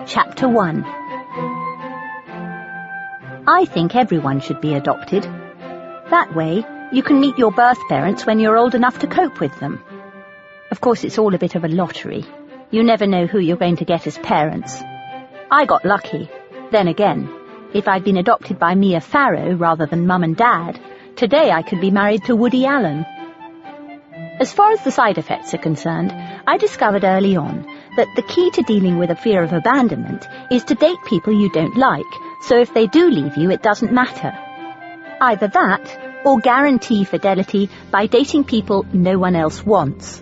Chapter 1. I think everyone should be adopted. That way, you can meet your birth parents when you're old enough to cope with them. Of course, it's all a bit of a lottery. You never know who you're going to get as parents. I got lucky. Then again, if I'd been adopted by Mia Farrow rather than Mum and Dad, today I could be married to Woody Allen. As far as the side effects are concerned, I discovered early on that the key to dealing with a fear of abandonment is to date people you don't like, so if they do leave you, it doesn't matter. Either that, or guarantee fidelity by dating people no one else wants.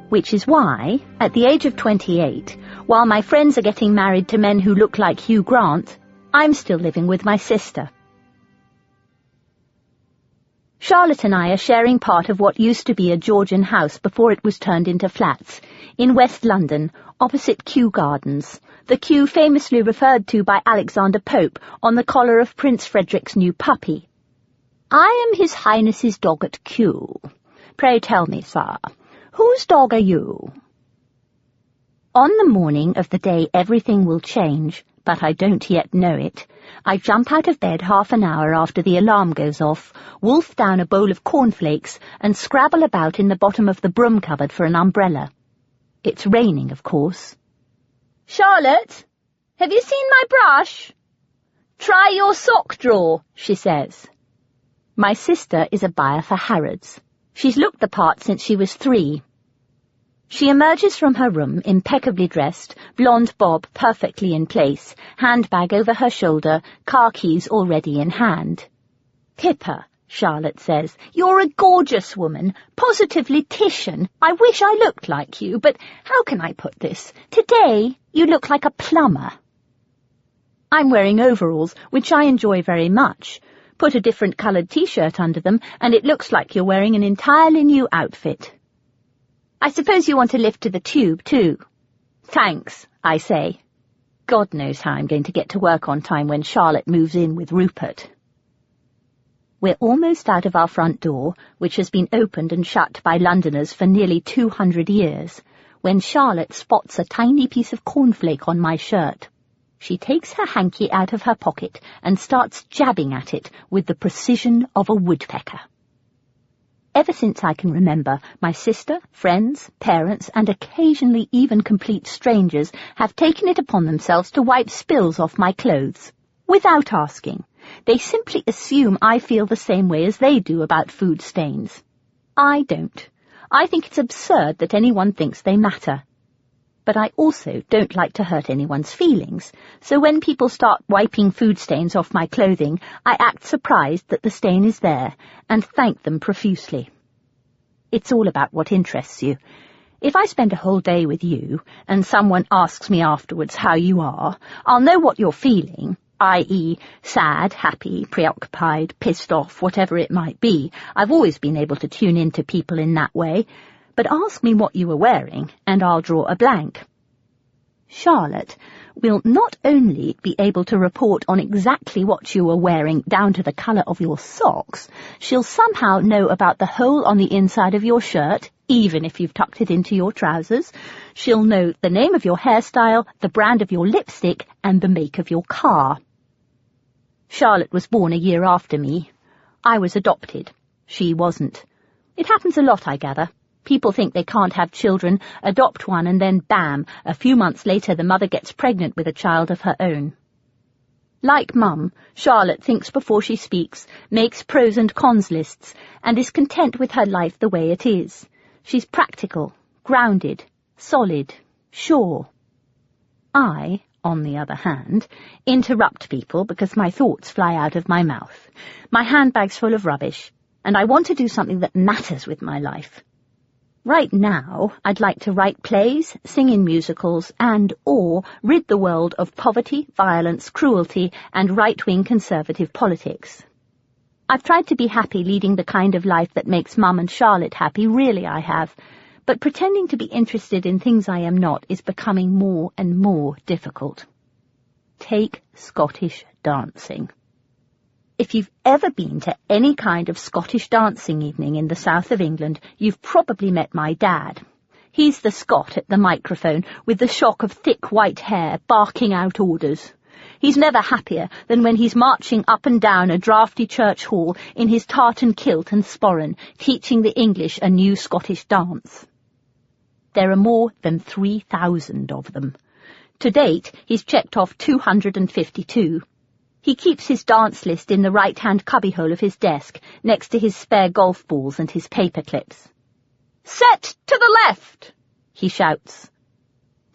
Which is why, at the age of 28, while my friends are getting married to men who look like Hugh Grant, I'm still living with my sister. Charlotte and I are sharing part of what used to be a Georgian house before it was turned into flats, in West London, opposite Kew Gardens, the Kew famously referred to by Alexander Pope on the collar of Prince Frederick's new puppy. I am His Highness's dog at Kew. Pray tell me, sir, whose dog are you? On the morning of the day everything will change, but I don't yet know it, I jump out of bed half an hour after the alarm goes off, wolf down a bowl of cornflakes, and scrabble about in the bottom of the broom cupboard for an umbrella. It's raining, of course. Charlotte, have you seen my brush? Try your sock drawer, she says. My sister is a buyer for Harrods. She's looked the part since she was 3. She emerges from her room, impeccably dressed, blonde bob perfectly in place, handbag over her shoulder, car keys already in hand. Pippa, Charlotte says, you're a gorgeous woman, positively Titian. I wish I looked like you, but how can I put this? Today, you look like a plumber. I'm wearing overalls, which I enjoy very much. Put a different coloured t-shirt under them, and it looks like you're wearing an entirely new outfit. I suppose you want a lift to the tube, too. Thanks, I say. God knows how I'm going to get to work on time when Charlotte moves in with Rupert. We're almost out of our front door, which has been opened and shut by Londoners for nearly 200 years, when Charlotte spots a tiny piece of cornflake on my shirt. She takes her hanky out of her pocket and starts jabbing at it with the precision of a woodpecker. Ever since I can remember, my sister, friends, parents, and occasionally even complete strangers have taken it upon themselves to wipe spills off my clothes. Without asking. They simply assume I feel the same way as they do about food stains. I don't. I think it's absurd that anyone thinks they matter. But I also don't like to hurt anyone's feelings, so when people start wiping food stains off my clothing, I act surprised that the stain is there, and thank them profusely. It's all about what interests you. If I spend a whole day with you, and someone asks me afterwards how you are, I'll know what you're feeling, i.e., sad, happy, preoccupied, pissed off, whatever it might be. I've always been able to tune into people in that way. But ask me what you were wearing, and I'll draw a blank. Charlotte will not only be able to report on exactly what you were wearing down to the colour of your socks, she'll somehow know about the hole on the inside of your shirt, even if you've tucked it into your trousers. She'll know the name of your hairstyle, the brand of your lipstick, and the make of your car. Charlotte was born a year after me. I was adopted. She wasn't. It happens a lot, I gather. People think they can't have children, adopt one, and then bam, a few months later the mother gets pregnant with a child of her own. Like Mum, Charlotte thinks before she speaks, makes pros and cons lists, and is content with her life the way it is. She's practical, grounded, solid, sure. I, on the other hand, interrupt people because my thoughts fly out of my mouth. My handbag's full of rubbish, and I want to do something that matters with my life. Right now, I'd like to write plays, sing in musicals, or rid the world of poverty, violence, cruelty, and right-wing conservative politics. I've tried to be happy leading the kind of life that makes Mum and Charlotte happy, really I have, but pretending to be interested in things I am not is becoming more and more difficult. Take Scottish dancing. If you've ever been to any kind of Scottish dancing evening in the south of England, you've probably met my dad. He's the Scot at the microphone, with the shock of thick white hair, barking out orders. He's never happier than when he's marching up and down a draughty church hall in his tartan kilt and sporran, teaching the English a new Scottish dance. There are more than 3,000 of them. To date, he's checked off 252. He keeps his dance list in the right-hand cubbyhole of his desk, next to his spare golf balls and his paper clips. "Set to the left!" he shouts.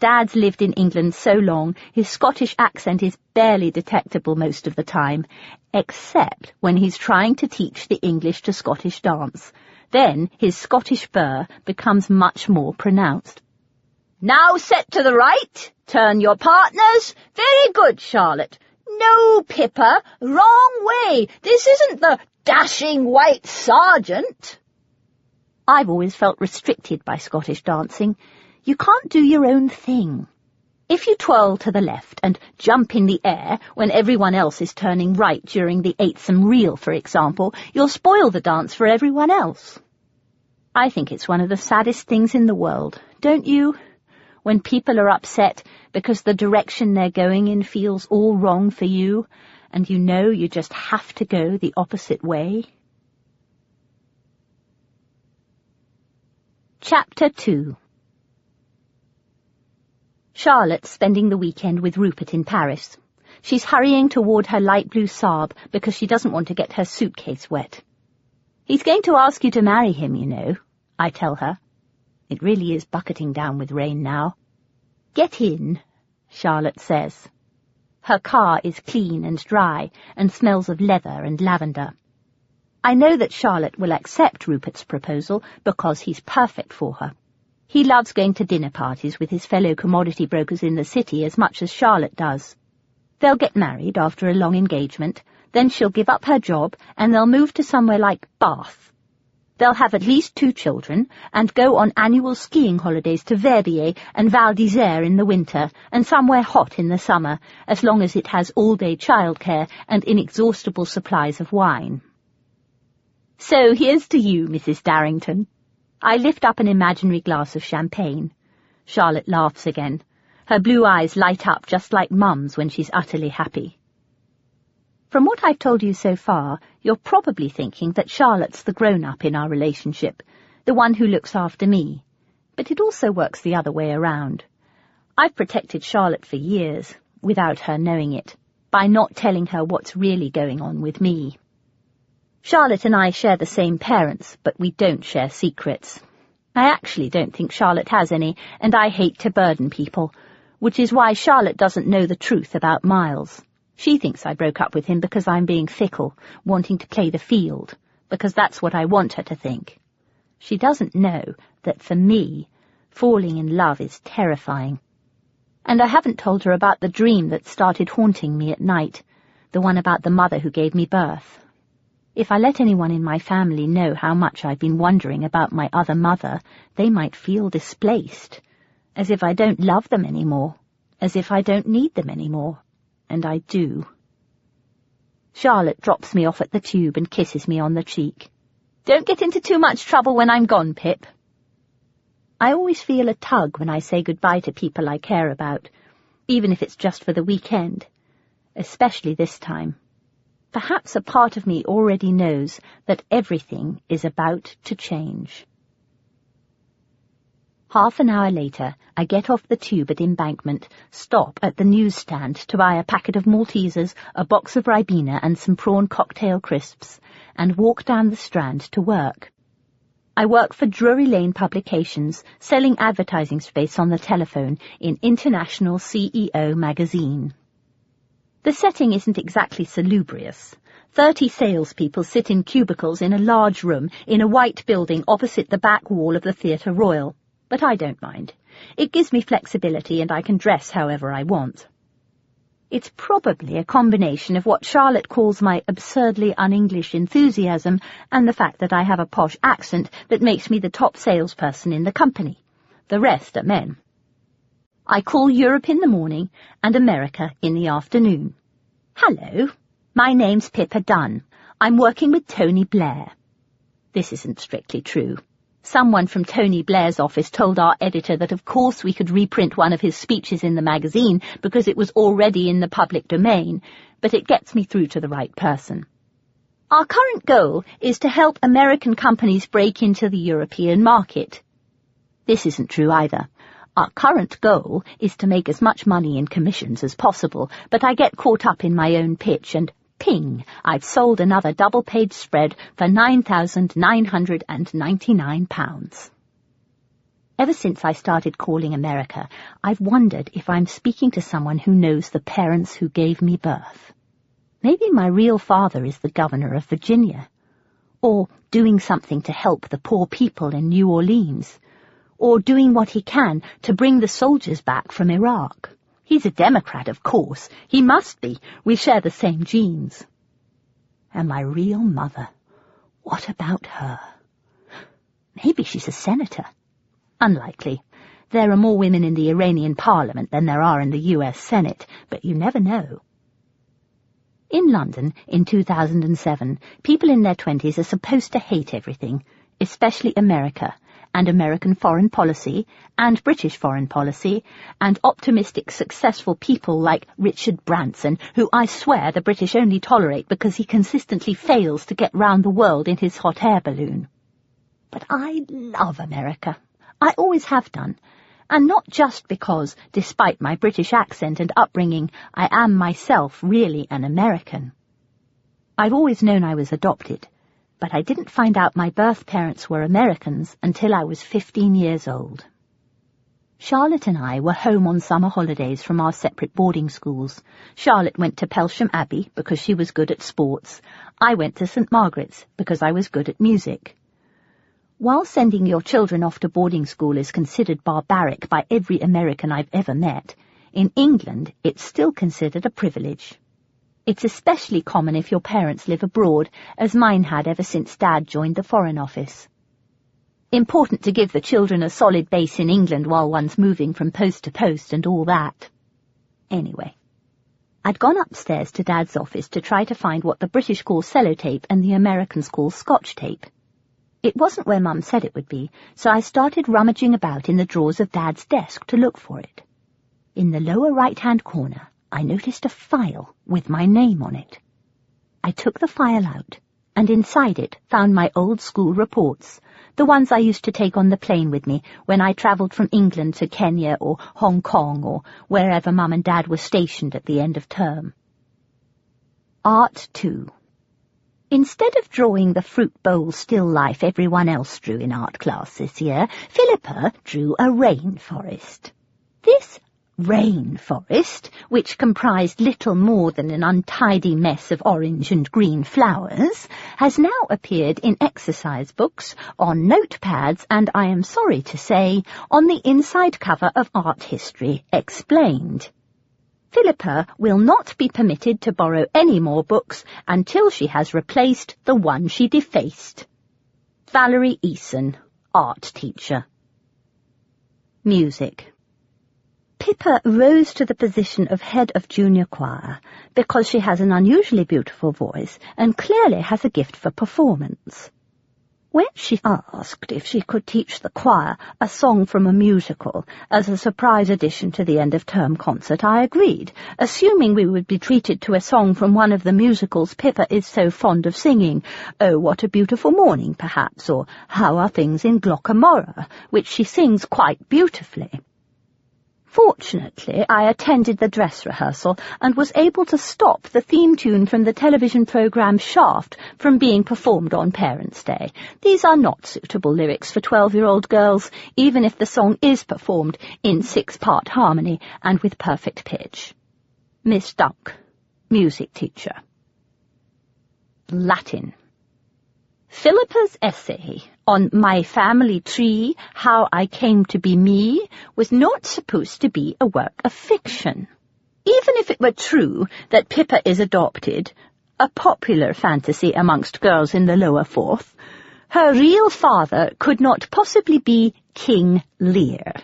Dad's lived in England so long, his Scottish accent is barely detectable most of the time, except when he's trying to teach the English to Scottish dance. Then his Scottish burr becomes much more pronounced. "Now set to the right, turn your partners. Very good, Charlotte. No, Pippa, wrong way. This isn't the dashing white sergeant." I've always felt restricted by Scottish dancing. You can't do your own thing. If you twirl to the left and jump in the air when everyone else is turning right during the eightsome reel, for example, you'll spoil the dance for everyone else. I think it's one of the saddest things in the world, don't you? When people are upset because the direction they're going in feels all wrong for you, and you know you just have to go the opposite way. Chapter 2. Charlotte's spending the weekend with Rupert in Paris. She's hurrying toward her light blue Saab because she doesn't want to get her suitcase wet. "He's going to ask you to marry him, you know," I tell her. It really is bucketing down with rain now. "Get in," Charlotte says. Her car is clean and dry and smells of leather and lavender. I know that Charlotte will accept Rupert's proposal because he's perfect for her. He loves going to dinner parties with his fellow commodity brokers in the city as much as Charlotte does. They'll get married after a long engagement, then she'll give up her job and they'll move to somewhere like Bath. They'll have at least 2 children and go on annual skiing holidays to Verbier and Val d'Isère in the winter and somewhere hot in the summer, as long as it has all-day childcare and inexhaustible supplies of wine. So here's to you, Mrs. Darrington. I lift up an imaginary glass of champagne. Charlotte laughs again. Her blue eyes light up just like Mum's when she's utterly happy. From what I've told you so far, you're probably thinking that Charlotte's the grown-up in our relationship, the one who looks after me. But it also works the other way around. I've protected Charlotte for years, without her knowing it, by not telling her what's really going on with me. Charlotte and I share the same parents, but we don't share secrets. I actually don't think Charlotte has any, and I hate to burden people, which is why Charlotte doesn't know the truth about Miles. She thinks I broke up with him because I'm being fickle, wanting to play the field, because that's what I want her to think. She doesn't know that for me, falling in love is terrifying. And I haven't told her about the dream that started haunting me at night, the one about the mother who gave me birth. If I let anyone in my family know how much I've been wondering about my other mother, they might feel displaced, as if I don't love them anymore, as if I don't need them anymore, and I do. Charlotte drops me off at the tube and kisses me on the cheek. "Don't get into too much trouble when I'm gone, Pip." I always feel a tug when I say goodbye to people I care about, even if it's just for the weekend, especially this time. Perhaps a part of me already knows that everything is about to change. Half an hour later, I get off the tube at Embankment, stop at the newsstand to buy a packet of Maltesers, a box of Ribena and some prawn cocktail crisps, and walk down the Strand to work. I work for Drury Lane Publications, selling advertising space on the telephone in International CEO magazine. The setting isn't exactly salubrious. 30 salespeople sit in cubicles in a large room in a white building opposite the back wall of the Theatre Royal. But I don't mind. It gives me flexibility and I can dress however I want. It's probably a combination of what Charlotte calls my absurdly un-English enthusiasm and the fact that I have a posh accent that makes me the top salesperson in the company. The rest are men. I call Europe in the morning and America in the afternoon. "Hello, my name's Pippa Dunn. I'm working with Tony Blair." This isn't strictly true. Someone from Tony Blair's office told our editor that of course we could reprint one of his speeches in the magazine because it was already in the public domain, but it gets me through to the right person. Our current goal is to help American companies break into the European market. This isn't true either. Our current goal is to make as much money in commissions as possible, but I get caught up in my own pitch and ping, I've sold another double-page spread for £9,999. Ever since I started calling America, I've wondered if I'm speaking to someone who knows the parents who gave me birth. Maybe my real father is the governor of Virginia, or doing something to help the poor people in New Orleans, or doing what he can to bring the soldiers back from Iraq. He's a Democrat, of course. He must be. We share the same genes. And my real mother, what about her? Maybe she's a senator. Unlikely. There are more women in the Iranian parliament than there are in the US Senate, but you never know. In London, in 2007, people in their 20s are supposed to hate everything, especially America, and American foreign policy, and British foreign policy, and optimistic, successful people like Richard Branson, who I swear the British only tolerate because he consistently fails to get round the world in his hot air balloon. But I love America. I always have done. And not just because, despite my British accent and upbringing, I am myself really an American. I've always known I was adopted, but I didn't find out my birth parents were Americans until I was 15 years old. Charlotte and I were home on summer holidays from our separate boarding schools. Charlotte went to Pelsham Abbey because she was good at sports. I went to St. Margaret's because I was good at music. While sending your children off to boarding school is considered barbaric by every American I've ever met, in England it's still considered a privilege. It's especially common if your parents live abroad, as mine had ever since Dad joined the Foreign Office. Important to give the children a solid base in England while one's moving from post to post and all that. Anyway, I'd gone upstairs to Dad's office to try to find what the British call sellotape and the Americans call Scotch tape. It wasn't where Mum said it would be, so I started rummaging about in the drawers of Dad's desk to look for it. In the lower right-hand corner, I noticed a file with my name on it. I took the file out, and inside it found my old school reports, the ones I used to take on the plane with me when I travelled from England to Kenya or Hong Kong or wherever Mum and Dad were stationed at the end of term. Art 2. Instead of drawing the fruit bowl still life everyone else drew in art class this year, Philippa drew a rainforest. This rainforest, which comprised little more than an untidy mess of orange and green flowers, has now appeared in exercise books, on notepads, and I am sorry to say, on the inside cover of Art History Explained. Philippa will not be permitted to borrow any more books until she has replaced the one she defaced. Valerie Eason, art teacher. Music. Pippa rose to the position of head of junior choir because she has an unusually beautiful voice and clearly has a gift for performance. When she asked if she could teach the choir a song from a musical as a surprise addition to the end-of-term concert, I agreed, assuming we would be treated to a song from one of the musicals Pippa is so fond of singing, Oh, What a Beautiful Morning, perhaps, or How Are Things in Glockamora, which she sings quite beautifully. Fortunately, I attended the dress rehearsal and was able to stop the theme tune from the television programme Shaft from being performed on Parents' Day. These are not suitable lyrics for 12-year-old girls, even if the song is performed in 6-part harmony and with perfect pitch. Miss Dunk, music teacher. Latin. Philippa's essay on My Family Tree, How I Came to Be Me, was not supposed to be a work of fiction. Even if it were true that Pippa is adopted, a popular fantasy amongst girls in the lower fourth, her real father could not possibly be King Lear.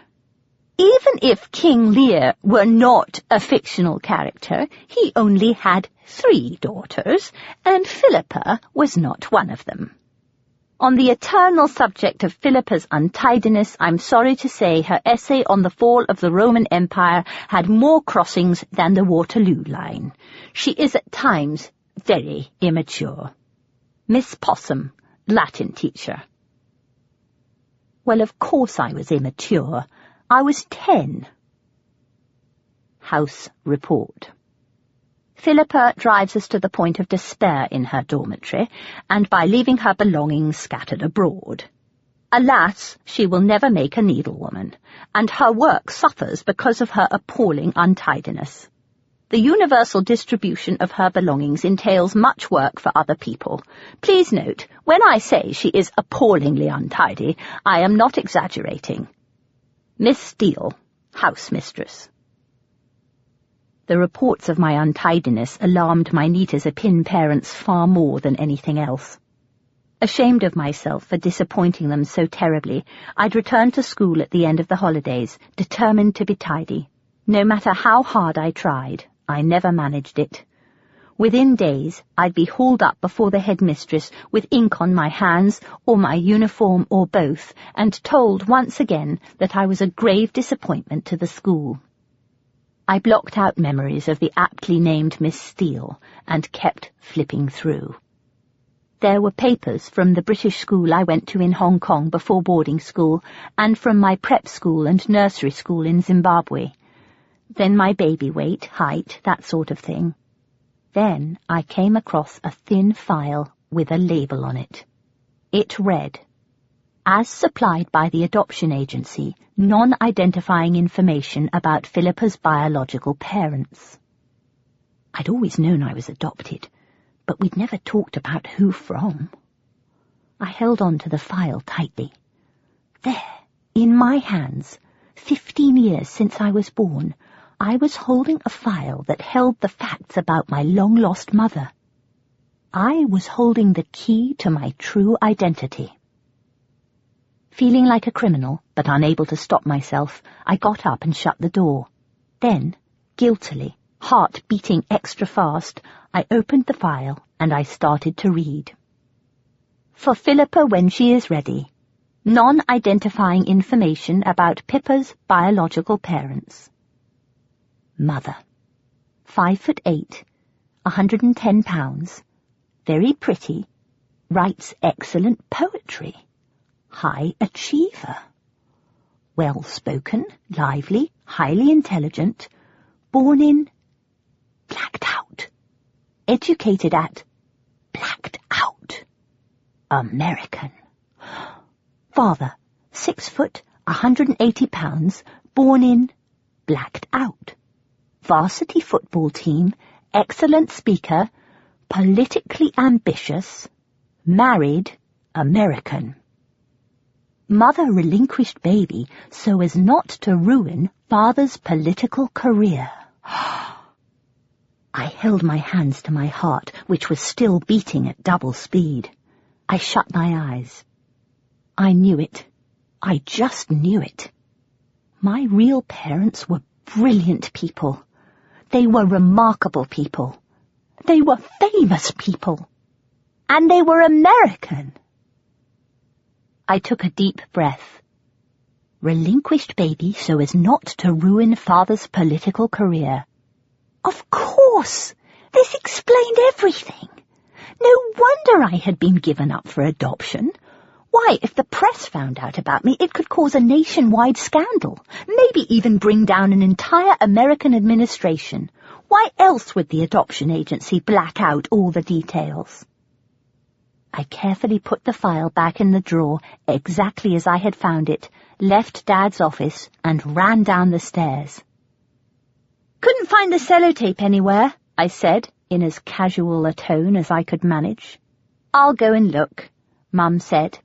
Even if King Lear were not a fictional character, he only had 3 daughters, and Philippa was not one of them. On the eternal subject of Philippa's untidiness, I'm sorry to say her essay on the fall of the Roman Empire had more crossings than the Waterloo line. She is at times very immature. Miss Possum, Latin teacher. Well, of course I was immature. I was 10. House report. Philippa drives us to the point of despair in her dormitory, and by leaving her belongings scattered abroad. Alas, she will never make a needlewoman, and her work suffers because of her appalling untidiness. The universal distribution of her belongings entails much work for other people. Please note, when I say she is appallingly untidy, I am not exaggerating. Miss Steele, housemistress. The reports of my untidiness alarmed my neat-as-a-pin parents far more than anything else. Ashamed of myself for disappointing them so terribly, I'd returned to school at the end of the holidays, determined to be tidy. No matter how hard I tried, I never managed it. Within days, I'd be hauled up before the headmistress with ink on my hands, or my uniform, or both, and told once again that I was a grave disappointment to the school. I blocked out memories of the aptly named Miss Steele and kept flipping through. There were papers from the British school I went to in Hong Kong before boarding school, and from my prep school and nursery school in Zimbabwe. Then my baby weight, height, that sort of thing. Then I came across a thin file with a label on it. It read, "As supplied by the adoption agency, non-identifying information about Philippa's biological parents." I'd always known I was adopted, but we'd never talked about who from. I held on to the file tightly. There, in my hands, 15 years since I was born, I was holding a file that held the facts about my long-lost mother. I was holding the key to my true identity. Feeling like a criminal, but unable to stop myself, I got up and shut the door. Then, guiltily, heart beating extra fast, I opened the file and I started to read. For Philippa when she is ready. Non-identifying information about Pippa's biological parents. Mother. 5'8", 110 pounds, very pretty, writes excellent poetry. High achiever. Well-spoken, lively, highly intelligent, born in... blacked out. Educated at... blacked out. American. Father, 6 foot, 180 pounds, born in... blacked out. Varsity football team, excellent speaker, politically ambitious, married, American. Mother relinquished baby so as not to ruin father's political career. I held my hands to my heart, which was still beating at double speed. I shut my eyes. I knew it. I just knew it. My real parents were brilliant people. They were remarkable people. They were famous people. And they were American. I took a deep breath. Relinquished baby so as not to ruin father's political career. Of course! This explained everything. No wonder I had been given up for adoption. Why, if the press found out about me, it could cause a nationwide scandal, maybe even bring down an entire American administration. Why else would the adoption agency black out all the details? I carefully put the file back in the drawer exactly as I had found it, left Dad's office, and ran down the stairs. "Couldn't find the sellotape anywhere," I said, in as casual a tone as I could manage. "I'll go and look," Mum said.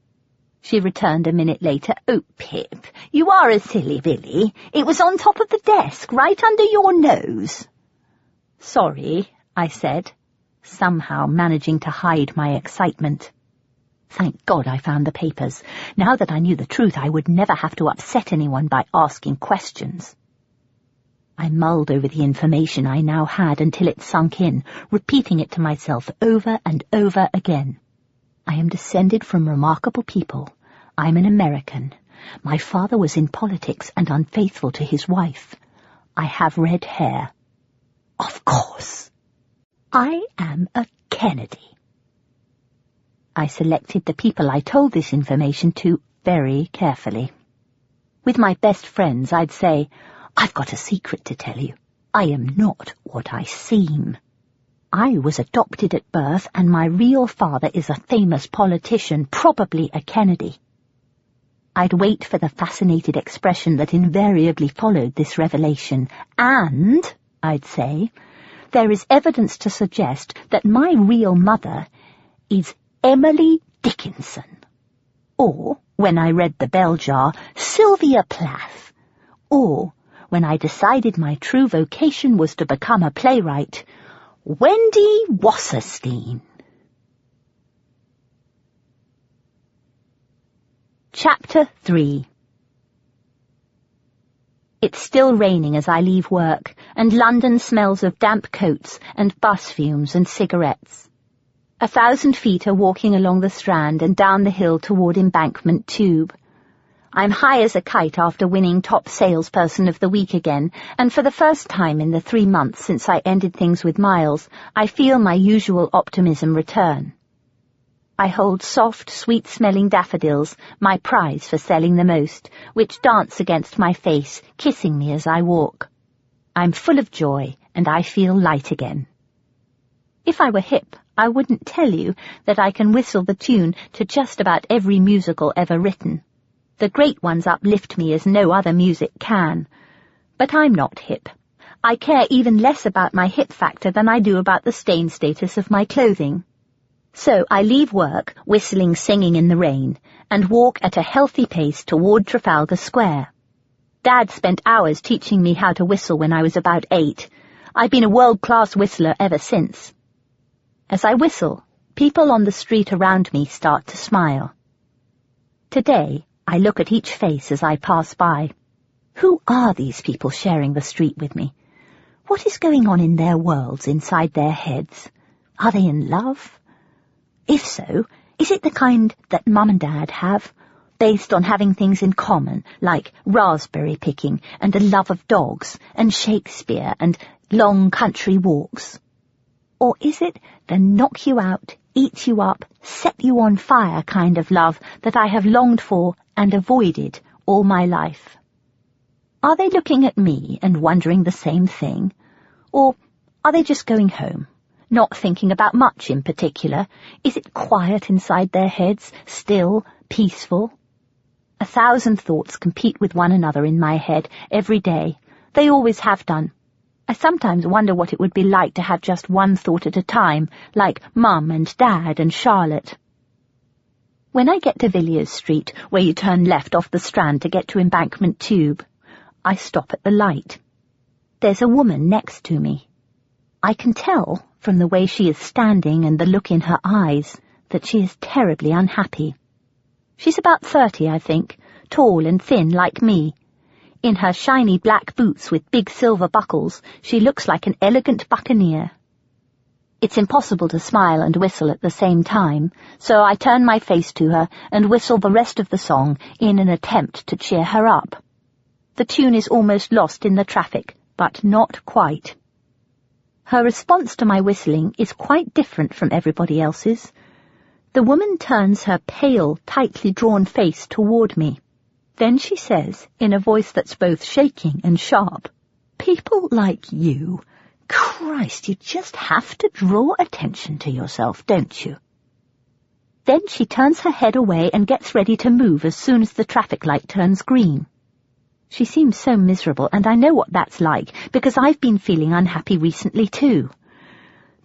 She returned a minute later. "Oh, Pip, you are a silly Billy. It was on top of the desk, right under your nose." "Sorry," I said, somehow managing to hide my excitement. Thank God I found the papers. Now that I knew the truth, I would never have to upset anyone by asking questions. I mulled over the information I now had until it sunk in, repeating it to myself over and over again. I am descended from remarkable people. I'm an American. My father was in politics and unfaithful to his wife. I have red hair. Of course. I am a Kennedy. I selected the people I told this information to very carefully. With my best friends, I'd say, I've got a secret to tell you. I am not what I seem. I was adopted at birth, and my real father is a famous politician, probably a Kennedy. I'd wait for the fascinated expression that invariably followed this revelation, and, I'd say, there is evidence to suggest that my real mother is Emily Dickinson. Or, when I read the bell jar, Sylvia Plath. Or, when I decided my true vocation was to become a playwright, Wendy Wasserstein. Chapter 3. It's still raining as I leave work, and London smells of damp coats and bus fumes and cigarettes. 1,000 feet are walking along the Strand and down the hill toward Embankment Tube. I'm high as a kite after winning top salesperson of the week again, and for the first time in the 3 months since I ended things with Miles, I feel my usual optimism return. I hold soft, sweet-smelling daffodils, my prize for selling the most, which dance against my face, kissing me as I walk. I'm full of joy, and I feel light again. If I were hip, I wouldn't tell you that I can whistle the tune to just about every musical ever written. The great ones uplift me as no other music can. But I'm not hip. I care even less about my hip factor than I do about the stain status of my clothing. So I leave work, whistling Singing in the Rain, and walk at a healthy pace toward Trafalgar Square. Dad spent hours teaching me how to whistle when I was about 8. I've been a world-class whistler ever since. As I whistle, people on the street around me start to smile. Today, I look at each face as I pass by. Who are these people sharing the street with me? What is going on in their worlds inside their heads? Are they in love? If so, is it the kind that Mum and Dad have, based on having things in common, like raspberry picking and a love of dogs and Shakespeare and long country walks? Or is it the knock you out, eat you up, set you on fire kind of love that I have longed for and avoided all my life? Are they looking at me and wondering the same thing? Or are they just going home, not thinking about much in particular? Is it quiet inside their heads, still, peaceful? 1,000 thoughts compete with one another in my head every day. They always have done. I sometimes wonder what it would be like to have just one thought at a time, like Mum and Dad and Charlotte. When I get to Villiers Street, where you turn left off the Strand to get to Embankment Tube, I stop at the light. There's a woman next to me. I can tell, from the way she is standing and the look in her eyes, that she is terribly unhappy. She's about 30, I think, tall and thin like me. In her shiny black boots with big silver buckles, she looks like an elegant buccaneer. It's impossible to smile and whistle at the same time, so I turn my face to her and whistle the rest of the song in an attempt to cheer her up. The tune is almost lost in the traffic, but not quite. Her response to my whistling is quite different from everybody else's. The woman turns her pale, tightly drawn face toward me. Then she says, in a voice that's both shaking and sharp, "People like you, Christ, you just have to draw attention to yourself, don't you?" Then she turns her head away and gets ready to move as soon as the traffic light turns green. She seems so miserable, and I know what that's like, because I've been feeling unhappy recently too.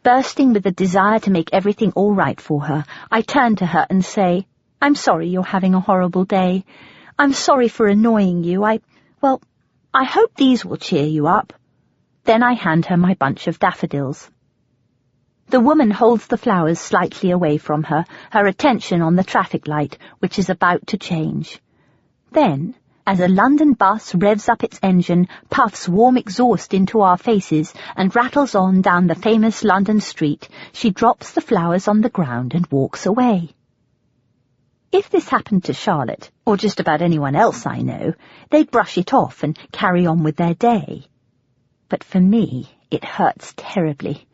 Bursting with the desire to make everything all right for her, I turn to her and say, "I'm sorry you're having a horrible day. I'm sorry for annoying you. I hope these will cheer you up." Then I hand her my bunch of daffodils. The woman holds the flowers slightly away from her, her attention on the traffic light, which is about to change. Then, as a London bus revs up its engine, puffs warm exhaust into our faces, and rattles on down the famous London street, she drops the flowers on the ground and walks away. If this happened to Charlotte, or just about anyone else I know, they'd brush it off and carry on with their day. But for me, it hurts terribly.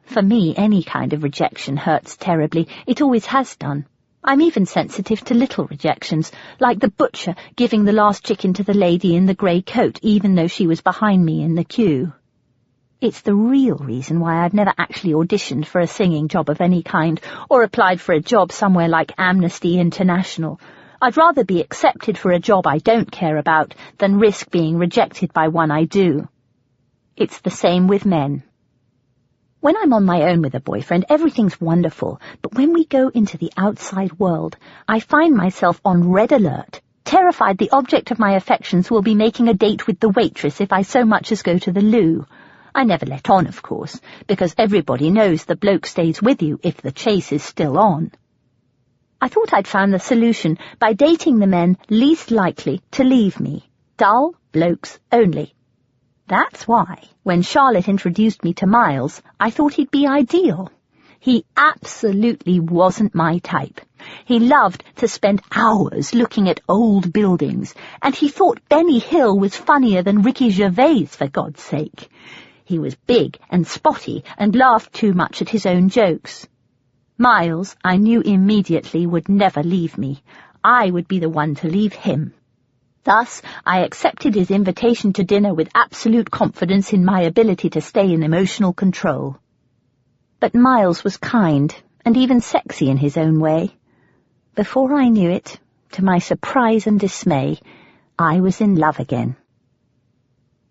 For me, any kind of rejection hurts terribly. It always has done. I'm even sensitive to little rejections, like the butcher giving the last chicken to the lady in the grey coat, even though she was behind me in the queue. It's the real reason why I've never actually auditioned for a singing job of any kind, or applied for a job somewhere like Amnesty International. I'd rather be accepted for a job I don't care about than risk being rejected by one I do. It's the same with men. When I'm on my own with a boyfriend, everything's wonderful, but when we go into the outside world, I find myself on red alert, terrified the object of my affections will be making a date with the waitress if I so much as go to the loo. I never let on, of course, because everybody knows the bloke stays with you if the chase is still on. I thought I'd found the solution by dating the men least likely to leave me. Dull blokes only. That's why, when Charlotte introduced me to Miles, I thought he'd be ideal. He absolutely wasn't my type. He loved to spend hours looking at old buildings, and he thought Benny Hill was funnier than Ricky Gervais, for God's sake. He was big and spotty and laughed too much at his own jokes. Miles, I knew immediately, would never leave me. I would be the one to leave him. Thus, I accepted his invitation to dinner with absolute confidence in my ability to stay in emotional control. But Miles was kind and even sexy in his own way. Before I knew it, to my surprise and dismay, I was in love again.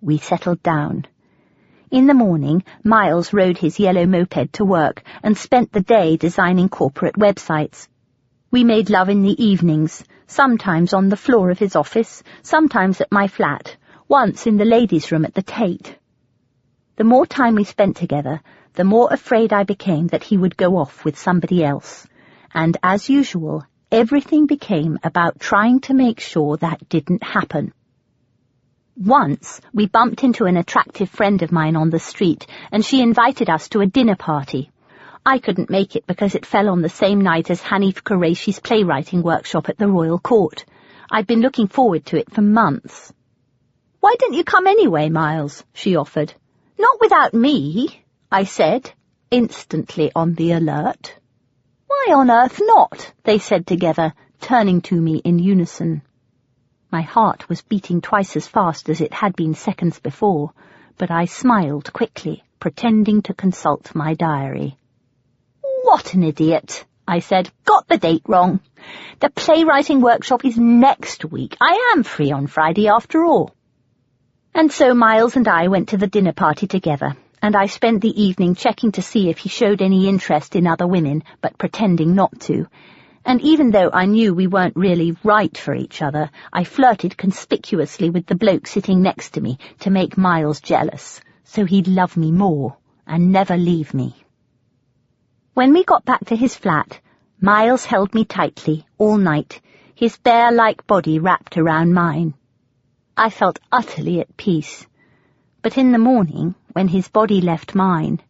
We settled down. In the morning, Miles rode his yellow moped to work and spent the day designing corporate websites. We made love in the evenings, sometimes on the floor of his office, sometimes at my flat, once in the ladies' room at the Tate. The more time we spent together, the more afraid I became that he would go off with somebody else, and as usual, everything became about trying to make sure that didn't happen. Once, we bumped into an attractive friend of mine on the street, and she invited us to a dinner party. I couldn't make it because it fell on the same night as Hanif Qureshi's playwriting workshop at the Royal Court. I'd been looking forward to it for months. "Why don't you come anyway, Miles?" she offered. "Not without me," I said, instantly on the alert. "Why on earth not?" they said together, turning to me in unison. My heart was beating twice as fast as it had been seconds before, but I smiled quickly, pretending to consult my diary. "What an idiot," I said. "Got the date wrong. The playwriting workshop is next week. I am free on Friday after all." And so Miles and I went to the dinner party together, and I spent the evening checking to see if he showed any interest in other women, but pretending not to. And even though I knew we weren't really right for each other, I flirted conspicuously with the bloke sitting next to me to make Miles jealous, so he'd love me more and never leave me. When we got back to his flat, Miles held me tightly all night, his bear-like body wrapped around mine. I felt utterly at peace, but in the morning, when his body left mine,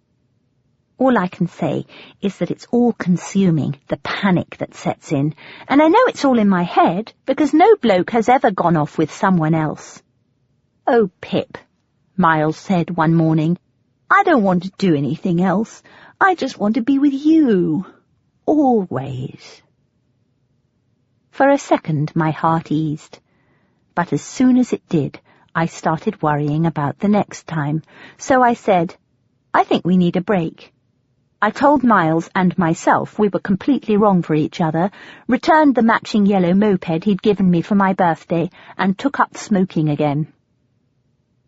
all I can say is that it's all-consuming, the panic that sets in, and I know it's all in my head, because no bloke has ever gone off with someone else. "Oh, Pip," Miles said one morning, "I don't want to do anything else. I just want to be with you. Always." For a second my heart eased, but as soon as it did, I started worrying about the next time, so I said, "I think we need a break." I told Miles and myself we were completely wrong for each other, returned the matching yellow moped he'd given me for my birthday, and took up smoking again.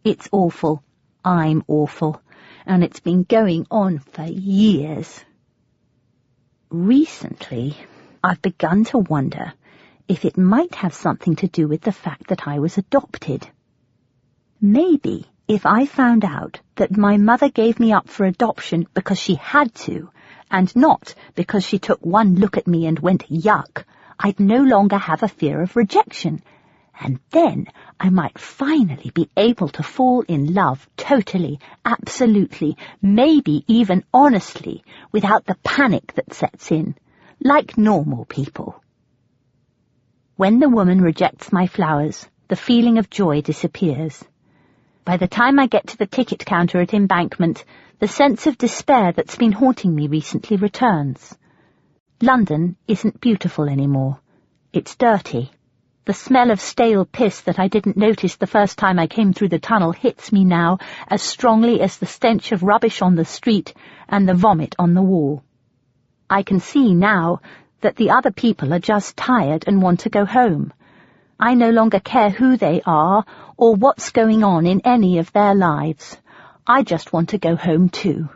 It's awful. I'm awful. And it's been going on for years. Recently, I've begun to wonder if it might have something to do with the fact that I was adopted. Maybe if I found out that my mother gave me up for adoption because she had to, and not because she took one look at me and went, "Yuck," I'd no longer have a fear of rejection, and then I might finally be able to fall in love totally, absolutely, maybe even honestly, without the panic that sets in, like normal people. When the woman rejects my flowers, the feeling of joy disappears. By the time I get to the ticket counter at Embankment, the sense of despair that's been haunting me recently returns. London isn't beautiful anymore. It's dirty. The smell of stale piss that I didn't notice the first time I came through the tunnel hits me now as strongly as the stench of rubbish on the street and the vomit on the wall. I can see now that the other people are just tired and want to go home. I no longer care who they are or what's going on in any of their lives. I just want to go home too.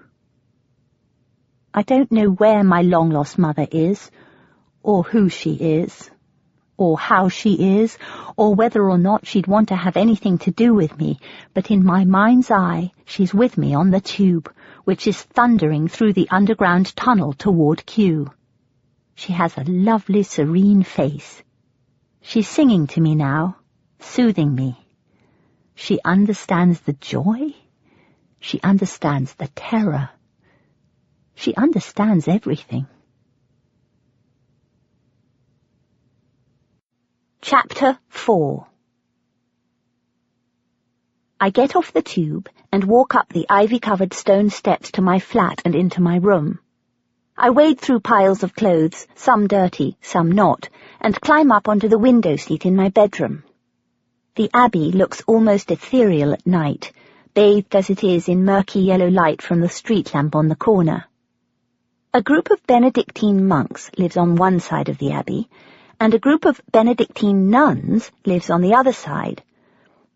I don't know where my long-lost mother is, or who she is, or how she is, or whether or not she'd want to have anything to do with me, but in my mind's eye she's with me on the tube, which is thundering through the underground tunnel toward Kew. She has a lovely, serene face. She's singing to me now, soothing me. She understands the joy. She understands the terror. She understands everything. Chapter 4. I get off the tube and walk up the ivy-covered stone steps to my flat and into my room. I wade through piles of clothes, some dirty, some not, and climb up onto the window seat in my bedroom. The Abbey looks almost ethereal at night, bathed as it is in murky yellow light from the street lamp on the corner. A group of Benedictine monks lives on one side of the Abbey, and a group of Benedictine nuns lives on the other side.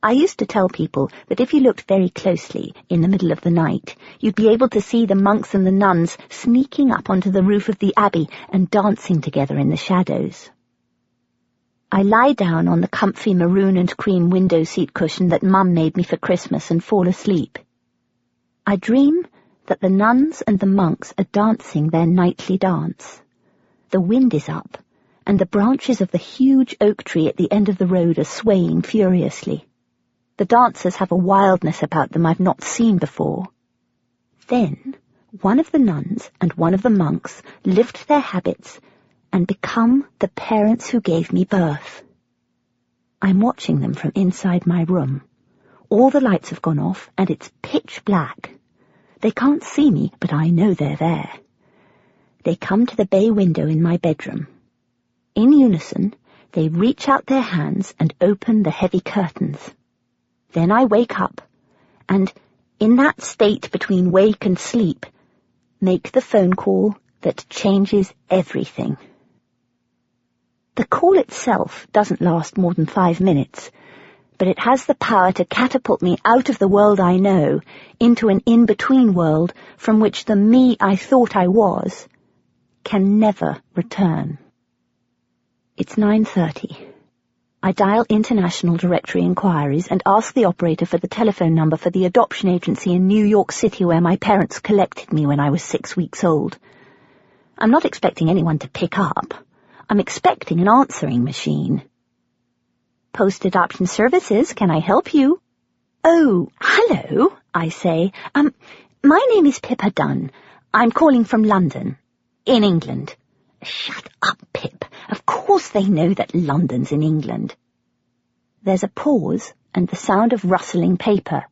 I used to tell people that if you looked very closely in the middle of the night, you'd be able to see the monks and the nuns sneaking up onto the roof of the Abbey and dancing together in the shadows. I lie down on the comfy maroon and cream window seat cushion that Mum made me for Christmas and fall asleep. I dream that the nuns and the monks are dancing their nightly dance. The wind is up, and the branches of the huge oak tree at the end of the road are swaying furiously. The dancers have a wildness about them I've not seen before. Then one of the nuns and one of the monks lift their habits and become the parents who gave me birth. I'm watching them from inside my room. All the lights have gone off, and it's pitch black. They can't see me, but I know they're there. They come to the bay window in my bedroom. In unison, they reach out their hands and open the heavy curtains. Then I wake up, and, in that state between wake and sleep, make the phone call that changes everything. The call itself doesn't last more than 5 minutes, but it has the power to catapult me out of the world I know into an in-between world from which the me I thought I was can never return. It's 9:30. I dial International Directory Inquiries and ask the operator for the telephone number for the adoption agency in New York City where my parents collected me when I was 6 weeks old. I'm not expecting anyone to pick up. I'm expecting an answering machine. Post-adoption services, can I help you? Oh, hello, I say. My name is Pippa Dunn. I'm calling from London, in England. Shut up, Pip. Of course they know that London's in England. There's a pause and the sound of rustling paper.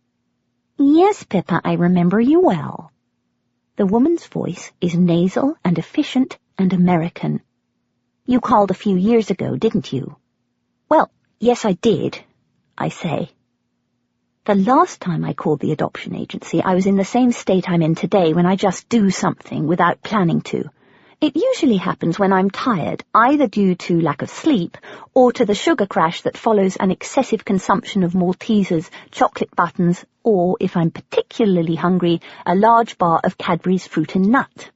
Yes, Pippa, I remember you well. The woman's voice is nasal and efficient and American. You called a few years ago, didn't you? Well, yes, I did, I say. The last time I called the adoption agency, I was in the same state I'm in today when I just do something without planning to. It usually happens when I'm tired, either due to lack of sleep or to the sugar crash that follows an excessive consumption of Maltesers, chocolate buttons, or, if I'm particularly hungry, a large bar of Cadbury's Fruit and Nut.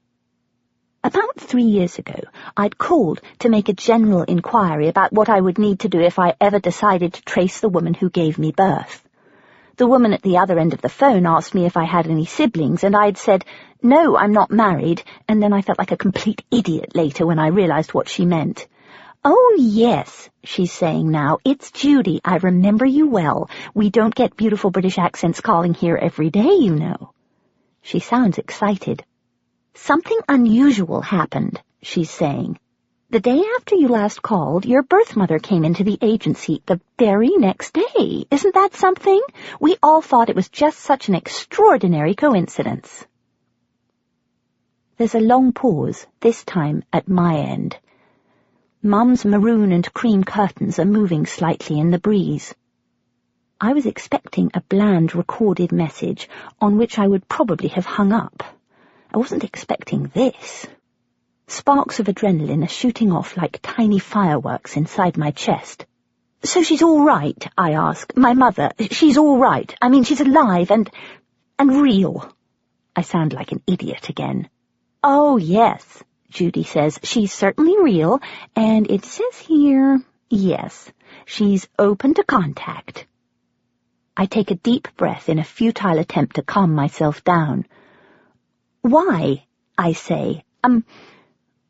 About 3 years ago, I'd called to make a general inquiry about what I would need to do if I ever decided to trace the woman who gave me birth. The woman at the other end of the phone asked me if I had any siblings, and I'd said, "No, I'm not married," and then I felt like a complete idiot later when I realized what she meant. "Oh, yes," she's saying now, "it's Judy. I remember you well. We don't get beautiful British accents calling here every day, you know." She sounds excited. "Something unusual happened," she's saying. The day after you last called, your birth mother came into the agency the very next day. Isn't that something? We all thought it was just such an extraordinary coincidence. There's a long pause, this time at my end. Mum's maroon and cream curtains are moving slightly in the breeze. I was expecting a bland recorded message on which I would probably have hung up. I wasn't expecting this. Sparks of adrenaline are shooting off like tiny fireworks inside my chest. So she's all right, I ask. My mother, she's all right. I mean, she's alive and real. I sound like an idiot again. Oh, yes, Judy says. She's certainly real, and it says here, yes, she's open to contact. I take a deep breath in a futile attempt to calm myself down. Why, I say,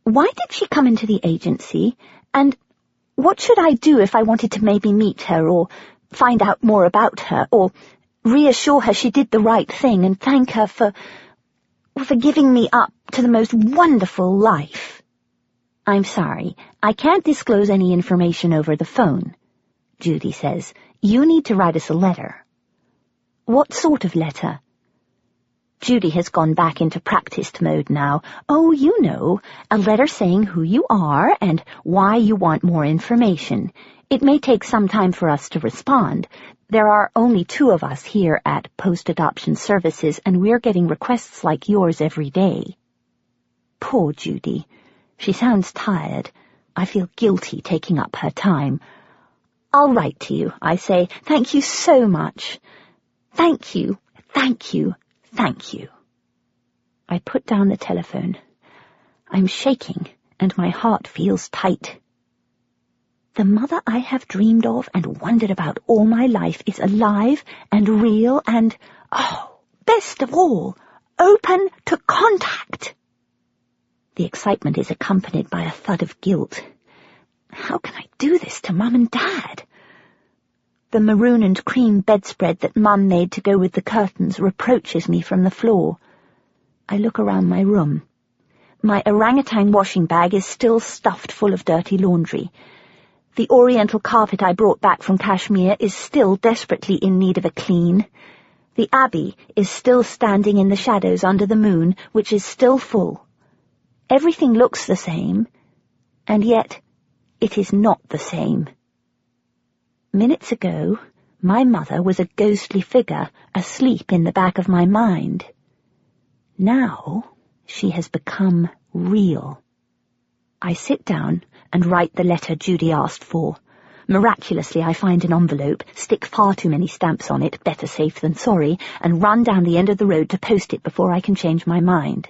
why did she come into the agency, and what should I do if I wanted to maybe meet her, or find out more about her, or reassure her she did the right thing and thank her for giving me up to the most wonderful life? I'm sorry, I can't disclose any information over the phone, Judy says. You need to write us a letter. What sort of letter? Judy has gone back into practiced mode now. Oh, you know, a letter saying who you are and why you want more information. It may take some time for us to respond. There are only 2 of us here at Post-Adoption Services, and we're getting requests like yours every day. Poor Judy. She sounds tired. I feel guilty taking up her time. I'll write to you, I say. Thank you so much. Thank you, thank you. Thank you. I put down the telephone. I'm shaking, and my heart feels tight. The mother I have dreamed of and wondered about all my life is alive and real and, oh, best of all, open to contact. The excitement is accompanied by a thud of guilt. How can I do this to Mum and Dad? The maroon and cream bedspread that Mum made to go with the curtains reproaches me from the floor. I look around my room. My orangutan washing bag is still stuffed full of dirty laundry. The oriental carpet I brought back from Kashmir is still desperately in need of a clean. The abbey is still standing in the shadows under the moon, which is still full. Everything looks the same, and yet it is not the same. Minutes ago, my mother was a ghostly figure asleep in the back of my mind. Now she has become real. I sit down and write the letter Judy asked for. Miraculously, I find an envelope, stick far too many stamps on it, better safe than sorry, and run down the end of the road to post it before I can change my mind.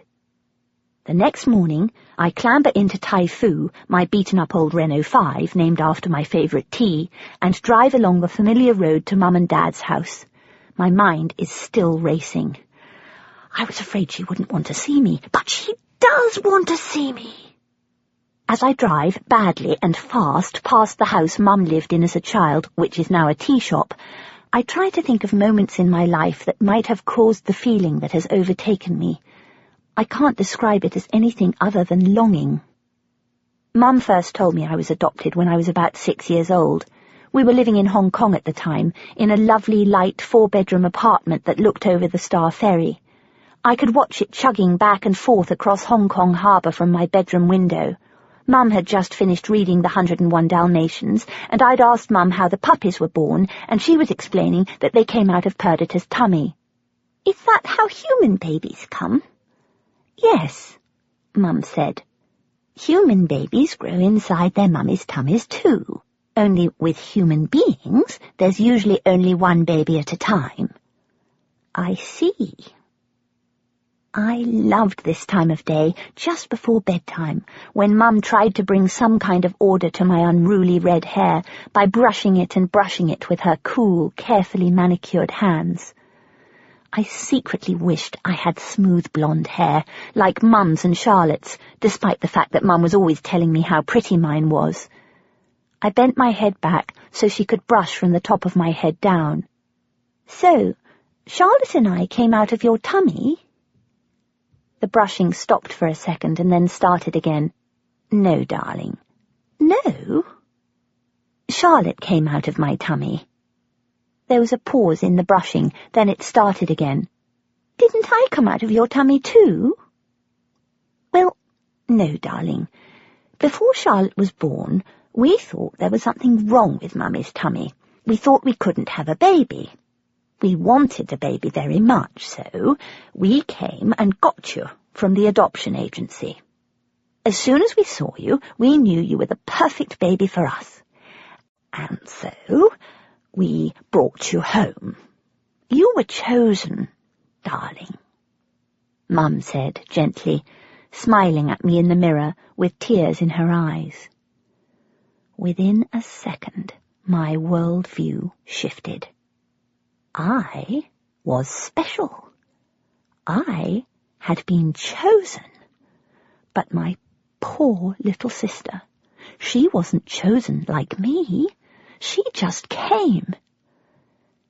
The next morning, I clamber into Typhoo, my beaten-up old Renault 5, named after my favourite tea, and drive along the familiar road to Mum and Dad's house. My mind is still racing. I was afraid she wouldn't want to see me, but she does want to see me. As I drive, badly and fast, past the house Mum lived in as a child, which is now a tea shop, I try to think of moments in my life that might have caused the feeling that has overtaken me. I can't describe it as anything other than longing. Mum first told me I was adopted when I was about 6 years old. We were living in Hong Kong at the time, in a lovely, light 4-bedroom apartment that looked over the Star Ferry. I could watch it chugging back and forth across Hong Kong harbour from my bedroom window. Mum had just finished reading The 101 Dalmatians, and I'd asked Mum how the puppies were born, and she was explaining that they came out of Perdita's tummy. "Is that how human babies come?" "Yes," Mum said. "Human babies grow inside their mummies' tummies too. Only with human beings, there's usually only one baby at a time." "I see." I loved this time of day, just before bedtime, when Mum tried to bring some kind of order to my unruly red hair by brushing it with her cool, carefully manicured hands. I secretly wished I had smooth blonde hair, like Mum's and Charlotte's, despite the fact that Mum was always telling me how pretty mine was. I bent my head back so she could brush from the top of my head down. "So, Charlotte and I came out of your tummy?" The brushing stopped for a second and then started again. No, darling. No? Charlotte came out of my tummy. There was a pause in the brushing, then it started again. Didn't I come out of your tummy too? Well, no, darling. Before Charlotte was born, we thought there was something wrong with Mummy's tummy. We thought we couldn't have a baby. We wanted a baby very much, so we came and got you from the adoption agency. As soon as we saw you, we knew you were the perfect baby for us. And so we brought you home. You were chosen, darling, Mum said gently, smiling at me in the mirror with tears in her eyes. Within a second, my worldview shifted. I was special. I had been chosen. But my poor little sister, she wasn't chosen like me. She just came.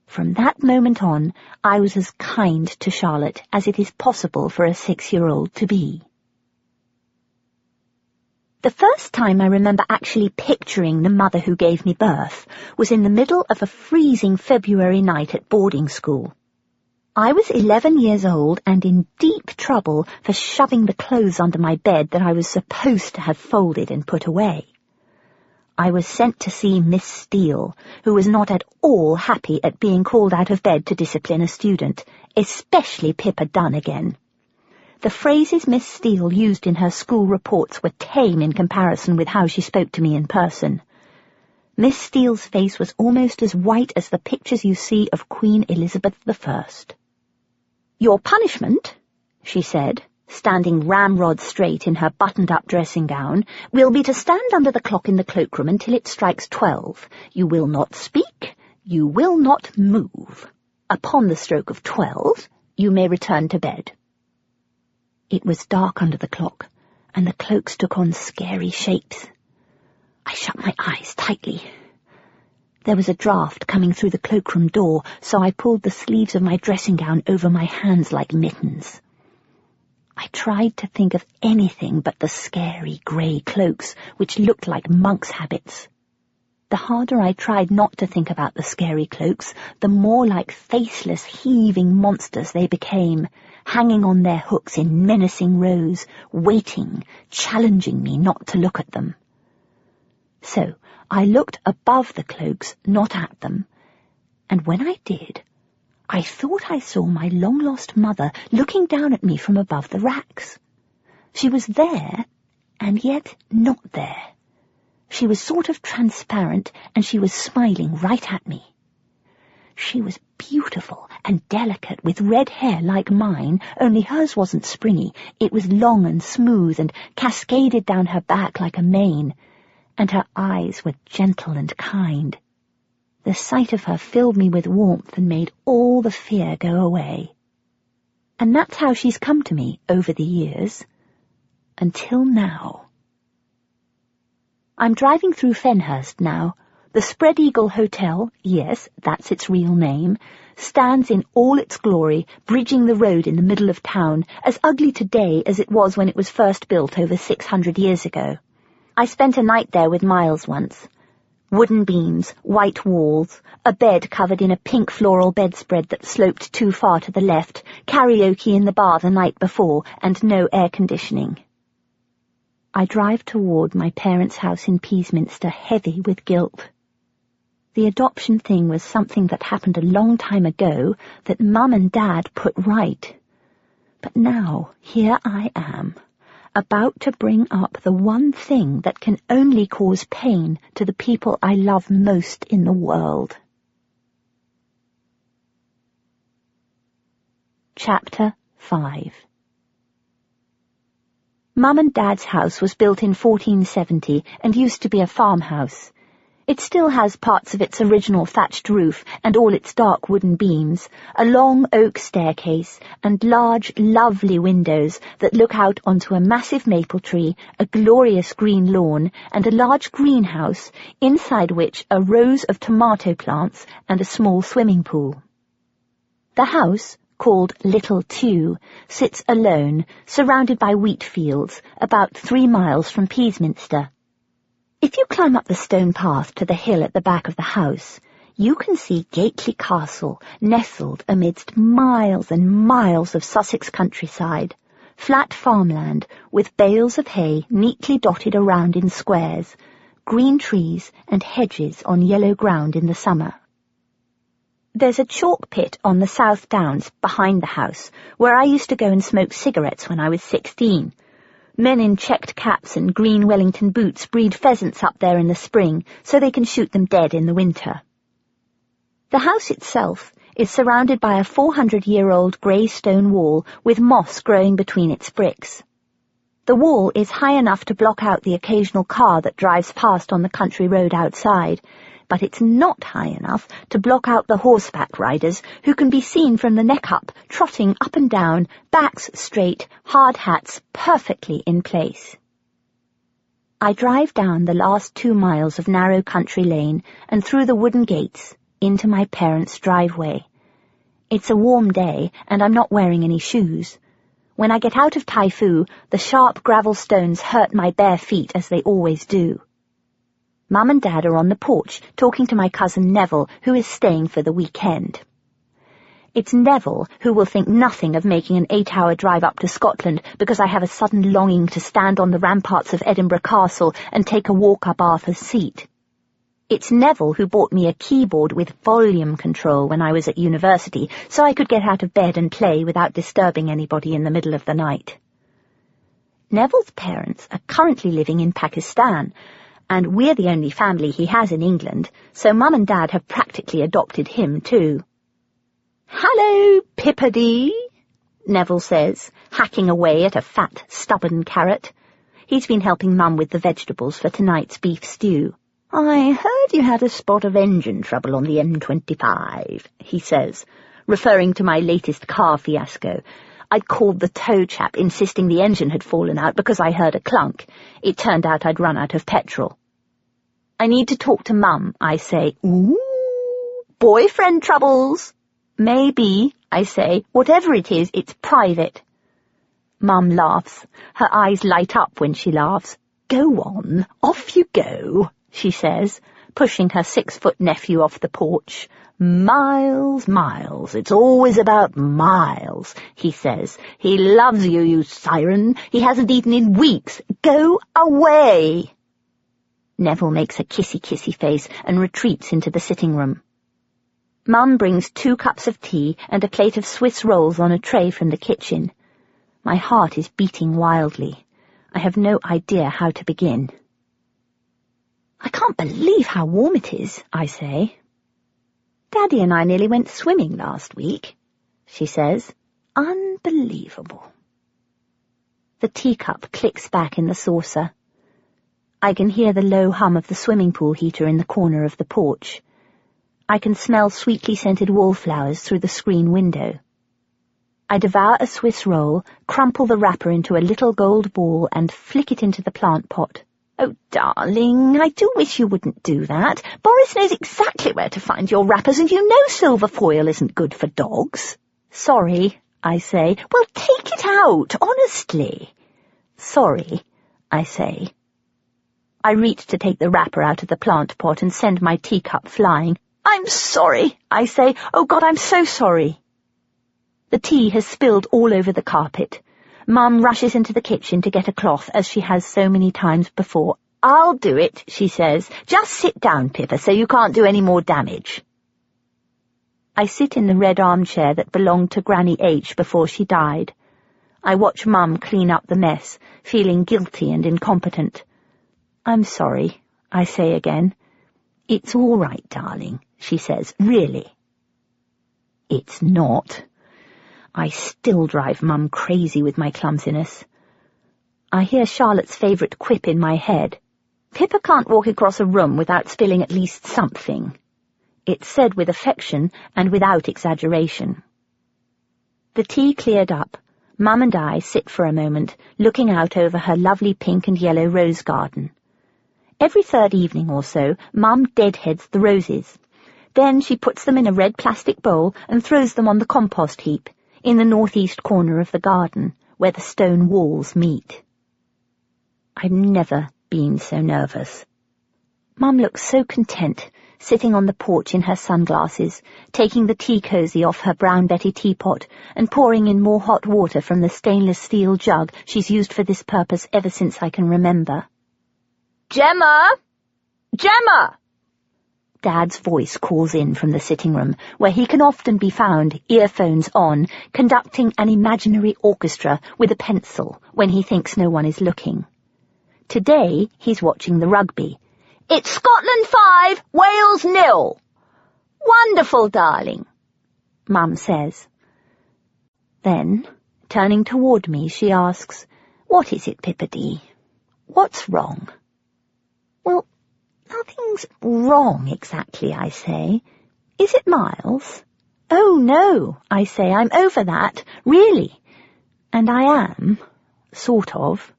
From that moment on, I was as kind to Charlotte as it is possible for a 6-year-old to be. The first time I remember actually picturing the mother who gave me birth was in the middle of a freezing February night at boarding school. I was 11 years old and in deep trouble for shoving the clothes under my bed that I was supposed to have folded and put away. I was sent to see Miss Steele, who was not at all happy at being called out of bed to discipline a student, especially Pippa Dunn again. The phrases Miss Steele used in her school reports were tame in comparison with how she spoke to me in person. Miss Steele's face was almost as white as the pictures you see of Queen Elizabeth I. "Your punishment," she said, standing ramrod straight in her buttoned-up dressing gown, "will be to stand under the clock in the cloakroom until it strikes 12. You will not speak. You will not move. Upon the stroke of 12, you may return to bed." It was dark under the clock, and the cloaks took on scary shapes. I shut my eyes tightly. There was a draught coming through the cloakroom door, so I pulled the sleeves of my dressing gown over my hands like mittens. I tried to think of anything but the scary grey cloaks, which looked like monks' habits. The harder I tried not to think about the scary cloaks, the more like faceless, heaving monsters they became, hanging on their hooks in menacing rows, waiting, challenging me not to look at them. So I looked above the cloaks, not at them, and when I did, I thought I saw my long-lost mother looking down at me from above the racks. She was there, and yet not there. She was sort of transparent, and she was smiling right at me. She was beautiful and delicate, with red hair like mine, only hers wasn't springy. It was long and smooth and cascaded down her back like a mane, and her eyes were gentle and kind. The sight of her filled me with warmth and made all the fear go away. And that's how she's come to me over the years, until now. I'm driving through Fenhurst now. The Spread Eagle Hotel, yes, that's its real name, stands in all its glory, bridging the road in the middle of town, as ugly today as it was when it was first built over 600 years ago. I spent a night there with Miles once. Wooden beams, white walls, a bed covered in a pink floral bedspread that sloped too far to the left, karaoke in the bar the night before, and no air conditioning. I drive toward my parents' house in Peasminster, heavy with guilt. The adoption thing was something that happened a long time ago that Mum and Dad put right. But now, here I am, about to bring up the one thing that can only cause pain to the people I love most in the world. Chapter 5. Mum and Dad's house was built in 1470 and used to be a farmhouse. It still has parts of its original thatched roof and all its dark wooden beams, a long oak staircase, and large, lovely windows that look out onto a massive maple tree, a glorious green lawn, and a large greenhouse, inside which are rows of tomato plants and a small swimming pool. The house, called Little Tew, sits alone, surrounded by wheat fields, about 3 miles from Peasminster. If you climb up the stone path to the hill at the back of the house, you can see Gately Castle nestled amidst miles and miles of Sussex countryside, flat farmland with bales of hay neatly dotted around in squares, green trees and hedges on yellow ground in the summer. There's a chalk pit on the South Downs behind the house, where I used to go and smoke cigarettes when I was 16. Men in checked caps and green Wellington boots breed pheasants up there in the spring, so they can shoot them dead in the winter. The house itself is surrounded by a 400-year-old grey stone wall with moss growing between its bricks. The wall is high enough to block out the occasional car that drives past on the country road outside, but it's not high enough to block out the horseback riders who can be seen from the neck up, trotting up and down, backs straight, hard hats perfectly in place. I drive down the last 2 miles of narrow country lane and through the wooden gates into my parents' driveway. It's a warm day and I'm not wearing any shoes. When I get out of Tai Fu, the sharp gravel stones hurt my bare feet as they always do. Mum and Dad are on the porch talking to my cousin Neville, who is staying for the weekend. It's Neville who will think nothing of making an 8-hour drive up to Scotland because I have a sudden longing to stand on the ramparts of Edinburgh Castle and take a walk up Arthur's Seat. It's Neville who bought me a keyboard with volume control when I was at university, so I could get out of bed and play without disturbing anybody in the middle of the night. Neville's parents are currently living in Pakistan, and we're the only family he has in England, so Mum and Dad have practically adopted him too. "Hello, Pippardee," Neville says, hacking away at a fat, stubborn carrot. He's been helping Mum with the vegetables for tonight's beef stew. "I heard you had a spot of engine trouble on the M25, he says, referring to my latest car fiasco. I'd called the tow chap, insisting the engine had fallen out because I heard a clunk. It turned out I'd run out of petrol. "I need to talk to Mum," I say. "Ooh, boyfriend troubles." "Maybe," I say. "Whatever it is, it's private." Mum laughs. Her eyes light up when she laughs. "Go on, off you go," she says, pushing her 6-foot nephew off the porch. "Miles, Miles, it's always about Miles," he says. "He loves you, you siren. He hasn't eaten in weeks. Go away." Neville makes a kissy-kissy face and retreats into the sitting room. Mum brings 2 cups of tea and a plate of Swiss rolls on a tray from the kitchen. My heart is beating wildly. I have no idea how to begin. "I can't believe how warm it is," I say. "Daddy and I nearly went swimming last week," she says. "Unbelievable." The teacup clicks back in the saucer. I can hear the low hum of the swimming pool heater in the corner of the porch. I can smell sweetly scented wallflowers through the screen window. I devour a Swiss roll, crumple the wrapper into a little gold ball and flick it into the plant pot. "Oh, darling, I do wish you wouldn't do that. Boris knows exactly where to find your wrappers, and you know silver foil isn't good for dogs." "Sorry," I say. "Well, take it out, honestly." "Sorry," I say. I reach to take the wrapper out of the plant pot and send my teacup flying. "I'm sorry," I say. "Oh, God, I'm so sorry." The tea has spilled all over the carpet. Mum rushes into the kitchen to get a cloth, as she has so many times before. "I'll do it," she says. "Just sit down, Pippa, so you can't do any more damage." I sit in the red armchair that belonged to Granny H before she died. I watch Mum clean up the mess, feeling guilty and incompetent. "I'm sorry," I say again. "It's all right, darling," she says. "Really." It's not. I still drive Mum crazy with my clumsiness. I hear Charlotte's favourite quip in my head. "Pippa can't walk across a room without spilling at least something." It's said with affection and without exaggeration. The tea cleared up. Mum and I sit for a moment, looking out over her lovely pink and yellow rose garden. Every 3rd evening or so, Mum deadheads the roses. Then she puts them in a red plastic bowl and throws them on the compost heap. in the northeast corner of the garden, where the stone walls meet. I've never been so nervous. Mum looks so content, sitting on the porch in her sunglasses, taking the tea cosy off her Brown Betty teapot and pouring in more hot water from the stainless steel jug she's used for this purpose ever since I can remember. "Gemma! Gemma!" Dad's voice calls in from the sitting room, where he can often be found, earphones on, conducting an imaginary orchestra with a pencil when he thinks no one is looking. Today he's watching the rugby. "It's Scotland 5, Wales 0. "Wonderful, darling," Mum says. Then, turning toward me, she asks, "What is it, Pippity? What's wrong?" "Well, nothing's wrong exactly," I say. "Is it Miles?" "Oh, no," I say, "I'm over that, really." And I am, sort of.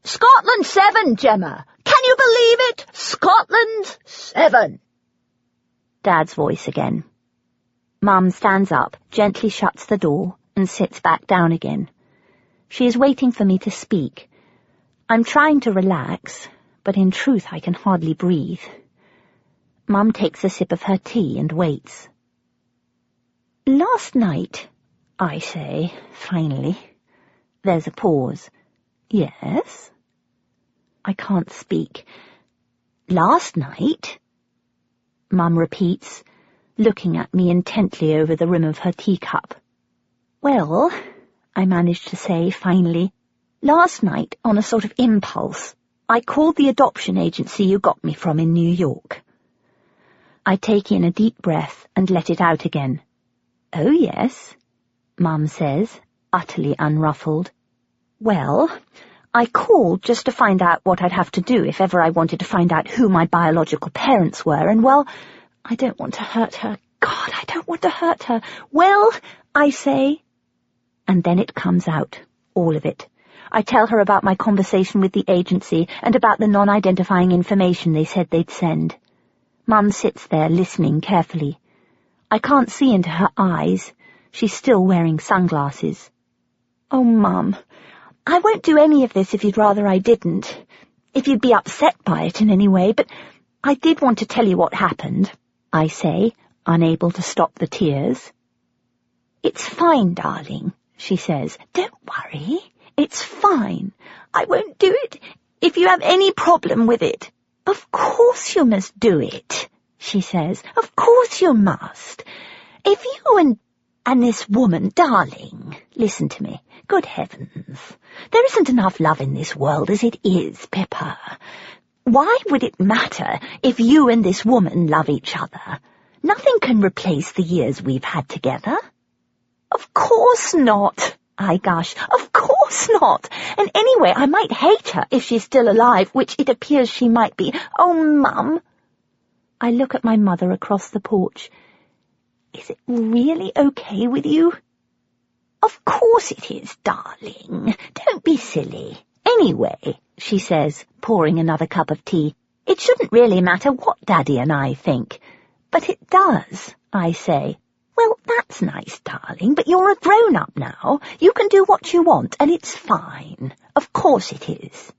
"Scotland 7, Gemma! Can you believe it? Scotland 7! Dad's voice again. Mum stands up, gently shuts the door, and sits back down again. She is waiting for me to speak. I'm trying to relax, but in truth I can hardly breathe. Mum takes a sip of her tea and waits. "Last night," I say, finally. There's a pause. "Yes?" I can't speak. "Last night?" Mum repeats, looking at me intently over the rim of her teacup. "Well," I managed to say, finally, "last night, on a sort of impulse, I called the adoption agency you got me from in New York." I take in a deep breath and let it out again. "Oh, yes," Mum says, utterly unruffled. "Well, I called just to find out what I'd have to do if ever I wanted to find out who my biological parents were, and, well, I don't want to hurt her. God, I don't want to hurt her. Well, I say..." And then it comes out, all of it. I tell her about my conversation with the agency and about the non-identifying information they said they'd send. Mum sits there listening carefully. I can't see into her eyes. She's still wearing sunglasses. "Oh, Mum, I won't do any of this if you'd rather I didn't, if you'd be upset by it in any way, but I did want to tell you what happened," I say, unable to stop the tears. "It's fine, darling," she says. "Don't worry. It's fine. I won't do it if you have any problem with it." "Of course you must do it," she says. "Of course you must. If you and this woman, darling, listen to me. Good heavens. There isn't enough love in this world as it is, Pippa. Why would it matter if you and this woman love each other? Nothing can replace the years we've had together." "Of course not," I gush. "Of course not. And anyway, I might hate her if she's still alive, which it appears she might be. Oh, Mum." I look at my mother across the porch. "Is it really okay with you?" "Of course it is, darling. Don't be silly. Anyway," she says, pouring another cup of tea, "it shouldn't really matter what Daddy and I think." "But it does," I say. "Well, that's nice, darling, but you're a grown-up now. You can do what you want, and it's fine. Of course it is."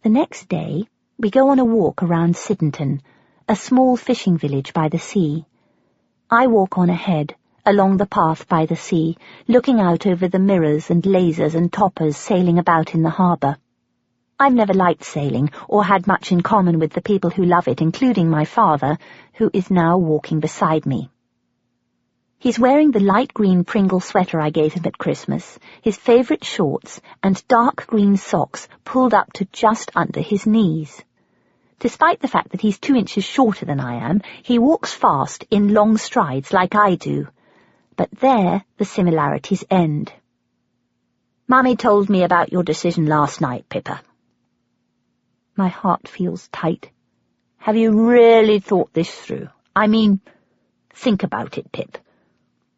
The next day, we go on a walk around Sydenton, a small fishing village by the sea. I walk on ahead, along the path by the sea, looking out over the mirrors and lasers and toppers sailing about in the harbour. I've never liked sailing, or had much in common with the people who love it, including my father, who is now walking beside me. He's wearing the light green Pringle sweater I gave him at Christmas, his favourite shorts, and dark green socks pulled up to just under his knees. Despite the fact that he's 2 inches shorter than I am, he walks fast in long strides like I do. But there the similarities end. "Mummy told me about your decision last night, Pippa." My heart feels tight. "Have you really thought this through? I mean, think about it, Pip.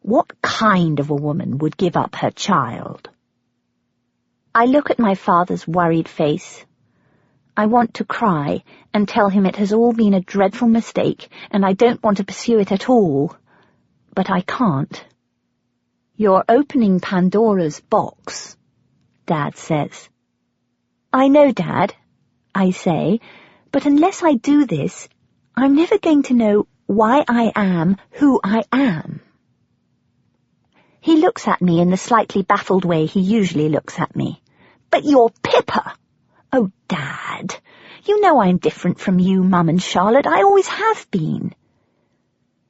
What kind of a woman would give up her child?" I look at my father's worried face. I want to cry and tell him it has all been a dreadful mistake and I don't want to pursue it at all. But I can't. "You're opening Pandora's box," Dad says. "I know, Dad," I say, "but unless I do this, I'm never going to know why I am who I am." He looks at me in the slightly baffled way he usually looks at me. "But you're Pippa!" "Oh, Dad, you know I'm different from you, Mum and Charlotte. I always have been."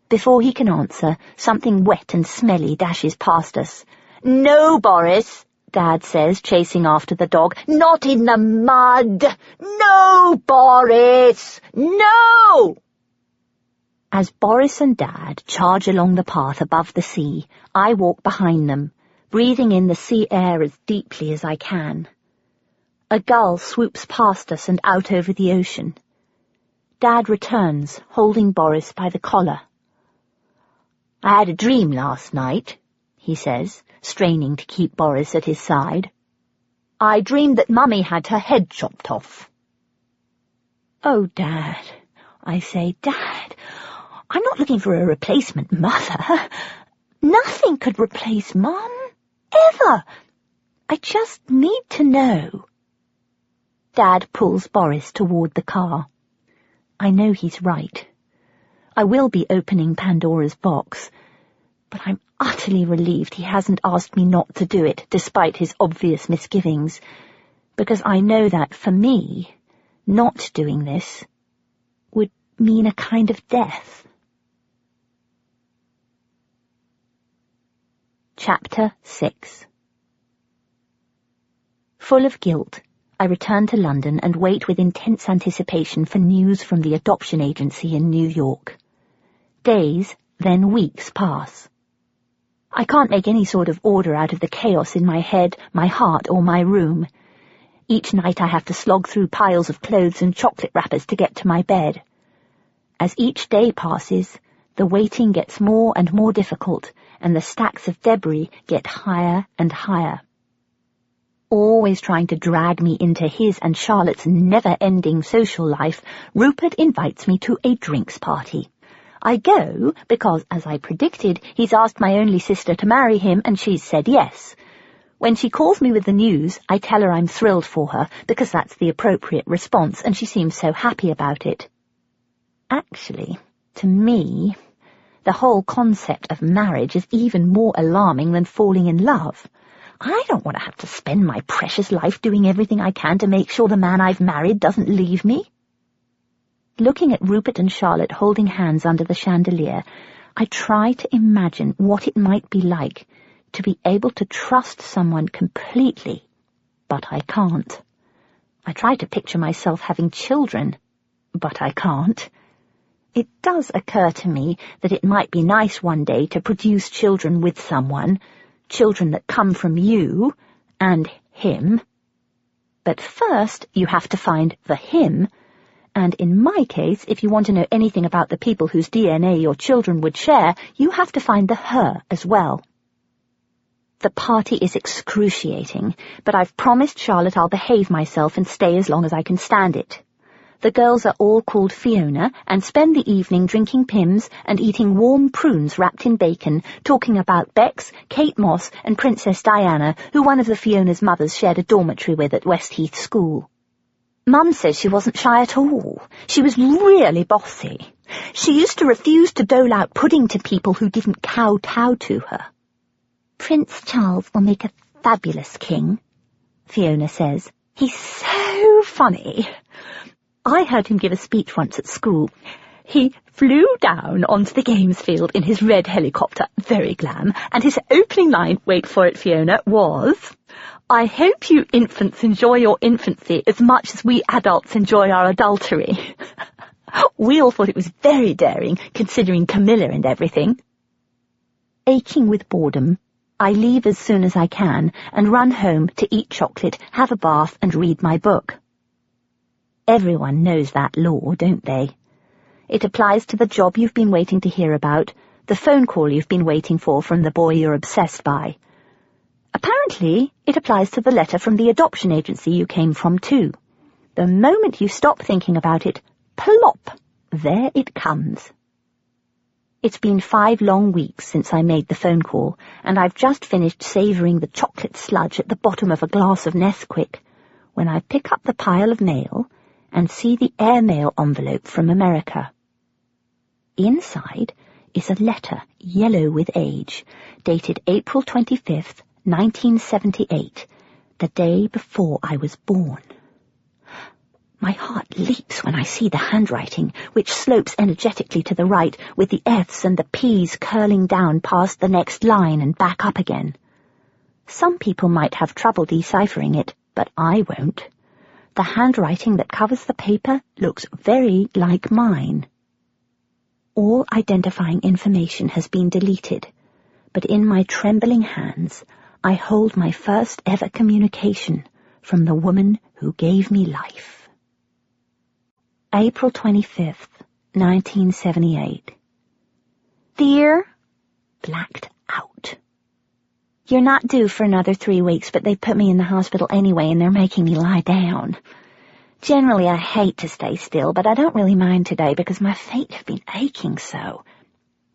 Before he can answer, something wet and smelly dashes past us. "No, Boris," Dad says, chasing after the dog. "Not in the mud! No, Boris! No!" As Boris and Dad charge along the path above the sea, I walk behind them, breathing in the sea air as deeply as I can. A gull swoops past us and out over the ocean. Dad returns, holding Boris by the collar. "I had a dream last night," he says, straining to keep Boris at his side. "I dreamed that Mummy had her head chopped off." "Oh, Dad," I say, "Dad, I'm not looking for a replacement mother. Nothing could replace Mum, ever. I just need to know." Dad pulls Boris toward the car. I know he's right. I will be opening Pandora's box, but I'm utterly relieved he hasn't asked me not to do it, despite his obvious misgivings, because I know that, for me, not doing this would mean a kind of death. Chapter 6. Full of guilt, I return to London and wait with intense anticipation for news from the adoption agency in New York. Days, then weeks pass. I can't make any sort of order out of the chaos in my head, my heart, or my room. Each night I have to slog through piles of clothes and chocolate wrappers to get to my bed. As each day passes, the waiting gets more and more difficult, and the stacks of debris get higher and higher. Always trying to drag me into his and Charlotte's never-ending social life, Rupert invites me to a drinks party. I go because, as I predicted, he's asked my only sister to marry him, and she's said yes. When she calls me with the news, I tell her I'm thrilled for her, because that's the appropriate response, and she seems so happy about it. Actually, to me, the whole concept of marriage is even more alarming than falling in love. I don't want to have to spend my precious life doing everything I can to make sure the man I've married doesn't leave me. Looking at Rupert and Charlotte holding hands under the chandelier, I try to imagine what it might be like to be able to trust someone completely, but I can't. I try to picture myself having children, but I can't. It does occur to me that it might be nice one day to produce children with someone, children that come from you and him. But first you have to find the him, and in my case, if you want to know anything about the people whose DNA your children would share, you have to find the her as well. The party is excruciating, but I've promised Charlotte I'll behave myself and stay as long as I can stand it. The girls are all called Fiona and spend the evening drinking Pimm's and eating warm prunes wrapped in bacon, talking about Bex, Kate Moss and Princess Diana, who one of the Fiona's mothers shared a dormitory with at Westheath School. Mum says she wasn't shy at all. She was really bossy. She used to refuse to dole out pudding to people who didn't kowtow to her. "Prince Charles will make a fabulous king," Fiona says. "He's so funny. I heard him give a speech once at school. He flew down onto the games field in his red helicopter, very glam, and his opening line, wait for it, Fiona, was, 'I hope you infants enjoy your infancy as much as we adults enjoy our adultery.' We all thought it was very daring, considering Camilla and everything." Aching with boredom, I leave as soon as I can and run home to eat chocolate, have a bath, and read my book. Everyone knows that law, don't they? It applies to the job you've been waiting to hear about, the phone call you've been waiting for from the boy you're obsessed by. Apparently, it applies to the letter from the adoption agency you came from, too. The moment you stop thinking about it, plop, there it comes. It's been 5 long weeks since I made the phone call, and I've just finished savouring the chocolate sludge at the bottom of a glass of Nesquik when I pick up the pile of mail and see the airmail envelope from America. Inside is a letter, yellow with age, dated April 25th, 1978, the day before I was born. My heart leaps when I see the handwriting, which slopes energetically to the right, with the F's and the P's curling down past the next line and back up again. Some people might have trouble deciphering it, but I won't. The handwriting that covers the paper looks very like mine. All identifying information has been deleted, but in my trembling hands I hold my first ever communication from the woman who gave me life. April 25th, 1978. Dear, blacked out. You're not due for another 3 weeks, but they put me in the hospital anyway, and they're making me lie down. Generally, I hate to stay still, but I don't really mind today because my feet have been aching so.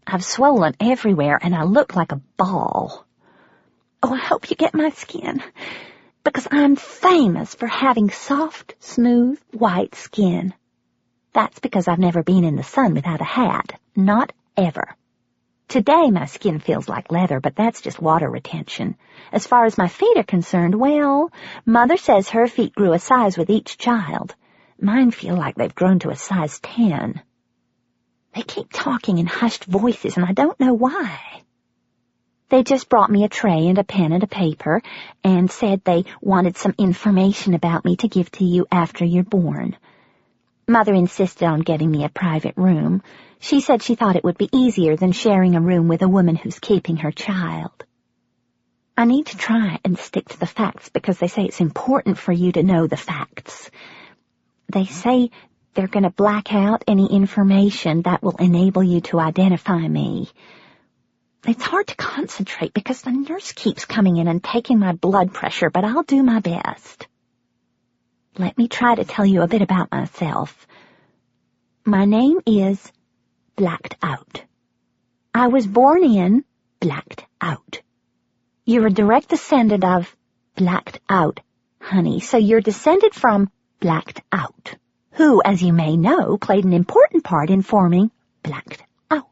I've swollen everywhere, and I look like a ball. Oh, I hope you get my skin, because I'm famous for having soft, smooth, white skin. That's because I've never been in the sun without a hat. Not ever. Today my skin feels like leather, but that's just water retention. As far as my feet are concerned, well, Mother says her feet grew a size with each child. Mine feel like they've grown to a size 10. They keep talking in hushed voices, and I don't know why. They just brought me a tray and a pen and a paper and said they wanted some information about me to give to you after you're born. Mother insisted on getting me a private room. She said she thought it would be easier than sharing a room with a woman who's keeping her child. I need to try and stick to the facts because they say it's important for you to know the facts. They say they're going to black out any information that will enable you to identify me. It's hard to concentrate because the nurse keeps coming in and taking my blood pressure, but I'll do my best. Let me try to tell you a bit about myself. My name is Blacked Out. I was born in Blacked Out. You're a direct descendant of Blacked Out, honey, so you're descended from Blacked Out, who, as you may know, played an important part in forming Blacked Out.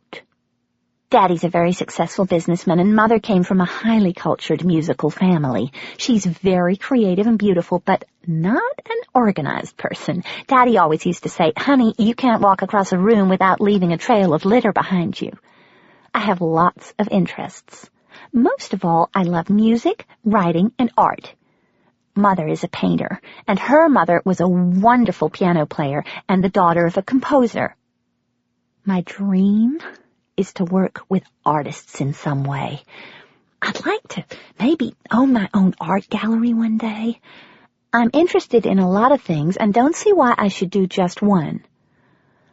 Daddy's a very successful businessman, and Mother came from a highly cultured musical family. She's very creative and beautiful, but not an organized person. Daddy always used to say, honey, you can't walk across a room without leaving a trail of litter behind you. I have lots of interests. Most of all, I love music, writing, and art. Mother is a painter, and her mother was a wonderful piano player and the daughter of a composer. My dream is to work with artists in some way. I'd like to maybe own my own art gallery one day. I'm interested in a lot of things and don't see why I should do just one.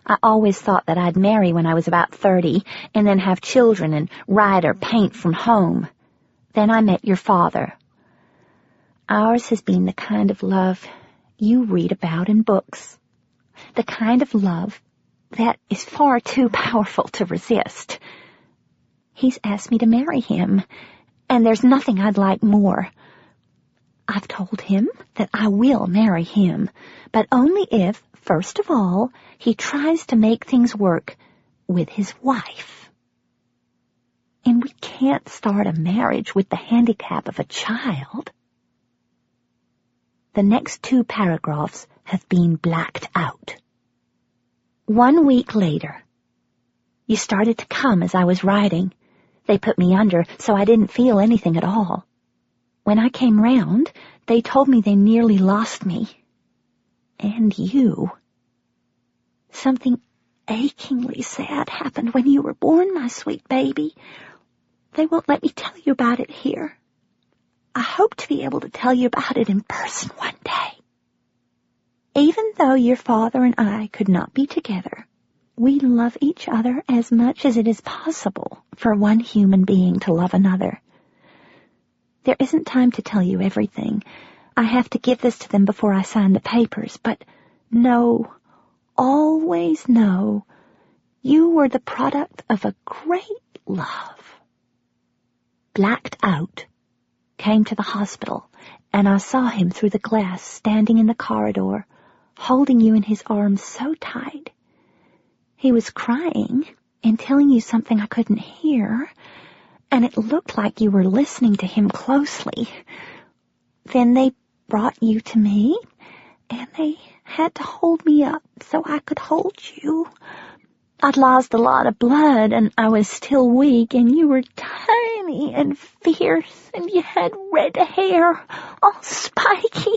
I always thought that I'd marry when I was about 30 and then have children and write or paint from home. Then I met your father. Ours has been the kind of love you read about in books. The kind of love that is far too powerful to resist. He's asked me to marry him, and there's nothing I'd like more. I've told him that I will marry him, but only if, first of all, he tries to make things work with his wife. And we can't start a marriage with the handicap of a child. The next 2 paragraphs have been blacked out. 1 week later. You started to come as I was writing. They put me under, so I didn't feel anything at all. When I came round, they told me they nearly lost me. And you. Something achingly sad happened when you were born, my sweet baby. They won't let me tell you about it here. I hope to be able to tell you about it in person one day. Even though your father and I could not be together, we love each other as much as it is possible for one human being to love another. There isn't time to tell you everything. I have to give this to them before I sign the papers, but know, always know, You were the product of a great love. Blacked out. Came to the hospital, and I saw him through the glass standing in the corridor, holding you in his arms so tight. He was crying and telling you something I couldn't hear, and it looked like you were listening to him closely. Then they brought you to me, and they had to hold me up so I could hold you. I'd lost a lot of blood, and I was still weak, and you were tiny and fierce, and you had red hair, all spiky,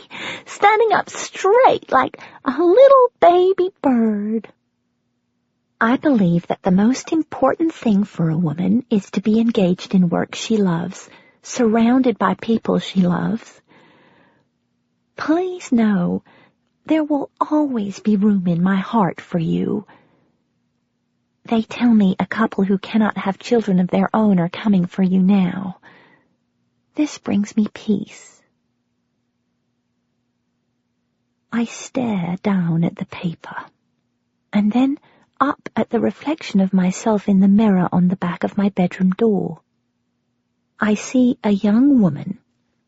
standing up straight like a little baby bird. I believe that the most important thing for a woman is to be engaged in work she loves, surrounded by people she loves. Please know, there will always be room in my heart for you. They tell me a couple who cannot have children of their own are coming for you now. This brings me peace. I stare down at the paper, and then up at the reflection of myself in the mirror on the back of my bedroom door. I see a young woman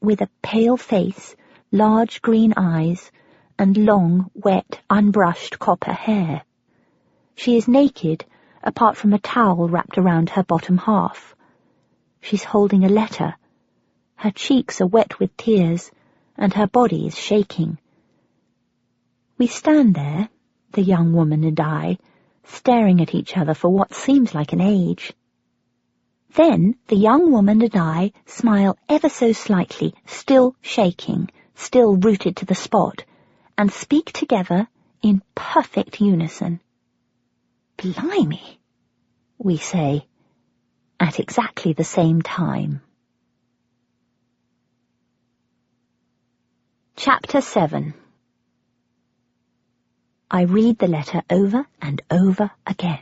with a pale face, large green eyes, and long, wet, unbrushed copper hair. She is naked, apart from a towel wrapped around her bottom half. She's holding a letter. Her cheeks are wet with tears, and her body is shaking. We stand there, the young woman and I, staring at each other for what seems like an age. Then the young woman and I smile ever so slightly, still shaking, still rooted to the spot, and speak together in perfect unison. Blimey, we say, at exactly the same time. Chapter 7. I read the letter over and over again.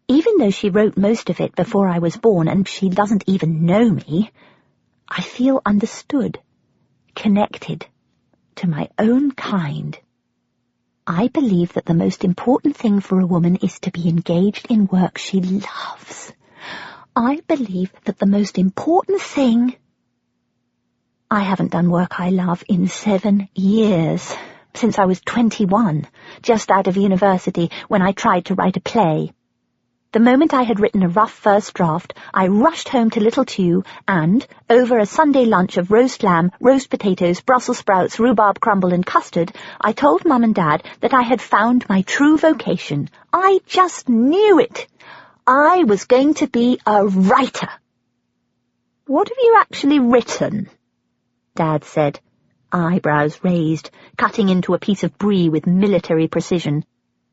Even though she wrote most of it before I was born and she doesn't even know me, I feel understood, connected to my own kind. I believe that the most important thing for a woman is to be engaged in work she loves. I believe that the most important thing... I haven't done work I love in 7 years. Since I was 21, just out of university, when I tried to write a play. The moment I had written a rough first draft, I rushed home to Little Tew and, over a Sunday lunch of roast lamb, roast potatoes, Brussels sprouts, rhubarb crumble and custard, I told Mum and Dad that I had found my true vocation. I just knew it. I was going to be a writer. "What have you actually written?" Dad said, eyebrows raised, cutting into a piece of brie with military precision.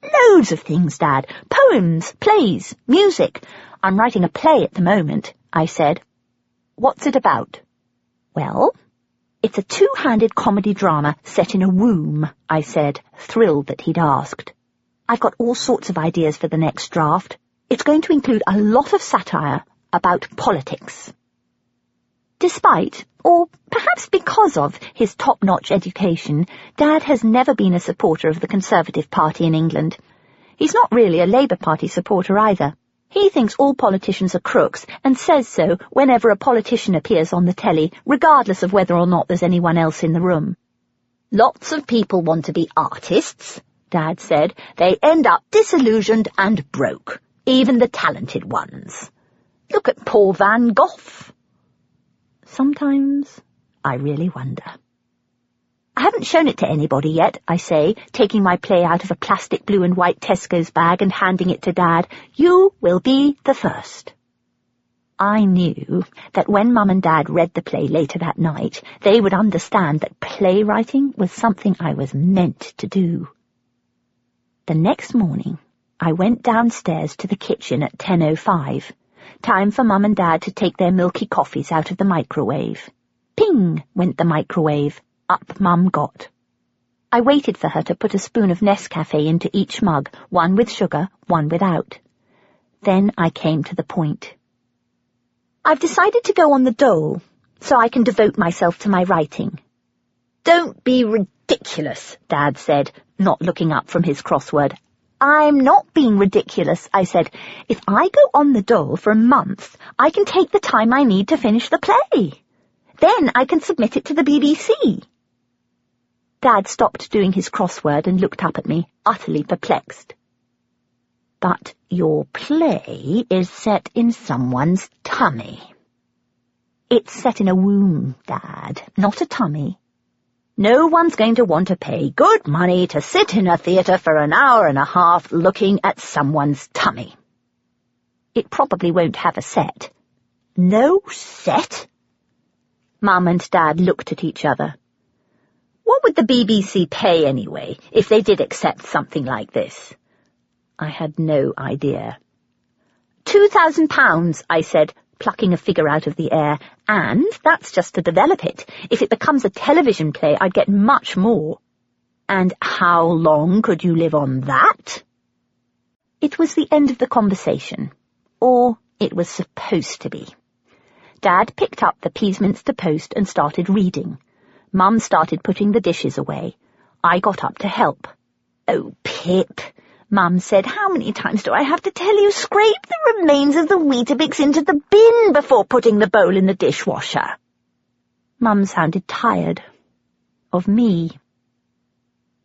"Loads of things, Dad. Poems, plays, music. I'm writing a play at the moment," I said. "What's it about?" "Well, it's a 2-handed comedy drama set in a womb," I said, thrilled that he'd asked. "I've got all sorts of ideas for the next draft. It's going to include a lot of satire about politics." Despite, or perhaps because of, his top-notch education, Dad has never been a supporter of the Conservative Party in England. He's not really a Labour Party supporter either. He thinks all politicians are crooks and says so whenever a politician appears on the telly, regardless of whether or not there's anyone else in the room. "Lots of people want to be artists," Dad said. "They end up disillusioned and broke, even the talented ones. Look at Paul Van Gogh." Sometimes I really wonder. "I haven't shown it to anybody yet," I say, taking my play out of a plastic blue and white Tesco's bag and handing it to Dad. "You will be the first." I knew that when Mum and Dad read the play later that night, they would understand that playwriting was something I was meant to do. The next morning, I went downstairs to the kitchen at 10:05. Time for Mum and Dad to take their milky coffees out of the microwave. Ping went the microwave. Up Mum got. I waited for her to put a spoon of Nescafe into each mug, one with sugar, one without. Then I came to the point. "I've decided to go on the dole, so I can devote myself to my writing." "Don't be ridiculous," Dad said, not looking up from his crossword. I'm not being ridiculous, I said. If I go on the dole for a month, I can take the time I need to finish the play. Then I can submit it to the BBC. Dad stopped doing his crossword and looked up at me, utterly perplexed. But your play is set in someone's tummy. It's set in a womb, Dad, not a tummy. No one's going to want to pay good money to sit in a theatre for an hour and a half looking at someone's tummy. It probably won't have a set. No set? Mum and Dad looked at each other. What would the BBC pay anyway, if they did accept something like this? I had no idea. £2,000, I said, plucking a figure out of the air, and that's just to develop it. If it becomes a television play, I'd get much more. And how long could you live on that? It was the end of the conversation. Or it was supposed to be. Dad picked up the Peasminster Post and started reading. Mum started putting the dishes away. I got up to help. Oh, Pip, Mum said, how many times do I have to tell you? Scrape the remains of the Weetabix into the bin before putting the bowl in the dishwasher. Mum sounded tired. Of me.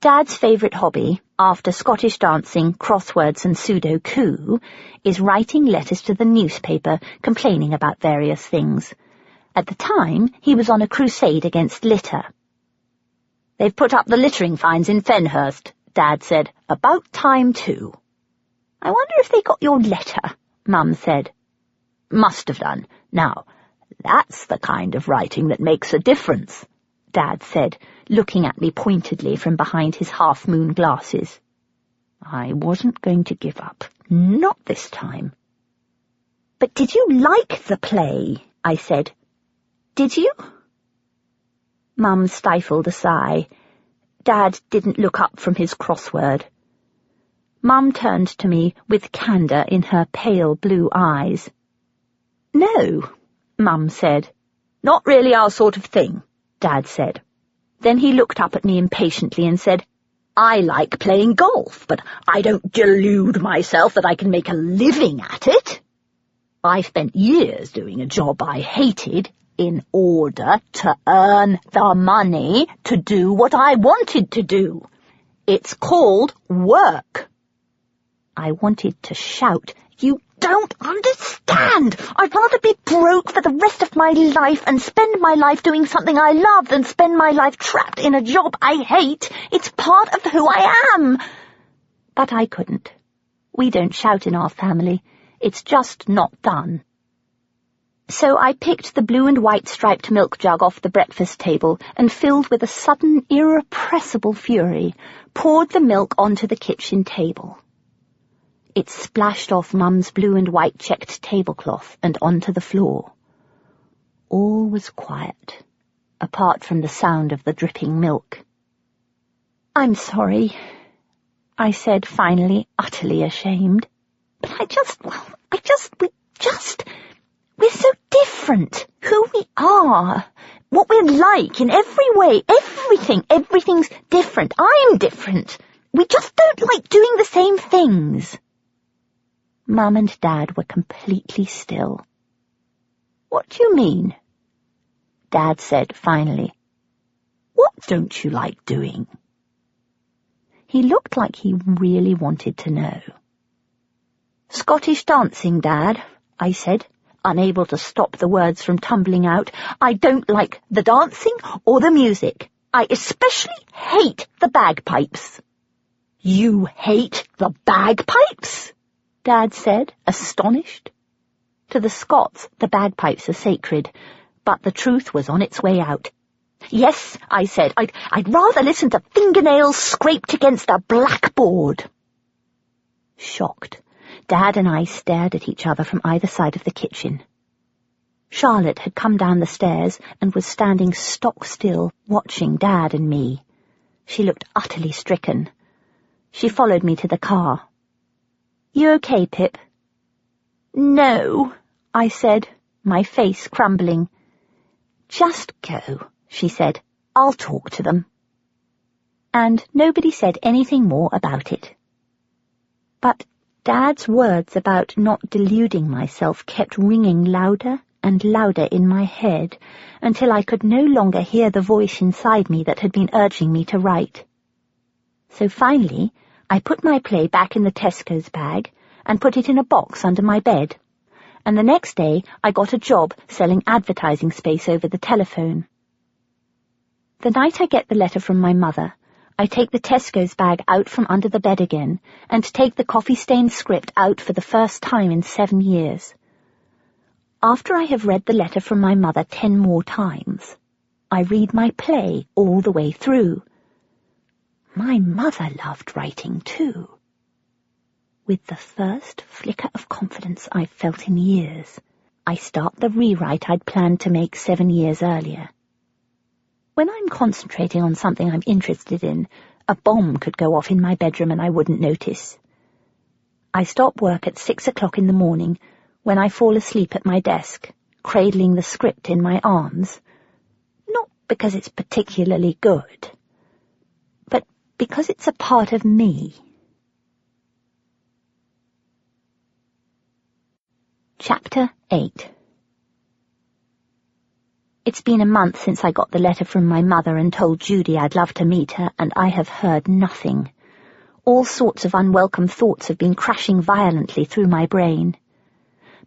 Dad's favourite hobby, after Scottish dancing, crosswords and Sudoku, is writing letters to the newspaper complaining about various things. At the time, he was on a crusade against litter. They've put up the littering fines in Fenhurst, Dad said. About time, too. I wonder if they got your letter, Mum said. Must have done. Now, that's the kind of writing that makes a difference, Dad said, looking at me pointedly from behind his half-moon glasses. I wasn't going to give up. Not this time. But did you like the play? I said. Did you? Mum stifled a sigh. Dad didn't look up from his crossword. Mum turned to me with candour in her pale blue eyes. No, Mum said. Not really our sort of thing, Dad said. Then he looked up at me impatiently and said, I like playing golf, but I don't delude myself that I can make a living at it. I spent years doing a job I hated in order to earn the money to do what I wanted to do. It's called work. I wanted to shout, You don't understand! I'd rather be broke for the rest of my life and spend my life doing something I love than spend my life trapped in a job I hate. It's part of who I am. But I couldn't. We don't shout in our family. It's just not done. So I picked the blue and white striped milk jug off the breakfast table and, filled with a sudden irrepressible fury, poured the milk onto the kitchen table. It splashed off Mum's blue and white checked tablecloth and onto the floor. All was quiet, apart from the sound of the dripping milk. I'm sorry, I said finally, utterly ashamed. But we're so different. Who we are, what we're like in every way, everything's different. I'm different. We just don't like doing the same things. Mum and Dad were completely still. What do you mean? Dad said finally. What don't you like doing? He looked like he really wanted to know. Scottish dancing, Dad, I said, unable to stop the words from tumbling out. I don't like the dancing or the music. I especially hate the bagpipes. You hate the bagpipes? Dad said, astonished. To the Scots, the bagpipes are sacred, but the truth was on its way out. Yes, I said, I'd rather listen to fingernails scraped against a blackboard. Shocked, Dad and I stared at each other from either side of the kitchen. Charlotte had come down the stairs and was standing stock still, watching Dad and me. She looked utterly stricken. She followed me to the car. You okay, Pip? No, I said, my face crumbling. Just go, she said. I'll talk to them. And nobody said anything more about it. But Dad's words about not deluding myself kept ringing louder and louder in my head until I could no longer hear the voice inside me that had been urging me to write. So finally, I put my play back in the Tesco's bag and put it in a box under my bed, and the next day I got a job selling advertising space over the telephone. The night I get the letter from my mother, I take the Tesco's bag out from under the bed again and take the coffee-stained script out for the first time in 7 years. After I have read the letter from my mother 10 more times, I read my play all the way through. My mother loved writing too. With the first flicker of confidence I've felt in years, I start the rewrite I'd planned to make 7 years earlier. When I'm concentrating on something I'm interested in, a bomb could go off in my bedroom and I wouldn't notice. I stop work at 6 o'clock in the morning when I fall asleep at my desk, cradling the script in my arms, not because it's particularly good, but because it's a part of me. Chapter 8. It's been a month since I got the letter from my mother and told Judy I'd love to meet her, and I have heard nothing. All sorts of unwelcome thoughts have been crashing violently through my brain.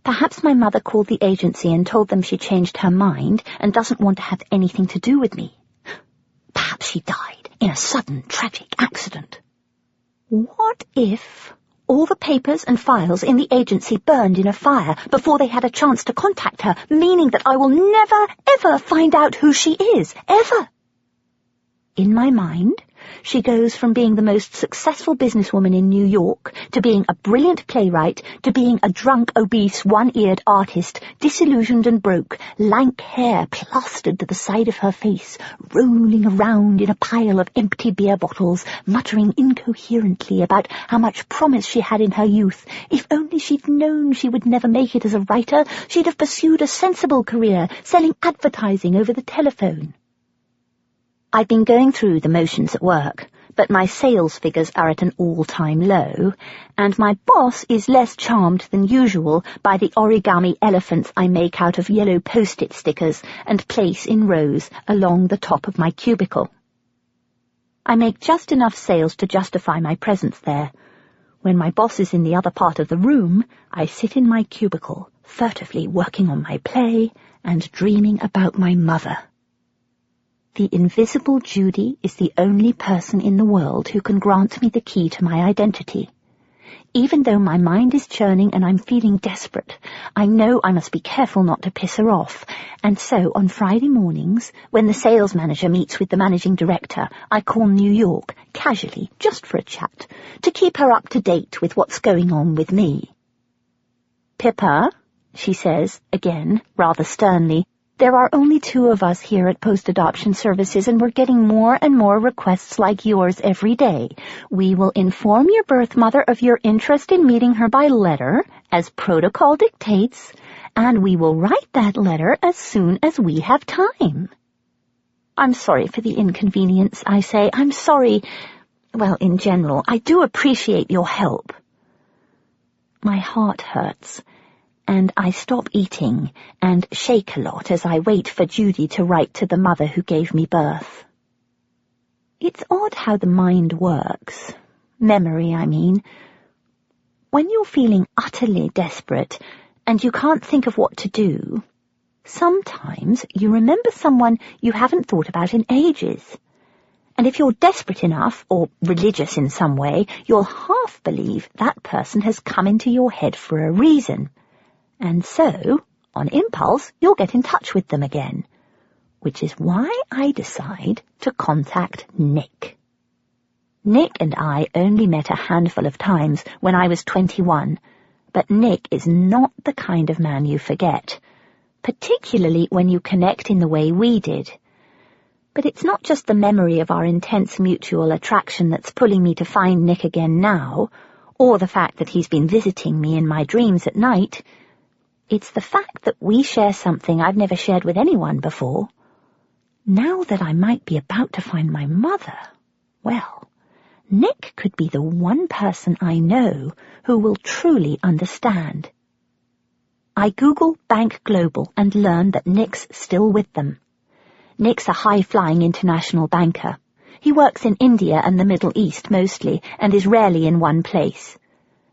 Perhaps my mother called the agency and told them she changed her mind and doesn't want to have anything to do with me. Perhaps she died in a sudden, tragic accident. What if all the papers and files in the agency burned in a fire before they had a chance to contact her, meaning that I will never, ever find out who she is, ever? In my mind, she goes from being the most successful businesswoman in New York to being a brilliant playwright to being a drunk, obese, one-eared artist, disillusioned and broke, lank hair plastered to the side of her face, rolling around in a pile of empty beer bottles, muttering incoherently about how much promise she had in her youth. If only she'd known she would never make it as a writer, she'd have pursued a sensible career, selling advertising over the telephone. I've been going through the motions at work, but my sales figures are at an all-time low, and my boss is less charmed than usual by the origami elephants I make out of yellow post-it stickers and place in rows along the top of my cubicle. I make just enough sales to justify my presence there. When my boss is in the other part of the room, I sit in my cubicle, furtively working on my play and dreaming about my mother. The invisible Judy is the only person in the world who can grant me the key to my identity. Even though my mind is churning and I'm feeling desperate, I know I must be careful not to piss her off, and so on Friday mornings, when the sales manager meets with the managing director, I call New York, casually, just for a chat, to keep her up to date with what's going on with me. "Pippa," she says, again, rather sternly, "there are only 2 of us here at Post-Adoption Services, and we're getting more and more requests like yours every day. We will inform your birth mother of your interest in meeting her by letter, as protocol dictates, and we will write that letter as soon as we have time." "I'm sorry for the inconvenience," I say. "I'm sorry. Well, in general, I do appreciate your help." My heart hurts, and I stop eating and shake a lot as I wait for Judy to write to the mother who gave me birth. It's odd how the mind works. Memory, I mean. When you're feeling utterly desperate and you can't think of what to do, sometimes you remember someone you haven't thought about in ages. And if you're desperate enough, or religious in some way, you'll half believe that person has come into your head for a reason. And so, on impulse, you'll get in touch with them again, which is why I decide to contact Nick. Nick and I only met a handful of times when I was 21, but Nick is not the kind of man you forget, particularly when you connect in the way we did. But it's not just the memory of our intense mutual attraction that's pulling me to find Nick again now, or the fact that he's been visiting me in my dreams at night. It's the fact that we share something I've never shared with anyone before. Now that I might be about to find my mother, well, Nick could be the one person I know who will truly understand. I Google Bank Global and learn that Nick's still with them. Nick's a high-flying international banker. He works in India and the Middle East mostly, and is rarely in one place.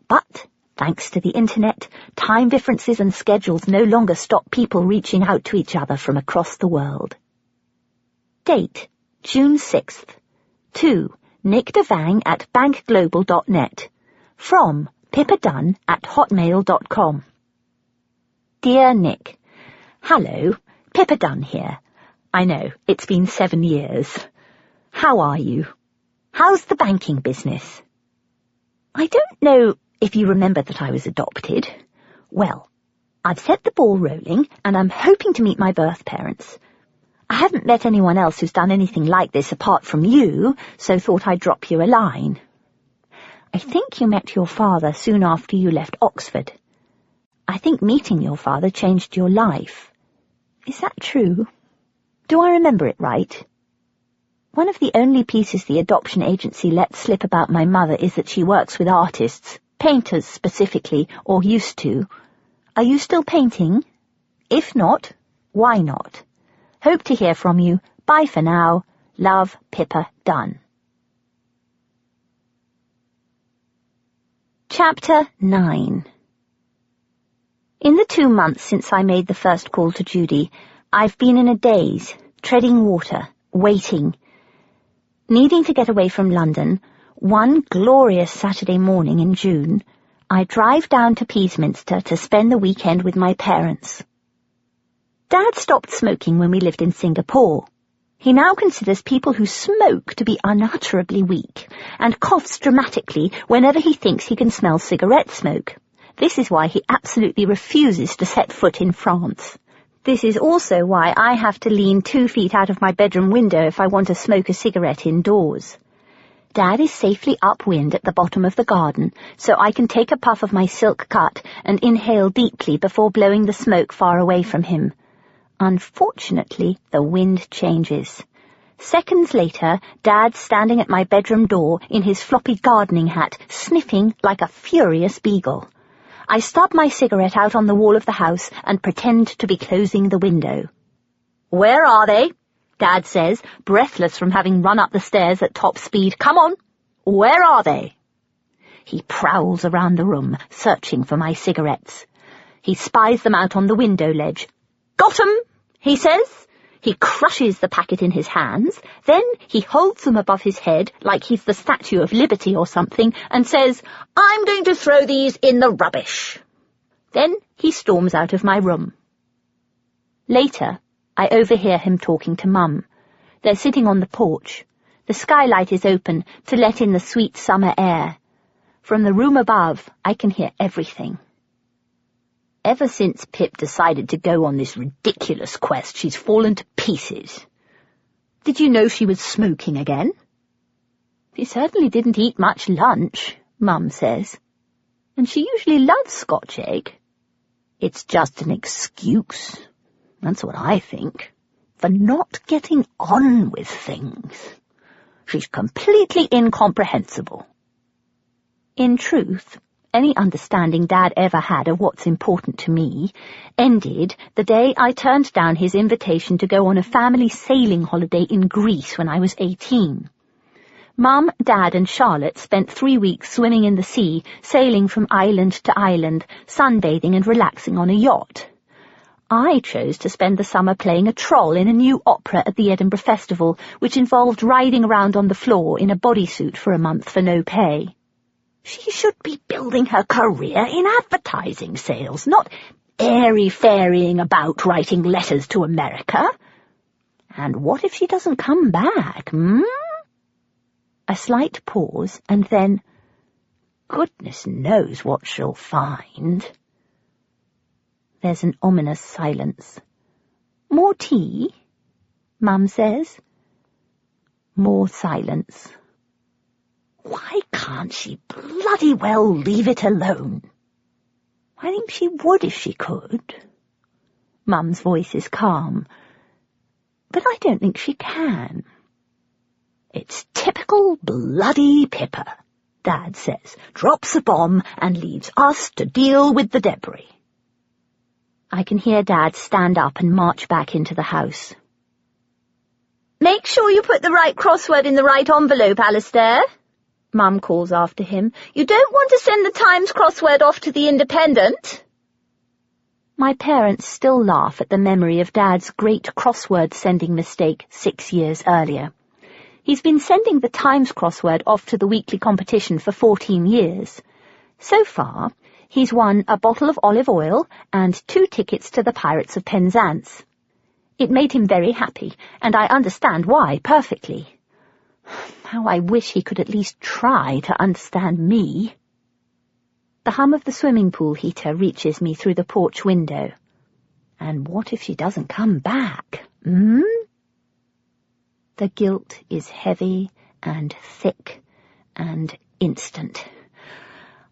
But, thanks to the internet, time differences and schedules no longer stop people reaching out to each other from across the world. Date, June 6th. To Nick Devang at bankglobal.net. From pippadunn@hotmail.com. Dear Nick, hello, Pippa Dunn here. I know, it's been 7 years. How are you? How's the banking business? I don't know if you remember that I was adopted. Well, I've set the ball rolling and I'm hoping to meet my birth parents. I haven't met anyone else who's done anything like this apart from you, so thought I'd drop you a line. I think you met your father soon after you left Oxford. I think meeting your father changed your life. Is that true? Do I remember it right? One of the only pieces the adoption agency lets slip about my mother is that she works with artists, painters specifically, or used to. Are you still painting? If not, why not? Hope to hear from you. Bye for now. Love, Pippa Dunn. Chapter 9. In the 2 months since I made the first call to Judy, I've been in a daze, treading water, waiting. Needing to get away from London, one glorious Saturday morning in June, I drive down to Peasminster to spend the weekend with my parents. Dad stopped smoking when we lived in Singapore. He now considers people who smoke to be unutterably weak, and coughs dramatically whenever he thinks he can smell cigarette smoke. This is why he absolutely refuses to set foot in France. This is also why I have to lean 2 feet out of my bedroom window if I want to smoke a cigarette indoors. Dad is safely upwind at the bottom of the garden, so I can take a puff of my silk cut and inhale deeply before blowing the smoke far away from him. Unfortunately, the wind changes. Seconds later, Dad's standing at my bedroom door in his floppy gardening hat, sniffing like a furious beagle. I stub my cigarette out on the wall of the house and pretend to be closing the window. "Where are they?" Dad says, breathless from having run up the stairs at top speed. "Come on! Where are they?" He prowls around the room, searching for my cigarettes. He spies them out on the window ledge. "Got 'em," he says. He crushes the packet in his hands, then he holds them above his head like he's the Statue of Liberty or something, and says, "I'm going to throw these in the rubbish." Then he storms out of my room. Later, I overhear him talking to Mum. They're sitting on the porch. The skylight is open to let in the sweet summer air. From the room above, I can hear everything. Ever since Pip decided to go on this ridiculous quest, she's fallen to pieces. Did you know she was smoking again? She certainly didn't eat much lunch, Mum says. And she usually loves Scotch egg. It's just an excuse, that's what I think, for not getting on with things. She's completely incomprehensible. In truth, any understanding Dad ever had of what's important to me ended the day I turned down his invitation to go on a family sailing holiday in Greece when I was 18. Mum, Dad and Charlotte spent 3 weeks swimming in the sea, sailing from island to island, sunbathing and relaxing on a yacht. I chose to spend the summer playing a troll in a new opera at the Edinburgh Festival, which involved riding around on the floor in a bodysuit for a month for no pay. She should be building her career in advertising sales, not airy-fairying about writing letters to America. And what if she doesn't come back, A slight pause, and then, goodness knows what she'll find. There's an ominous silence. More tea? Mum says. More silence. Why can't she bloody well leave it alone? I think she would if she could. Mum's voice is calm. But I don't think she can. "It's typical bloody Pippa," Dad says. "Drops a bomb and leaves us to deal with the debris." I can hear Dad stand up and march back into the house. "Make sure you put the right crossword in the right envelope, Alistair," Mum calls after him. "You don't want to send the Times crossword off to the Independent." My parents still laugh at the memory of Dad's great crossword-sending mistake 6 years earlier. He's been sending the Times crossword off to the weekly competition for 14 years. So far, he's won a bottle of olive oil and 2 tickets to the Pirates of Penzance. It made him very happy, and I understand why perfectly. How I wish he could at least try to understand me. The hum of the swimming pool heater reaches me through the porch window. And what if she doesn't come back? The guilt is heavy and thick and instant.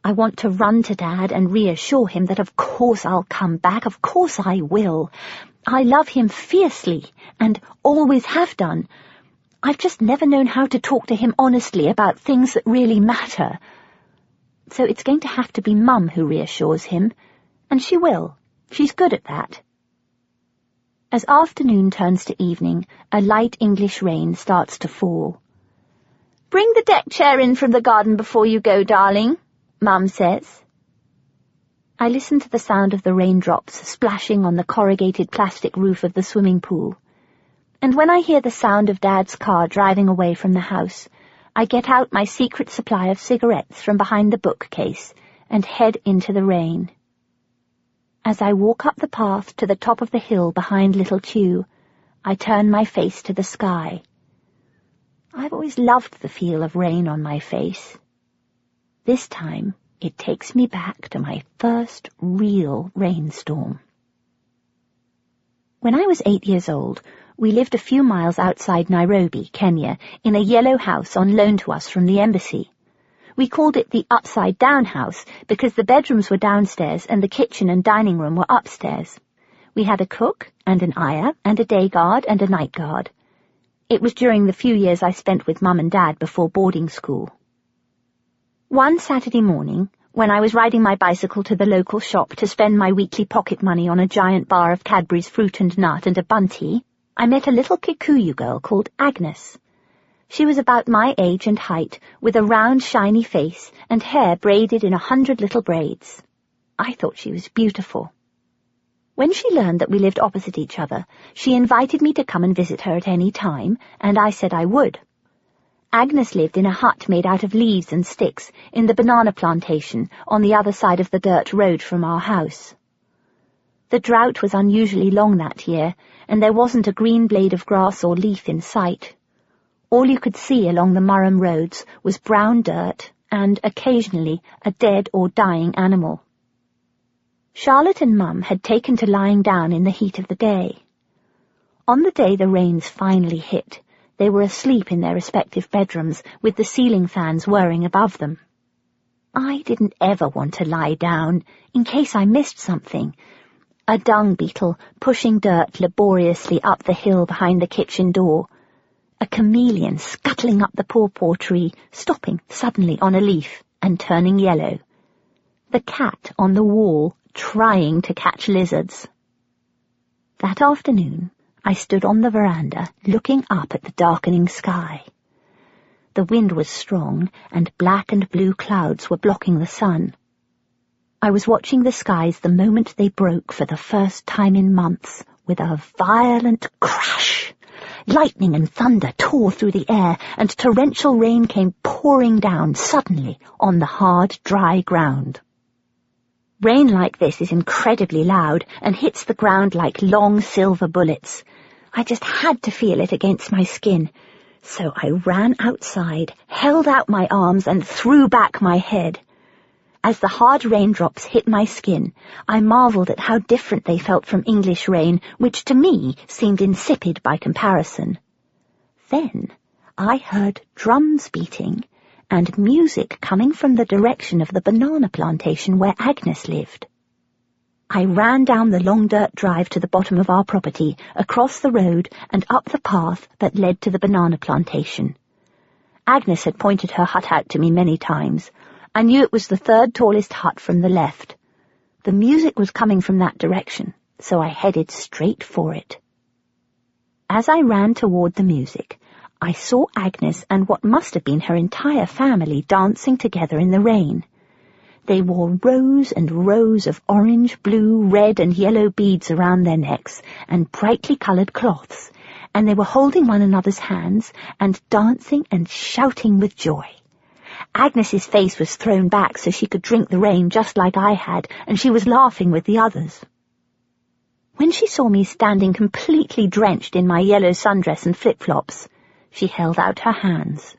I want to run to Dad and reassure him that of course I'll come back, of course I will. I love him fiercely and always have done. I've just never known how to talk to him honestly about things that really matter. So it's going to have to be Mum who reassures him, and she will. She's good at that. As afternoon turns to evening, a light English rain starts to fall. "Bring the deck chair in from the garden before you go, darling," Mum says. I listen to the sound of the raindrops splashing on the corrugated plastic roof of the swimming pool. And when I hear the sound of Dad's car driving away from the house, I get out my secret supply of cigarettes from behind the bookcase and head into the rain. As I walk up the path to the top of the hill behind Little Kew, I turn my face to the sky. I've always loved the feel of rain on my face. This time, it takes me back to my first real rainstorm. When I was 8 years old, we lived a few miles outside Nairobi, Kenya, in a yellow house on loan to us from the embassy. We called it the upside-down house because the bedrooms were downstairs and the kitchen and dining room were upstairs. We had a cook and an ayah and a day guard and a night guard. It was during the few years I spent with Mum and Dad before boarding school. One Saturday morning, when I was riding my bicycle to the local shop to spend my weekly pocket money on a giant bar of Cadbury's fruit and nut and a bunty, I met a little Kikuyu girl called Agnes. She was about my age and height, with a round, shiny face and hair braided in 100 little braids. I thought she was beautiful. When she learned that we lived opposite each other, she invited me to come and visit her at any time, and I said I would. Agnes lived in a hut made out of leaves and sticks in the banana plantation on the other side of the dirt road from our house. The drought was unusually long that year, and there wasn't a green blade of grass or leaf in sight. All you could see along the Murram roads was brown dirt and, occasionally, a dead or dying animal. Charlotte and Mum had taken to lying down in the heat of the day. On the day the rains finally hit, they were asleep in their respective bedrooms with the ceiling fans whirring above them. I didn't ever want to lie down, in case I missed something. A dung beetle pushing dirt laboriously up the hill behind the kitchen door. A chameleon scuttling up the pawpaw tree, stopping suddenly on a leaf and turning yellow. The cat on the wall trying to catch lizards. That afternoon, I stood on the veranda looking up at the darkening sky. The wind was strong, and black and blue clouds were blocking the sun. I was watching the skies the moment they broke for the first time in months, with a violent crash. Lightning and thunder tore through the air, and torrential rain came pouring down suddenly on the hard, dry ground. Rain like this is incredibly loud and hits the ground like long silver bullets. I just had to feel it against my skin. So I ran outside, held out my arms, and threw back my head. As the hard raindrops hit my skin, I marvelled at how different they felt from English rain, which to me seemed insipid by comparison. Then I heard drums beating and music coming from the direction of the banana plantation where Agnes lived. I ran down the long dirt drive to the bottom of our property, across the road and up the path that led to the banana plantation. Agnes had pointed her hut out to me many times. I knew it was the third tallest hut from the left. The music was coming from that direction, so I headed straight for it. As I ran toward the music, I saw Agnes and what must have been her entire family dancing together in the rain. They wore rows and rows of orange, blue, red and yellow beads around their necks and brightly coloured cloths, and they were holding one another's hands and dancing and shouting with joy. Agnes's face was thrown back so she could drink the rain just like I had, and she was laughing with the others. When she saw me standing completely drenched in my yellow sundress and flip-flops, she held out her hands.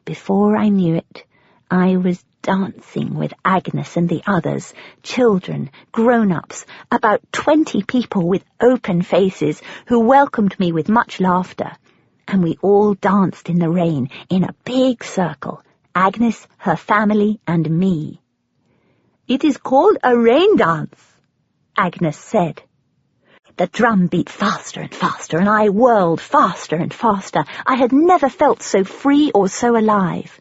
Before I knew it, I was dancing with Agnes and the others, children, grown-ups, about 20 people with open faces who welcomed me with much laughter, and we all danced in the rain in a big circle, Agnes, her family, and me. "It is called a rain dance," Agnes said. The drum beat faster and faster, and I whirled faster and faster. I had never felt so free or so alive.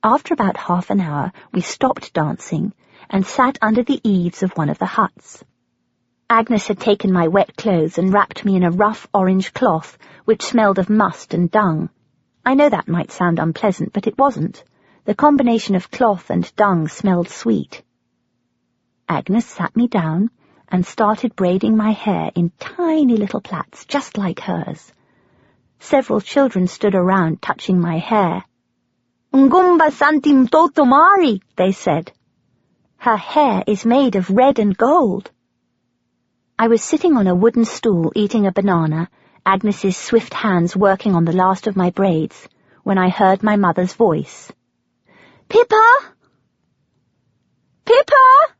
After about half an hour, we stopped dancing and sat under the eaves of one of the huts. Agnes had taken my wet clothes and wrapped me in a rough orange cloth, which smelled of must and dung. I know that might sound unpleasant, but it wasn't. The combination of cloth and dung smelled sweet. Agnes sat me down and started braiding my hair in tiny little plaits, just like hers. Several children stood around touching my hair. "Ngumba santim totomari," they said. Her hair is made of red and gold. I was sitting on a wooden stool eating a banana, Agnes's swift hands working on the last of my braids, when I heard my mother's voice. "Pippa! Pippa!"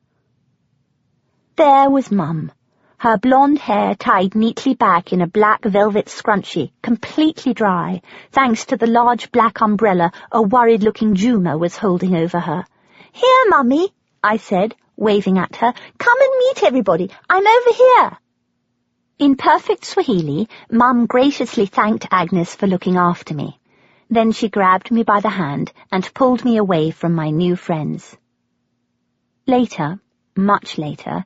There was Mum, her blonde hair tied neatly back in a black velvet scrunchie, completely dry, thanks to the large black umbrella a worried-looking Juma was holding over her. "Here, Mummy," I said, waving at her. "Come and meet everybody. I'm over here." In perfect Swahili, Mum graciously thanked Agnes for looking after me. Then she grabbed me by the hand and pulled me away from my new friends. Later, much later,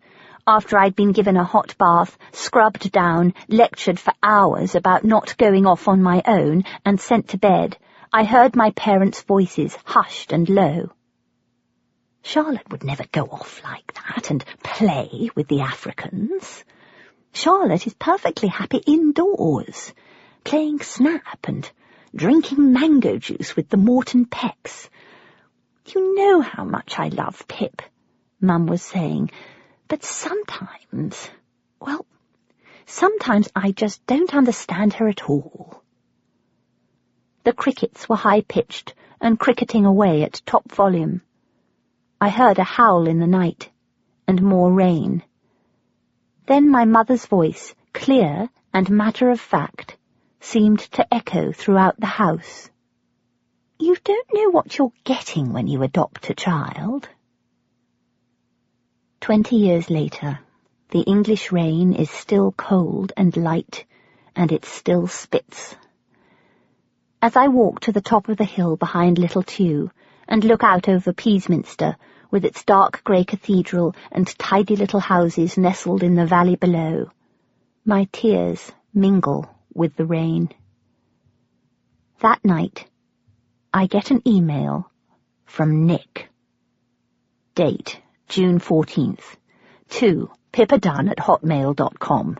after I'd been given a hot bath, scrubbed down, lectured for hours about not going off on my own, and sent to bed, I heard my parents' voices hushed and low. Charlotte would never go off like that and play with the Africans. Charlotte is perfectly happy indoors, playing snap and drinking mango juice with the Morton Pecks. "You know how much I love Pip," Mum was saying, "but sometimes I just don't understand her at all." The crickets were high-pitched and cricketing away at top volume. I heard a howl in the night, and more rain. Then my mother's voice, clear and matter-of-fact, seemed to echo throughout the house. "You don't know what you're getting when you adopt a child." 20 years later, the English rain is still cold and light, and it still spits. As I walk to the top of the hill behind Little Tew and look out over Peasminster, with its dark grey cathedral and tidy little houses nestled in the valley below, my tears mingle with the rain. That night, I get an email from Nick. Date, June 14th. To pippadunn@hotmail.com.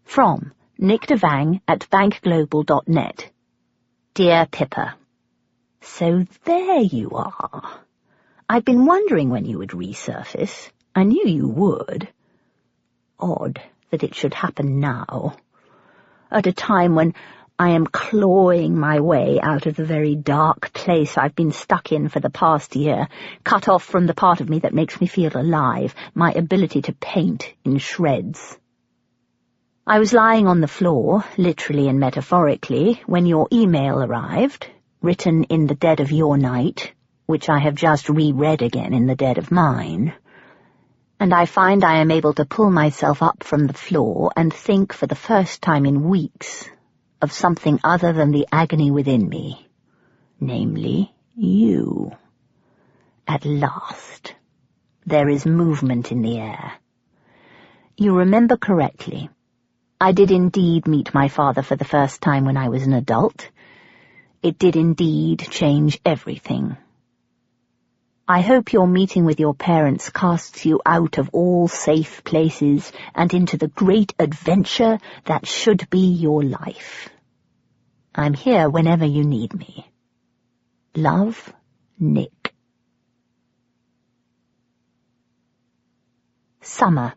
From Nick DeVang at bankglobal.net. Dear Pippa, so there you are. I've been wondering when you would resurface. I knew you would. Odd that it should happen now, at a time when I am clawing my way out of the very dark place I've been stuck in for the past year, cut off from the part of me that makes me feel alive, my ability to paint in shreds. I was lying on the floor, literally and metaphorically, when your email arrived, written in the dead of your night, which I have just reread again in the dead of mine, and I find I am able to pull myself up from the floor and think for the first time in weeks of something other than the agony within me, namely you. At last, there is movement in the air. You remember correctly. I did indeed meet my father for the first time when I was an adult. It did indeed change everything. I hope your meeting with your parents casts you out of all safe places and into the great adventure that should be your life. I'm here whenever you need me. Love, Nick. Summer.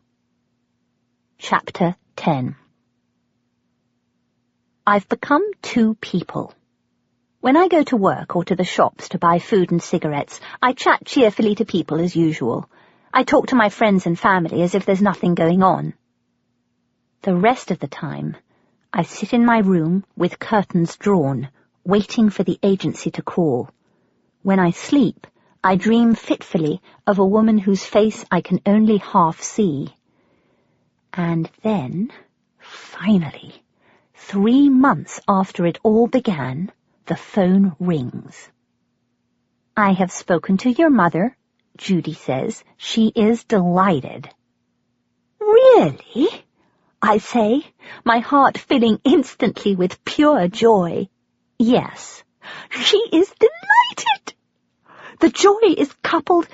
Chapter 10. I've become two people. When I go to work or to the shops to buy food and cigarettes, I chat cheerfully to people as usual. I talk to my friends and family as if there's nothing going on. The rest of the time, I sit in my room with curtains drawn, waiting for the agency to call. When I sleep, I dream fitfully of a woman whose face I can only half see. And then, finally, 3 months after it all began, the phone rings. I have spoken to your mother, Judy says. She is delighted. Really? I say, my heart filling instantly with pure joy. Yes, she is delighted. The joy is coupled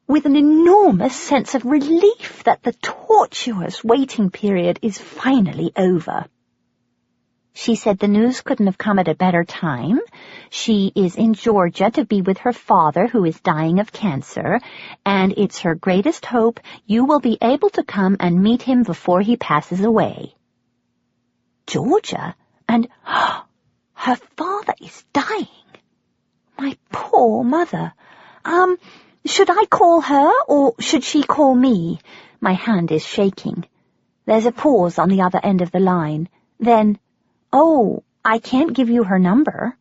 with an enormous sense of relief that the tortuous waiting period is finally over. She said the news couldn't have come at a better time. She is in Georgia to be with her father, who is dying of cancer, and it's her greatest hope you will be able to come and meet him before he passes away. Georgia? And her father is dying. My poor mother. Should I call her, or should she call me? My hand is shaking. There's a pause on the other end of the line. Then, oh, I can't give you her number.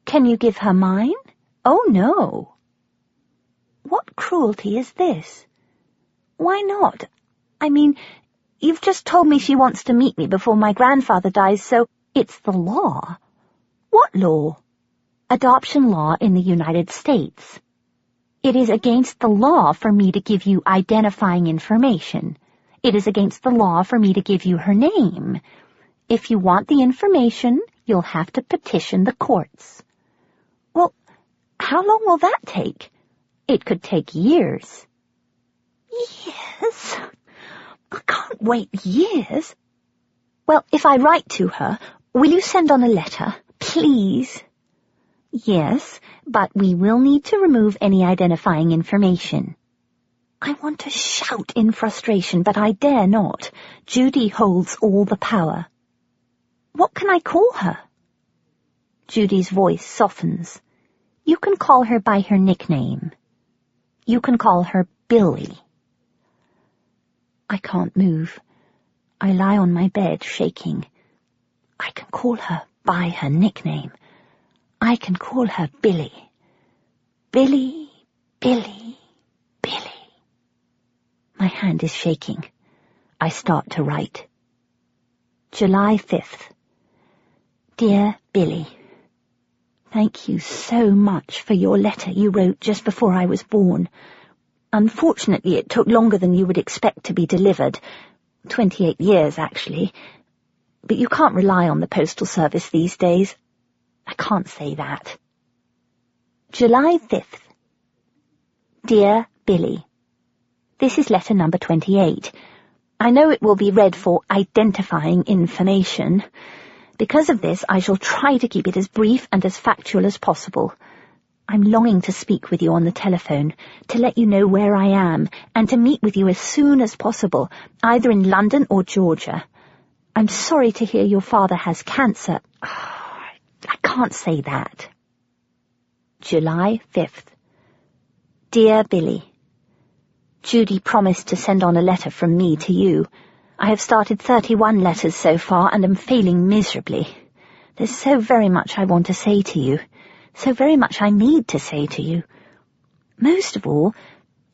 Can you give her mine? Oh, no. What cruelty is this? Why not? I mean, you've just told me she wants to meet me before my grandfather dies, so it's the law. What law? Adoption law in the United States. It is against the law for me to give you identifying information. It is against the law for me to give you her name. If you want the information, you'll have to petition the courts. Well, how long will that take? It could take years. Years? I can't wait years. Well, if I write to her, will you send on a letter, please? Yes, but we will need to remove any identifying information. I want to shout in frustration, but I dare not. Judy holds all the power. What can I call her? Judy's voice softens. You can call her by her nickname. You can call her Billy. I can't move. I lie on my bed, shaking. I can call her by her nickname. I can call her Billy. Billy, Billy, Billy. My hand is shaking. I start to write. July 5th. Dear Billy, thank you so much for your letter you wrote just before I was born. Unfortunately, it took longer than you would expect to be delivered. 28 years, actually. But you can't rely on the postal service these days. I can't say that. July 5th. Dear Billy, this is letter number 28. I know it will be read for identifying information. Because of this, I shall try to keep it as brief and as factual as possible. I'm longing to speak with you on the telephone, to let you know where I am, and to meet with you as soon as possible, either in London or Georgia. I'm sorry to hear your father has cancer. I can't say that. July 5th. Dear Billy, Judy promised to send on a letter from me to you. I have started 31 letters so far and am failing miserably. There's so very much I want to say to you, so very much I need to say to you. Most of all,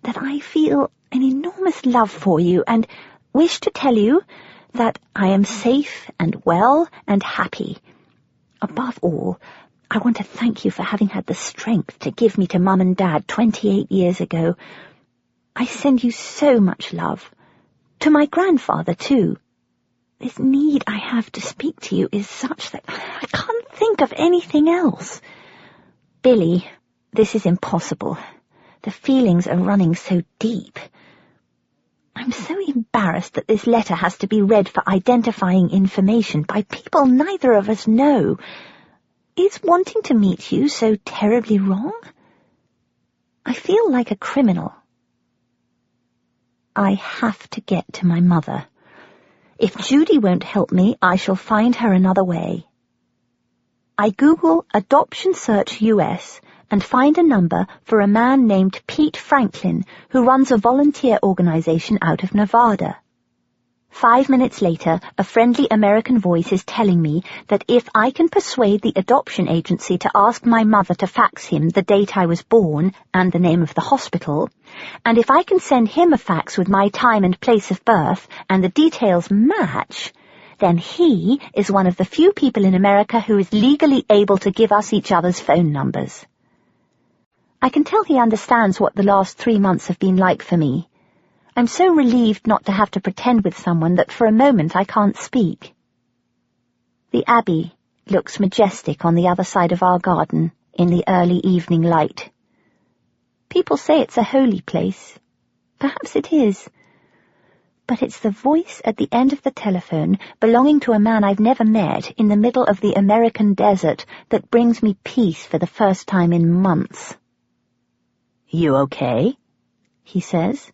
that I feel an enormous love for you and wish to tell you that I am safe and well and happy. Above all, I want to thank you for having had the strength to give me to Mum and Dad 28 years ago. I send you so much love. To my grandfather, too. This need I have to speak to you is such that I can't think of anything else. Billy, this is impossible. The feelings are running so deep. I'm so embarrassed that this letter has to be read for identifying information by people neither of us know. Is wanting to meet you so terribly wrong? I feel like a criminal. I have to get to my mother. If Judy won't help me, I shall find her another way. I Google Adoption Search US and find a number for a man named Pete Franklin, who runs a volunteer organization out of Nevada. 5 minutes later, a friendly American voice is telling me that if I can persuade the adoption agency to ask my mother to fax him the date I was born and the name of the hospital, and if I can send him a fax with my time and place of birth and the details match, then he is one of the few people in America who is legally able to give us each other's phone numbers. I can tell he understands what the last 3 months have been like for me. I'm so relieved not to have to pretend with someone that for a moment I can't speak. The Abbey looks majestic on the other side of our garden in the early evening light. People say it's a holy place. Perhaps it is. But it's the voice at the end of the telephone, belonging to a man I've never met in the middle of the American desert, that brings me peace for the first time in months. "You okay?" he says.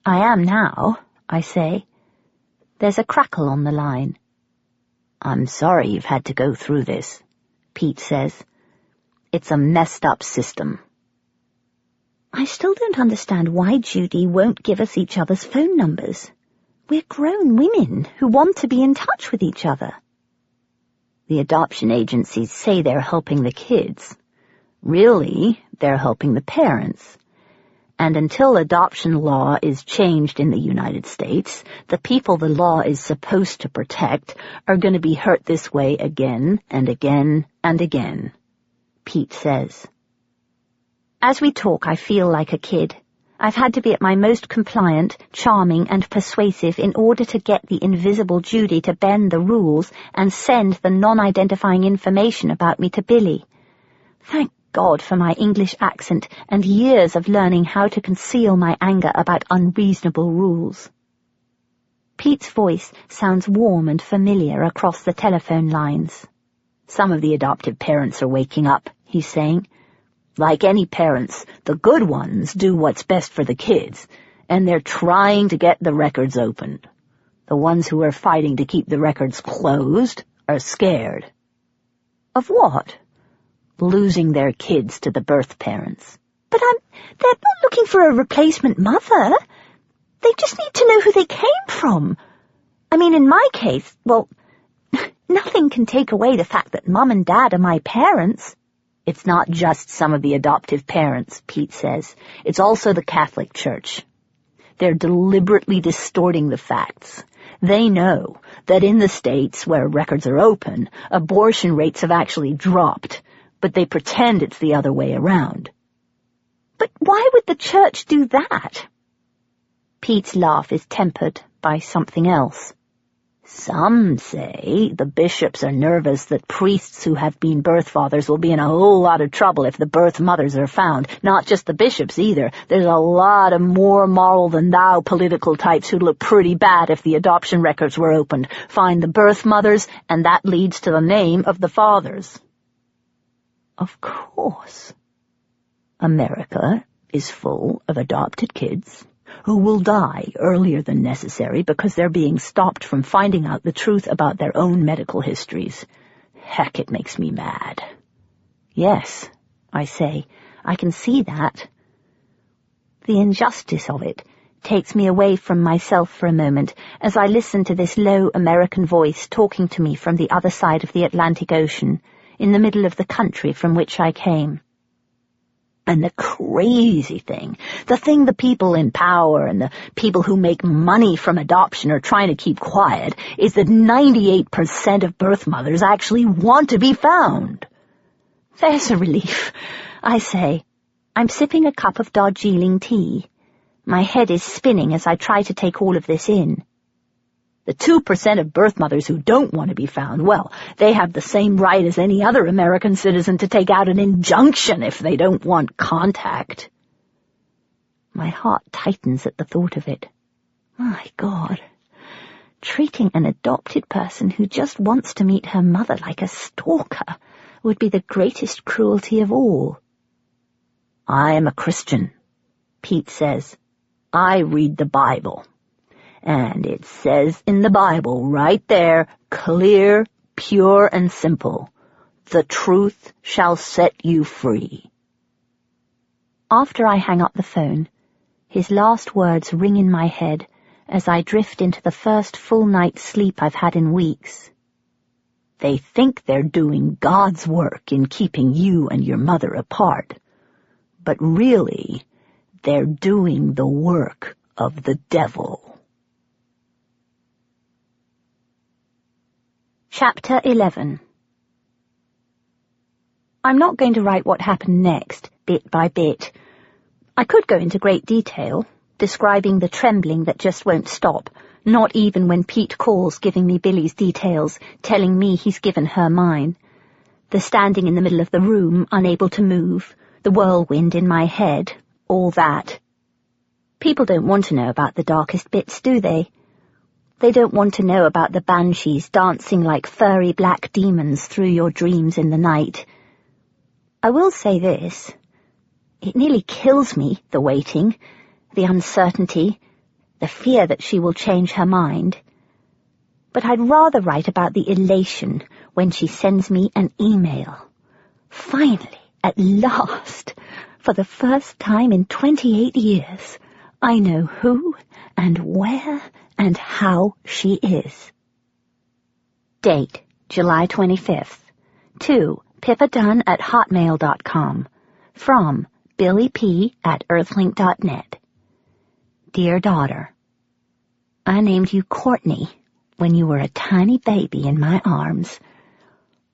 "I am now," I say. There's a crackle on the line. "I'm sorry you've had to go through this," Pete says. "It's a messed up system." I still don't understand why Judy won't give us each other's phone numbers. We're grown women who want to be in touch with each other. The adoption agencies say they're helping the kids. Really, they're helping the parents. And until adoption law is changed in the United States, the people the law is supposed to protect are going to be hurt this way again and again and again, Pete says. As we talk, I feel like a kid. I've had to be at my most compliant, charming, and persuasive in order to get the invisible Judy to bend the rules and send the non-identifying information about me to Billy. Thank God for my English accent and years of learning how to conceal my anger about unreasonable rules. Pete's voice sounds warm and familiar across the telephone lines. "Some of the adoptive parents are waking up," he's saying. "Like any parents, the good ones do what's best for the kids, and they're trying to get the records opened. The ones who are fighting to keep the records closed are scared." "Of what?" "Losing their kids to the birth parents." "But they're not looking for a replacement mother. They just need to know who they came from. I mean, in my case, well, nothing can take away the fact that Mum and Dad are my parents." "It's not just some of the adoptive parents," Pete says. "It's also the Catholic Church. They're deliberately distorting the facts. They know that in the states where records are open, abortion rates have actually dropped, but they pretend it's the other way around." "But why would the church do that?" Pete's laugh is tempered by something else. "Some say the bishops are nervous that priests who have been birth fathers will be in a whole lot of trouble if the birth mothers are found. Not just the bishops either. There's a lot of more moral-than-thou political types who'd look pretty bad if the adoption records were opened. Find the birth mothers, and that leads to the name of the fathers." Of course. America is full of adopted kids who will die earlier than necessary because they're being stopped from finding out the truth about their own medical histories. Heck, it makes me mad. "Yes," I say, "I can see that." The injustice of it takes me away from myself for a moment as I listen to this low American voice talking to me from the other side of the Atlantic Ocean, in the middle of the country from which I came. And the crazy thing, the thing the people in power and the people who make money from adoption are trying to keep quiet, is that 98% of birth mothers actually want to be found. There's a relief. I say. I'm sipping a cup of Darjeeling tea. My head is spinning as I try to take all of this in. The 2% of birth mothers who don't want to be found, well, they have the same right as any other American citizen to take out an injunction if they don't want contact. My heart tightens at the thought of it. My God. Treating an adopted person who just wants to meet her mother like a stalker would be the greatest cruelty of all. I am a Christian, Pete says. I read the Bible. And it says in the Bible right there, clear, pure, and simple, the truth shall set you free. After I hang up the phone, his last words ring in my head as I drift into the first full night's sleep I've had in weeks. They think they're doing God's work in keeping you and your mother apart, but really, they're doing the work of the devil. Chapter 11. I'm not going to write what happened next, bit by bit. I could go into great detail, describing the trembling that just won't stop, not even when Pete calls giving me Billy's details, telling me he's given her mine. The standing in the middle of the room, unable to move, the whirlwind in my head, all that. People don't want to know about the darkest bits, do they? They don't want to know about the banshees dancing like furry black demons through your dreams in the night. I will say this. It nearly kills me, the waiting, the uncertainty, the fear that she will change her mind. But I'd rather write about the elation when she sends me an email. Finally, at last, for the first time in 28 years, I know who and where and how she is. Date, July 25th. To pippadunn@hotmail.com. From billyp@earthlink.net. Dear daughter, I named you Courtney when you were a tiny baby in my arms.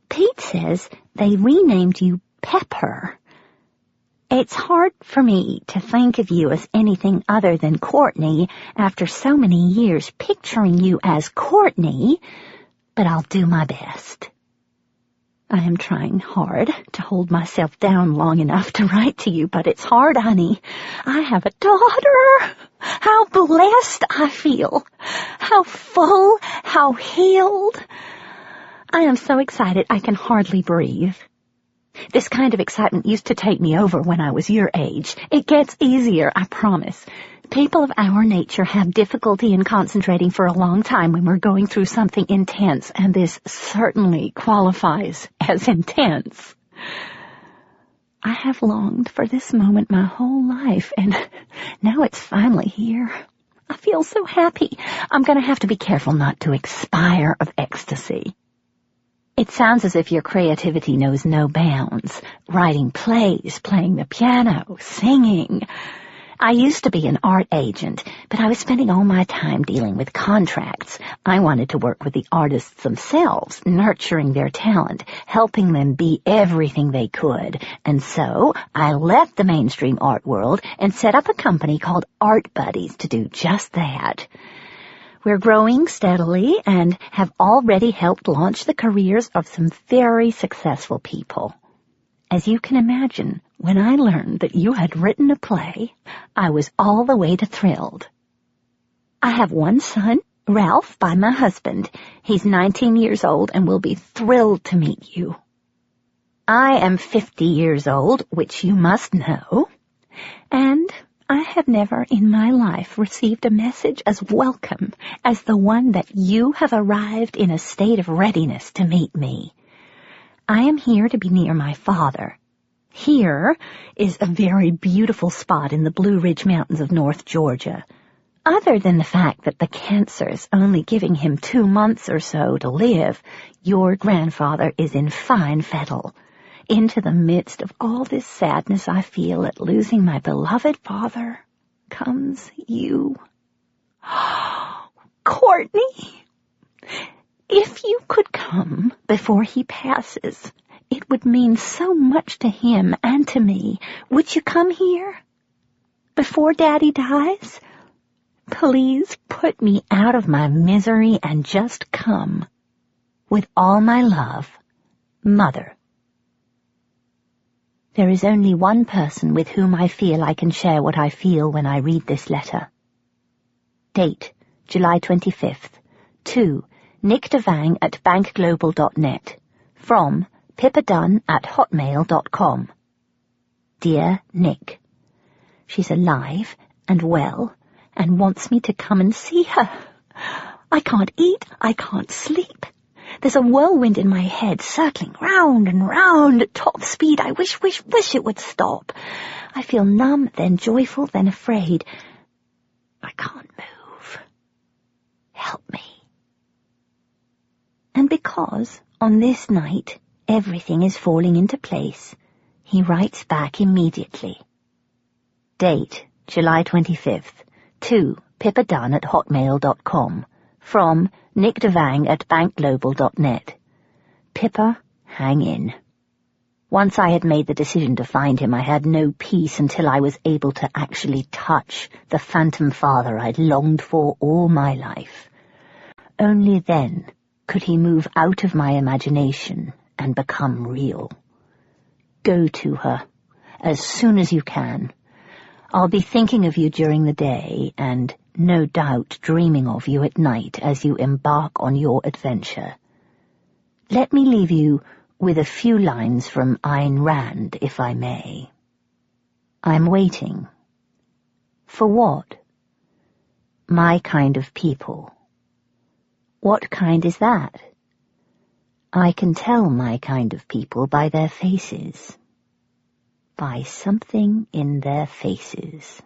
Pete says they renamed you Pepper. It's hard for me to think of you as anything other than Courtney after so many years picturing you as Courtney, but I'll do my best. I am trying hard to hold myself down long enough to write to you, but it's hard, honey. I have a daughter. How blessed I feel. How full, how healed. I am so excited I can hardly breathe. This kind of excitement used to take me over when I was your age. It gets easier, I promise. People of our nature have difficulty in concentrating for a long time when we're going through something intense, and this certainly qualifies as intense. I have longed for this moment my whole life, and now it's finally here. I feel so happy. I'm going to have to be careful not to expire of ecstasy. It sounds as if your creativity knows no bounds. Writing plays, playing the piano, singing. I used to be an art agent, but I was spending all my time dealing with contracts. I wanted to work with the artists themselves, nurturing their talent, helping them be everything they could. And so I left the mainstream art world and set up a company called Art Buddies to do just that. We're growing steadily and have already helped launch the careers of some very successful people. As you can imagine, when I learned that you had written a play, I was all the way to thrilled. I have one son, Ralph, by my husband. He's 19 years old and will be thrilled to meet you. I am 50 years old, which you must know, and I have never in my life received a message as welcome as the one that you have arrived in a state of readiness to meet me. I am here to be near my father. Here is a very beautiful spot in the Blue Ridge Mountains of North Georgia. Other than the fact that the cancer's only giving him 2 months or so to live, your grandfather is in fine fettle. Into the midst of all this sadness I feel at losing my beloved father comes you. Courtney, if you could come before he passes, It would mean so much to him and to me. Would you come here? Before Daddy dies? Please put me out of my misery and just come. With all my love, Mother. There is only one person with whom I feel I can share what I feel when I read this letter. Date, July 25th. To Nick Devang at bankglobal.net. From pippadunn@hotmail.com. Dear Nick, she's alive and well and wants me to come and see her. I can't eat, I can't sleep. There's a whirlwind in my head, circling round and round at top speed. I wish it would stop. I feel numb, then joyful, then afraid. I can't move. Help me. And because, on this night, everything is falling into place, he writes back immediately. Date, July 25th. To pippadunn@hotmail.com. From Nick Devang at bankglobal.net. Pippa, hang in. Once I had made the decision to find him, I had no peace until I was able to actually touch the phantom father I'd longed for all my life. Only then could he move out of my imagination and become real. Go to her, as soon as you can. I'll be thinking of you during the day and no doubt dreaming of you at night as you embark on your adventure. Let me leave you with a few lines from Ayn Rand, if I may. I'm waiting. For what? My kind of people. What kind is that? I can tell my kind of people by their faces. By something in their faces.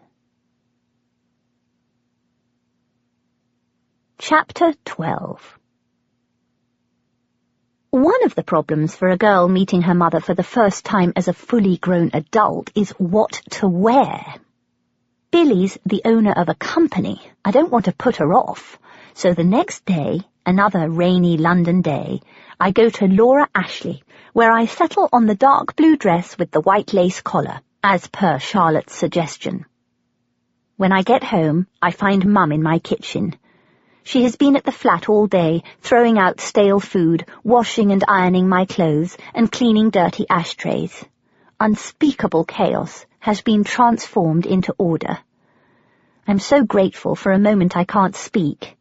Chapter 12. One of the problems for a girl meeting her mother for the first time as a fully grown adult is what to wear. Billy's the owner of a company. I don't want to put her off. So the next day, another rainy London day, I go to Laura Ashley, where I settle on the dark blue dress with the white lace collar, as per Charlotte's suggestion. When I get home, I find Mum in my kitchen. She has been at the flat all day, throwing out stale food, washing and ironing my clothes, and cleaning dirty ashtrays. Unspeakable chaos has been transformed into order. I'm so grateful for a moment I can't speak.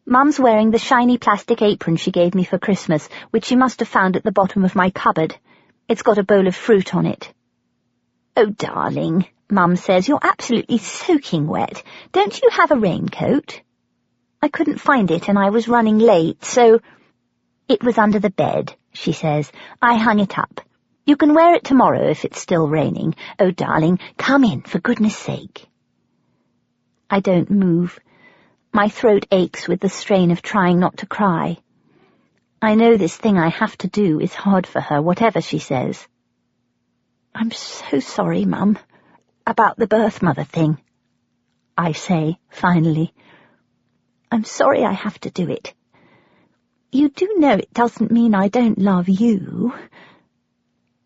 Mum's wearing the shiny plastic apron she gave me for Christmas, which she must have found at the bottom of my cupboard. It's got a bowl of fruit on it. "Oh, darling," Mum says, "you're absolutely soaking wet. Don't you have a raincoat?" I couldn't find it and I was running late, so— "It was under the bed," she says. "I hung it up. You can wear it tomorrow if it's still raining. Oh, darling, come in, for goodness sake." I don't move. My throat aches with the strain of trying not to cry. I know this thing I have to do is hard for her, whatever she says. "I'm so sorry, Mum, about the birth mother thing," I say, finally. "I'm sorry I have to do it. You do know it doesn't mean I don't love you.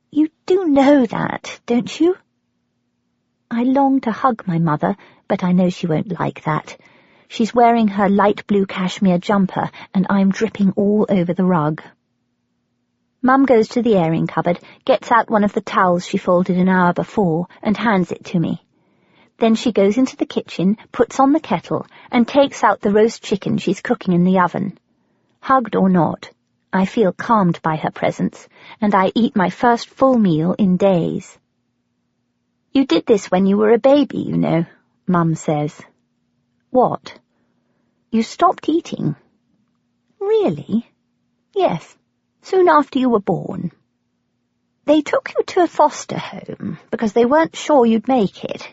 You do know that, don't you?" I long to hug my mother, but I know she won't like that. She's wearing her light blue cashmere jumper, and I'm dripping all over the rug. Mum goes to the airing cupboard, gets out one of the towels she folded an hour before, and hands it to me. Then she goes into the kitchen, puts on the kettle, and takes out the roast chicken she's cooking in the oven. Hugged or not, I feel calmed by her presence, and I eat my first full meal in days. "You did this when you were a baby, you know," Mum says. "What?" "You stopped eating." "Really?" "Yes, soon after you were born. They took you to a foster home because they weren't sure you'd make it.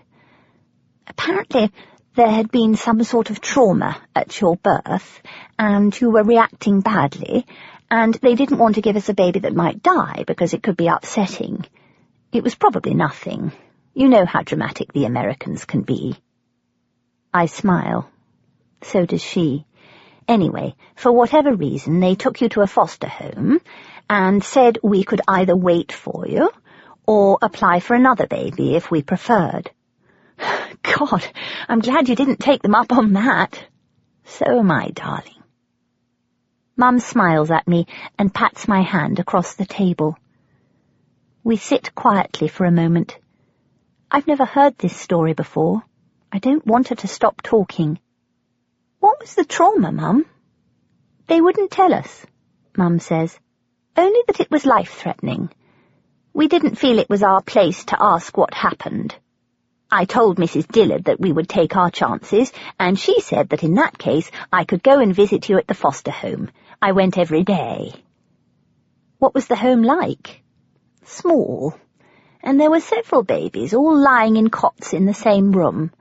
Apparently there had been some sort of trauma at your birth, and you were reacting badly, and they didn't want to give us a baby that might die because it could be upsetting. It was probably nothing. You know how dramatic the Americans can be." I smile. So does she. Anyway, for whatever reason, they took you to a foster home, and said we could either wait for you or apply for another baby if we preferred. God, I'm glad you didn't take them up on that. So am I, darling. Mum smiles at me and pats my hand across the table. We sit quietly for a moment. I've never heard this story before. I don't want her to stop talking. What was the trauma, Mum? They wouldn't tell us, Mum says. Only that it was life-threatening. We didn't feel it was our place to ask what happened. I told Mrs. Dillard that we would take our chances, and she said that in that case I could go and visit you at the foster home. I went every day. What was the home like? Small, and there were several babies all lying in cots in the same room.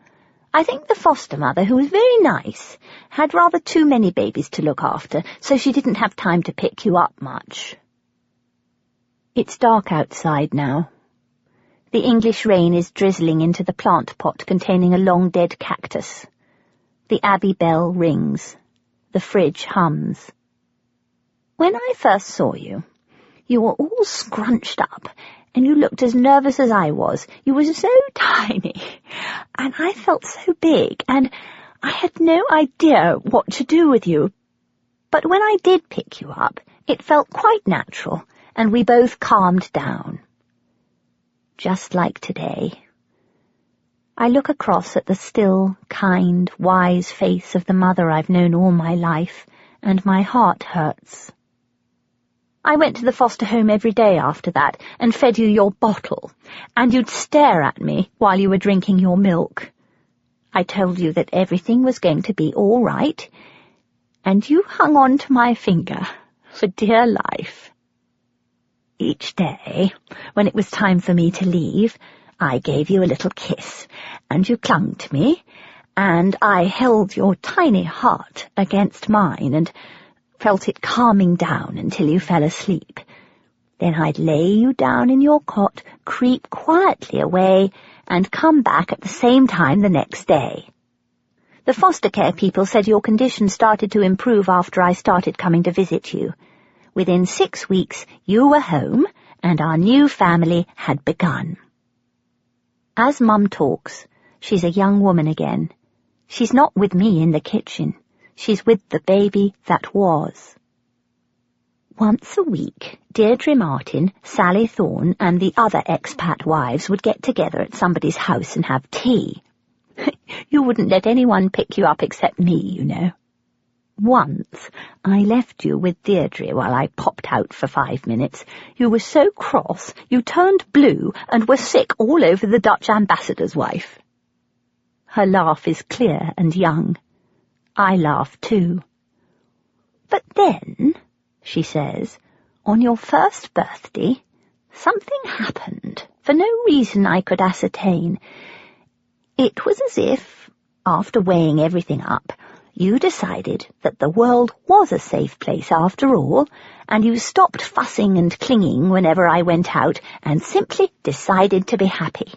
I think the foster mother, who was very nice, had rather too many babies to look after, so she didn't have time to pick you up much. It's dark outside now. The English rain is drizzling into the plant pot containing a long-dead cactus. The Abbey bell rings. The fridge hums. When I first saw you, you were all scrunched up, and you looked as nervous as I was. You were so tiny, and I felt so big, and I had no idea what to do with you. But when I did pick you up, it felt quite natural, and we both calmed down. Just like today. I look across at the still, kind, wise face of the mother I've known all my life, and my heart hurts. I went to the foster home every day after that and fed you your bottle, and you'd stare at me while you were drinking your milk. I told you that everything was going to be all right, and you hung on to my finger for dear life. Each day, when it was time for me to leave, I gave you a little kiss, and you clung to me, and I held your tiny heart against mine and felt it calming down until you fell asleep. Then I'd lay you down in your cot, creep quietly away, and come back at the same time the next day. The foster care people said your condition started to improve after I started coming to visit you. Within 6 weeks, you were home, and our new family had begun. As Mum talks, she's a young woman again. She's not with me in the kitchen. She's with the baby that was. Once a week, Deirdre Martin, Sally Thorne, and the other expat wives would get together at somebody's house and have tea. You wouldn't let anyone pick you up except me, you know. Once I left you with Deirdre while I popped out for 5 minutes. You were so cross, you turned blue and were sick all over the Dutch ambassador's wife. Her laugh is clear and young. I laugh too. But then, she says, on your first birthday, something happened, for no reason I could ascertain. It was as if, after weighing everything up, you decided that the world was a safe place after all, and you stopped fussing and clinging whenever I went out and simply decided to be happy.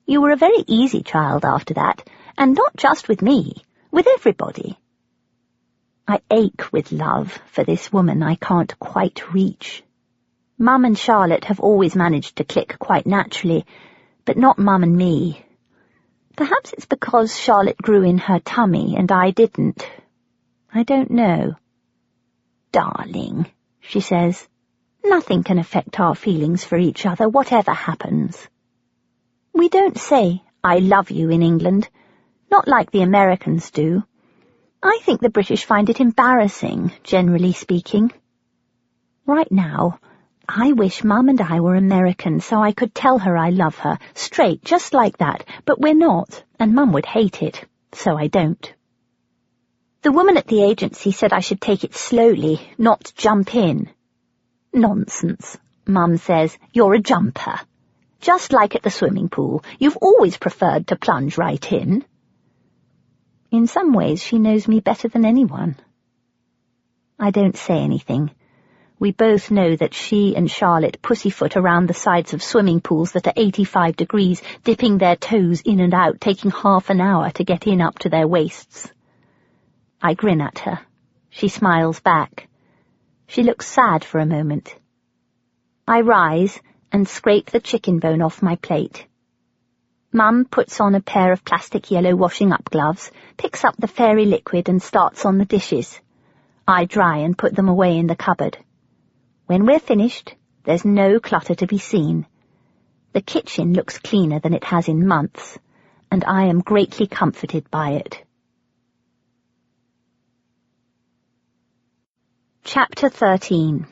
You were a very easy child after that, and not just with me, with everybody. I ache with love for this woman I can't quite reach. Mum and Charlotte have always managed to click quite naturally, but not Mum and me. Perhaps it's because Charlotte grew in her tummy and I didn't. I don't know. Darling, she says, nothing can affect our feelings for each other, whatever happens. We don't say, I love you in England, not like the Americans do. I think the British find it embarrassing, generally speaking. Right now, I wish Mum and I were American so I could tell her I love her, straight, just like that, but we're not, and Mum would hate it, so I don't. The woman at the agency said I should take it slowly, not jump in. Nonsense, Mum says, you're a jumper. Just like at the swimming pool, you've always preferred to plunge right in. In some ways she knows me better than anyone. I don't say anything. We both know that she and Charlotte pussyfoot around the sides of swimming pools that are 85 degrees, dipping their toes in and out, taking half an hour to get in up to their waists. I grin at her. She smiles back. She looks sad for a moment, I rise and scrape the chicken bone off my plate. Mum puts on a pair of plastic yellow washing-up gloves, picks up the fairy liquid and starts on the dishes. I dry and put them away in the cupboard. When we're finished, there's no clutter to be seen. The kitchen looks cleaner than it has in months, and I am greatly comforted by it. Chapter 13.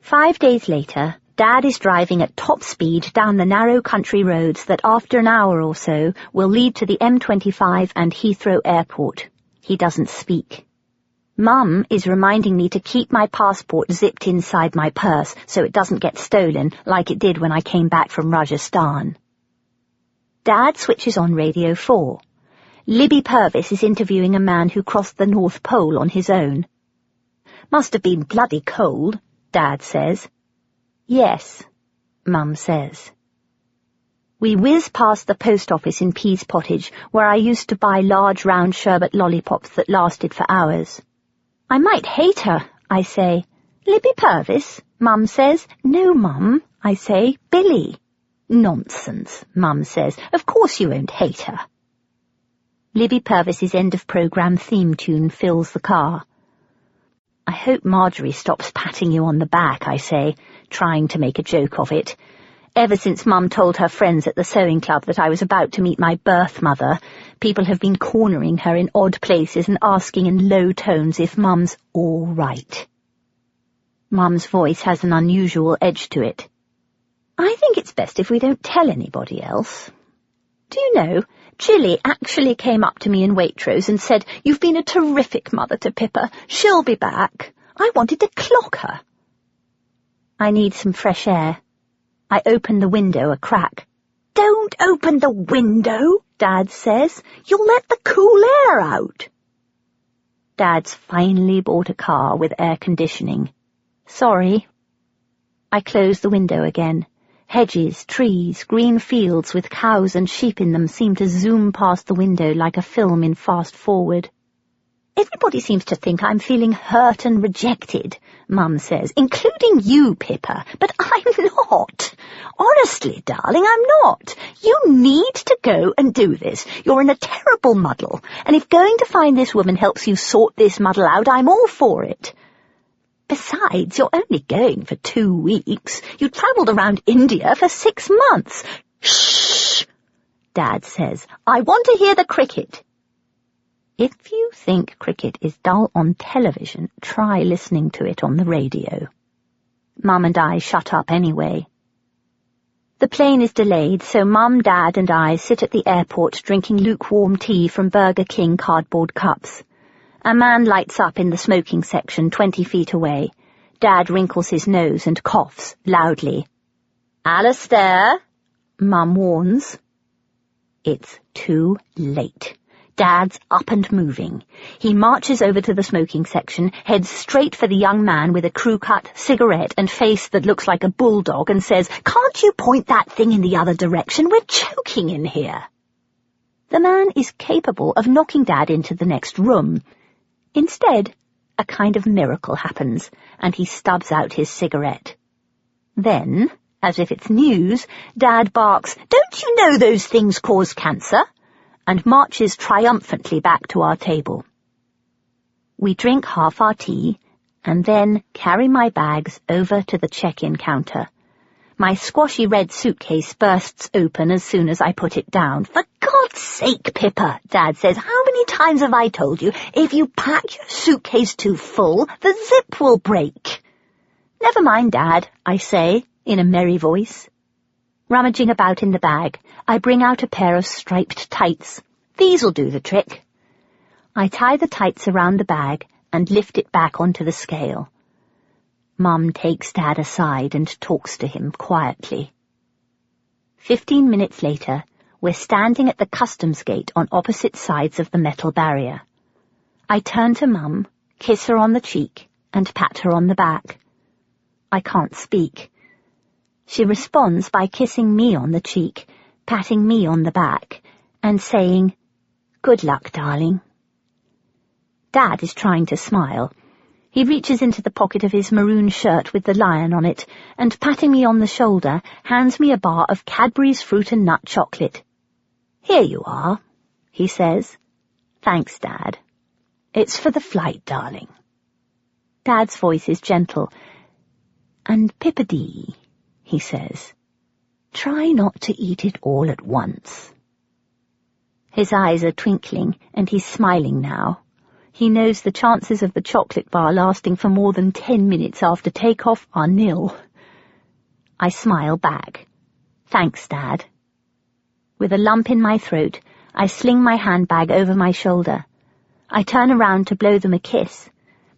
5 days later, Dad is driving at top speed down the narrow country roads that after an hour or so will lead to the M25 and Heathrow Airport. He doesn't speak. Mum is reminding me to keep my passport zipped inside my purse so it doesn't get stolen like it did when I came back from Rajasthan. Dad switches on Radio 4. Libby Purvis is interviewing a man who crossed the North Pole on his own. "Must have been bloody cold," Dad says. "Yes," Mum says. We whiz past the post office in Pease Pottage, where I used to buy large round sherbet lollipops that lasted for hours. "I might hate her," I say. "Libby Purvis?" Mum says. "No, Mum," I say. "Billy." "Nonsense," Mum says. "Of course you won't hate her." Libby Purvis's end-of-programme theme tune fills the car. "I hope Marjorie stops patting you on the back," I say, trying to make a joke of it. Ever since Mum told her friends at the sewing club that I was about to meet my birth mother, people have been cornering her in odd places and asking in low tones if Mum's all right. Mum's voice has an unusual edge to it. "I think it's best if we don't tell anybody else. Do you know, Jilly actually came up to me in Waitrose and said, 'You've been a terrific mother to Pippa. She'll be back.' I wanted to clock her." I need some fresh air. I open the window a crack. "Don't open the window," Dad says. "You'll let the cool air out." Dad's finally bought a car with air conditioning. Sorry. I close the window again. Hedges, trees, green fields with cows and sheep in them seem to zoom past the window like a film in fast forward. "Everybody seems to think I'm feeling hurt and rejected," Mum says, "including you, Pippa, but I'm not. Honestly, darling, I'm not. You need to go and do this. You're in a terrible muddle, and if going to find this woman helps you sort this muddle out, I'm all for it. Besides, you're only going for 2 weeks. You travelled around India for 6 months. Shh, Dad says. I want to hear the cricket. If you think cricket is dull on television, try listening to it on the radio. Mum and I shut up anyway. The plane is delayed, so Mum, Dad and I sit at the airport drinking lukewarm tea from Burger King cardboard cups. A man lights up in the smoking section 20 feet away. Dad wrinkles his nose and coughs loudly. "Alistair," Mum warns. It's too late. Dad's up and moving. He marches over to the smoking section, heads straight for the young man with a crew-cut, cigarette and face that looks like a bulldog and says, "Can't you point that thing in the other direction? We're choking in here." The man is capable of knocking Dad into the next room. Instead, a kind of miracle happens, and he stubs out his cigarette. Then, as if it's news, Dad barks, "Don't you know those things cause cancer?" and marches triumphantly back to our table. We drink half our tea, and then carry my bags over to the check-in counter. My squashy red suitcase bursts open as soon as I put it down. "For God's sake, Pippa," Dad says, "how many times have I told you, if you pack your suitcase too full, the zip will break?" "Never mind, Dad," I say, in a merry voice. Rummaging about in the bag, I bring out a pair of striped tights. These'll do the trick. I tie the tights around the bag and lift it back onto the scale. Mum takes Dad aside and talks to him quietly. 15 minutes later, we're standing at the customs gate on opposite sides of the metal barrier. I turn to Mum, kiss her on the cheek, and pat her on the back. I can't speak. She responds by kissing me on the cheek, patting me on the back, and saying, "Good luck, darling." Dad is trying to smile. He reaches into the pocket of his maroon shirt with the lion on it, and patting me on the shoulder, hands me a bar of Cadbury's fruit and nut chocolate. "Here you are," he says. "Thanks, Dad. It's for the flight, darling." Dad's voice is gentle. "And Pippity," he says, "try not to eat it all at once." His eyes are twinkling, and he's smiling now. He knows the chances of the chocolate bar lasting for more than 10 minutes after takeoff are nil. I smile back. "Thanks, Dad." With a lump in my throat, I sling my handbag over my shoulder. I turn around to blow them a kiss,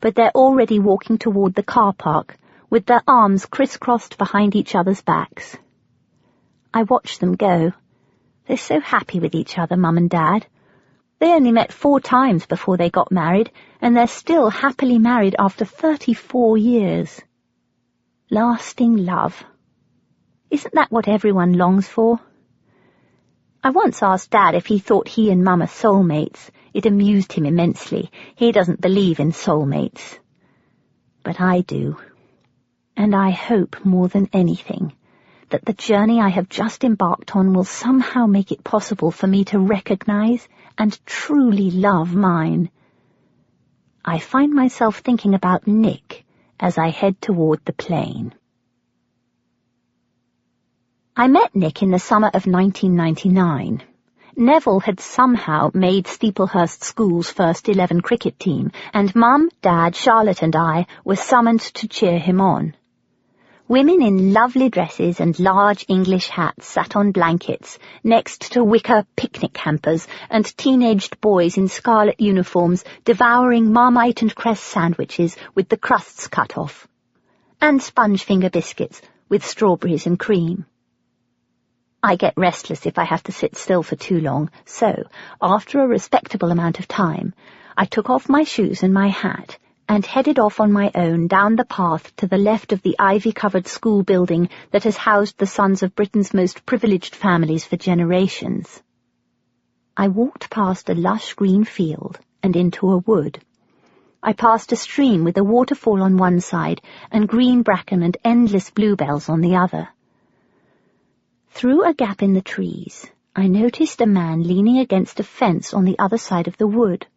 but they're already walking toward the car park, with their arms crisscrossed behind each other's backs. I watch them go. They're so happy with each other, Mum and Dad. They only met 4 times before they got married, and they're still happily married after 34 years. Lasting love. Isn't that what everyone longs for? I once asked Dad if he thought he and Mum are soulmates. It amused him immensely. He doesn't believe in soulmates. But I do. And I hope more than anything that the journey I have just embarked on will somehow make it possible for me to recognize and truly love mine. I find myself thinking about Nick as I head toward the plane. I met Nick in the summer of 1999. Neville had somehow made Steeplehurst School's first 11 cricket team, and Mum, Dad, Charlotte and I were summoned to cheer him on. Women in lovely dresses and large English hats sat on blankets next to wicker picnic hampers, and teenaged boys in scarlet uniforms devouring Marmite and cress sandwiches with the crusts cut off, and sponge finger biscuits with strawberries and cream. I get restless if I have to sit still for too long, so, after a respectable amount of time, I took off my shoes and my hat and headed off on my own down the path to the left of the ivy-covered school building that has housed the sons of Britain's most privileged families for generations. I walked past a lush green field and into a wood. I passed a stream with a waterfall on one side and green bracken and endless bluebells on the other. Through a gap in the trees, I noticed a man leaning against a fence on the other side of the wood.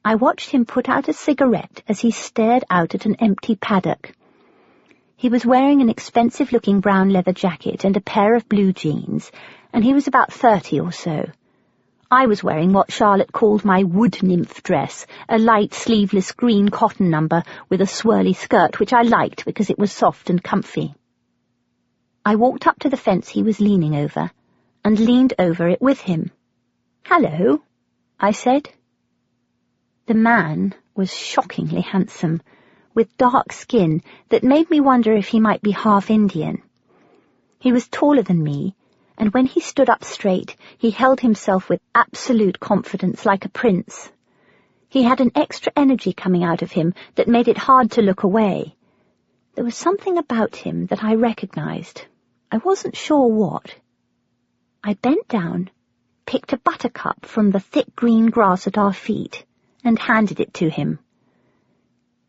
I watched him put out a cigarette as he stared out at an empty paddock. He was wearing an expensive-looking brown leather jacket and a pair of blue jeans, and he was about 30 or so. I was wearing what Charlotte called my wood nymph dress, a light sleeveless green cotton number with a swirly skirt, which I liked because it was soft and comfy. I walked up to the fence he was leaning over, and leaned over it with him. "Hello," I said. The man was shockingly handsome, with dark skin that made me wonder if he might be half Indian. He was taller than me, and when he stood up straight, he held himself with absolute confidence like a prince. He had an extra energy coming out of him that made it hard to look away. There was something about him that I recognized. I wasn't sure what. I bent down, picked a buttercup from the thick green grass at our feet, and handed it to him.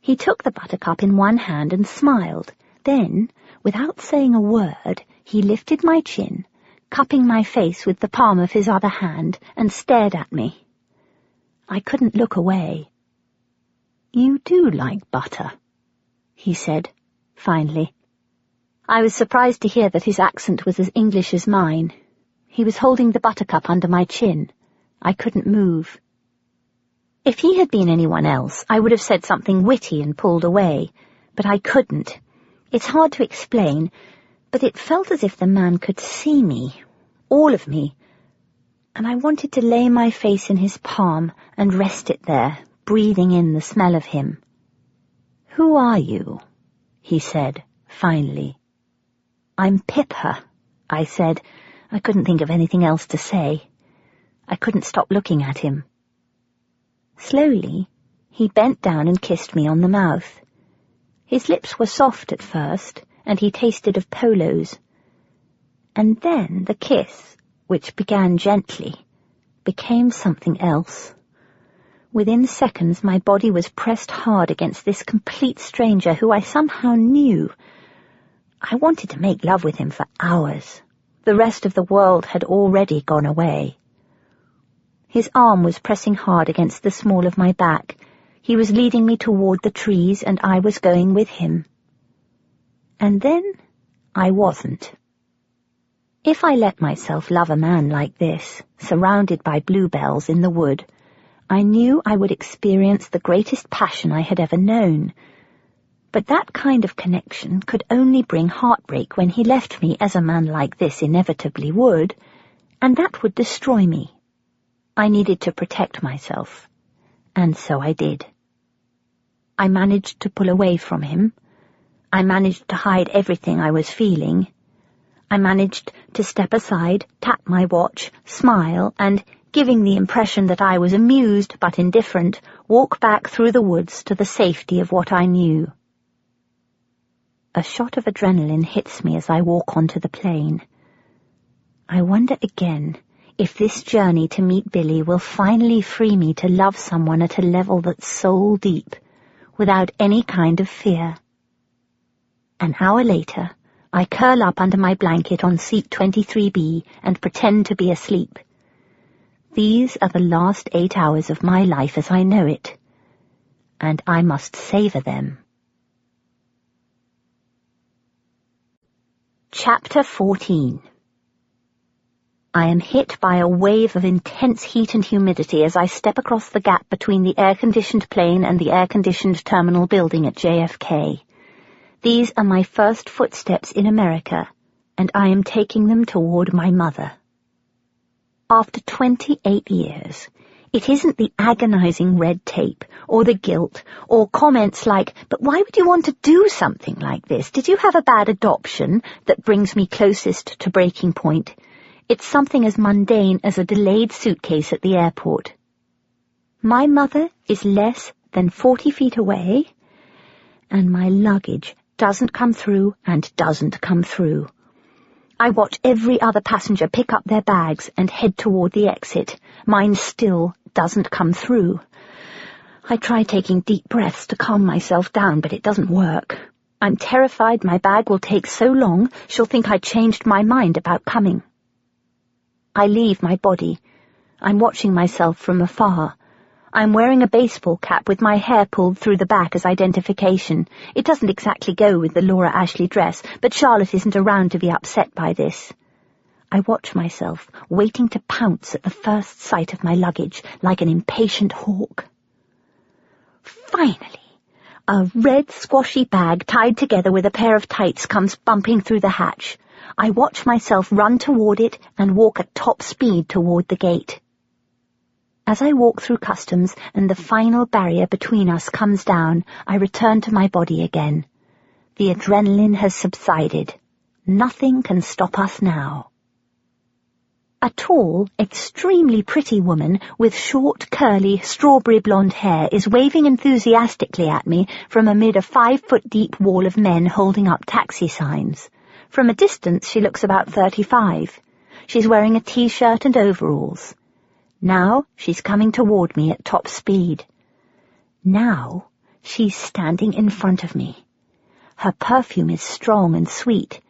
He took the buttercup in one hand and smiled. Then, without saying a word, he lifted my chin, cupping my face with the palm of his other hand, and stared at me. I couldn't look away. "You do like butter," he said, finally. I was surprised to hear that his accent was as English as mine. He was holding the buttercup under my chin. I couldn't move. If he had been anyone else, I would have said something witty and pulled away, but I couldn't. It's hard to explain, but it felt as if the man could see me, all of me, and I wanted to lay my face in his palm and rest it there, breathing in the smell of him. "Who are you?" he said, finally. "I'm Pippa," I said. I couldn't think of anything else to say. I couldn't stop looking at him. Slowly, he bent down and kissed me on the mouth. His lips were soft at first, and he tasted of polos. And then the kiss, which began gently, became something else. Within seconds, my body was pressed hard against this complete stranger who I somehow knew. I wanted to make love with him for hours. The rest of the world had already gone away. His arm was pressing hard against the small of my back. He was leading me toward the trees, and I was going with him. And then I wasn't. If I let myself love a man like this, surrounded by bluebells in the wood, I knew I would experience the greatest passion I had ever known. But that kind of connection could only bring heartbreak when he left me, as a man like this inevitably would, and that would destroy me. I needed to protect myself, and so I did. I managed to pull away from him. I managed to hide everything I was feeling. I managed to step aside, tap my watch, smile, and, giving the impression that I was amused but indifferent, walk back through the woods to the safety of what I knew. A shot of adrenaline hits me as I walk onto the plain. I wonder again if this journey to meet Billy will finally free me to love someone at a level that's soul deep, without any kind of fear. An hour later, I curl up under my blanket on seat 23B and pretend to be asleep. These are the last 8 hours of my life as I know it, and I must savor them. Chapter 14. I am hit by a wave of intense heat and humidity as I step across the gap between the air-conditioned plane and the air-conditioned terminal building at JFK. These are my first footsteps in America, and I am taking them toward my mother. After 28 years, it isn't the agonizing red tape, or the guilt, or comments like, "But why would you want to do something like this? Did you have a bad adoption?" that brings me closest to breaking point. It's something as mundane as a delayed suitcase at the airport. My mother is less than 40 feet away, and my luggage doesn't come through and doesn't come through. I watch every other passenger pick up their bags and head toward the exit. Mine still doesn't come through. I try taking deep breaths to calm myself down, but it doesn't work. I'm terrified my bag will take so long she'll think I changed my mind about coming. I leave my body. I'm watching myself from afar. I'm wearing a baseball cap with my hair pulled through the back as identification. It doesn't exactly go with the Laura Ashley dress, but Charlotte isn't around to be upset by this. I watch myself, waiting to pounce at the first sight of my luggage, like an impatient hawk. Finally, a red squashy bag tied together with a pair of tights comes bumping through the hatch. I watch myself run toward it and walk at top speed toward the gate. As I walk through customs and the final barrier between us comes down, I return to my body again. The adrenaline has subsided. Nothing can stop us now. A tall, extremely pretty woman with short, curly, strawberry blonde hair is waving enthusiastically at me from amid a 5-foot-deep wall of men holding up taxi signs. From a distance, she looks about 35. She's wearing a t-shirt and overalls. Now she's coming toward me at top speed. Now she's standing in front of me. Her perfume is strong and sweet.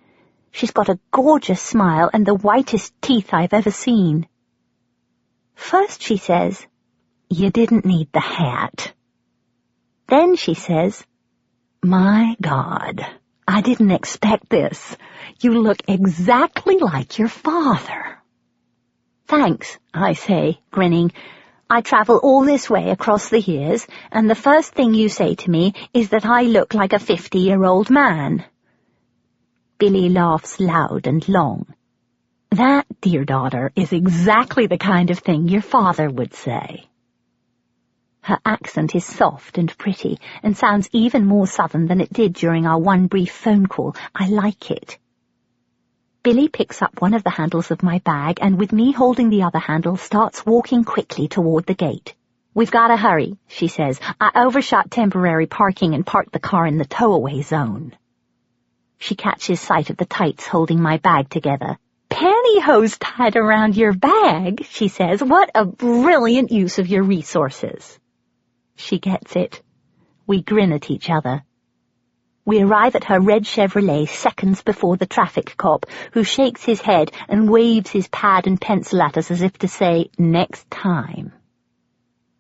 She's got a gorgeous smile and the whitest teeth I've ever seen. First she says, "You didn't need the hat." Then she says, "My God, I didn't expect this. You look exactly like your father." "Thanks," I say, grinning. "I travel all this way across the years, and the first thing you say to me is that I look like a 50-year-old man. Billy laughs loud and long. "That, dear daughter, is exactly the kind of thing your father would say." Her accent is soft and pretty, and sounds even more southern than it did during our one brief phone call. I like it. Billy picks up one of the handles of my bag and, with me holding the other handle, starts walking quickly toward the gate. "We've got to hurry," she says. "I overshot temporary parking and parked the car in the tow-away zone." She catches sight of the tights holding my bag together. "Pantyhose tied around your bag," she says. "What a brilliant use of your resources." She gets it. We grin at each other. We arrive at her red Chevrolet seconds before the traffic cop, who shakes his head and waves his pad and pencil at us as if to say, "Next time."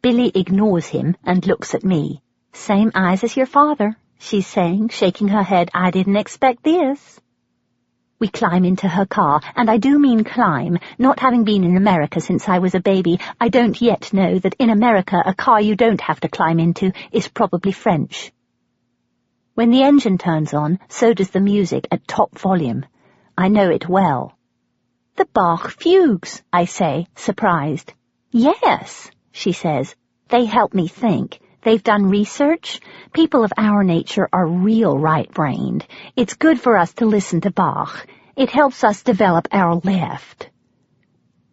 Billy ignores him and looks at me. "Same eyes as your father," she's saying, shaking her head. "I didn't expect this." We climb into her car, and I do mean climb. Not having been in America since I was a baby, I don't yet know that in America a car you don't have to climb into is probably French. When the engine turns on, so does the music at top volume. I know it well. "The Bach fugues," I say, surprised. "Yes," she says. "They help me think. They've done research. People of our nature are real right-brained. It's good for us to listen to Bach. It helps us develop our left."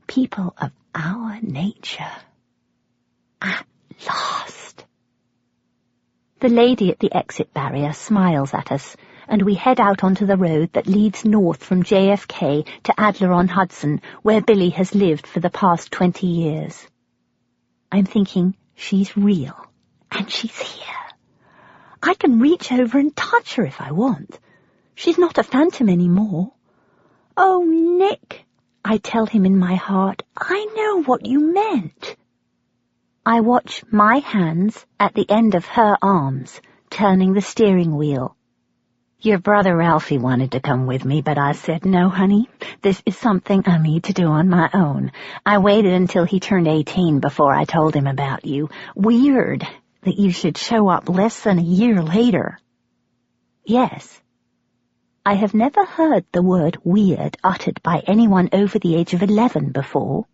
People of our nature. At last. The lady at the exit barrier smiles at us, and we head out onto the road that leads north from JFK to Adler-on-Hudson, where Billy has lived for the past 20 years. I'm thinking, she's real. And she's here. I can reach over and touch her if I want. She's not a phantom anymore. "Oh, Nick," I tell him in my heart, "I know what you meant." I watch my hands at the end of her arms, turning the steering wheel. "Your brother Ralphie wanted to come with me, but I said, 'No, honey, this is something I need to do on my own.' I waited until he turned 18 before I told him about you. Weird that you should show up less than a year later." Yes. I have never heard the word weird uttered by anyone over the age of 11 before.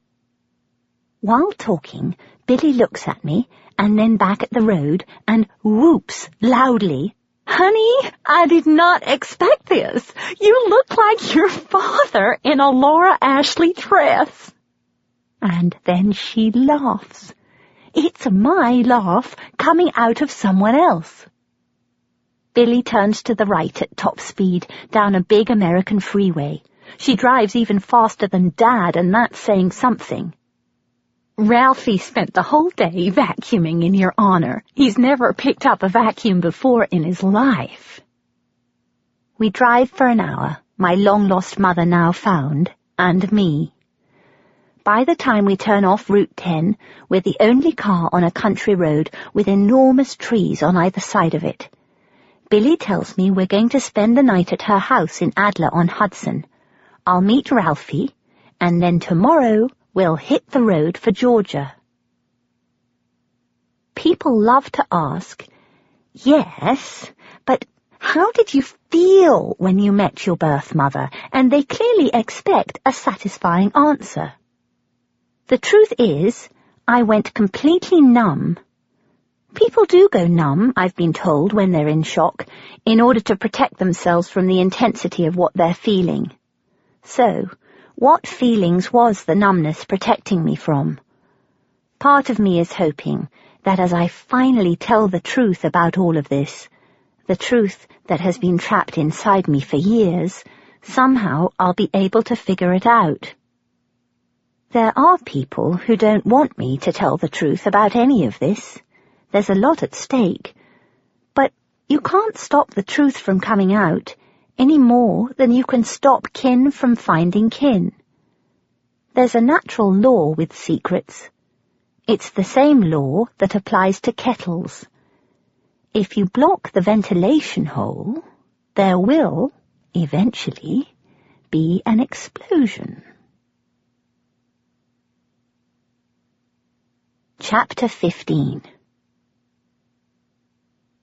While talking, Billy looks at me and then back at the road and whoops loudly, "Honey, I did not expect this. You look like your father in a Laura Ashley dress." And then she laughs. It's my laugh coming out of someone else. Billy turns to the right at top speed down a big American freeway. She drives even faster than Dad, and that's saying something. "Ralphie spent the whole day vacuuming in your honor. He's never picked up a vacuum before in his life." We drive for an hour, my long-lost mother now found, and me. By the time we turn off Route 10, we're the only car on a country road with enormous trees on either side of it. Billy tells me we're going to spend the night at her house in Adler-on-Hudson. I'll meet Ralphie, and then tomorrow we'll hit the road for Georgia. People love to ask, "Yes, but how did you feel when you met your birth mother?" And they clearly expect a satisfying answer. The truth is, I went completely numb. People do go numb, I've been told, when they're in shock, in order to protect themselves from the intensity of what they're feeling. So, what feelings was the numbness protecting me from? Part of me is hoping that as I finally tell the truth about all of this, the truth that has been trapped inside me for years, somehow I'll be able to figure it out. There are people who don't want me to tell the truth about any of this. There's a lot at stake. But you can't stop the truth from coming out any more than you can stop kin from finding kin. There's a natural law with secrets. It's the same law that applies to kettles. If you block the ventilation hole, there will, eventually, be an explosion. Chapter 15.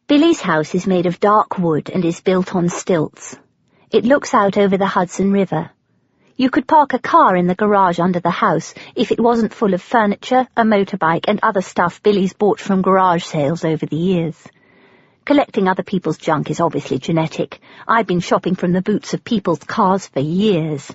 Billy's house is made of dark wood and is built on stilts. It looks out over the Hudson River. You could park a car in the garage under the house if it wasn't full of furniture, a motorbike, and other stuff Billy's bought from garage sales over the years. Collecting other people's junk is obviously genetic. I've been shopping from the boots of people's cars for years.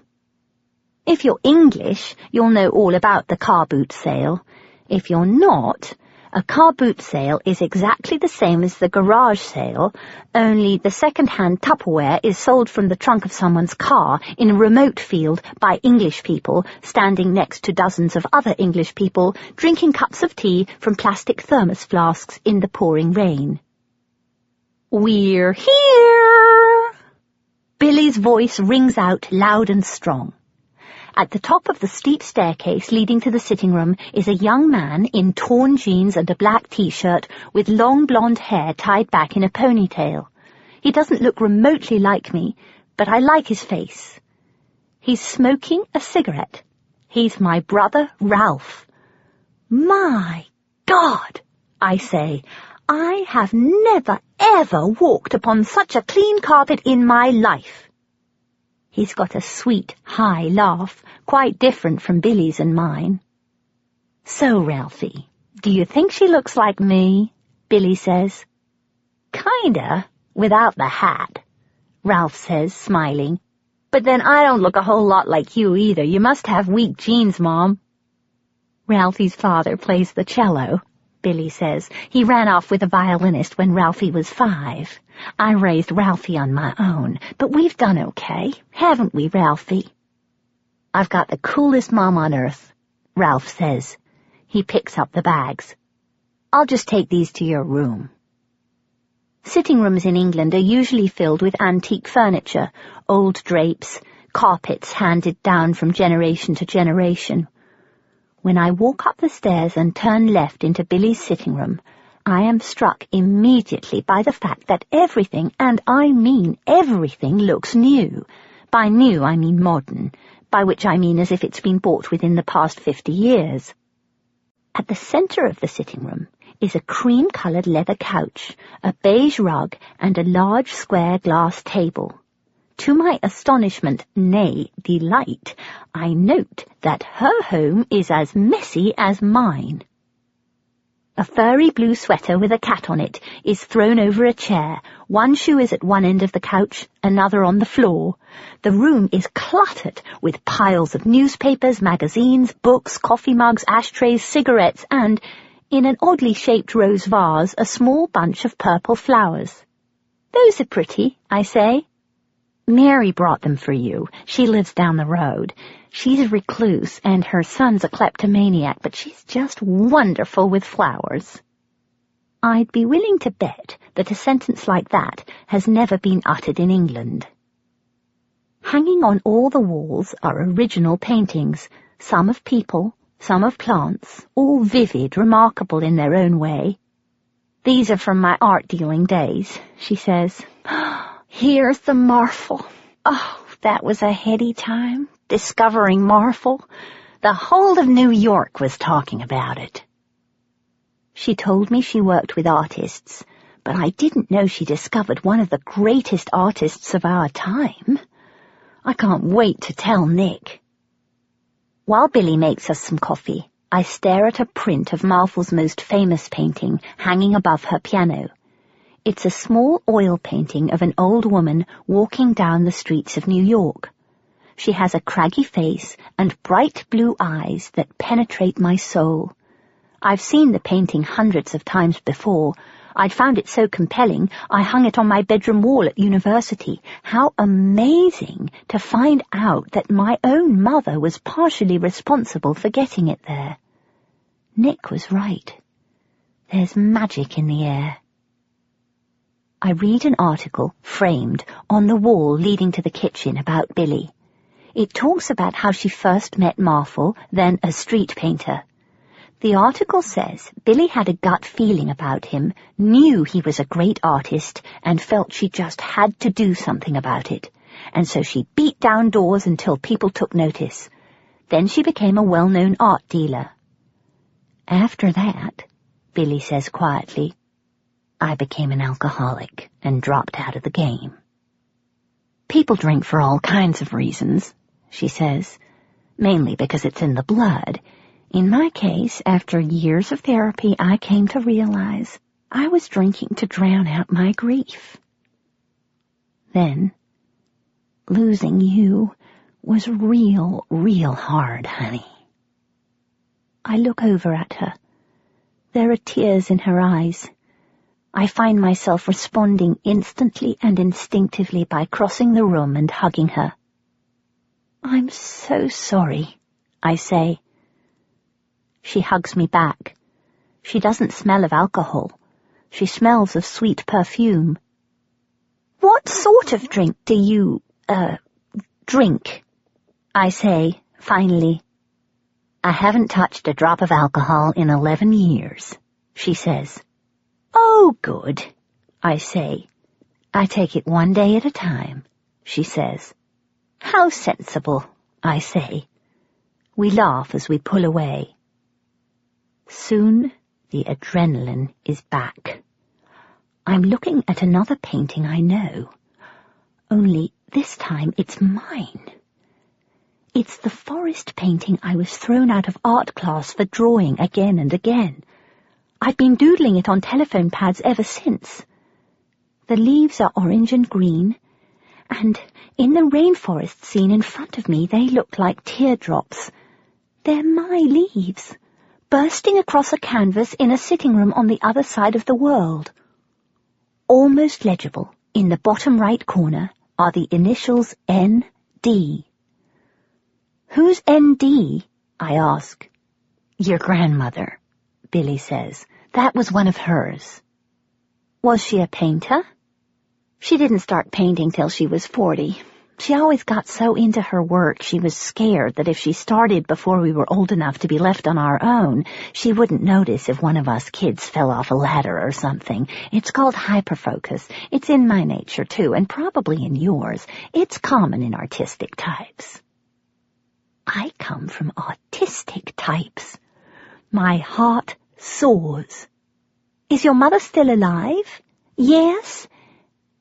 If you're English, you'll know all about the car boot sale. If you're not, A car boot sale is exactly the same as the garage sale, only the second-hand Tupperware is sold from the trunk of someone's car in a remote field by English people standing next to dozens of other English people drinking cups of tea from plastic thermos flasks in the pouring rain. "We're here!" Billy's voice rings out loud and strong. At the top of the steep staircase leading to the sitting room is a young man in torn jeans and a black t-shirt with long blonde hair tied back in a ponytail. He doesn't look remotely like me, but I like his face. He's smoking a cigarette. He's my brother Ralph. "My God," I say, "I have never ever walked upon such a clean carpet in my life." He's got a sweet, high laugh, quite different from Billy's and mine. "So, Ralphie, do you think she looks like me?" Billy says. "Kinda, without the hat," Ralph says, smiling. "But then I don't look a whole lot like you either. You must have weak genes, Mom." "Ralphie's father plays the cello," Billy says. "He ran off with a violinist when Ralphie was 5. I raised Ralphie on my own, but we've done okay, haven't we, Ralphie?" "I've got the coolest mom on earth," Ralph says. He picks up the bags. "I'll just take these to your room." Sitting rooms in England are usually filled with antique furniture, old drapes, carpets handed down from generation to generation. When I walk up the stairs and turn left into Billy's sitting room, I am struck immediately by the fact that everything, and I mean everything, looks new. By new, I mean modern, by which I mean as if it's been bought within the past 50 years. At the centre of the sitting room is a cream-coloured leather couch, a beige rug, and a large square glass table. To my astonishment, nay, delight, I note that her home is as messy as mine. A furry blue sweater with a cat on it is thrown over a chair. One shoe is at one end of the couch, another on the floor. The room is cluttered with piles of newspapers, magazines, books, coffee mugs, ashtrays, cigarettes, and, in an oddly shaped rose vase, a small bunch of purple flowers. "Those are pretty," I say. "Mary brought them for you. She lives down the road. She's a recluse, and her son's a kleptomaniac, but she's just wonderful with flowers." I'd be willing to bet that a sentence like that has never been uttered in England. Hanging on all the walls are original paintings, some of people, some of plants, all vivid, remarkable in their own way. "These are from my art-dealing days," she says. "Here's the Marfil. Oh, that was a heady time, discovering Marfil. The whole of New York was talking about it." She told me she worked with artists, but I didn't know she discovered one of the greatest artists of our time. I can't wait to tell Nick. While Billy makes us some coffee, I stare at a print of Marfil's most famous painting hanging above her piano. It's a small oil painting of an old woman walking down the streets of New York. She has a craggy face and bright blue eyes that penetrate my soul. I've seen the painting hundreds of times before. I'd found it so compelling, I hung it on my bedroom wall at university. How amazing to find out that my own mother was partially responsible for getting it there. Nick was right. There's magic in the air. I read an article, framed, on the wall leading to the kitchen about Billy. It talks about how she first met Marfil, then a street painter. The article says Billy had a gut feeling about him, knew he was a great artist, and felt she just had to do something about it. And so she beat down doors until people took notice. Then she became a well-known art dealer. "After that," Billy says quietly, "I became an alcoholic and dropped out of the game." "People drink for all kinds of reasons," she says, "mainly because it's in the blood. In my case, after years of therapy, I came to realize I was drinking to drown out my grief. Then, losing you was real hard, honey." I look over at her. There are tears in her eyes. I find myself responding instantly and instinctively by crossing the room and hugging her. "I'm so sorry," I say. She hugs me back. She doesn't smell of alcohol. She smells of sweet perfume. "What sort of drink do you, drink?" I say, finally. "I haven't touched a drop of alcohol in 11 years, she says. "Oh, good," I say. "I take it one day at a time," she says. "How sensible," I say. We laugh as we pull away. Soon the adrenaline is back. I'm looking at another painting I know, only this time it's mine. It's the forest painting I was thrown out of art class for drawing again and again. I've been doodling it on telephone pads ever since. The leaves are orange and green, and in the rainforest scene in front of me they look like teardrops. They're my leaves, bursting across a canvas in a sitting room on the other side of the world. Almost legible, in the bottom right corner, are the initials N.D. "Who's N.D.?" I ask. "Your grandmother," Billy says. "That was one of hers." "Was she a painter?" "She didn't start painting till she was 40. She always got so into her work she was scared that if she started before we were old enough to be left on our own, she wouldn't notice if one of us kids fell off a ladder or something. It's called hyperfocus. It's in my nature, too, and probably in yours. It's common in artistic types." I come from artistic types. My heart soars. "Is your mother still alive?" "Yes,"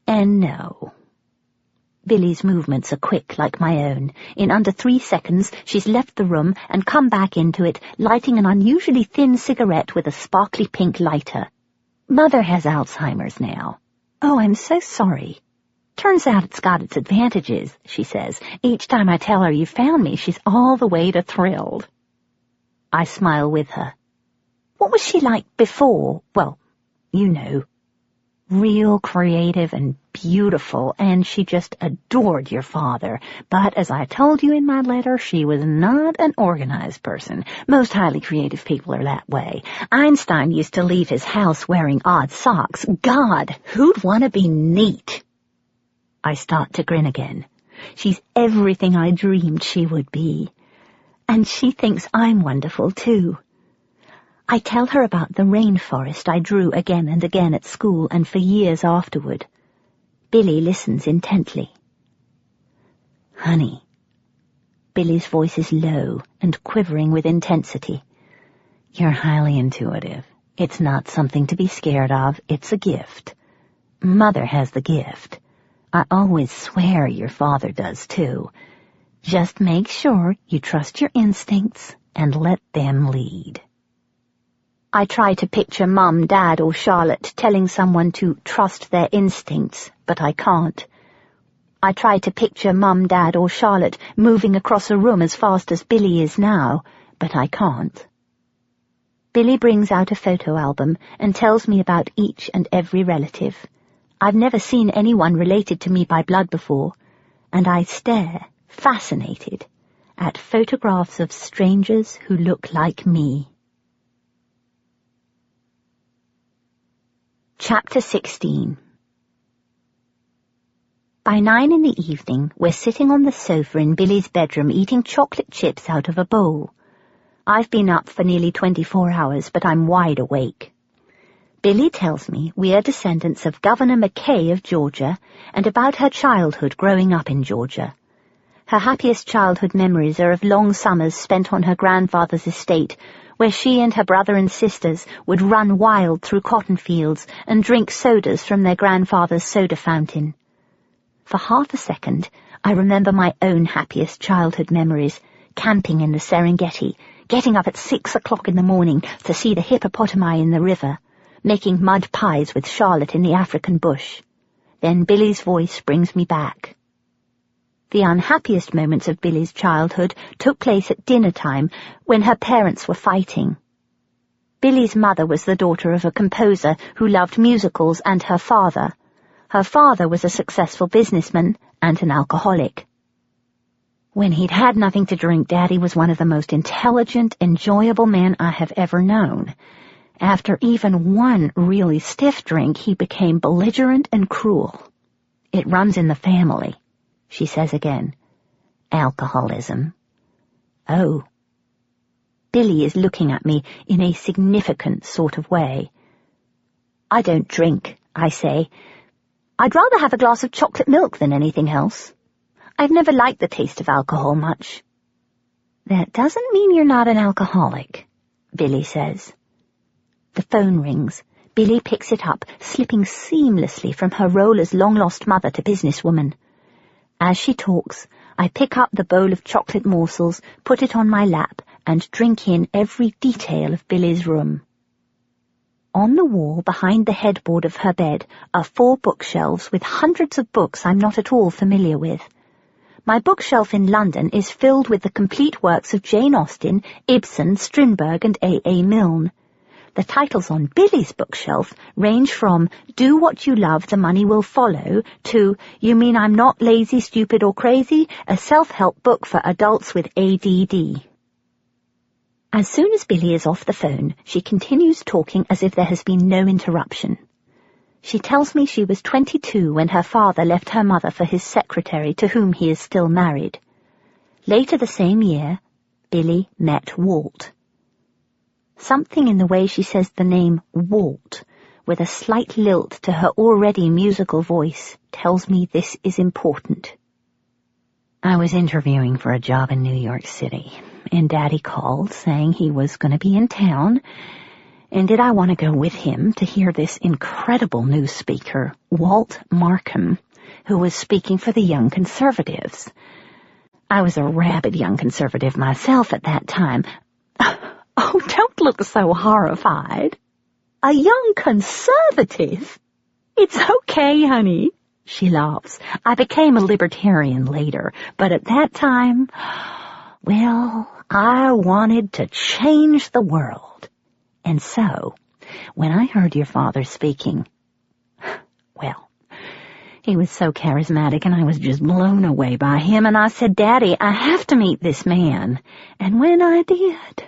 and no. Billy's movements are quick, like my own. In under 3 seconds, she's left the room and come back into it, lighting an unusually thin cigarette with a sparkly pink lighter. "Mother has Alzheimer's now." "Oh, I'm so sorry." "Turns out it's got its advantages," she says. "Each time I tell her you found me, she's all the way to thrilled." I smile with her. "What was she like before? Well, you know. Real creative and beautiful, and she just adored your father. But as I told you in my letter, she was not an organized person. Most highly creative people are that way. Einstein used to leave his house wearing odd socks. God, who'd want to be neat?" I start to grin again. She's everything I dreamed she would be. And she thinks I'm wonderful, too. I tell her about the rainforest I drew again and again at school and for years afterward. Billy listens intently. "Honey," Billy's voice is low and quivering with intensity. "You're highly intuitive. It's not something to be scared of. It's a gift. Mother has the gift. I always swear your father does, too. Just make sure you trust your instincts and let them lead." I try to picture Mum, Dad, or Charlotte telling someone to trust their instincts, but I can't. I try to picture Mum, Dad, or Charlotte moving across a room as fast as Billy is now, but I can't. Billy brings out a photo album and tells me about each and every relative. I've never seen anyone related to me by blood before, and I stare, fascinated, at photographs of strangers who look like me. Chapter 16. By 9 in the evening, we're sitting on the sofa in Billy's bedroom eating chocolate chips out of a bowl. I've been up for nearly 24 hours, but I'm wide awake. Billy tells me we are descendants of Governor McKay of Georgia and about her childhood growing up in Georgia. Her happiest childhood memories are of long summers spent on her grandfather's estate, where she and her brother and sisters would run wild through cotton fields and drink sodas from their grandfather's soda fountain. For half a second, I remember my own happiest childhood memories, camping in the Serengeti, getting up at 6 o'clock in the morning to see the hippopotami in the river, making mud pies with Charlotte in the African bush. Then Billy's voice brings me back. The unhappiest moments of Billy's childhood took place at dinner time when her parents were fighting. Billy's mother was the daughter of a composer who loved musicals, and her father was a successful businessman and an alcoholic. When he'd had nothing to drink, Daddy was one of the most intelligent, enjoyable men I have ever known. After even one really stiff drink, he became belligerent and cruel. It runs in the family, she says again. Alcoholism. Oh. Billy is looking at me in a significant sort of way. I don't drink, I say. I'd rather have a glass of chocolate milk than anything else. I've never liked the taste of alcohol much. That doesn't mean you're not an alcoholic, Billy says. The phone rings. Billy picks it up, slipping seamlessly from her role as long-lost mother to businesswoman. As she talks, I pick up the bowl of chocolate morsels, put it on my lap, and drink in every detail of Billy's room. On the wall behind the headboard of her bed are 4 bookshelves with hundreds of books I'm not at all familiar with. My bookshelf in London is filled with the complete works of Jane Austen, Ibsen, Strindberg, and A. Milne. The titles on Billy's bookshelf range from Do What You Love, The Money Will Follow to You Mean I'm Not Lazy, Stupid or Crazy, a self-help book for adults with ADD. As soon as Billy is off the phone, she continues talking as if there has been no interruption. She tells me she was 22 when her father left her mother for his secretary, to whom he is still married. Later the same year, Billy met Walt. Something in the way she says the name Walt, with a slight lilt to her already musical voice, tells me this is important. I was interviewing for a job in New York City, and Daddy called saying he was going to be in town, and did I want to go with him to hear this incredible new speaker, Walt Markham, who was speaking for the Young Conservatives. I was a rabid Young Conservative myself at that time. Oh, don't look so horrified. A Young Conservative? It's okay, honey, she laughs. I became a libertarian later, but at that time, well, I wanted to change the world. And so, when I heard your father speaking, well, he was so charismatic and I was just blown away by him, and I said, Daddy, I have to meet this man. And when I did...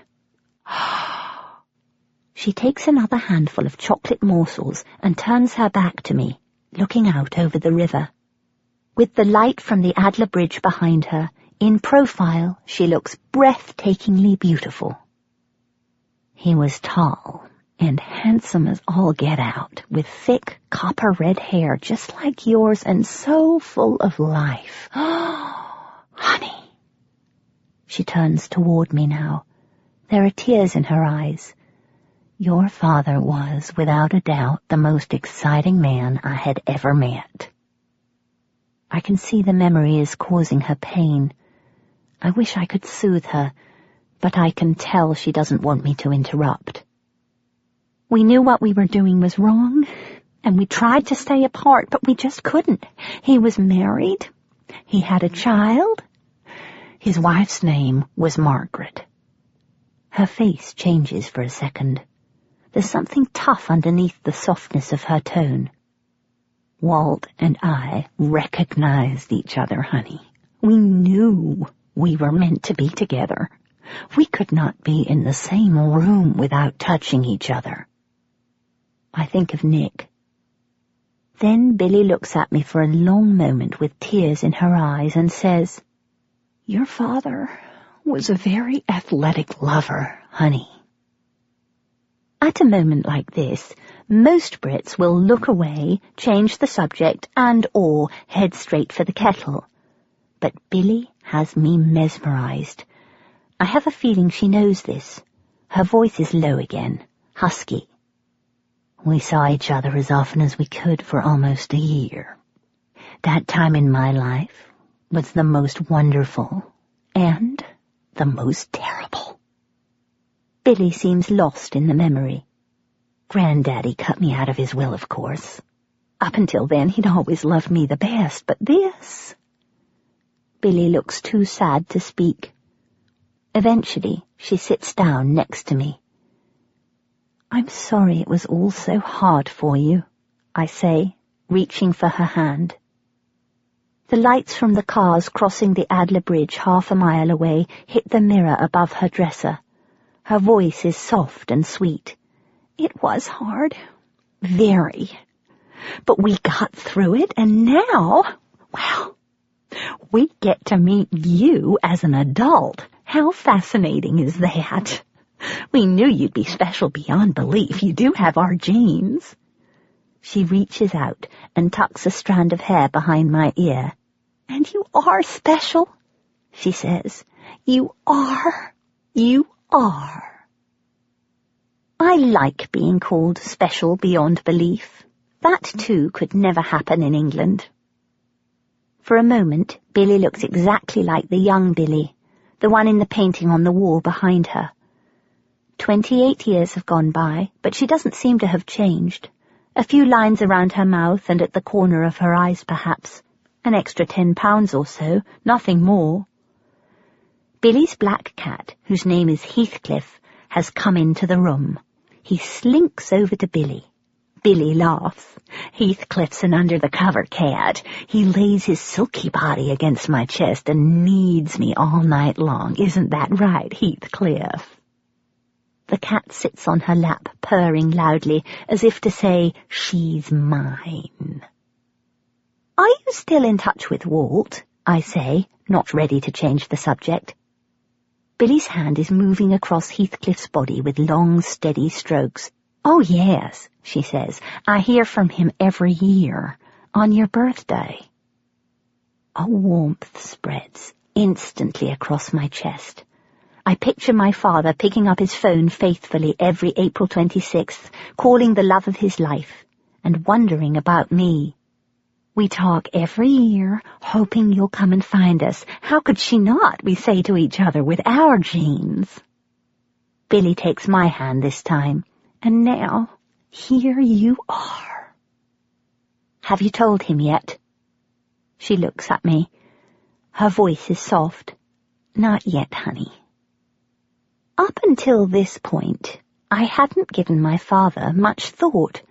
She takes another handful of chocolate morsels and turns her back to me, looking out over the river. With the light from the Adler Bridge behind her, in profile, she looks breathtakingly beautiful. He was tall and handsome as all get out, with thick copper-red hair just like yours and so full of life. Oh, honey. She turns toward me now. There are tears in her eyes. Your father was, without a doubt, the most exciting man I had ever met. I can see the memory is causing her pain. I wish I could soothe her, but I can tell she doesn't want me to interrupt. We knew what we were doing was wrong, and we tried to stay apart, but we just couldn't. He was married. He had a child. His wife's name was Margaret. Her face changes for a second. There's something tough underneath the softness of her tone. Walt and I recognized each other, honey. We knew we were meant to be together. We could not be in the same room without touching each other. I think of Nick. Then Billy looks at me for a long moment with tears in her eyes and says, Your father was a very athletic lover, honey. At a moment like this, most Brits will look away, change the subject, and/or head straight for the kettle. But Billy has me mesmerized. I have a feeling she knows this. Her voice is low again, husky. We saw each other as often as we could for almost a year. That time in my life was the most wonderful and the most terrible. Billy seems lost in the memory. Granddaddy cut me out of his will, of course. Up until then, he'd always loved me the best, but this... Billy looks too sad to speak. Eventually, she sits down next to me. I'm sorry it was all so hard for you, I say, reaching for her hand. The lights from the cars crossing the Adler Bridge half a mile away hit the mirror above her dresser. Her voice is soft and sweet. It was hard. Very. But we got through it, and now, well, we get to meet you as an adult. How fascinating is that? We knew you'd be special beyond belief. You do have our genes. She reaches out and tucks a strand of hair behind my ear. And you are special, she says. You are. You are. I like being called special beyond belief. That, too, could never happen in England. For a moment, Billy looks exactly like the young Billy, the one in the painting on the wall behind her. 28 years have gone by, but she doesn't seem to have changed. A few lines around her mouth and at the corner of her eyes, perhaps. An extra 10 pounds or so, nothing more. Billy's black cat, whose name is Heathcliff, has come into the room. He slinks over to Billy. Billy laughs. Heathcliff's an under-the-cover cat. He lays his silky body against my chest and kneads me all night long. Isn't that right, Heathcliff? The cat sits on her lap, purring loudly, as if to say, she's mine. Are you still in touch with Walt? I say, not ready to change the subject. Billy's hand is moving across Heathcliff's body with long, steady strokes. Oh, yes, she says. I hear from him every year, on your birthday. A warmth spreads instantly across my chest. I picture my father picking up his phone faithfully every April 26th, calling the love of his life, and wondering about me. We talk every year, hoping you'll come and find us. How could she not, we say to each other, with our genes? Billy takes my hand this time, and now, here you are. Have you told him yet? She looks at me. Her voice is soft. Not yet, honey. Up until this point, I hadn't given my father much thought.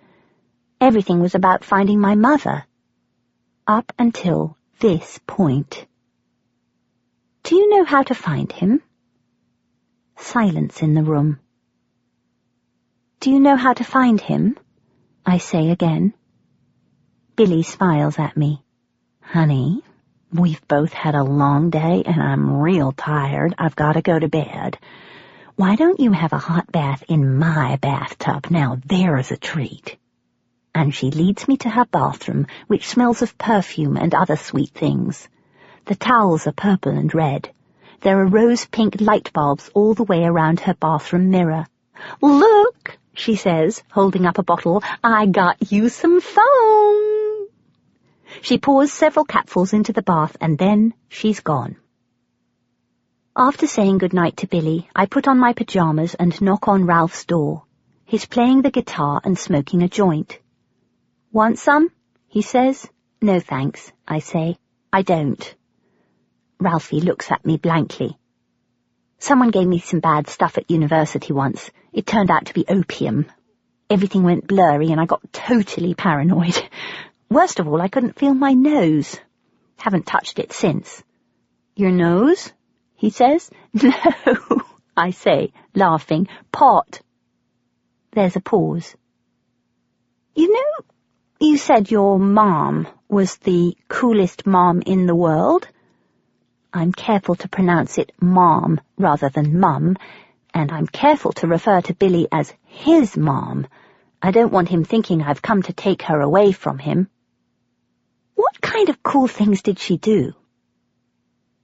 Everything was about finding my mother. Up until this point. Do you know how to find him? Silence in the room. Do you know how to find him? I say again. Billy smiles at me. Honey, we've both had a long day and I'm real tired. I've got to go to bed. Why don't you have a hot bath in my bathtub? Now there's a treat. And she leads me to her bathroom, which smells of perfume and other sweet things. The towels are purple and red. There are rose-pink light bulbs all the way around her bathroom mirror. Look, she says, holding up a bottle, I got you some foam. She pours several capfuls into the bath, and then she's gone. After saying good-night to Billy, I put on my pyjamas and knock on Ralph's door. He's playing the guitar and smoking a joint. Want some? He says. No thanks, I say. I don't. Ralphie looks at me blankly. Someone gave me some bad stuff at university once. It turned out to be opium. Everything went blurry and I got totally paranoid. Worst of all, I couldn't feel my nose. Haven't touched it since. Your nose? He says. No, I say, laughing. Pot. There's a pause. You know, you said your mom was the coolest mom in the world. I'm careful to pronounce it mom rather than mum, and I'm careful to refer to Billy as his mom. I don't want him thinking I've come to take her away from him. What kind of cool things did she do?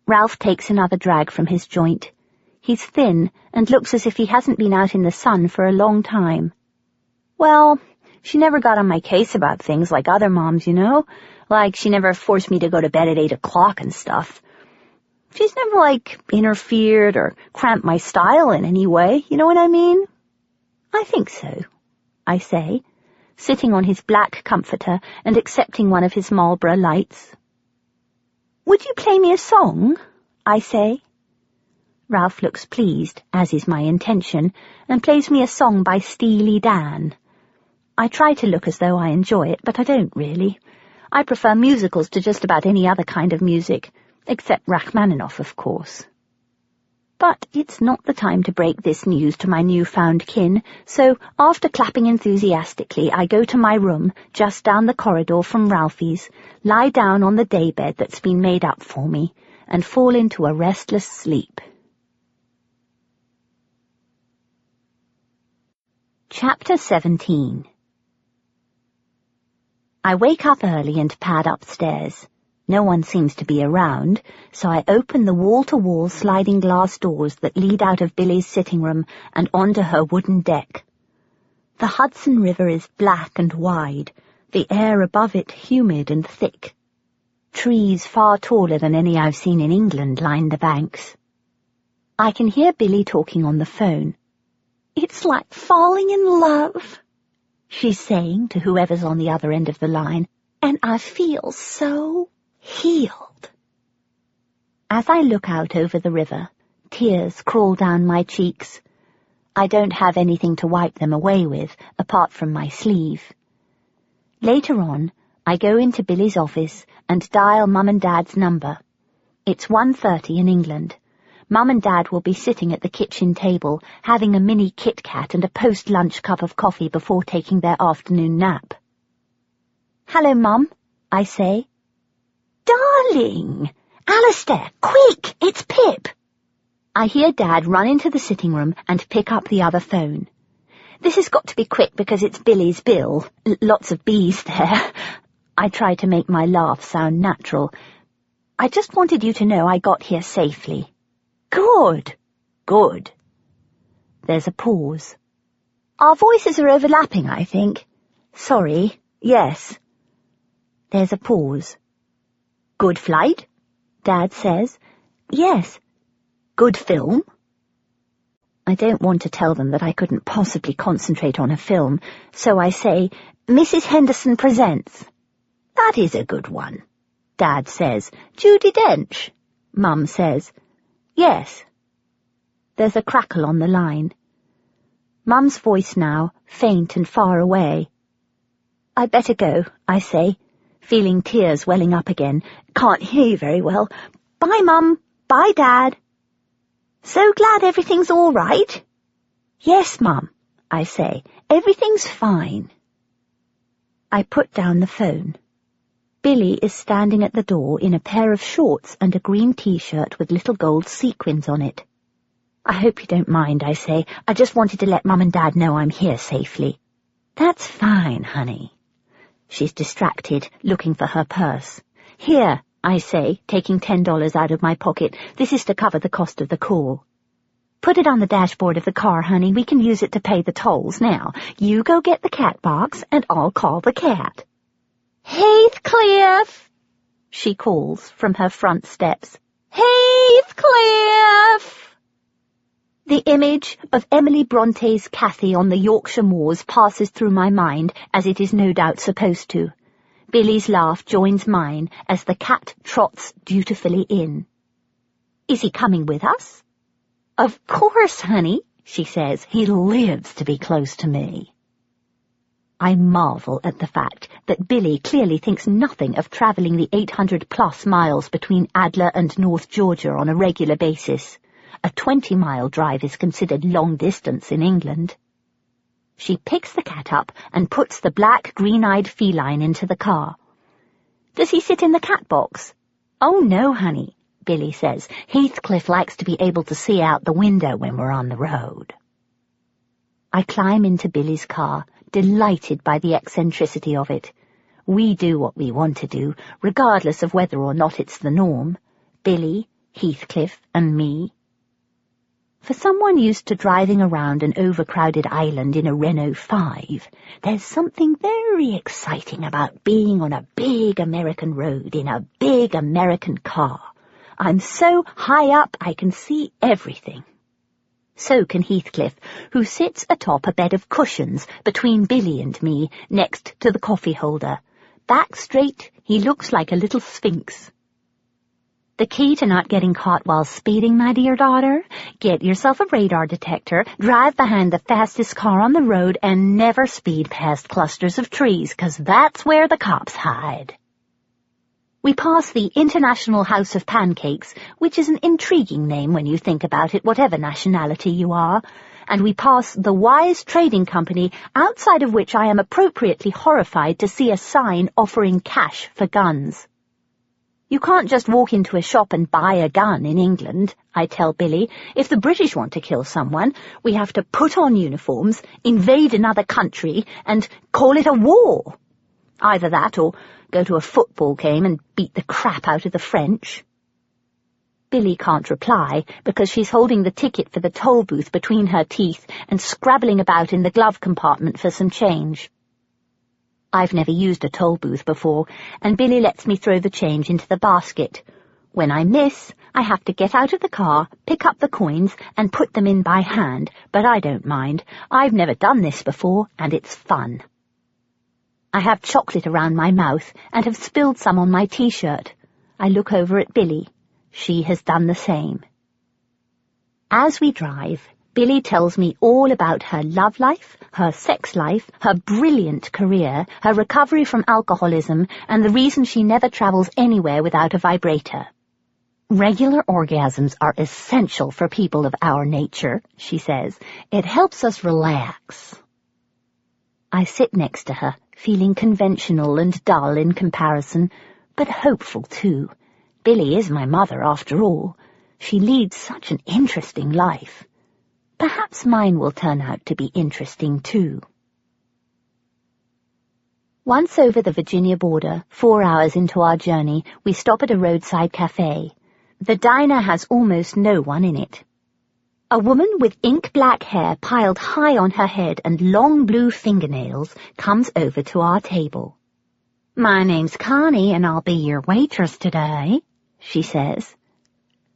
Ralph takes another drag from his joint. He's thin and looks as if he hasn't been out in the sun for a long time. Well, she never got on my case about things like other moms, you know? Like she never forced me to go to bed at 8 o'clock and stuff. She's never, interfered or cramped my style in any way, you know what I mean? I think so, I say, sitting on his black comforter and accepting one of his Marlboro lights. Would you play me a song? I say. Ralph looks pleased, as is my intention, and plays me a song by Steely Dan. I try to look as though I enjoy it, but I don't really. I prefer musicals to just about any other kind of music, except Rachmaninoff, of course. But it's not the time to break this news to my newfound kin, so after clapping enthusiastically, I go to my room, just down the corridor from Ralphie's, lie down on the daybed that's been made up for me, and fall into a restless sleep. Chapter 17. I wake up early and pad upstairs. No one seems to be around, so I open the wall-to-wall sliding glass doors that lead out of Billy's sitting room and onto her wooden deck. The Hudson River is black and wide, the air above it humid and thick. Trees far taller than any I've seen in England line the banks. I can hear Billy talking on the phone. "It's like falling in love," she's saying to whoever's on the other end of the line, "and I feel so healed." As I look out over the river, tears crawl down my cheeks. I don't have anything to wipe them away with, apart from my sleeve. Later on, I go into Billy's office and dial Mum and Dad's number. It's 1:30 in England. Mum and Dad will be sitting at the kitchen table, having a mini Kit Kat and a post-lunch cup of coffee before taking their afternoon nap. "Hello, Mum," I say. "Darling! Alistair, quick! It's Pip!" I hear Dad run into the sitting room and pick up the other phone. "This has got to be quick because it's Billy's bill. Lots of B's there." I try to make my laugh sound natural. "I just wanted you to know I got here safely." "Good. Good." There's a pause. "Our voices are overlapping, I think." "Sorry. Yes." There's a pause. "Good flight?" Dad says. "Yes." "Good film?" I don't want to tell them that I couldn't possibly concentrate on a film, so I say, "Mrs. Henderson Presents." "That is a good one." Dad says. "Judi Dench?" Mum says. "Yes." There's a crackle on the line. Mum's voice now, faint and far away. "I'd better go," I say, feeling tears welling up again. "Can't hear you very well. Bye, Mum. Bye, Dad." "So glad everything's all right." "Yes, Mum," I say. "Everything's fine." I put down the phone. Billy is standing at the door in a pair of shorts and a green T-shirt with little gold sequins on it. "I hope you don't mind," I say. "I just wanted to let Mum and Dad know I'm here safely." "That's fine, honey." She's distracted, looking for her purse. "Here," I say, taking $10 out of my pocket. "This is to cover the cost of the call." "Put it on the dashboard of the car, honey. We can use it to pay the tolls. Now, you go get the cat box, and I'll call the cat." "Heathcliff!" she calls from her front steps. "Heathcliff!" The image of Emily Bronte's Cathy on the Yorkshire moors passes through my mind, as it is no doubt supposed to. Billy's laugh joins mine as the cat trots dutifully in. "Is he coming with us?" "Of course, honey," she says. "He lives to be close to me." I marvel at the fact that Billy clearly thinks nothing of travelling the 800-plus miles between Adler and North Georgia on a regular basis. A 20-mile drive is considered long distance in England. She picks the cat up and puts the black, green-eyed feline into the car. "Does he sit in the cat box?" "Oh, no, honey," Billy says. "Heathcliff likes to be able to see out the window when we're on the road." I climb into Billy's car, delighted by the eccentricity of it. We do what we want to do, regardless of whether or not it's the norm. Billy, Heathcliff, and me. For someone used to driving around an overcrowded island in a Renault 5, there's something very exciting about being on a big American road in a big American car. I'm so high up I can see everything. So can Heathcliff, who sits atop a bed of cushions between Billy and me, next to the coffee holder. Back straight, he looks like a little sphinx. The key to not getting caught while speeding, my dear daughter? Get yourself a radar detector, drive behind the fastest car on the road, and never speed past clusters of trees, 'cause that's where the cops hide. We pass the International House of Pancakes, which is an intriguing name when you think about it, whatever nationality you are, and we pass the Wise Trading Company, outside of which I am appropriately horrified to see a sign offering cash for guns. You can't just walk into a shop and buy a gun in England, I tell Billy. If the British want to kill someone, we have to put on uniforms, invade another country, and call it a war. Either that or go to a football game and beat the crap out of the French. Billy can't reply because she's holding the ticket for the toll booth between her teeth and scrabbling about in the glove compartment for some change. I've never used a toll booth before, and Billy lets me throw the change into the basket. When I miss, I have to get out of the car, pick up the coins, and put them in by hand, but I don't mind. I've never done this before, and it's fun. I have chocolate around my mouth and have spilled some on my T-shirt. I look over at Billy. She has done the same. As we drive, Billy tells me all about her love life, her sex life, her brilliant career, her recovery from alcoholism, and the reason she never travels anywhere without a vibrator. Regular orgasms are essential for people of our nature, she says. It helps us relax. I sit next to her, feeling conventional and dull in comparison, but hopeful too. Billy is my mother, after all. She leads such an interesting life. Perhaps mine will turn out to be interesting, too. Once over the Virginia border, 4 hours into our journey, we stop at a roadside cafe. The diner has almost no one in it. A woman with ink-black hair piled high on her head and long blue fingernails comes over to our table. "My name's Connie, and I'll be your waitress today," she says.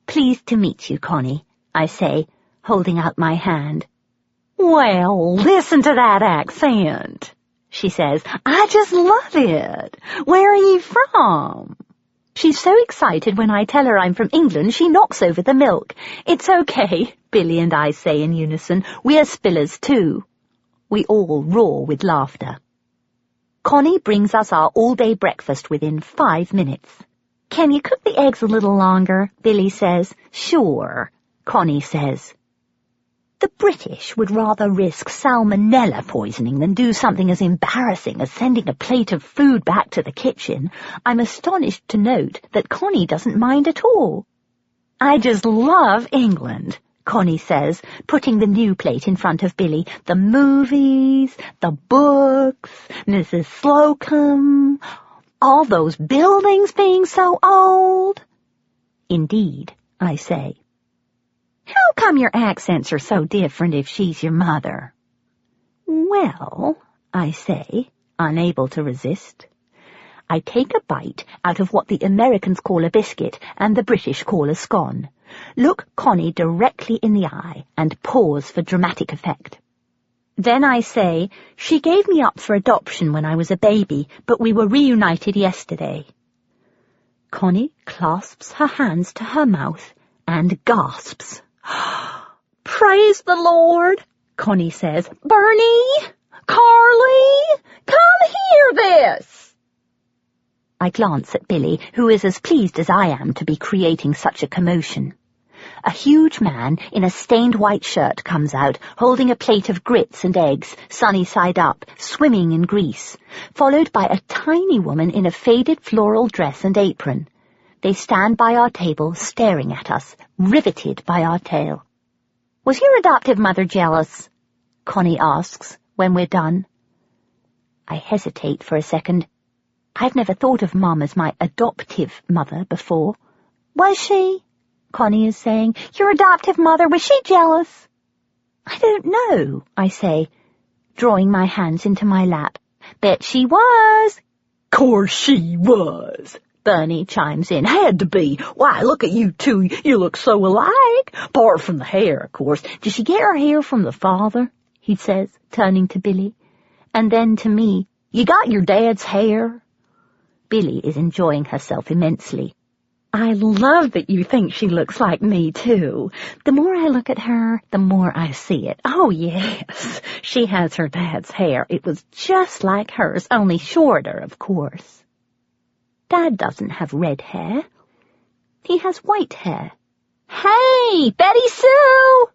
"Pleased to meet you, Connie," I say, holding out my hand. "Well, listen to that accent," she says. "I just love it. Where are you from?" She's so excited when I tell her I'm from England, she knocks over the milk. "It's okay," Billy and I say in unison. "We're spillers, too." We all roar with laughter. Connie brings us our all-day breakfast within 5 minutes. "Can you cook the eggs a little longer?" Billy says. "Sure," Connie says. The British would rather risk salmonella poisoning than do something as embarrassing as sending a plate of food back to the kitchen. I'm astonished to note that Connie doesn't mind at all. "I just love England," Connie says, putting the new plate in front of Billy. "The movies, the books, Mrs. Slocum, all those buildings being so old." "Indeed," I say. "How come your accents are so different if she's your mother?" "Well," I say, unable to resist. I take a bite out of what the Americans call a biscuit and the British call a scone, look Connie directly in the eye, and pause for dramatic effect. Then I say, "She gave me up for adoption when I was a baby, but we were reunited yesterday." Connie clasps her hands to her mouth and gasps. "Praise the Lord," Connie says. "Bernie! Carly! Come hear this!" I glance at Billy, who is as pleased as I am to be creating such a commotion. A huge man in a stained white shirt comes out, holding a plate of grits and eggs, sunny side up, swimming in grease, followed by a tiny woman in a faded floral dress and apron. They stand by our table, staring at us, riveted by our tale. "Was your adoptive mother jealous?" Connie asks, when we're done. I hesitate for a second. I've never thought of Mum as my adoptive mother before. "Was she?" Connie is saying. "Your adoptive mother, was she jealous?" "I don't know," I say, drawing my hands into my lap. "Bet she was." "Course she was," Bernie chimes in. "Had to be. Why, look at you two. You look so alike. Apart from the hair, of course. Did she get her hair from the father?" he says, turning to Billy. And then to me, "You got your dad's hair?" Billy is enjoying herself immensely. I love that you think she looks like me, too. The more I look at her, the more I see it. Oh, yes, she has her dad's hair. It was just like hers, only shorter, of course. Dad doesn't have red hair. He has white hair. Hey, Betty Sue!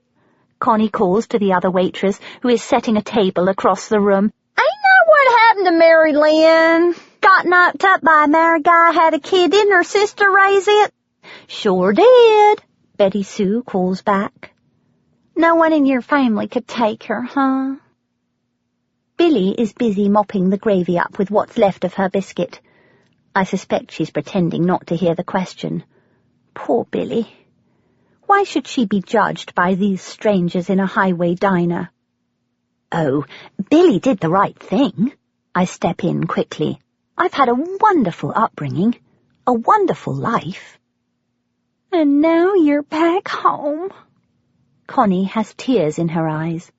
Connie calls to the other waitress, who is setting a table across the room. Ain't that what happened to Mary Lynn? Got knocked up by a married guy, had a kid, didn't her sister raise it? Sure did, Betty Sue calls back. No one in your family could take her, huh? Billy is busy mopping the gravy up with what's left of her biscuit. I suspect she's pretending not to hear the question. Poor Billy. Why should she be judged by these strangers in a highway diner? Oh, Billy did the right thing. I step in quickly. I've had a wonderful upbringing, a wonderful life. And now you're back home. Connie has tears in her eyes.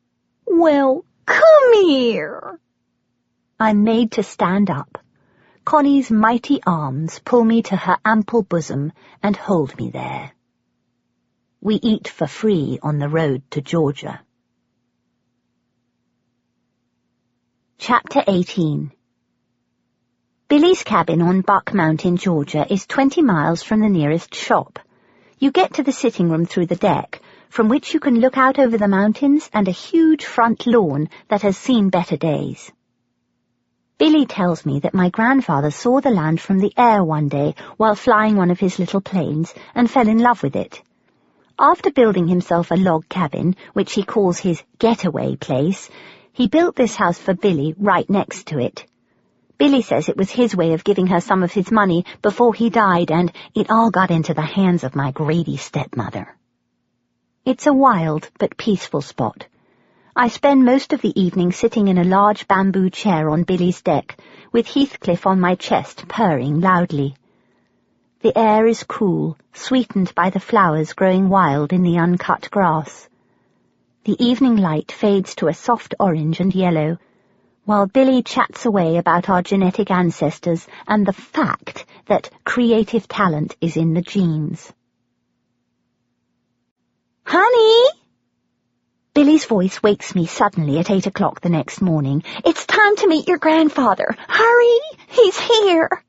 Well, come here. I'm made to stand up. Connie's mighty arms pull me to her ample bosom and hold me there. We eat for free on the road to Georgia. Chapter 18. Billy's cabin on Buck Mountain, Georgia, is 20 miles from the nearest shop. You get to the sitting room through the deck, from which you can look out over the mountains and a huge front lawn that has seen better days. Billy tells me that my grandfather saw the land from the air one day while flying one of his little planes and fell in love with it. After building himself a log cabin, which he calls his getaway place, he built this house for Billy right next to it. Billy says it was his way of giving her some of his money before he died, and it all got into the hands of my greedy stepmother. It's a wild but peaceful spot. I spend most of the evening sitting in a large bamboo chair on Billy's deck, with Heathcliff on my chest purring loudly. The air is cool, sweetened by the flowers growing wild in the uncut grass. The evening light fades to a soft orange and yellow, while Billy chats away about our genetic ancestors and the fact that creative talent is in the genes. Honey! Billy's voice wakes me suddenly at 8 o'clock the next morning. It's time to meet your grandfather. Hurry! He's here!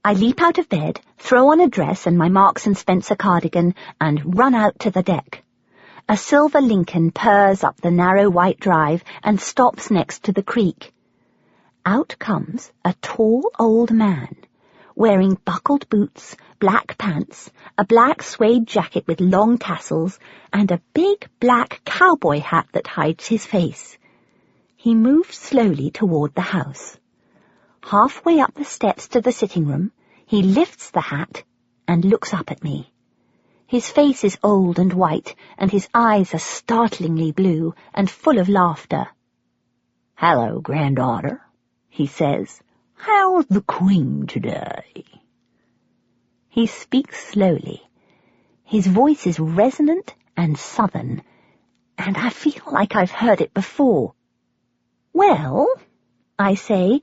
I leap out of bed, throw on a dress and my Marks and Spencer cardigan, and run out to the deck. A silver Lincoln purrs up the narrow white drive and stops next to the creek. Out comes a tall old man, wearing buckled boots, black pants, a black suede jacket with long tassels, and a big black cowboy hat that hides his face. He moves slowly toward the house. Halfway up the steps to the sitting room, he lifts the hat and looks up at me. His face is old and white, and his eyes are startlingly blue and full of laughter. "Hello, granddaughter," he says. "How's the Queen today?" He speaks slowly. His voice is resonant and southern, and I feel like I've heard it before. "Well," I say,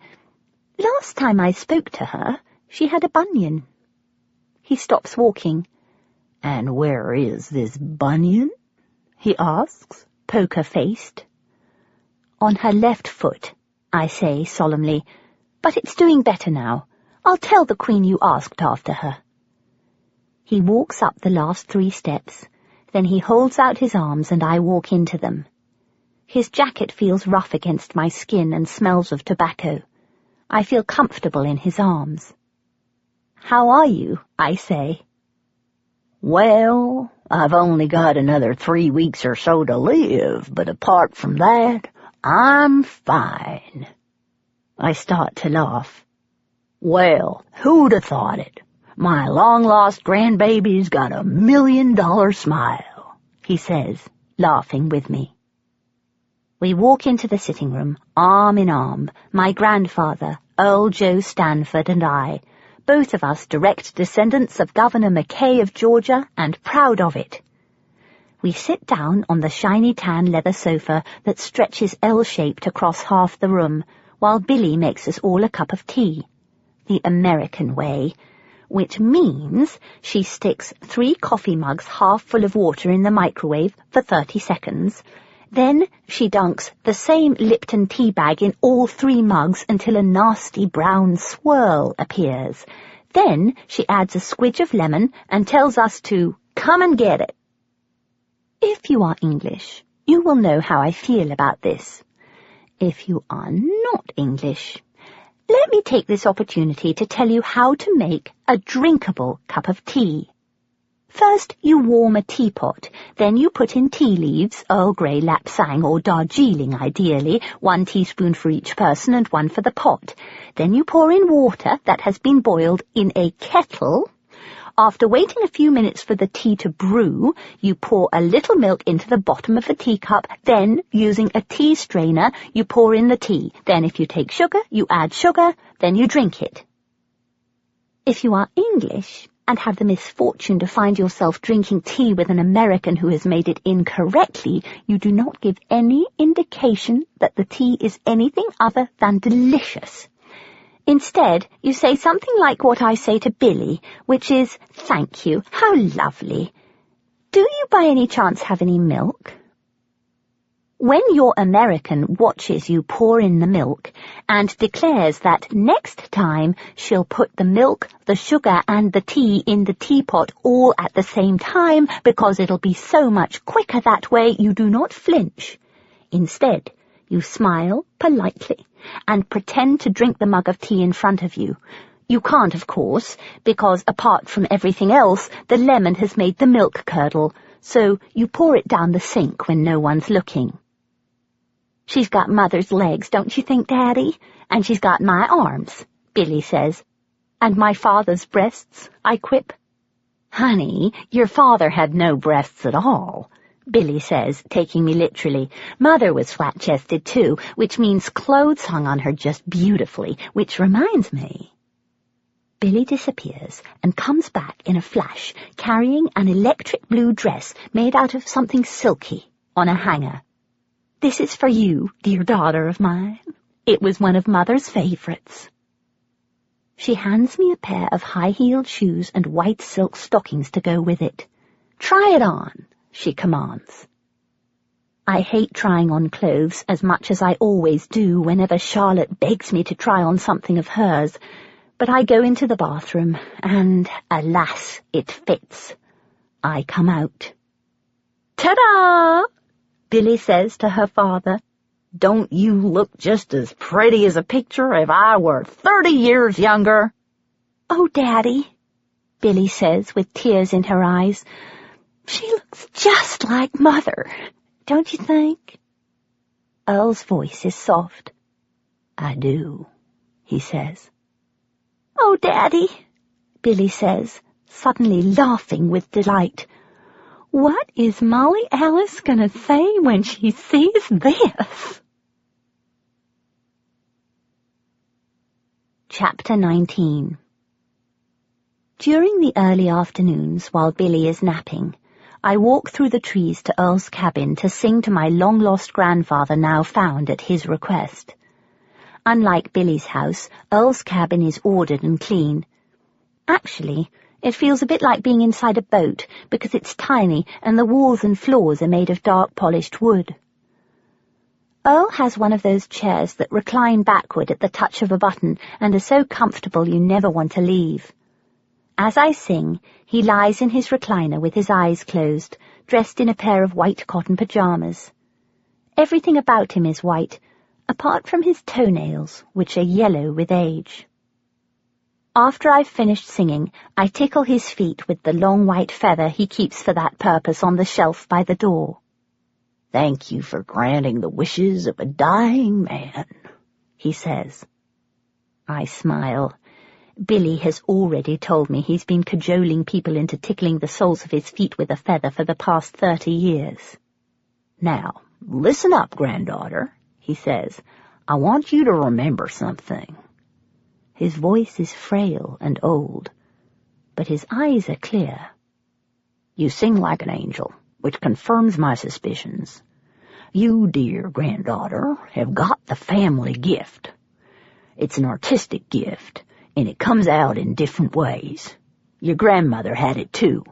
"last time I spoke to her, she had a bunion." He stops walking. "And where is this bunion?" he asks, poker-faced. "On her left foot," I say solemnly, "but it's doing better now. I'll tell the Queen you asked after her." He walks up the last 3 steps, then he holds out his arms and I walk into them. His jacket feels rough against my skin and smells of tobacco. I feel comfortable in his arms. "How are you?" I say. "Well, I've only got another 3 weeks or so to live, but apart from that, I'm fine." I start to laugh. "Well, who'd have thought it? My long-lost grandbaby's got $1 million smile," he says, laughing with me. We walk into the sitting room, arm in arm, my grandfather, Earl Joe Stanford, and I, both of us direct descendants of Governor McKay of Georgia, and proud of it. We sit down on the shiny tan leather sofa that stretches L-shaped across half the room, while Billy makes us all a cup of tea. The American way, which means she sticks 3 coffee mugs half full of water in the microwave for 30 seconds. Then she dunks the same Lipton tea bag in all 3 mugs until a nasty brown swirl appears. Then she adds a squidge of lemon and tells us to come and get it. If you are English, you will know how I feel about this. If you are not English, let me take this opportunity to tell you how to make a drinkable cup of tea. First, you warm a teapot. Then you put in tea leaves, Earl Grey, Lapsang, or Darjeeling ideally, 1 teaspoon for each person and 1 for the pot. Then you pour in water that has been boiled in a kettle. After waiting a few minutes for the tea to brew, you pour a little milk into the bottom of the teacup. Then, using a tea strainer, you pour in the tea. Then if you take sugar, you add sugar. Then you drink it. If you are English and have the misfortune to find yourself drinking tea with an American who has made it incorrectly, you do not give any indication that the tea is anything other than delicious. Instead, you say something like what I say to Billy, which is, "Thank you, how lovely. Do you by any chance have any milk?" When your American watches you pour in the milk and declares that next time she'll put the milk, the sugar and the tea in the teapot all at the same time because it'll be so much quicker that way, you do not flinch. Instead, you smile politely and pretend to drink the mug of tea in front of you. You can't, of course, because apart from everything else, the lemon has made the milk curdle, so you pour it down the sink when no one's looking. "She's got Mother's legs, don't you think, Daddy? And she's got my arms," Billy says. "And my father's breasts," I quip. "Honey, your father had no breasts at all," Billy says, taking me literally. "Mother was flat-chested too, which means clothes hung on her just beautifully, which reminds me." Billy disappears and comes back in a flash, carrying an electric blue dress made out of something silky on a hanger. "This is for you, dear daughter of mine. It was one of Mother's favorites." She hands me a pair of high-heeled shoes and white silk stockings to go with it. "Try it on," she commands. I hate trying on clothes as much as I always do whenever Charlotte begs me to try on something of hers, but I go into the bathroom, and, alas, it fits. I come out. "Ta-da!" Billy says to her father. "Don't you look just as pretty as a picture if I were 30 years younger?" "Oh, Daddy," Billy says with tears in her eyes, "she looks just like Mother, don't you think?" Earl's voice is soft. "I do," he says. "Oh, Daddy," Billy says, suddenly laughing with delight. "What is Molly Alice going to say when she sees this?" Chapter 19. During the early afternoons, while Billy is napping, I walk through the trees to Earl's cabin to sing to my long-lost grandfather, now found at his request. Unlike Billy's house, Earl's cabin is ordered and clean. Actually, it feels a bit like being inside a boat, because it's tiny and the walls and floors are made of dark polished wood. Earl has one of those chairs that recline backward at the touch of a button and are so comfortable you never want to leave. As I sing, he lies in his recliner with his eyes closed, dressed in a pair of white cotton pajamas. Everything about him is white, apart from his toenails, which are yellow with age. After I've finished singing, I tickle his feet with the long white feather he keeps for that purpose on the shelf by the door. "Thank you for granting the wishes of a dying man," he says. I smile. Billy has already told me he's been cajoling people into tickling the soles of his feet with a feather for the past 30 years. "Now, listen up, granddaughter," he says. "I want you to remember something." His voice is frail and old, but his eyes are clear. "You sing like an angel, which confirms my suspicions. You, dear granddaughter, have got the family gift. It's an artistic gift. and it comes out in different ways. Your grandmother had it too.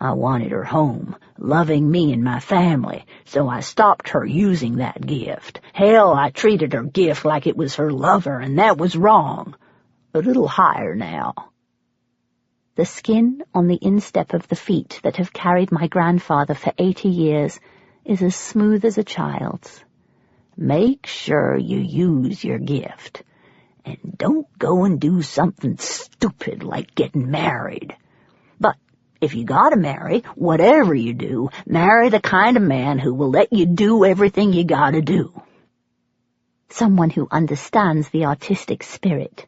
I wanted her home, loving me and my family, so I stopped her using that gift. Hell, I treated her gift like it was her lover, and that was wrong. A little higher now." The skin on the instep of the feet that have carried my grandfather for 80 years is as smooth as a child's. "Make sure you use your gift. And don't go and do something stupid like getting married. But if you gotta marry, whatever you do, marry the kind of man who will let you do everything you gotta do." Someone who understands the artistic spirit.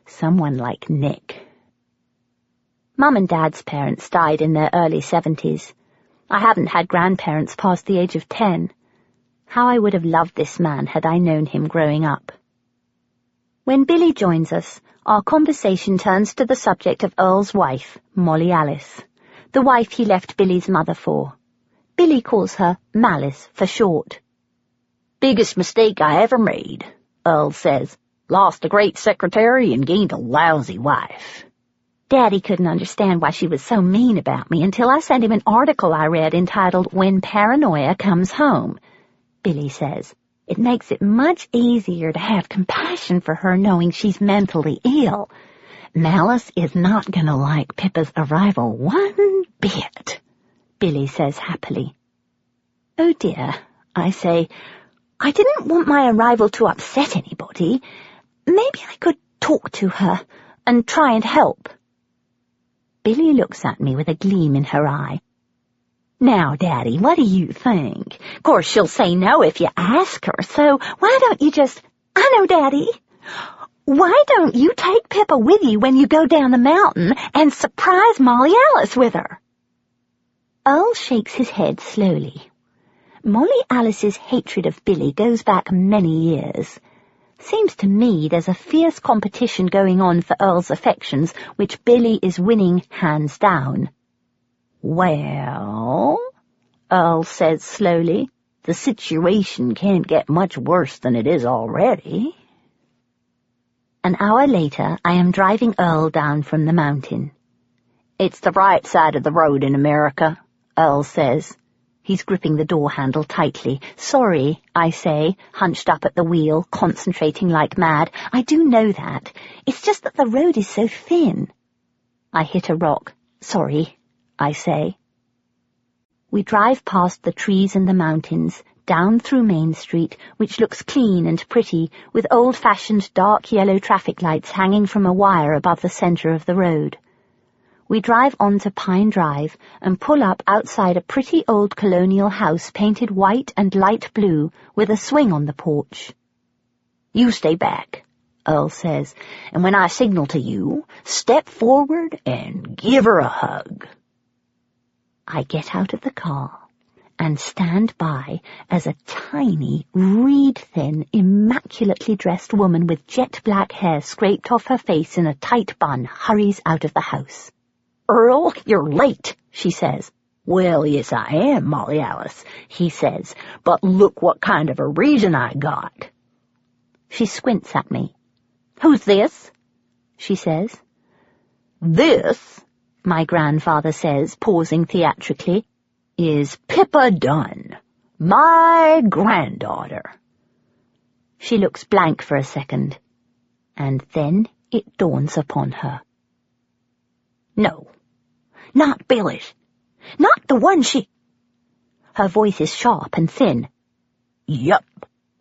Someone like Nick. Mum and Dad's parents died in their early 70s. I haven't had grandparents past the age of 10. How I would have loved this man had I known him growing up. When Billy joins us, our conversation turns to the subject of Earl's wife, Molly Alice, the wife he left Billy's mother for. Billy calls her Malice for short. "Biggest mistake I ever made," Earl says. "Lost a great secretary and gained a lousy wife." Daddy couldn't understand why she was so mean about me until I sent him an article I read entitled "When Paranoia Comes Home," Billy says. It makes it much easier to have compassion for her knowing she's mentally ill. Malice is not going to like Pippa's arrival one bit, Billy says happily. "Oh dear," I say. "I didn't want my arrival to upset anybody. Maybe I could talk to her and try and help." Billy looks at me with a gleam in her eye. "Now, Daddy, what do you think? Of course, she'll say no if you ask her, so why don't you just—" "I know, Daddy. Why don't you take Pippa with you when you go down the mountain and surprise Molly Alice with her?" Earl shakes his head slowly. Molly Alice's hatred of Billy goes back many years. Seems to me there's a fierce competition going on for Earl's affections, which Billy is winning hands down. "Well," Earl says slowly, "the situation can't get much worse than it is already." An hour later, I am driving Earl down from the mountain. "It's the right side of the road in America," Earl says. He's gripping the door handle tightly. "Sorry," I say, hunched up at the wheel, concentrating like mad. "I do know that. It's just that the road is so thin." I hit a rock. "Sorry," I say. We drive past the trees and the mountains, down through Main Street, which looks clean and pretty, with old-fashioned dark yellow traffic lights hanging from a wire above the center of the road. We drive on to Pine Drive and pull up outside a pretty old colonial house painted white and light blue with a swing on the porch. "You stay back," Earl says, "and when I signal to you, step forward and give her a hug." I get out of the car and stand by as a tiny, reed-thin, immaculately dressed woman with jet-black hair scraped off her face in a tight bun hurries out of the house. "Earl, you're late," she says. "Well, yes, I am, Molly Alice," he says, "but look what kind of a reason I got." She squints at me. "Who's this?" she says. "This," my grandfather says, pausing theatrically, "is Pippa Dunn, my granddaughter." She looks blank for a second, and then it dawns upon her. "No, not Billy's. Not the one she—" Her voice is sharp and thin. "Yup,"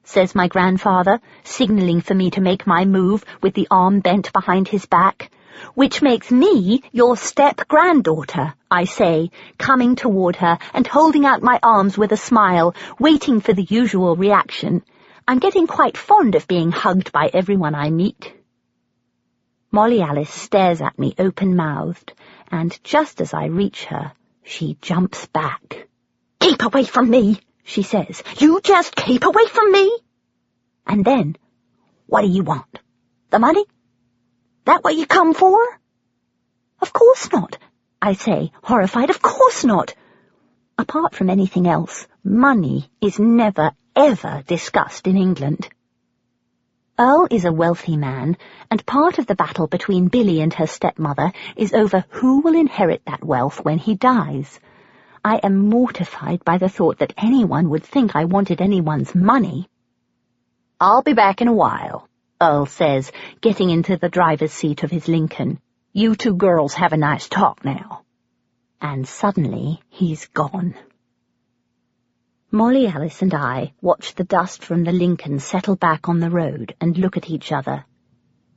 says my grandfather, signaling for me to make my move with the arm bent behind his back. "Which makes me your step-granddaughter," I say, coming toward her and holding out my arms with a smile, waiting for the usual reaction. I'm getting quite fond of being hugged by everyone I meet. Molly Alice stares at me open-mouthed, and just as I reach her, she jumps back. "Keep away from me," she says. "You just keep away from me." And then, "What do you want? The money? That what you come for?" "Of course not," I say, horrified. "Of course not." Apart from anything else, money is never, ever discussed in England. Earl is a wealthy man, and part of the battle between Billy and her stepmother is over who will inherit that wealth when he dies. I am mortified by the thought that anyone would think I wanted anyone's money. "I'll be back in a while," Earl says, getting into the driver's seat of his Lincoln. "You two girls have a nice talk now." And suddenly he's gone. Molly Alice and I watch the dust from the Lincoln settle back on the road and look at each other.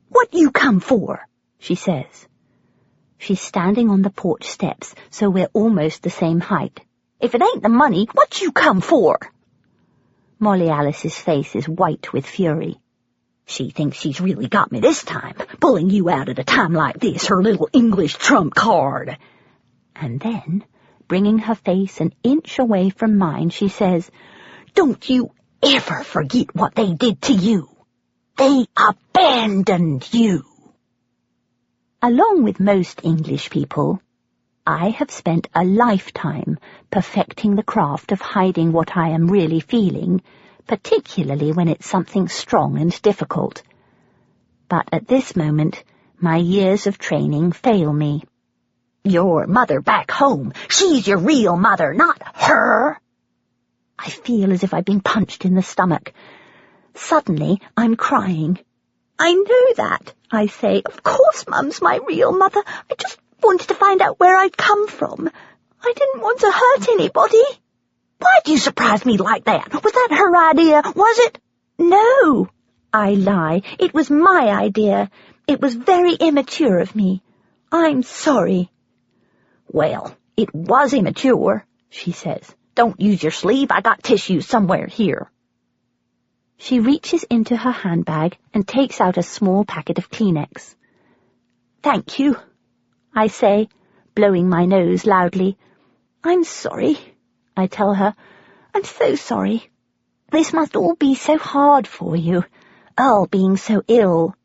"What you come for?" she says. She's standing on the porch steps, so we're almost the same height. "If it ain't the money, what you come for?" Molly Alice's face is white with fury. "She thinks she's really got me this time, pulling you out at a time like this, her little English trump card." And then, bringing her face an inch away from mine, she says, "Don't you ever forget what they did to you. They abandoned you." Along with most English people, I have spent a lifetime perfecting the craft of hiding what I am really feeling, particularly when it's something strong and difficult. But at this moment, my years of training fail me. "Your mother back home, she's your real mother, not her." I feel as if I'd been punched in the stomach. Suddenly, I'm crying. "I know that," I say. "Of course Mum's my real mother. I just wanted to find out where I'd come from. I didn't want to hurt anybody." "Why'd you surprise me like that? Was that her idea, was it?" "No," I lie. "It was my idea. It was very immature of me. I'm sorry." "Well, it was immature," she says. "Don't use your sleeve. I got tissues somewhere here." She reaches into her handbag and takes out a small packet of Kleenex. "Thank you," I say, blowing my nose loudly. "I'm sorry," I tell her. "I'm so sorry. This must all be so hard for you, Earl being so ill."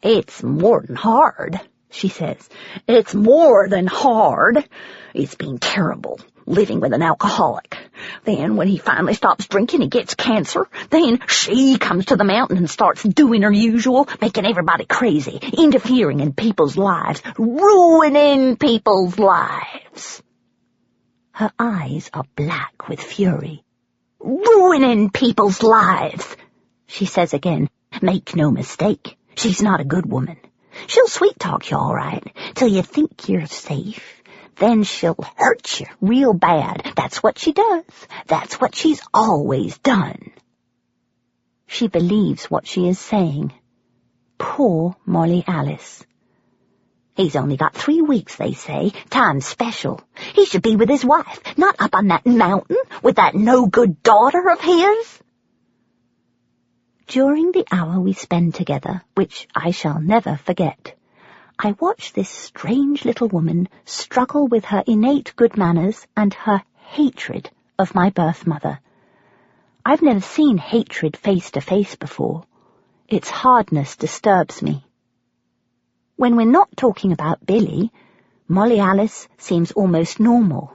"It's more than hard," she says. "It's more than hard. It's been terrible, living with an alcoholic. Then when he finally stops drinking, he gets cancer. Then she comes to the mountain and starts doing her usual, making everybody crazy, interfering in people's lives, ruining people's lives." Her eyes are black with fury. "Ruining people's lives," she says again. "Make no mistake, she's not a good woman. She'll sweet-talk you all right, till you think you're safe. Then she'll hurt you real bad. That's what she does. That's what she's always done." She believes what she is saying. Poor Molly Alice. "He's only got 3 weeks, they say. Time's special. He should be with his wife, not up on that mountain with that no-good daughter of his." During the hour we spend together, which I shall never forget, I watch this strange little woman struggle with her innate good manners and her hatred of my birth mother. I've never seen hatred face to face before. Its hardness disturbs me. When we're not talking about Billy, Molly Alice seems almost normal.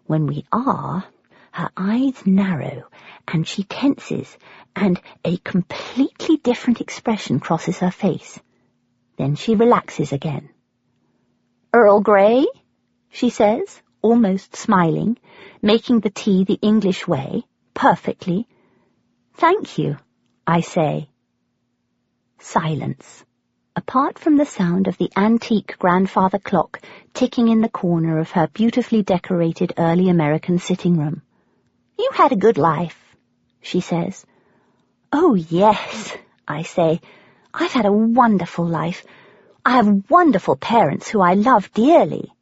When we are, her eyes narrow and she tenses, and a completely different expression crosses her face. Then she relaxes again. "Earl Grey?" she says, almost smiling, making the tea the English way, perfectly. "Thank you," I say. Silence, apart from the sound of the antique grandfather clock ticking in the corner of her beautifully decorated early American sitting room. "You had a good life," she says. "Oh, yes," I say. "I've had a wonderful life. I have wonderful parents who I love dearly."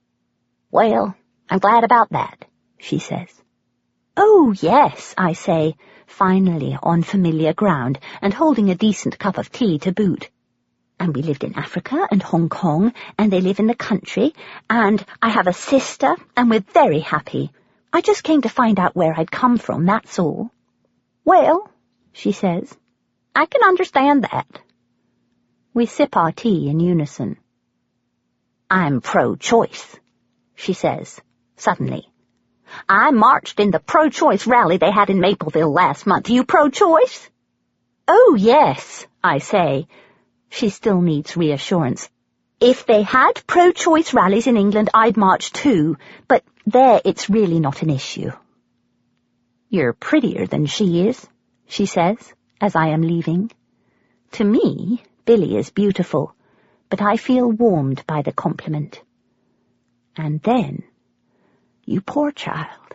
"Well, I'm glad about that," she says. "Oh, yes," I say, finally on familiar ground and holding a decent cup of tea to boot. "And we lived in Africa and Hong Kong, and they live in the country, and I have a sister, and we're very happy. I just came to find out where I'd come from, that's all." "Well," she says, "I can understand that." We sip our tea in unison. "I'm pro-choice," she says, suddenly. "I marched in the pro-choice rally they had in Mapleville last month. You pro-choice?" Oh, yes, I say. She still needs reassurance. If they had pro-choice rallies in England, I'd march too, but there it's really not an issue. You're prettier than she is, she says, as I am leaving. To me, Billy is beautiful, but I feel warmed by the compliment. And then, you poor child,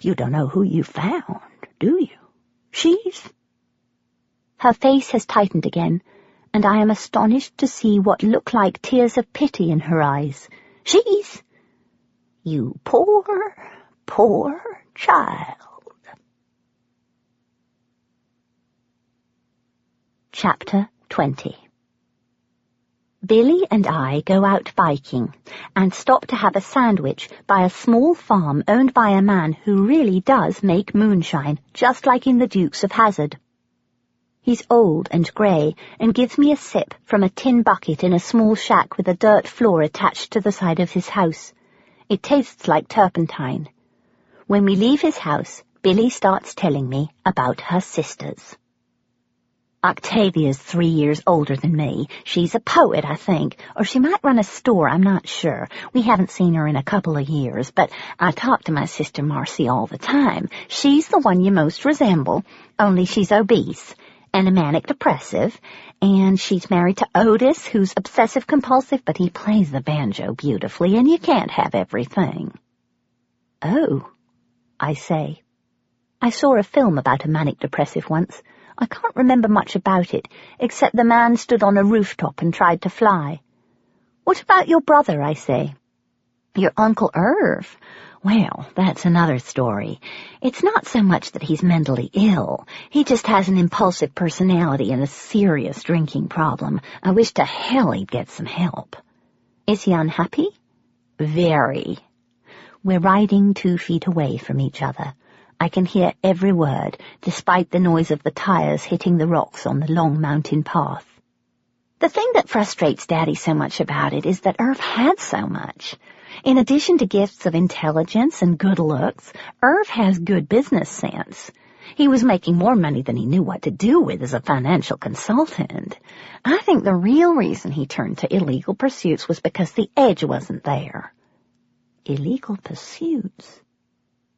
you don't know who you found, do you? She's... Her face has tightened again, and I am astonished to see what look like tears of pity in her eyes. She's... You poor, poor child. Chapter 20. Billy and I go out biking and stop to have a sandwich by a small farm owned by a man who really does make moonshine, just like in the Dukes of Hazzard. He's old and grey and gives me a sip from a tin bucket in a small shack with a dirt floor attached to the side of his house. It tastes like turpentine. When we leave his house, Billy starts telling me about her sisters. Octavia's 3 years older than me. She's a poet, I think, or she might run a store, I'm not sure. We haven't seen her in a couple of years, but I talk to my sister Marcy all the time. She's the one you most resemble, only she's obese and a manic-depressive, and she's married to Otis, who's obsessive-compulsive, but he plays the banjo beautifully, and you can't have everything. Oh, I say. I saw a film about a manic-depressive once. I can't remember much about it, except the man stood on a rooftop and tried to fly. What about your brother, I say? Your Uncle Irv? Well, that's another story. It's not so much that he's mentally ill. He just has an impulsive personality and a serious drinking problem. I wish to hell he'd get some help. Is he unhappy? Very. We're riding 2 feet away from each other. I can hear every word, despite the noise of the tires hitting the rocks on the long mountain path. The thing that frustrates Daddy so much about it is that Irv had so much. In addition to gifts of intelligence and good looks, Irv has good business sense. He was making more money than he knew what to do with as a financial consultant. I think the real reason he turned to illegal pursuits was because the edge wasn't there. Illegal pursuits?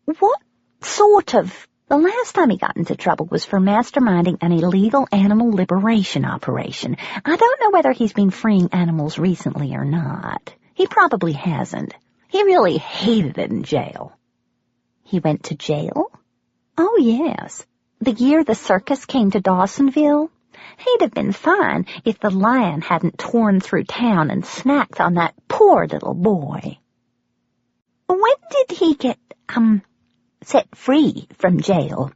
What? Sort of. The last time he got into trouble was for masterminding an illegal animal liberation operation. I don't know whether he's been freeing animals recently or not. He probably hasn't. He really hated it in jail. He went to jail? Oh, yes. The year the circus came to Dawsonville. He'd have been fine if the lion hadn't torn through town and snacked on that poor little boy. When did he get, set free from jail?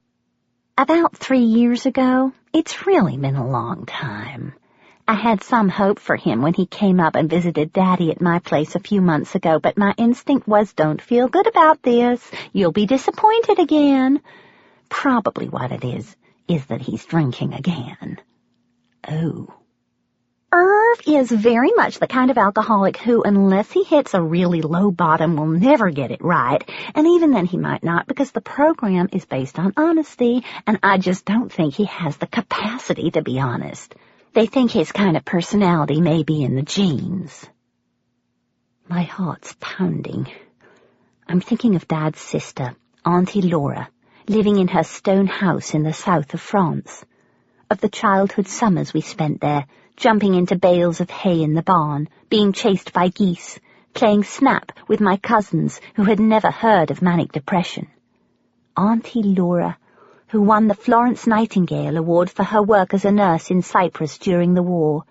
About 3 years ago. It's really been a long time. I had some hope for him when he came up and visited Daddy at my place a few months ago, but my instinct was, don't feel good about this. You'll be disappointed again. Probably what it is that he's drinking again. Oh. Irv is very much the kind of alcoholic who, unless he hits a really low bottom, will never get it right, and even then he might not, because the program is based on honesty, and I just don't think he has the capacity to be honest. They think his kind of personality may be in the genes. My heart's pounding. I'm thinking of Dad's sister, Auntie Laura, living in her stone house in the south of France, of the childhood summers we spent there, jumping into bales of hay in the barn, being chased by geese, playing snap with my cousins who had never heard of manic depression. Auntie Laura, who won the Florence Nightingale Award for her work as a nurse in Cyprus during the war,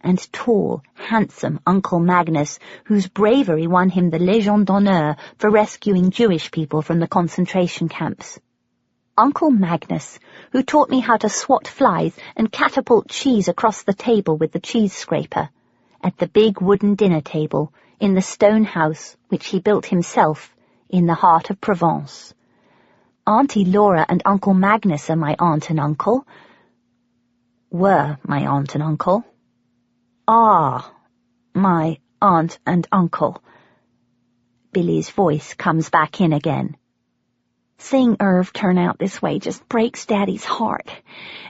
and tall, handsome Uncle Magnus, whose bravery won him the Légion d'honneur for rescuing Jewish people from the concentration camps. Uncle Magnus, who taught me how to swat flies and catapult cheese across the table with the cheese scraper, at the big wooden dinner table in the stone house which he built himself in the heart of Provence. Auntie Laura and Uncle Magnus are my aunt and uncle. Were my aunt and uncle. Ah, my aunt and uncle. Billy's voice comes back in again. Seeing Irv turn out this way just breaks Daddy's heart.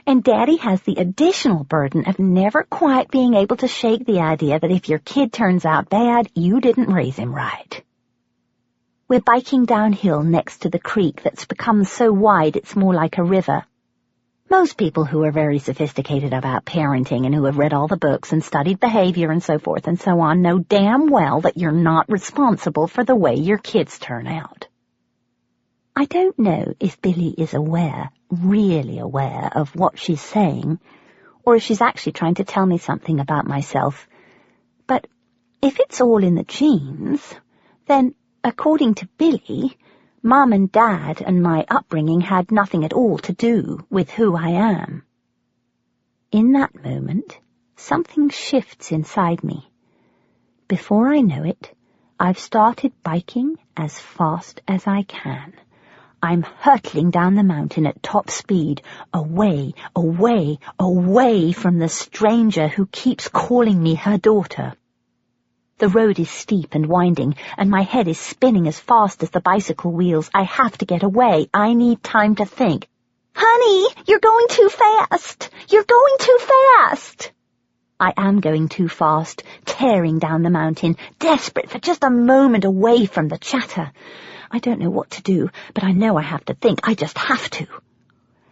And Daddy has the additional burden of never quite being able to shake the idea that if your kid turns out bad, you didn't raise him right. We're biking downhill next to the creek that's become so wide it's more like a river. Most people who are very sophisticated about parenting and who have read all the books and studied behavior and so forth and so on know damn well that you're not responsible for the way your kids turn out. I don't know if Billy is aware, really aware, of what she's saying, or if she's actually trying to tell me something about myself. But if it's all in the genes, then, according to Billy, Mum and Dad and my upbringing had nothing at all to do with who I am. In that moment, something shifts inside me. Before I know it, I've started biking as fast as I can. I'm hurtling down the mountain at top speed, away, away, away from the stranger who keeps calling me her daughter. The road is steep and winding, and my head is spinning as fast as the bicycle wheels. I have to get away. I need time to think. Honey, you're going too fast. You're going too fast. I am going too fast, tearing down the mountain, desperate for just a moment away from the chatter. I don't know what to do, but I know I have to think. I just have to.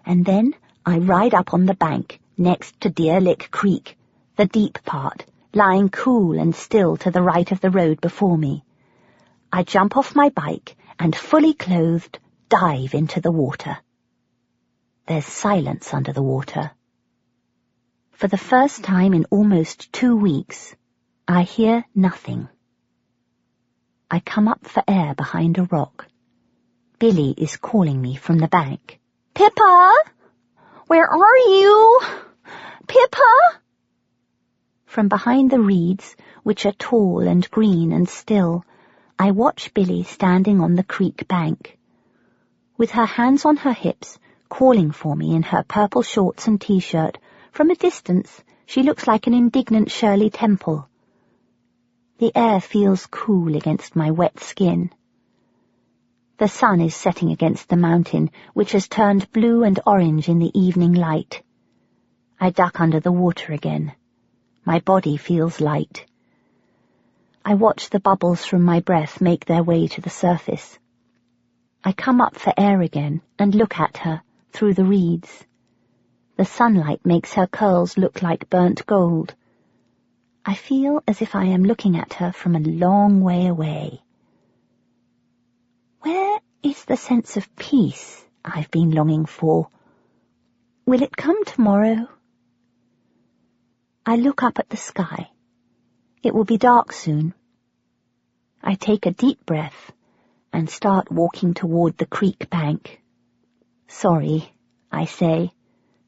And then I ride up on the bank next to Deer Lick Creek, the deep part, lying cool and still to the right of the road before me. I jump off my bike and, fully clothed, dive into the water. There's silence under the water. For the first time in almost 2 weeks, I hear nothing. I come up for air behind a rock. Billy is calling me from the bank. Pippa! Where are you? Pippa! From behind the reeds, which are tall and green and still, I watch Billy standing on the creek bank. With her hands on her hips, calling for me in her purple shorts and t-shirt, from a distance she looks like an indignant Shirley Temple. The air feels cool against my wet skin. The sun is setting against the mountain, which has turned blue and orange in the evening light. I duck under the water again. My body feels light. I watch the bubbles from my breath make their way to the surface. I come up for air again and look at her through the reeds. The sunlight makes her curls look like burnt gold. I feel as if I am looking at her from a long way away. Where is the sense of peace I've been longing for? Will it come tomorrow? I look up at the sky. It will be dark soon. I take a deep breath and start walking toward the creek bank. Sorry, I say,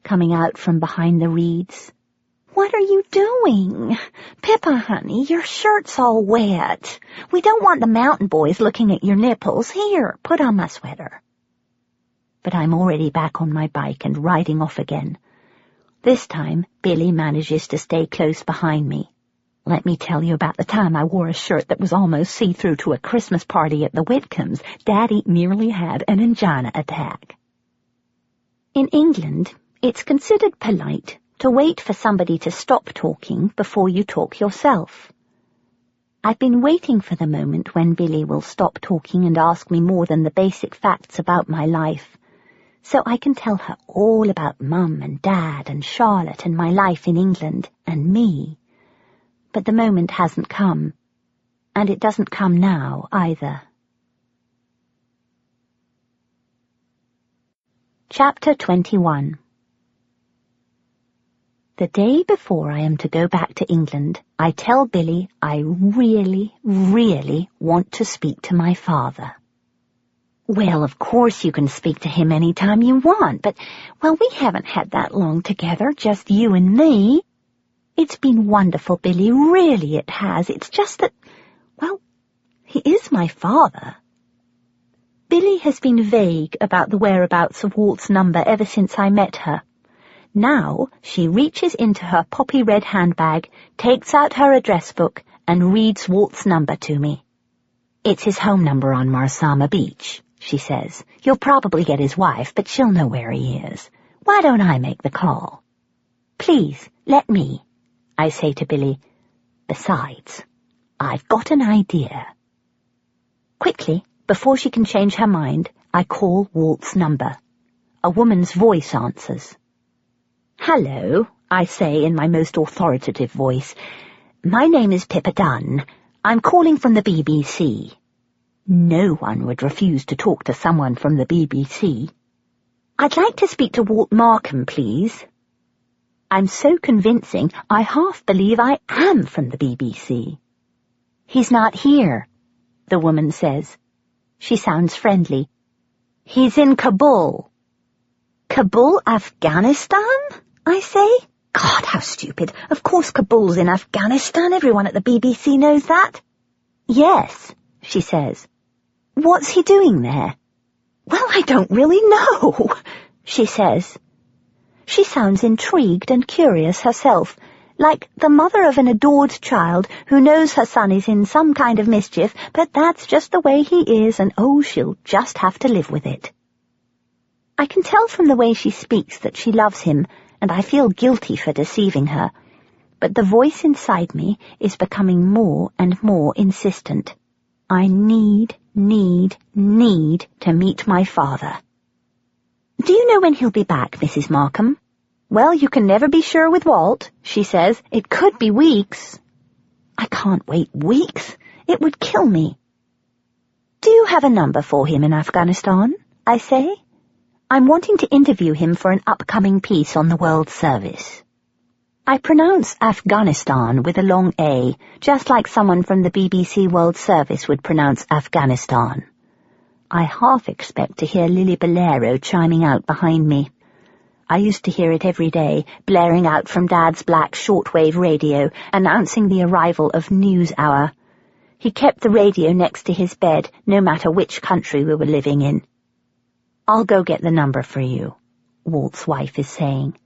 coming out from behind the reeds. What are you doing? Pippa, honey, your shirt's all wet. We don't want the mountain boys looking at your nipples. Here, put on my sweater. But I'm already back on my bike and riding off again. This time, Billy manages to stay close behind me. Let me tell you about the time I wore a shirt that was almost see-through to a Christmas party at the Whitcombs. Daddy nearly had an angina attack. In England, it's considered polite to wait for somebody to stop talking before you talk yourself. I've been waiting for the moment when Billy will stop talking and ask me more than the basic facts about my life, so I can tell her all about Mum and Dad and Charlotte and my life in England and me. But the moment hasn't come, and it doesn't come now either. Chapter 21. The day before I am to go back to England, I tell Billy I really, really want to speak to my father. Well, of course you can speak to him any time you want, but, well, we haven't had that long together, just you and me. It's been wonderful, Billy, really it has. It's just that, well, he is my father. Billy has been vague about the whereabouts of Walt's number ever since I met her. Now she reaches into her poppy red handbag, takes out her address book, and reads Walt's number to me. It's his home number on Marsama Beach, she says. You'll probably get his wife, but she'll know where he is. Why don't I make the call? Please, let me, I say to Billy. Besides, I've got an idea. Quickly, before she can change her mind, I call Walt's number. A woman's voice answers. Hello, I say in my most authoritative voice. My name is Pippa Dunn. I'm calling from the BBC. No one would refuse to talk to someone from the BBC. I'd like to speak to Walt Markham, please. I'm so convincing I half believe I am from the BBC. He's not here, the woman says. She sounds friendly. He's in Kabul. Kabul, Afghanistan? I say. God, how stupid. Of course Kabul's in Afghanistan. Everyone at the BBC knows that. Yes, she says. What's he doing there? Well, I don't really know, she says. She sounds intrigued and curious herself, like the mother of an adored child who knows her son is in some kind of mischief, but that's just the way he is, and oh, she'll just have to live with it. I can tell from the way she speaks that she loves him, and I feel guilty for deceiving her, but the voice inside me is becoming more and more insistent. I need to meet my father. Do you know when he'll be back, Mrs. Markham? Well, you can never be sure with Walt, she says. It could be weeks. I can't wait weeks. It would kill me. Do you have a number for him in Afghanistan? I say. I'm wanting to interview him for an upcoming piece on the World Service. I pronounce Afghanistan with a long A, just like someone from the BBC World Service would pronounce Afghanistan. I half expect to hear Lily Bolero chiming out behind me. I used to hear it every day, blaring out from Dad's black shortwave radio, announcing the arrival of News Hour. He kept the radio next to his bed, no matter which country we were living in. I'll go get the number for you, Walt's wife is saying.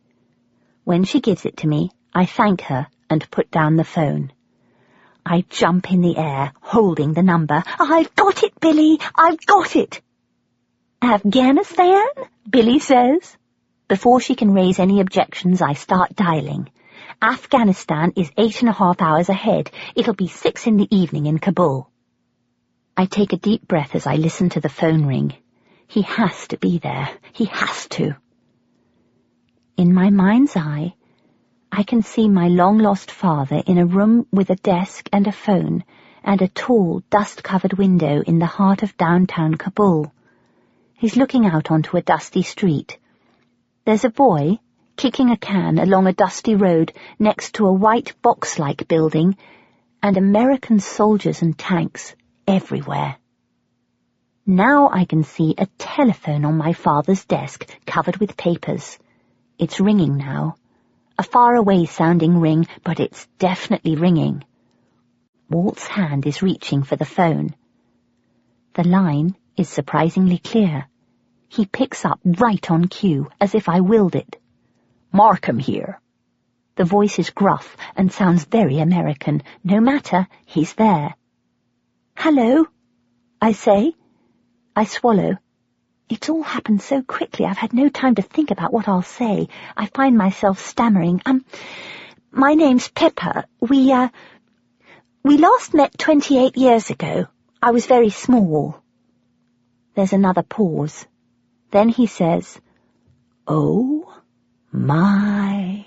When she gives it to me, I thank her and put down the phone. I jump in the air, holding the number. I've got it, Billy! I've got it! Afghanistan? Billy says. Before she can raise any objections, I start dialing. Afghanistan is 8.5 hours ahead. It'll be 6 in the evening in Kabul. I take a deep breath as I listen to the phone ring. He has to be there. He has to. In my mind's eye, I can see my long-lost father in a room with a desk and a phone and a tall, dust-covered window in the heart of downtown Kabul. He's looking out onto a dusty street. There's a boy kicking a can along a dusty road next to a white box-like building and American soldiers and tanks everywhere. Now I can see a telephone on my father's desk covered with papers. It's ringing now. A far-away sounding ring, but it's definitely ringing. Walt's hand is reaching for the phone. The line is surprisingly clear. He picks up right on cue, as if I willed it. Markham here. The voice is gruff and sounds very American. No matter, he's there. Hello, I say. I swallow. It's all happened so quickly I've had no time to think about what I'll say. I find myself stammering. My name's Pippa. We last met 28 years ago. I was very small. There's another pause. Then he says, Oh, my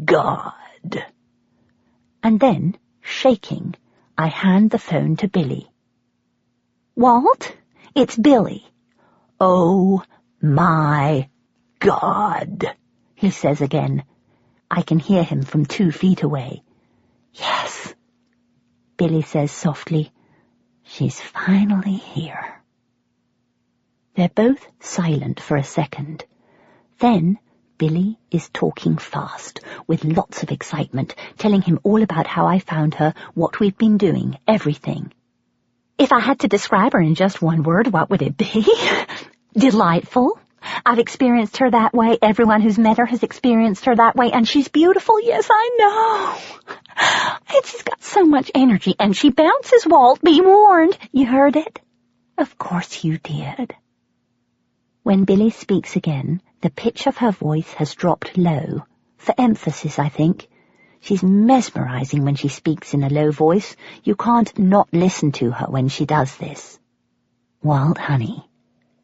God. And then, shaking, I hand the phone to Billy. Walt, it's Billy. Oh, my God, he says again. I can hear him from 2 feet away. Yes, Billy says softly. She's finally here. They're both silent for a second. Then Billy is talking fast, with lots of excitement, telling him all about how I found her, what we've been doing, everything. If I had to describe her in just one word, what would it be? Delightful. I've experienced her that way. Everyone who's met her has experienced her that way, and she's beautiful. Yes, I know. And she's got so much energy, and she bounces, Walt. Be warned. You heard it? Of course you did. When Billy speaks again, the pitch of her voice has dropped low, for emphasis, I think. She's mesmerizing when she speaks in a low voice. You can't not listen to her when she does this. Walt, honey,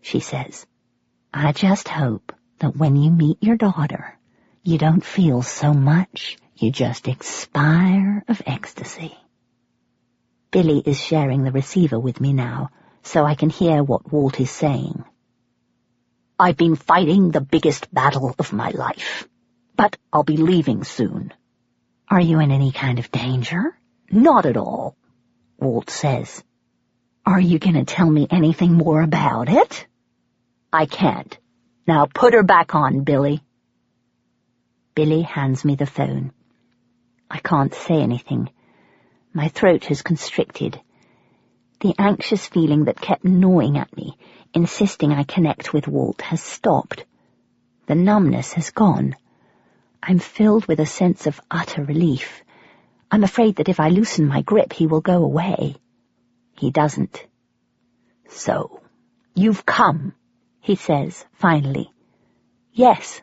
she says, I just hope that when you meet your daughter, you don't feel so much, you just expire of ecstasy. Billy is sharing the receiver with me now, so I can hear what Walt is saying. I've been fighting the biggest battle of my life, but I'll be leaving soon. Are you in any kind of danger? Not at all, Walt says. Are you going to tell me anything more about it? I can't. Now put her back on, Billy. Billy hands me the phone. I can't say anything. My throat has constricted. The anxious feeling that kept gnawing at me, insisting I connect with Walt, has stopped. The numbness has gone. I'm filled with a sense of utter relief. I'm afraid that if I loosen my grip, he will go away. He doesn't. So, you've come, he says, finally. Yes,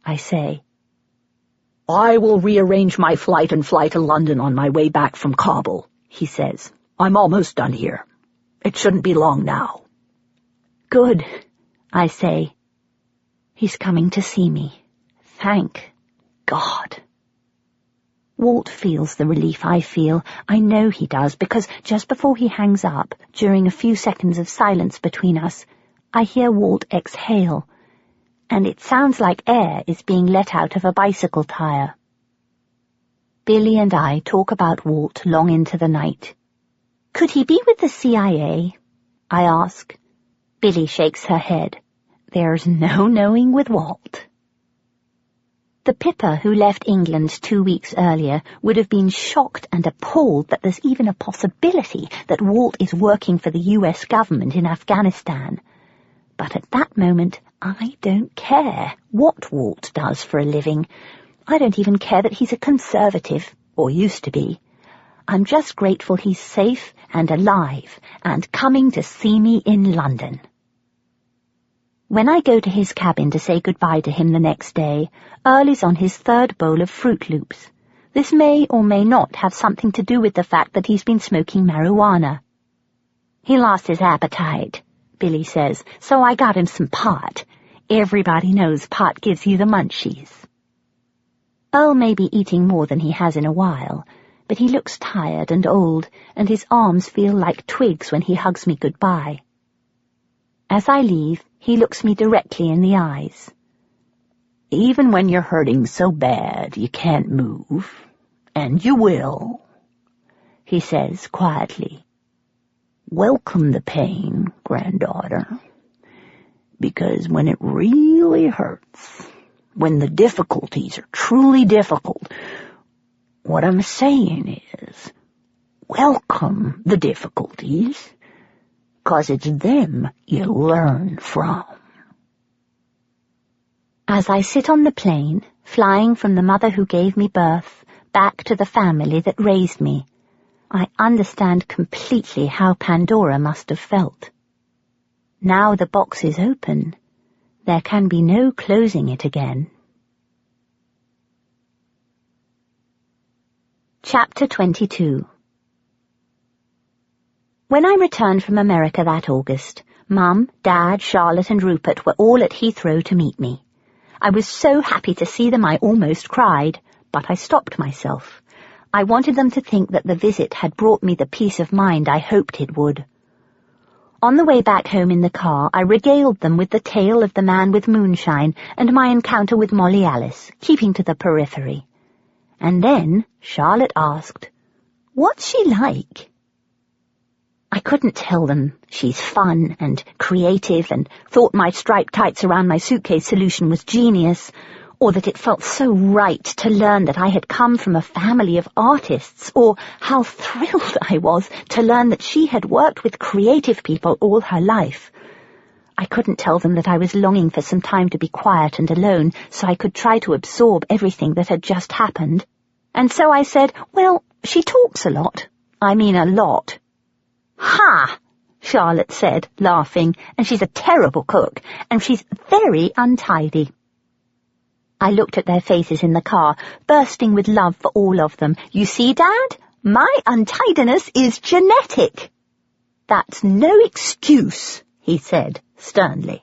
I say. I will rearrange my flight and fly to London on my way back from Kabul, he says. I'm almost done here. It shouldn't be long now. Good, I say. He's coming to see me. Thank God. Walt feels the relief I feel. I know he does, because just before he hangs up, during a few seconds of silence between us, I hear Walt exhale, and it sounds like air is being let out of a bicycle tire. Billy and I talk about Walt long into the night. Could he be with the CIA? I ask. Billy shakes her head. There's no knowing with Walt. The Pippa who left England 2 weeks earlier would have been shocked and appalled that there's even a possibility that Walt is working for the US government in Afghanistan. But at that moment, I don't care what Walt does for a living. I don't even care that he's a conservative, or used to be. I'm just grateful he's safe and alive and coming to see me in London. When I go to his cabin to say goodbye to him the next day, Earl is on his third bowl of Fruit Loops. This may or may not have something to do with the fact that he's been smoking marijuana. He lost his appetite, Billy says, so I got him some pot. Everybody knows pot gives you the munchies. Earl may be eating more than he has in a while, but he looks tired and old, and his arms feel like twigs when he hugs me goodbye. As I leave, he looks me directly in the eyes. Even when you're hurting so bad you can't move, and you will, he says quietly, welcome the pain, granddaughter, because when it really hurts, when the difficulties are truly difficult, what I'm saying is, welcome the difficulties, 'cause it's them you learn from. As I sit on the plane, flying from the mother who gave me birth back to the family that raised me, I understand completely how Pandora must have felt. Now the box is open, there can be no closing it again. Chapter 22. When I returned from America that August, Mum, Dad, Charlotte and Rupert were all at Heathrow to meet me. I was so happy to see them I almost cried, but I stopped myself. I wanted them to think that the visit had brought me the peace of mind I hoped it would. On the way back home in the car, I regaled them with the tale of the man with moonshine and my encounter with Molly Alice, keeping to the periphery. And then Charlotte asked, "What's she like?" I couldn't tell them she's fun and creative and thought my striped tights around my suitcase solution was genius, or that it felt so right to learn that I had come from a family of artists, or how thrilled I was to learn that she had worked with creative people all her life. I couldn't tell them that I was longing for some time to be quiet and alone so I could try to absorb everything that had just happened. And so I said, well, she talks a lot. I mean a lot. "Ha!" Charlotte said, laughing, and she's a terrible cook, and she's very untidy. I looked at their faces in the car, bursting with love for all of them. You see, Dad? My untidiness is genetic. That's no excuse, he said, sternly.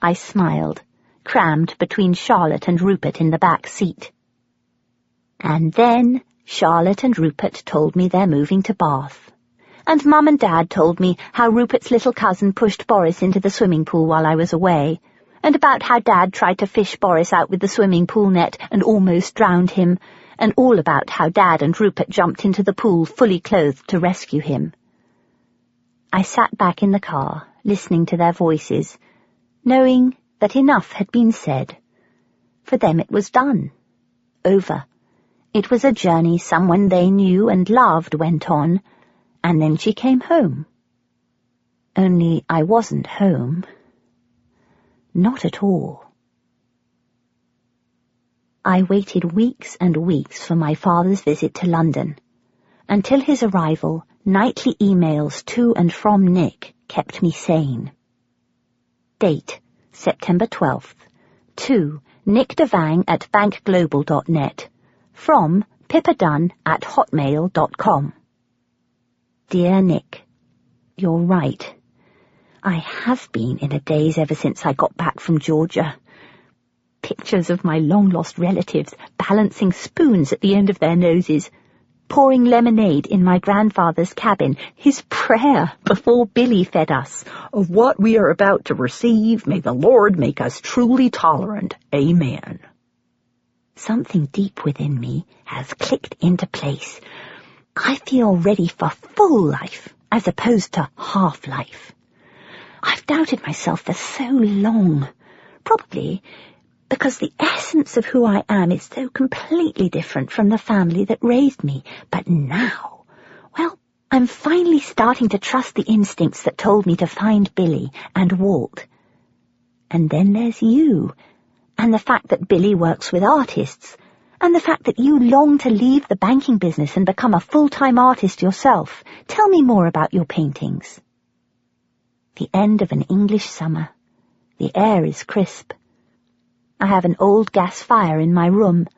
I smiled, crammed between Charlotte and Rupert in the back seat. And then Charlotte and Rupert told me they're moving to Bath. And Mum and Dad told me how Rupert's little cousin pushed Boris into the swimming pool while I was away, and about how Dad tried to fish Boris out with the swimming pool net and almost drowned him, and all about how Dad and Rupert jumped into the pool fully clothed to rescue him. I sat back in the car, listening to their voices, knowing that enough had been said. For them it was done. Over. It was a journey someone they knew and loved went on, and then she came home. Only I wasn't home. Not at all. I waited weeks and weeks for my father's visit to London. Until his arrival, nightly emails to and from Nick kept me sane. Date, September 12th. To Nick Devang at bankglobal.net. From pippadunn@hotmail.com. Dear Nick, you're right. I have been in a daze ever since I got back from Georgia. Pictures of my long-lost relatives balancing spoons at the end of their noses, pouring lemonade in my grandfather's cabin, his prayer before Billy fed us, "Of what we are about to receive, may the Lord make us truly tolerant. Amen." Something deep within me has clicked into place. I feel ready for full life, as opposed to half-life. I've doubted myself for so long, probably because the essence of who I am is so completely different from the family that raised me. But now, well, I'm finally starting to trust the instincts that told me to find Billy and Walt. And then there's you, and the fact that Billy works with artists, and the fact that you long to leave the banking business and become a full-time artist yourself. Tell me more about your paintings. The end of an English summer. The air is crisp. I have an old gas fire in my room.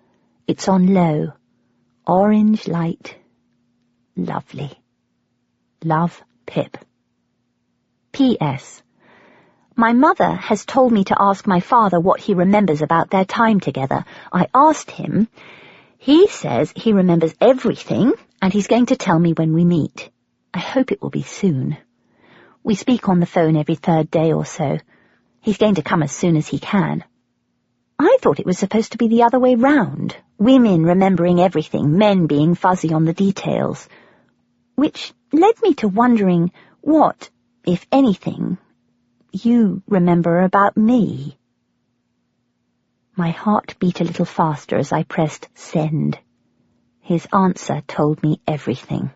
It's on low. Orange light. Lovely. Love, Pip. P.S. My mother has told me to ask my father what he remembers about their time together. I asked him. He says he remembers everything, and he's going to tell me when we meet. I hope it will be soon. We speak on the phone every third day or so. He's going to come as soon as he can. I thought it was supposed to be the other way round, women remembering everything, men being fuzzy on the details, which led me to wondering what, if anything, you remember about me. My heart beat a little faster as I pressed send. His answer told me everything.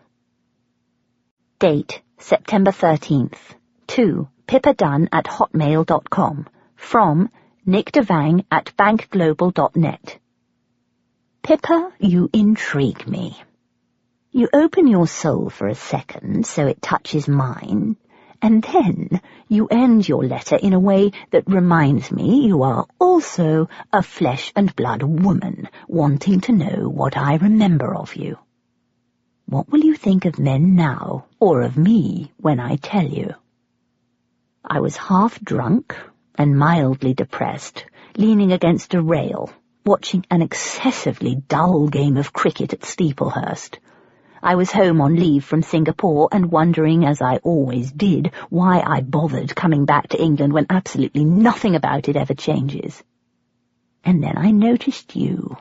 Date, September 13th. To pippadunn@hotmail.com. From Nick Devang at bankglobal.net. Pippa, you intrigue me. You open your soul for a second so it touches mine, and then you end your letter in a way that reminds me you are also a flesh-and-blood woman wanting to know what I remember of you. What will you think of men now, or of me, when I tell you? I was half drunk and mildly depressed, leaning against a rail, watching an excessively dull game of cricket at Steeplehurst. I was home on leave from Singapore and wondering, as I always did, why I bothered coming back to England when absolutely nothing about it ever changes. And then I noticed you.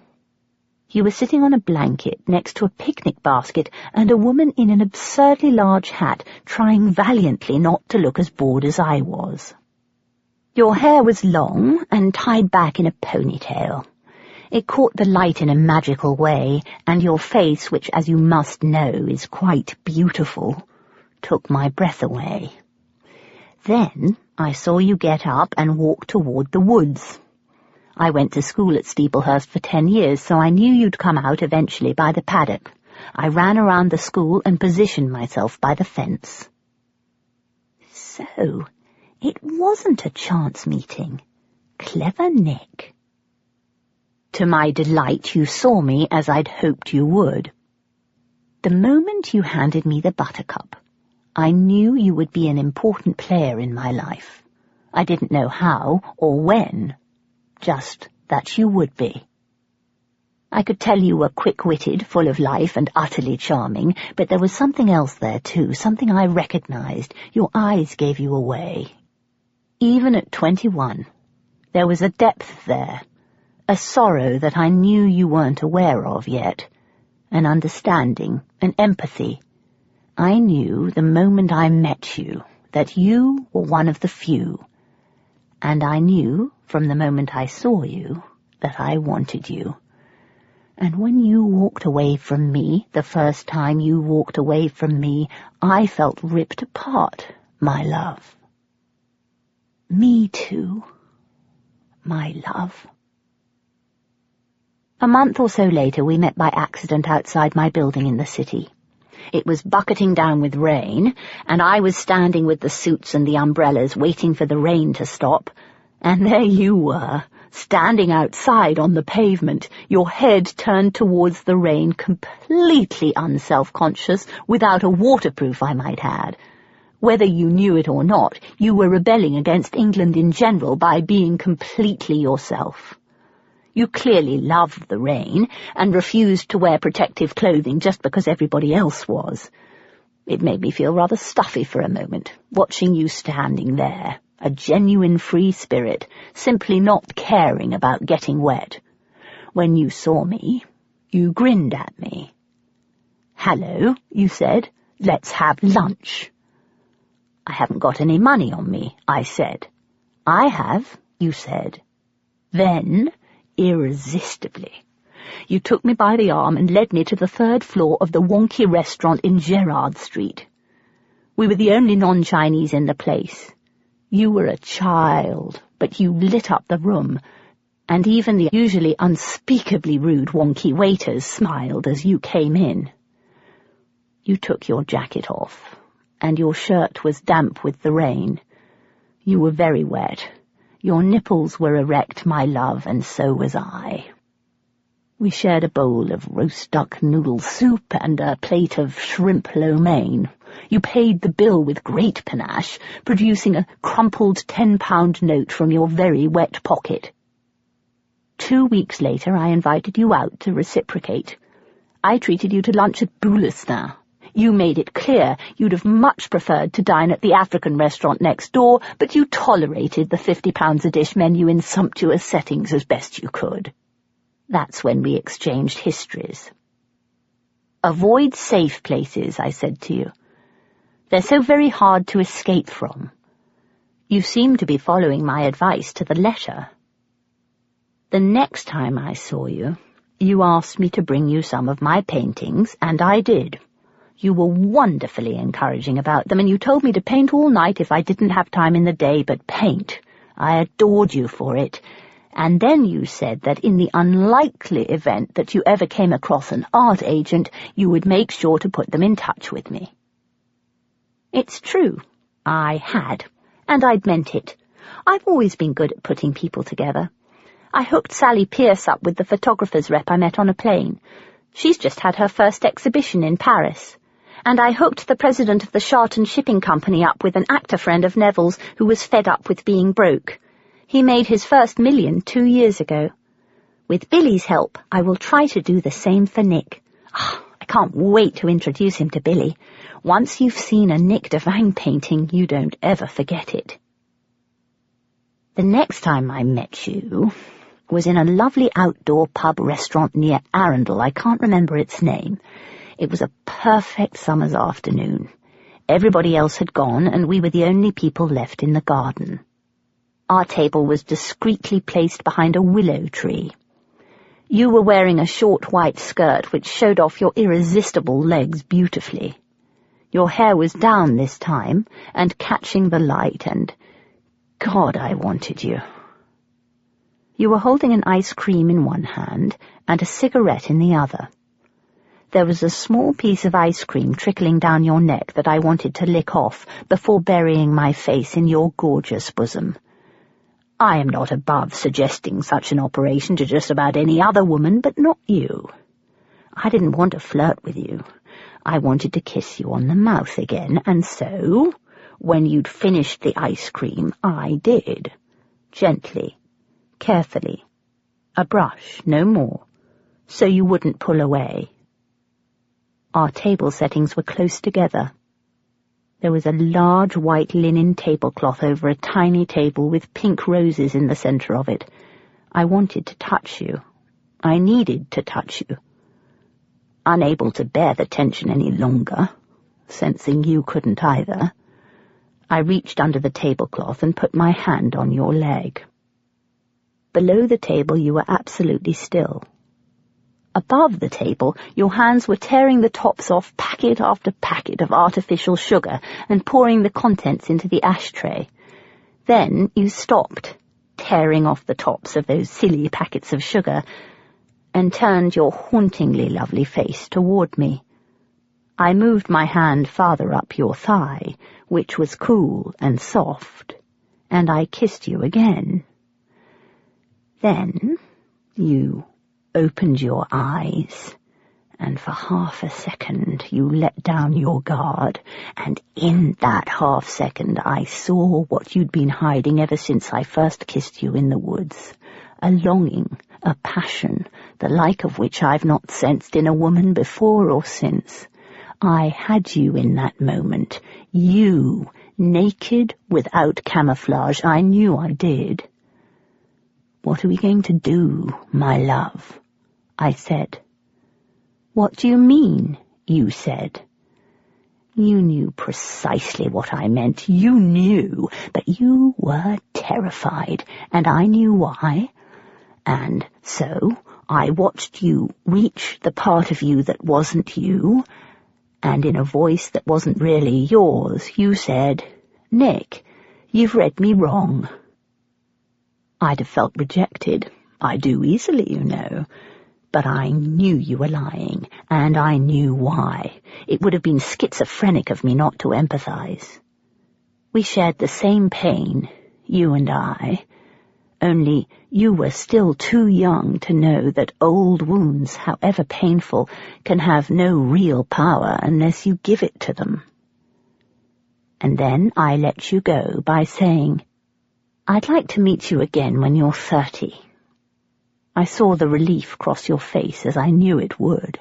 You were sitting on a blanket next to a picnic basket and a woman in an absurdly large hat trying valiantly not to look as bored as I was. Your hair was long and tied back in a ponytail. It caught the light in a magical way, and your face, which, as you must know, is quite beautiful, took my breath away. Then I saw you get up and walk toward the woods. I went to school at Steeplehurst for 10 years, so I knew you'd come out eventually by the paddock. I ran around the school and positioned myself by the fence. So, it wasn't a chance meeting. Clever Nick. To my delight, you saw me as I'd hoped you would. The moment you handed me the buttercup, I knew you would be an important player in my life. I didn't know how or when, just that you would be. I could tell you were quick-witted, full of life, and utterly charming, but there was something else there, too, something I recognized. Your eyes gave you away. Even at 21, there was a depth there, a sorrow that I knew you weren't aware of yet, an understanding, an empathy. I knew the moment I met you that you were one of the few, and I knew from the moment I saw you that I wanted you. And when you walked away from me, the first time you walked away from me, I felt ripped apart, my love. Me too, my love. A month or so later, we met by accident outside my building in the city. It was bucketing down with rain, and I was standing with the suits and the umbrellas waiting for the rain to stop, and there you were, standing outside on the pavement, your head turned towards the rain, completely unself-conscious, without a waterproof, I might add. Whether you knew it or not, you were rebelling against England in general by being completely yourself. You clearly loved the rain and refused to wear protective clothing just because everybody else was. It made me feel rather stuffy for a moment, watching you standing there, a genuine free spirit, simply not caring about getting wet. When you saw me, you grinned at me. "Hello," you said, "let's have lunch." "I haven't got any money on me," I said. "I have," you said. Then, irresistibly, you took me by the arm and led me to the 3rd floor of the wonky restaurant in Gerrard Street. We were the only non-Chinese in the place. You were a child, but you lit up the room, and even the usually unspeakably rude wonky waiters smiled as you came in. You took your jacket off, and your shirt was damp with the rain. You were very wet. Your nipples were erect, my love, and so was I. We shared a bowl of roast duck noodle soup and a plate of shrimp lo mein. You paid the bill with great panache, producing a crumpled 10-pound note from your very wet pocket. 2 weeks later, I invited you out to reciprocate. I treated you to lunch at Bouloustin. You made it clear you'd have much preferred to dine at the African restaurant next door, but you tolerated the £50 a dish menu in sumptuous settings as best you could. That's when we exchanged histories. "Avoid safe places," I said to you. "They're so very hard to escape from." You seem to be following my advice to the letter. The next time I saw you, you asked me to bring you some of my paintings, and I did. You were wonderfully encouraging about them, and you told me to paint all night if I didn't have time in the day, but paint. I adored you for it. And then you said that in the unlikely event that you ever came across an art agent, you would make sure to put them in touch with me. It's true. I had. And I'd meant it. I've always been good at putting people together. I hooked Sally Pierce up with the photographer's rep I met on a plane. She's just had her first exhibition in Paris. And I hooked the president of the Charlton Shipping Company up with an actor friend of Neville's who was fed up with being broke. He made his first $1 million 2 years ago. With Billy's help, I will try to do the same for Nick. I can't wait to introduce him to Billy. Once you've seen a Nick Devine painting, you don't ever forget it. The next time I met you was in a lovely outdoor pub restaurant near Arundel. I can't remember its name. It was a perfect summer's afternoon. Everybody else had gone, and we were the only people left in the garden. Our table was discreetly placed behind a willow tree. You were wearing a short white skirt which showed off your irresistible legs beautifully. Your hair was down this time, and catching the light, and God, I wanted you. You were holding an ice cream in one hand and a cigarette in the other. There was a small piece of ice cream trickling down your neck that I wanted to lick off before burying my face in your gorgeous bosom. I am not above suggesting such an operation to just about any other woman, but not you. I didn't want to flirt with you. I wanted to kiss you on the mouth again, and so, when you'd finished the ice cream, I did. Gently, carefully. A brush, no more, so you wouldn't pull away. Our table settings were close together. There was a large white linen tablecloth over a tiny table with pink roses in the center of it. I wanted to touch you. I needed to touch you. Unable to bear the tension any longer, sensing you couldn't either, I reached under the tablecloth and put my hand on your leg. Below the table you were absolutely still. Above the table, your hands were tearing the tops off packet after packet of artificial sugar and pouring the contents into the ashtray. Then you stopped, tearing off the tops of those silly packets of sugar, and turned your hauntingly lovely face toward me. I moved my hand farther up your thigh, which was cool and soft, and I kissed you again. Then you opened your eyes, and for half a second you let down your guard, and in that half second I saw what you'd been hiding ever since I first kissed you in the woods, a longing, a passion, the like of which I've not sensed in a woman before or since. I had you in that moment, you, naked, without camouflage. I knew I did. "What are we going to do, my love?" I said. "What do you mean?" you said. You knew precisely what I meant. You knew, but you were terrified, and I knew why. And so I watched you reach the part of you that wasn't you, and in a voice that wasn't really yours, you said, "Nick, you've read me wrong." I'd have felt rejected. I do easily, you know. But I knew you were lying, and I knew why. It would have been schizophrenic of me not to empathize. We shared the same pain, you and I, only you were still too young to know that old wounds, however painful, can have no real power unless you give it to them. And then I let you go by saying, "I'd like to meet you again when you're 30. I saw the relief cross your face as I knew it would.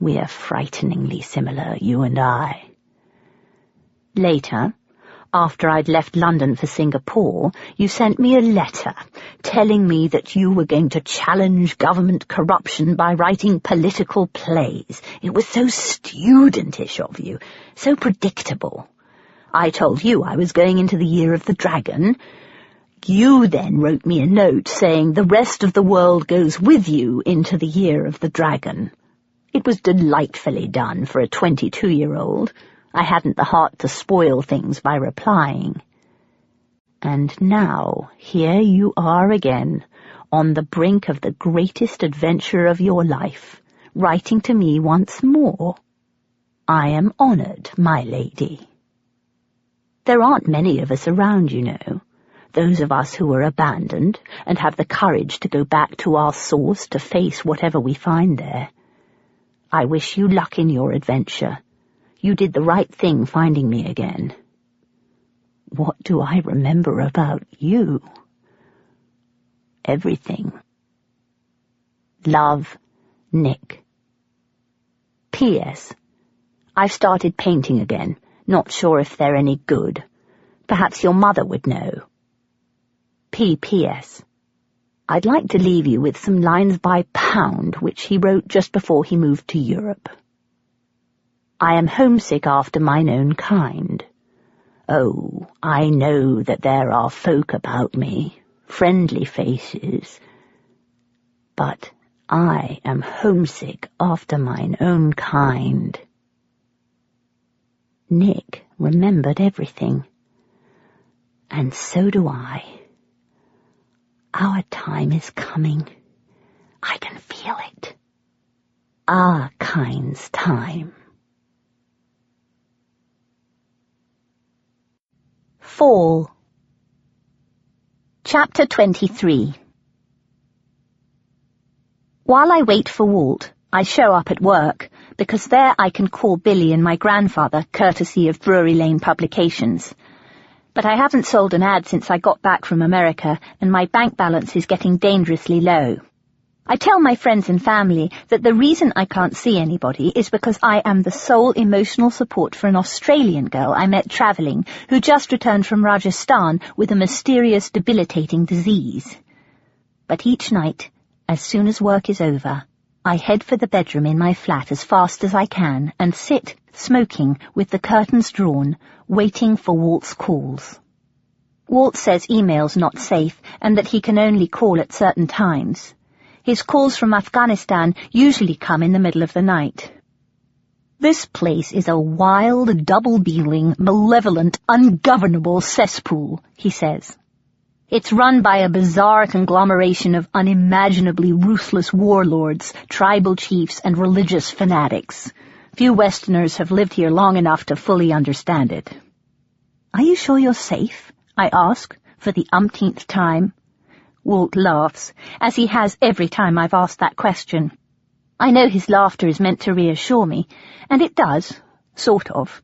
We're frighteningly similar, you and I. Later, after I'd left London for Singapore, you sent me a letter telling me that you were going to challenge government corruption by writing political plays. It was so studentish of you, so predictable. I told you I was going into the Year of the Dragon. You then wrote me a note saying the rest of the world goes with you into the Year of the Dragon. It was delightfully done for a 22-year-old. I hadn't the heart to spoil things by replying. And now, here you are again, on the brink of the greatest adventure of your life, writing to me once more. I am honored, my lady. There aren't many of us around, you know. Those of us who are abandoned and have the courage to go back to our source to face whatever we find there. I wish you luck in your adventure. You did the right thing finding me again. What do I remember about you? Everything. Love, Nick. P.S. I've started painting again. Not sure if they're any good. Perhaps your mother would know. P.P.S. I'd like to leave you with some lines by Pound, which he wrote just before he moved to Europe. I am homesick after mine own kind. Oh, I know that there are folk about me, friendly faces, but I am homesick after mine own kind. Nick remembered everything, and so do I. Our time is coming. I can feel it. kind's time. 4. Chapter 23. While I wait for Walt, I show up at work, because there I can call Billy and my grandfather, courtesy of Drury Lane Publications. But I haven't sold an ad since I got back from America, and my bank balance is getting dangerously low. I tell my friends and family that the reason I can't see anybody is because I am the sole emotional support for an Australian girl I met travelling who just returned from Rajasthan with a mysterious, debilitating disease. But each night, as soon as work is over, I head for the bedroom in my flat as fast as I can and sit, smoking, with the curtains drawn, waiting for Walt's calls. Walt says email's not safe and that he can only call at certain times. His calls from Afghanistan usually come in the middle of the night. This place is a wild, double-dealing, malevolent, ungovernable cesspool, he says. It's run by a bizarre conglomeration of unimaginably ruthless warlords, tribal chiefs, and religious fanatics. Few Westerners have lived here long enough to fully understand it. "Are you sure you're safe?" I ask, for the umpteenth time. Walt laughs, as he has every time I've asked that question. I know his laughter is meant to reassure me, and it does, sort of.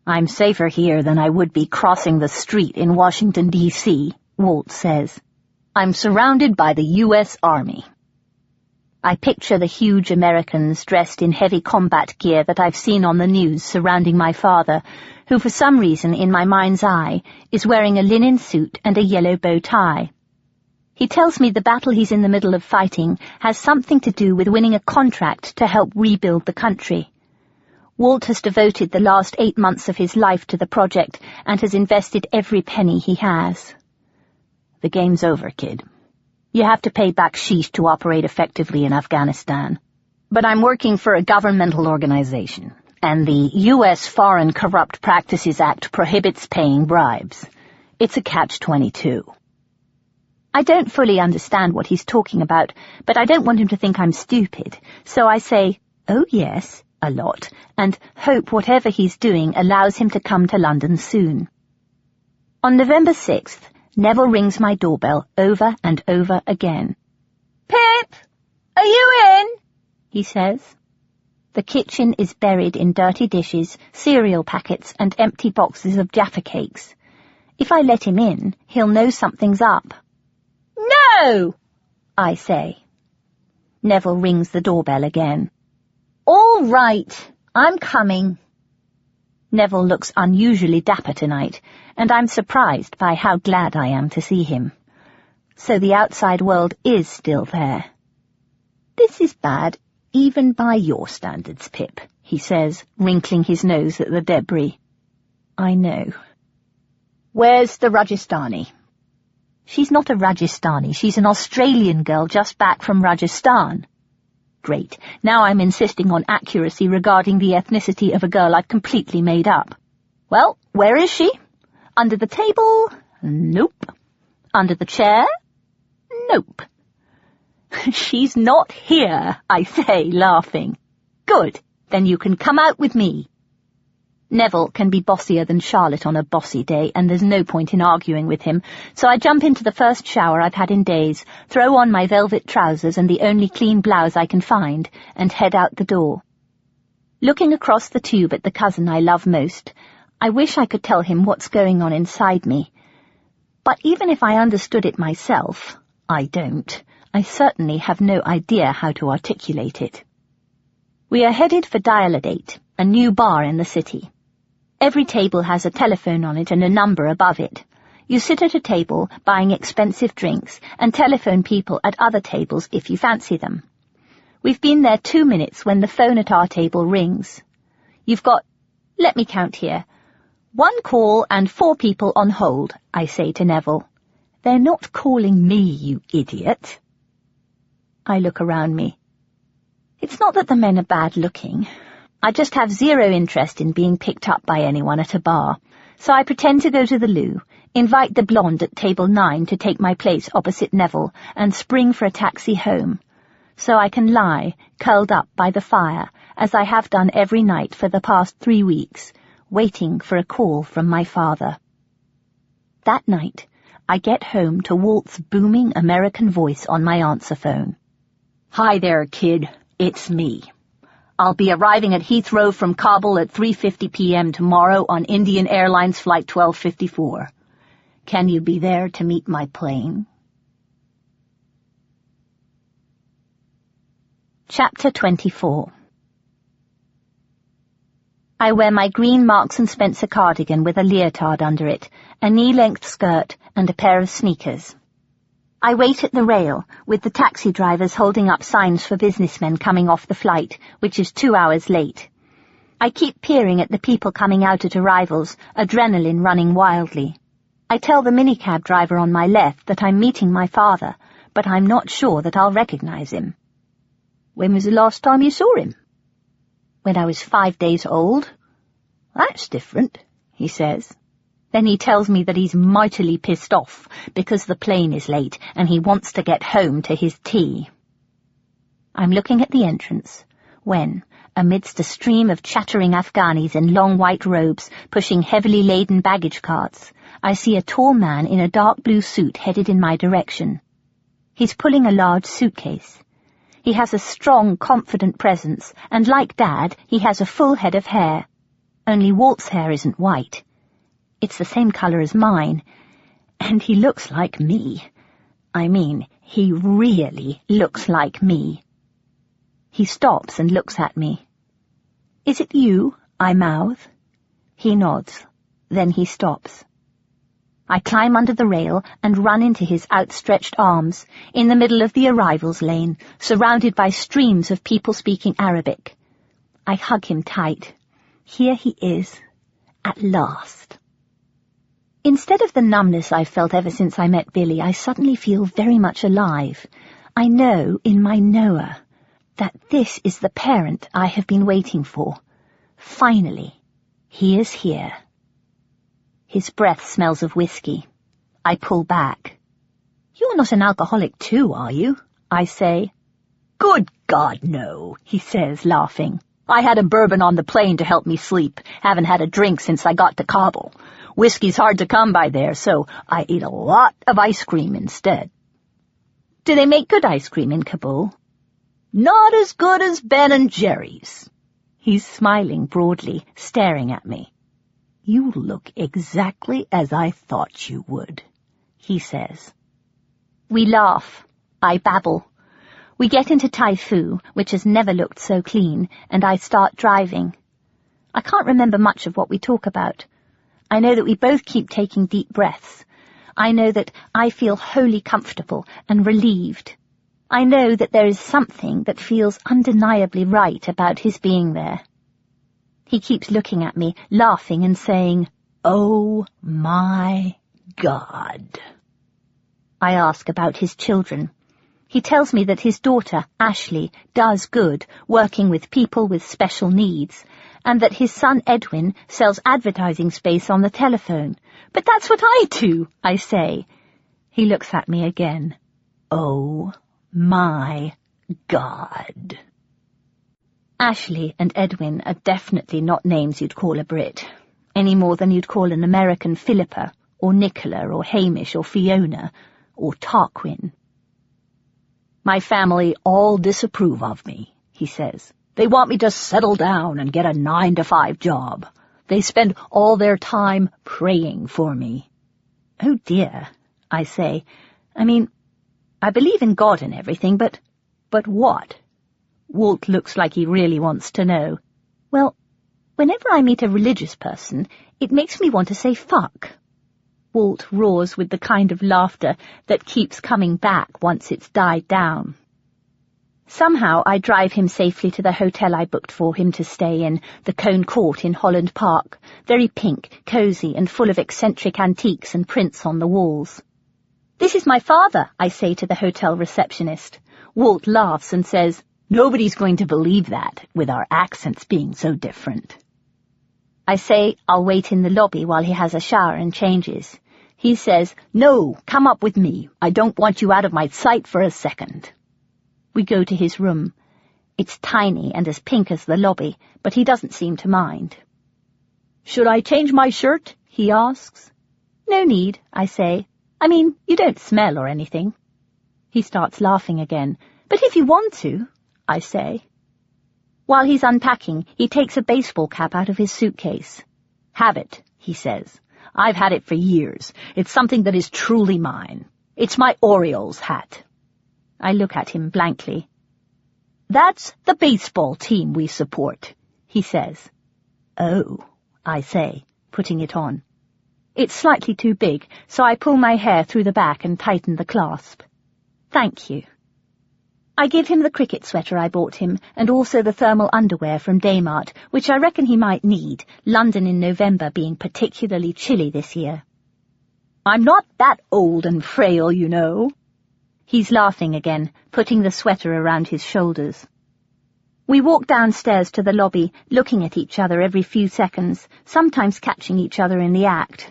"I'm safer here than I would be crossing the street in Washington, D.C., Walt says. "I'm surrounded by the U.S. Army." I picture the huge Americans dressed in heavy combat gear that I've seen on the news surrounding my father, who for some reason in my mind's eye is wearing a linen suit and a yellow bow tie. He tells me the battle he's in the middle of fighting has something to do with winning a contract to help rebuild the country. Walt has devoted the last 8 months of his life to the project and has invested every penny he has. "The game's over, kid. You have to pay baksheesh to operate effectively in Afghanistan. But I'm working for a governmental organization, and the U.S. Foreign Corrupt Practices Act prohibits paying bribes. It's a catch-22. I don't fully understand what he's talking about, but I don't want him to think I'm stupid, so I say, "Oh yes," a lot, and hope whatever he's doing allows him to come to London soon. On November 6th, Neville rings my doorbell over and over again. "Pip, are you in?" he says. The kitchen is buried in dirty dishes, cereal packets, and empty boxes of Jaffa cakes. If I let him in, he'll know something's up. "No!" I say. Neville rings the doorbell again. "All right, I'm coming." Neville looks unusually dapper tonight, and I'm surprised by how glad I am to see him. So the outside world is still there. "This is bad, even by your standards, Pip," he says, wrinkling his nose at the debris. I know. "Where's the Rajasthani?" "She's not a Rajasthani, she's an Australian girl just back from Rajasthan." Great, now I'm insisting on accuracy regarding the ethnicity of a girl I've completely made up. "Well, where is she? Under the table? Nope. Under the chair? Nope." "She's not here," I say, laughing. "Good, then you can come out with me." Neville can be bossier than Charlotte on a bossy day, and there's no point in arguing with him, so I jump into the first shower I've had in days, throw on my velvet trousers and the only clean blouse I can find, and head out the door. Looking across the tube at the cousin I love most, I wish I could tell him what's going on inside me. But even if I understood it myself, I don't. I certainly have no idea how to articulate it. We are headed for Dial-A-Date, a new bar in the city. Every table has a telephone on it and a number above it. You sit at a table, buying expensive drinks, and telephone people at other tables if you fancy them. We've been there 2 minutes when the phone at our table rings. You've got, let me count here, 1 call and 4 people on hold, I say to Neville. They're not calling me, you idiot. I look around me. It's not that the men are bad-looking. I just have zero interest in being picked up by anyone at a bar, so I pretend to go to the loo, invite the blonde at table 9 to take my place opposite Neville, and spring for a taxi home. so I can lie, curled up by the fire, as I have done every night for the past 3 weeks, waiting for a call from my father. That night, I get home to Walt's booming American voice on my answer phone. "Hi there, kid. It's me. I'll be arriving at Heathrow from Kabul at 3:50 p.m. tomorrow on Indian Airlines Flight 1254. Can you be there to meet my plane?" Chapter 24. I wear my green Marks & Spencer cardigan with a leotard under it, a knee-length skirt, and a pair of sneakers. I wait at the rail, with the taxi drivers holding up signs for businessmen coming off the flight, which is 2 hours late. I keep peering at the people coming out at arrivals, adrenaline running wildly. I tell the minicab driver on my left that I'm meeting my father, but I'm not sure that I'll recognize him. "When was the last time you saw him?" "When I was 5 days old." "That's different," he says. Then he tells me that he's mightily pissed off because the plane is late and he wants to get home to his tea. I'm looking at the entrance when, amidst a stream of chattering Afghanis in long white robes pushing heavily laden baggage carts, I see a tall man in a dark blue suit headed in my direction. He's pulling a large suitcase. He has a strong, confident presence, and like Dad, he has a full head of hair. Only Walt's hair isn't white. It's the same colour as mine, and he looks like me. I mean, he really looks like me. He stops and looks at me. "Is it you?" I mouth. He nods. Then he stops. I climb under the rail and run into his outstretched arms, in the middle of the arrivals lane, surrounded by streams of people speaking Arabic. I hug him tight. Here he is, at last. Instead of the numbness I've felt ever since I met Billy, I suddenly feel very much alive. I know, in my knower, that this is the parent I have been waiting for. Finally, he is here. His breath smells of whiskey. I pull back. "You're not an alcoholic too, are you?" I say. "Good God, no," he says, laughing. "I had a bourbon on the plane to help me sleep. Haven't had a drink since I got to Kabul. Whiskey's hard to come by there, so I ate a lot of ice cream instead." "Do they make good ice cream in Kabul?" "Not as good as Ben & Jerry's." He's smiling broadly, staring at me. "You look exactly as I thought you would," he says. We laugh. I babble. We get into Tai Fu, which has never looked so clean, and I start driving. I can't remember much of what we talk about. I know that we both keep taking deep breaths. I know that I feel wholly comfortable and relieved. I know that there is something that feels undeniably right about his being there. He keeps looking at me, laughing and saying, "Oh, my God." I ask about his children. He tells me that his daughter, Ashley, does good, working with people with special needs, and that his son Edwin sells advertising space on the telephone. "But that's what I do," I say. He looks at me again. "Oh, my God." Ashley and Edwin are definitely not names you'd call a Brit, any more than you'd call an American Philippa, or Nicola, or Hamish, or Fiona, or Tarquin. "My family all disapprove of me," he says. "They want me to settle down and get a 9-to-5 job. They spend all their time praying for me." "Oh dear," I say. "I mean, I believe in God and everything, but what?" Walt looks like he really wants to know. "Well, whenever I meet a religious person, it makes me want to say fuck." Walt roars with the kind of laughter that keeps coming back once it's died down. Somehow I drive him safely to the hotel I booked for him to stay in, the Cone Court in Holland Park, very pink, cosy, and full of eccentric antiques and prints on the walls. "This is my father," I say to the hotel receptionist. Walt laughs and says, "Nobody's going to believe that, with our accents being so different." I say I'll wait in the lobby while he has a shower and changes. He says, "No, come up with me. I don't want you out of my sight for a second." We go to his room. It's tiny and as pink as the lobby, but he doesn't seem to mind. "Should I change my shirt?" he asks. "No need," I say. "I mean, you don't smell or anything." He starts laughing again. "But if you want to," I say. While he's unpacking, he takes a baseball cap out of his suitcase. "Have it," he says. "I've had it for years. It's something that is truly mine. It's my Orioles hat." I look at him blankly. "That's the baseball team we support," he says. "Oh," I say, putting it on. It's slightly too big, so I pull my hair through the back and tighten the clasp. "Thank you." I give him the cricket sweater I bought him, and also the thermal underwear from Daymart, which I reckon he might need, London in November being particularly chilly this year. "I'm not that old and frail, you know." He's laughing again, putting the sweater around his shoulders. We walk downstairs to the lobby, looking at each other every few seconds, sometimes catching each other in the act.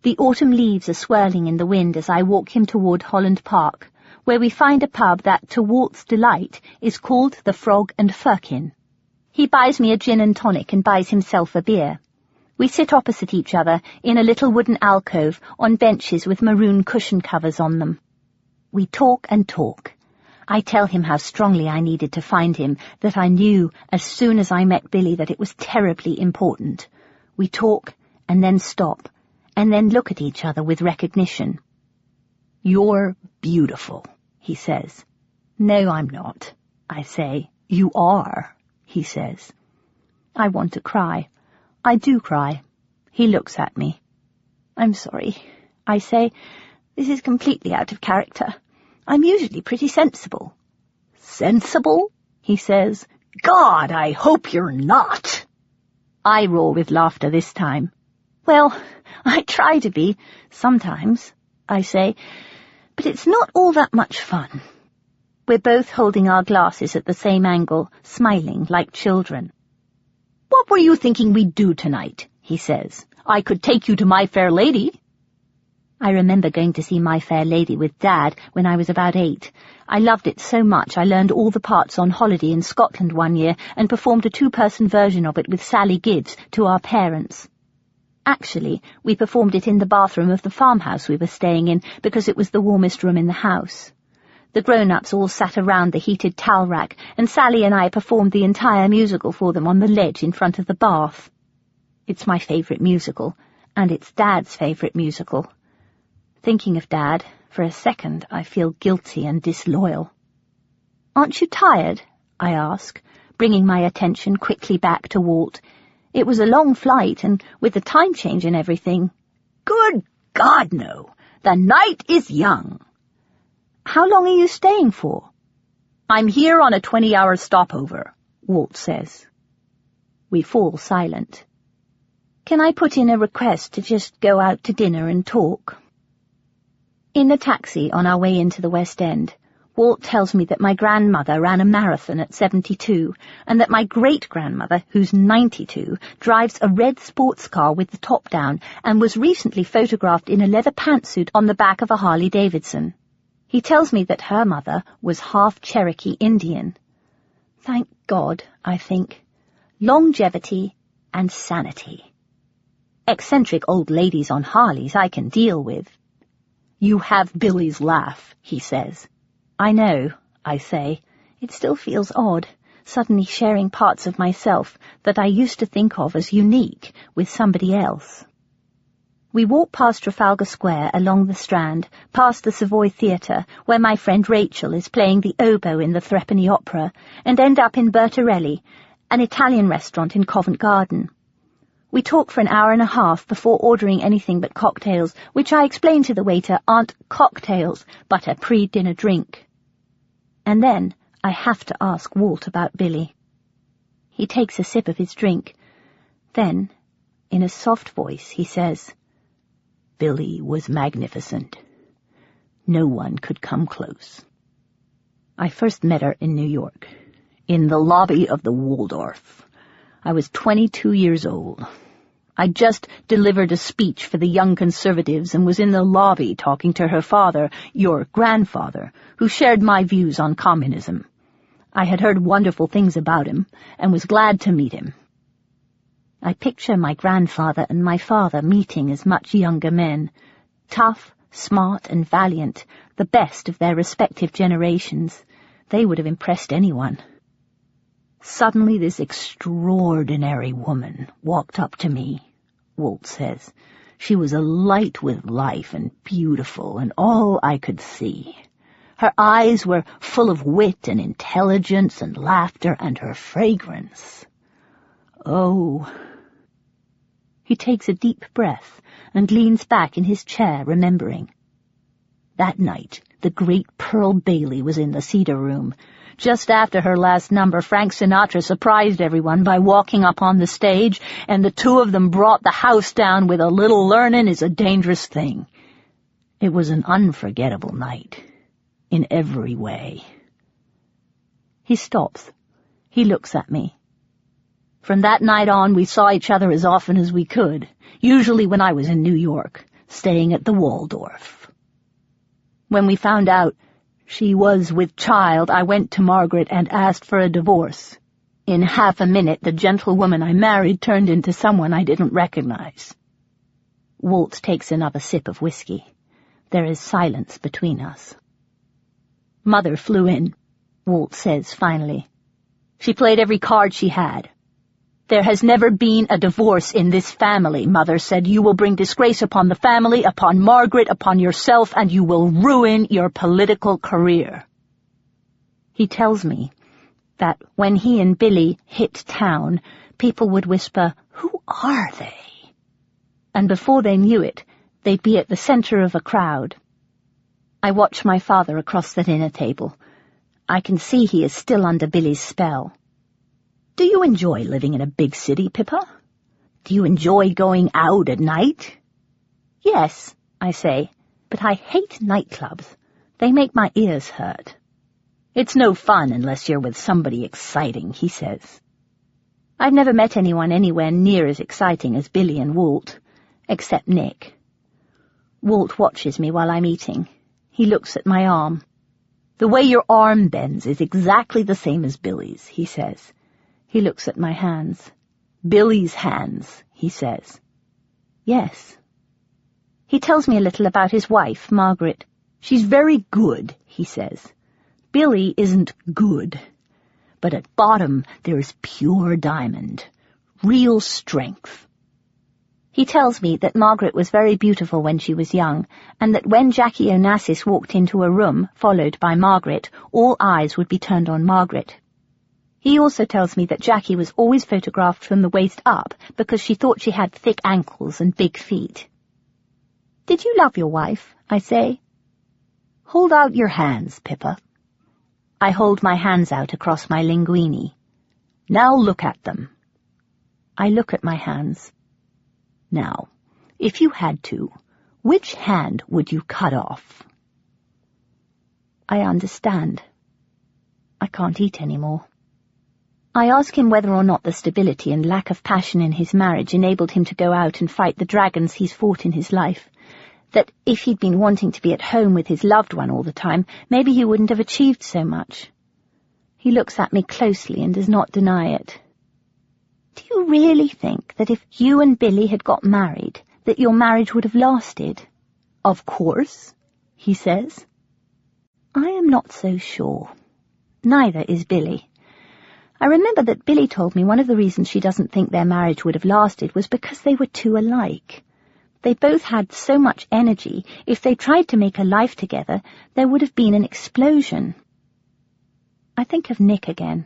The autumn leaves are swirling in the wind as I walk him toward Holland Park, where we find a pub that, to Walt's delight, is called the Frog and Firkin. He buys me a gin and tonic and buys himself a beer. We sit opposite each other in a little wooden alcove on benches with maroon cushion covers on them. We talk and talk. I tell him how strongly I needed to find him, that I knew as soon as I met Billy that it was terribly important. We talk and then stop, and then look at each other with recognition. "You're beautiful," he says. "No, I'm not," I say. "You are," he says. I want to cry. I do cry. He looks at me. "I'm sorry," I say. "This is completely out of character. I'm usually pretty sensible." "Sensible?" he says. "God, I hope you're not." I roar with laughter this time. "Well, I try to be, sometimes," I say, "but it's not all that much fun." We're both holding our glasses at the same angle, smiling like children. "What were you thinking we'd do tonight?" he says. "I could take you to My Fair Lady." I remember going to see My Fair Lady with Dad when I was about 8. I loved it so much I learned all the parts on holiday in Scotland one year and performed a 2-person version of it with Sally Gibbs to our parents. Actually, we performed it in the bathroom of the farmhouse we were staying in because it was the warmest room in the house. The grown-ups all sat around the heated towel rack, and Sally and I performed the entire musical for them on the ledge in front of the bath. It's my favourite musical, and it's Dad's favourite musical. Thinking of Dad, for a second I feel guilty and disloyal. "Aren't you tired?" I ask, bringing my attention quickly back to Walt. It was a long flight, and with the time change and everything. "Good God, no! The night is young." "How long are you staying for?" "I'm here on a 20-hour stopover," Walt says. We fall silent. "Can I put in a request to just go out to dinner and talk?" In the taxi on our way into the West End, Walt tells me that my grandmother ran a marathon at 72, and that my great-grandmother, who's 92, drives a red sports car with the top down and was recently photographed in a leather pantsuit on the back of a Harley-Davidson. He tells me that her mother was half Cherokee Indian. Thank God, I think. Longevity and sanity. Eccentric old ladies on Harleys I can deal with. "You have Billy's laugh," he says. "I know," I say. It still feels odd, suddenly sharing parts of myself that I used to think of as unique with somebody else. We walk past Trafalgar Square along the Strand, past the Savoy Theatre, where my friend Rachel is playing the oboe in the Threepenny Opera, and end up in Bertarelli, an Italian restaurant in Covent Garden. We talk for an hour and a half before ordering anything but cocktails, which I explain to the waiter aren't cocktails, but a pre-dinner drink. And then I have to ask Walt about Billy. He takes a sip of his drink. Then, in a soft voice, he says, "Billy was magnificent. No one could come close. I first met her in New York, in the lobby of the Waldorf. I was 22 years old. I'd just delivered a speech for the Young Conservatives and was in the lobby talking to her father, your grandfather, who shared my views on communism. I had heard wonderful things about him, and was glad to meet him. I picture my grandfather and my father meeting as much younger men, tough, smart, and valiant, the best of their respective generations. They would have impressed anyone. Suddenly this extraordinary woman walked up to me, Walt says. She was alight with life and beautiful, and all I could see. Her eyes were full of wit and intelligence and laughter, and her fragrance. Oh! He takes a deep breath and leans back in his chair, remembering. That night, the great Pearl Bailey was in the Cedar Room. Just after her last number, Frank Sinatra surprised everyone by walking up on the stage, and the two of them brought the house down with "A Little Learnin' is a Dangerous Thing." It was an unforgettable night, in every way. He stops. He looks at me. From that night on, we saw each other as often as we could, usually when I was in New York, staying at the Waldorf. When we found out she was with child, I went to Margaret and asked for a divorce. In half a minute, the gentlewoman I married turned into someone I didn't recognize. Walt takes another sip of whiskey. There is silence between us. Mother flew in, Walt says finally. She played every card she had. "There has never been a divorce in this family," Mother said. "You will bring disgrace upon the family, upon Margaret, upon yourself, and you will ruin your political career." He tells me that when he and Billy hit town, people would whisper, "Who are they?" And before they knew it, they'd be at the center of a crowd. I watch my father across the dinner table. I can see he is still under Billy's spell. "Do you enjoy living in a big city, Pippa? Do you enjoy going out at night?" "Yes," I say, "but I hate nightclubs. They make my ears hurt." "It's no fun unless you're with somebody exciting," he says. I've never met anyone anywhere near as exciting as Billy and Walt, except Nick. Walt watches me while I'm eating. He looks at my arm. "The way your arm bends is exactly the same as Billy's," he says. He looks at my hands. "Billy's hands," he says. "Yes." He tells me a little about his wife, Margaret. "She's very good," he says. "Billy isn't good. But at bottom there's pure diamond, real strength." He tells me that Margaret was very beautiful when she was young, and that when Jackie Onassis walked into a room, followed by Margaret, all eyes would be turned on Margaret. He also tells me that Jackie was always photographed from the waist up because she thought she had thick ankles and big feet. "Did you love your wife?" I say. "Hold out your hands, Pippa." I hold my hands out across my linguini. "Now look at them." I look at my hands. "Now, if you had to, which hand would you cut off?" I understand. I can't eat anymore. I ask him whether or not the stability and lack of passion in his marriage enabled him to go out and fight the dragons he's fought in his life. That if he'd been wanting to be at home with his loved one all the time, maybe he wouldn't have achieved so much. He looks at me closely and does not deny it. "Do you really think that if you and Billy had got married, that your marriage would have lasted?" "Of course," he says. I am not so sure. Neither is Billy. I remember that Billy told me one of the reasons she doesn't think their marriage would have lasted was because they were too alike. They both had so much energy, if they tried to make a life together, there would have been an explosion. I think of Nick again.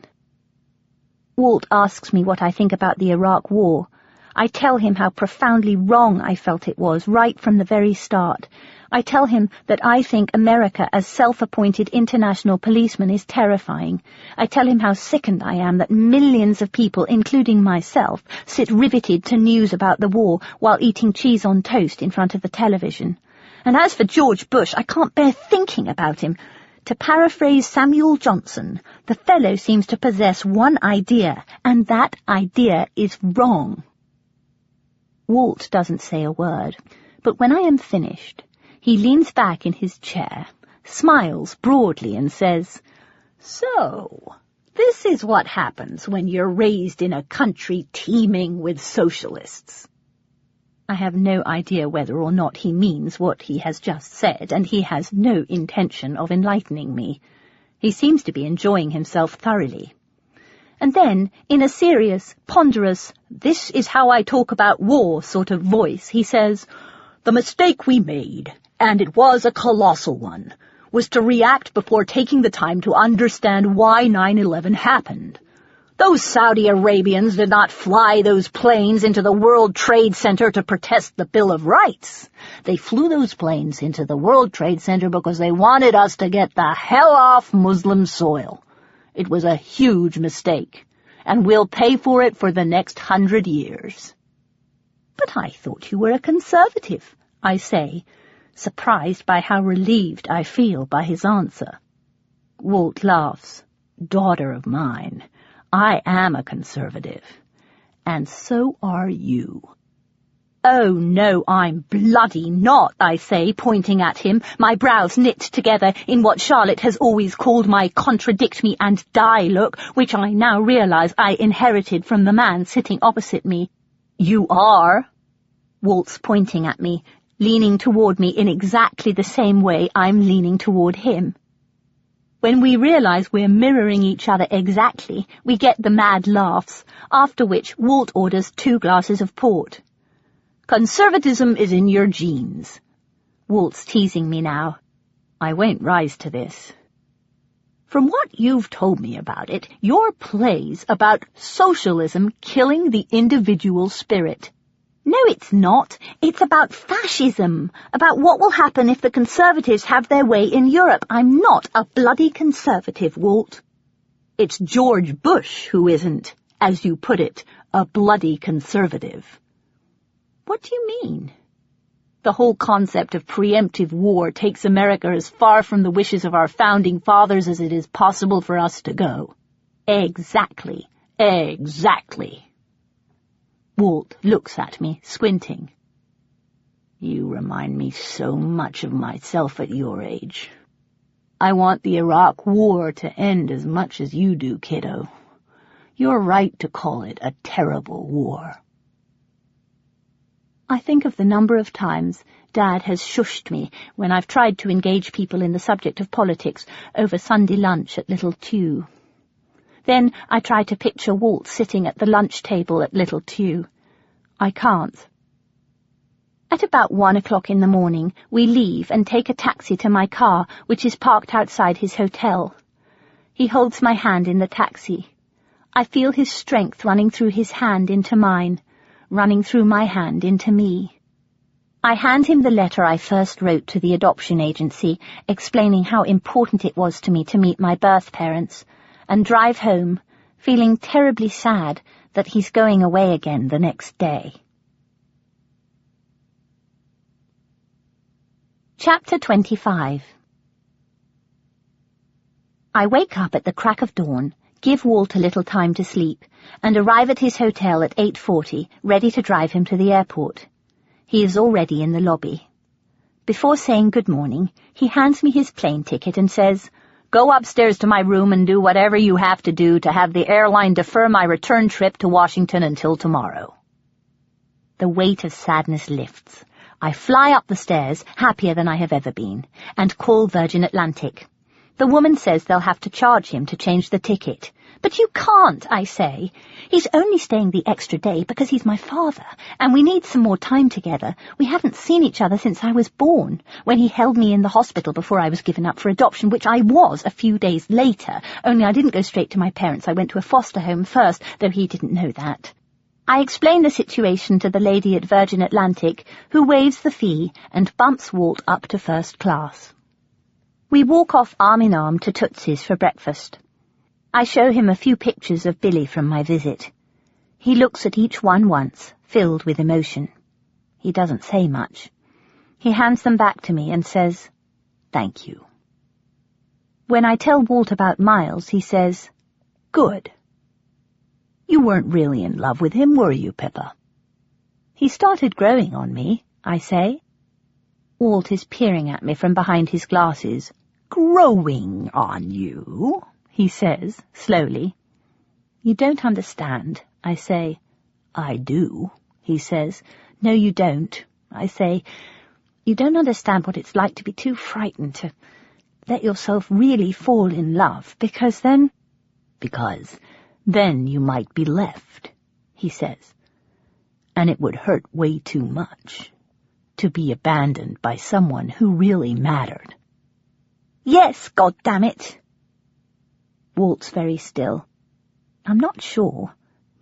Walt asks me what I think about the Iraq War. I tell him how profoundly wrong I felt it was, right from the very start. I tell him that I think America as self-appointed international policeman is terrifying. I tell him how sickened I am that millions of people, including myself, sit riveted to news about the war while eating cheese on toast in front of the television. And as for George Bush, I can't bear thinking about him. To paraphrase Samuel Johnson, the fellow seems to possess one idea, and that idea is wrong. Walt doesn't say a word, but when I am finished, he leans back in his chair, smiles broadly and says, "So, This is what happens when you're raised in a country teeming with socialists. I have no idea whether or not he means what he has just said, and he has no intention of enlightening me. He seems to be enjoying himself thoroughly. And then, in a serious, ponderous, "this is how I talk about war" sort of voice, he says, "The mistake we made, and it was a colossal one, was to react before taking the time to understand why 9/11 happened. Those Saudi Arabians did not fly those planes into the World Trade Center to protest the Bill of Rights. They flew those planes into the World Trade Center because they wanted us to get the hell off Muslim soil. It was a huge mistake, and we'll pay for it for the next 100 years. "But I thought you were a conservative," I say, surprised by how relieved I feel by his answer. Walt laughs. "Daughter of mine, I am a conservative, and so are you." "Oh, no, I'm bloody not," I say, pointing at him, my brows knit together in what Charlotte has always called my contradict-me-and-die look, which I now realize I inherited from the man sitting opposite me. "You are," Walt's pointing at me, leaning toward me in exactly the same way I'm leaning toward him. When we realize we're mirroring each other exactly, we get the mad laughs, after which Walt orders 2 glasses of port. "Conservatism is in your genes." Walt's teasing me now. I won't rise to this. "From what you've told me about it, your play's about socialism killing the individual spirit." "No, it's not. It's about fascism, about what will happen if the Conservatives have their way in Europe. I'm not a bloody conservative, Walt." "It's George Bush who isn't, as you put it, a bloody conservative." "What do you mean?" "The whole concept of preemptive war takes America as far from the wishes of our founding fathers as it is possible for us to go." "Exactly. Exactly." Walt looks at me, squinting. "You remind me so much of myself at your age. I want the Iraq War to end as much as you do, kiddo. You're right to call it a terrible war." I think of the number of times Dad has shushed me when I've tried to engage people in the subject of politics over Sunday lunch at Little Tew. Then I try to picture Walt sitting at the lunch table at Little Tew. I can't. At about 1 o'clock in the morning, we leave and take a taxi to my car, which is parked outside his hotel. He holds my hand in the taxi. I feel his strength running through his hand into mine, running through my hand into me. I hand him the letter I first wrote to the adoption agency, explaining how important it was to me to meet my birth parents, and drive home, feeling terribly sad that he's going away again the next day. Chapter 25. I wake up at the crack of dawn, give Walt a little time to sleep, and arrive at his hotel at 8:40, ready to drive him to the airport. He is already in the lobby. Before saying good morning, he hands me his plane ticket and says, "Go upstairs to my room and do whatever you have to do to have the airline defer my return trip to Washington until tomorrow." The weight of sadness lifts. I fly up the stairs, happier than I have ever been, and call Virgin Atlantic. The woman says they'll have to charge him to change the ticket. "But you can't," I say. "He's only staying the extra day because he's my father, and we need some more time together. We haven't seen each other since I was born, when he held me in the hospital before I was given up for adoption, which I was a few days later, only I didn't go straight to my parents. I went to a foster home first, though he didn't know that." I explain the situation to the lady at Virgin Atlantic, who waives the fee and bumps Walt up to first class. We walk off arm in arm to Tootsie's for breakfast. I show him a few pictures of Billy from my visit. He looks at each one once, filled with emotion. He doesn't say much. He hands them back to me and says, "Thank you." When I tell Walt about Miles, he says, "Good. You weren't really in love with him, were you, Pippa?" "He started growing on me," I say. Walt is peering at me from behind his glasses. "Growing on you?" he says, slowly. You don't understand, I say. I do, he says. No, you don't, I say. You don't understand what it's like to be too frightened to let yourself really fall in love, because then you might be left, he says. And it would hurt way too much to be abandoned by someone who really mattered. Yes, goddammit. Walt's very still. I'm not sure,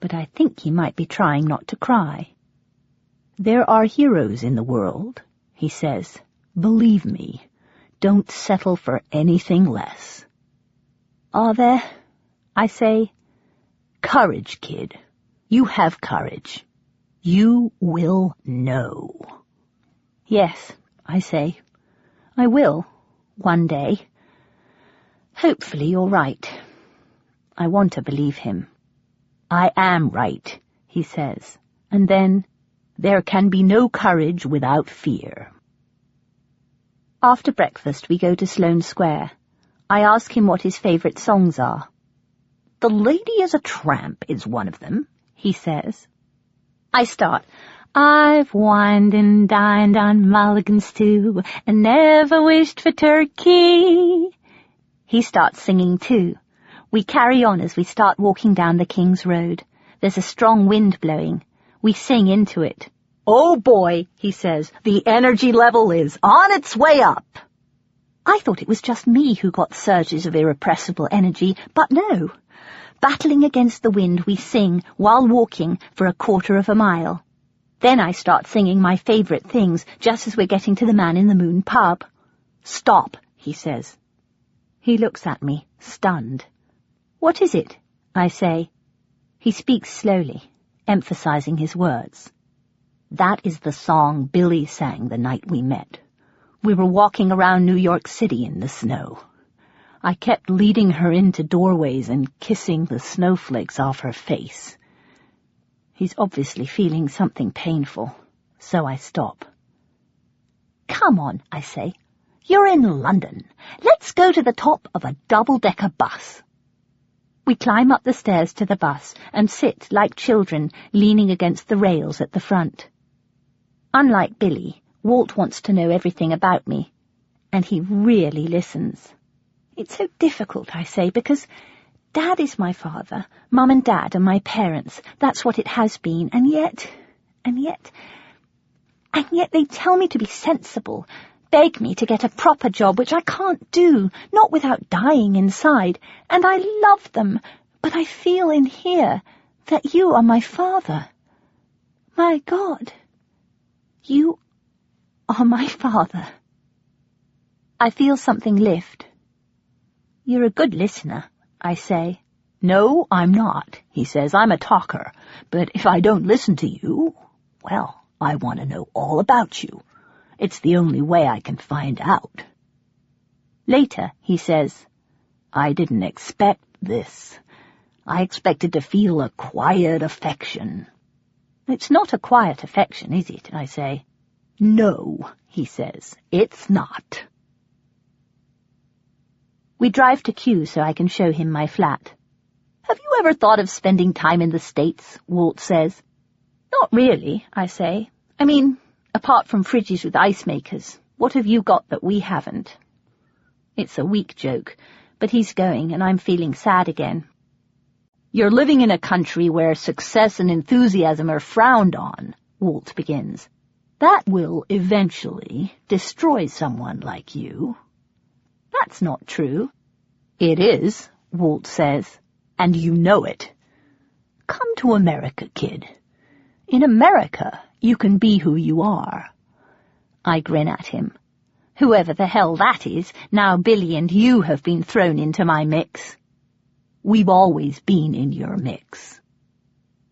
but I think he might be trying not to cry. There are heroes in the world, he says. Believe me, don't settle for anything less. Are there? I say. Courage, kid. You have courage. You will know. Yes, I say. I will, one day. Hopefully you're right. I want to believe him. I am right, he says. And then, there can be no courage without fear. After breakfast, we go to Sloane Square. I ask him what his favourite songs are. The Lady is a Tramp is one of them, he says. I start. I've wined and dined on mulligans too, and never wished for turkey. He starts singing too. We carry on as we start walking down the King's Road. There's a strong wind blowing. We sing into it. Oh boy, he says, the energy level is on its way up. I thought it was just me who got surges of irrepressible energy, but no. Battling against the wind, we sing while walking for a quarter of a mile. Then I start singing my favourite things just as we're getting to the Man in the Moon pub. Stop, he says. He looks at me, stunned. What is it? I say. He speaks slowly, emphasizing his words. That is the song Billy sang the night we met. We were walking around New York City in the snow. I kept leading her into doorways and kissing the snowflakes off her face. He's obviously feeling something painful, so I stop. Come on, I say. You're in London. Let's go to the top of a double-decker bus. We climb up the stairs to the bus and sit like children, leaning against the rails at the front. Unlike Billy, Walt wants to know everything about me, and he really listens. It's so difficult, I say, because Dad is my father, Mum and Dad are my parents. That's what it has been, and yet they tell me to be sensible, beg me to get a proper job, which I can't do, not without dying inside, and I love them, but I feel in here that you are my father. My God, you are my father. I feel something lift. You're a good listener, I say. No, I'm not, he says. I'm a talker, but if I don't listen to you, well, I want to know all about you. It's the only way I can find out. Later, he says, I didn't expect this. I expected to feel a quiet affection. It's not a quiet affection, is it? I say. No, he says, it's not. We drive to Kew so I can show him my flat. Have you ever thought of spending time in the States? Walt says. Not really, I say. I mean, apart from fridges with ice makers, what have you got that we haven't? It's a weak joke, but he's going and I'm feeling sad again. You're living in a country where success and enthusiasm are frowned on, Walt begins. That will eventually destroy someone like you. That's not true. It is, Walt says, and you know it. Come to America, kid. In America, you can be who you are. I grin at him. Whoever the hell that is, now Billy and you have been thrown into my mix. We've always been in your mix.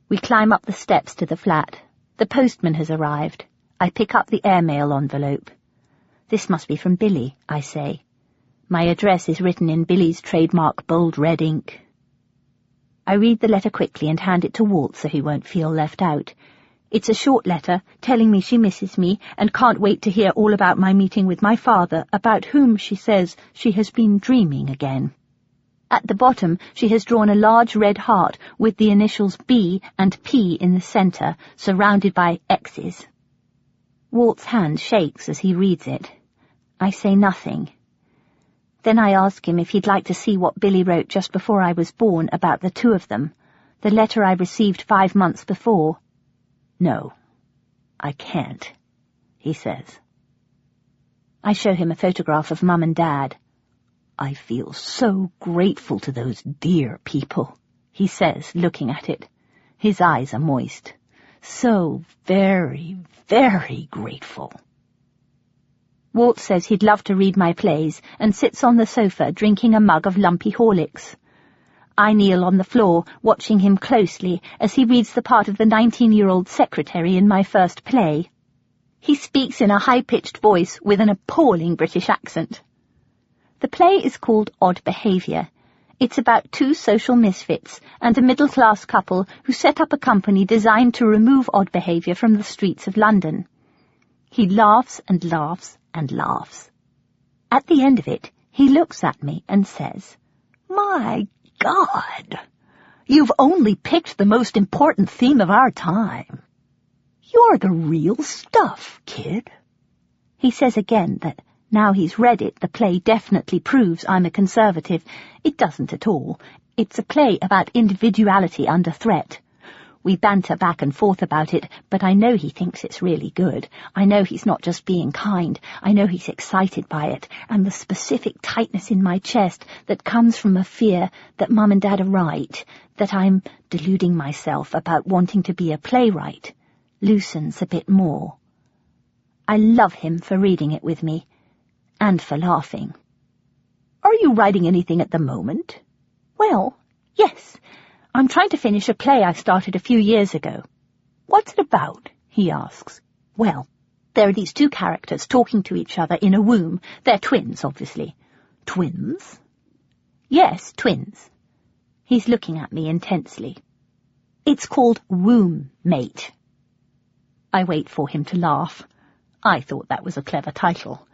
We climb up the steps to the flat. The postman has arrived. I pick up the airmail envelope. This must be from Billy, I say. My address is written in Billy's trademark bold red ink. I read the letter quickly and hand it to Walt so he won't feel left out. It's a short letter telling me she misses me and can't wait to hear all about my meeting with my father, about whom she says she has been dreaming again. At the bottom she has drawn a large red heart with the initials B and P in the centre, surrounded by X's. Walt's hand shakes as he reads it. I say nothing. Then I ask him if he'd like to see what Billy wrote just before I was born about the two of them, the letter I received 5 months before. No, I can't, he says. I show him a photograph of Mum and Dad. I feel so grateful to those dear people, he says, looking at it. His eyes are moist. So very, very grateful. Walt says he'd love to read my plays and sits on the sofa drinking a mug of lumpy Horlicks. I kneel on the floor, watching him closely as he reads the part of the 19-year-old secretary in my first play. He speaks in a high-pitched voice with an appalling British accent. The play is called Odd Behaviour. It's about two social misfits and a middle-class couple who set up a company designed to remove odd behaviour from the streets of London. He laughs and laughs and laughs. At the end of it, he looks at me and says, My God! You've only picked the most important theme of our time. You're the real stuff, kid. He says again that now he's read it, the play definitely proves I'm a conservative. It doesn't at all. It's a play about individuality under threat. We banter back and forth about it, but I know he thinks it's really good. I know he's not just being kind. I know he's excited by it, and the specific tightness in my chest that comes from a fear that Mum and Dad are right, that I'm deluding myself about wanting to be a playwright, loosens a bit more. I love him for reading it with me, and for laughing. Are you writing anything at the moment? Well, yes. I'm trying to finish a play I started a few years ago. What's it about? He asks. Well, there are these two characters talking to each other in a womb. They're twins, obviously. Twins? Yes, twins. He's looking at me intensely. It's called Womb Mate. I wait for him to laugh. I thought that was a clever title.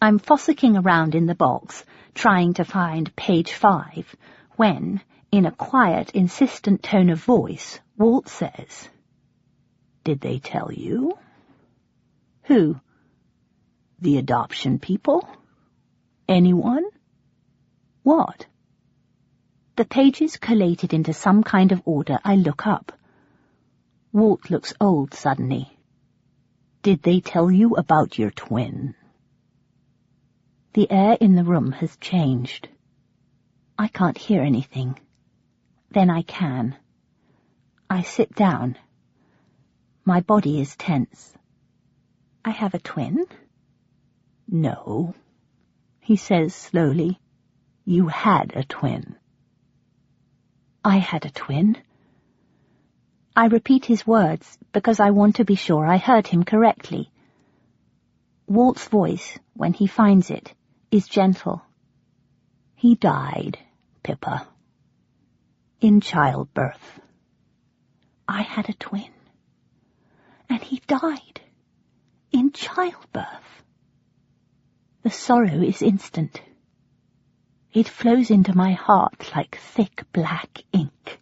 I'm fossicking around in the box, trying to find page 5, when, in a quiet, insistent tone of voice, Walt says, Did they tell you? Who? The adoption people? Anyone? What? The pages collated into some kind of order. I look up. Walt looks old suddenly. Did they tell you about your twin? The air in the room has changed. I can't hear anything. Then I can. I sit down. My body is tense. I have a twin? No, he says slowly. You had a twin. I had a twin. I repeat his words because I want to be sure I heard him correctly. Walt's voice, when he finds it, is gentle. He died, Pippa. In childbirth. I had a twin. And he died. In childbirth. The sorrow is instant. It flows into my heart like thick black ink.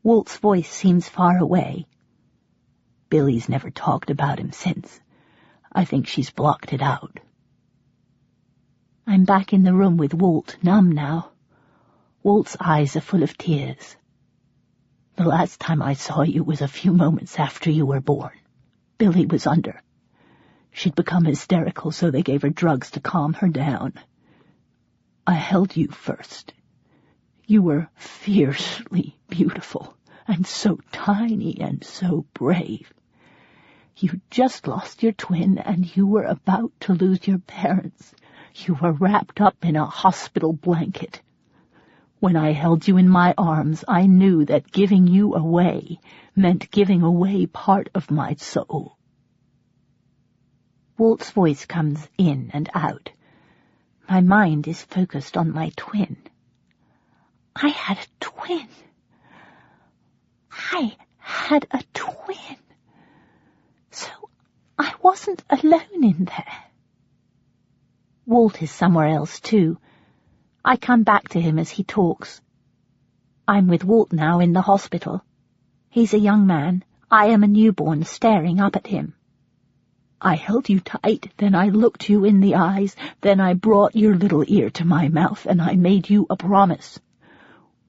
Walt's voice seems far away. Billy's never talked about him since. I think she's blocked it out. I'm back in the room with Walt, numb now. Walt's eyes are full of tears. The last time I saw you was a few moments after you were born. Billy was under. She'd become hysterical, so they gave her drugs to calm her down. I held you first. You were fiercely beautiful, and so tiny and so brave. You just lost your twin, and you were about to lose your parents. You were wrapped up in a hospital blanket. When I held you in my arms, I knew that giving you away meant giving away part of my soul. Walt's voice comes in and out. My mind is focused on my twin. I had a twin. I had a twin. So I wasn't alone in there. Walt is somewhere else, too. I come back to him as he talks. I'm with Walt now in the hospital. He's a young man. I am a newborn staring up at him. I held you tight, then I looked you in the eyes, then I brought your little ear to my mouth, and I made you a promise.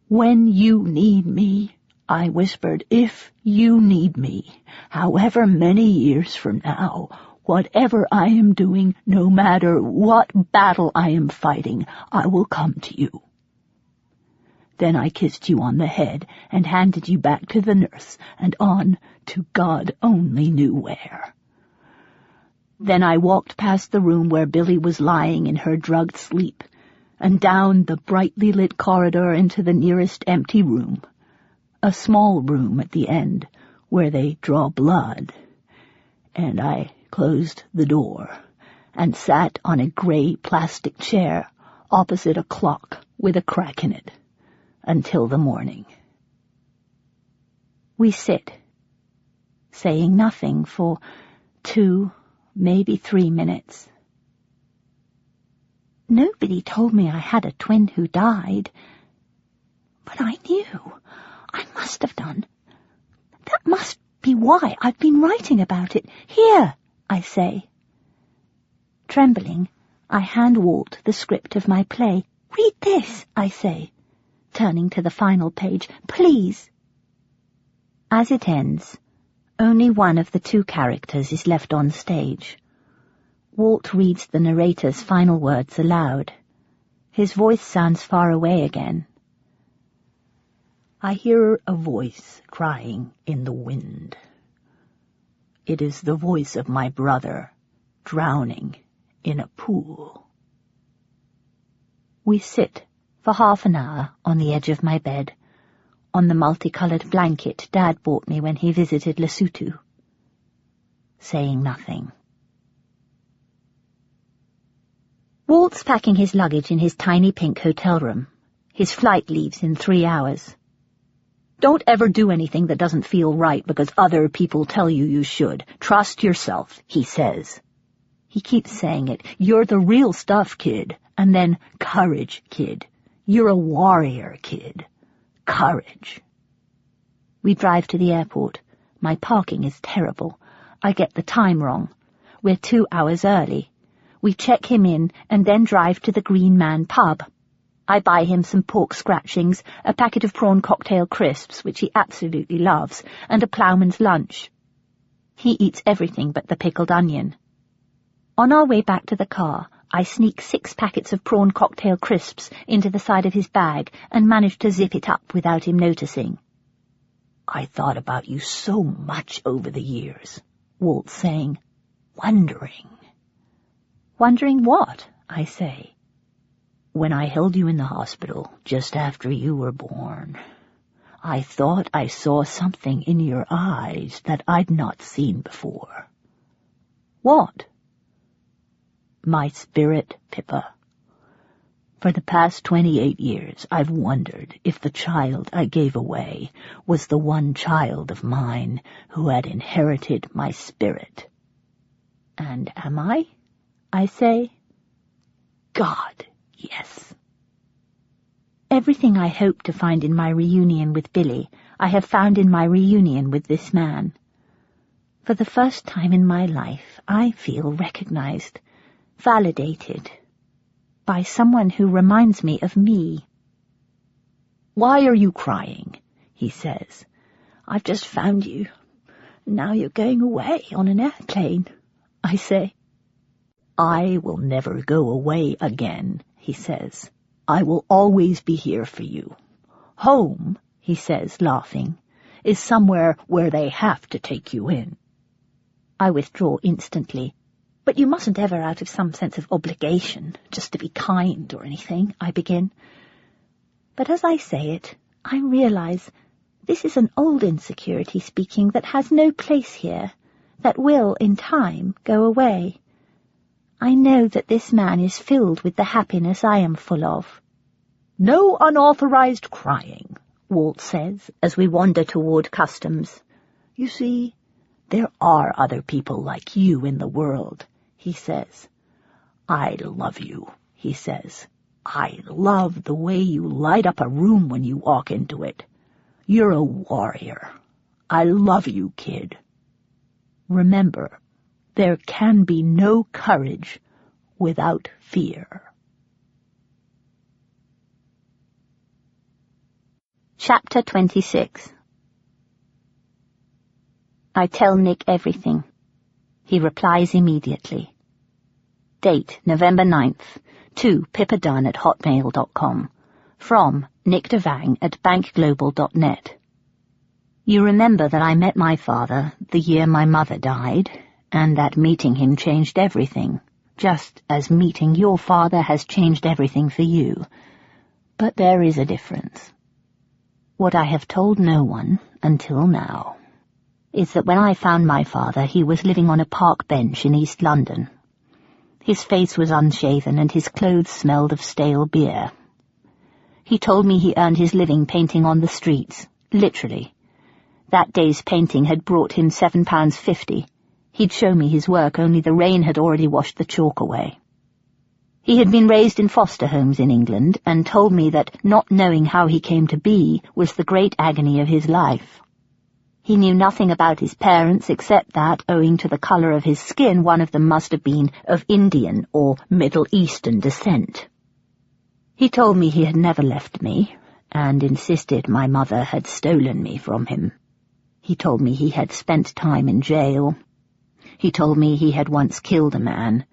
When you need me, I whispered, if you need me, however many years from now, whatever I am doing, no matter what battle I am fighting, I will come to you. Then I kissed you on the head and handed you back to the nurse and on to God only knew where. Then I walked past the room where Billy was lying in her drugged sleep, and down the brightly lit corridor into the nearest empty room, a small room at the end where they draw blood, and I closed the door and sat on a gray plastic chair opposite a clock with a crack in it until the morning. We sit, saying nothing for 2, maybe 3 minutes. Nobody told me I had a twin who died, but I knew. I must have done. That must be why I've been writing about it. Here, I say. Trembling, I hand Walt the script of my play. Read this, I say, turning to the final page. Please. As it ends, only one of the 2 characters is left on stage. Walt reads the narrator's final words aloud. His voice sounds far away again. I hear a voice crying in the wind. It is the voice of my brother, drowning in a pool. We sit for half an hour on the edge of my bed, on the multicolored blanket Dad bought me when he visited Lesotho, saying nothing. Walt's packing his luggage in his tiny pink hotel room. His flight leaves in 3 hours. Don't ever do anything that doesn't feel right because other people tell you you should. Trust yourself, he says. He keeps saying it. You're the real stuff, kid. And then, courage, kid. You're a warrior, kid. Courage. We drive to the airport. My parking is terrible. I get the time wrong. We're 2 hours early. We check him in and then drive to the Green Man pub. I buy him some pork scratchings, a packet of prawn cocktail crisps, which he absolutely loves, and a ploughman's lunch. He eats everything but the pickled onion. On our way back to the car, I sneak 6 packets of prawn cocktail crisps into the side of his bag and manage to zip it up without him noticing. I thought about you so much over the years, Walt's saying, wondering. Wondering what? I say. When I held you in the hospital just after you were born, I thought I saw something in your eyes that I'd not seen before. What? My spirit, Pippa. For the past 28 years, I've wondered if the child I gave away was the one child of mine who had inherited my spirit. And am I? I say. God, yes. Everything I hoped to find in my reunion with Billy, I have found in my reunion with this man. For the first time in my life, I feel recognized, validated, by someone who reminds me of me. Why are you crying? He says. I've just found you. Now you're going away on an airplane. I say. I will never go away again, he says. I will always be here for you. Home, he says, laughing, is somewhere where they have to take you in. I withdraw instantly. But you mustn't ever, out of some sense of obligation, just to be kind or anything, I begin. But as I say it, I realize this is an old insecurity speaking that has no place here, that will, in time, go away. I know that this man is filled with the happiness I am full of. No unauthorized crying, Walt says, as we wander toward customs. You see, there are other people like you in the world, he says. I love you, he says. I love the way you light up a room when you walk into it. You're a warrior. I love you, kid. Remember, there can be no courage without fear. Chapter 26. I tell Nick everything. He replies immediately. Date, November 9th, to pippadunn@hotmail.com. From Nick Devang at bankglobal.net. You remember that I met my father the year my mother died, and that meeting him changed everything, just as meeting your father has changed everything for you. But there is a difference. What I have told no one, until now, is that when I found my father, he was living on a park bench in East London. His face was unshaven and his clothes smelled of stale beer. He told me he earned his living painting on the streets, literally. That day's painting had brought him £7.50. He'd show me his work, only the rain had already washed the chalk away. He had been raised in foster homes in England and told me that not knowing how he came to be was the great agony of his life. He knew nothing about his parents except that, owing to the colour of his skin, one of them must have been of Indian or Middle Eastern descent. He told me he had never left me, and insisted my mother had stolen me from him. He told me he had spent time in jail. He told me he had once killed a man.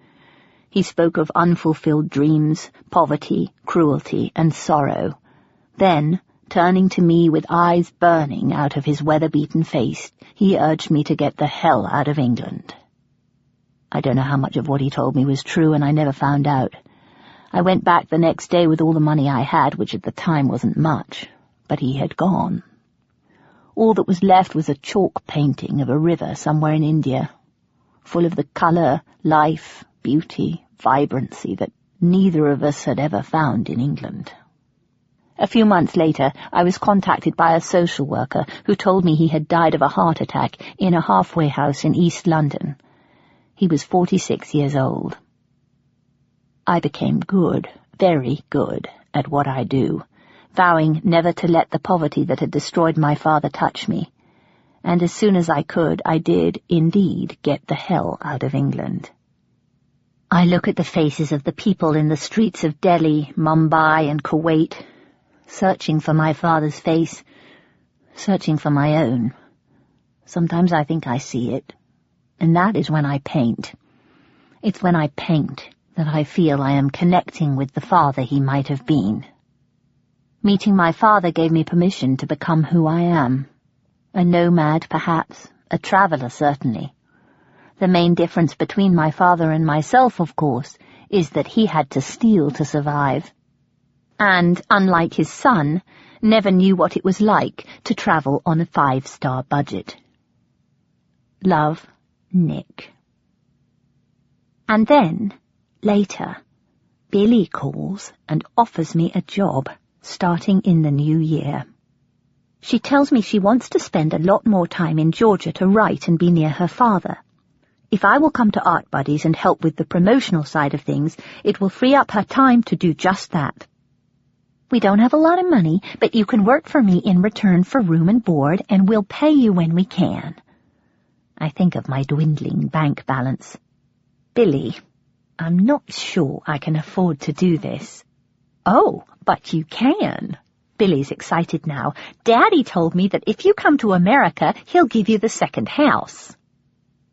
He spoke of unfulfilled dreams, poverty, cruelty, and sorrow. Then, turning to me with eyes burning out of his weather-beaten face, he urged me to get the hell out of England. I don't know how much of what he told me was true, and I never found out. I went back the next day with all the money I had, which at the time wasn't much, but he had gone. All that was left was a chalk painting of a river somewhere in India, full of the colour, life, beauty, vibrancy that neither of us had ever found in England. A few months later, I was contacted by a social worker who told me he had died of a heart attack in a halfway house in East London. He was 46 years old. I became good, very good, at what I do, vowing never to let the poverty that had destroyed my father touch me. And as soon as I could, I did, indeed, get the hell out of England. I look at the faces of the people in the streets of Delhi, Mumbai, and Kuwait, searching for my father's face, searching for my own. Sometimes I think I see it, and that is when I paint. It's when I paint that I feel I am connecting with the father he might have been. Meeting my father gave me permission to become who I am. A nomad, perhaps, a traveller, certainly. The main difference between my father and myself, of course, is that he had to steal to survive, and, unlike his son, never knew what it was like to travel on a 5-star budget. Love, Nick. And then, later, Billy calls and offers me a job, starting in the new year. She tells me she wants to spend a lot more time in Georgia to write and be near her father. If I will come to Art Buddies and help with the promotional side of things, it will free up her time to do just that. We don't have a lot of money, but you can work for me in return for room and board, and we'll pay you when we can. I think of my dwindling bank balance. Billy, I'm not sure I can afford to do this. Oh, but you can. Billy's excited now. Daddy told me that if you come to America, he'll give you the second house.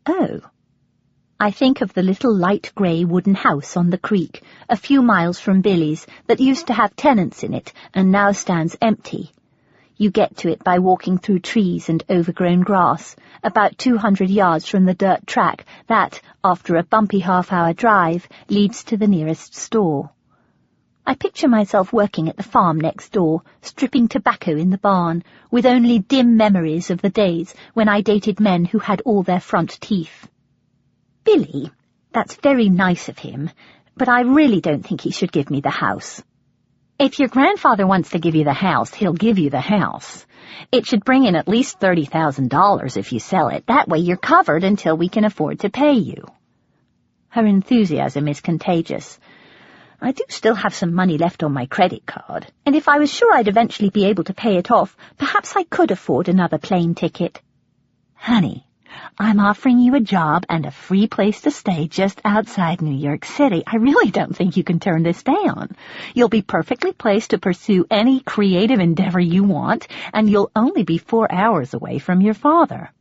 Oh. I think of the little light grey wooden house on the creek, a few miles from Billy's, that used to have tenants in it and now stands empty. You get to it by walking through trees and overgrown grass, about 200 yards from the dirt track that, after a bumpy half-hour drive, leads to the nearest store. I picture myself working at the farm next door, stripping tobacco in the barn, with only dim memories of the days when I dated men who had all their front teeth. Billy, that's very nice of him, but I really don't think he should give me the house. If your grandfather wants to give you the house, he'll give you the house. It should bring in at least $30,000 if you sell it. That way you're covered until we can afford to pay you. Her enthusiasm is contagious. I do still have some money left on my credit card, and if I was sure I'd eventually be able to pay it off, perhaps I could afford another plane ticket. Honey, I'm offering you a job and a free place to stay just outside New York City. I really don't think you can turn this down. You'll be perfectly placed to pursue any creative endeavor you want, and you'll only be 4 hours away from your father.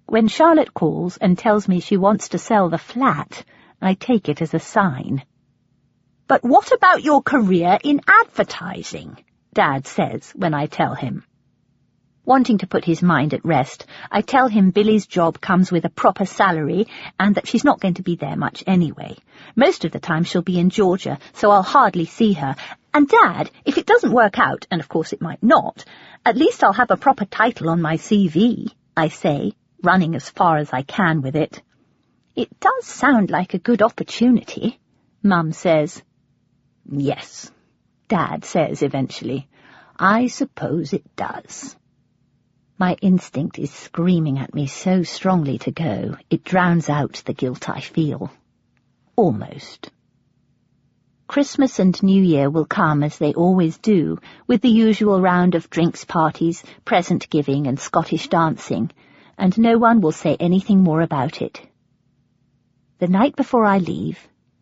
When Charlotte calls and tells me she wants to sell the flat, I take it as a sign. But what about your career in advertising? Dad says when I tell him. Wanting to put his mind at rest, I tell him Billy's job comes with a proper salary and that she's not going to be there much anyway. Most of the time she'll be in Georgia, so I'll hardly see her. And Dad, if it doesn't work out, and of course it might not, at least I'll have a proper title on my CV, I say, running as far as I can with it. It does sound like a good opportunity, Mum says. Yes, Dad says eventually. I suppose it does. My instinct is screaming at me so strongly to go, it drowns out the guilt I feel. Almost. Christmas and New Year will come as they always do, with the usual round of drinks parties, present giving and Scottish dancing, and no one will say anything more about it. The night before I leave,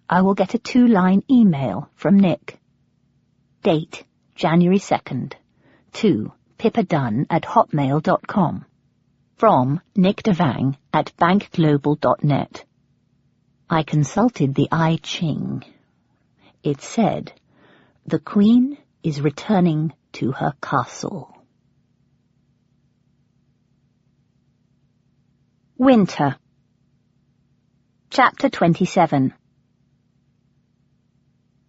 I will get a 2-line email from Nick. Date, January 2nd, to pippadunn@hotmail.com. From Nick Devang at bankglobal.net. I consulted the I Ching. It said, "The Queen is returning to her castle." Winter. Chapter 27.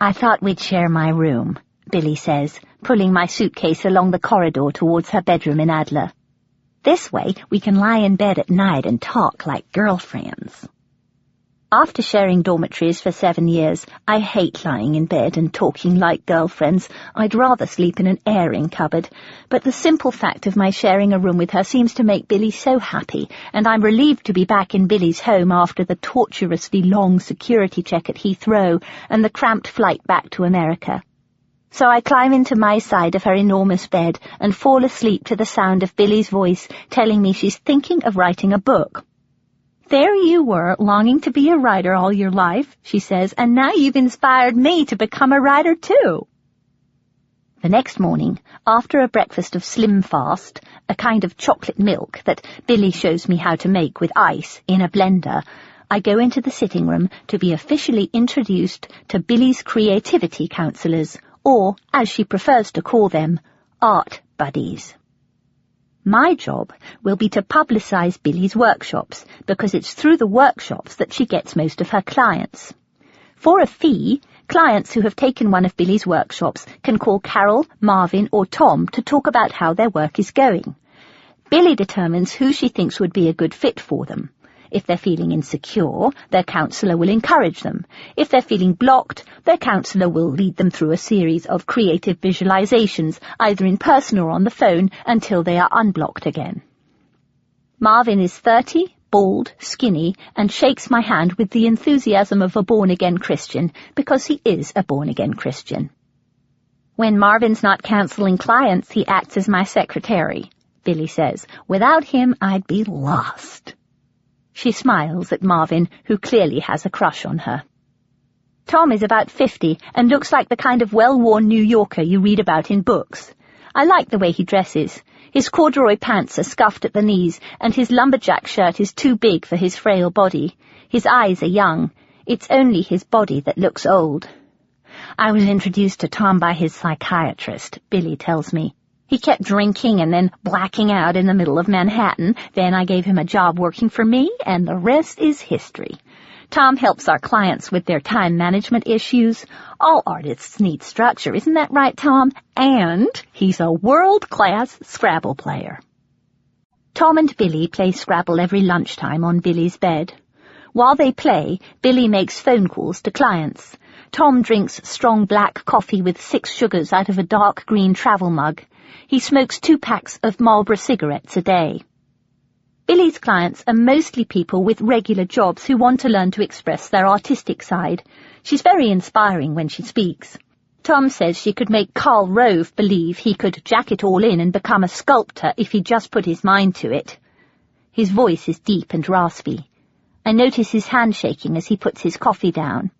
I thought we'd share my room, Billy says, pulling my suitcase along the corridor towards her bedroom in Adler. This way we can lie in bed at night and talk like girlfriends. After sharing dormitories for 7 years, I hate lying in bed and talking like girlfriends. I'd rather sleep in an airing cupboard. But the simple fact of my sharing a room with her seems to make Billy so happy, and I'm relieved to be back in Billy's home after the torturously long security check at Heathrow and the cramped flight back to America. So I climb into my side of her enormous bed and fall asleep to the sound of Billy's voice telling me she's thinking of writing a book. "There you were, longing to be a writer all your life," she says, "and now you've inspired me to become a writer too." The next morning, after a breakfast of Slim Fast, a kind of chocolate milk that Billy shows me how to make with ice in a blender, I go into the sitting room to be officially introduced to Billy's creativity counselors, or, as she prefers to call them, art buddies. My job will be to publicize Billy's workshops, because it's through the workshops that she gets most of her clients. For a fee, clients who have taken one of Billy's workshops can call Carol, Marvin, or Tom to talk about how their work is going. Billy determines who she thinks would be a good fit for them. If they're feeling insecure, their counsellor will encourage them. If they're feeling blocked, their counsellor will lead them through a series of creative visualizations, either in person or on the phone, until they are unblocked again. Marvin is 30, bald, skinny, and shakes my hand with the enthusiasm of a born-again Christian, because he is a born-again Christian. When Marvin's not counselling clients, he acts as my secretary, Billy says. Without him, I'd be lost. She smiles at Marvin, who clearly has a crush on her. Tom is about 50 and looks like the kind of well-worn New Yorker you read about in books. I like the way he dresses. His corduroy pants are scuffed at the knees, and his lumberjack shirt is too big for his frail body. His eyes are young. It's only his body that looks old. I was introduced to Tom by his psychiatrist, Billy tells me. He kept drinking and then blacking out in the middle of Manhattan. Then I gave him a job working for me, and the rest is history. Tom helps our clients with their time management issues. All artists need structure, isn't that right, Tom? And he's a world-class Scrabble player. Tom and Billy play Scrabble every lunchtime on Billy's bed. While they play, Billy makes phone calls to clients. Tom drinks strong black coffee with 6 sugars out of a dark green travel mug. He smokes 2 packs of Marlboro cigarettes a day. Billy's clients are mostly people with regular jobs who want to learn to express their artistic side. She's very inspiring when she speaks. Tom says she could make Karl Rove believe he could jack it all in and become a sculptor if he just put his mind to it. His voice is deep and raspy. I notice his hand shaking as he puts his coffee down.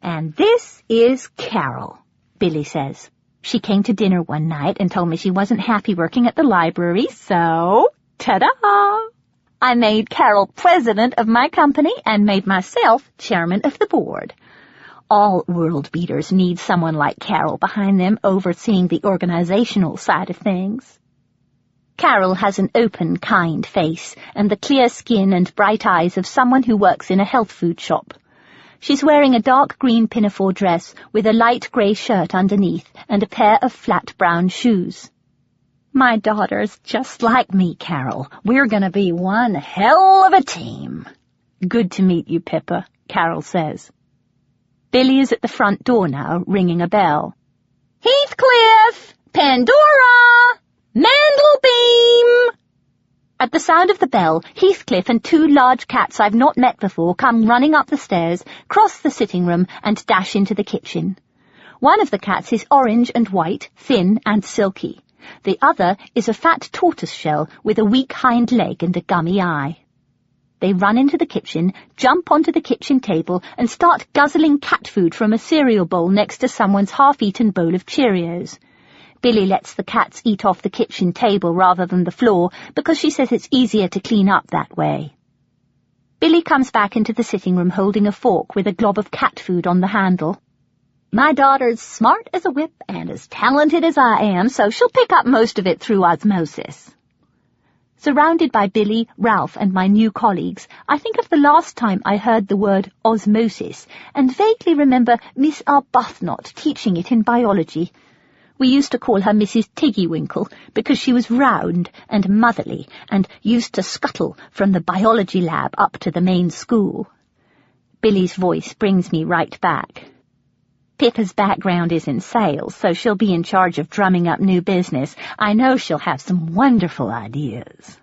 "And this is Carol," Billy says. "She came to dinner one night and told me she wasn't happy working at the library, so, ta-da! I made Carol president of my company and made myself chairman of the board. All world beaters need someone like Carol behind them overseeing the organizational side of things." Carol has an open, kind face and the clear skin and bright eyes of someone who works in a health food shop. She's wearing a dark green pinafore dress with a light grey shirt underneath and a pair of flat brown shoes. "My daughter's just like me, Carol. We're going to be one hell of a team." "Good to meet you, Pippa," Carol says. Billy is at the front door now, ringing a bell. "Heathcliff! Pandora! Mandelbeam!" At the sound of the bell, Heathcliff and two large cats I've not met before come running up the stairs, cross the sitting room, and dash into the kitchen. One of the cats is orange and white, thin and silky. The other is a fat tortoiseshell with a weak hind leg and a gummy eye. They run into the kitchen, jump onto the kitchen table, and start guzzling cat food from a cereal bowl next to someone's half-eaten bowl of Cheerios. Billy lets the cats eat off the kitchen table rather than the floor because she says it's easier to clean up that way. Billy comes back into the sitting room holding a fork with a glob of cat food on the handle. "My daughter's smart as a whip and as talented as I am, so she'll pick up most of it through osmosis." Surrounded by Billy, Ralph, and my new colleagues, I think of the last time I heard the word osmosis and vaguely remember Miss Arbuthnot teaching it in biology. We used to call her Mrs. Tiggywinkle because she was round and motherly and used to scuttle from the biology lab up to the main school. Billy's voice brings me right back. Pippa's background is in sales, so she'll be in charge of drumming up new business. I know she'll have some wonderful ideas.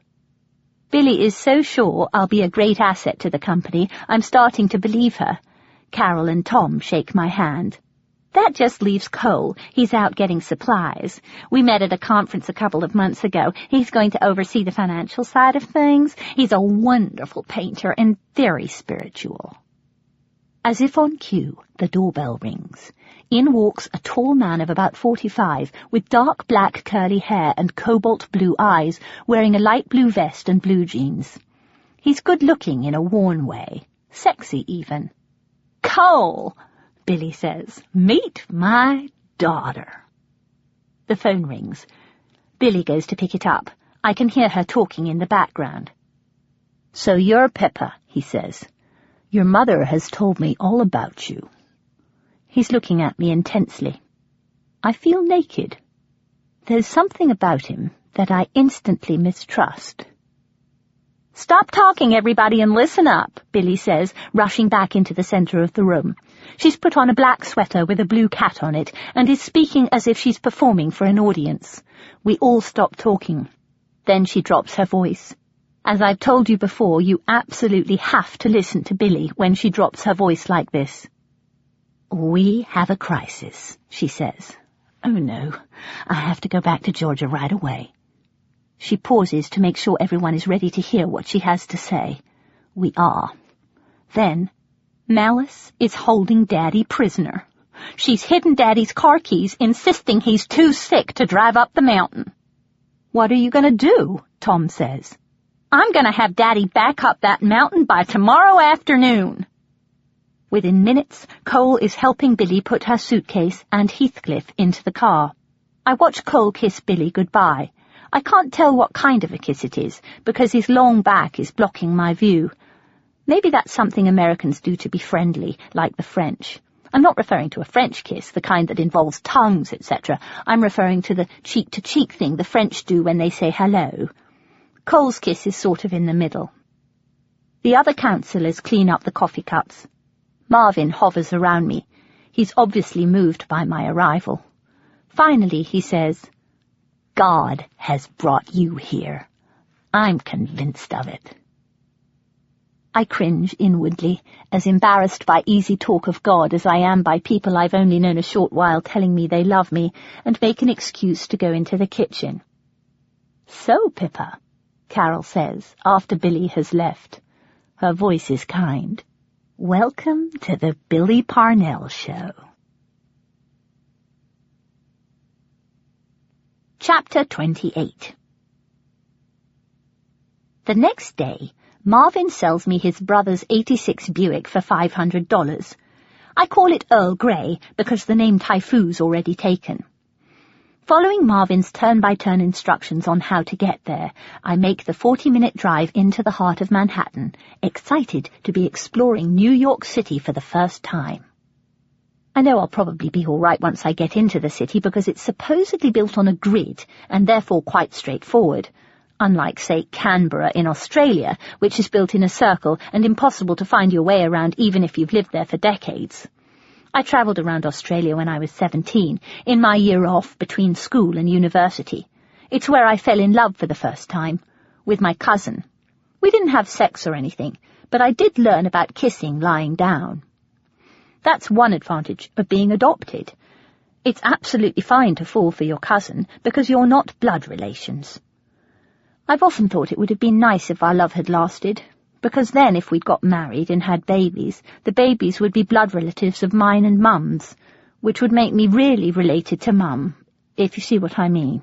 Billy is so sure I'll be a great asset to the company, I'm starting to believe her. Carol and Tom shake my hand. That just leaves Cole. He's out getting supplies. We met at a conference a couple of months ago. He's going to oversee the financial side of things. He's a wonderful painter and very spiritual. As if on cue, the doorbell rings. In walks a tall man of about 45, with dark black curly hair and cobalt blue eyes, wearing a light blue vest and blue jeans. He's good-looking in a worn way, sexy even. "Cole," Billy says, "meet my daughter." The phone rings. Billy goes to pick it up. I can hear her talking in the background. "So you're Pippa," he says. "Your mother has told me all about you." He's looking at me intensely. I feel naked. There's something about him that I instantly mistrust. "Stop talking, everybody, and listen up," Billy says, rushing back into the center of the room. She's put on a black sweater with a blue cat on it and is speaking as if she's performing for an audience. We all stop talking. Then she drops her voice. As I've told you before, you absolutely have to listen to Billy when she drops her voice like this. "We have a crisis," she says. "Oh no, I have to go back to Georgia right away." She pauses to make sure everyone is ready to hear what she has to say. We are. Then, Malice is holding Daddy prisoner. She's hidden Daddy's car keys, insisting he's too sick to drive up the mountain. "What are you going to do?" Tom says. "I'm going to have Daddy back up that mountain by tomorrow afternoon." Within minutes, Cole is helping Billy put her suitcase and Heathcliff into the car. I watch Cole kiss Billy goodbye. I can't tell what kind of a kiss it is, because his long back is blocking my view. Maybe that's something Americans do to be friendly, like the French. I'm not referring to a French kiss, the kind that involves tongues, etc. I'm referring to the cheek-to-cheek thing the French do when they say hello. Cole's kiss is sort of in the middle. The other councillors clean up the coffee cups. Marvin hovers around me. He's obviously moved by my arrival. Finally, he says, "God has brought you here. I'm convinced of it. I cringe inwardly, as embarrassed by easy talk of God as I am by people I've only known a short while telling me they love me, and make an excuse to go into the kitchen. "So, Pippa," Carol says, after Billy has left. Her voice is kind. "Welcome to the Billy Parnell Show." Chapter 28. The next day, Marvin sells me his brother's '86 Buick for $500. I call it Earl Grey because the name Typhoo's already taken. Following Marvin's turn-by-turn instructions on how to get there, I make the 40-minute drive into the heart of Manhattan, excited to be exploring New York City for the first time. I know I'll probably be all right once I get into the city because it's supposedly built on a grid and therefore quite straightforward, unlike, say, Canberra in Australia, which is built in a circle and impossible to find your way around even if you've lived there for decades. I travelled around Australia when I was 17, in my year off between school and university. It's where I fell in love for the first time, with my cousin. We didn't have sex or anything, but I did learn about kissing lying down. That's one advantage of being adopted. It's absolutely fine to fall for your cousin because you're not blood relations. I've often thought it would have been nice if our love had lasted, because then if we'd got married and had babies, the babies would be blood relatives of mine and Mum's, which would make me really related to Mum, if you see what I mean.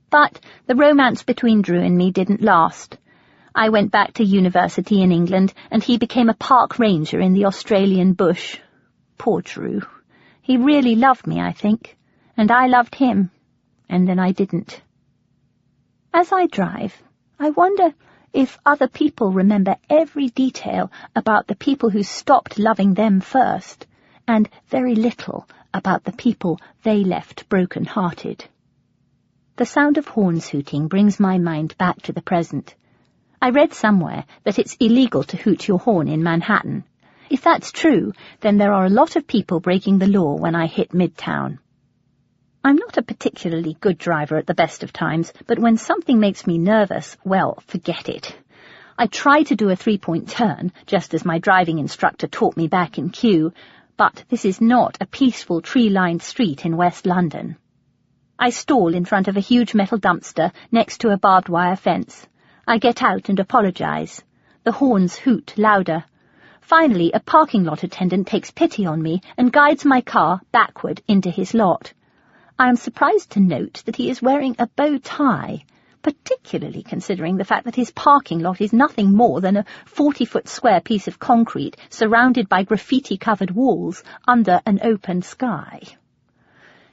But the romance between Drew and me didn't last. I went back to university in England, and he became a park ranger in the Australian bush. Poor Drew. He really loved me, I think, and I loved him, and then I didn't. As I drive, I wonder if other people remember every detail about the people who stopped loving them first, and very little about the people they left broken-hearted. The sound of horns hooting brings my mind back to the present. I read somewhere that it's illegal to hoot your horn in Manhattan. If that's true, then there are a lot of people breaking the law when I hit Midtown. I'm not a particularly good driver at the best of times, but when something makes me nervous, well, forget it. I try to do a 3-point turn, just as my driving instructor taught me back in Kew, but this is not a peaceful tree-lined street in West London. I stall in front of a huge metal dumpster next to a barbed wire fence. I get out and apologize. The horns hoot louder. Finally, a parking lot attendant takes pity on me and guides my car backward into his lot. I am surprised to note that he is wearing a bow tie, particularly considering the fact that his parking lot is nothing more than a 40-foot square piece of concrete surrounded by graffiti-covered walls under an open sky.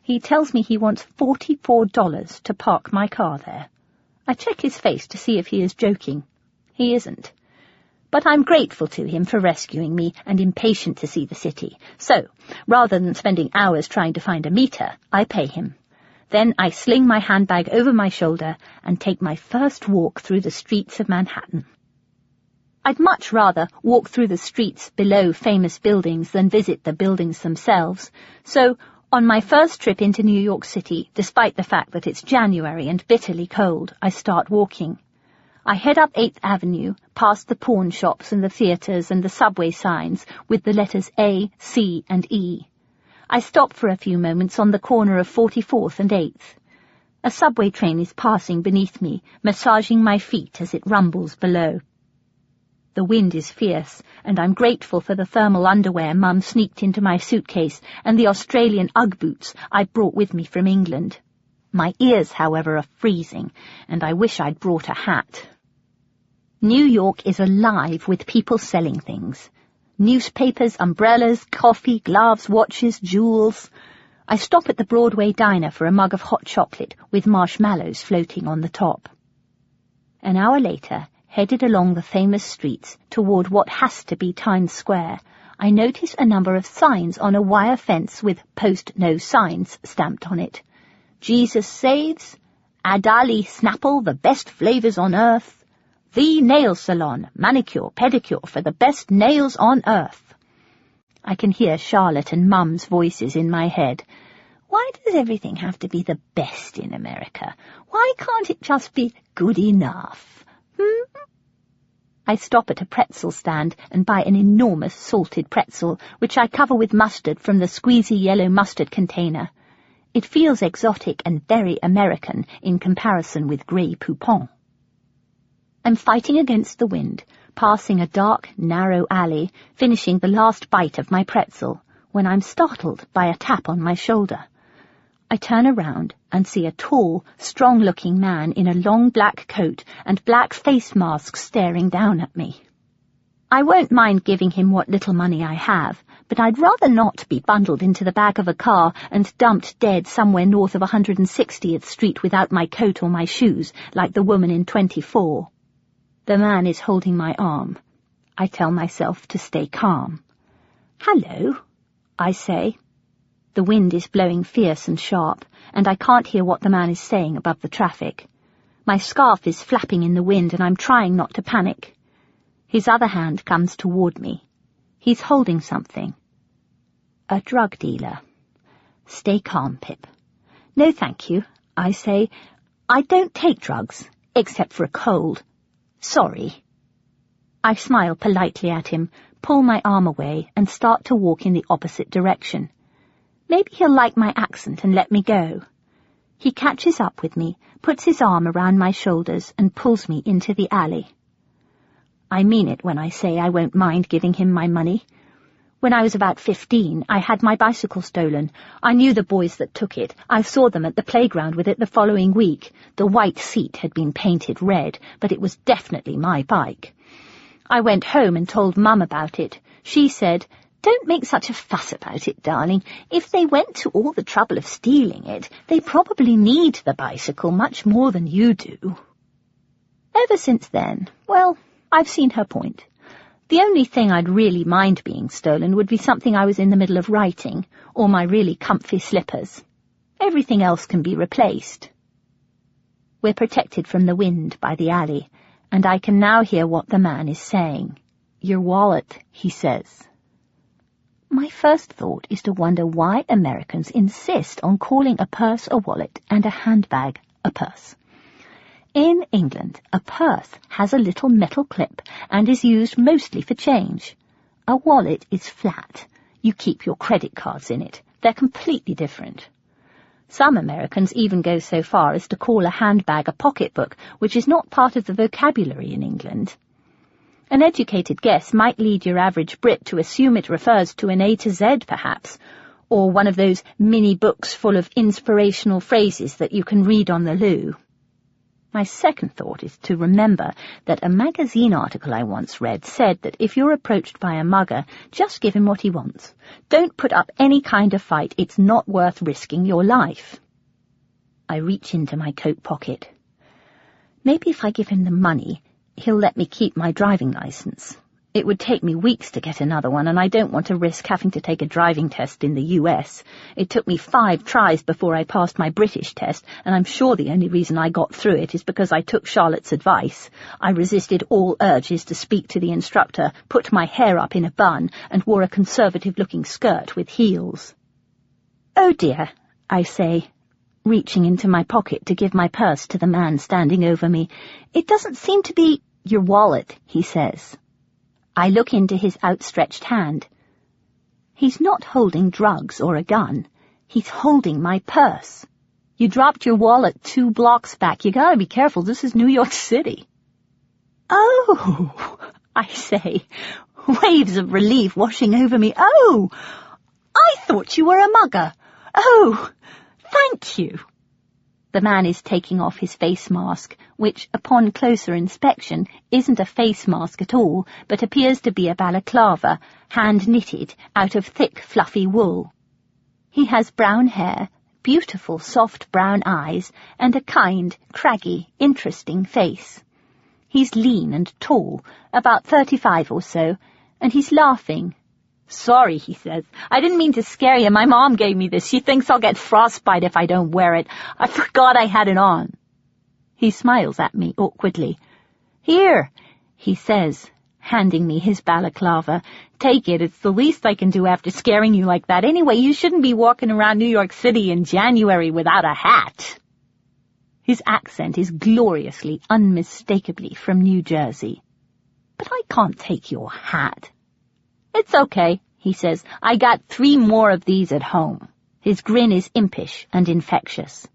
He tells me he wants $44 to park my car there. I check his face to see if he is joking. He isn't. But I'm grateful to him for rescuing me and impatient to see the city. So, rather than spending hours trying to find a meter, I pay him. Then I sling my handbag over my shoulder and take my first walk through the streets of Manhattan. I'd much rather walk through the streets below famous buildings than visit the buildings themselves. So, on my first trip into New York City, despite the fact that it's January and bitterly cold, I start walking. I head up 8th Avenue, past the pawn shops and the theatres and the subway signs with the letters A, C and E. I stop for a few moments on the corner of 44th and 8th. A subway train is passing beneath me, massaging my feet as it rumbles below. The wind is fierce, and I'm grateful for the thermal underwear Mum sneaked into my suitcase and the Australian Ugg boots I brought with me from England. My ears, however, are freezing, and I wish I'd brought a hat. New York is alive with people selling things. Newspapers, umbrellas, coffee, gloves, watches, jewels. I stop at the Broadway diner for a mug of hot chocolate with marshmallows floating on the top. An hour later, headed along the famous streets toward what has to be Times Square, I notice a number of signs on a wire fence with "Post No Signs" stamped on it. Jesus Saves, Adali Snapple, the best flavours on earth, The Nail Salon, manicure, pedicure for the best nails on earth. I can hear Charlotte and Mum's voices in my head. Why does everything have to be the best in America? Why can't it just be good enough? I stop at a pretzel stand and buy an enormous salted pretzel, which I cover with mustard from the squeezy yellow mustard container. It feels exotic and very American in comparison with Grey Poupon. I'm fighting against the wind, passing a dark, narrow alley, finishing the last bite of my pretzel, when I'm startled by a tap on my shoulder. I turn around and see a tall, strong-looking man in a long black coat and black face mask staring down at me. I won't mind giving him what little money I have, but I'd rather not be bundled into the back of a car and dumped dead somewhere north of 160th Street without my coat or my shoes, like the woman in 24. The man is holding my arm. I tell myself to stay calm. "Hello," I say. The wind is blowing fierce and sharp, and I can't hear what the man is saying above the traffic. My scarf is flapping in the wind, and I'm trying not to panic. His other hand comes toward me. He's holding something. A drug dealer. "Stay calm, Pip." "No, thank you," I say. "I don't take drugs, except for a cold. Sorry." I smile politely at him, pull my arm away, and start to walk in the opposite direction. Maybe he'll like my accent and let me go. He catches up with me, puts his arm around my shoulders, and pulls me into the alley. I mean it when I say I won't mind giving him my money. When I was about 15, I had my bicycle stolen. I knew the boys that took it. I saw them at the playground with it the following week. The white seat had been painted red, but it was definitely my bike. I went home and told Mum about it. She said, "Don't make such a fuss about it, darling. If they went to all the trouble of stealing it, they probably need the bicycle much more than you do." Ever since then, well, I've seen her point. The only thing I'd really mind being stolen would be something I was in the middle of writing, or my really comfy slippers. Everything else can be replaced. We're protected from the wind by the alley, and I can now hear what the man is saying. "Your wallet," he says. My first thought is to wonder why Americans insist on calling a purse a wallet and a handbag a purse. In England, a purse has a little metal clip and is used mostly for change. A wallet is flat. You keep your credit cards in it. They're completely different. Some Americans even go so far as to call a handbag a pocketbook, which is not part of the vocabulary in England. An educated guess might lead your average Brit to assume it refers to an A to Z, perhaps, or one of those mini books full of inspirational phrases that you can read on the loo. My second thought is to remember that a magazine article I once read said that if you're approached by a mugger, just give him what he wants. Don't put up any kind of fight. It's not worth risking your life. I reach into my coat pocket. Maybe if I give him the money, he'll let me keep my driving license. It would take me weeks to get another one, and I don't want to risk having to take a driving test in the US. It took me 5 tries before I passed my British test, and I'm sure the only reason I got through it is because I took Charlotte's advice. I resisted all urges to speak to the instructor, put my hair up in a bun, and wore a conservative-looking skirt with heels. "Oh dear," I say, reaching into my pocket to give my purse to the man standing over me. "It doesn't seem to be—" "Your wallet," he says. I look into his outstretched hand. He's not holding drugs or a gun. He's holding my purse. "You dropped your wallet 2 blocks back. You gotta be careful. This is New York City." "Oh," I say, waves of relief washing over me. "Oh, I thought you were a mugger. Oh, thank you." The man is taking off his face mask, which, upon closer inspection, isn't a face mask at all, but appears to be a balaclava, hand-knitted out of thick, fluffy wool. He has brown hair, beautiful, soft brown eyes, and a kind, craggy, interesting face. He's lean and tall, about 35 or so, and he's laughing. "Sorry," he says. "I didn't mean to scare you. My mom gave me this. She thinks I'll get frostbite if I don't wear it. I forgot I had it on." He smiles at me awkwardly. "Here," he says, handing me his balaclava. "Take it, it's the least I can do after scaring you like that. Anyway, you shouldn't be walking around New York City in January without a hat." His accent is gloriously, unmistakably from New Jersey. "But I can't take your hat." "It's okay," he says. "I got 3 more of these at home." His grin is impish and infectious.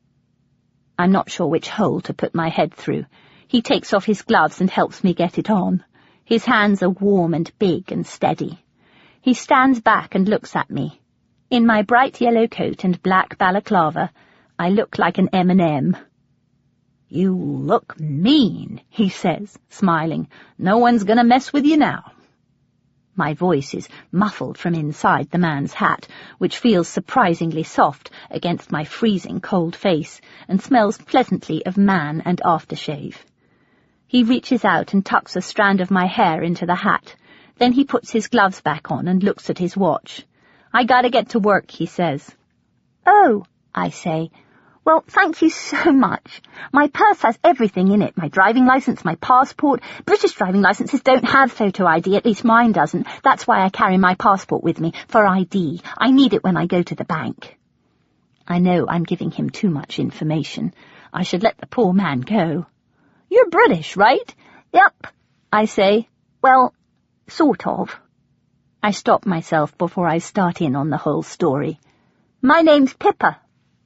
I'm not sure which hole to put my head through. He takes off his gloves and helps me get it on. His hands are warm and big and steady. He stands back and looks at me. In my bright yellow coat and black balaclava, I look like an M&M. "You look mean," he says, smiling. "No one's gonna mess with you now." My voice is muffled from inside the man's hat, which feels surprisingly soft against my freezing cold face and smells pleasantly of man and aftershave. He reaches out and tucks a strand of my hair into the hat. Then he puts his gloves back on and looks at his watch. "I gotta get to work," he says. "Oh," I say. "Well, thank you so much. My purse has everything in it, my driving license, my passport. British driving licenses don't have photo ID, at least mine doesn't. That's why I carry my passport with me, for ID. I need it when I go to the bank." I know I'm giving him too much information. I should let the poor man go. "You're British, right?" "Yep," I say. "Well, sort of." I stop myself before I start in on the whole story. "My name's Pippa,"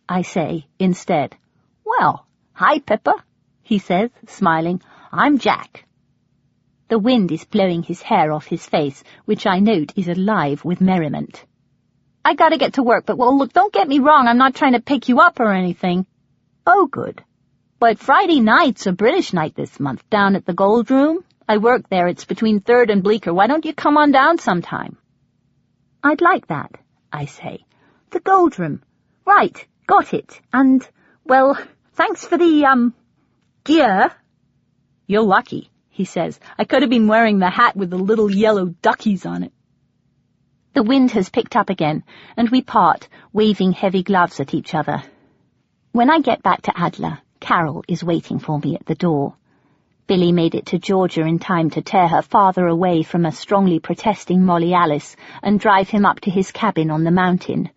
I say instead. "Well, hi, Pippa," he says, smiling. "I'm Jack." The wind is blowing his hair off his face, which I note is alive with merriment. "I gotta get to work, but, well, look, don't get me wrong, I'm not trying to pick you up or anything." "Oh, good. But Friday night's a British night this month, down at the Gold Room. I work there, it's between 3rd and Bleecker. Why don't you come on down sometime?" "I'd like that," I say. "The Gold Room. Right, got it. And, well, thanks for the, gear." "You're lucky," he says. "I could have been wearing the hat with the little yellow duckies on it." The wind has picked up again, and we part, waving heavy gloves at each other. When I get back to Adler, Carol is waiting for me at the door. Billy made it to Georgia in time to tear her father away from a strongly protesting Molly Alice and drive him up to his cabin on the mountain.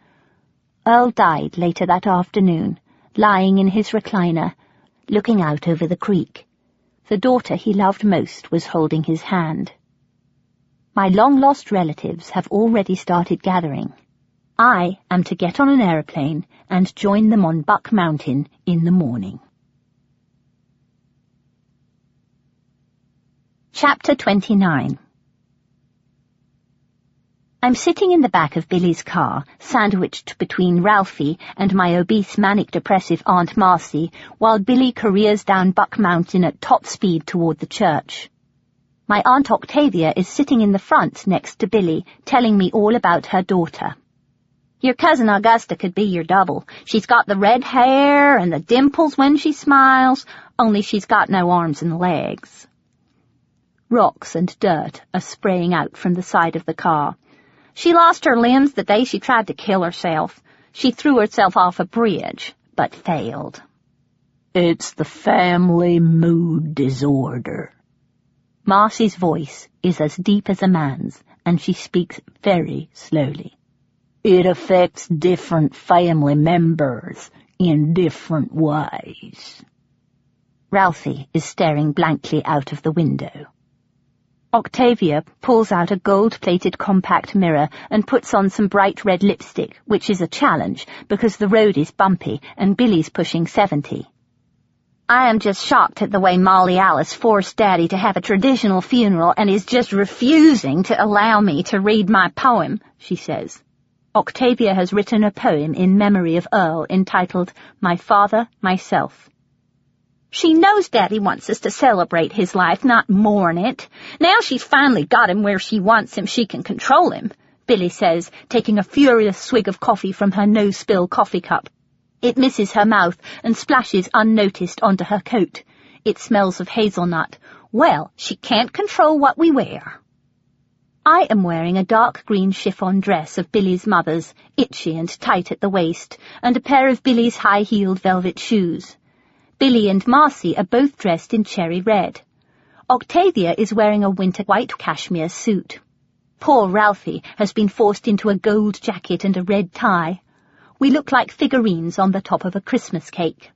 Earl died later that afternoon, lying in his recliner, looking out over the creek. The daughter he loved most was holding his hand. My long-lost relatives have already started gathering. I am to get on an aeroplane and join them on Buck Mountain in the morning. Chapter 29. I'm sitting in the back of Billy's car, sandwiched between Ralphie and my obese manic-depressive Aunt Marcy, while Billy careers down Buck Mountain at top speed toward the church. My Aunt Octavia is sitting in the front next to Billy, telling me all about her daughter. "Your cousin Augusta could be your double. She's got the red hair and the dimples when she smiles, only she's got no arms and legs." Rocks and dirt are spraying out from the side of the car. "She lost her limbs the day she tried to kill herself. She threw herself off a bridge, but failed." "It's the family mood disorder." Marcy's voice is as deep as a man's, and she speaks very slowly. "It affects different family members in different ways." Ralphie is staring blankly out of the window. Octavia pulls out a gold-plated compact mirror and puts on some bright red lipstick, which is a challenge because the road is bumpy and Billy's pushing 70. "I am just shocked at the way Molly Alice forced Daddy to have a traditional funeral and is just refusing to allow me to read my poem," she says. Octavia has written a poem in memory of Earl entitled My Father, Myself. "She knows Daddy wants us to celebrate his life, not mourn it. Now she's finally got him where she wants him, she can control him," Billy says, taking a furious swig of coffee from her no-spill coffee cup. It misses her mouth and splashes unnoticed onto her coat. It smells of hazelnut. "Well, she can't control what we wear." I am wearing a dark green chiffon dress of Billy's mother's, itchy and tight at the waist, and a pair of Billy's high-heeled velvet shoes. Billy and Marcy are both dressed in cherry red. Octavia is wearing a winter white cashmere suit. Poor Ralphie has been forced into a gold jacket and a red tie. We look like figurines on the top of a Christmas cake.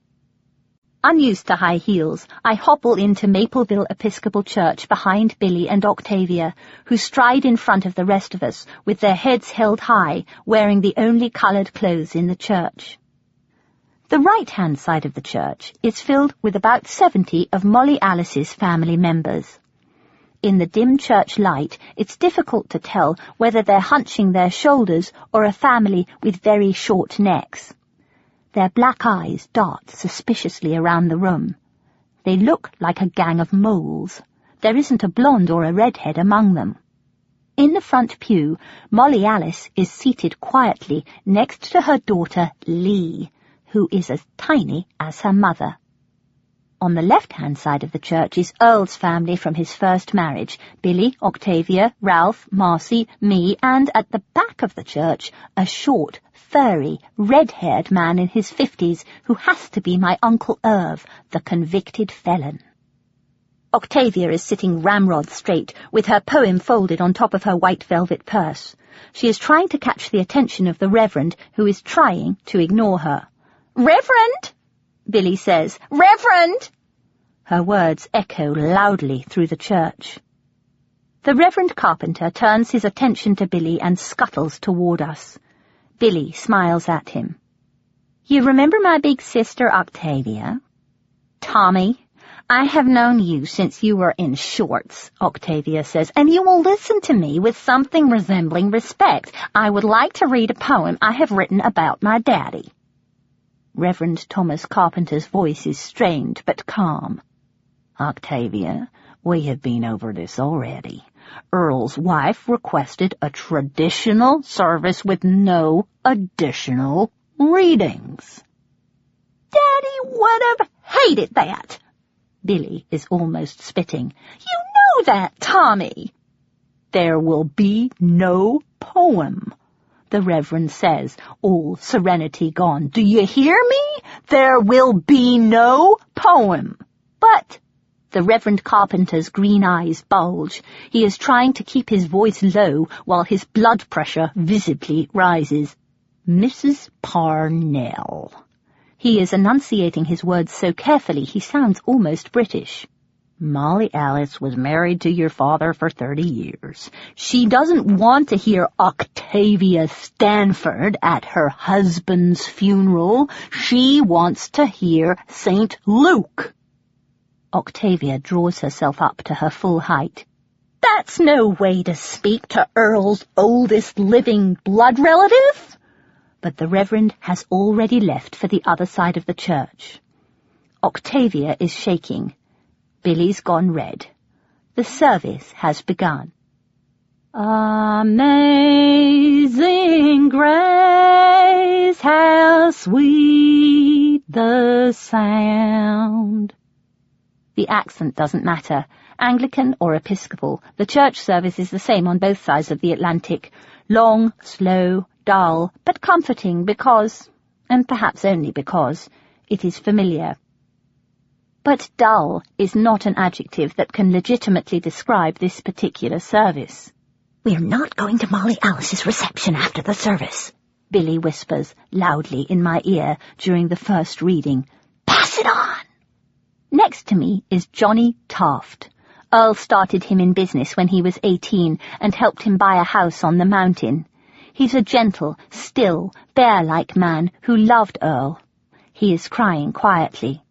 Unused to high heels, I hobble into Mapleville Episcopal Church behind Billy and Octavia, who stride in front of the rest of us, with their heads held high, wearing the only coloured clothes in the church. The right-hand side of the church is filled with about 70 of Molly Alice's family members. In the dim church light, it's difficult to tell whether they're hunching their shoulders or a family with very short necks. Their black eyes dart suspiciously around the room. They look like a gang of moles. There isn't a blonde or a redhead among them. In the front pew, Molly Alice is seated quietly next to her daughter Lee, who is as tiny as her mother. On the left-hand side of the church is Earl's family from his first marriage, Billy, Octavia, Ralph, Marcy, me, and at the back of the church, a short, furry, red-haired man in his 50s who has to be my Uncle Irv, the convicted felon. Octavia is sitting ramrod straight, with her poem folded on top of her white velvet purse. She is trying to catch the attention of the Reverend, who is trying to ignore her. "Reverend!" Billy says. "Reverend!" Her words echo loudly through the church. The Reverend Carpenter turns his attention to Billy and scuttles toward us. Billy smiles at him. "You remember my big sister Octavia?" "Tommy, I have known you since you were in shorts," Octavia says, "and you will listen to me with something resembling respect. I would like to read a poem I have written about my daddy." Reverend Thomas Carpenter's voice is strained but calm. "Octavia, we have been over this already. Earl's wife requested a traditional service with no additional readings." "Daddy would have hated that." Billy is almost spitting. "You know that, Tommy." "There will be no poem," the Reverend says, all serenity gone. "Do you hear me? There will be no poem." "But—" The Reverend Carpenter's green eyes bulge. He is trying to keep his voice low while his blood pressure visibly rises. "Mrs. Parnell." He is enunciating his words so carefully he sounds almost British. "Molly Alice was married to your father for 30 years. She doesn't want to hear Octavia Stanford at her husband's funeral. She wants to hear St. Luke." Octavia draws herself up to her full height. "That's no way to speak to Earl's oldest living blood relative." But the Reverend has already left for the other side of the church. Octavia is shaking. Billy's gone red. The service has begun. "Amazing grace, how sweet the sound." The accent doesn't matter. Anglican or Episcopal, the church service is the same on both sides of the Atlantic. Long, slow, dull, but comforting because, and perhaps only because, it is familiar. But dull is not an adjective that can legitimately describe this particular service. "We're not going to Molly Alice's reception after the service," Billy whispers loudly in my ear during the first reading. "Pass it on." Next to me is Johnny Taft. Earl started him in business when he was 18 and helped him buy a house on the mountain. He's a gentle, still, bear-like man who loved Earl. He is crying quietly.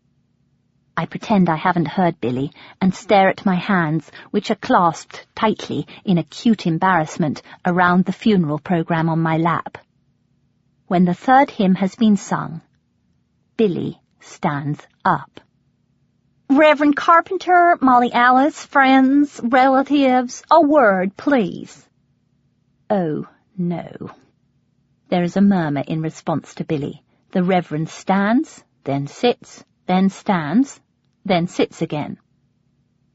I pretend I haven't heard Billy and stare at my hands, which are clasped tightly in acute embarrassment around the funeral program on my lap. When the third hymn has been sung, Billy stands up. "Reverend Carpenter, Molly Alice, friends, relatives, a word, please." Oh, no. There is a murmur in response to Billy. The Reverend stands, then sits, then stands, then sits again.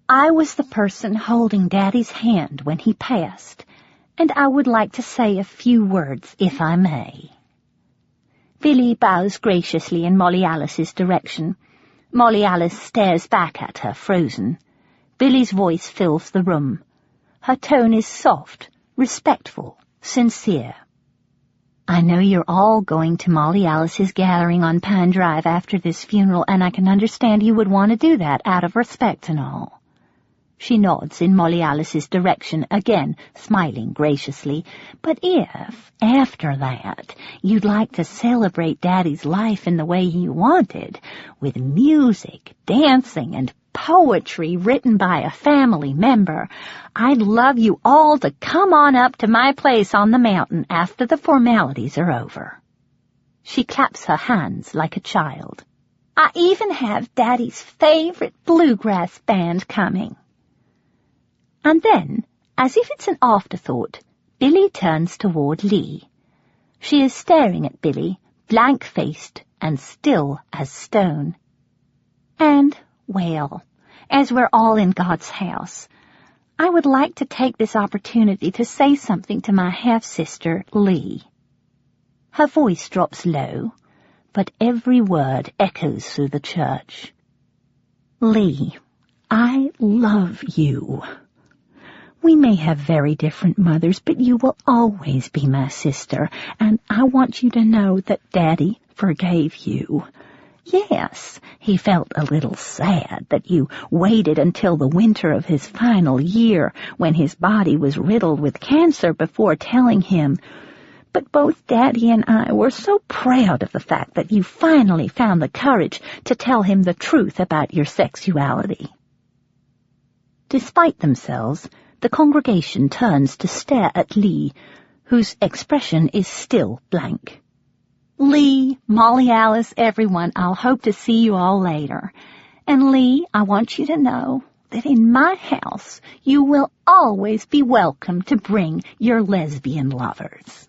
"I was the person holding Daddy's hand when he passed, and I would like to say a few words, if I may." Billy bows graciously in Molly Alice's direction. Molly Alice stares back at her, frozen. Billy's voice fills the room. Her tone is soft, respectful, sincere. I know you're all going to Molly Alice's gathering on Pine Drive after this funeral, and I can understand you would want to do that out of respect and all. She nods in Molly Alice's direction, again smiling graciously. But if, after that, you'd like to celebrate Daddy's life in the way he wanted, with music, dancing, and poetry written by a family member, I'd love you all to come on up to my place on the mountain after the formalities are over. She claps her hands like a child. I even have Daddy's favorite bluegrass band coming. And then, as if it's an afterthought, Billy turns toward Lee. She is staring at Billy, blank-faced and still as stone. And, well, as we're all in God's house, I would like to take this opportunity to say something to my half-sister, Lee. Her voice drops low, but every word echoes through the church. Lee, I love you. We may have very different mothers, but you will always be my sister, and I want you to know that Daddy forgave you. Yes, he felt a little sad that you waited until the winter of his final year, when his body was riddled with cancer, before telling him. But both Daddy and I were so proud of the fact that you finally found the courage to tell him the truth about your sexuality. Despite themselves, the congregation turns to stare at Lee, whose expression is still blank. Lee, Molly Alice, everyone, I'll hope to see you all later. And Lee, I want you to know that in my house you will always be welcome to bring your lesbian lovers.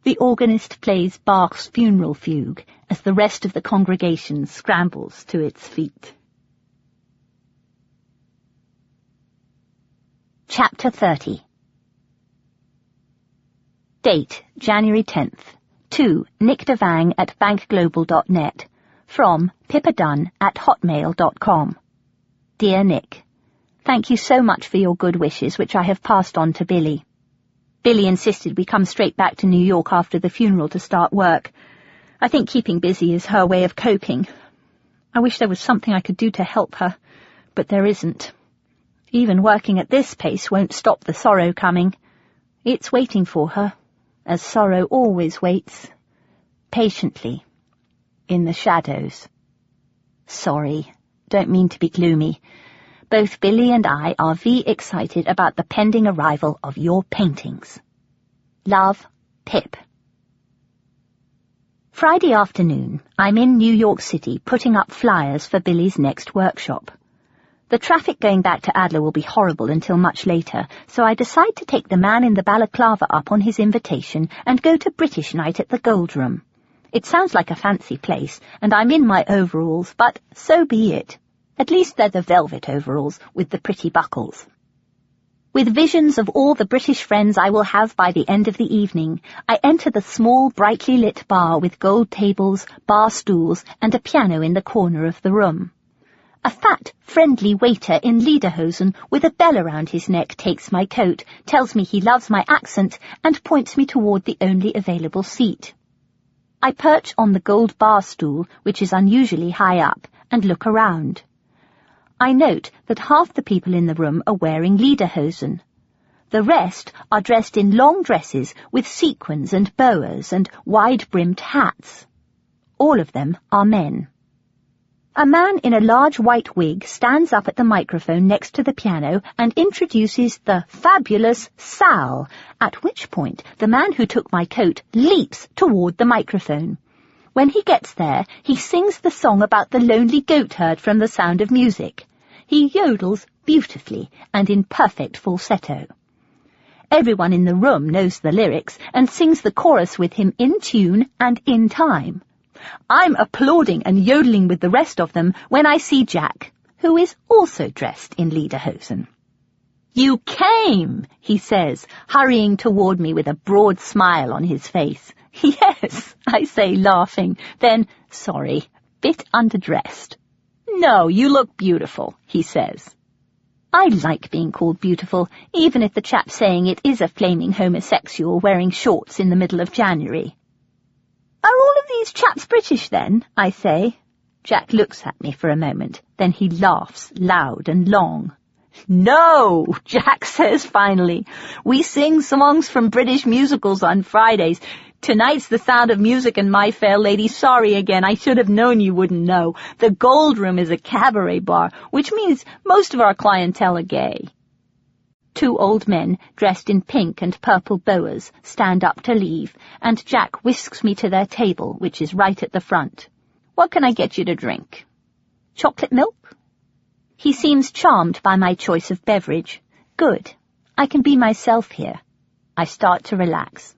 The organist plays Bach's funeral fugue as the rest of the congregation scrambles to its feet. Chapter 30. Date, January 10th. To Nick Devang at bankglobal.net. From pippadunn@hotmail.com. Dear Nick, thank you so much for your good wishes, which I have passed on to Billy. Billy insisted we come straight back to New York after the funeral to start work. I think keeping busy is her way of coping. I wish there was something I could do to help her, but there isn't. Even working at this pace won't stop the sorrow coming. It's waiting for her, as sorrow always waits, patiently, in the shadows. Sorry, don't mean to be gloomy. Both Billy and I are excited about the pending arrival of your paintings. Love, Pip. Friday afternoon, I'm in New York City putting up flyers for Billy's next workshop. The traffic going back to Adler will be horrible until much later, so I decide to take the man in the balaclava up on his invitation and go to British night at the Gold Room. It sounds like a fancy place, and I'm in my overalls, but so be it. At least they're the velvet overalls with the pretty buckles. With visions of all the British friends I will have by the end of the evening, I enter the small, brightly lit bar with gold tables, bar stools, and a piano in the corner of the room. A fat, friendly waiter in lederhosen with a bell around his neck takes my coat, tells me he loves my accent, and points me toward the only available seat. I perch on the gold bar stool, which is unusually high up, and look around. I note that half the people in the room are wearing lederhosen. The rest are dressed in long dresses with sequins and boas and wide-brimmed hats. All of them are men. A man in a large white wig stands up at the microphone next to the piano and introduces the fabulous Sal, at which point the man who took my coat leaps toward the microphone. When he gets there, he sings the song about the lonely goatherd from The Sound of Music. He yodels beautifully and in perfect falsetto. Everyone in the room knows the lyrics and sings the chorus with him in tune and in time. I'm applauding and yodeling with the rest of them when I see Jack, who is also dressed in lederhosen. "You came," he says, hurrying toward me with a broad smile on his face. "Yes," I say, laughing. Then, "Sorry, bit underdressed." "No, you look beautiful," he says. I like being called beautiful, even if the chap saying it is a flaming homosexual wearing shorts in the middle of January. Are all of these chaps British, then? I say. Jack looks at me for a moment, then he laughs loud and long. No, Jack says finally. We sing songs from British musicals on Fridays. Tonight's The Sound of Music and My Fair Lady. Sorry again, I should have known you wouldn't know. The Gold Room is a cabaret bar, which means most of our clientele are gay. Two old men, dressed in pink and purple boas, stand up to leave, and Jack whisks me to their table, which is right at the front. What can I get you to drink? Chocolate milk? He seems charmed by my choice of beverage. Good. I can be myself here. I start to relax.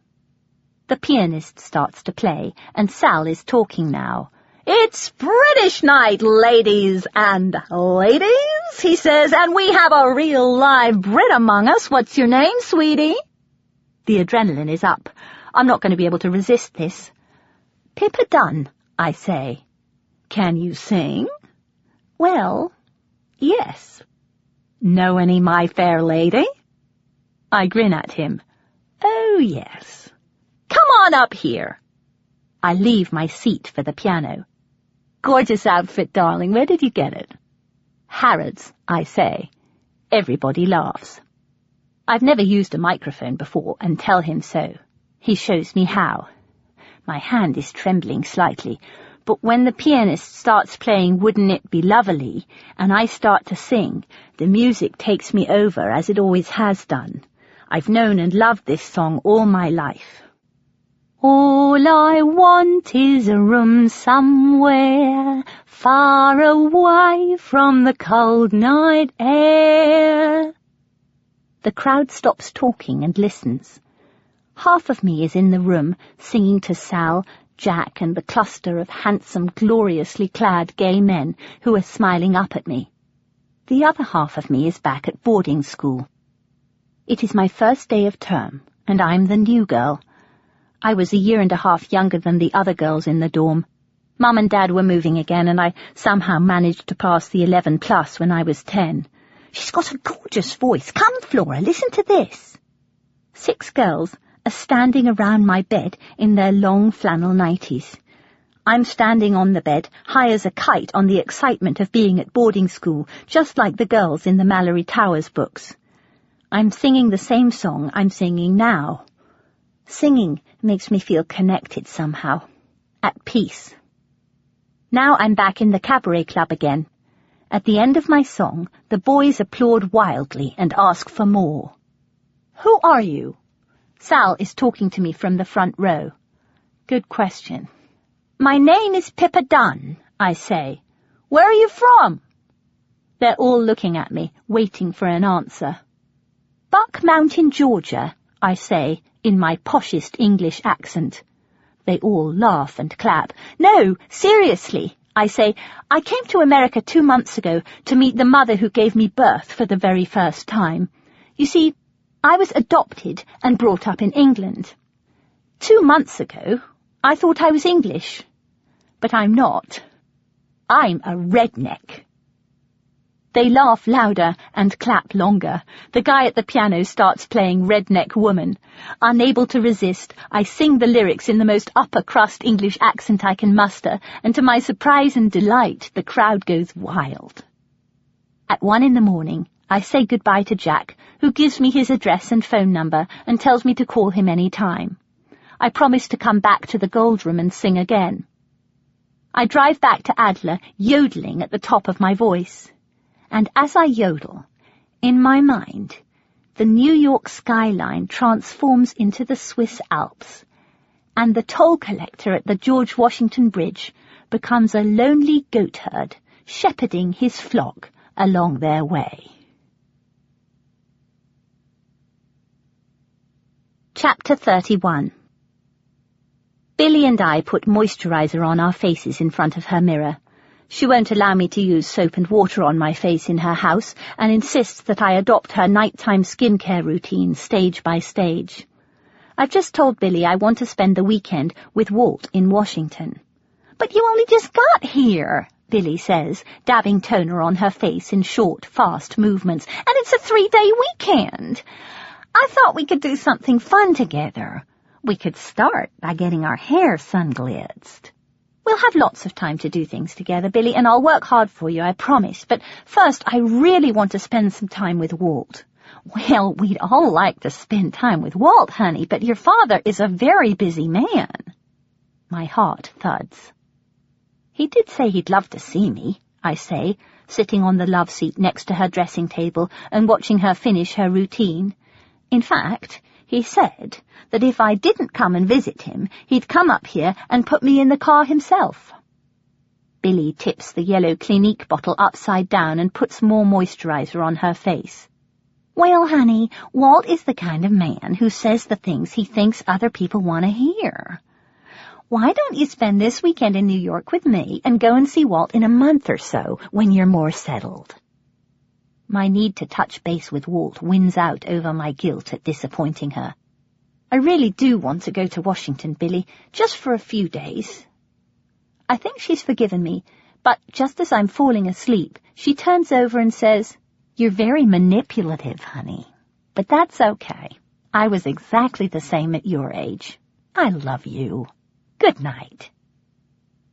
The pianist starts to play, and Sal is talking now. It's British night, ladies and ladies, he says, and we have a real live Brit among us. What's your name, sweetie? The adrenaline is up. I'm not going to be able to resist this. Pippa Dunn, I say. Can you sing? Well, yes. Know any My Fair Lady? I grin at him. Oh, yes. Come on up here. I leave my seat for the piano. Gorgeous outfit, darling. Where did you get it? Harrods, I say. Everybody laughs. I've never used a microphone before and tell him so. He shows me how. My hand is trembling slightly, but when the pianist starts playing Wouldn't It Be Lovely and I start to sing, the music takes me over as it always has done. I've known and loved this song all my life. All I want is a room somewhere far away from the cold night air. The crowd stops talking and listens. Half of me is in the room, singing to Sal, Jack, and the cluster of handsome, gloriously clad gay men who are smiling up at me. The other half of me is back at boarding school. It is my first day of term, and I'm the new girl. I was 1.5 years younger than the other girls in the dorm. Mum and Dad were moving again, and I somehow managed to pass the 11+ when I was 10. She's got a gorgeous voice. Come, Flora, listen to this. 6 girls are standing around my bed in their long flannel nighties. I'm standing on the bed, high as a kite on the excitement of being at boarding school, just like the girls in the Mallory Towers books. I'm singing the same song I'm singing now. Singing makes me feel connected somehow, at peace. Now I'm back in the cabaret club again. At the end of my song, the boys applaud wildly and ask for more. Who are you? Sal is talking to me from the front row. Good question. My name is Pippa Dunn, I say. Where are you from? They're all looking at me, waiting for an answer. Buck Mountain, Georgia, I say, in my poshest English accent. They all laugh and clap. No, seriously, I say, I came to America 2 months ago to meet the mother who gave me birth for the very first time. You see, I was adopted and brought up in England. 2 months ago, I thought I was English. But I'm not. I'm a redneck. They laugh louder and clap longer. The guy at the piano starts playing Redneck Woman. Unable to resist, I sing the lyrics in the most upper-crust English accent I can muster, and to my surprise and delight, the crowd goes wild. At 1 a.m, I say goodbye to Jack, who gives me his address and phone number and tells me to call him any time. I promise to come back to the Gold Room and sing again. I drive back to Adler, yodeling at the top of my voice. And as I yodel, in my mind, the New York skyline transforms into the Swiss Alps, and the toll collector at the George Washington Bridge becomes a lonely goatherd shepherding his flock along their way. Chapter 31. Billy and I put moisturizer on our faces in front of her mirror. She won't allow me to use soap and water on my face in her house and insists that I adopt her nighttime skincare routine stage by stage. I've just told Billy I want to spend the weekend with Walt in Washington. But you only just got here, Billy says, dabbing toner on her face in short, fast movements. And it's a 3-day weekend. I thought we could do something fun together. We could start by getting our hair sun-glitzed. We'll have lots of time to do things together, Billy, and I'll work hard for you, I promise. But first, I really want to spend some time with Walt. Well, we'd all like to spend time with Walt, honey, but your father is a very busy man. My heart thuds. He did say he'd love to see me, I say, sitting on the love seat next to her dressing table and watching her finish her routine. In fact, he said that if I didn't come and visit him, he'd come up here and put me in the car himself. Billy tips the yellow Clinique bottle upside down and puts more moisturizer on her face. Well, honey, Walt is the kind of man who says the things he thinks other people want to hear. Why don't you spend this weekend in New York with me and go and see Walt in a month or so when you're more settled? My need to touch base with Walt wins out over my guilt at disappointing her. I really do want to go to Washington, Billy, just for a few days. I think she's forgiven me, but just as I'm falling asleep, she turns over and says, "You're very manipulative, honey. But that's okay. I was exactly the same at your age. I love you. Good night."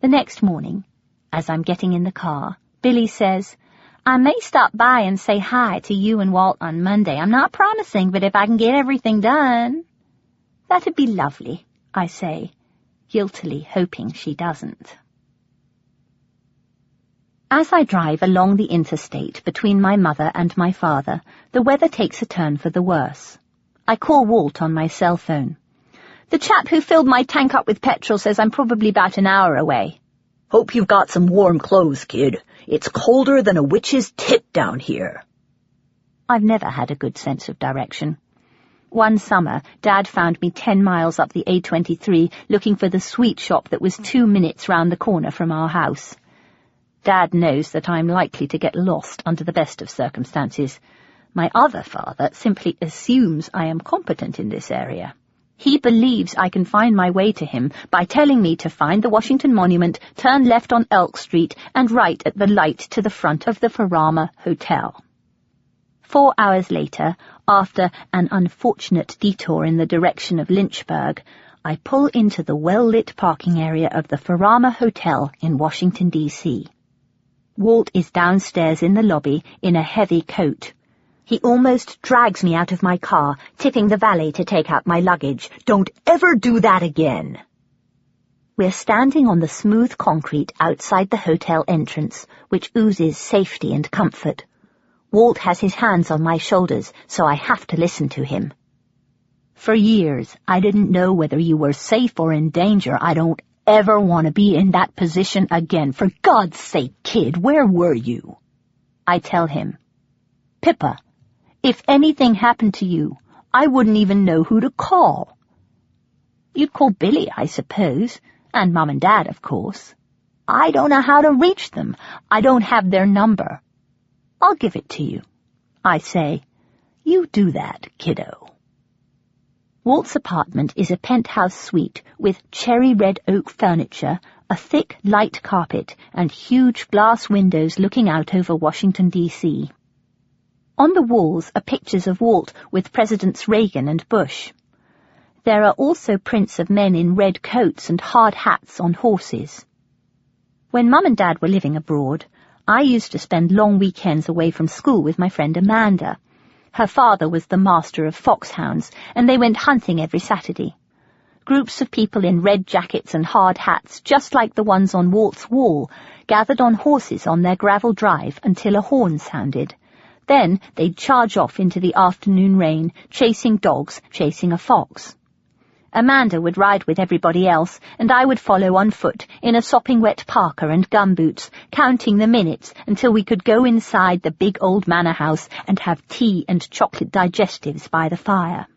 The next morning, as I'm getting in the car, Billy says, "I may stop by and say hi to you and Walt on Monday. I'm not promising, but if I can get everything done." "That'd be lovely," I say, guiltily hoping she doesn't. As I drive along the interstate between my mother and my father, the weather takes a turn for the worse. I call Walt on my cell phone. "The chap who filled my tank up with petrol says I'm probably about an hour away." "Hope you've got some warm clothes, kid. It's colder than a witch's tit down here." I've never had a good sense of direction. One summer, Dad found me 10 miles up the A23 looking for the sweet shop that was 2 minutes round the corner from our house. Dad knows that I'm likely to get lost under the best of circumstances. My other father simply assumes I am competent in this area. He believes I can find my way to him by telling me to find the Washington Monument, turn left on Elk Street, and right at the light to the front of the Farama Hotel. 4 hours later, after an unfortunate detour in the direction of Lynchburg, I pull into the well-lit parking area of the Farama Hotel in Washington, D.C. Walt is downstairs in the lobby in a heavy coat. He almost drags me out of my car, tipping the valet to take out my luggage. "Don't ever do that again." We're standing on the smooth concrete outside the hotel entrance, which oozes safety and comfort. Walt has his hands on my shoulders, so I have to listen to him. "For years, I didn't know whether you were safe or in danger. I don't ever want to be in that position again. For God's sake, kid, where were you?" I tell him. "Pippa, if anything happened to you, I wouldn't even know who to call." "You'd call Billy, I suppose, and Mum and Dad, of course." "I don't know how to reach them. I don't have their number." "I'll give it to you." I say, "You do that, kiddo." Walt's apartment is a penthouse suite with cherry red oak furniture, a thick, light carpet, and huge glass windows looking out over Washington, D.C. On the walls are pictures of Walt with Presidents Reagan and Bush. There are also prints of men in red coats and hard hats on horses. When Mum and Dad were living abroad, I used to spend long weekends away from school with my friend Amanda. Her father was the master of foxhounds, and they went hunting every Saturday. Groups of people in red jackets and hard hats, just like the ones on Walt's wall, gathered on horses on their gravel drive until a horn sounded. Then they'd charge off into the afternoon rain, chasing dogs, chasing a fox. Amanda would ride with everybody else, and I would follow on foot in a sopping wet parka and gumboots, counting the minutes until we could go inside the big old manor house and have tea and chocolate digestives by the fire.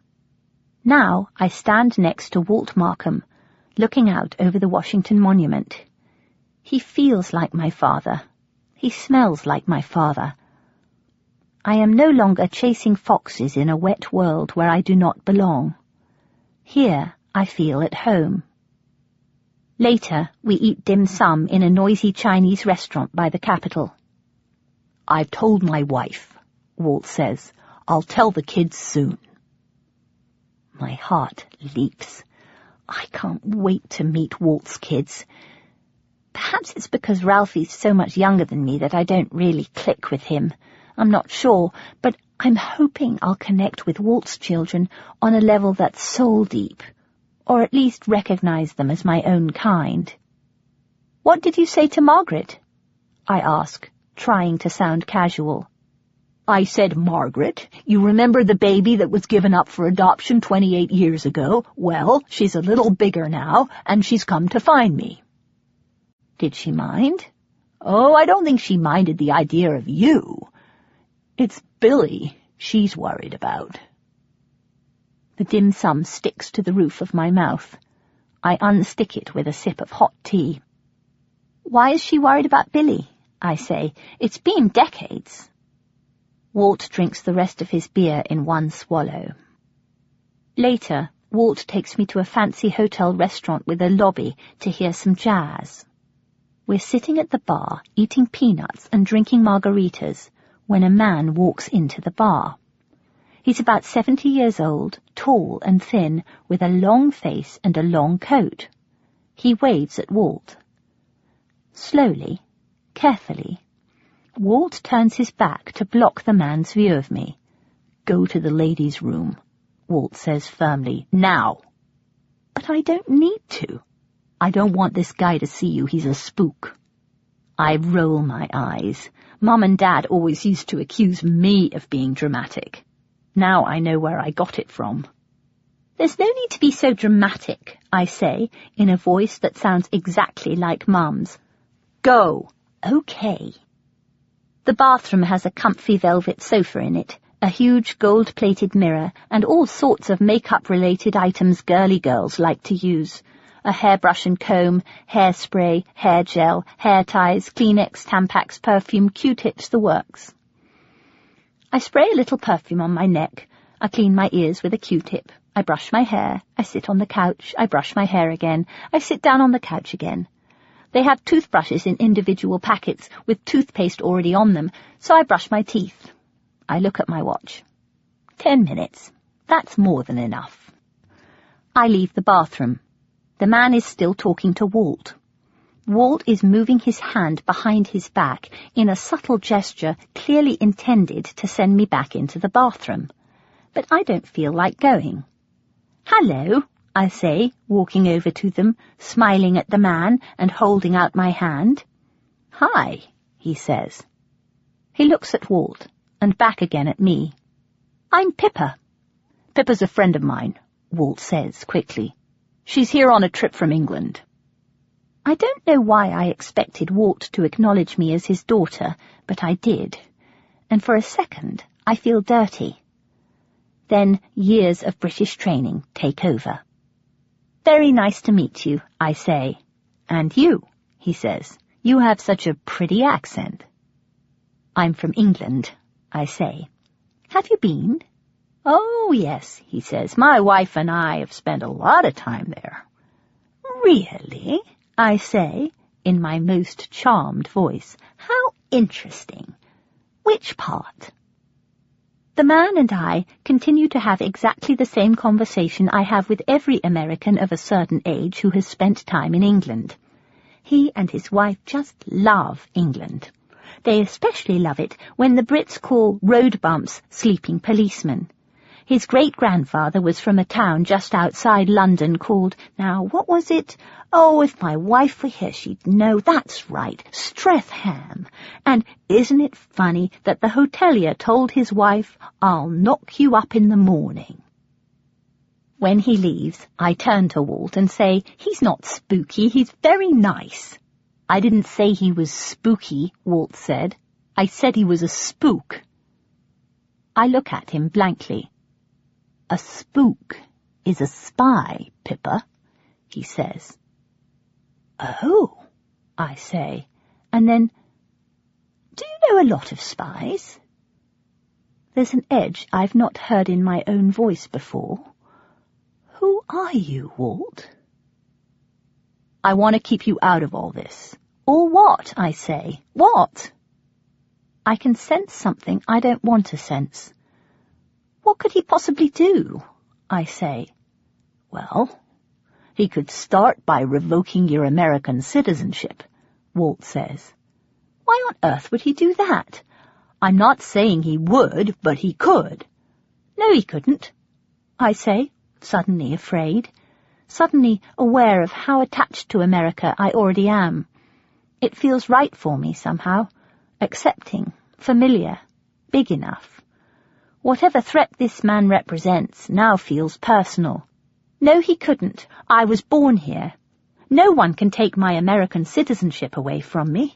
Now I stand next to Walt Markham, looking out over the Washington Monument. He feels like my father. He smells like my father. I am no longer chasing foxes in a wet world where I do not belong. Here I feel at home. Later, we eat dim sum in a noisy Chinese restaurant by the capital. "I've told my wife," Walt says. "I'll tell the kids soon." My heart leaps. I can't wait to meet Walt's kids. Perhaps it's because Ralphie's so much younger than me that I don't really click with him. I'm not sure, but I'm hoping I'll connect with Walt's children on a level that's soul-deep, or at least recognize them as my own kind. "What did you say to Margaret?" I ask, trying to sound casual. "I said, 'Margaret, you remember the baby that was given up for adoption 28 years ago? Well, she's a little bigger now, and she's come to find me.'" "Did she mind?" "Oh, I don't think she minded the idea of you. It's Billy she's worried about." The dim sum sticks to the roof of my mouth. I unstick it with a sip of hot tea. "Why is she worried about Billy?" I say. "It's been decades." Walt drinks the rest of his beer in one swallow. Later, Walt takes me to a fancy hotel restaurant with a lobby to hear some jazz. We're sitting at the bar, eating peanuts and drinking margaritas, when a man walks into the bar. He's about 70 years old, tall and thin, with a long face and a long coat. He waves at Walt. Slowly, carefully, Walt turns his back to block the man's view of me. "Go to the ladies' room," Walt says firmly. "Now." "But I don't need to." "I don't want this guy to see you. He's a spook." I roll my eyes. Mum and Dad always used to accuse me of being dramatic. Now I know where I got it from. "There's no need to be so dramatic," I say, in a voice that sounds exactly like Mum's. "Go." "Okay." The bathroom has a comfy velvet sofa in it, a huge gold-plated mirror, and all sorts of makeup-related items girly girls like to use. A hairbrush and comb, hairspray, hair gel, hair ties, Kleenex, Tampax, perfume, Q-tips, the works. I spray a little perfume on my neck. I clean my ears with a Q-tip. I brush my hair. I sit on the couch. I brush my hair again. I sit down on the couch again. They have toothbrushes in individual packets with toothpaste already on them, so I brush my teeth. I look at my watch. 10 minutes. That's more than enough. I leave the bathroom. The man is still talking to Walt. Walt is moving his hand behind his back in a subtle gesture clearly intended to send me back into the bathroom. But I don't feel like going. "Hello," I say, walking over to them, smiling at the man and holding out my hand. "Hi," he says. He looks at Walt and back again at me. "I'm Pippa." "Pippa's a friend of mine," Walt says quickly. "She's here on a trip from England." I don't know why I expected Walt to acknowledge me as his daughter, but I did, and for a second I feel dirty. Then years of British training take over. "Very nice to meet you," I say. "And you," he says. "You have such a pretty accent." "I'm from England," I say. "Have you been?" "Oh, yes," he says. "My wife and I have spent a lot of time there." "Really?" I say, in my most charmed voice. "How interesting. Which part?" The man and I continue to have exactly the same conversation I have with every American of a certain age who has spent time in England. He and his wife just love England. They especially love it when the Brits call road bumps sleeping policemen. His great-grandfather was from a town just outside London called, now, what was it? Oh, if my wife were here, she'd know. That's right, Streatham. And isn't it funny that the hotelier told his wife, "I'll knock you up in the morning"? When he leaves, I turn to Walt and say, "He's not spooky, he's very nice." "I didn't say he was spooky," Walt said. "I said he was a spook." I look at him blankly. "A spook is a spy, Pippa," he says. "Oh," I say, and then, "Do you know a lot of spies?" There's an edge I've not heard in my own voice before. "Who are you, Walt?" I want to keep you out of all this. All what, I say. What? I can sense something I don't want to sense. What could he possibly do? I say. Well, he could start by revoking your American citizenship, Walt says. Why on earth would he do that? I'm not saying he would, but he could. No, he couldn't, I say, suddenly afraid, suddenly aware of how attached to America I already am. It feels right for me somehow, accepting, familiar, big enough. Whatever threat this man represents now feels personal. No, he couldn't. I was born here. No one can take my American citizenship away from me.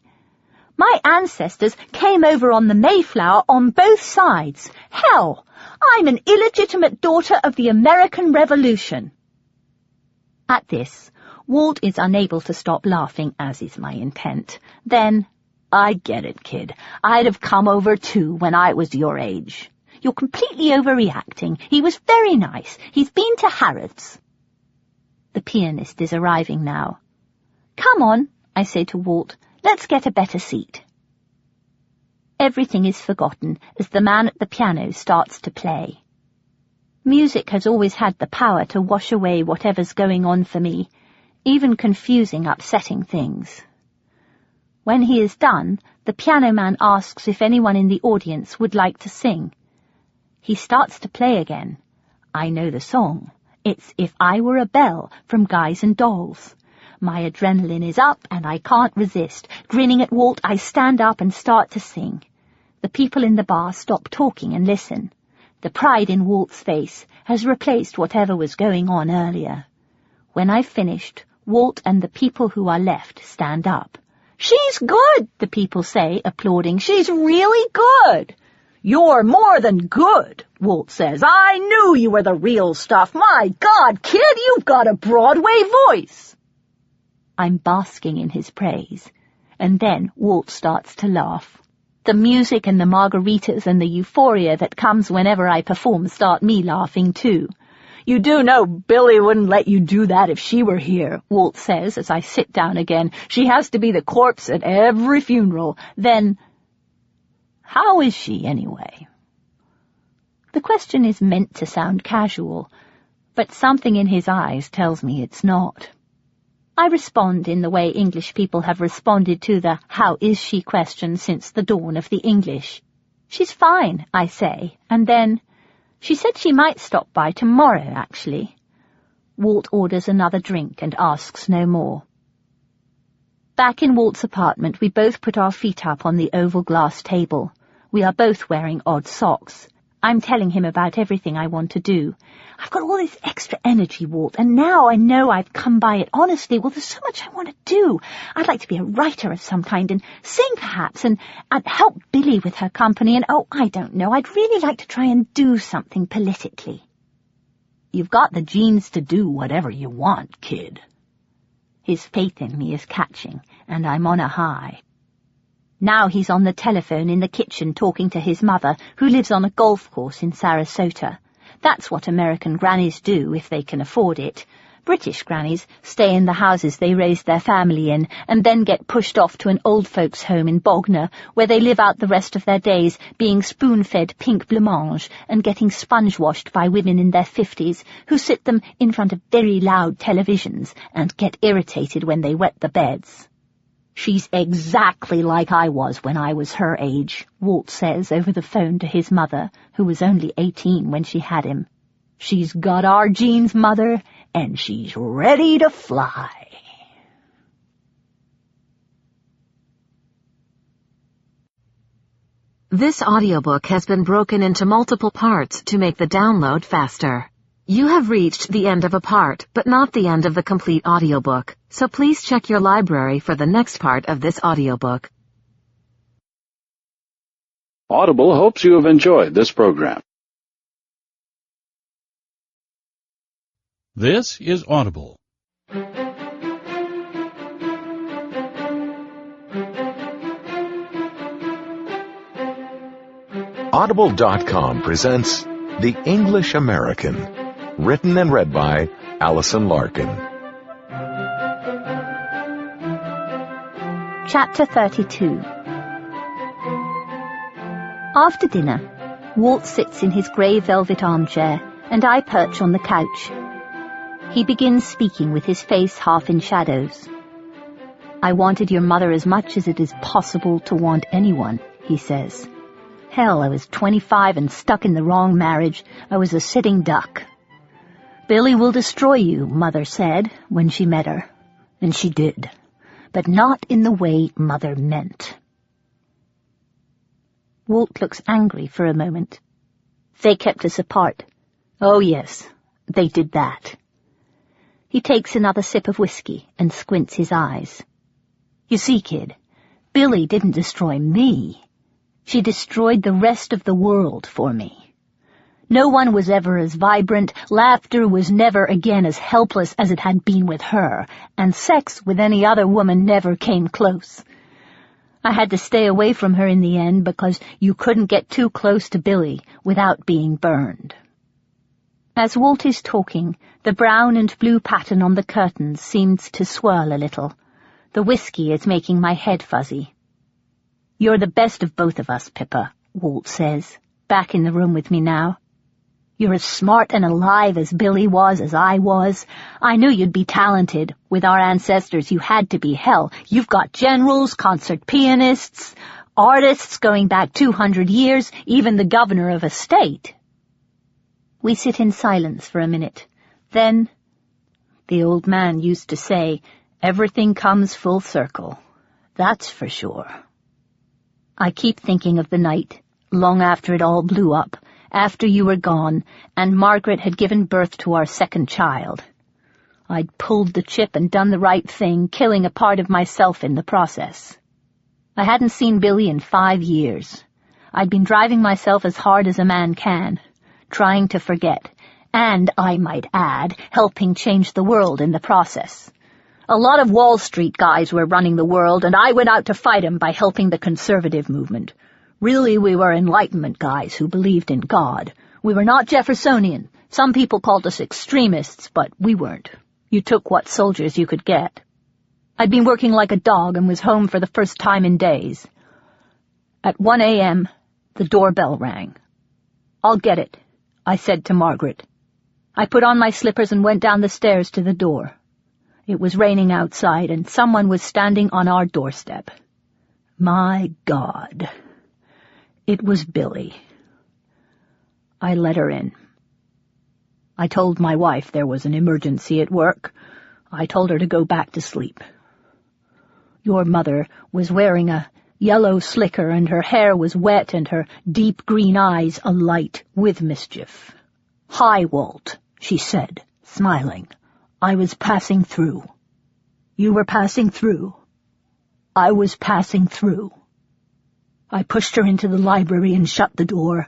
My ancestors came over on the Mayflower on both sides. Hell, I'm an illegitimate daughter of the American Revolution. At this, Walt is unable to stop laughing, as is my intent. Then, I get it, kid. I'd have come over too when I was your age. You're completely overreacting. He was very nice. He's been to Harrods. The pianist is arriving now. Come on, I say to Walt. Let's get a better seat. Everything is forgotten as the man at the piano starts to play. Music has always had the power to wash away whatever's going on for me, even confusing, upsetting things. When he is done, the piano man asks if anyone in the audience would like to sing. He starts to play again. I know the song. It's If I Were a Bell from Guys and Dolls. My adrenaline is up and I can't resist. Grinning at Walt, I stand up and start to sing. The people in the bar stop talking and listen. The pride in Walt's face has replaced whatever was going on earlier. When I've finished, Walt and the people who are left stand up. She's good, the people say, applauding. She's really good. You're more than good, Walt says. I knew you were the real stuff. My God, kid, you've got a Broadway voice. I'm basking in his praise, and then Walt starts to laugh. The music and the margaritas and the euphoria that comes whenever I perform start me laughing too. You do know Billy wouldn't let you do that if she were here, Walt says as I sit down again. She has to be the corpse at every funeral. Then, how is she anyway? The question is meant to sound casual, but something in his eyes tells me it's not. I respond in the way English people have responded to the "how is she" question since the dawn of the English. She's fine, I say, and then, she said she might stop by tomorrow, actually. Walt orders another drink and asks no more. Back in Walt's apartment, we both put our feet up on the oval glass table. We are both wearing odd socks. I'm telling him about everything I want to do. I've got all this extra energy, Walt, and now I know I've come by it honestly. Well, there's so much I want to do. I'd like to be a writer of some kind and sing, perhaps, and help Billy with her company, and, I don't know, I'd really like to try and do something politically. You've got the genes to do whatever you want, kid. His faith in me is catching, and I'm on a high. Now he's on the telephone in the kitchen talking to his mother, who lives on a golf course in Sarasota. That's what American grannies do if they can afford it. British grannies stay in the houses they raised their family in and then get pushed off to an old folks' home in Bognor, where they live out the rest of their days being spoon-fed pink blancmange and getting sponge-washed by women in their 50s who sit them in front of very loud televisions and get irritated when they wet the beds. She's exactly like I was when I was her age, Walt says over the phone to his mother, who was only 18 when she had him. She's got our genes, Mother, and she's ready to fly. This audiobook has been broken into multiple parts to make the download faster. You have reached the end of a part, but not the end of the complete audiobook, so please check your library for the next part of this audiobook. Audible hopes you have enjoyed this program. This is Audible. Audible.com presents The English American, written and read by Alison Larkin. Chapter 32. After dinner, Walt sits in his grey velvet armchair, and I perch on the couch. He begins speaking with his face half in shadows. "I wanted your mother as much as it is possible to want anyone," he says. "Hell, I was 25 and stuck in the wrong marriage. I was a sitting duck. Billy will destroy you, Mother said when she met her. And she did. But not in the way Mother meant." Walt looks angry for a moment. "They kept us apart." "Oh, yes, they did that." He takes another sip of whiskey and squints his eyes. "You see, kid, Billy didn't destroy me. She destroyed the rest of the world for me. No one was ever as vibrant, laughter was never again as helpless as it had been with her, and sex with any other woman never came close. I had to stay away from her in the end because you couldn't get too close to Billy without being burned." As Walt is talking, the brown and blue pattern on the curtains seems to swirl a little. The whiskey is making my head fuzzy. "You're the best of both of us, Pippa," Walt says, back in the room with me now. "You're as smart and alive as Billy was, as I was. I knew you'd be talented. With our ancestors, you had to be. Hell, you've got generals, concert pianists, artists going back 200 years, even the governor of a state." We sit in silence for a minute. Then, "The old man used to say, everything comes full circle. That's for sure." I keep thinking of the night, long after it all blew up, after you were gone, and Margaret had given birth to our second child. I'd pulled the chip and done the right thing, killing a part of myself in the process. I hadn't seen Billy in 5 years. I'd been driving myself as hard as a man can, trying to forget, and, I might add, helping change the world in the process. A lot of Wall Street guys were running the world, and I went out to fight 'em by helping the conservative movement. Really, we were Enlightenment guys who believed in God. We were not Jeffersonian. Some people called us extremists, but we weren't. You took what soldiers you could get. I'd been working like a dog and was home for the first time in days. At 1 a.m., the doorbell rang. "I'll get it," I said to Margaret. I put on my slippers and went down the stairs to the door. It was raining outside, and someone was standing on our doorstep. My God. It was Billy. I let her in. I told my wife there was an emergency at work. I told her to go back to sleep. Your mother was wearing a yellow slicker, and her hair was wet and her deep green eyes alight with mischief. "Hi, Walt," she said, smiling. "I was passing through." "You were passing through?" "I was passing through." I pushed her into the library and shut the door.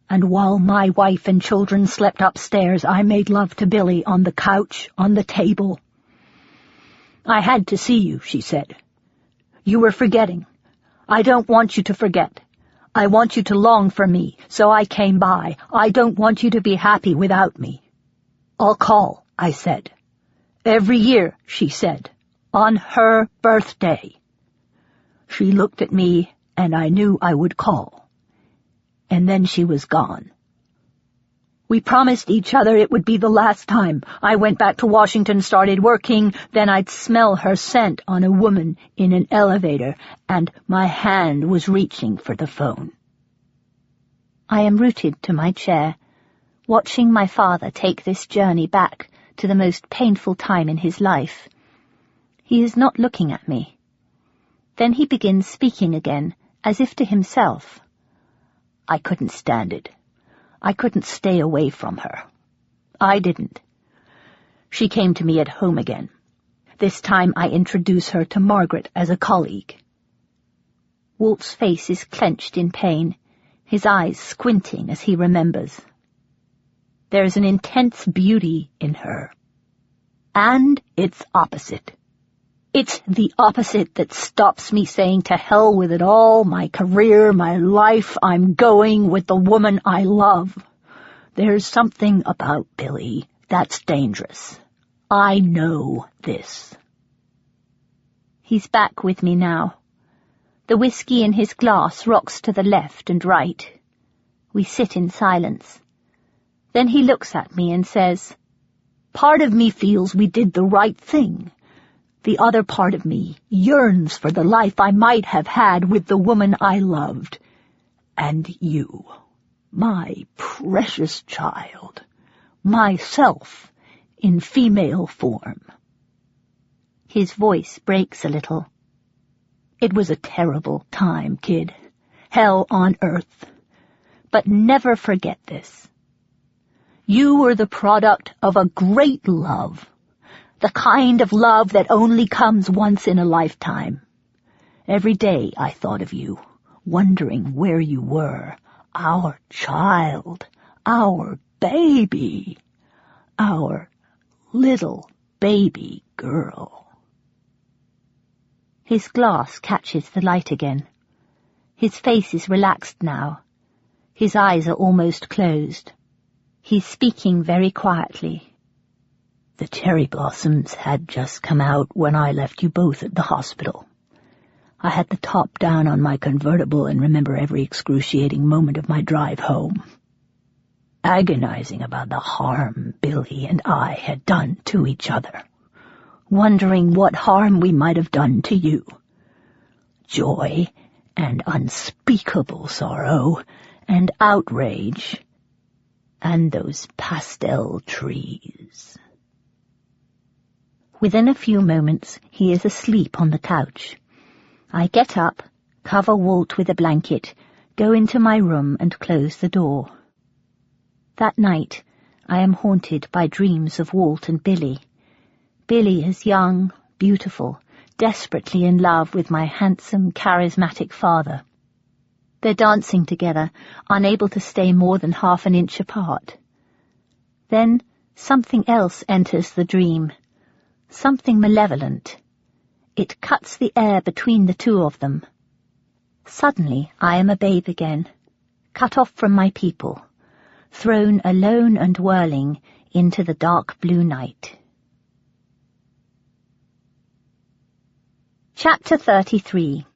And while my wife and children slept upstairs, I made love to Billy on the couch, on the table. "I had to see you," she said. "You were forgetting. I don't want you to forget. I want you to long for me, so I came by. I don't want you to be happy without me." "I'll call," I said. "Every year," she said, "on her birthday." She looked at me, and I knew I would call. And then she was gone. We promised each other it would be the last time. I went back to Washington, started working, then I'd smell her scent on a woman in an elevator, and my hand was reaching for the phone. I am rooted to my chair, watching my father take this journey back to the most painful time in his life. He is not looking at me. Then he begins speaking again, as if to himself. I couldn't stand it. I couldn't stay away from her. I didn't. She came to me at home again. This time I introduce her to Margaret as a colleague. Walt's face is clenched in pain, his eyes squinting as he remembers. There is an intense beauty in her. And its opposite. It's the opposite that stops me saying to hell with it all, my career, my life, I'm going with the woman I love. There's something about Billy that's dangerous. I know this. He's back with me now. The whiskey in his glass rocks to the left and right. We sit in silence. Then he looks at me and says, "Part of me feels we did the right thing. The other part of me yearns for the life I might have had with the woman I loved. And you, my precious child, myself in female form." His voice breaks a little. "It was a terrible time, kid. Hell on earth. But never forget this. You were the product of a great love, the kind of love that only comes once in a lifetime. Every day I thought of you, wondering where you were, our child, our baby, our little baby girl." His glass catches the light again. His face is relaxed now. His eyes are almost closed. He's speaking very quietly. "The cherry blossoms had just come out when I left you both at the hospital. I had the top down on my convertible and remember every excruciating moment of my drive home, agonizing about the harm Billy and I had done to each other, wondering what harm we might have done to you. Joy and unspeakable sorrow and outrage, and those pastel trees." Within a few moments he is asleep on the couch. I get up, cover Walt with a blanket, go into my room and close the door. That night I am haunted by dreams of Walt and Billy. Billy is young, beautiful, desperately in love with my handsome, charismatic father. They're dancing together, unable to stay more than half an inch apart. Then something else enters the dream, something malevolent. It cuts the air between the two of them. Suddenly I am a babe again, cut off from my people, thrown alone and whirling into the dark blue night. Chapter 33.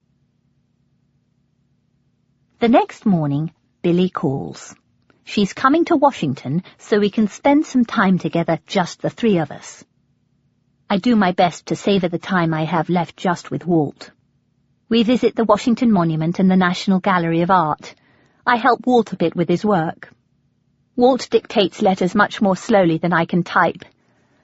The next morning, Billy calls. She's coming to Washington so we can spend some time together, just the three of us. I do my best to savor the time I have left just with Walt. We visit the Washington Monument and the National Gallery of Art. I help Walt a bit with his work. Walt dictates letters much more slowly than I can type.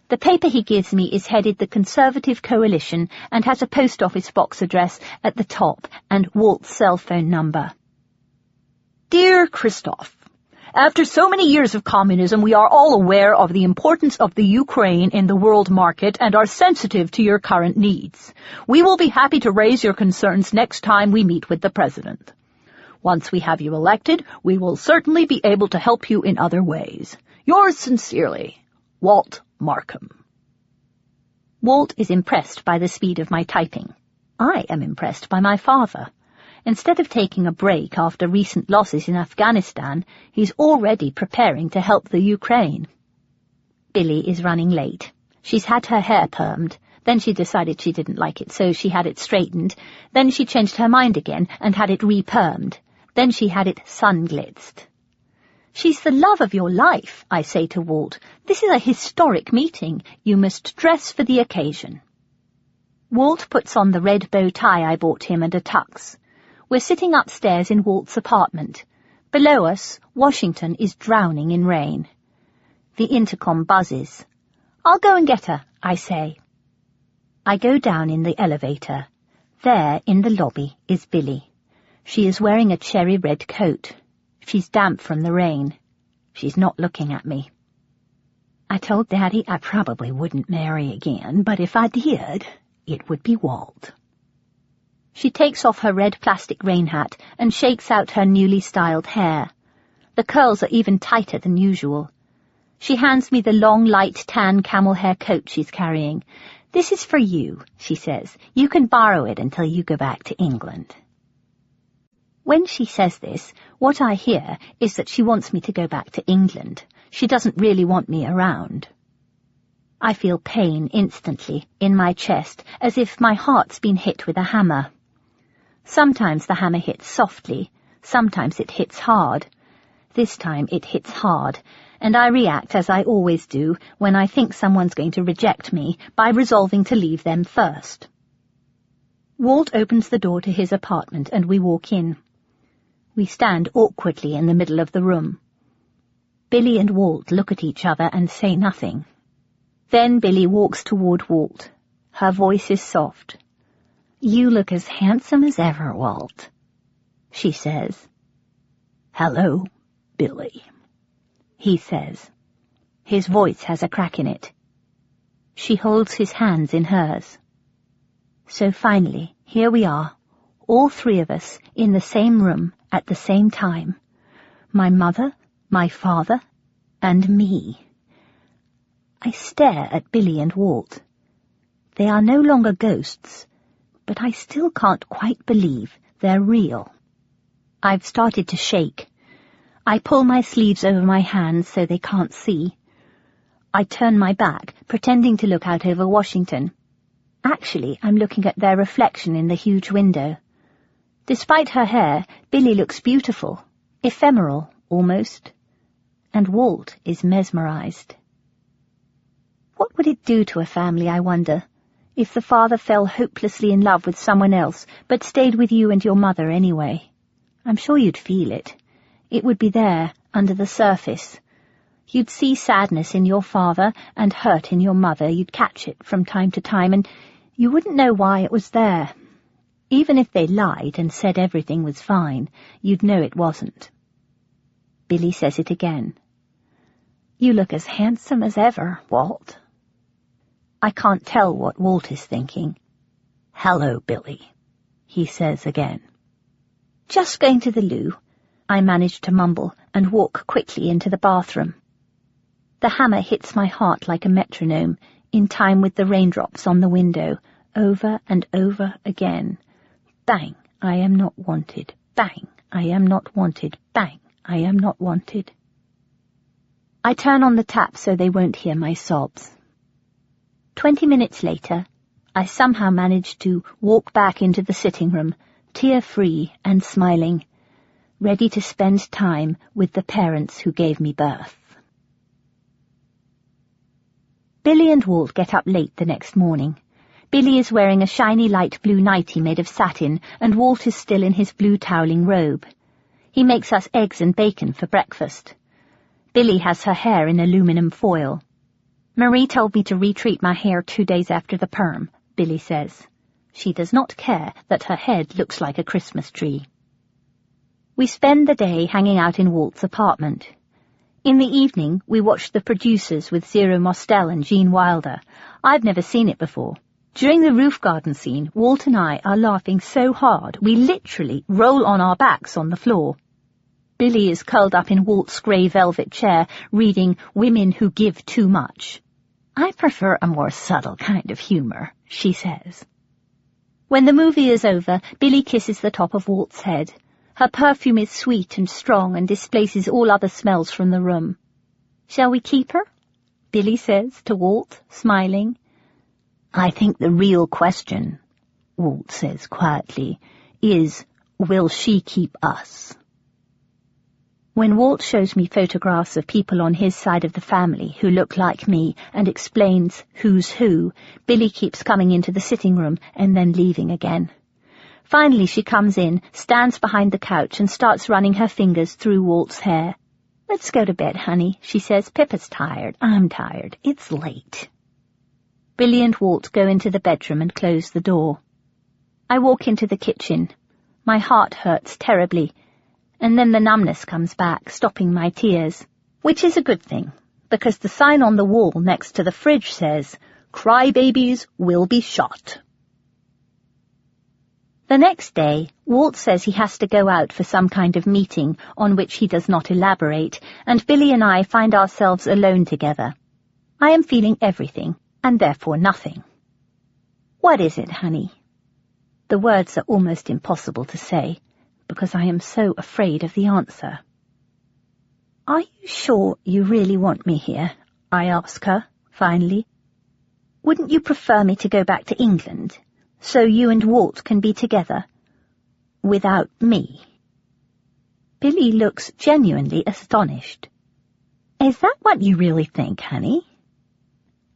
The paper he gives me is headed the Conservative Coalition and has a post office box address at the top and Walt's cell phone number. Dear Christoph, after so many years of communism, we are all aware of the importance of the Ukraine in the world market and are sensitive to your current needs. We will be happy to raise your concerns next time we meet with the President. Once we have you elected, we will certainly be able to help you in other ways. Yours sincerely, Walt Markham. Walt is impressed by the speed of my typing. I am impressed by my father. Instead of taking a break after recent losses in Afghanistan, he's already preparing to help the Ukraine. Billy is running late. She's had her hair permed. Then she decided she didn't like it, so she had it straightened. Then she changed her mind again and had it re-permed. Then she had it sun-glitzed. "She's the love of your life," I say to Walt. "This is a historic meeting. You must dress for the occasion." Walt puts on the red bow tie I bought him and a tux. We're sitting upstairs in Walt's apartment. Below us, Washington is drowning in rain. The intercom buzzes. "I'll go and get her," I say. I go down in the elevator. There, in the lobby, is Billy. She is wearing a cherry red coat. She's damp from the rain. She's not looking at me. "I told Daddy I probably wouldn't marry again, but if I did, it would be Walt." She takes off her red plastic rain hat and shakes out her newly styled hair. The curls are even tighter than usual. She hands me the long, light, tan camel hair coat she's carrying. "This is for you," she says. "You can borrow it until you go back to England." When she says this, what I hear is that she wants me to go back to England. She doesn't really want me around. I feel pain instantly in my chest, as if my heart's been hit with a hammer. Sometimes the hammer hits softly, sometimes it hits hard. This time it hits hard, and I react as I always do when I think someone's going to reject me, by resolving to leave them first. Walt opens the door to his apartment and we walk in. We stand awkwardly in the middle of the room. Billy and Walt look at each other and say nothing. Then Billy walks toward Walt. Her voice is soft. "You look as handsome as ever, Walt," she says. "Hello, Billy," he says. His voice has a crack in it. She holds his hands in hers. So finally, here we are, all three of us in the same room at the same time. My mother, my father, and me. I stare at Billy and Walt. They are no longer ghosts, but I still can't quite believe they're real. I've started to shake. I pull my sleeves over my hands so they can't see. I turn my back, pretending to look out over Washington. Actually, I'm looking at their reflection in the huge window. Despite her hair, Billy looks beautiful, ephemeral, almost. And Walt is mesmerized. What would it do to a family, I wonder, if the father fell hopelessly in love with someone else, but stayed with you and your mother anyway? I'm sure you'd feel it. It would be there, under the surface. You'd see sadness in your father and hurt in your mother. You'd catch it from time to time, and you wouldn't know why it was there. Even if they lied and said everything was fine, you'd know it wasn't. Billy says it again. "You look as handsome as ever, Walt." I can't tell what Walt is thinking. "Hello, Billy," he says again. "Just going to the loo," I manage to mumble and walk quickly into the bathroom. The hammer hits my heart like a metronome, in time with the raindrops on the window, over and over again. Bang, I am not wanted. Bang, I am not wanted. Bang, I am not wanted. I turn on the tap so they won't hear my sobs. 20 minutes later, I somehow manage to walk back into the sitting room, tear-free and smiling, ready to spend time with the parents who gave me birth. Billy and Walt get up late the next morning. Billy is wearing a shiny light blue nightie made of satin, and Walt is still in his blue toweling robe. He makes us eggs and bacon for breakfast. Billy has her hair in aluminum foil. "Marie told me to retreat my hair 2 days after the perm," Billy says. She does not care that her head looks like a Christmas tree. We spend the day hanging out in Walt's apartment. In the evening, we watch The Producers with Zero Mostel and Gene Wilder. I've never seen it before. During the roof garden scene, Walt and I are laughing so hard we literally roll on our backs on the floor. Billy is curled up in Walt's grey velvet chair, reading Women Who Give Too Much. "I prefer a more subtle kind of humor," she says. When the movie is over, Billy kisses the top of Walt's head. Her perfume is sweet and strong and displaces all other smells from the room. "Shall we keep her?" Billy says to Walt, smiling. "I think the real question," Walt says quietly, "is, will she keep us?" When Walt shows me photographs of people on his side of the family who look like me and explains who's who, Billy keeps coming into the sitting room and then leaving again. Finally she comes in, stands behind the couch and starts running her fingers through Walt's hair. "Let's go to bed, honey," she says. "Pippa's tired. I'm tired. It's late." Billy and Walt go into the bedroom and close the door. I walk into the kitchen. My heart hurts terribly, and then the numbness comes back, stopping my tears, which is a good thing, because the sign on the wall next to the fridge says, "Crybabies will be shot." The next day, Walt says he has to go out for some kind of meeting on which he does not elaborate, and Billy and I find ourselves alone together. I am feeling everything, and therefore nothing. "What is it, honey?" The words are almost impossible to say, because I am so afraid of the answer. "Are you sure you really want me here?" I ask her, finally. Wouldn't you prefer me to go back to England, so you and Walt can be together, without me?" Billy looks genuinely astonished. "Is that what you really think, honey?"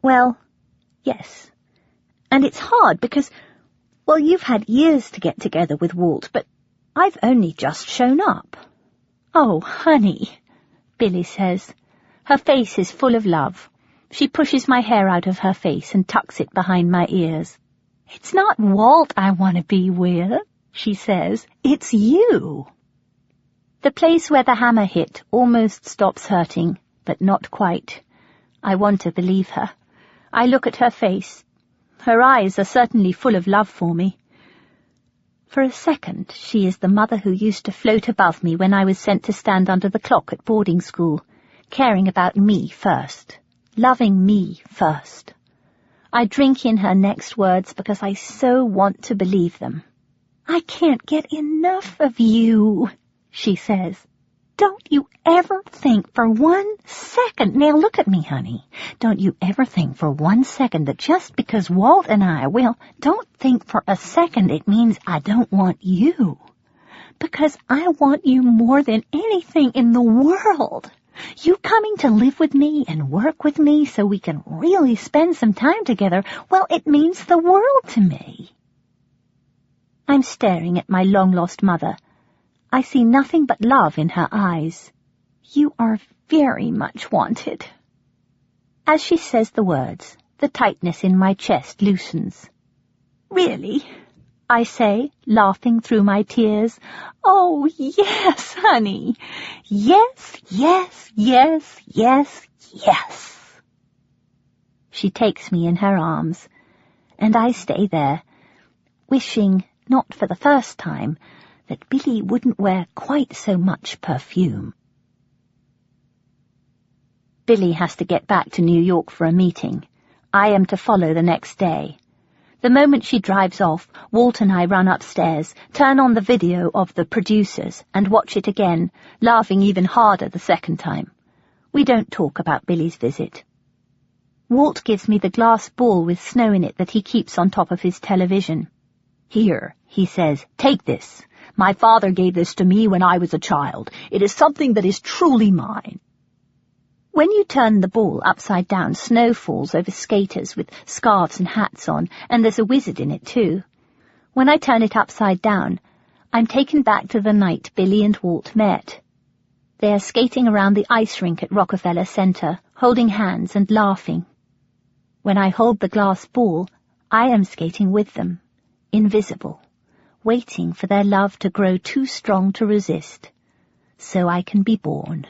"Well, yes. And it's hard because, well, you've had years to get together with Walt, but I've only just shown up." "Oh, honey," Billy says. Her face is full of love. She pushes my hair out of her face and tucks it behind my ears. "It's not Walt I want to be with," she says. "It's you." The place where the hammer hit almost stops hurting, but not quite. I want to believe her. I look at her face. Her eyes are certainly full of love for me. For a second, she is the mother who used to float above me when I was sent to stand under the clock at boarding school, caring about me first, loving me first. I drink in her next words because I so want to believe them. "I can't get enough of you," she says. "Don't you ever think for 1 second, now look at me, honey, don't you ever think for 1 second that just because Walt and I, well, don't think for a second it means I don't want you. Because I want you more than anything in the world. You coming to live with me and work with me so we can really spend some time together, well, it means the world to me." I'm staring at my long-lost mother. I see nothing but love in her eyes. "You are very much wanted." As she says the words, the tightness in my chest loosens. "Really?" I say, laughing through my tears. "Oh, yes, honey. Yes, yes, yes, yes, yes." She takes me in her arms, and I stay there, wishing, not for the first time, that Billy wouldn't wear quite so much perfume. Billy has to get back to New York for a meeting. I am to follow the next day. The moment she drives off, Walt and I run upstairs, turn on the video of The Producers, and watch it again, laughing even harder the second time. We don't talk about Billy's visit. Walt gives me the glass ball with snow in it that he keeps on top of his television. "Here," he says, "take this. My father gave this to me when I was a child. It is something that is truly mine." When you turn the ball upside down, snow falls over skaters with scarves and hats on, and there's a wizard in it too. When I turn it upside down, I'm taken back to the night Billy and Walt met. They are skating around the ice rink at Rockefeller Center, holding hands and laughing. When I hold the glass ball, I am skating with them, invisible, waiting for their love to grow too strong to resist, so I can be born.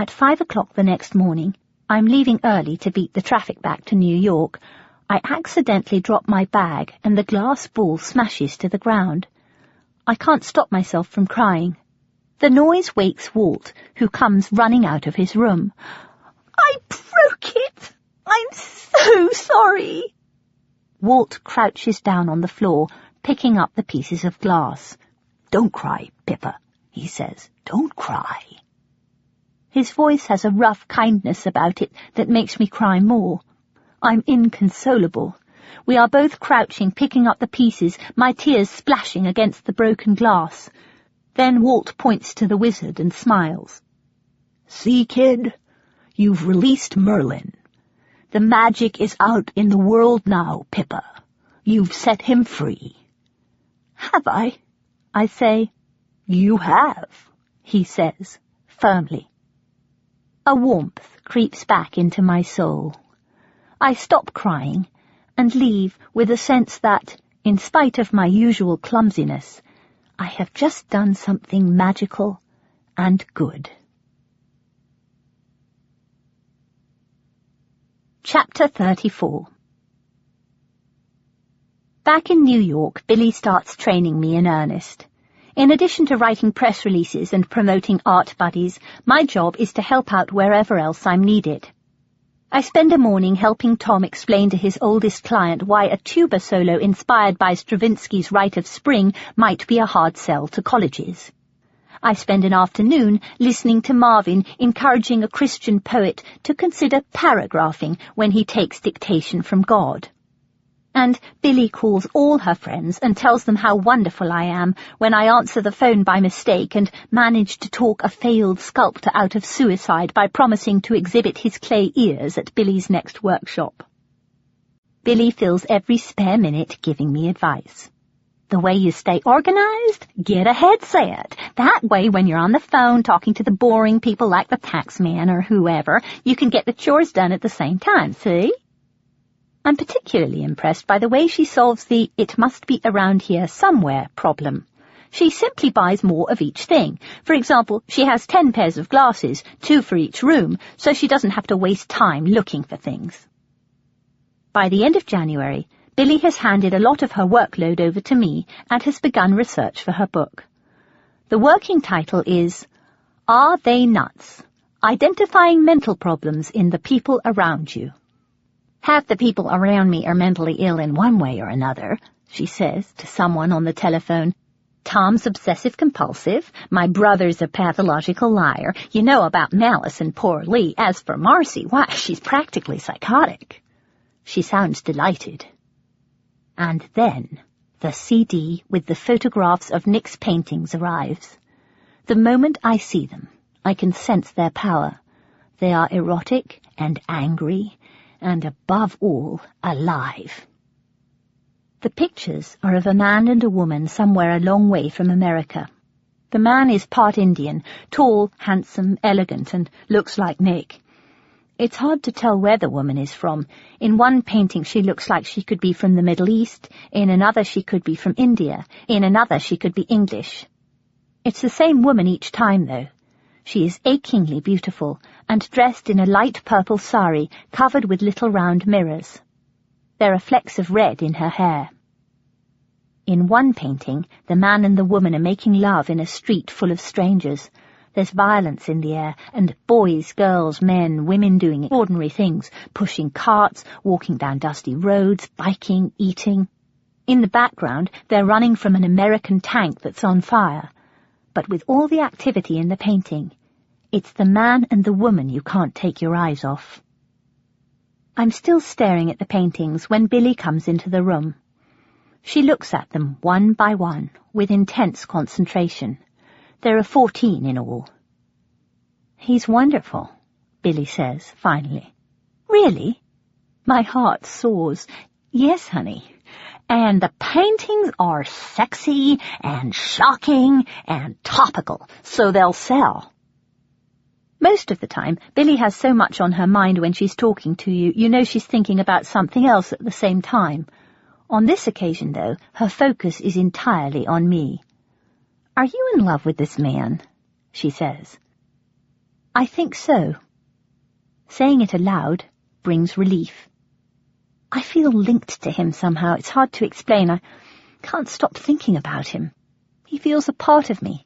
At 5 o'clock the next morning, I'm leaving early to beat the traffic back to New York. I accidentally drop my bag and the glass ball smashes to the ground. I can't stop myself from crying. The noise wakes Walt, who comes running out of his room. "I broke it! I'm so sorry!" Walt crouches down on the floor, picking up the pieces of glass. "Don't cry, Pippa," he says. "Don't cry." His voice has a rough kindness about it that makes me cry more. I'm inconsolable. We are both crouching, picking up the pieces, my tears splashing against the broken glass. Then Walt points to the wizard and smiles. "See, kid? You've released Merlin. The magic is out in the world now, Pippa. You've set him free." "Have I?" I say. "You have," he says, firmly. A warmth creeps back into my soul. I stop crying and leave with a sense that, in spite of my usual clumsiness, I have just done something magical and good. Chapter 34. Back in New York, Billy starts training me in earnest. In addition to writing press releases and promoting art buddies, my job is to help out wherever else I'm needed. I spend a morning helping Tom explain to his oldest client why a tuba solo inspired by Stravinsky's Rite of Spring might be a hard sell to colleges. I spend an afternoon listening to Marvin encouraging a Christian poet to consider paragraphing when he takes dictation from God. And Billy calls all her friends and tells them how wonderful I am when I answer the phone by mistake and manage to talk a failed sculptor out of suicide by promising to exhibit his clay ears at Billy's next workshop. Billy fills every spare minute giving me advice. The way you stay organized? Get a headset. That way, when you're on the phone talking to the boring people like the taxman or whoever, you can get the chores done at the same time, see? I'm particularly impressed by the way she solves the "it must be around here somewhere" problem. She simply buys more of each thing. For example, she has 10 pairs of glasses, 2 for each room, so she doesn't have to waste time looking for things. By the end of January, Billy has handed a lot of her workload over to me and has begun research for her book. The working title is Are They Nuts? Identifying Mental Problems in the People Around You. Half the people around me are mentally ill in one way or another, she says to someone on the telephone. Tom's obsessive-compulsive, my brother's a pathological liar, you know about Malice and poor Lee. As for Marcy, why, she's practically psychotic. She sounds delighted. And then the CD with the photographs of Nick's paintings arrives. The moment I see them, I can sense their power. They are erotic and angry, and above all, alive. The pictures are of a man and a woman somewhere a long way from America. The man is part Indian, tall, handsome, elegant, and looks like Nick. It's hard to tell where the woman is from. In one painting she looks like she could be from the Middle East, in another she could be from India, in another she could be English. It's the same woman each time, though. She is achingly beautiful, and dressed in a light purple sari covered with little round mirrors. There are flecks of red in her hair. In one painting, the man and the woman are making love in a street full of strangers. There's violence in the air, and boys, girls, men, women doing ordinary things, pushing carts, walking down dusty roads, biking, eating. In the background, they're running from an American tank that's on fire. But with all the activity in the painting, it's the man and the woman you can't take your eyes off. I'm still staring at the paintings when Billy comes into the room. She looks at them one by one, with intense concentration. There are 14 in all. He's wonderful, Billy says, finally. Really? My heart soars. Yes, honey. And the paintings are sexy and shocking and topical, so they'll sell. Most of the time, Billy has so much on her mind when she's talking to you, you know she's thinking about something else at the same time. On this occasion, though, her focus is entirely on me. Are you in love with this man? She says. I think so. Saying it aloud brings relief. I feel linked to him somehow. It's hard to explain. I can't stop thinking about him. He feels a part of me.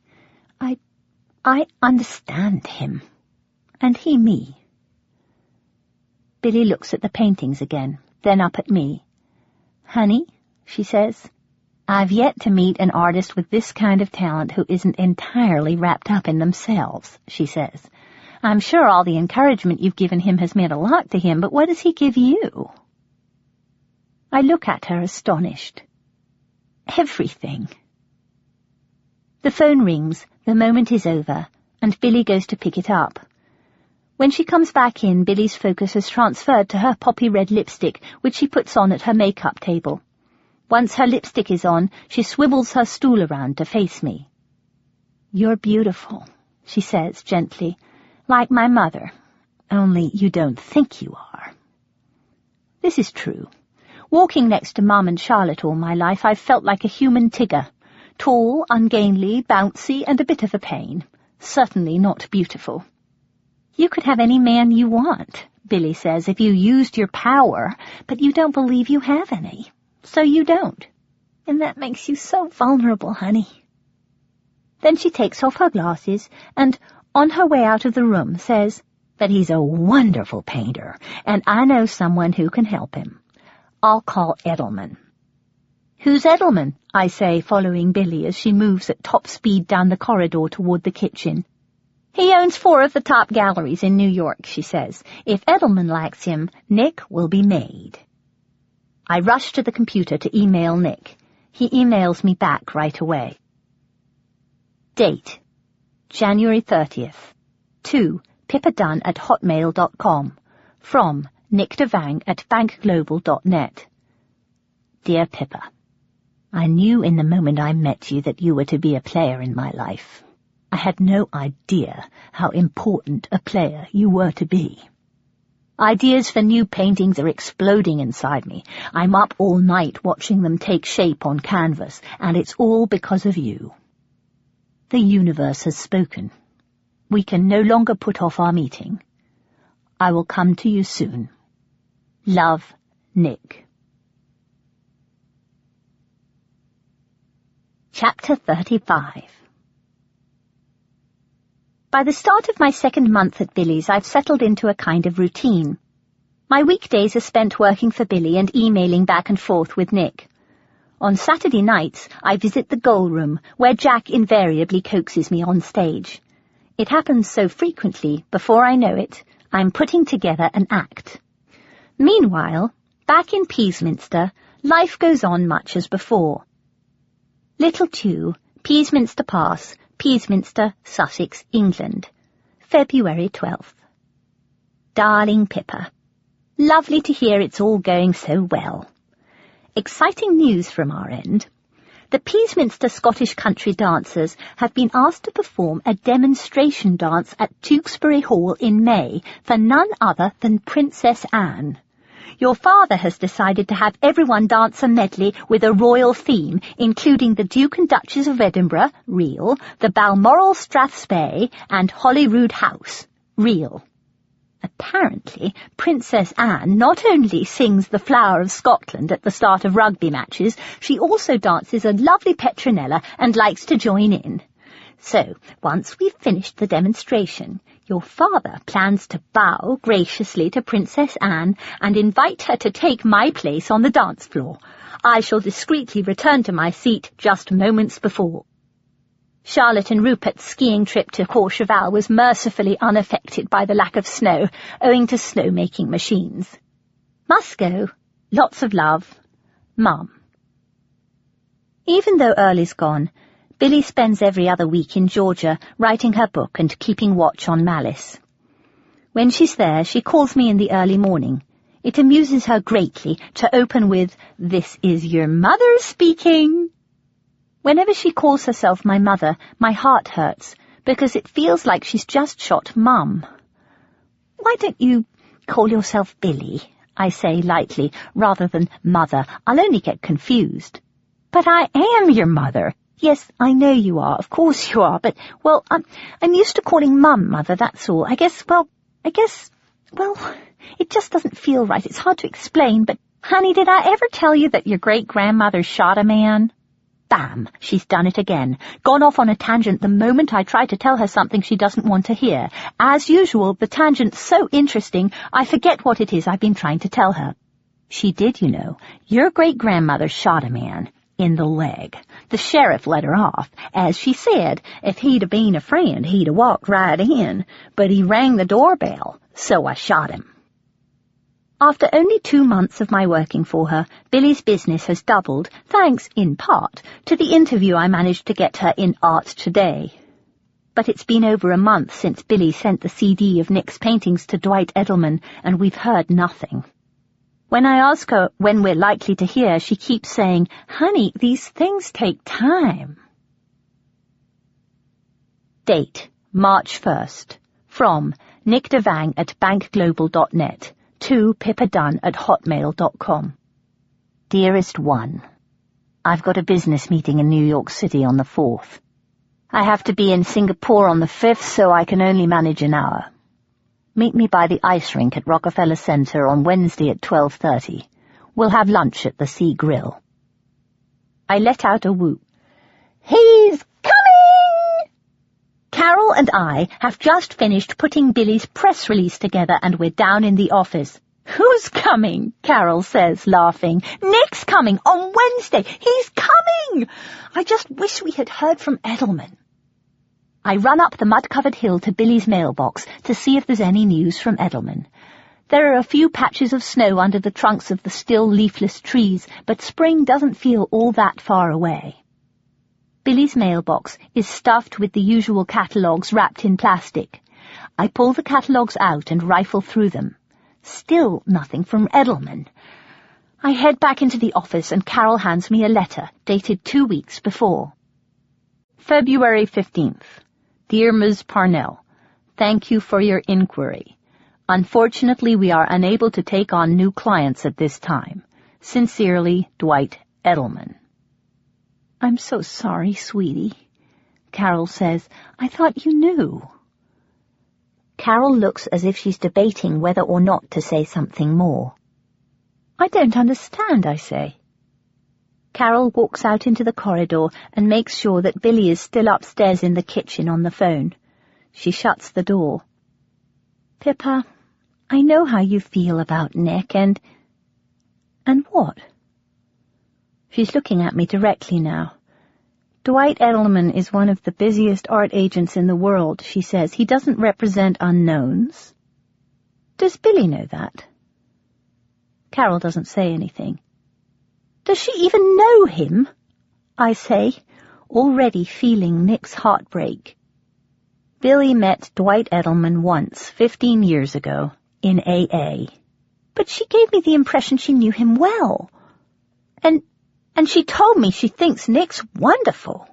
I understand him. And he me. Billy looks at the paintings again, then up at me. Honey, she says, I've yet to meet an artist with this kind of talent who isn't entirely wrapped up in themselves, she says. I'm sure all the encouragement you've given him has meant a lot to him, but what does he give you? I look at her astonished. Everything. The phone rings, the moment is over, and Billy goes to pick it up. When she comes back in, Billy's focus has transferred to her poppy red lipstick, which she puts on at her makeup table. Once her lipstick is on, she swivels her stool around to face me. You're beautiful, she says gently, like my mother, only you don't think you are. This is true. Walking next to Mum and Charlotte all my life, I've felt like a human Tigger. Tall, ungainly, bouncy, and a bit of a pain. Certainly not beautiful. You could have any man you want, Billy says, if you used your power, but you don't believe you have any. So you don't. And that makes you so vulnerable, honey. Then she takes off her glasses and, on her way out of the room, says that he's a wonderful painter, and I know someone who can help him. I'll call Edelman. "Who's Edelman?" I say, following Billy as she moves at top speed down the corridor toward the kitchen. "He owns 4 of the top galleries in New York," she says. "If Edelman likes him, Nick will be made." I rush to the computer to email Nick. He emails me back right away. Date: January 30th. To pippadunn@hotmail.com. From Nick Devang at bankglobal.net. Dear Pippa, I knew in the moment I met you that you were to be a player in my life. I had no idea how important a player you were to be. Ideas for new paintings are exploding inside me. I'm up all night watching them take shape on canvas, and it's all because of you. The universe has spoken. We can no longer put off our meeting. I will come to you soon. Love, Nick. Chapter 35. By the start of my second month at Billy's, I've settled into a kind of routine. My weekdays are spent working for Billy and emailing back and forth with Nick. On Saturday nights, I visit the Goal Room, where Jack invariably coaxes me on stage. It happens so frequently, before I know it, I'm putting together an act. Meanwhile, back in Peasminster, life goes on much as before. Little Tew, Peasminster Pass, Peasminster, Sussex, England, February 12th. Darling Pippa, lovely to hear it's all going so well. Exciting news from our end. The Peasminster Scottish country dancers have been asked to perform a demonstration dance at Tewkesbury Hall in May for none other than Princess Anne. Your father has decided to have everyone dance a medley with a royal theme, including the Duke and Duchess of Edinburgh, real, the Balmoral Strathspey, and Holyrood House, real. Apparently, Princess Anne not only sings the Flower of Scotland at the start of rugby matches, she also dances a lovely Petronella and likes to join in. So, once we've finished the demonstration, your father plans to bow graciously to Princess Anne and invite her to take my place on the dance floor. I shall discreetly return to my seat just moments before. Charlotte and Rupert's skiing trip to Courchevel was mercifully unaffected by the lack of snow, owing to snow-making machines. Must go. Lots of love. Mum. Even though Early's gone, Billy spends every other week in Georgia writing her book and keeping watch on Malice. When she's there, she calls me in the early morning. It amuses her greatly to open with, "This is your mother speaking." Whenever she calls herself my mother, my heart hurts, because it feels like she's just shot Mum. "Why don't you call yourself Billy?" I say lightly, rather than Mother. I'll only get confused. "But I am your mother." "Yes, I know you are, of course you are, but, well, I'm used to calling Mum Mother, that's all. I guess, it just doesn't feel right. It's hard to explain, but, honey, did I ever tell you that your great-grandmother shot a man?" Bam! She's done it again. Gone off on a tangent the moment I try to tell her something she doesn't want to hear. As usual, the tangent's so interesting, I forget what it is I've been trying to tell her. "She did, you know. Your great-grandmother shot a man. In the leg. The sheriff let her off. As she said, if he'd been a friend, he'd have walked right in. But he rang the doorbell, so I shot him." After only 2 months of my working for her, Billy's business has doubled, thanks, in part, to the interview I managed to get her in Art Today. But it's been over a month since Billy sent the CD of Nick's paintings to Dwight Edelman, and we've heard nothing. When I ask her when we're likely to hear, she keeps saying, "Honey, these things take time." Date: March 1st. From Nick Devang at bankglobal.net. To pippadunn@hotmail.com. Dearest one, I've got a business meeting in New York City on the 4th. I have to be in Singapore on the 5th, so I can only manage an hour. Meet me by the ice rink at Rockefeller Center on Wednesday at 12:30. We'll have lunch at the Sea Grill. I let out a whoop. He's coming! Carol and I have just finished putting Billy's press release together, and we're down in the office. "Who's coming?" Carol says, laughing. "Nick's coming on Wednesday. He's coming! I just wish we had heard from Edelman." I run up the mud-covered hill to Billy's mailbox to see if there's any news from Edelman. There are a few patches of snow under the trunks of the still leafless trees, but spring doesn't feel all that far away. Billy's mailbox is stuffed with the usual catalogues wrapped in plastic. I pull the catalogues out and rifle through them. Still nothing from Edelman. I head back into the office and Carol hands me a letter dated 2 weeks before. February 15th. Dear Ms. Parnell, thank you for your inquiry. Unfortunately, we are unable to take on new clients at this time. Sincerely, Dwight Edelman. I'm so sorry, sweetie. Carol says, I thought you knew. Carol looks as if she's debating whether or not to say something more. I don't understand, I say. Carol walks out into the corridor and makes sure that Billy is still upstairs in the kitchen on the phone. She shuts the door. Pippa, I know how you feel about Nick and what? She's looking at me directly now. Dwight Edelman is one of the busiest art agents in the world, she says. He doesn't represent unknowns. Does Billy know that? Carol doesn't say anything. Does she even know him? I say, already feeling Nick's heartbreak. Billy met Dwight Edelman once, 15 years ago, in AA. But she gave me the impression she knew him well. And she told me she thinks Nick's wonderful.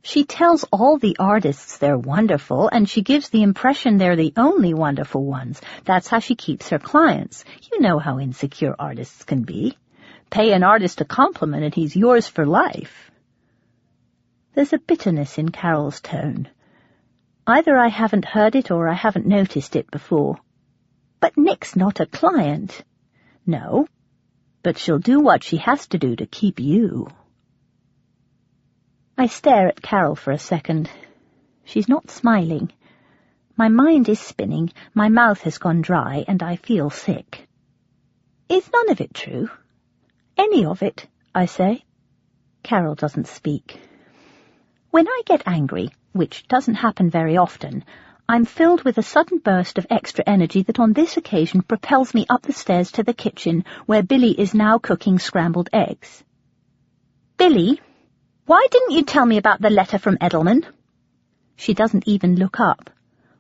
She tells all the artists they're wonderful, and she gives the impression they're the only wonderful ones. That's how she keeps her clients. You know how insecure artists can be. Pay an artist a compliment and he's yours for life. There's a bitterness in Carol's tone. Either I haven't heard it or I haven't noticed it before. But Nick's not a client. No, but she'll do what she has to do to keep you. I stare at Carol for a second. She's not smiling. My mind is spinning, my mouth has gone dry, and I feel sick. Is none of it true? Any of it, I say. Carol doesn't speak. When I get angry, which doesn't happen very often, I'm filled with a sudden burst of extra energy that on this occasion propels me up the stairs to the kitchen, where Billy is now cooking scrambled eggs. Billy, why didn't you tell me about the letter from Edelman? She doesn't even look up.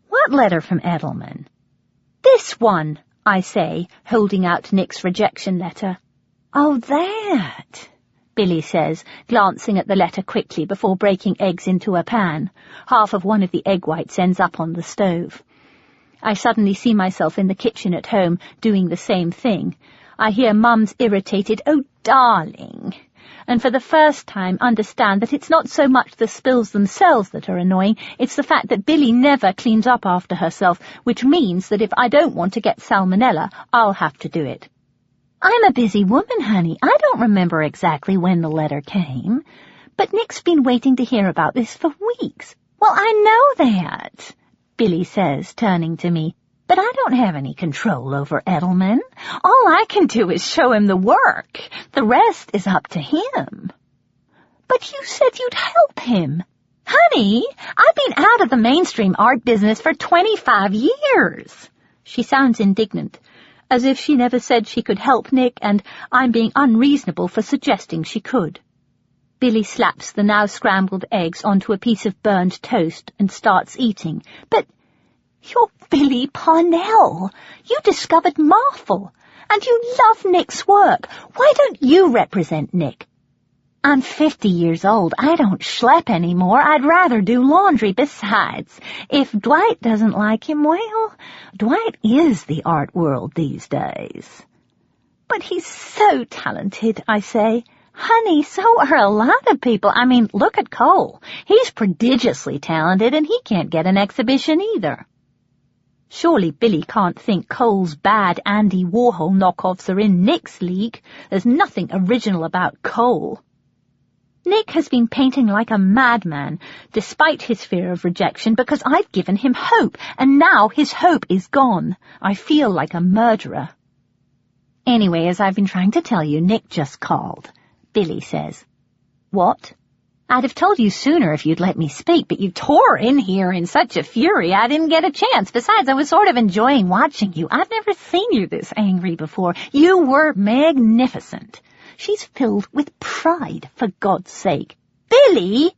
What letter from Edelman? This one, I say, holding out Nick's rejection letter. Oh, that, Billy says, glancing at the letter quickly before breaking eggs into a pan. Half of one of the egg whites ends up on the stove. I suddenly see myself in the kitchen at home doing the same thing. I hear Mum's irritated, "Oh, darling," and for the first time understand that it's not so much the spills themselves that are annoying, it's the fact that Billy never cleans up after herself, which means that if I don't want to get salmonella, I'll have to do it. I'm a busy woman, honey. I don't remember exactly when the letter came. But Nick's been waiting to hear about this for weeks. Well, I know that, Billy says, turning to me. But I don't have any control over Edelman. All I can do is show him the work. The rest is up to him. But you said you'd help him. Honey, I've been out of the mainstream art business for 25 years. She sounds indignant, as if she never said she could help Nick, and I'm being unreasonable for suggesting she could. Billy slaps the now scrambled eggs onto a piece of burned toast and starts eating. But you're Billy Parnell. You discovered Marfel, and you love Nick's work. Why don't you represent Nick? I'm 50 years old. I don't schlep anymore. I'd rather do laundry. Besides, if Dwight doesn't like him, well, Dwight is the art world these days. But he's so talented, I say. Honey, so are a lot of people. I mean, look at Cole. He's prodigiously talented, and he can't get an exhibition either. Surely Billy can't think Cole's bad Andy Warhol knockoffs are in Nick's league. There's nothing original about Cole. Nick has been painting like a madman, despite his fear of rejection, because I've given him hope, and now his hope is gone. I feel like a murderer. Anyway, as I've been trying to tell you, Nick just called. Billy says. What? I'd have told you sooner if you'd let me speak, but you tore in here in such a fury I didn't get a chance. Besides, I was sort of enjoying watching you. I've never seen you this angry before. You were magnificent. She's filled with pride, for God's sake. Billy!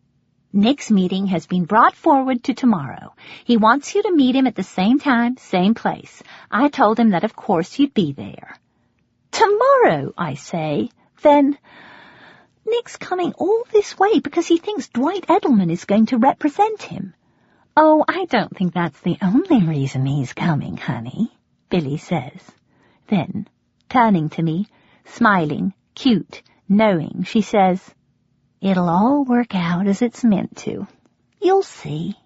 Nick's meeting has been brought forward to tomorrow. He wants you to meet him at the same time, same place. I told him that of course you'd be there. Tomorrow, I say. Then Nick's coming all this way because he thinks Dwight Edelman is going to represent him. Oh, I don't think that's the only reason he's coming, honey, Billy says. Then, turning to me, smiling, cute, knowing, she says, "It'll all work out as it's meant to. You'll see."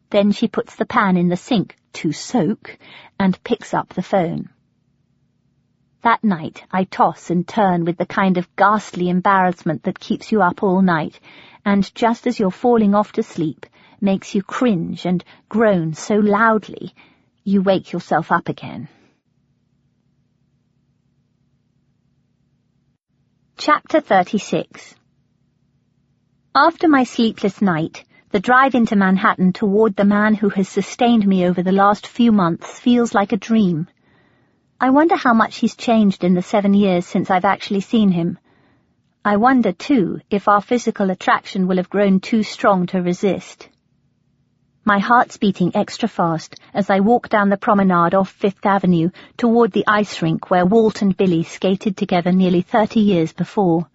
Then she puts the pan in the sink to soak and picks up the phone. That night I toss and turn with the kind of ghastly embarrassment that keeps you up all night, and just as you're falling off to sleep, makes you cringe and groan so loudly, you wake yourself up again. Chapter 36. After my sleepless night, the drive into Manhattan toward the man who has sustained me over the last few months feels like a dream. I wonder how much he's changed in the 7 years since I've actually seen him. I wonder, too, if our physical attraction will have grown too strong to resist. My heart's beating extra fast as I walk down the promenade off Fifth Avenue toward the ice rink where Walt and Billy skated together nearly 30 years before.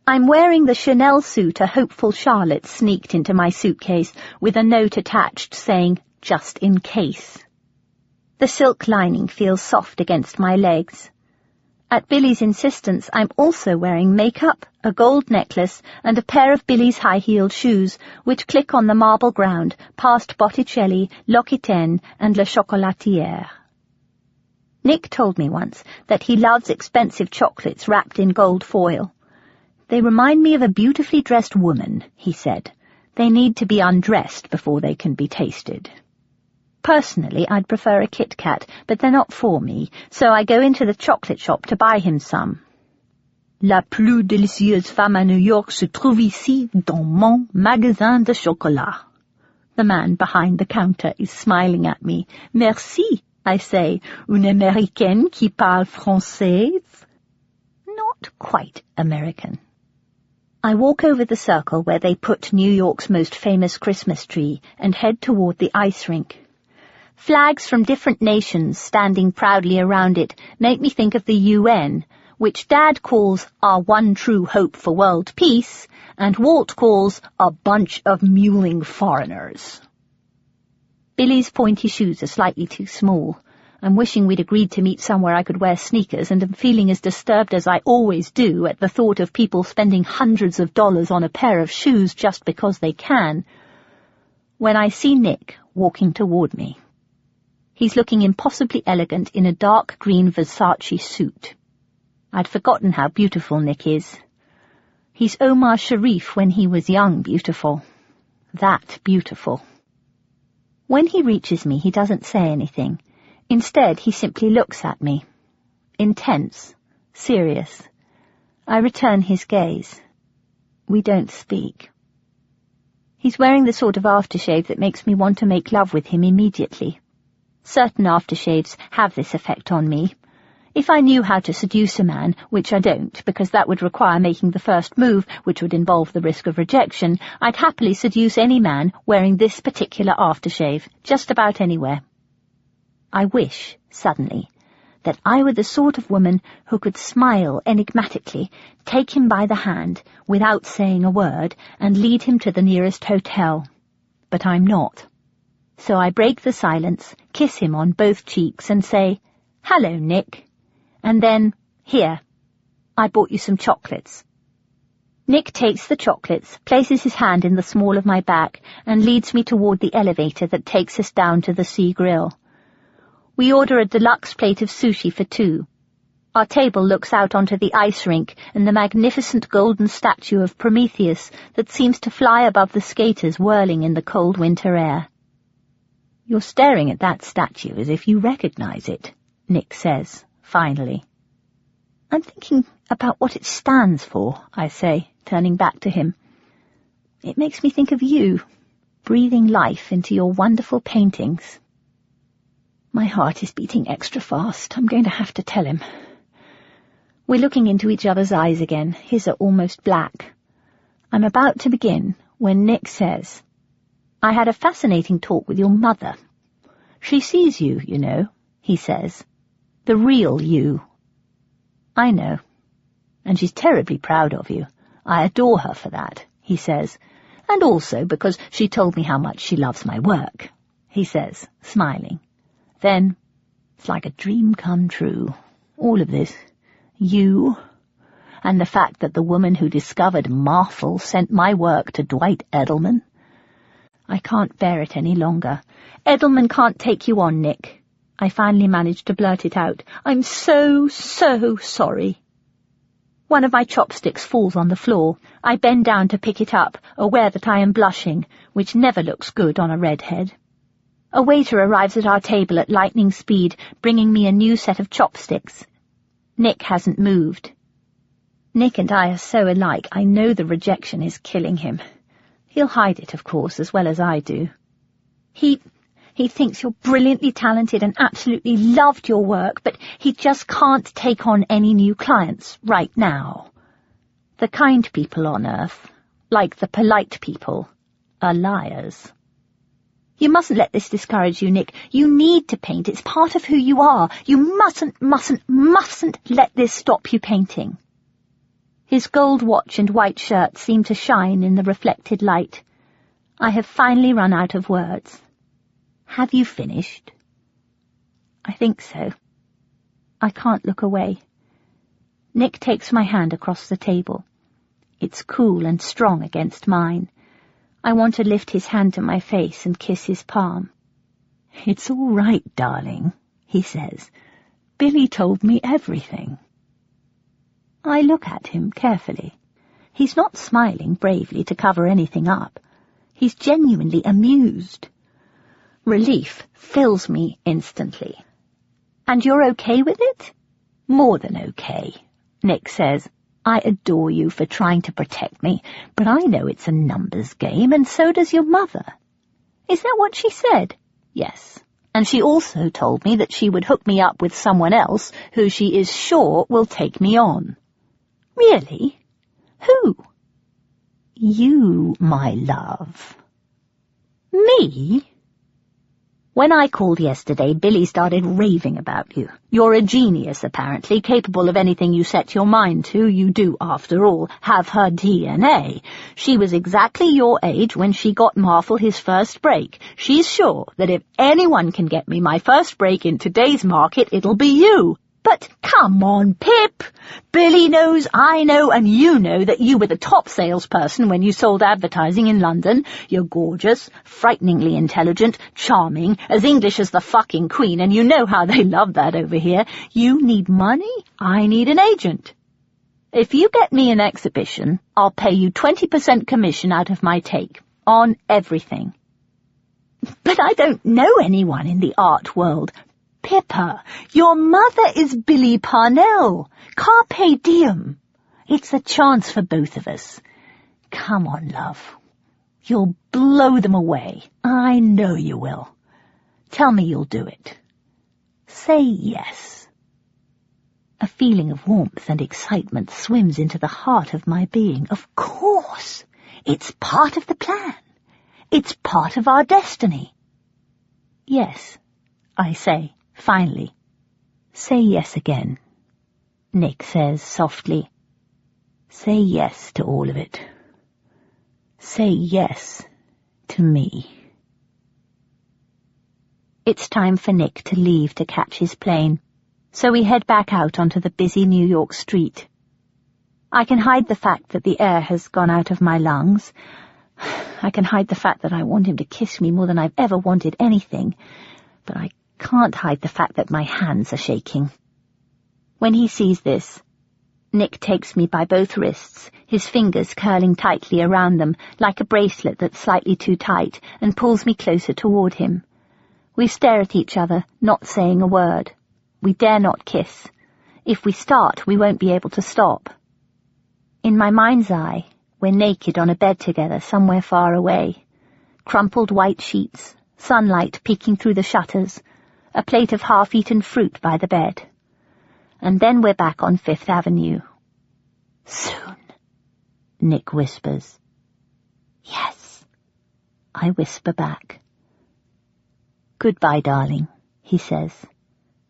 I'm wearing the Chanel suit a hopeful Charlotte sneaked into my suitcase with a note attached saying, "Just in case." The silk lining feels soft against my legs. At Billy's insistence, I'm also wearing makeup, a gold necklace, and a pair of Billy's high-heeled shoes, which click on the marble ground past Botticelli, L'Occitane, and Le Chocolatière. Nick told me once that he loves expensive chocolates wrapped in gold foil. "They remind me of a beautifully dressed woman," he said. "They need to be undressed before they can be tasted." Personally, I'd prefer a Kit Kat, but they're not for me, so I go into the chocolate shop to buy him some. "La plus délicieuse femme à New York se trouve ici dans mon magasin de chocolat." The man behind the counter is smiling at me. "Merci," I say, "une Américaine qui parle français." Not quite American. I walk over the circle where they put New York's most famous Christmas tree and head toward the ice rink. Flags from different nations standing proudly around it make me think of the UN, which Dad calls our one true hope for world peace, and Walt calls a bunch of mewling foreigners. Billy's pointy shoes are slightly too small. I'm wishing we'd agreed to meet somewhere I could wear sneakers, and am feeling as disturbed as I always do at the thought of people spending hundreds of dollars on a pair of shoes just because they can, when I see Nick walking toward me. He's looking impossibly elegant in a dark green Versace suit. I'd forgotten how beautiful Nick is. He's Omar Sharif when he was young beautiful. That beautiful. When he reaches me, he doesn't say anything. Instead, he simply looks at me. Intense, serious. I return his gaze. We don't speak. He's wearing the sort of aftershave that makes me want to make love with him immediately. Certain aftershaves have this effect on me. If I knew how to seduce a man, which I don't, because that would require making the first move, which would involve the risk of rejection, I'd happily seduce any man wearing this particular aftershave, just about anywhere. I wish, suddenly, that I were the sort of woman who could smile enigmatically, take him by the hand, without saying a word, and lead him to the nearest hotel. But I'm not. So I break the silence, kiss him on both cheeks, and say, "Hello, Nick." And then, "Here, I bought you some chocolates." Nick takes the chocolates, places his hand in the small of my back, and leads me toward the elevator that takes us down to the Sea Grill. We order a deluxe plate of sushi for 2. Our table looks out onto the ice rink and the magnificent golden statue of Prometheus that seems to fly above the skaters whirling in the cold winter air. "You're staring at that statue as if you recognize it," Nick says, finally. I'm thinking about what it stands for, I say, turning back to him. It makes me think of you, breathing life into your wonderful paintings. My heart is beating extra fast. I'm going to have to tell him. We're looking into each other's eyes again. His are almost black. I'm about to begin when Nick says, I had a fascinating talk with your mother. She sees you, you know, he says. The real you. I know. And she's terribly proud of you. I adore her for that, he says. And also because she told me how much she loves my work, he says, smiling. Then, it's like a dream come true. All of this. You, and the fact that the woman who discovered Marfel sent my work to Dwight Edelman. I can't bear it any longer. Edelman can't take you on, Nick. I finally managed to blurt it out. I'm so sorry. One of my chopsticks falls on the floor. I bend down to pick it up, aware that I am blushing, which never looks good on a redhead. A waiter arrives at our table at lightning speed, bringing me a new set of chopsticks. Nick hasn't moved. Nick and I are so alike, I know the rejection is killing him. He'll hide it, of course, as well as I do. He thinks you're brilliantly talented and absolutely loved your work, but he just can't take on any new clients right now. The kind people on Earth, like the polite people, are liars. You mustn't let this discourage you, Nick. You need to paint. It's part of who you are. You mustn't let this stop you painting. His gold watch and white shirt seem to shine in the reflected light. I have finally run out of words. Have you finished? I think so. I can't look away. Nick takes my hand across the table. It's cool and strong against mine. I want to lift his hand to my face and kiss his palm. It's all right, darling, he says. Billy told me everything. I look at him carefully. He's not smiling bravely to cover anything up. He's genuinely amused. Relief fills me instantly. And you're okay with it? More than okay, Nick says. I adore you for trying to protect me, but I know it's a numbers game, and so does your mother. Is that what she said? Yes. And she also told me that she would hook me up with someone else who she is sure will take me on. Really? Who? You, my love. Me? When I called yesterday, Billy started raving about you. You're a genius, apparently, capable of anything you set your mind to. You do, after all, have her DNA. She was exactly your age when she got Marfel his first break. She's sure that if anyone can get me my first break in today's market, it'll be you. But come on, Pip. Billy knows, I know, and you know that you were the top salesperson when you sold advertising in London. You're gorgeous, frighteningly intelligent, charming, as English as the fucking Queen, and you know how they love that over here. You need money, I need an agent. If you get me an exhibition, I'll pay you 20% commission out of my take, on everything. But I don't know anyone in the art world. Pippa, your mother is Billy Parnell. Carpe diem. It's a chance for both of us. Come on, love. You'll blow them away. I know you will. Tell me you'll do it. Say yes. A feeling of warmth and excitement swims into the heart of my being. Of course. It's part of the plan. It's part of our destiny. Yes, I say. Finally. Say yes again, Nick says softly. Say yes to all of it. Say yes to me. It's time for Nick to leave to catch his plane, so we head back out onto the busy New York street. I can hide the fact that the air has gone out of my lungs. I can hide the fact that I want him to kiss me more than I've ever wanted anything, but I can't hide the fact that my hands are shaking. When he sees this, Nick takes me by both wrists, his fingers curling tightly around them like a bracelet that's slightly too tight, and pulls me closer toward him. We stare at each other, not saying a word. We dare not kiss. If we start, we won't be able to stop. In my mind's eye, we're naked on a bed together somewhere far away. Crumpled white sheets, sunlight peeking through the shutters, a plate of half-eaten fruit by the bed. And then we're back on Fifth Avenue. Soon, Nick whispers. Yes, I whisper back. Goodbye, darling, he says,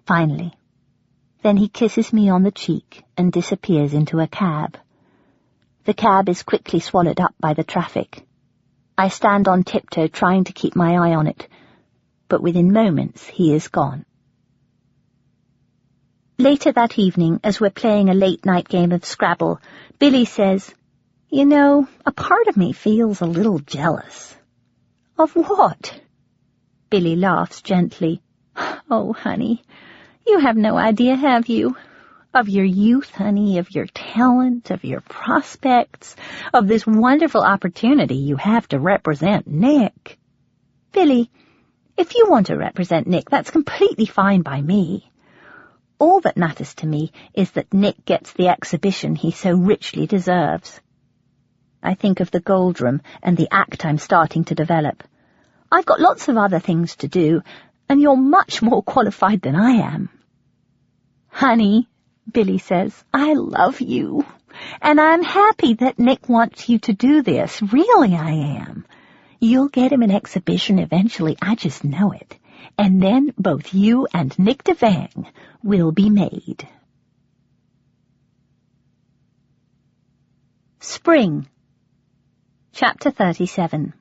finally. Then he kisses me on the cheek and disappears into a cab. The cab is quickly swallowed up by the traffic. I stand on tiptoe trying to keep my eye on it, but within moments he is gone. Later that evening, as we're playing a late-night game of Scrabble, Billy says, "You know, a part of me feels a little jealous." "Of what?" Billy laughs gently. "Oh, honey, you have no idea, have you? Of your youth, honey, of your talent, of your prospects, of this wonderful opportunity you have to represent Nick." "Billy, if you want to represent Nick, that's completely fine by me. All that matters to me is that Nick gets the exhibition he so richly deserves." I think of the Gold Room and the act I'm starting to develop. I've got lots of other things to do, and you're much more qualified than I am. "Honey," Billy says, "I love you, and I'm happy that Nick wants you to do this. Really, I am. You'll get him an exhibition eventually, I just know it. And then both you and Nick Devang will be made." Spring. Chapter 37.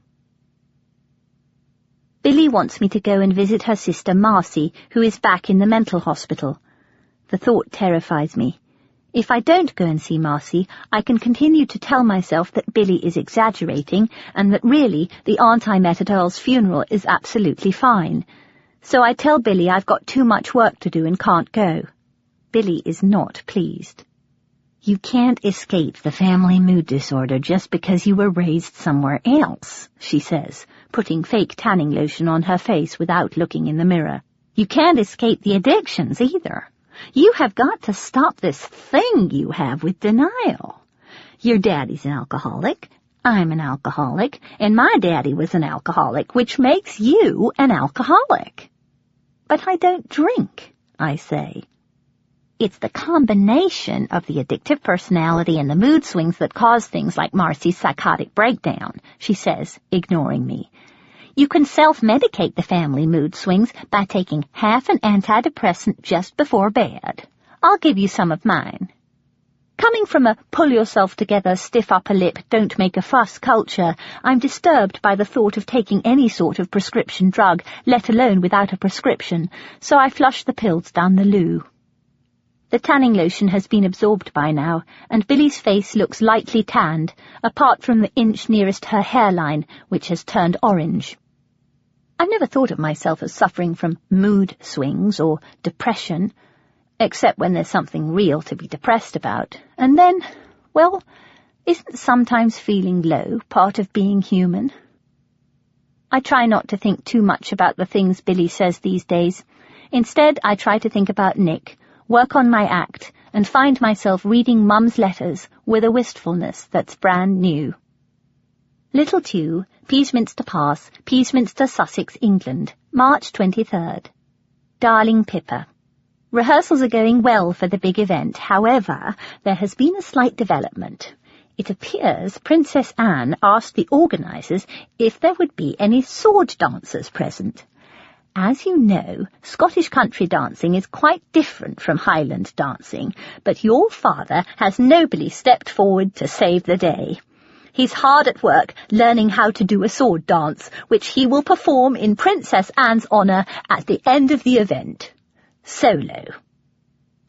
Billy wants me to go and visit her sister Marcy, who is back in the mental hospital. The thought terrifies me. If I don't go and see Marcy, I can continue to tell myself that Billy is exaggerating and that really the aunt I met at Earl's funeral is absolutely fine. So I tell Billy I've got too much work to do and can't go. Billy is not pleased. "You can't escape the family mood disorder just because you were raised somewhere else," she says, putting fake tanning lotion on her face without looking in the mirror. "You can't escape the addictions either. You have got to stop this thing you have with denial. Your daddy's an alcoholic, I'm an alcoholic, and my daddy was an alcoholic, which makes you an alcoholic." "But I don't drink," I say. "It's the combination of the addictive personality and the mood swings that cause things like Marcy's psychotic breakdown," she says, ignoring me. "You can self-medicate the family mood swings by taking half an antidepressant just before bed. I'll give you some of mine." Coming from a pull-yourself-together, stiff-upper-lip, don't-make-a-fuss culture, I'm disturbed by the thought of taking any sort of prescription drug, let alone without a prescription, so I flush the pills down the loo. The tanning lotion has been absorbed by now, and Billy's face looks lightly tanned, apart from the inch nearest her hairline, which has turned orange. I've never thought of myself as suffering from mood swings or depression, except when there's something real to be depressed about. And then, well, isn't sometimes feeling low part of being human? I try not to think too much about the things Billy says these days. Instead, I try to think about Nick, work on my act, and find myself reading Mum's letters with a wistfulness that's brand new. Little Tew, Peasminster Pass, Peasminster, Sussex, England, March 23rd. Darling Pippa, rehearsals are going well for the big event. However, there has been a slight development. It appears Princess Anne asked the organisers if there would be any sword dancers present. As you know, Scottish country dancing is quite different from Highland dancing, but your father has nobly stepped forward to save the day. He's hard at work learning how to do a sword dance, which he will perform in Princess Anne's honour at the end of the event. Solo.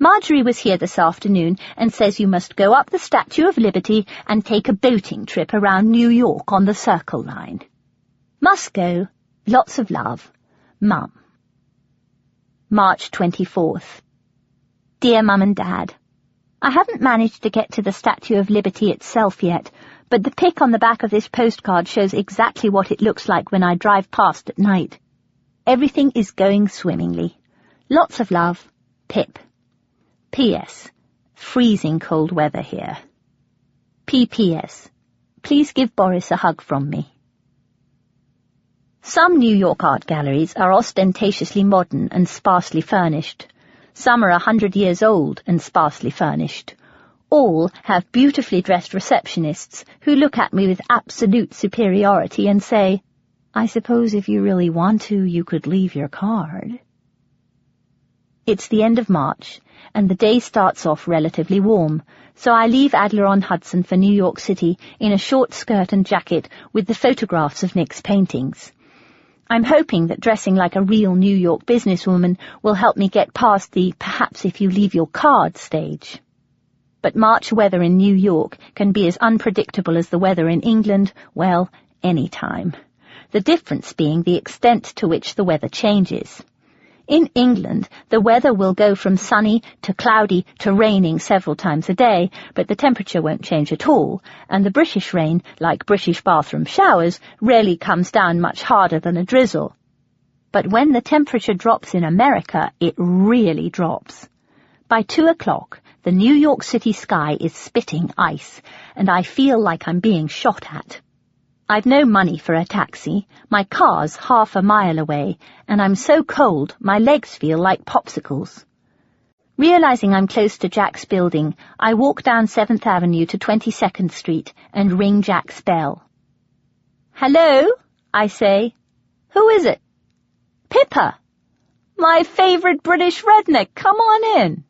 Marjorie was here this afternoon and says you must go up the Statue of Liberty and take a boating trip around New York on the Circle Line. Must go. Lots of love. Mum. March 24th. Dear Mum and Dad, I haven't managed to get to the Statue of Liberty itself yet, but the pic on the back of this postcard shows exactly what it looks like when I drive past at night. Everything is going swimmingly. Lots of love, Pip. P.S. Freezing cold weather here. P.P.S. Please give Boris a hug from me. Some New York art galleries are ostentatiously modern and sparsely furnished. Some are 100 years old and sparsely furnished. All have beautifully dressed receptionists who look at me with absolute superiority and say, "I suppose if you really want to, you could leave your card." It's the end of March, and the day starts off relatively warm, so I leave Adler-on-Hudson for New York City in a short skirt and jacket with the photographs of Nick's paintings. I'm hoping that dressing like a real New York businesswoman will help me get past the perhaps if you leave your card stage. But March weather in New York can be as unpredictable as the weather in England, well, any time. The difference being the extent to which the weather changes. In England, the weather will go from sunny to cloudy to raining several times a day, but the temperature won't change at all, and the British rain, like British bathroom showers, rarely comes down much harder than a drizzle. But when the temperature drops in America, it really drops. By 2 o'clock, the New York City sky is spitting ice, and I feel like I'm being shot at. I've no money for a taxi, my car's half a mile away, and I'm so cold my legs feel like popsicles. Realizing I'm close to Jack's building, I walk down 7th Avenue to 22nd Street and ring Jack's bell. "Hello?" I say. "Who is it?" "Pippa. My favorite British redneck. Come on in."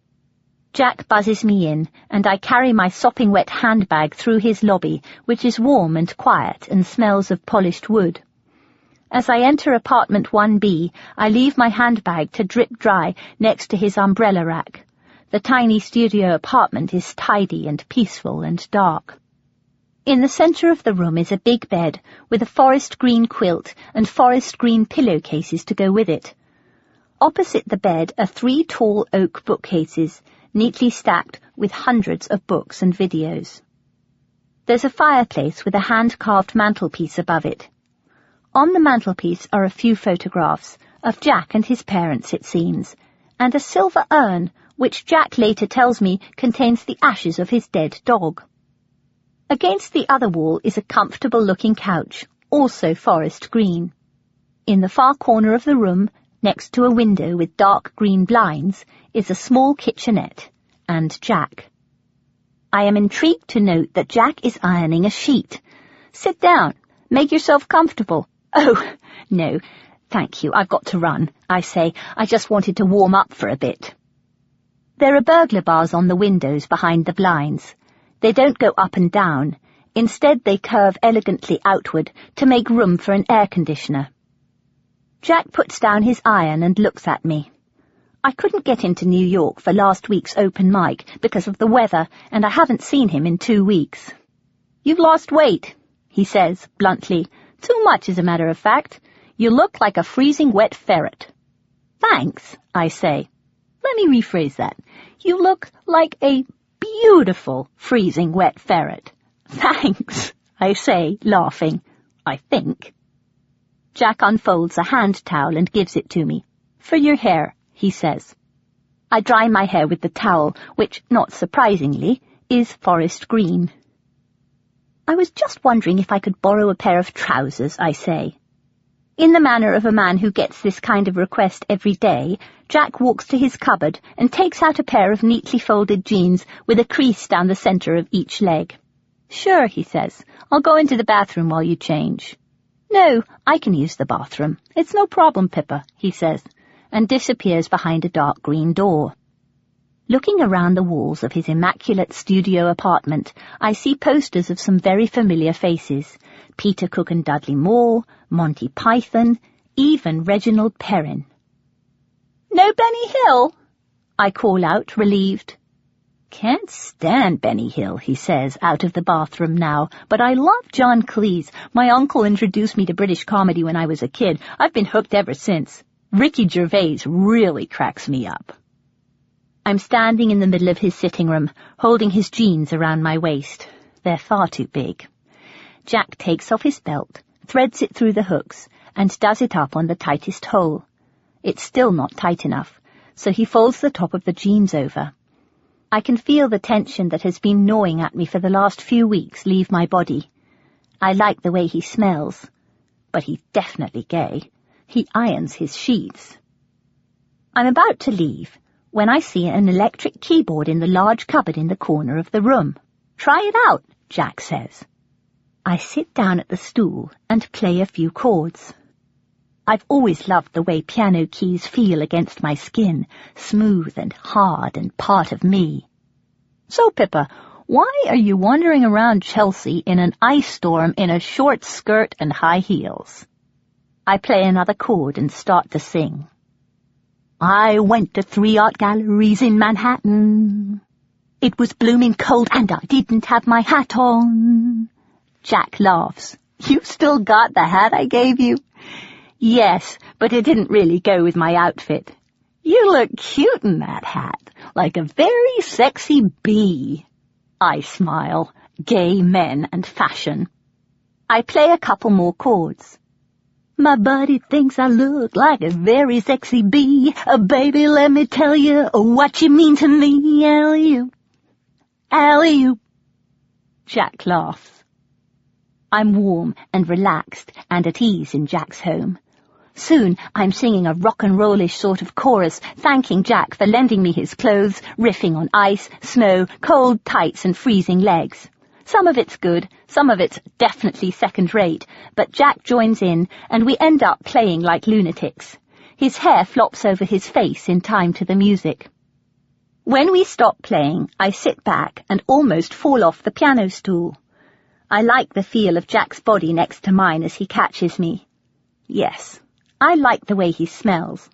Jack buzzes me in, and I carry my sopping wet handbag through his lobby, which is warm and quiet and smells of polished wood. As I enter apartment 1B, I leave my handbag to drip dry next to his umbrella rack. The tiny studio apartment is tidy and peaceful and dark. In the center of the room is a big bed with a forest green quilt and forest green pillowcases to go with it. Opposite the bed are 3 tall oak bookcases, neatly stacked with hundreds of books and videos. There's a fireplace with a hand-carved mantelpiece above it. On the mantelpiece are a few photographs, of Jack and his parents, it seems, and a silver urn, which Jack later tells me contains the ashes of his dead dog. Against the other wall is a comfortable-looking couch, also forest green. In the far corner of the room, next to a window with dark green blinds, is a small kitchenette, and Jack. I am intrigued to note that Jack is ironing a sheet. "Sit down. Make yourself comfortable." "Oh, no, thank you. I've got to run," I say. "I just wanted to warm up for a bit." There are burglar bars on the windows behind the blinds. They don't go up and down. Instead, they curve elegantly outward to make room for an air conditioner. Jack puts down his iron and looks at me. I couldn't get into New York for last week's open mic because of the weather, and I haven't seen him in 2 weeks. "You've lost weight," he says, bluntly. "Too much, as a matter of fact. You look like a freezing wet ferret." "Thanks," I say. "Let me rephrase that. You look like a beautiful freezing wet ferret." "Thanks," I say, laughing. "I think." Jack unfolds a hand towel and gives it to me. "For your hair," he says. I dry my hair with the towel, which, not surprisingly, is forest green. "I was just wondering if I could borrow a pair of trousers," I say. In the manner of a man who gets this kind of request every day, Jack walks to his cupboard and takes out a pair of neatly folded jeans with a crease down the center of each leg. "Sure," he says. "I'll go into the bathroom while you change." "No, I can use the bathroom. It's no problem, Pippa," he says, and disappears behind a dark green door. Looking around the walls of his immaculate studio apartment, I see posters of some very familiar faces. Peter Cook and Dudley Moore, Monty Python, even Reginald Perrin. "No Benny Hill?" I call out, relieved. "Can't stand Benny Hill," he says, out of the bathroom now, "but I love John Cleese. My uncle introduced me to British comedy when I was a kid. I've been hooked ever since. Ricky Gervais really cracks me up." I'm standing in the middle of his sitting room, holding his jeans around my waist. They're far too big. Jack takes off his belt, threads it through the hooks, and does it up on the tightest hole. It's still not tight enough, so he folds the top of the jeans over. I can feel the tension that has been gnawing at me for the last few weeks leave my body. I like the way he smells, but he's definitely gay. He irons his sheets. I'm about to leave when I see an electric keyboard in the large cupboard in the corner of the room. "Try it out," Jack says. I sit down at the stool and play a few chords. I've always loved the way piano keys feel against my skin, smooth and hard and part of me. "So, Pippa, why are you wandering around Chelsea in an ice storm in a short skirt and high heels?" I play another chord and start to sing. "I went to 3 art galleries in Manhattan. It was blooming cold and I didn't have my hat on." Jack laughs. "You still got the hat I gave you?" "Yes, but it didn't really go with my outfit." "You look cute in that hat, like a very sexy bee." I smile. Gay men and fashion. I play a couple more chords. "My buddy thinks I look like a very sexy bee. Baby, let me tell you what you mean to me. Alley-oop, alley-oop." Jack laughs. I'm warm and relaxed and at ease in Jack's home. Soon I'm singing a rock-and-rollish sort of chorus, thanking Jack for lending me his clothes, riffing on ice, snow, cold tights and freezing legs. Some of it's good, some of it's definitely second-rate, but Jack joins in and we end up playing like lunatics. His hair flops over his face in time to the music. When we stop playing, I sit back and almost fall off the piano stool. I like the feel of Jack's body next to mine as he catches me. Yes, I like the way he smells.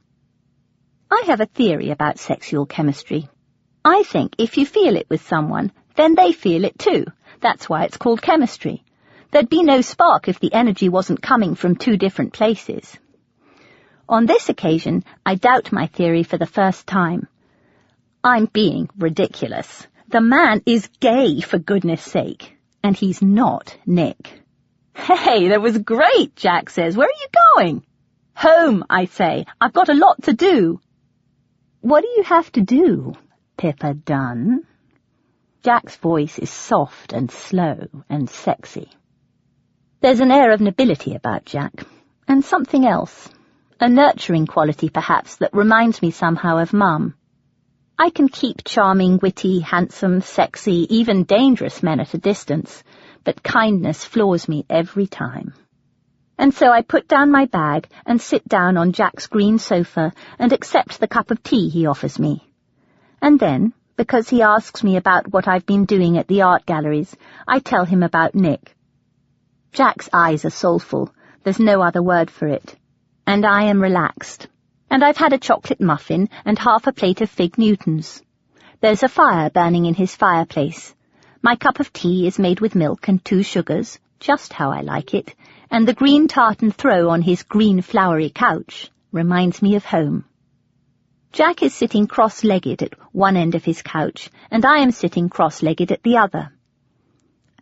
I have a theory about sexual chemistry. I think if you feel it with someone, then they feel it too. That's why it's called chemistry. There'd be no spark if the energy wasn't coming from 2 different places. On this occasion, I doubt my theory for the first time. I'm being ridiculous. The man is gay, for goodness sake. And he's not Nick. "Hey, that was great," Jack says. "Where are you going?" "Home," I say. "I've got a lot to do." "What do you have to do, Pippa Dunn?" Jack's voice is soft and slow and sexy. There's an air of nobility about Jack, and something else, a nurturing quality perhaps that reminds me somehow of Mum. I can keep charming, witty, handsome, sexy, even dangerous men at a distance, but kindness floors me every time. And so I put down my bag and sit down on Jack's green sofa and accept the cup of tea he offers me. And then, because he asks me about what I've been doing at the art galleries, I tell him about Nick. Jack's eyes are soulful, there's no other word for it, and I am relaxed. And I've had a chocolate muffin and half a plate of fig Newtons. There's a fire burning in his fireplace. My cup of tea is made with milk and 2 sugars, just how I like it, and the green tartan throw on his green flowery couch reminds me of home. Jack is sitting cross-legged at one end of his couch, and I am sitting cross-legged at the other.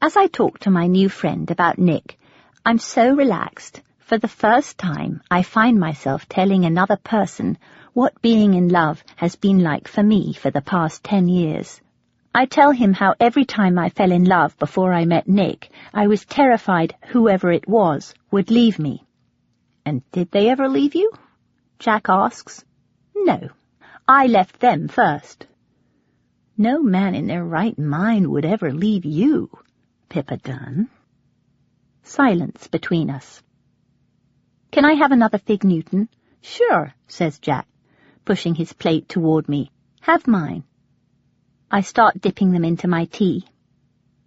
As I talk to my new friend about Nick, I'm so relaxed. For the first time, I find myself telling another person what being in love has been like for me for the past 10 years. I tell him how every time I fell in love before I met Nick, I was terrified whoever it was would leave me. "And did they ever leave you?" Jack asks. "No, I left them first." "No man in their right mind would ever leave you, Pippa Dunn." Silence between us. "Can I have another fig Newton?" "Sure," says Jack, pushing his plate toward me. "Have mine." I start dipping them into my tea.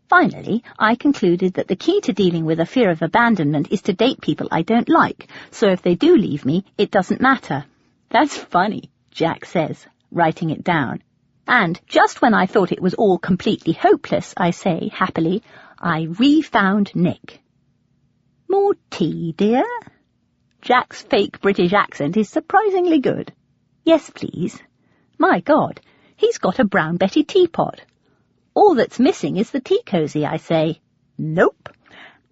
Finally, I concluded that the key to dealing with a fear of abandonment is to date people I don't like, so if they do leave me, it doesn't matter. "That's funny," Jack says, writing it down. And just when I thought it was all completely hopeless, I say, happily, I re-found Nick. "More tea, dear?" Jack's fake British accent is surprisingly good. "Yes, please." My God, he's got a Brown Betty teapot. "All that's missing is the tea cosy," I say. "Nope."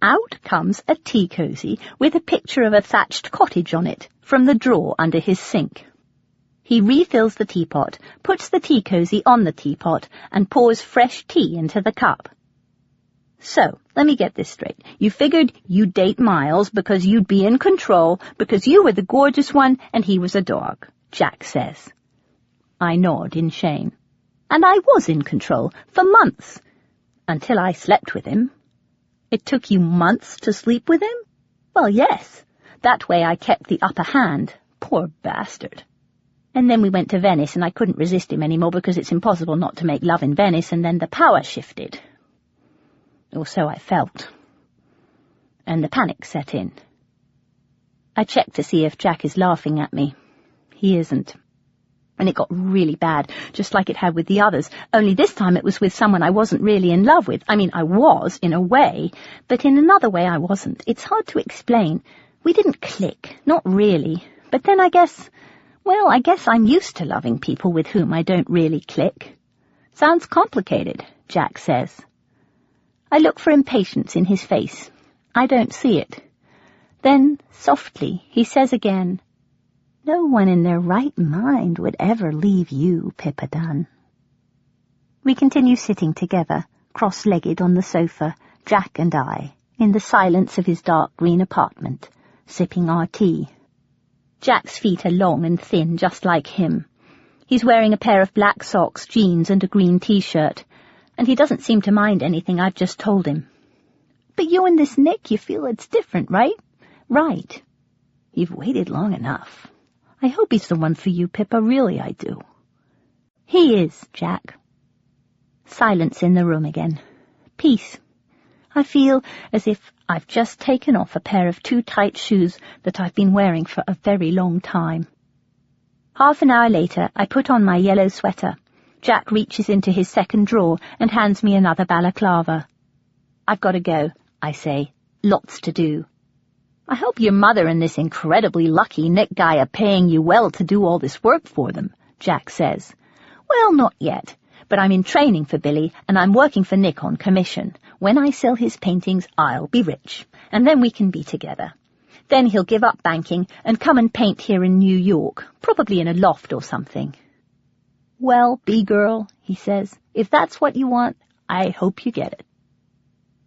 Out comes a tea cosy with a picture of a thatched cottage on it from the drawer under his sink. He refills the teapot, puts the tea cosy on the teapot, and pours fresh tea into the cup. So, let me get this straight. You figured you'd date Miles because you'd be in control, because you were the gorgeous one and he was a dog, Jack says. I nod in shame. And I was in control for months, until I slept with him. It took you months to sleep with him? Well, yes. That way I kept the upper hand. Poor bastard. And then we went to Venice, and I couldn't resist him anymore because it's impossible not to make love in Venice, and then the power shifted. Or so I felt. And the panic set in. I checked to see if Jack is laughing at me. He isn't. And it got really bad, just like it had with the others, only this time it was with someone I wasn't really in love with. I mean, I was, in a way, but in another way I wasn't. It's hard to explain. We didn't click, not really. But then I guess I'm used to loving people with whom I don't really click. Sounds complicated, Jack says. I look for impatience in his face. I don't see it. Then, softly, he says again, "No one in their right mind would ever leave you, Pippa Dunn." We continue sitting together, cross-legged on the sofa, Jack and I, in the silence of his dark green apartment, sipping our tea. Jack's feet are long and thin, just like him. He's wearing a pair of black socks, jeans, and a green T-shirt, and he doesn't seem to mind anything I've just told him. "But you and this Nick, you feel it's different, right?" "Right. You've waited long enough. I hope he's the one for you, Pippa, really I do." "He is, Jack." Silence in the room again. Peace. I feel as if I've just taken off a pair of too tight shoes that I've been wearing for a very long time. Half an hour later, I put on my yellow sweater. Jack reaches into his second drawer and hands me another balaclava. "I've got to go," I say. "Lots to do." "I hope your mother and this incredibly lucky Nick guy are paying you well to do all this work for them," Jack says. "Well, not yet, but I'm in training for Billy, and I'm working for Nick on commission. When I sell his paintings, I'll be rich, and then we can be together. Then he'll give up banking and come and paint here in New York, probably in a loft or something." "Well, B-girl," he says, "if that's what you want, I hope you get it."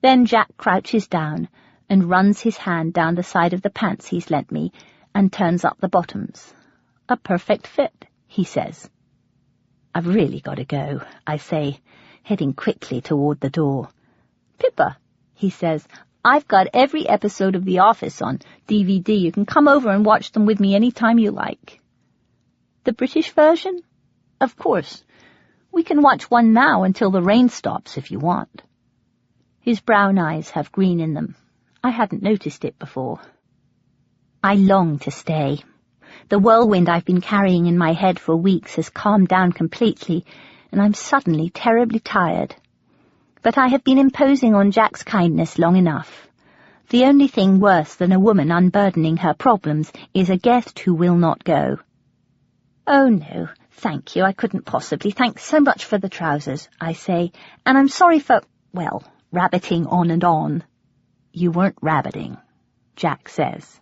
Then Jack crouches down and runs his hand down the side of the pants he's lent me and turns up the bottoms. "A perfect fit," he says. "I've really got to go," I say, heading quickly toward the door. "Pippa," he says, "I've got every episode of The Office on DVD. You can come over and watch them with me any time you like." "The British version?" "Of course. We can watch one now until the rain stops if you want." His brown eyes have green in them. I hadn't noticed it before. I long to stay. The whirlwind I've been carrying in my head for weeks has calmed down completely, and I'm suddenly terribly tired. But I have been imposing on Jack's kindness long enough. The only thing worse than a woman unburdening her problems is a guest who will not go. "Oh, no, thank you, I couldn't possibly. Thanks so much for the trousers," I say, "and I'm sorry for, well, rabbiting on and on." "You weren't rabbiting," Jack says.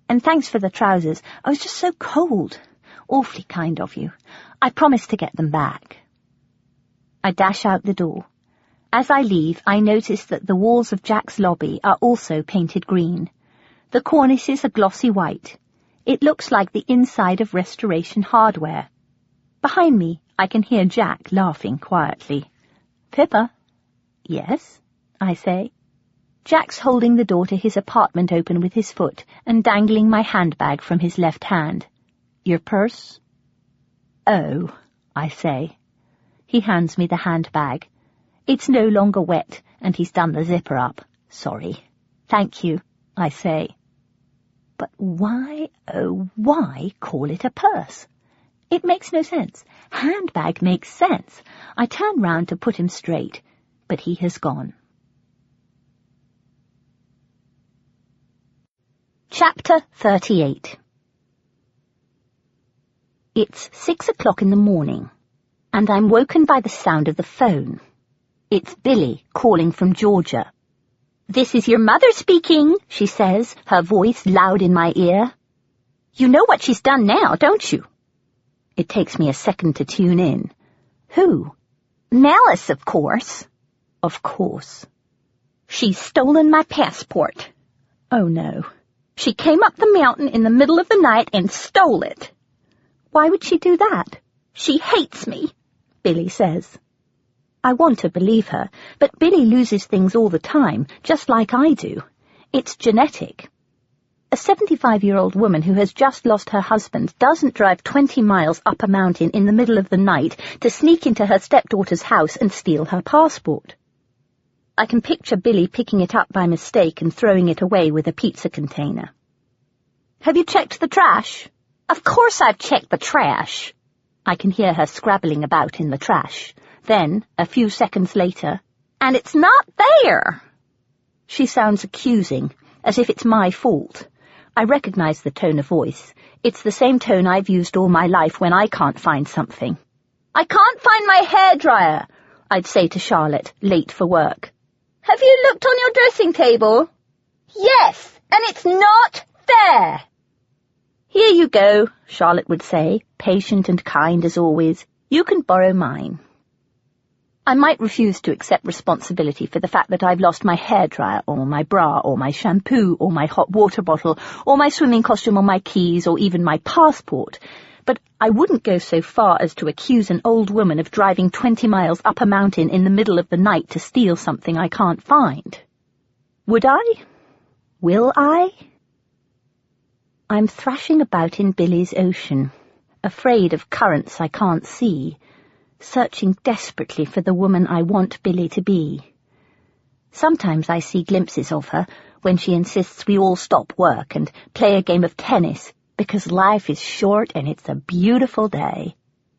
"And thanks for the trousers. I was just so cold. Awfully kind of you. I promise to get them back." I dash out the door. As I leave, I notice that the walls of Jack's lobby are also painted green. The cornices are glossy white. It looks like the inside of Restoration Hardware. Behind me, I can hear Jack laughing quietly. "Pippa?" "Yes," I say. Jack's holding the door to his apartment open with his foot and dangling my handbag from his left hand. "Your purse?" "Oh," I say. He hands me the handbag. It's no longer wet, and he's done the zipper up. "Sorry." "Thank you," I say. But why, oh, why call it a purse? It makes no sense. Handbag makes sense. I turn round to put him straight, but he has gone. Chapter 38. It's 6 o'clock in the morning, and I'm woken by the sound of the phone. It's Billy calling from Georgia. "This is your mother speaking," she says, her voice loud in my ear. "You know what she's done now, don't you?" It takes me a second to tune in. Who? Malice, of course. Of course. She's stolen my passport. Oh, no. She came up the mountain in the middle of the night and stole it. Why would she do that? She hates me, Billy says. I want to believe her, but Billy loses things all the time, just like I do. It's genetic. A 75-year-old woman who has just lost her husband doesn't drive 20 miles up a mountain in the middle of the night to sneak into her stepdaughter's house and steal her passport. I can picture Billy picking it up by mistake and throwing it away with a pizza container. Have you checked the trash? Of course I've checked the trash. I can hear her scrabbling about in the trash. Then, a few seconds later, and it's not there. She sounds accusing, as if it's my fault. I recognize the tone of voice. It's the same tone I've used all my life when I can't find something. I can't find my hairdryer, I'd say to Charlotte, late for work. Have you looked on your dressing table? Yes, and it's not there. Here you go, Charlotte would say, patient and kind as always. You can borrow mine. I might refuse to accept responsibility for the fact that I've lost my hairdryer, or my bra, or my shampoo, or my hot water bottle, or my swimming costume, or my keys, or even my passport, but I wouldn't go so far as to accuse an old woman of driving 20 miles up a mountain in the middle of the night to steal something I can't find. Would I? Will I? I'm thrashing about in Billy's ocean, afraid of currents I can't see, searching desperately for the woman I want Billy to be. Sometimes I see glimpses of her when she insists we all stop work and play a game of tennis because life is short and it's a beautiful day,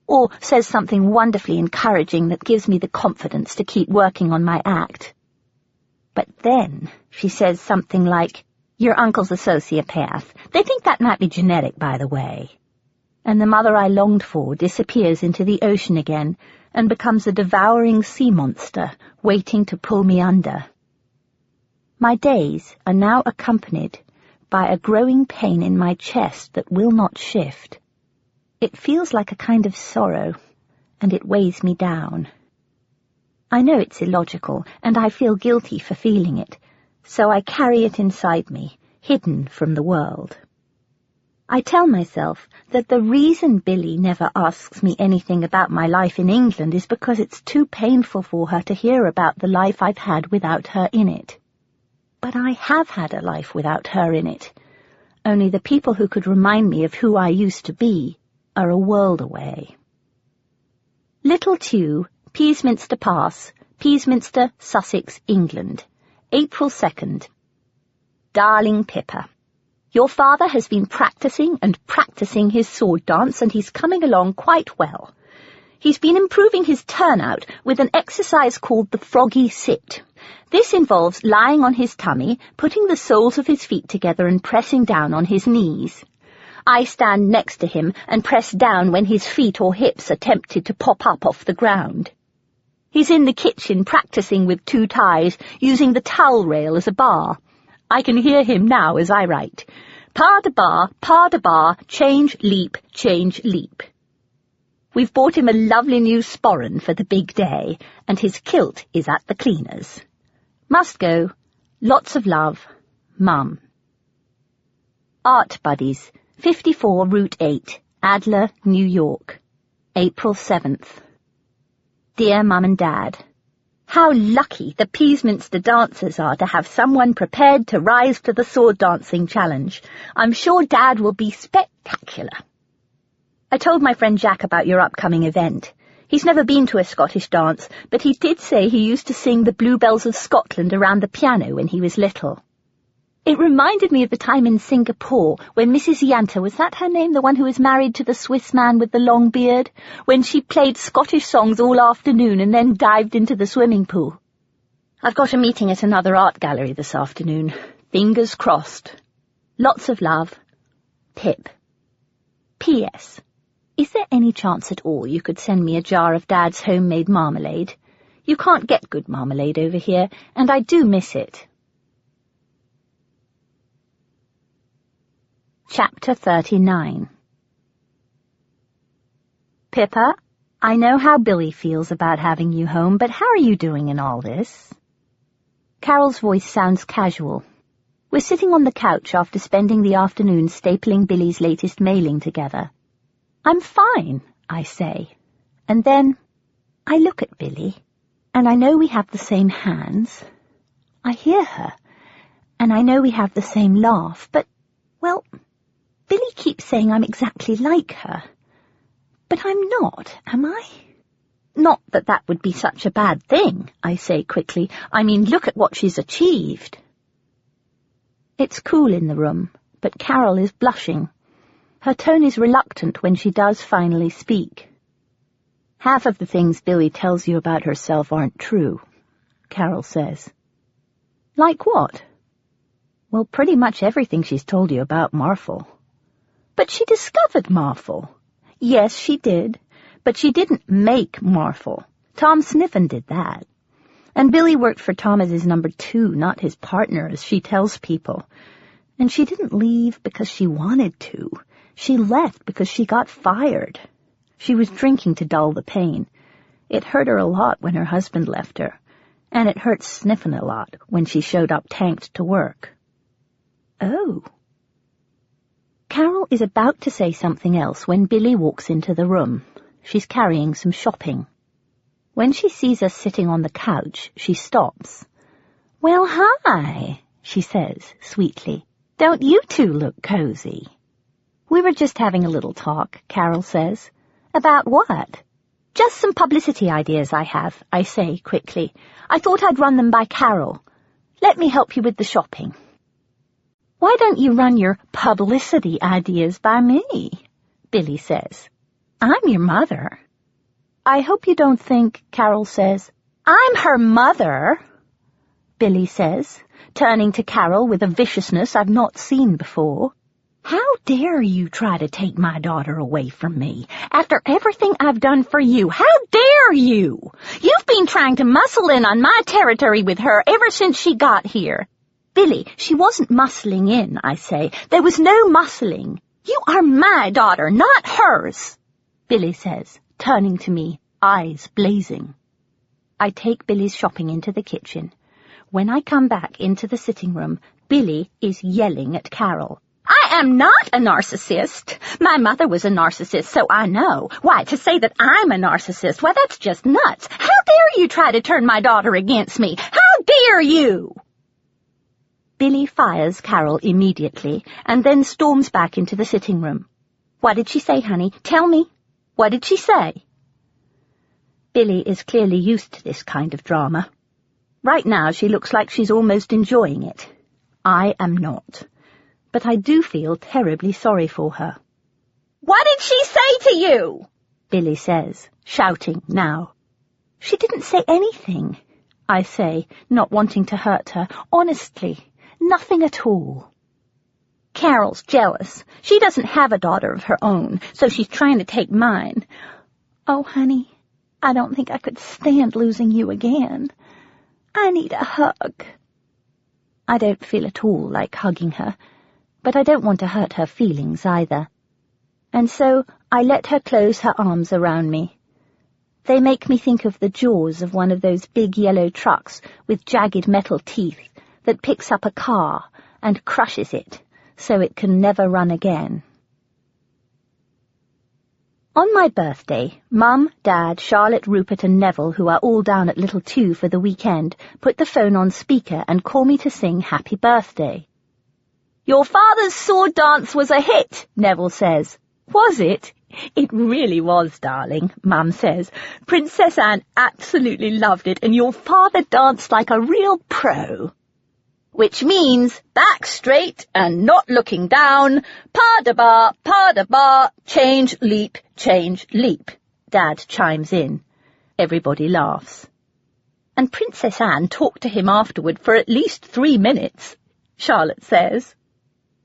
or says something wonderfully encouraging that gives me the confidence to keep working on my act. But then she says something like, "Your uncle's a sociopath. They think that might be genetic, by the way." And the mother I longed for disappears into the ocean again and becomes a devouring sea monster waiting to pull me under. My days are now accompanied by a growing pain in my chest that will not shift. It feels like a kind of sorrow, and it weighs me down. I know it's illogical, and I feel guilty for feeling it, so I carry it inside me, hidden from the world. I tell myself that the reason Billy never asks me anything about my life in England is because it's too painful for her to hear about the life I've had without her in it. But I have had a life without her in it. Only the people who could remind me of who I used to be are a world away. Little Tew, Peasminster Pass, Peasminster, Sussex, England, April 2nd. Darling Pippa, your father has been practising and practising his sword dance, and he's coming along quite well. He's been improving his turnout with an exercise called the froggy sit. This involves lying on his tummy, putting the soles of his feet together and pressing down on his knees. I stand next to him and press down when his feet or hips are tempted to pop up off the ground. He's in the kitchen practising with 2 ties, using the towel rail as a bar. I can hear him now as I write. Pa de bar, change, leap, change, leap. We've bought him a lovely new sporran for the big day, and his kilt is at the cleaner's. Must go. Lots of love. Mum. Art Buddies, 54 Route 8, Adler, New York, April 7th. Dear Mum and Dad, how lucky the Peasminster dancers are to have someone prepared to rise to the sword dancing challenge. I'm sure Dad will be spectacular. I told my friend Jack about your upcoming event. He's never been to a Scottish dance, but he did say he used to sing the Bluebells of Scotland around the piano when he was little. It reminded me of the time in Singapore when Mrs. Yanta, was that her name, the one who was married to the Swiss man with the long beard, when she played Scottish songs all afternoon and then dived into the swimming pool. I've got a meeting at another art gallery this afternoon. Fingers crossed. Lots of love. Pip. P.S. Is there any chance at all you could send me a jar of Dad's homemade marmalade? You can't get good marmalade over here, and I do miss it. Chapter 39. Pippa, I know how Billy feels about having you home, but how are you doing in all this? Carol's voice sounds casual. We're sitting on the couch after spending the afternoon stapling Billy's latest mailing together. I'm fine, I say. And then I look at Billy, and I know we have the same hands. I hear her, and I know we have the same laugh, but, well, Billy keeps saying I'm exactly like her. But I'm not, am I? Not that that would be such a bad thing, I say quickly. I mean, look at what she's achieved. It's cool in the room, but Carol is blushing. Her tone is reluctant when she does finally speak. Half of the things Billy tells you about herself aren't true, Carol says. Like what? Well, pretty much everything she's told you about Marfil. But she discovered Marfil. Yes, she did, but she didn't make Marfil. Tom Sniffen did that. And Billy worked for Tom as his number 2, not his partner, as she tells people. And she didn't leave because she wanted to. She left because she got fired. She was drinking to dull the pain. It hurt her a lot when her husband left her, and it hurt Sniffen a lot when she showed up tanked to work. Oh. Carol is about to say something else when Billy walks into the room. She's carrying some shopping. When she sees us sitting on the couch, she stops. Well, hi, she says sweetly. Don't you two look cozy? We were just having a little talk, Carol says. About what? Just some publicity ideas I have, I say quickly. I thought I'd run them by Carol. Let me help you with the shopping. Why don't you run your publicity ideas by me? Billy says. I'm your mother. I hope you don't think, Carol says. I'm her mother, Billy says, turning to Carol with a viciousness I've not seen before. How dare you try to take my daughter away from me? After everything I've done for you, how dare you? You've been trying to muscle in on my territory with her ever since she got here. Billy, she wasn't muscling in, I say. There was no muscling. You are my daughter, not hers, Billy says, turning to me, eyes blazing. I take Billy's shopping into the kitchen. When I come back into the sitting room, Billy is yelling at Carol. I am not a narcissist. My mother was a narcissist, so I know. Why, to say that I'm a narcissist, why, that's just nuts. How dare you try to turn my daughter against me? How dare you? Billy fires Carol immediately, and then storms back into the sitting room. What did she say, honey? Tell me. What did she say? Billy is clearly used to this kind of drama. Right now she looks like she's almost enjoying it. I am not. But I do feel terribly sorry for her. What did she say to you? Billy says, shouting now. She didn't say anything, I say, not wanting to hurt her. Honestly, nothing at all. Carol's jealous. She doesn't have a daughter of her own, so she's trying to take mine. Oh, honey, I don't think I could stand losing you again. I need a hug. I don't feel at all like hugging her, but I don't want to hurt her feelings either. And so I let her close her arms around me. They make me think of the jaws of one of those big yellow trucks with jagged metal teeth that picks up a car and crushes it so it can never run again. On my birthday, Mum, Dad, Charlotte, Rupert and Neville, who are all down at Little Two for the weekend, put the phone on speaker and call me to sing Happy Birthday. Your father's sword dance was a hit, Neville says. Was it? It really was, darling, Mum says. Princess Anne absolutely loved it, and your father danced like a real pro. Which means back straight and not looking down, pa-da-ba, change, leap, Dad chimes in. Everybody laughs. And Princess Anne talked to him afterward for at least 3 minutes, Charlotte says.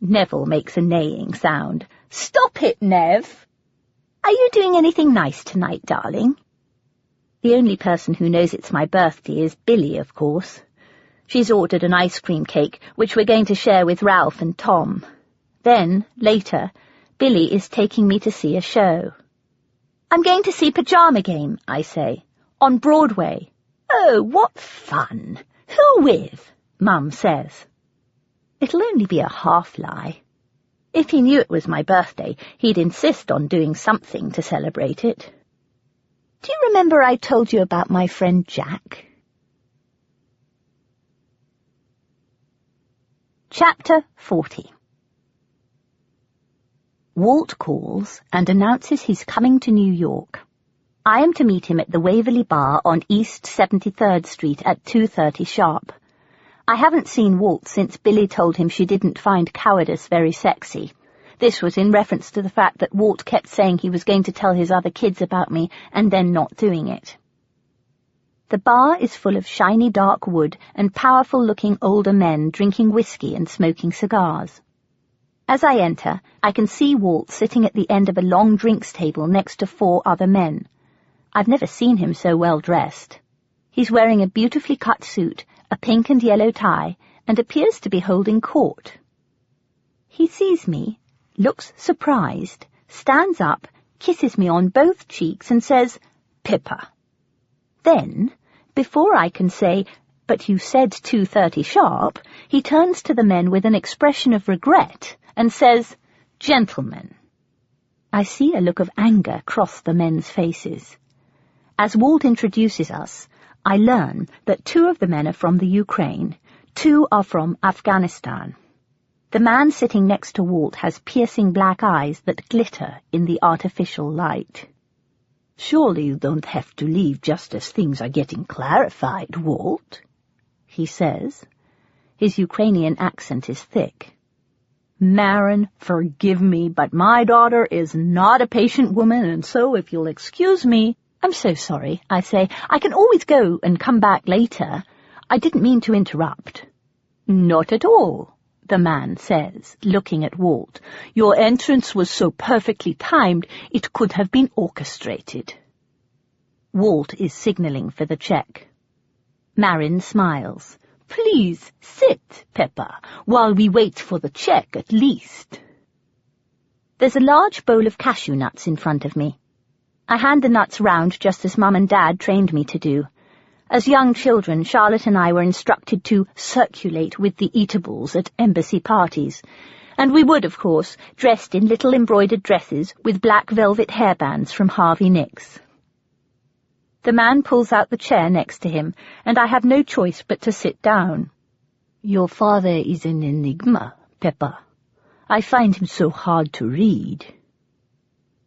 Neville makes a neighing sound. Stop it, Nev. Are you doing anything nice tonight, darling? The only person who knows it's my birthday is Billy, of course. She's ordered an ice cream cake, which we're going to share with Ralph and Tom. Then, later, Billy is taking me to see a show. I'm going to see Pajama Game, I say, on Broadway. Oh, what fun! Who with? Mum says. It'll only be a half-lie. If he knew it was my birthday, he'd insist on doing something to celebrate it. Do you remember I told you about my friend Jack? Chapter 40. Walt calls and announces he's coming to New York. I am to meet him at the Waverly Bar on East 73rd Street at 2:30 sharp. I haven't seen Walt since Billy told him she didn't find cowardice very sexy. This was in reference to the fact that Walt kept saying he was going to tell his other kids about me and then not doing it. The bar is full of shiny dark wood and powerful-looking older men drinking whiskey and smoking cigars. As I enter, I can see Walt sitting at the end of a long drinks table next to 4 other men. I've never seen him so well dressed. He's wearing a beautifully cut suit, a pink and yellow tie, and appears to be holding court. He sees me, looks surprised, stands up, kisses me on both cheeks and says, "Pippa." Then, before I can say, "But you said 2:30 sharp," he turns to the men with an expression of regret and says, "Gentlemen." I see a look of anger cross the men's faces. As Walt introduces us, I learn that 2 of the men are from the Ukraine, 2 are from Afghanistan. The man sitting next to Walt has piercing black eyes that glitter in the artificial light. "Surely you don't have to leave just as things are getting clarified, Walt," he says. His Ukrainian accent is thick. "Marin, forgive me, but my daughter is not a patient woman, and so, if you'll excuse me—" "I'm so sorry," I say. "I can always go and come back later. I didn't mean to interrupt." "Not at all," the man says, looking at Walt. "Your entrance was so perfectly timed, it could have been orchestrated." Walt is signaling for the check. Marin smiles. "Please sit, Peppa, while we wait for the check at least." There's a large bowl of cashew nuts in front of me. I hand the nuts round just as Mum and Dad trained me to do. As young children, Charlotte and I were instructed to circulate with the eatables at embassy parties, and we would, of course, dressed in little embroidered dresses with black velvet hairbands from Harvey Nicks. The man pulls out the chair next to him, and I have no choice but to sit down. "Your father is an enigma, Peppa. I find him so hard to read."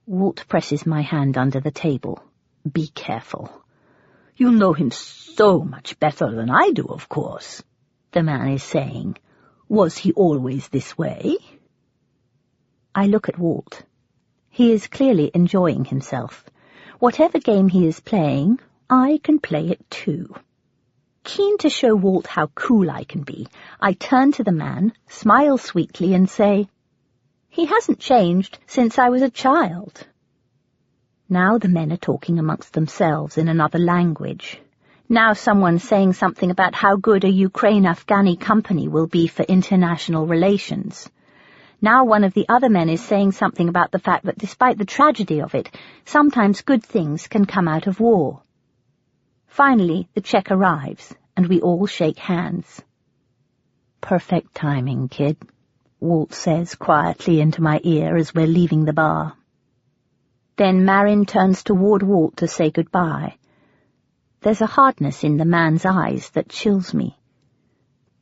Walt presses my hand under the table. "Be careful. You know him so much better than I do, of course," the man is saying. "Was he always this way?" I look at Walt. He is clearly enjoying himself. Whatever game he is playing, I can play it too. Keen to show Walt how cool I can be, I turn to the man, smile sweetly, and say, "He hasn't changed since I was a child." Now the men are talking amongst themselves in another language. Now someone's saying something about how good a Ukraine-Afghani company will be for international relations. Now one of the other men is saying something about the fact that despite the tragedy of it, sometimes good things can come out of war. Finally, the check arrives, and we all shake hands. "Perfect timing, kid," Walt says quietly into my ear as we're leaving the bar. Then Marin turns toward Walt to say goodbye. There's a hardness in the man's eyes that chills me.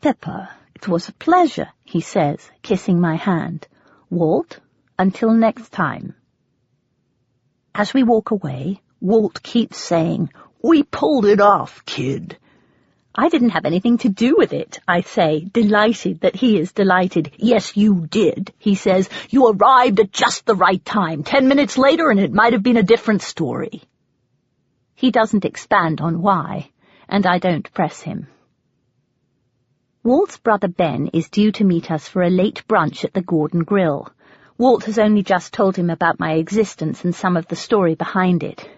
"Peppa, it was a pleasure," he says, kissing my hand. "Walt, until next time." As we walk away, Walt keeps saying, "We pulled it off, kid." "I didn't have anything to do with it," I say, delighted that he is delighted. "Yes, you did," he says. "You arrived at just the right time. 10 minutes later and it might have been a different story." He doesn't expand on why, and I don't press him. Walt's brother Ben is due to meet us for a late brunch at the Gordon Grill. Walt has only just told him about my existence and some of the story behind it.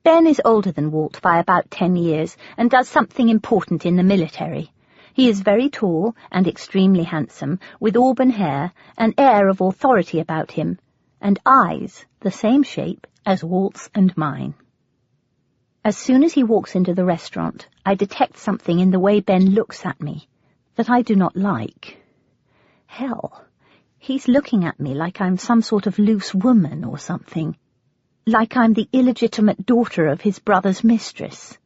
Ben is older than Walt by about 10 years and does something important in the military. He is very tall and extremely handsome, with auburn hair, an air of authority about him, and eyes the same shape as Walt's and mine. As soon as he walks into the restaurant, I detect something in the way Ben looks at me that I do not like. Hell, he's looking at me like I'm some sort of loose woman or something, like I'm the illegitimate daughter of his brother's mistress.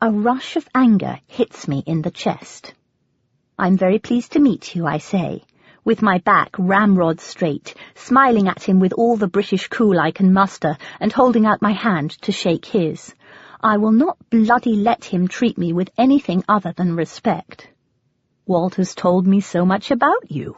A rush of anger hits me in the chest. "I'm very pleased to meet you," I say, with my back ramrod straight, smiling at him with all the British cool I can muster, and holding out my hand to shake his. I will not bloody let him treat me with anything other than respect. "Walt has told me so much about you."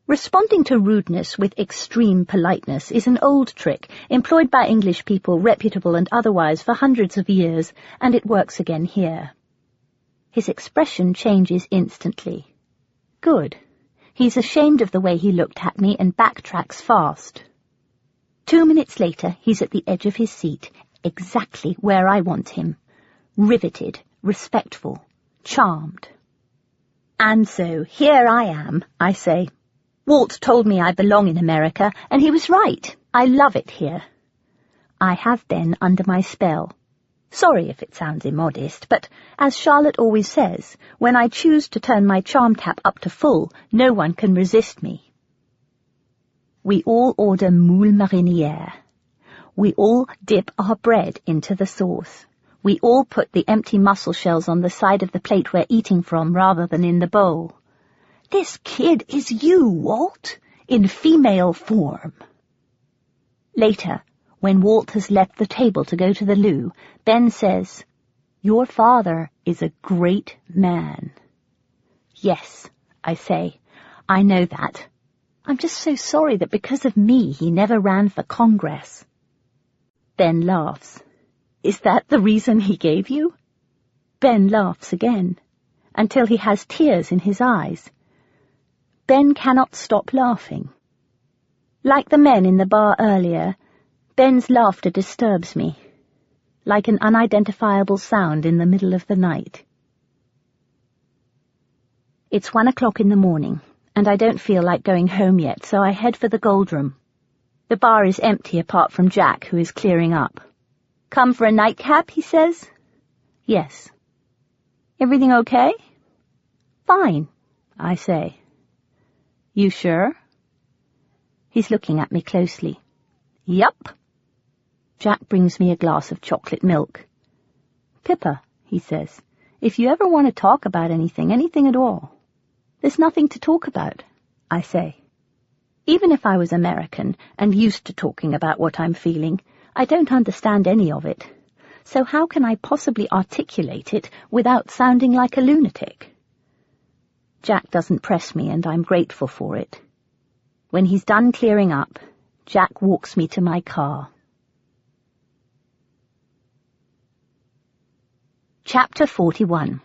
Responding to rudeness with extreme politeness is an old trick employed by English people, reputable and otherwise, for hundreds of years, and it works again here. His expression changes instantly. Good. He's ashamed of the way he looked at me and backtracks fast. 2 minutes later, he's at the edge of his seat, exactly where I want him. Riveted, respectful, charmed. "And so, here I am," I say. "Walt told me I belong in America, and he was right. I love it here. I have Ben under my spell. Sorry if it sounds immodest, but, as Charlotte always says, when I choose to turn my charm tap up to full, no one can resist me." We all order moule marinière. We all dip our bread into the sauce. We all put the empty mussel shells on the side of the plate we're eating from rather than in the bowl. "This kid is you, Walt, in female form." Later, when Walt has left the table to go to the loo, Ben says, "Your father is a great man." "Yes," I say, "I know that. I'm just so sorry that because of me he never ran for Congress." Ben laughs. "Is that the reason he gave you?" Ben laughs again, until he has tears in his eyes. Ben cannot stop laughing. Like the men in the bar earlier, Ben's laughter disturbs me, like an unidentifiable sound in the middle of the night. It's 1 o'clock in the morning, and I don't feel like going home yet, so I head for the Gold Room. The bar is empty apart from Jack, who is clearing up. "Come for a nightcap?" he says. "Yes." "Everything okay?" "Fine," I say. "You sure?" He's looking at me closely. "Yup." Jack brings me a glass of chocolate milk. "Pippa," he says, "if you ever want to talk about anything at all." "There's nothing to talk about," I say. Even if I was American and used to talking about what I'm feeling, I don't understand any of it. So how can I possibly articulate it without sounding like a lunatic? Jack doesn't press me, and I'm grateful for it. When he's done clearing up, Jack walks me to my car. Chapter 41.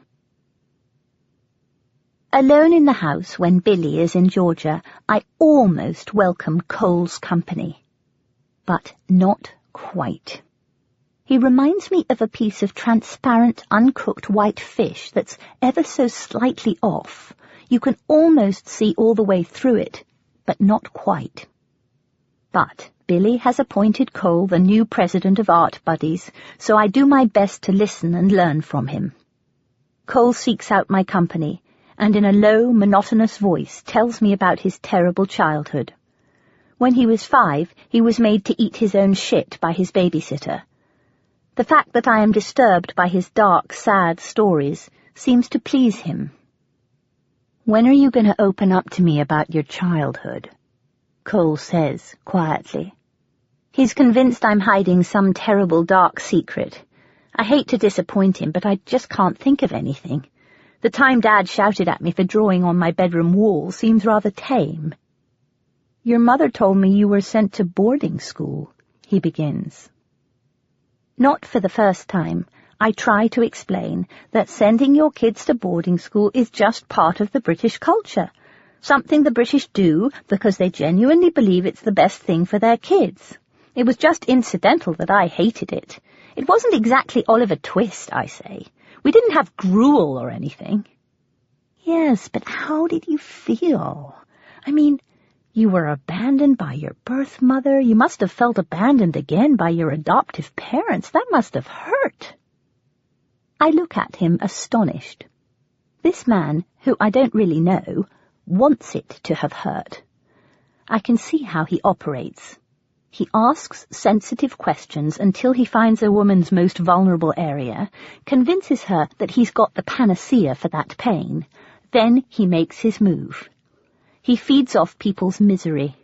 Alone in the house when Billy is in Georgia, I almost welcome Cole's company. But not quite. He reminds me of a piece of transparent, uncooked white fish that's ever so slightly off. You can almost see all the way through it, but not quite. But Billy has appointed Cole the new president of Art Buddies, so I do my best to listen and learn from him. Cole seeks out my company, and in a low, monotonous voice tells me about his terrible childhood. When he was 5, he was made to eat his own shit by his babysitter. The fact that I am disturbed by his dark, sad stories seems to please him. "When are you going to open up to me about your childhood?" Cole says quietly. He's convinced I'm hiding some terrible dark secret. I hate to disappoint him, but I just can't think of anything. The time Dad shouted at me for drawing on my bedroom wall seems rather tame. "Your mother told me you were sent to boarding school," he begins. Not for the first time, I try to explain that sending your kids to boarding school is just part of the British culture, something the British do because they genuinely believe it's the best thing for their kids. It was just incidental that I hated it. It wasn't exactly Oliver Twist, I say. We didn't have gruel or anything. "Yes, but how did you feel? I mean, You were abandoned by your birth mother. You must have felt abandoned again by your adoptive parents. That must have hurt. I look at him astonished. This man, who I don't really know, wants it to have hurt. I can see how he operates. He asks sensitive questions until he finds a woman's most vulnerable area, convinces her that he's got the panacea for that pain. Then he makes his move. He feeds off people's misery.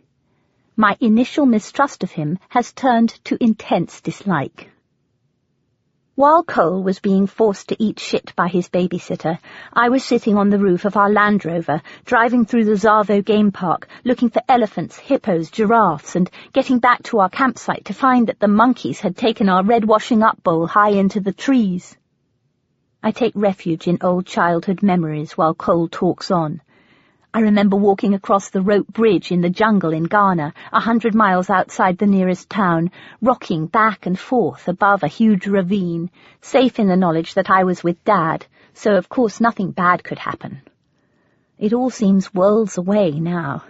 My initial mistrust of him has turned to intense dislike. While Cole was being forced to eat shit by his babysitter, I was sitting on the roof of our Land Rover, driving through the Zavo game park, looking for elephants, hippos, giraffes, and getting back to our campsite to find that the monkeys had taken our red washing-up bowl high into the trees. I take refuge in old childhood memories while Cole talks on. I remember walking across the rope bridge in the jungle in Ghana, 100 miles outside the nearest town, rocking back and forth above a huge ravine, safe in the knowledge that I was with Dad, so of course nothing bad could happen. It all seems worlds away now.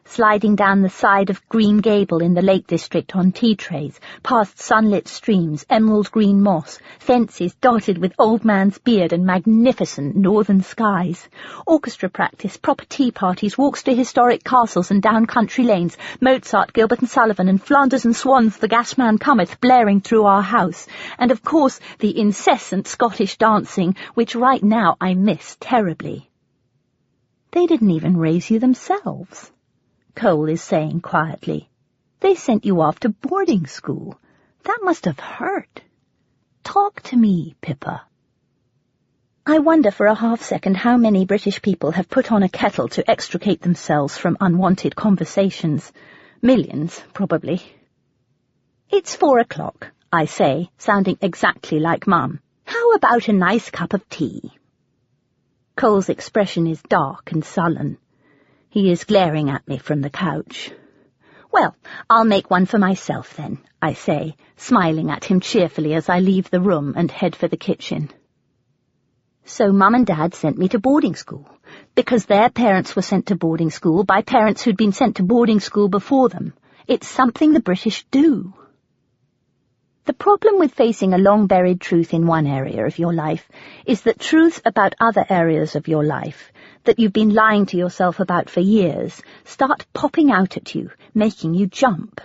Sliding down the side of Green Gable in the Lake District on tea trays, past sunlit streams, emerald green moss, fences dotted with old man's beard and magnificent northern skies, orchestra practice, proper tea parties, walks to historic castles and down country lanes, Mozart, Gilbert and Sullivan, and Flanders and Swans, The Gasman Cometh, blaring through our house, and of course the incessant Scottish dancing, which right now I miss terribly. They didn't even raise you themselves, Cole is saying quietly. They sent you off to boarding school. That must have hurt. Talk to me, Pippa. I wonder for a half-second how many British people have put on a kettle to extricate themselves from unwanted conversations. Millions, probably. It's 4 o'clock, I say, sounding exactly like Mum. How about a nice cup of tea? Cole's expression is dark and sullen. He is glaring at me from the couch. Well, I'll make one for myself then, I say, smiling at him cheerfully as I leave the room and head for the kitchen. So Mum and Dad sent me to boarding school, because their parents were sent to boarding school by parents who'd been sent to boarding school before them. It's something the British do. The problem with facing a long-buried truth in one area of your life is that truths about other areas of your life, that you've been lying to yourself about for years, start popping out at you, making you jump.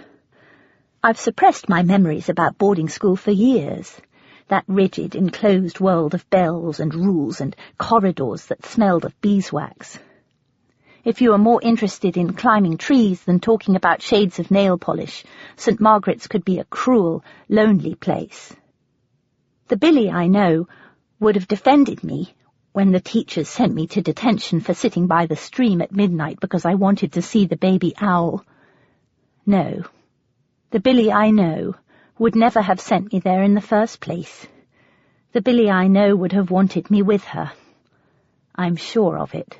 I've suppressed my memories about boarding school for years, that rigid, enclosed world of bells and rules and corridors that smelled of beeswax. If you are more interested in climbing trees than talking about shades of nail polish, St. Margaret's could be a cruel, lonely place. The Billy I know would have defended me when the teachers sent me to detention for sitting by the stream at midnight because I wanted to see the baby owl. No, the Billy I know would never have sent me there in the first place. The Billy I know would have wanted me with her. I'm sure of it.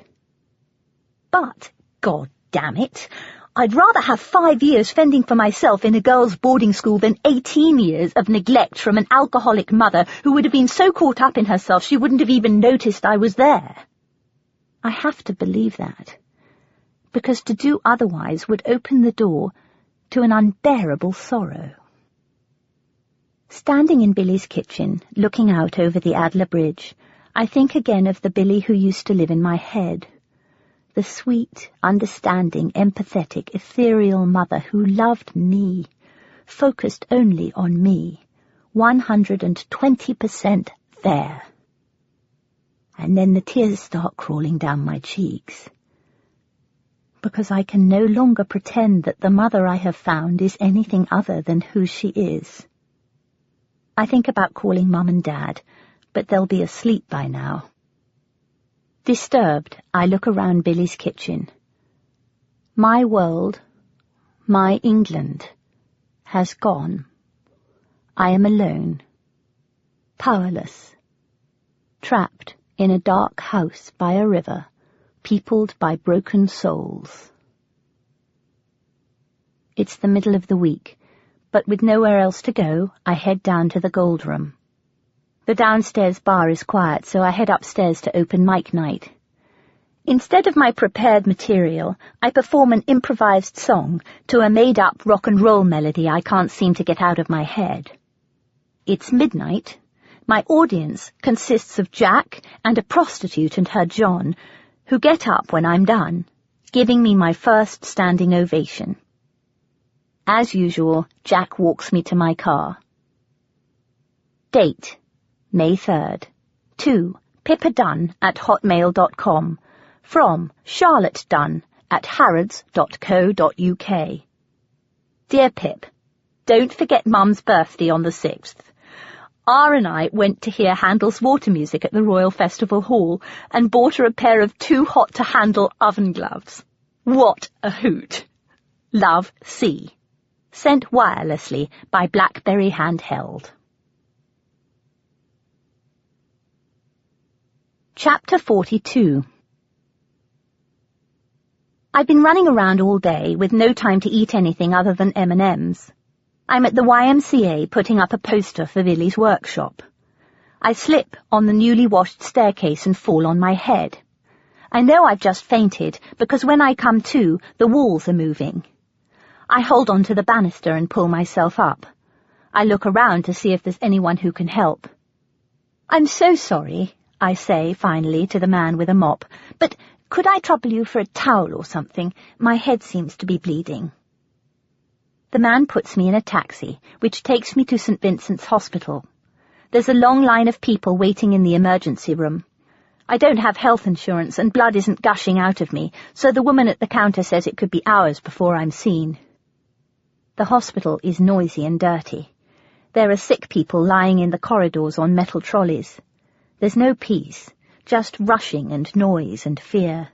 But, God damn it, I'd rather have 5 years fending for myself in a girls' boarding school than 18 years of neglect from an alcoholic mother who would have been so caught up in herself she wouldn't have even noticed I was there. I have to believe that, because to do otherwise would open the door to an unbearable sorrow. Standing in Billy's kitchen, looking out over the Adler Bridge, I think again of the Billy who used to live in my head. The sweet, understanding, empathetic, ethereal mother who loved me, focused only on me, 120% there. And then the tears start crawling down my cheeks, because I can no longer pretend that the mother I have found is anything other than who she is. I think about calling Mum and Dad, but they'll be asleep by now. Disturbed, I look around Billy's kitchen. My world, my England, has gone. I am alone, powerless, trapped in a dark house by a river, peopled by broken souls. It's the middle of the week, but with nowhere else to go, I head down to the Gold Room. The downstairs bar is quiet, so I head upstairs to open mic night. Instead of my prepared material, I perform an improvised song to a made-up rock and roll melody I can't seem to get out of my head. It's midnight. My audience consists of Jack and a prostitute and her John, who get up when I'm done, giving me my first standing ovation. As usual, Jack walks me to my car. Date, May 3rd. To pippadunn@hotmail.com. From Charlotte Dunn @harrods.co.uk. Dear Pip, don't forget Mum's birthday on the 6th. R and I went to hear Handel's water music at the Royal Festival Hall and bought her a pair of too-hot-to-handle oven gloves. What a hoot! Love, C. Sent wirelessly by BlackBerry Handheld. Chapter 42. I've been running around all day with no time to eat anything other than M&Ms. I'm at the YMCA putting up a poster for Billy's workshop. I slip on the newly washed staircase and fall on my head. I know I've just fainted because when I come to, the walls are moving. I hold on to the banister and pull myself up. I look around to see if there's anyone who can help. I'm so sorry, I say finally to the man with a mop, but could I trouble you for a towel or something? My head seems to be bleeding. The man puts me in a taxi, which takes me to St. Vincent's Hospital. There's a long line of people waiting in the emergency room. I don't have health insurance and blood isn't gushing out of me, so the woman at the counter says it could be hours before I'm seen. The hospital is noisy and dirty. There are sick people lying in the corridors on metal trolleys. There's no peace, just rushing and noise and fear.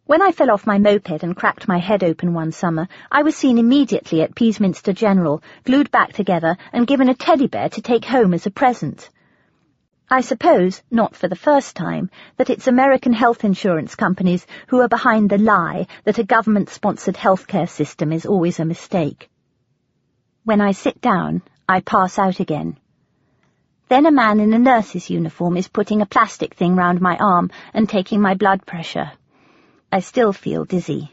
When I fell off my moped and cracked my head open one summer, I was seen immediately at Peasminster General, glued back together and given a teddy bear to take home as a present. I suppose, not for the first time, that it's American health insurance companies who are behind the lie that a government-sponsored healthcare system is always a mistake. When I sit down, I pass out again. Then a man in a nurse's uniform is putting a plastic thing round my arm and taking my blood pressure. I still feel dizzy.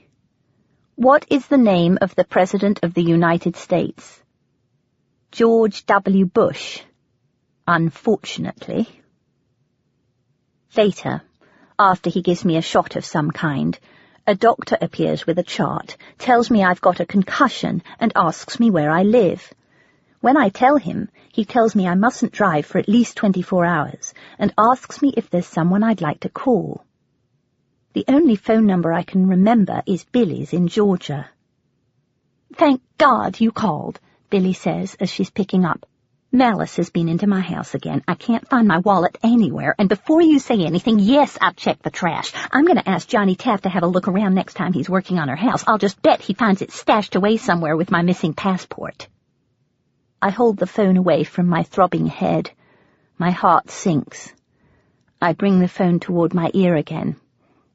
What is the name of the President of the United States? George W. Bush. Unfortunately. Later, after he gives me a shot of some kind, a doctor appears with a chart, tells me I've got a concussion, and asks me where I live. When I tell him, he tells me I mustn't drive for at least 24 hours, and asks me if there's someone I'd like to call. The only phone number I can remember is Billy's in Georgia. "Thank God you called," Billy says as she's picking up. "Malice has been into my house again. I can't find my wallet anywhere, and before you say anything, yes, I've checked the trash. I'm going to ask Johnny Taft to have a look around next time he's working on her house. I'll just bet he finds it stashed away somewhere with my missing passport." I hold the phone away from my throbbing head. My heart sinks. I bring the phone toward my ear again.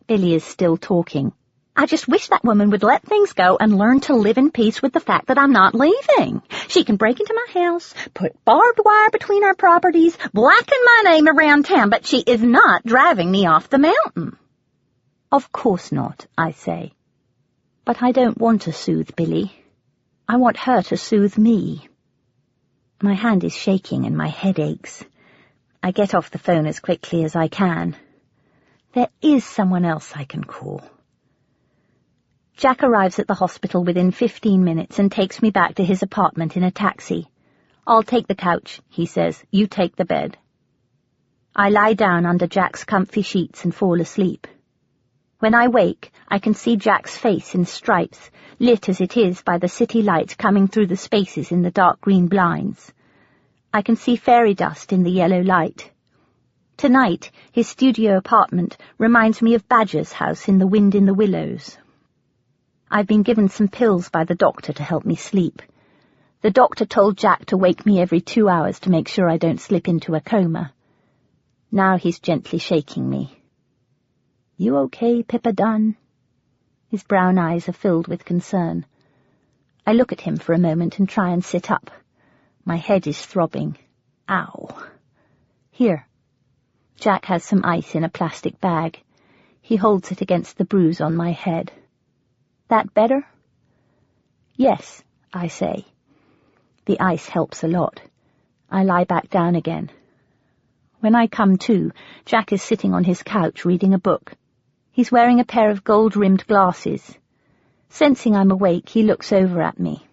Billy is still talking. "I just wish that woman would let things go and learn to live in peace with the fact that I'm not leaving. She can break into my house, put barbed wire between our properties, blacken my name around town, but she is not driving me off the mountain." "Of course not," I say. But I don't want to soothe Billy. I want her to soothe me. My hand is shaking and my head aches. I get off the phone as quickly as I can. There is someone else I can call. Jack arrives at the hospital within 15 minutes and takes me back to his apartment in a taxi. "I'll take the couch," he says. "You take the bed." I lie down under Jack's comfy sheets and fall asleep. When I wake, I can see Jack's face in stripes, lit as it is by the city light coming through the spaces in the dark green blinds. I can see fairy dust in the yellow light. Tonight, his studio apartment reminds me of Badger's house in The Wind in the Willows. I've been given some pills by the doctor to help me sleep. The doctor told Jack to wake me every 2 hours to make sure I don't slip into a coma. Now he's gently shaking me. "You okay, Pippa Dunn?" His brown eyes are filled with concern. I look at him for a moment and try and sit up. My head is throbbing. Ow. Here. Jack has some ice in a plastic bag. He holds it against the bruise on my head. That better? Yes, I say. The ice helps a lot. I lie back down again. When I come to, Jack is sitting on his couch reading a book. He's wearing a pair of gold-rimmed glasses. Sensing I'm awake, he looks over at me.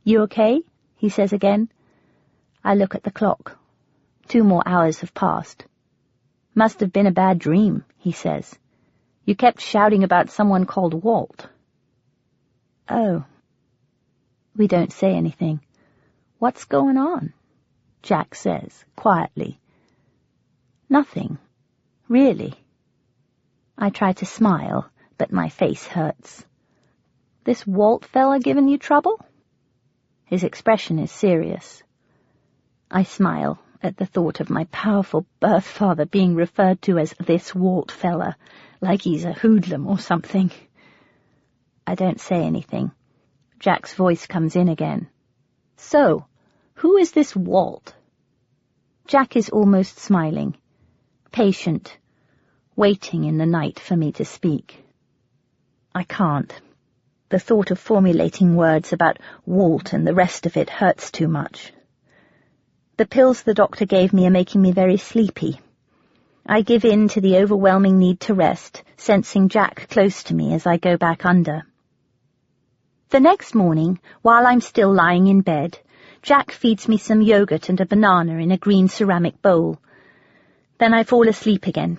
You okay? He says again. I look at the clock. 2 more hours have passed. Must have been a bad dream, he says. You kept shouting about someone called Walt. Oh. We don't say anything. What's going on? Jack says, quietly. Nothing. Really. I try to smile, but my face hurts. This Walt fella giving you trouble? His expression is serious. I smile at the thought of my powerful birth father being referred to as this Walt fella, like he's a hoodlum or something. I don't say anything. Jack's voice comes in again. So, who is this Walt? Jack is almost smiling, patient, waiting in the night for me to speak. I can't. The thought of formulating words about Walt and the rest of it hurts too much. The pills the doctor gave me are making me very sleepy. I give in to the overwhelming need to rest, sensing Jack close to me as I go back under. The next morning, while I'm still lying in bed, Jack feeds me some yogurt and a banana in a green ceramic bowl. Then I fall asleep again.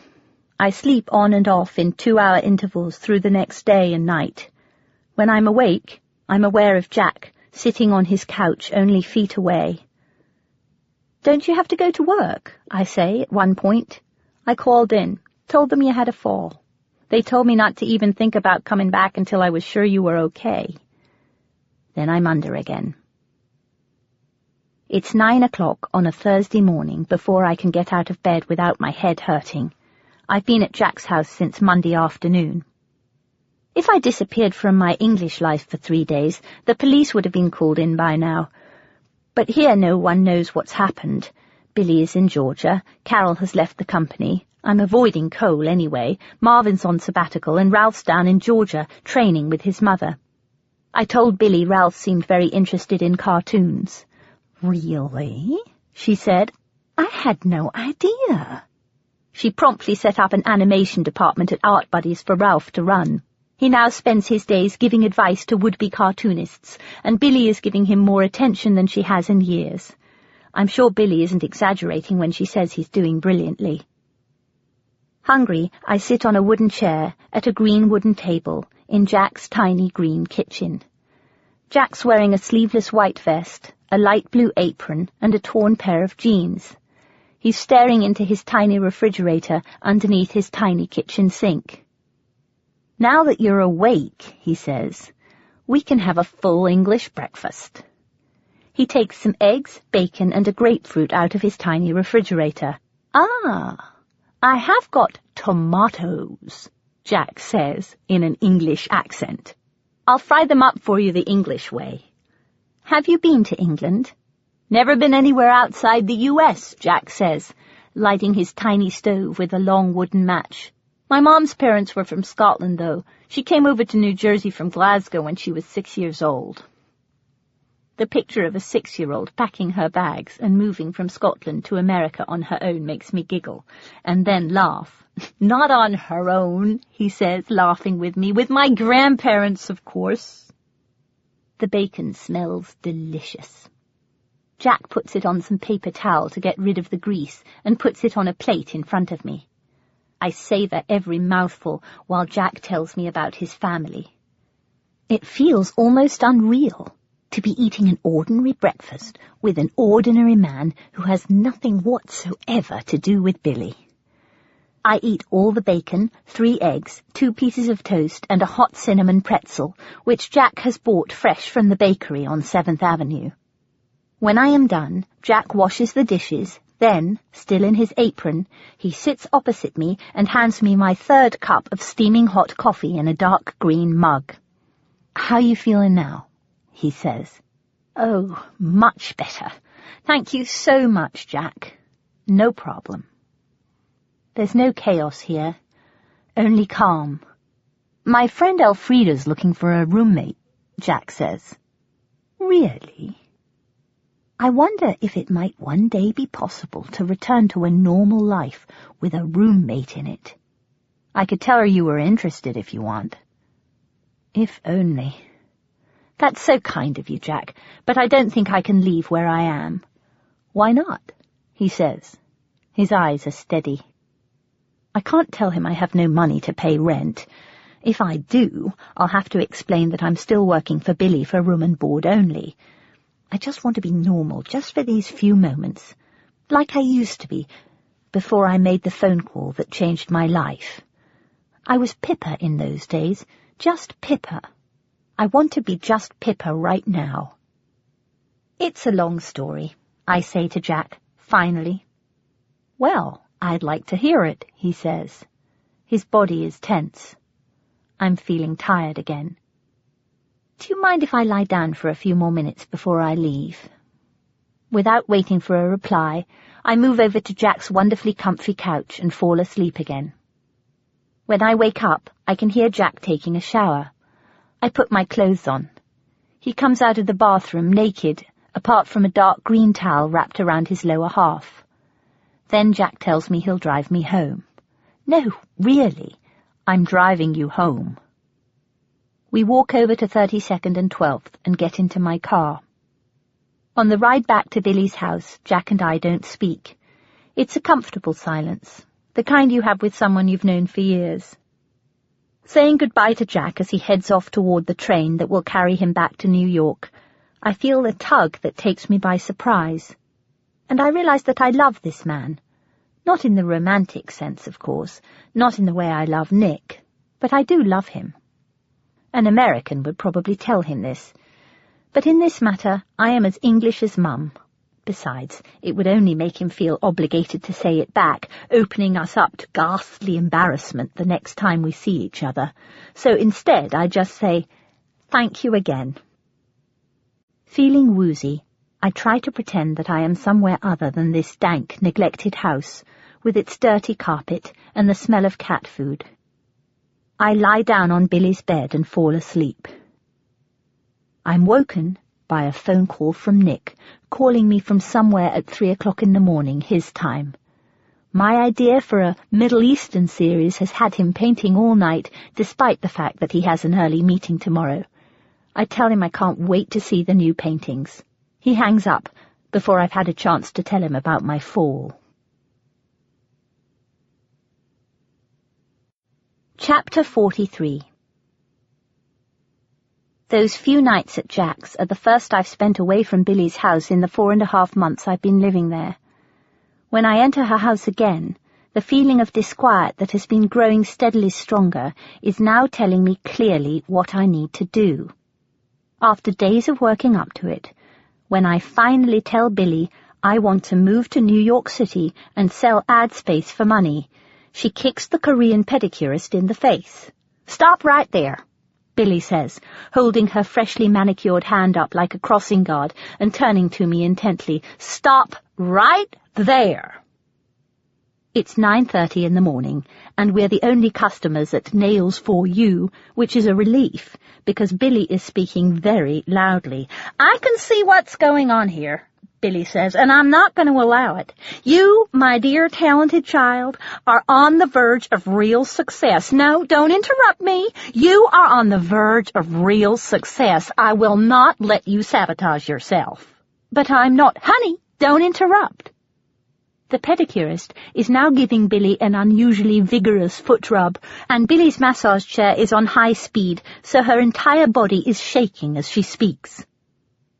I sleep on and off in 2-hour intervals through the next day and night. When I'm awake, I'm aware of Jack, sitting on his couch only feet away. Don't you have to go to work? I say at one point. I called in, told them you had a fall. They told me not to even think about coming back until I was sure you were okay. Then I'm under again. It's 9 o'clock on a Thursday morning before I can get out of bed without my head hurting. I've been at Jack's house since Monday afternoon. If I disappeared from my English life for 3 days, the police would have been called in by now. But here no one knows what's happened. Billy is in Georgia, Carol has left the company, I'm avoiding Cole anyway, Marvin's on sabbatical, and Ralph's down in Georgia, training with his mother. I told Billy Ralph seemed very interested in cartoons. Really? She said. I had no idea. She promptly set up an animation department at Art Buddies for Ralph to run. He now spends his days giving advice to would-be cartoonists, and Billy is giving him more attention than she has in years. I'm sure Billy isn't exaggerating when she says he's doing brilliantly. Hungry, I sit on a wooden chair at a green wooden table in Jack's tiny green kitchen. Jack's wearing a sleeveless white vest, a light blue apron, and a torn pair of jeans. He's staring into his tiny refrigerator underneath his tiny kitchen sink. Now that you're awake, he says, we can have a full English breakfast. He takes some eggs, bacon, and a grapefruit out of his tiny refrigerator. Ah, I have got tomatoes, Jack says in an English accent. I'll fry them up for you the English way. Have you been to England? Never been anywhere outside the US, Jack says, lighting his tiny stove with a long wooden match. My mom's parents were from Scotland, though. She came over to New Jersey from Glasgow when she was 6 years old. The picture of a 6-year-old packing her bags and moving from Scotland to America on her own makes me giggle, and then laugh. Not on her own, he says, laughing with me. With my grandparents, of course. The bacon smells delicious. Jack puts it on some paper towel to get rid of the grease and puts it on a plate in front of me. I savour every mouthful while Jack tells me about his family. It feels almost unreal to be eating an ordinary breakfast with an ordinary man who has nothing whatsoever to do with Billy. I eat all the bacon, 3 eggs, 2 pieces of toast, and a hot cinnamon pretzel, which Jack has bought fresh from the bakery on 7th Avenue. When I am done, Jack washes the dishes. Then, still in his apron, he sits opposite me and hands me my 3rd cup of steaming hot coffee in a dark green mug. How you feeling now? He says. Oh, much better. Thank you so much, Jack. No problem. There's no chaos here. only calm. "My friend Elfrida's looking for a roommate," Jack says. "Really? I wonder if it might one day be possible to return to a normal life with a roommate in it. I could tell her you were interested if you want." "If only." "That's so kind of you, Jack, but I don't think I can leave where I am." "Why not?" he says. His eyes are steady. I can't tell him I have no money to pay rent. If I do, I'll have to explain that I'm still working for Billy for room and board only. I just want to be normal, just for these few moments, like I used to be, before I made the phone call that changed my life. I was Pippa in those days, just Pippa. I want to be just Pippa right now. "It's a long story," I say to Jack, finally. "Well, I'd like to hear it," he says. His body is tense. I'm feeling tired again. "Do you mind if I lie down for a few more minutes before I leave?" Without waiting for a reply, I move over to Jack's wonderfully comfy couch and fall asleep again. When I wake up, I can hear Jack taking a shower. I put my clothes on. He comes out of the bathroom naked, apart from a dark green towel wrapped around his lower half. Then Jack tells me he'll drive me home. "No, really, I'm driving you home." We walk over to 32nd and 12th and get into my car. On the ride back to Billy's house, Jack and I don't speak. It's a comfortable silence, the kind you have with someone you've known for years. Saying goodbye to Jack as he heads off toward the train that will carry him back to New York, I feel a tug that takes me by surprise. And I realize that I love this man. Not in the romantic sense, of course, not in the way I love Nick, but I do love him. An American would probably tell him this. But in this matter, I am as English as Mum. Besides, it would only make him feel obligated to say it back, opening us up to ghastly embarrassment the next time we see each other. So instead, I just say, "Thank you again." Feeling woozy, I try to pretend that I am somewhere other than this dank, neglected house, with its dirty carpet and the smell of cat food. I lie down on Billy's bed and fall asleep. I'm woken by a phone call from Nick, calling me from somewhere at 3 o'clock in the morning, his time. My idea for a Middle Eastern series has had him painting all night, despite the fact that he has an early meeting tomorrow. I tell him I can't wait to see the new paintings. He hangs up before I've had a chance to tell him about my fall. Chapter 43. Those few nights at Jack's are the first I've spent away from Billy's house in the 4.5 months I've been living there. When I enter her house again, the feeling of disquiet that has been growing steadily stronger is now telling me clearly what I need to do. After days of working up to it, when I finally tell Billy I want to move to New York City and sell ad space for money, she kicks the Korean pedicurist in the face. "Stop right there," Billy says, holding her freshly manicured hand up like a crossing guard and turning to me intently. "Stop right there." It's 9:30 in the morning, and we're the only customers at Nails for You, which is a relief, because Billy is speaking very loudly. "I can see what's going on here," Billy says, "and I'm not going to allow it. You, my dear talented child, are on the verge of real success. No, don't interrupt me. You are on the verge of real success. I will not let you sabotage yourself." "But I'm not." "Honey, don't interrupt." The pedicurist is now giving Billy an unusually vigorous foot rub, and Billy's massage chair is on high speed, so her entire body is shaking as she speaks.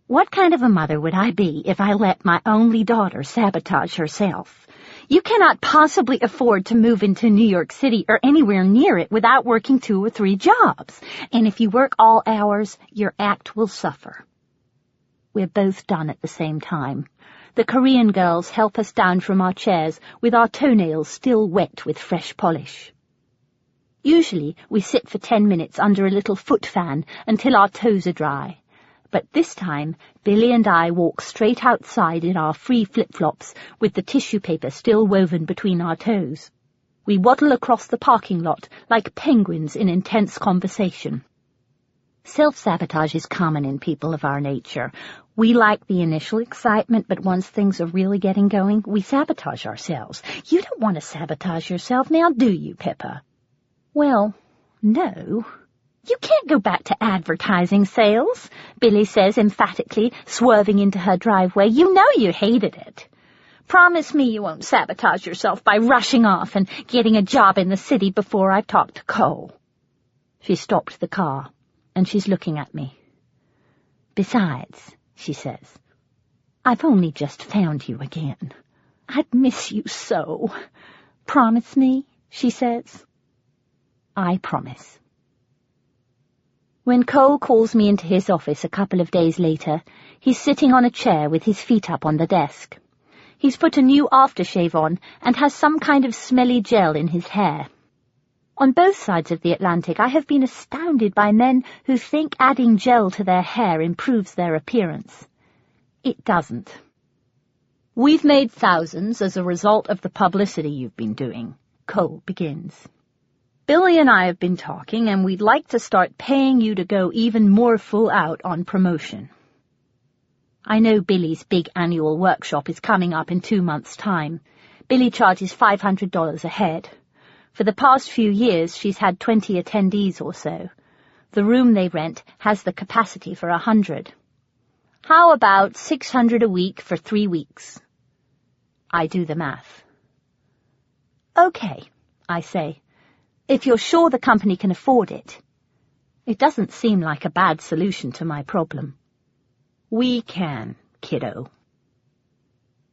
What kind of a mother would I be if I let my only daughter sabotage herself? You cannot possibly afford to move into New York City or anywhere near it without working 2 or 3 jobs, and if you work all hours, your act will suffer. We're both done at the same time. The Korean girls help us down from our chairs with our toenails still wet with fresh polish. Usually we sit for 10 minutes under a little foot fan until our toes are dry. But this time, Billy and I walk straight outside in our free flip-flops with the tissue paper still woven between our toes. We waddle across the parking lot like penguins in intense conversation. Self-sabotage is common in people of our nature. We like the initial excitement, but once things are really getting going, we sabotage ourselves. You don't want to sabotage yourself now, do you, Pippa? Well, no. You can't go back to advertising sales, Billy says emphatically, swerving into her driveway. You know you hated it. Promise me you won't sabotage yourself by rushing off and getting a job in the city before I've talked to Cole. She stopped the car, and she's looking at me. Besides, she says, I've only just found you again. I'd miss you so. Promise me, she says. I promise. When Cole calls me into his office a couple of days later, he's sitting on a chair with his feet up on the desk. He's put a new aftershave on and has some kind of smelly gel in his hair. On both sides of the Atlantic, I have been astounded by men who think adding gel to their hair improves their appearance. It doesn't. We've made thousands as a result of the publicity you've been doing, Cole begins. Billy and I have been talking, and we'd like to start paying you to go even more full out on promotion. I know Billy's big annual workshop is coming up in 2 months' time. Billy charges $500 a head. For the past few years, she's had 20 attendees or so. The room they rent has the capacity for 100. How about $600 a week for 3 weeks? I do the math. Okay, I say, if you're sure the company can afford it. It doesn't seem like a bad solution to my problem. We can, kiddo.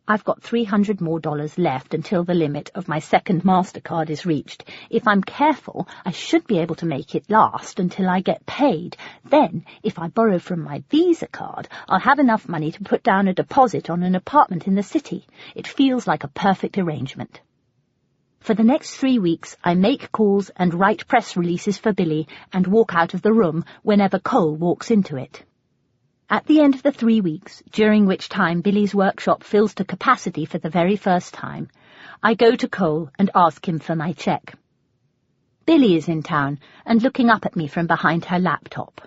I've got $300 more left until the limit of my second MasterCard is reached. If I'm careful, I should be able to make it last until I get paid. Then, if I borrow from my Visa card, I'll have enough money to put down a deposit on an apartment in the city. It feels like a perfect arrangement. For the next 3 weeks, I make calls and write press releases for Billy and walk out of the room whenever Cole walks into it. At the end of the 3 weeks, during which time Billy's workshop fills to capacity for the very first time, I go to Cole and ask him for my check. Billy is in town and looking up at me from behind her laptop.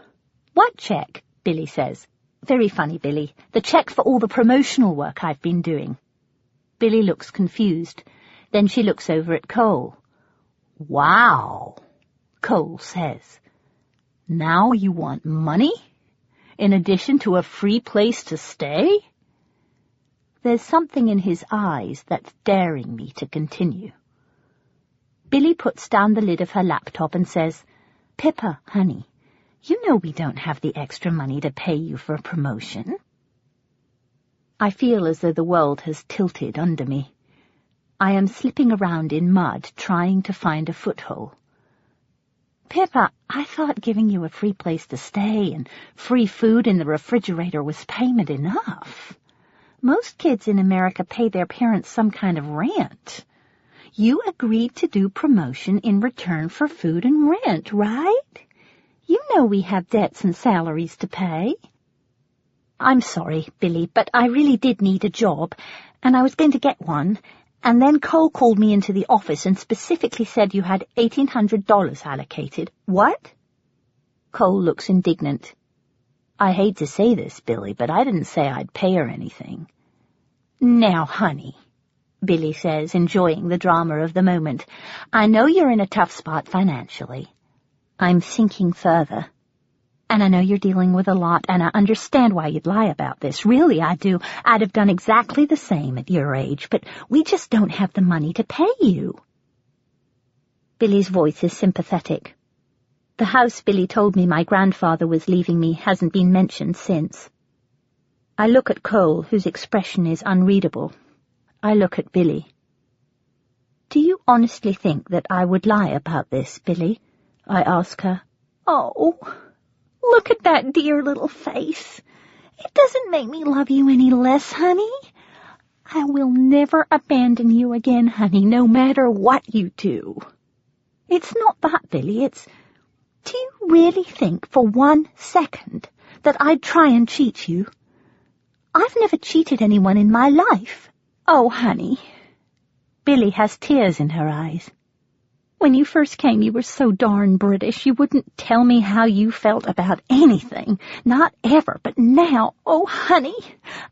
What check? Billy says. Very funny, Billy. The check for all the promotional work I've been doing. Billy looks confused. Then she looks over at Cole. Wow, Cole says. Now you want money? In addition to a free place to stay? There's something in his eyes that's daring me to continue. Billy puts down the lid of her laptop and says, Pippa, honey, you know we don't have the extra money to pay you for a promotion. I feel as though the world has tilted under me. I am slipping around in mud, trying to find a foothold. Pippa, I thought giving you a free place to stay and free food in the refrigerator was payment enough. Most kids in America pay their parents some kind of rent. You agreed to do promotion in return for food and rent, right? You know we have debts and salaries to pay. I'm sorry, Billy, but I really did need a job, and I was going to get one. And then Cole called me into the office and specifically said you had $1,800 allocated. What? Cole looks indignant. I hate to say this, Billy, but I didn't say I'd pay her anything. Now, honey, Billy says, enjoying the drama of the moment, I know you're in a tough spot financially. I'm thinking further. And I know you're dealing with a lot, and I understand why you'd lie about this. Really, I do. I'd have done exactly the same at your age, but we just don't have the money to pay you. Billy's voice is sympathetic. The house Billy told me my grandfather was leaving me hasn't been mentioned since. I look at Cole, whose expression is unreadable. I look at Billy. Do you honestly think that I would lie about this, Billy? I ask her. Oh, look at that dear little face. It doesn't make me love you any less, honey. I will never abandon you again, honey, no matter what you do. It's not that, Billy, it's... Do you really think for 1 second that I'd try and cheat you? I've never cheated anyone in my life. Oh, honey. Billy has tears in her eyes. When you first came, you were so darn British. You wouldn't tell me how you felt about anything. Not ever. But now, oh, honey,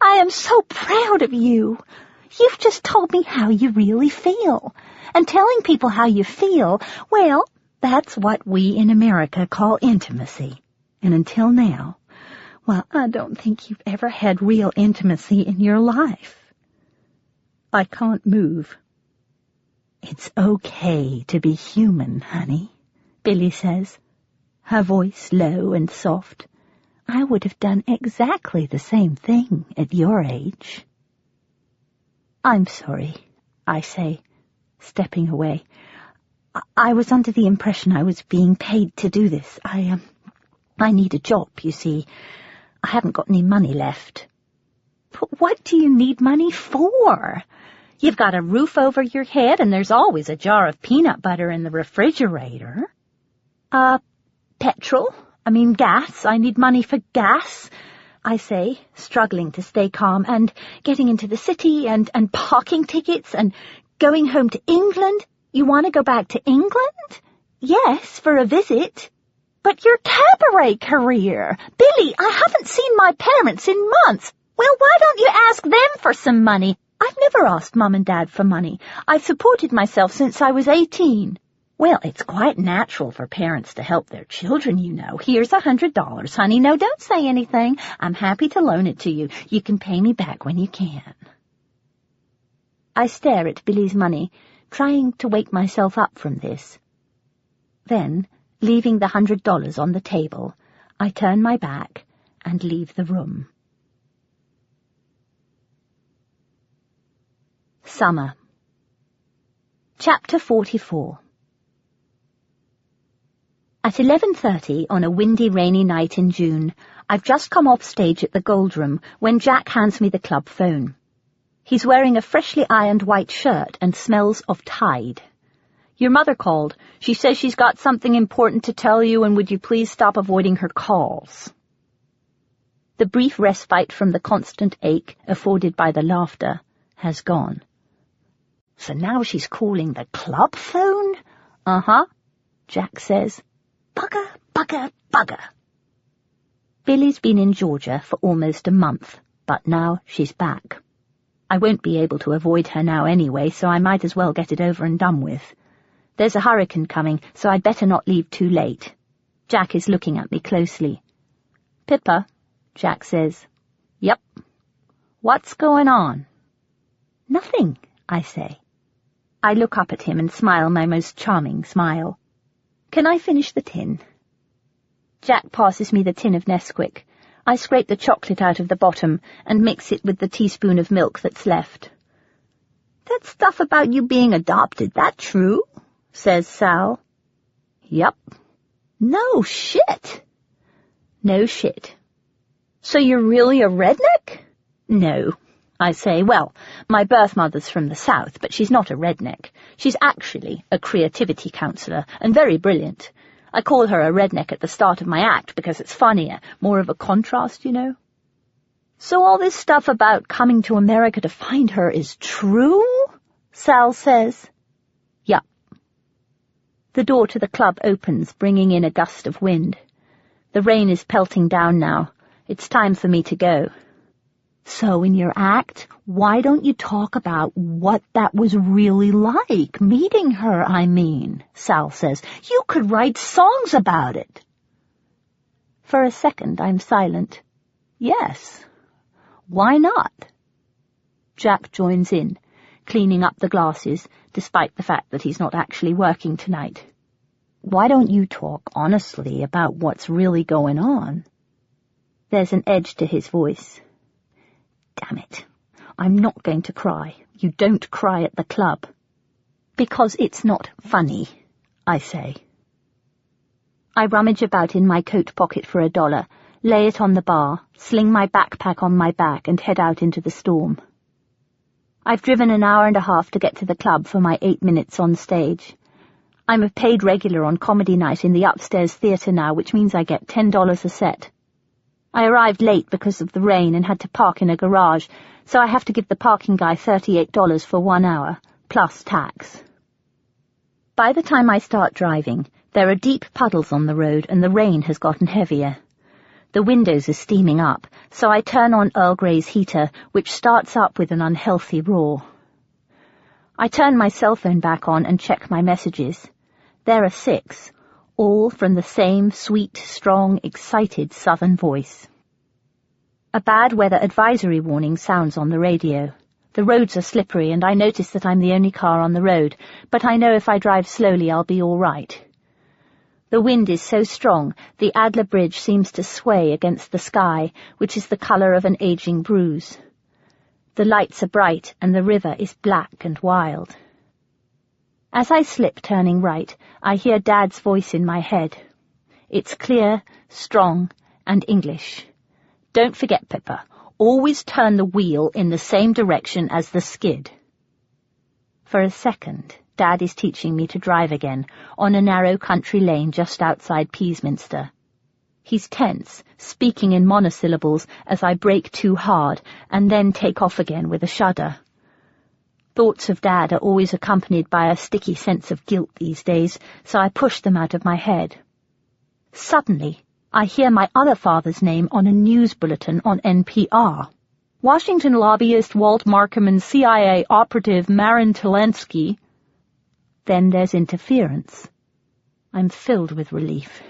I am so proud of you. You've just told me how you really feel. And telling people how you feel, well, that's what we in America call intimacy. And until now, well, I don't think you've ever had real intimacy in your life. I can't move. It's okay to be human, honey, Billy says, her voice low and soft. I would have done exactly the same thing at your age. I'm sorry, I say, stepping away. I was under the impression I was being paid to do this. I need a job, you see. I haven't got any money left. But what do you need money for? You've got a roof over your head, and there's always a jar of peanut butter in the refrigerator. Petrol? Gas. I need money for gas, I say, struggling to stay calm, and getting into the city, and parking tickets, and going home to England. You want to go back to England? Yes, for a visit. But your cabaret career. Billy, I haven't seen my parents in months. Well, why don't you ask them for some money? I've never asked Mum and Dad for money. I've supported myself since I was 18. Well, it's quite natural for parents to help their children, you know. Here's $100, honey. No, don't say anything. I'm happy to loan it to you. You can pay me back when you can. I stare at Billy's money, trying to wake myself up from this. Then, leaving the $100 on the table, I turn my back and leave the room. Summer. Chapter 44. At 11:30 on a windy, rainy night in June, I've just come off stage at the Gold Room when Jack hands me the club phone. He's wearing a freshly ironed white shirt and smells of Tide. Your mother called. She says she's got something important to tell you, and would you please stop avoiding her calls? The brief respite from the constant ache afforded by the laughter has gone. So now she's calling the club phone? Uh-huh, Jack says. Bugger, bugger, bugger. Billy's been in Georgia for almost a month, but now she's back. I won't be able to avoid her now anyway, so I might as well get it over and done with. There's a hurricane coming, so I'd better not leave too late. Jack is looking at me closely. Pippa, Jack says. Yep. What's going on? Nothing, I say. I look up at him and smile my most charming smile. Can I finish the tin? Jack passes me the tin of Nesquik. I scrape the chocolate out of the bottom and mix it with the teaspoon of milk that's left. That stuff about you being adopted, that true? Says Sal. Yup. No shit. No shit. So you're really a redneck? No, I say. Well, my birth mother's from the South, but she's not a redneck. She's actually a creativity counselor, and very brilliant. I call her a redneck at the start of my act because it's funnier, more of a contrast, you know. So all this stuff about coming to America to find her is true? Sal says. Yup. The door to the club opens, bringing in a gust of wind. The rain is pelting down now. It's time for me to go. So in your act, why don't you talk about what that was really like, meeting her, I mean, Sal says. You could write songs about it. For a second, I'm silent. Yes. Why not? Jack joins in, cleaning up the glasses, despite the fact that he's not actually working tonight. Why don't you talk honestly about what's really going on? There's an edge to his voice. Damn it. I'm not going to cry. You don't cry at the club. Because it's not funny, I say. I rummage about in my coat pocket for $1, lay it on the bar, sling my backpack on my back, and head out into the storm. I've driven an hour and a half to get to the club for my 8 minutes on stage. I'm a paid regular on comedy night in the upstairs theatre now, which means I get $10 a set. I arrived late because of the rain and had to park in a garage, so I have to give the parking guy $38 for 1 hour, plus tax. By the time I start driving, there are deep puddles on the road and the rain has gotten heavier. The windows are steaming up, so I turn on Earl Grey's heater, which starts up with an unhealthy roar. I turn my cell phone back on and check my messages. There are 6, all from the same sweet, strong, excited southern voice. A bad weather advisory warning sounds on the radio. The roads are slippery and I notice that I'm the only car on the road, but I know if I drive slowly I'll be all right. The wind is so strong, the Adler Bridge seems to sway against the sky, which is the colour of an aging bruise. The lights are bright and the river is black and wild. As I slip turning right, I hear Dad's voice in my head. It's clear, strong, and English. Don't forget, Pippa, always turn the wheel in the same direction as the skid. For a second, Dad is teaching me to drive again, on a narrow country lane just outside Peasminster. He's tense, speaking in monosyllables as I brake too hard, and then take off again with a shudder. Thoughts of Dad are always accompanied by a sticky sense of guilt these days, so I push them out of my head. Suddenly, I hear my other father's name on a news bulletin on NPR. Washington lobbyist Walt Markham and CIA operative Marin Tilensky. Then there's interference. I'm filled with relief.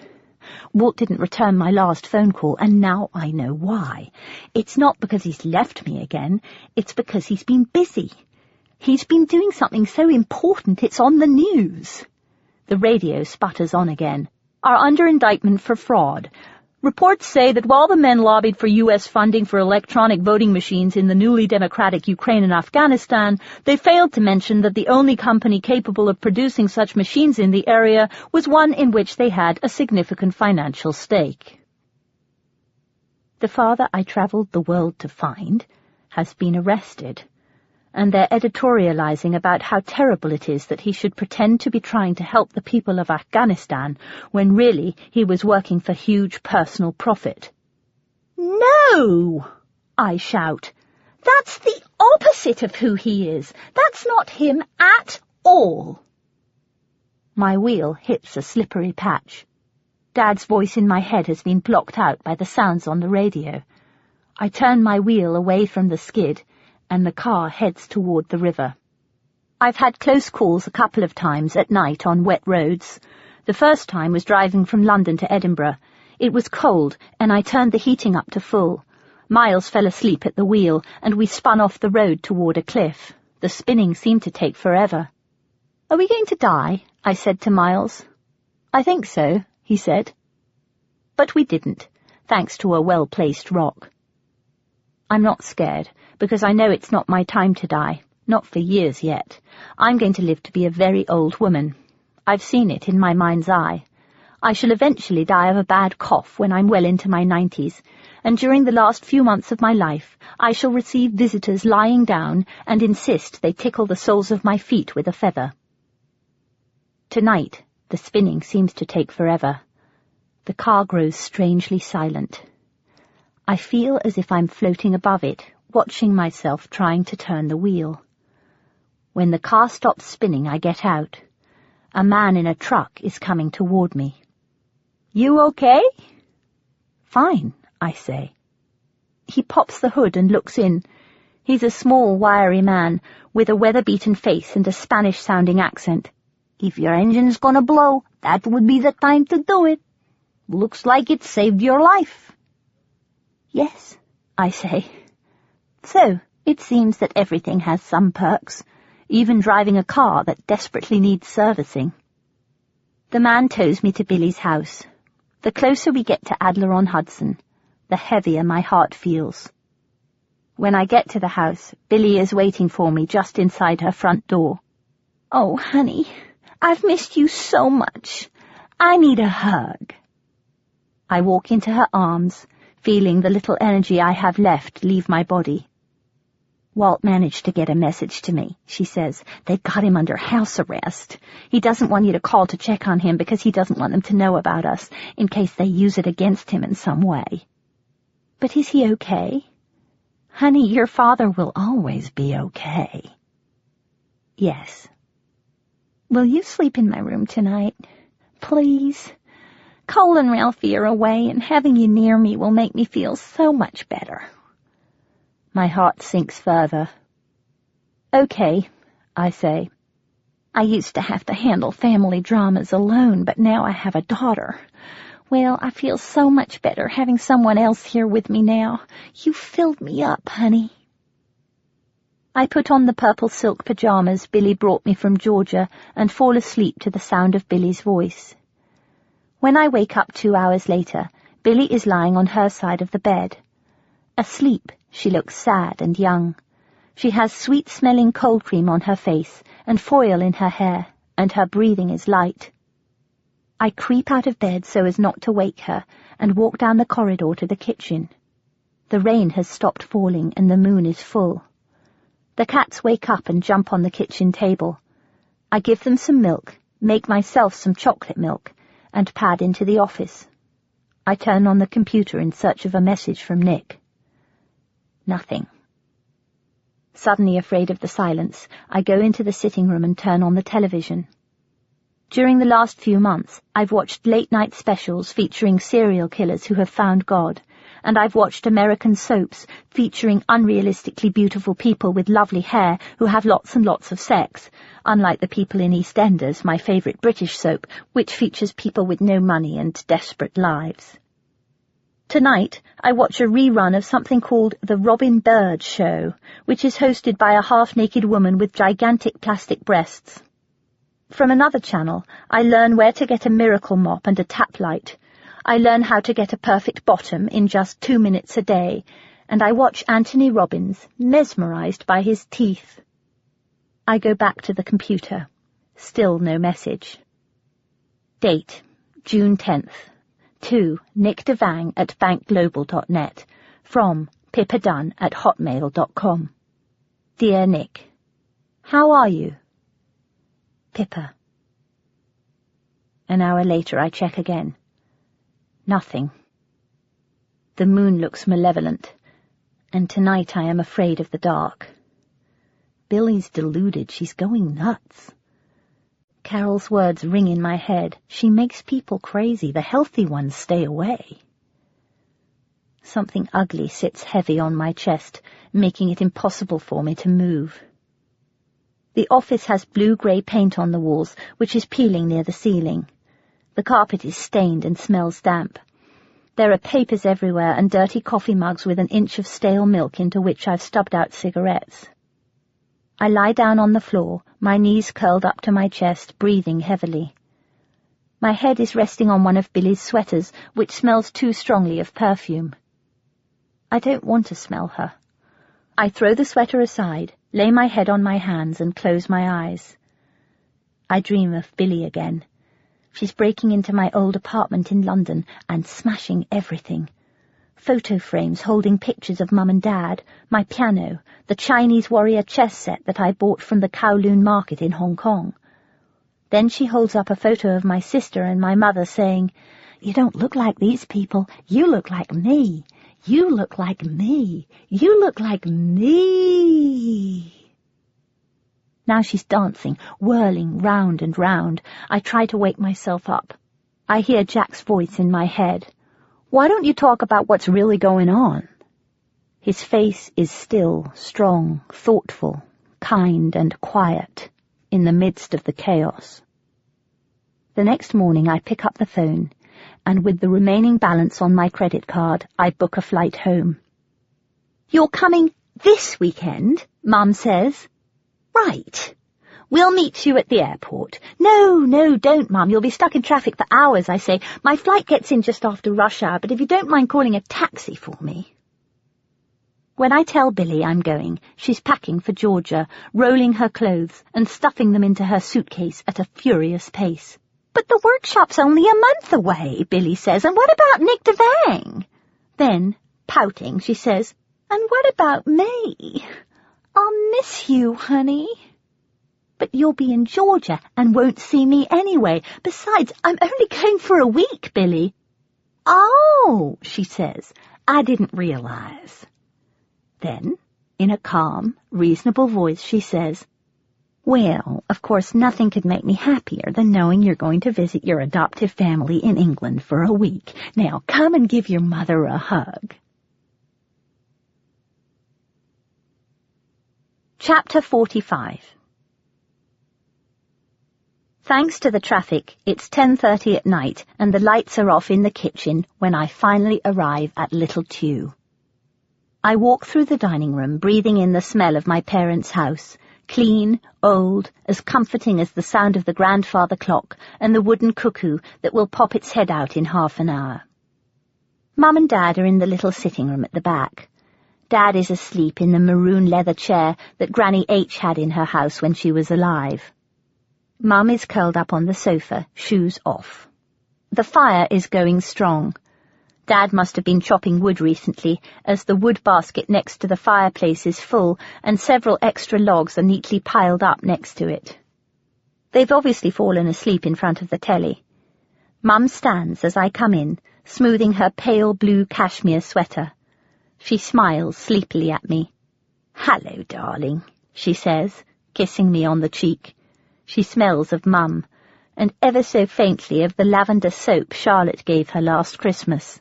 Walt didn't return my last phone call, and now I know why. It's not because he's left me again, it's because he's been busy. He's been doing something so important it's on the news. The radio sputters on again. Are under indictment for fraud. Reports say that while the men lobbied for U.S. funding for electronic voting machines in the newly democratic Ukraine and Afghanistan, they failed to mention that the only company capable of producing such machines in the area was one in which they had a significant financial stake. The father I travelled the world to find has been arrested, and they're editorializing about how terrible it is that he should pretend to be trying to help the people of Afghanistan when really he was working for huge personal profit. "No!" I shout. "That's the opposite of who he is. That's not him at all." My wheel hits a slippery patch. Dad's voice in my head has been blocked out by the sounds on the radio. I turn my wheel away from the skid, and the car heads toward the river. I've had close calls a couple of times at night on wet roads. The first time was driving from London to Edinburgh. It was cold, and I turned the heating up to full. Miles fell asleep at the wheel, and we spun off the road toward a cliff. The spinning seemed to take forever. "Are we going to die?" I said to Miles. "I think so," he said. But we didn't, thanks to a well-placed rock. I'm not scared, because I know it's not my time to die, not for years yet. I'm going to live to be a very old woman. I've seen it in my mind's eye. I shall eventually die of a bad cough when I'm well into my 90s, and during the last few months of my life I shall receive visitors lying down and insist they tickle the soles of my feet with a feather. Tonight, the spinning seems to take forever. The car grows strangely silent. I feel as if I'm floating above it, watching myself trying to turn the wheel. When the car stops spinning, I get out. A man in a truck is coming toward me. "You okay?" "Fine," I say. He pops the hood and looks in. He's a small, wiry man, with a weather-beaten face and a Spanish-sounding accent. "If your engine's gonna blow, that would be the time to do it. Looks like it saved your life." "Yes," I say. So, it seems that everything has some perks, even driving a car that desperately needs servicing. The man tows me to Billy's house. The closer we get to Adler-on-Hudson, the heavier my heart feels. When I get to the house, Billy is waiting for me just inside her front door. "Oh, honey, I've missed you so much. I need a hug." I walk into her arms, feeling the little energy I have left leave my body. "Walt managed to get a message to me," she says. "They've got him under house arrest. He doesn't want you to call to check on him because he doesn't want them to know about us, in case they use it against him in some way." "But is he okay?" "Honey, your father will always be okay." "Yes." Will you sleep in my room tonight? Please? Cole and Ralphie are away, and having you near me will make me feel so much better. My heart sinks further. Okay, I say. I used to have to handle family dramas alone, but now I have a daughter. Well, I feel so much better having someone else here with me now. You filled me up, honey. I put on the purple silk pajamas Billy brought me from Georgia and fall asleep to the sound of Billy's voice. When I wake up 2 hours later, Billy is lying on her side of the bed. Asleep, she looks sad and young. She has sweet-smelling cold cream on her face and foil in her hair, and her breathing is light. I creep out of bed so as not to wake her and walk down the corridor to the kitchen. The rain has stopped falling and the moon is full. The cats wake up and jump on the kitchen table. I give them some milk, make myself some chocolate milk, and pad into the office. I turn on the computer in search of a message from Nick. Nothing. Suddenly afraid of the silence, I go into the sitting room and turn on the television. During the last few months, I've watched late-night specials featuring serial killers who have found God, and I've watched American soaps featuring unrealistically beautiful people with lovely hair who have lots and lots of sex, unlike the people in EastEnders, my favourite British soap, which features people with no money and desperate lives. Tonight, I watch a rerun of something called The Robin Bird Show, which is hosted by a half-naked woman with gigantic plastic breasts. From another channel, I learn where to get a miracle mop and a tap light. I learn how to get a perfect bottom in just 2 minutes a day, and I watch Anthony Robbins, mesmerized by his teeth. I go back to the computer. Still no message. Date, June 10th. To Nick Devang at bankglobal.net. From pippadunn@hotmail.com. Dear Nick, how are you? Pippa. An hour later I check again. Nothing. The moon looks malevolent, and tonight I am afraid of the dark. Billy's deluded. She's going nuts. Carol's words ring in my head. She makes people crazy. The healthy ones stay away. Something ugly sits heavy on my chest, making it impossible for me to move. The office has blue-grey paint on the walls, which is peeling near the ceiling. The carpet is stained and smells damp. There are papers everywhere and dirty coffee mugs with an inch of stale milk into which I've stubbed out cigarettes. I lie down on the floor, my knees curled up to my chest, breathing heavily. My head is resting on one of Billy's sweaters, which smells too strongly of perfume. I don't want to smell her. I throw the sweater aside, lay my head on my hands and close my eyes. I dream of Billy again. She's breaking into my old apartment in London and smashing everything. Photo frames holding pictures of Mum and Dad, my piano, the Chinese warrior chess set that I bought from the Kowloon market in Hong Kong. Then she holds up a photo of my sister and my mother saying, "You don't look like these people. You look like me. You look like me. You look like me." Now she's dancing, whirling round and round. I try to wake myself up. I hear Jack's voice in my head. "Why don't you talk about what's really going on?" His face is still, strong, thoughtful, kind and quiet, in the midst of the chaos. The next morning I pick up the phone, and with the remaining balance on my credit card, I book a flight home. "You're coming this weekend?" Mum says. "Right. We'll meet you at the airport." No, don't, Mum. You'll be stuck in traffic for hours," I say. "My flight gets in just after rush hour, but if you don't mind calling a taxi for me." When I tell Billy I'm going, she's packing for Georgia, rolling her clothes and stuffing them into her suitcase at a furious pace. "But the workshop's only a month away," Billy says. "And what about Nick Devang?" Then, pouting, she says, "And what about me? I'll miss you, honey." "But you'll be in Georgia and won't see me anyway. Besides, I'm only going for a week, Billy." "Oh," she says, "I didn't realize." Then, in a calm, reasonable voice, she says, Well, of course, nothing could make me happier than knowing you're going to visit your adoptive family in England for a week. Now, come and give your mother a hug. Chapter 45. Thanks to the traffic, it's 10:30 at night and the lights are off in the kitchen when I finally arrive at Little Tew. I walk through the dining room, breathing in the smell of my parents' house, clean, old, as comforting as the sound of the grandfather clock and the wooden cuckoo that will pop its head out in half an hour. Mum and Dad are in the little sitting room at the back. Dad is asleep in the maroon leather chair that Granny H had in her house when she was alive. Mum is curled up on the sofa, shoes off. The fire is going strong. Dad must have been chopping wood recently, as the wood basket next to the fireplace is full and several extra logs are neatly piled up next to it. They've obviously fallen asleep in front of the telly. Mum stands as I come in, smoothing her pale blue cashmere sweater. She smiles sleepily at me. "Hello, darling," she says, kissing me on the cheek. She smells of Mum, and ever so faintly of the lavender soap Charlotte gave her last Christmas.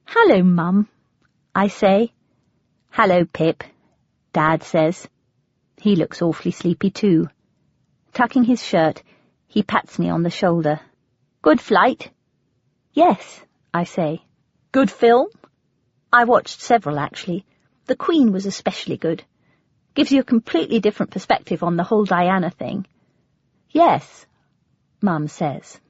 "Hello, Mum," I say. "Hello, Pip," Dad says. He looks awfully sleepy too. Tucking his shirt, he pats me on the shoulder. "Good flight?" "Yes," I say. "Good film?" I watched several, actually. The Queen was especially good. Gives you a completely different perspective on the whole Diana thing. "Yes," Mum says.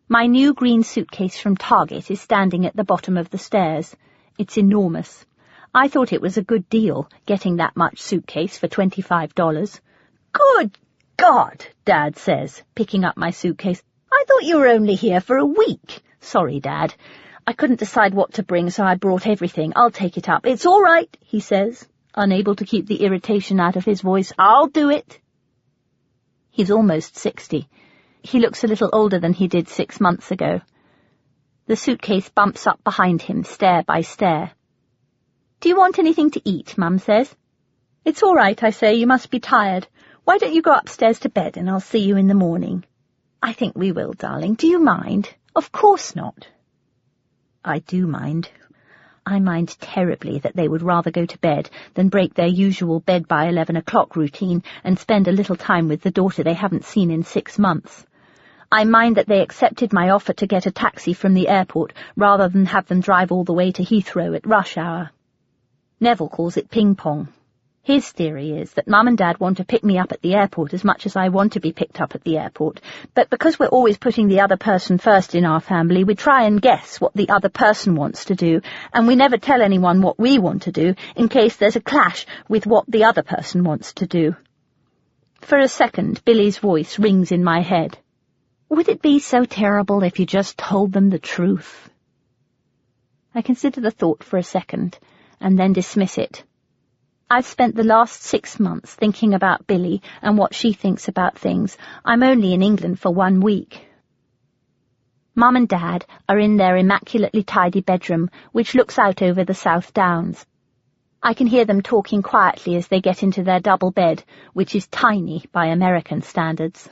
My new green suitcase from Target is standing at the bottom of the stairs. It's enormous. I thought it was a good deal, getting that much suitcase for $25. "Good God," Dad says, picking up my suitcase. "I thought you were only here for a week." "Sorry, Dad. I couldn't decide what to bring, so I brought everything. I'll take it up." "It's all right," he says, unable to keep the irritation out of his voice. "I'll do it." He's almost 60. He looks a little older than he did 6 months ago. The suitcase bumps up behind him, stair by stair. "Do you want anything to eat?" Mum says. "It's all right," I say. "You must be tired. Why don't you go upstairs to bed and I'll see you in the morning?" "I think we will, darling. Do you mind?" "Of course not." I do mind. I mind terribly that they would rather go to bed than break their usual bed by 11 o'clock routine and spend a little time with the daughter they haven't seen in 6 months. I mind that they accepted my offer to get a taxi from the airport rather than have them drive all the way to Heathrow at rush hour. Neville calls it ping-pong. His theory is that Mum and Dad want to pick me up at the airport as much as I want to be picked up at the airport, but because we're always putting the other person first in our family, we try and guess what the other person wants to do, and we never tell anyone what we want to do in case there's a clash with what the other person wants to do. For a second, Billy's voice rings in my head. "Would it be so terrible if you just told them the truth?" I consider the thought for a second, and then dismiss it. I've spent the last 6 months thinking about Billy and what she thinks about things. I'm only in England for 1 week. Mum and Dad are in their immaculately tidy bedroom, which looks out over the South Downs. I can hear them talking quietly as they get into their double bed, which is tiny by American standards.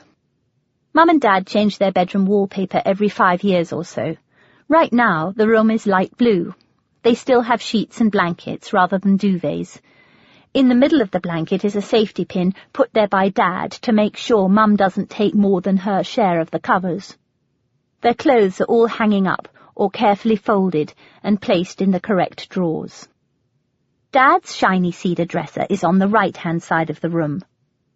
Mum and Dad change their bedroom wallpaper every 5 years or so. Right now, the room is light blue. They still have sheets and blankets rather than duvets. In the middle of the blanket is a safety pin put there by Dad to make sure Mum doesn't take more than her share of the covers. Their clothes are all hanging up or carefully folded and placed in the correct drawers. Dad's shiny cedar dresser is on the right-hand side of the room.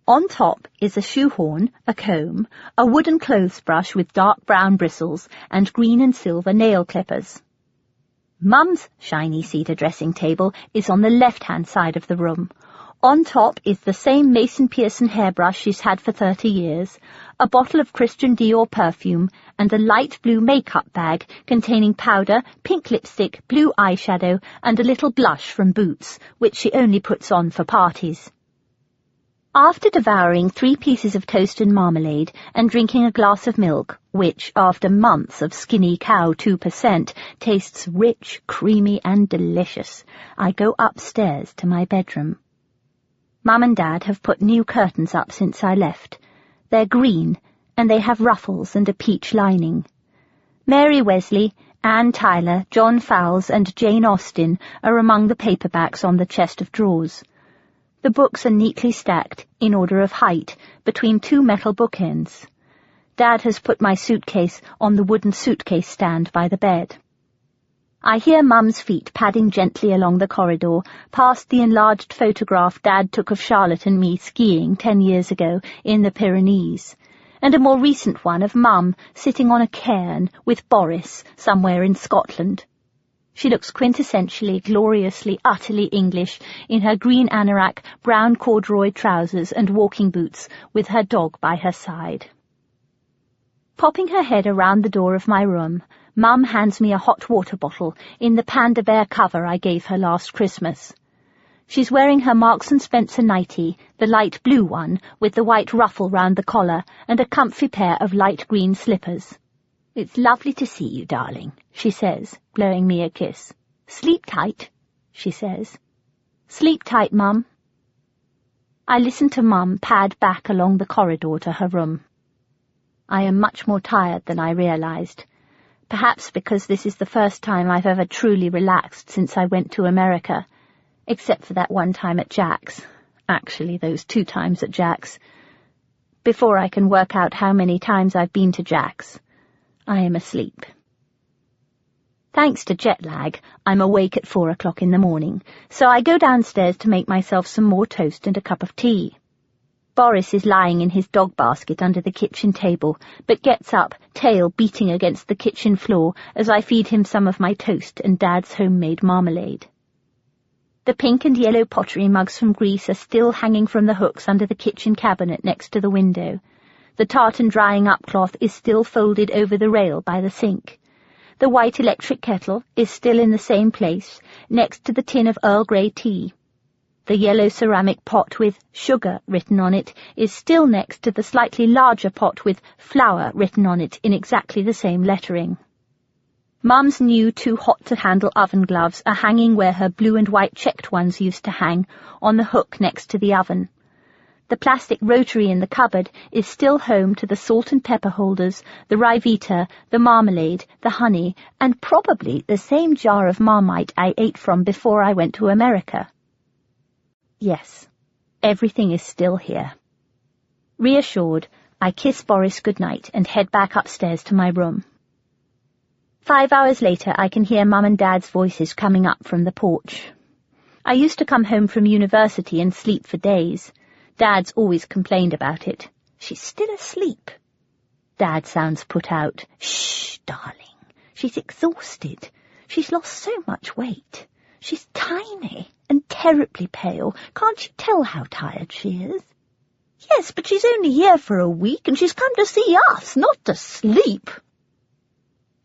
On top is a shoehorn, a comb, a wooden clothes brush with dark brown bristles, and green and silver nail clippers. Mum's shiny cedar dressing table is on the left-hand side of the room. On top is the same Mason Pearson hairbrush she's had for 30 years, a bottle of Christian Dior perfume, and a light blue makeup bag containing powder, pink lipstick, blue eyeshadow, and a little blush from Boots, which she only puts on for parties. After devouring 3 pieces of toast and marmalade and drinking a glass of milk, which, after months of skinny cow 2%, tastes rich, creamy, and delicious, I go upstairs to my bedroom. Mum and Dad have put new curtains up since I left. They're green, and they have ruffles and a peach lining. Mary Wesley, Anne Tyler, John Fowles, and Jane Austen are among the paperbacks on the chest of drawers. The books are neatly stacked, in order of height, between two metal bookends. Dad has put my suitcase on the wooden suitcase stand by the bed. I hear Mum's feet padding gently along the corridor, past the enlarged photograph Dad took of Charlotte and me skiing 10 years ago in the Pyrenees, and a more recent one of Mum sitting on a cairn with Boris somewhere in Scotland. She looks quintessentially, gloriously, utterly English in her green anorak, brown corduroy trousers and walking boots, with her dog by her side. Popping her head around the door of my room, Mum hands me a hot water bottle in the Panda Bear cover I gave her last Christmas. She's wearing her Marks & Spencer nightie, the light blue one, with the white ruffle round the collar, and a comfy pair of light green slippers. "It's lovely to see you, darling," she says, blowing me a kiss. "Sleep tight," she says. "Sleep tight, Mum." I listen to Mum pad back along the corridor to her room. I am much more tired than I realized. Perhaps because this is the first time I've ever truly relaxed since I went to America, except for that one time at Jack's. Actually, those 2 times at Jack's. Before I can work out how many times I've been to Jack's, I am asleep. Thanks to jet lag, I'm awake at 4 o'clock in the morning, so I go downstairs to make myself some more toast and a cup of tea. Boris is lying in his dog basket under the kitchen table, but gets up, tail beating against the kitchen floor as I feed him some of my toast and Dad's homemade marmalade. The pink and yellow pottery mugs from Greece are still hanging from the hooks under the kitchen cabinet next to the window. The tartan drying up cloth is still folded over the rail by the sink. The white electric kettle is still in the same place, next to the tin of Earl Grey tea. The yellow ceramic pot with sugar written on it is still next to the slightly larger pot with flour written on it in exactly the same lettering. Mum's new too-hot-to-handle oven gloves are hanging where her blue and white checked ones used to hang, on the hook next to the oven. The plastic rotary in the cupboard is still home to the salt and pepper holders, the Ryvita, the marmalade, the honey, and probably the same jar of Marmite I ate from before I went to America. Yes, everything is still here. Reassured, I kiss Boris goodnight and head back upstairs to my room. 5 hours later, I can hear Mum and Dad's voices coming up from the porch. I used to come home from university and sleep for days. Dad's always complained about it. "She's still asleep." Dad sounds put out. "Shh, darling. She's exhausted. She's lost so much weight. She's tiny and terribly pale. Can't you tell how tired she is?" "Yes, but she's only here for a week, and she's come to see us, not to sleep."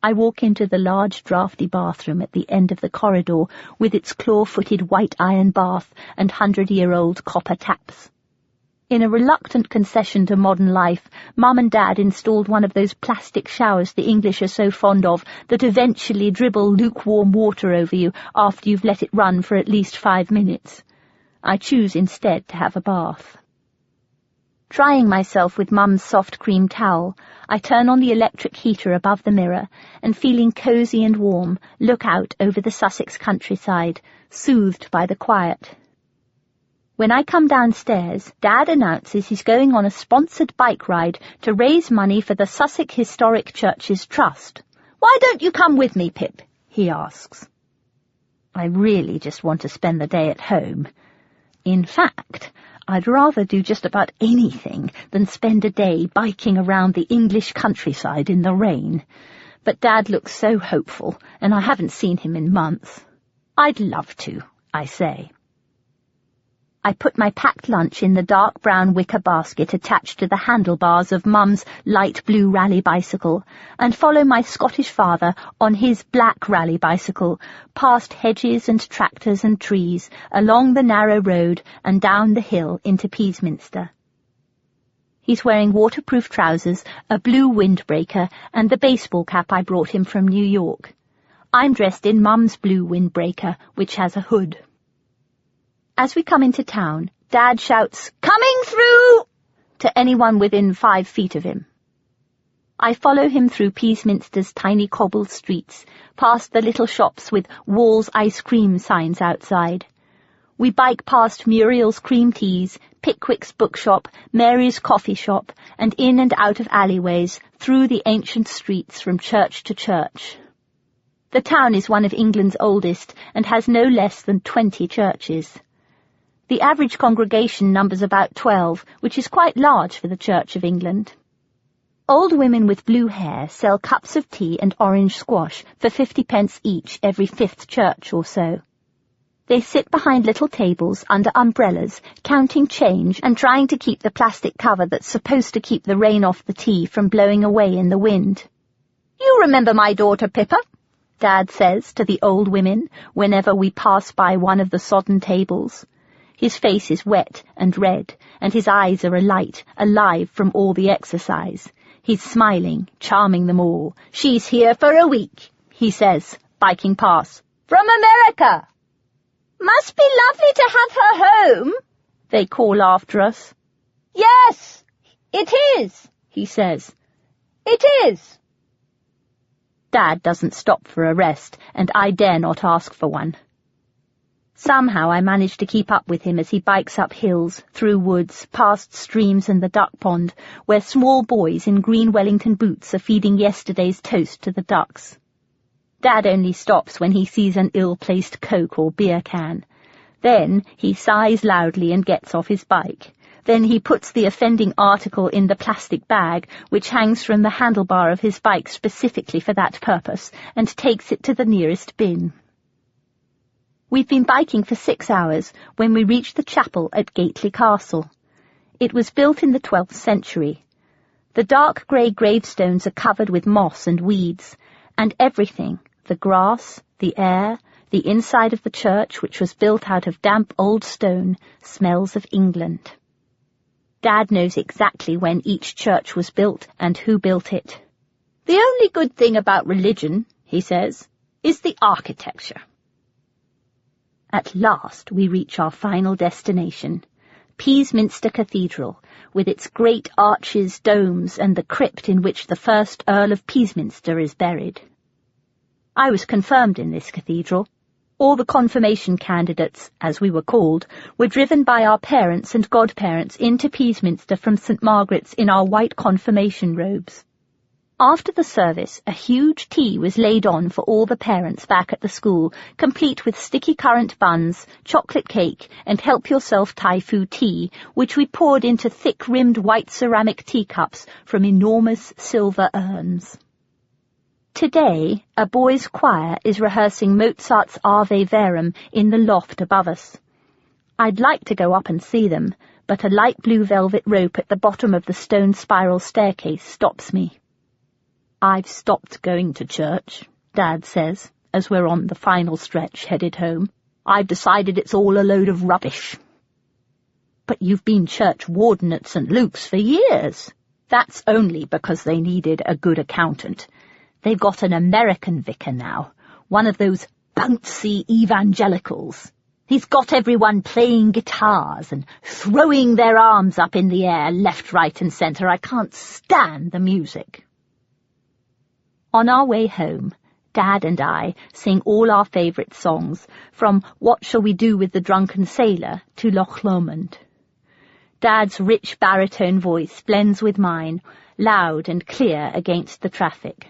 I walk into the large draughty bathroom at the end of the corridor with its claw-footed white iron bath and 100-year-old copper taps. In a reluctant concession to modern life, Mum and Dad installed one of those plastic showers the English are so fond of that eventually dribble lukewarm water over you after you've let it run for at least 5 minutes. I choose instead to have a bath. Drying myself with Mum's soft cream towel, I turn on the electric heater above the mirror and, feeling cosy and warm, look out over the Sussex countryside, soothed by the quiet. When I come downstairs, Dad announces he's going on a sponsored bike ride to raise money for the Sussex Historic Churches Trust. "Why don't you come with me, Pip?" he asks. I really just want to spend the day at home. In fact, I'd rather do just about anything than spend a day biking around the English countryside in the rain. But Dad looks so hopeful, and I haven't seen him in months. "I'd love to," I say. I put my packed lunch in the dark brown wicker basket attached to the handlebars of Mum's light blue rally bicycle and follow my Scottish father on his black rally bicycle past hedges and tractors and trees, along the narrow road and down the hill into Peasminster. He's wearing waterproof trousers, a blue windbreaker, and the baseball cap I brought him from New York. I'm dressed in Mum's blue windbreaker, which has a hood. As we come into town, Dad shouts, "Coming through!" to anyone within 5 feet of him. I follow him through Peaseminster's tiny cobbled streets, past the little shops with Wall's ice cream signs outside. We bike past Muriel's cream teas, Pickwick's bookshop, Mary's coffee shop, and in and out of alleyways, through the ancient streets from church to church. The town is one of England's oldest and has no less than 20 churches. The average congregation numbers about 12, which is quite large for the Church of England. Old women with blue hair sell cups of tea and orange squash for 50 pence each every 5th church or so. They sit behind little tables under umbrellas, counting change and trying to keep the plastic cover that's supposed to keep the rain off the tea from blowing away in the wind. "You remember my daughter Pippa?" Dad says to the old women whenever we pass by one of the sodden tables. His face is wet and red, and his eyes are alight, alive from all the exercise. He's smiling, charming them all. "She's here for a week," he says, biking past. "From America." "Must be lovely to have her home," they call after us. "Yes, it is," he says. "It is." Dad doesn't stop for a rest, and I dare not ask for one. Somehow I manage to keep up with him as he bikes up hills, through woods, past streams and the duck pond, where small boys in green Wellington boots are feeding yesterday's toast to the ducks. Dad only stops when he sees an ill-placed Coke or beer can. Then he sighs loudly and gets off his bike. Then he puts the offending article in the plastic bag, which hangs from the handlebar of his bike specifically for that purpose, and takes it to the nearest bin. We've been biking for 6 hours when we reached the chapel at Gately Castle. It was built in the 12th century. The dark grey gravestones are covered with moss and weeds, and everything, the grass, the air, the inside of the church, which was built out of damp old stone, smells of England. Dad knows exactly when each church was built and who built it. "The only good thing about religion," he says, "is the architecture." At last we reach our final destination, Peaseminster Cathedral, with its great arches, domes, and the crypt in which the first Earl of Peaseminster is buried. I was confirmed in this cathedral. All the confirmation candidates, as we were called, were driven by our parents and godparents into Peaseminster from St. Margaret's in our white confirmation robes. After the service, a huge tea was laid on for all the parents back at the school, complete with sticky currant buns, chocolate cake, and help-yourself Thai food tea, which we poured into thick-rimmed white ceramic teacups from enormous silver urns. Today, a boys' choir is rehearsing Mozart's Ave Verum in the loft above us. I'd like to go up and see them, but a light blue velvet rope at the bottom of the stone spiral staircase stops me. "I've stopped going to church," Dad says, as we're on the final stretch headed home. "I've decided it's all a load of rubbish." "But you've been church warden at St. Luke's for years." "That's only because they needed a good accountant. They've got an American vicar now, one of those bouncy evangelicals. He's got everyone playing guitars and throwing their arms up in the air, left, right, and centre. I can't stand the music." On our way home, Dad and I sing all our favourite songs, from What Shall We Do with the Drunken Sailor to Loch Lomond. Dad's rich baritone voice blends with mine, loud and clear against the traffic.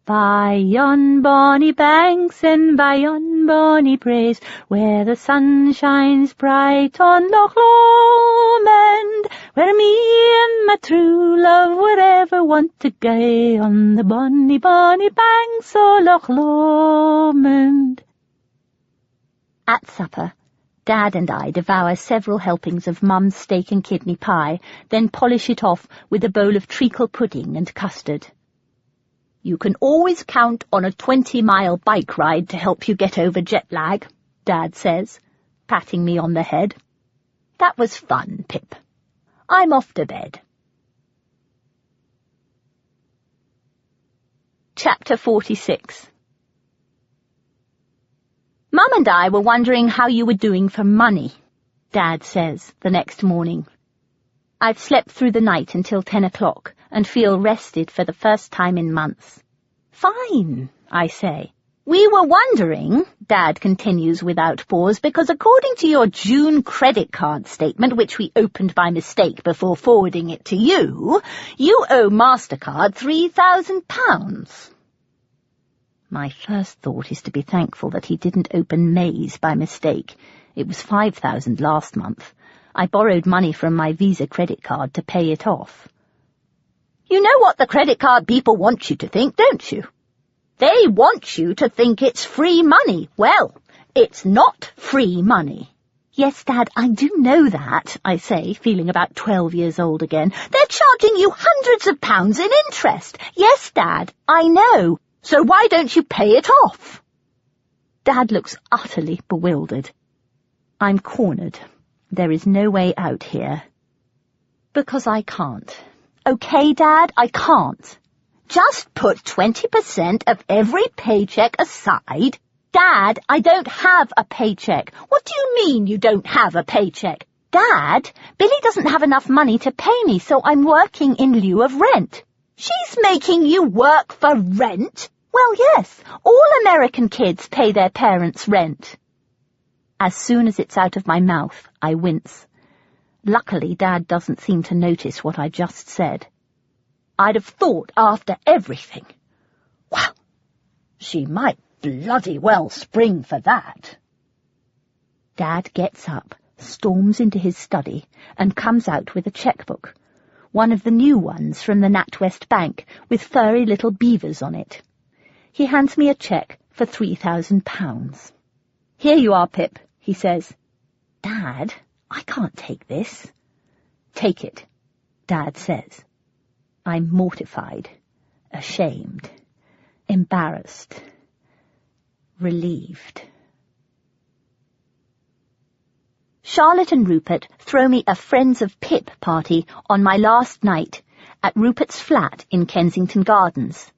"By yon bonny banks and by yon bonny braes, where the sun shines bright on Loch Lomond, where me and my true love would ever want to gae, on the bonny, bonny banks o' Loch Lomond." At supper, Dad and I devour several helpings of Mum's steak and kidney pie, then polish it off with a bowl of treacle pudding and custard. "You can always count on a 20-mile bike ride to help you get over jet lag," Dad says, patting me on the head. "That was fun, Pip. I'm off to bed." Chapter 46. Mum and I were wondering how you were doing for money. Dad says the next morning. I've slept through the night until 10 o'clock and feel rested for the first time in months. Fine, I say. We were wondering, Dad continues without pause, because according to your June credit card statement, which we opened by mistake before forwarding it to you, you owe MasterCard £3,000. My first thought is to be thankful that he didn't open May's by mistake. It was $5,000 last month. I borrowed money from my Visa credit card to pay it off. You know what the credit card people want you to think, don't you? They want you to think it's free money. Well, it's not free money. Yes, Dad, I do know that, I say, feeling about 12 years old again. They're charging you hundreds of pounds in interest. Yes, Dad, I know. So why don't you pay it off? Dad looks utterly bewildered. I'm cornered. There is no way out here. Because I can't. Okay, Dad, I can't. Just put 20% of every paycheck aside. Dad, I don't have a paycheck. What do you mean you don't have a paycheck? Dad, Billy doesn't have enough money to pay me, so I'm working in lieu of rent. She's making you work for rent? Well, yes, all American kids pay their parents rent. As soon as it's out of my mouth, I wince. Luckily, Dad doesn't seem to notice what I just said. I'd have thought after everything. Well, she might bloody well spring for that. Dad gets up, storms into his study, and comes out with a checkbook. One of the new ones from the NatWest Bank, with furry little beavers on it. He hands me a cheque for £3,000. Here you are, Pip, he says. Dad, I can't take this. Take it, Dad says. I'm mortified, ashamed, embarrassed, relieved. Charlotte and Rupert throw me a Friends of Pip party on my last night at Rupert's flat in Kensington Gardens.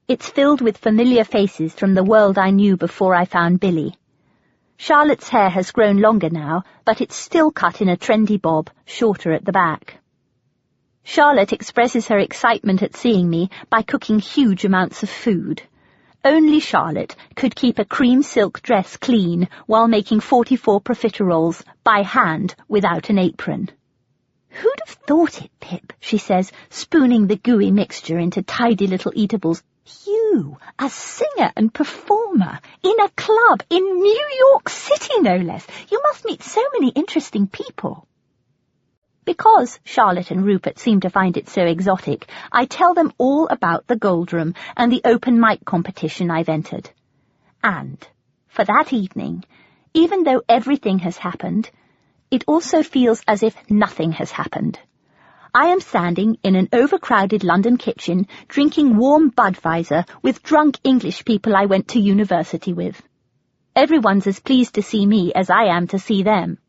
It's filled with familiar faces from the world I knew before I found Billy. Charlotte's hair has grown longer now, but it's still cut in a trendy bob, shorter at the back. Charlotte expresses her excitement at seeing me by cooking huge amounts of food. Only Charlotte could keep a cream silk dress clean while making 44 profiteroles by hand without an apron. Who'd have thought it, Pip, she says, spooning the gooey mixture into tidy little eatables. You, a singer and performer, in a club in New York City, no less. You must meet so many interesting people. Because Charlotte and Rupert seem to find it so exotic, I tell them all about the Gold Room and the open mic competition I've entered. And, for that evening, even though everything has happened, it also feels as if nothing has happened. I am standing in an overcrowded London kitchen, drinking warm Budweiser with drunk English people I went to university with. Everyone's as pleased to see me as I am to see them.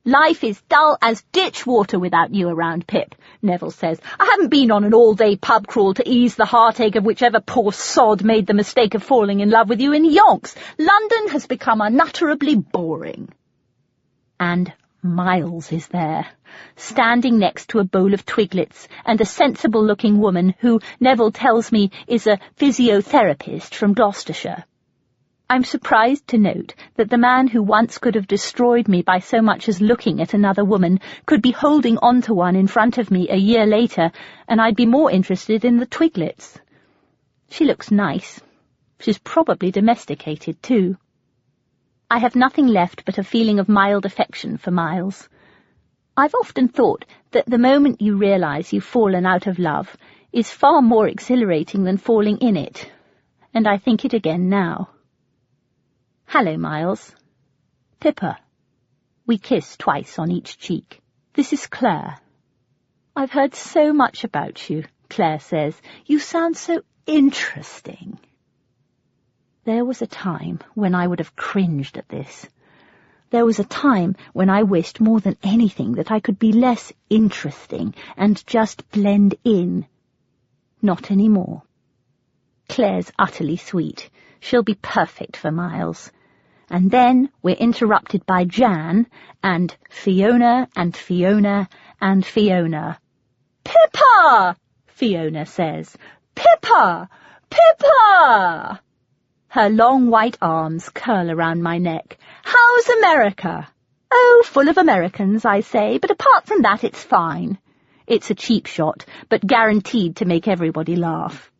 Life is dull as ditch water without you around, Pip, Neville says. I haven't been on an all-day pub crawl to ease the heartache of whichever poor sod made the mistake of falling in love with you in Yonks. London has become unutterably boring. And Miles is there, standing next to a bowl of twiglets and a sensible-looking woman who, Neville tells me, is a physiotherapist from Gloucestershire. I'm surprised to note that the man who once could have destroyed me by so much as looking at another woman could be holding on to one in front of me a year later, and I'd be more interested in the twiglets. She looks nice. She's probably domesticated, too. I have nothing left but a feeling of mild affection for Miles. I've often thought that the moment you realise you've fallen out of love is far more exhilarating than falling in it, and I think it again now. Hello, Miles. Pippa. We kiss twice on each cheek. This is Claire. I've heard so much about you, Claire says. You sound so interesting. There was a time when I would have cringed at this. There was a time when I wished more than anything that I could be less interesting and just blend in. Not anymore. Claire's utterly sweet. She'll be perfect for Miles. And then we're interrupted by Jan and Fiona and Fiona and Fiona. "Pippa!" Fiona says. "Pippa! Pippa!" Her long white arms curl around my neck. "How's America?" "Oh, full of Americans," I say, "but apart from that it's fine." It's a cheap shot, but guaranteed to make everybody laugh.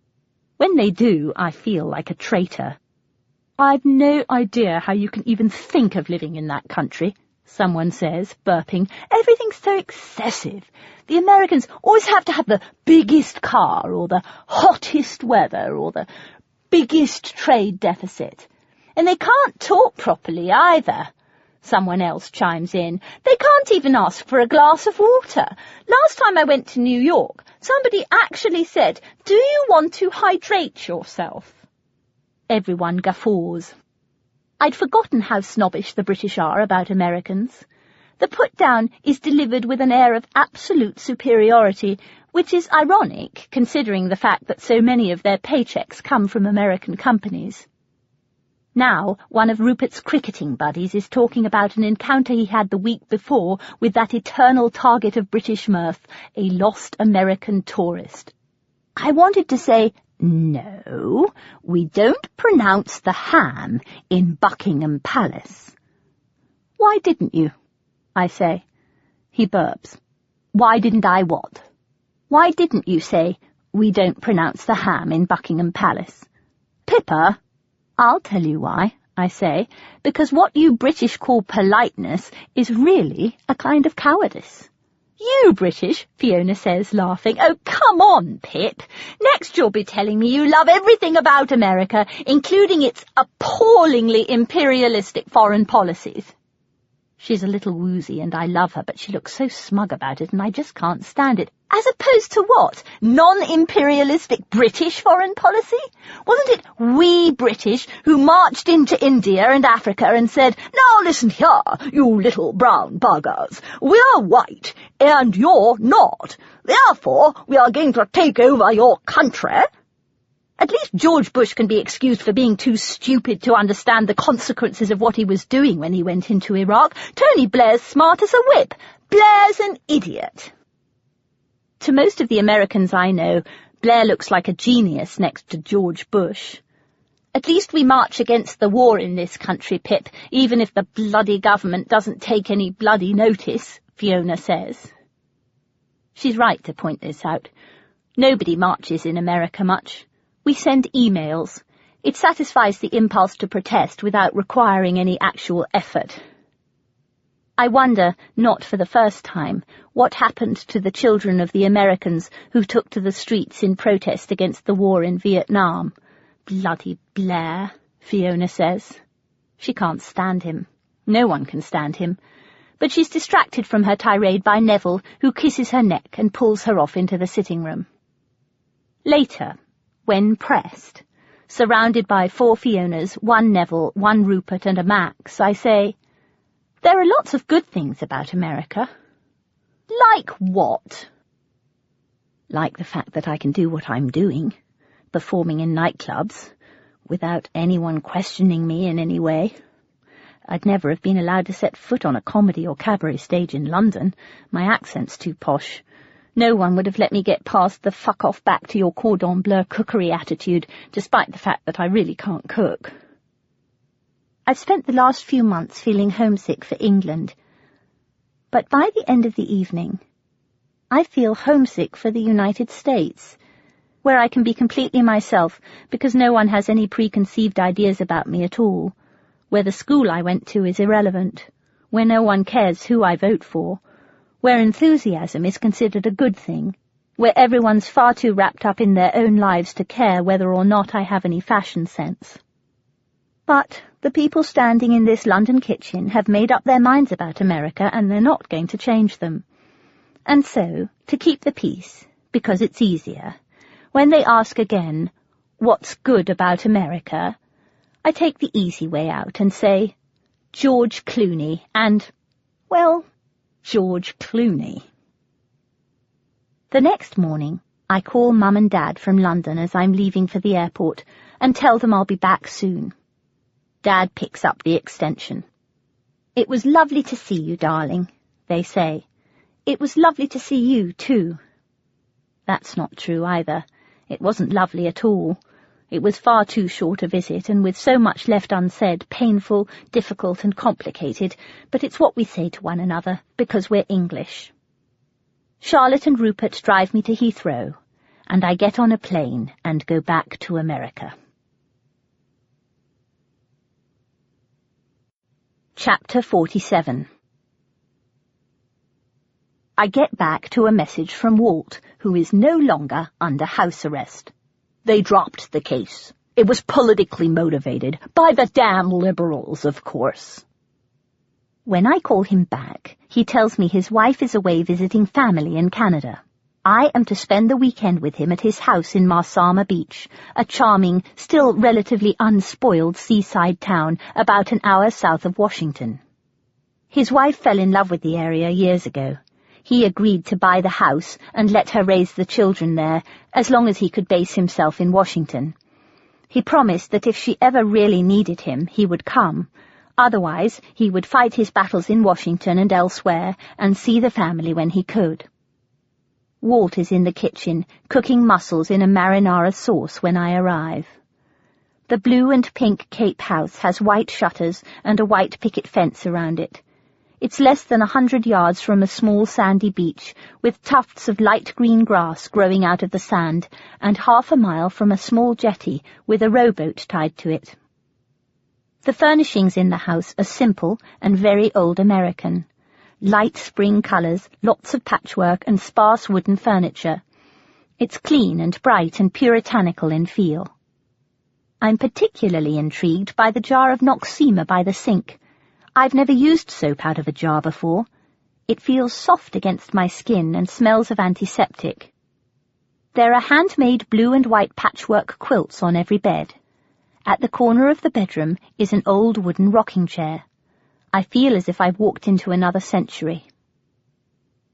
When they do, I feel like a traitor. "I've no idea how you can even think of living in that country," someone says, burping. "Everything's so excessive. The Americans always have to have the biggest car, or the hottest weather, or the biggest trade deficit. And they can't talk properly either." Someone else chimes in. "They can't even ask for a glass of water. Last time I went to New York, somebody actually said, 'Do you want to hydrate yourself?'" Everyone guffaws. I'd forgotten how snobbish the British are about Americans. The put-down is delivered with an air of absolute superiority, which is ironic, considering the fact that so many of their paychecks come from American companies. Now, one of Rupert's cricketing buddies is talking about an encounter he had the week before with that eternal target of British mirth, a lost American tourist. I wanted to say, "No, we don't pronounce the ham in Buckingham Palace." "Why didn't you?" I say. He burps. "Why didn't I what?" "Why didn't you say, 'We don't pronounce the ham in Buckingham Palace'?" "Pippa, I'll tell you why," I say, "because what you British call politeness is really a kind of cowardice." "You British," Fiona says, laughing. "Oh, come on, Pip. Next you'll be telling me you love everything about America, including its appallingly imperialistic foreign policies." She's a little woozy and I love her, but she looks so smug about it and I just can't stand it. As opposed to what? Non-imperialistic British foreign policy? Wasn't it we British who marched into India and Africa and said, "Now listen here, you little brown buggers. We're white and you're not. Therefore, we are going to take over your country"? At least George Bush can be excused for being too stupid to understand the consequences of what he was doing when he went into Iraq. Tony Blair's smart as a whip. Blair's an idiot. To most of the Americans I know, Blair looks like a genius next to George Bush. "At least we march against the war in this country, Pip, even if the bloody government doesn't take any bloody notice," Fiona says. She's right to point this out. Nobody marches in America much. We send emails. It satisfies the impulse to protest without requiring any actual effort. I wonder, not for the first time, what happened to the children of the Americans who took to the streets in protest against the war in Vietnam. Bloody Blair, Fiona says. She can't stand him. No one can stand him. But she's distracted from her tirade by Neville, who kisses her neck and pulls her off into the sitting room. Later, when pressed, surrounded by 4 Fionas, 1 Neville, 1 Rupert and a Max, I say, "There are lots of good things about America." "Like what?" "Like the fact that I can do what I'm doing, performing in nightclubs, without anyone questioning me in any way. I'd never have been allowed to set foot on a comedy or cabaret stage in London. My accent's too posh. No one would have let me get past the fuck-off back to your cordon bleu cookery attitude, despite the fact that I really can't cook. I've spent the last few months feeling homesick for England, but by the end of the evening, I feel homesick for the United States, where I can be completely myself because no one has any preconceived ideas about me at all, where the school I went to is irrelevant, where no one cares who I vote for, where enthusiasm is considered a good thing, where everyone's far too wrapped up in their own lives to care whether or not I have any fashion sense. But the people standing in this London kitchen have made up their minds about America, and they're not going to change them. And so, to keep the peace, because it's easier, when they ask again, "What's good about America?" I take the easy way out and say, "George Clooney," and, well, George Clooney. The next morning, I call Mum and Dad from London as I'm leaving for the airport and tell them I'll be back soon. Dad picks up the extension. "It was lovely to see you, darling," they say. "It was lovely to see you, too." That's not true either. It wasn't lovely at all. It was far too short a visit, and with so much left unsaid, painful, difficult, and complicated, but it's what we say to one another, because we're English. Charlotte and Rupert drive me to Heathrow, and I get on a plane and go back to America. Chapter 47. I get back to a message from Walt, who is no longer under house arrest. They dropped the case. It was politically motivated, by the damn liberals, of course. When I call him back, he tells me his wife is away visiting family in Canada. I am to spend the weekend with him at his house in Marsama Beach, a charming, still relatively unspoiled seaside town about an hour south of Washington. His wife fell in love with the area years ago. He agreed to buy the house and let her raise the children there, as long as he could base himself in Washington. He promised that if she ever really needed him, he would come. Otherwise, he would fight his battles in Washington and elsewhere and see the family when he could. Walt is in the kitchen, cooking mussels in a marinara sauce when I arrive. The blue and pink Cape house has white shutters and a white picket fence around it. It's less than 100 yards from a small sandy beach, with tufts of light green grass growing out of the sand, and half a mile from a small jetty with a rowboat tied to it. The furnishings in the house are simple and very old American. Light spring colours, lots of patchwork and sparse wooden furniture. It's clean and bright and puritanical in feel. I'm particularly intrigued by the jar of Noxema by the sink. I've never used soap out of a jar before. It feels soft against my skin and smells of antiseptic. There are handmade blue and white patchwork quilts on every bed. At the corner of the bedroom is an old wooden rocking chair. I feel as if I've walked into another century.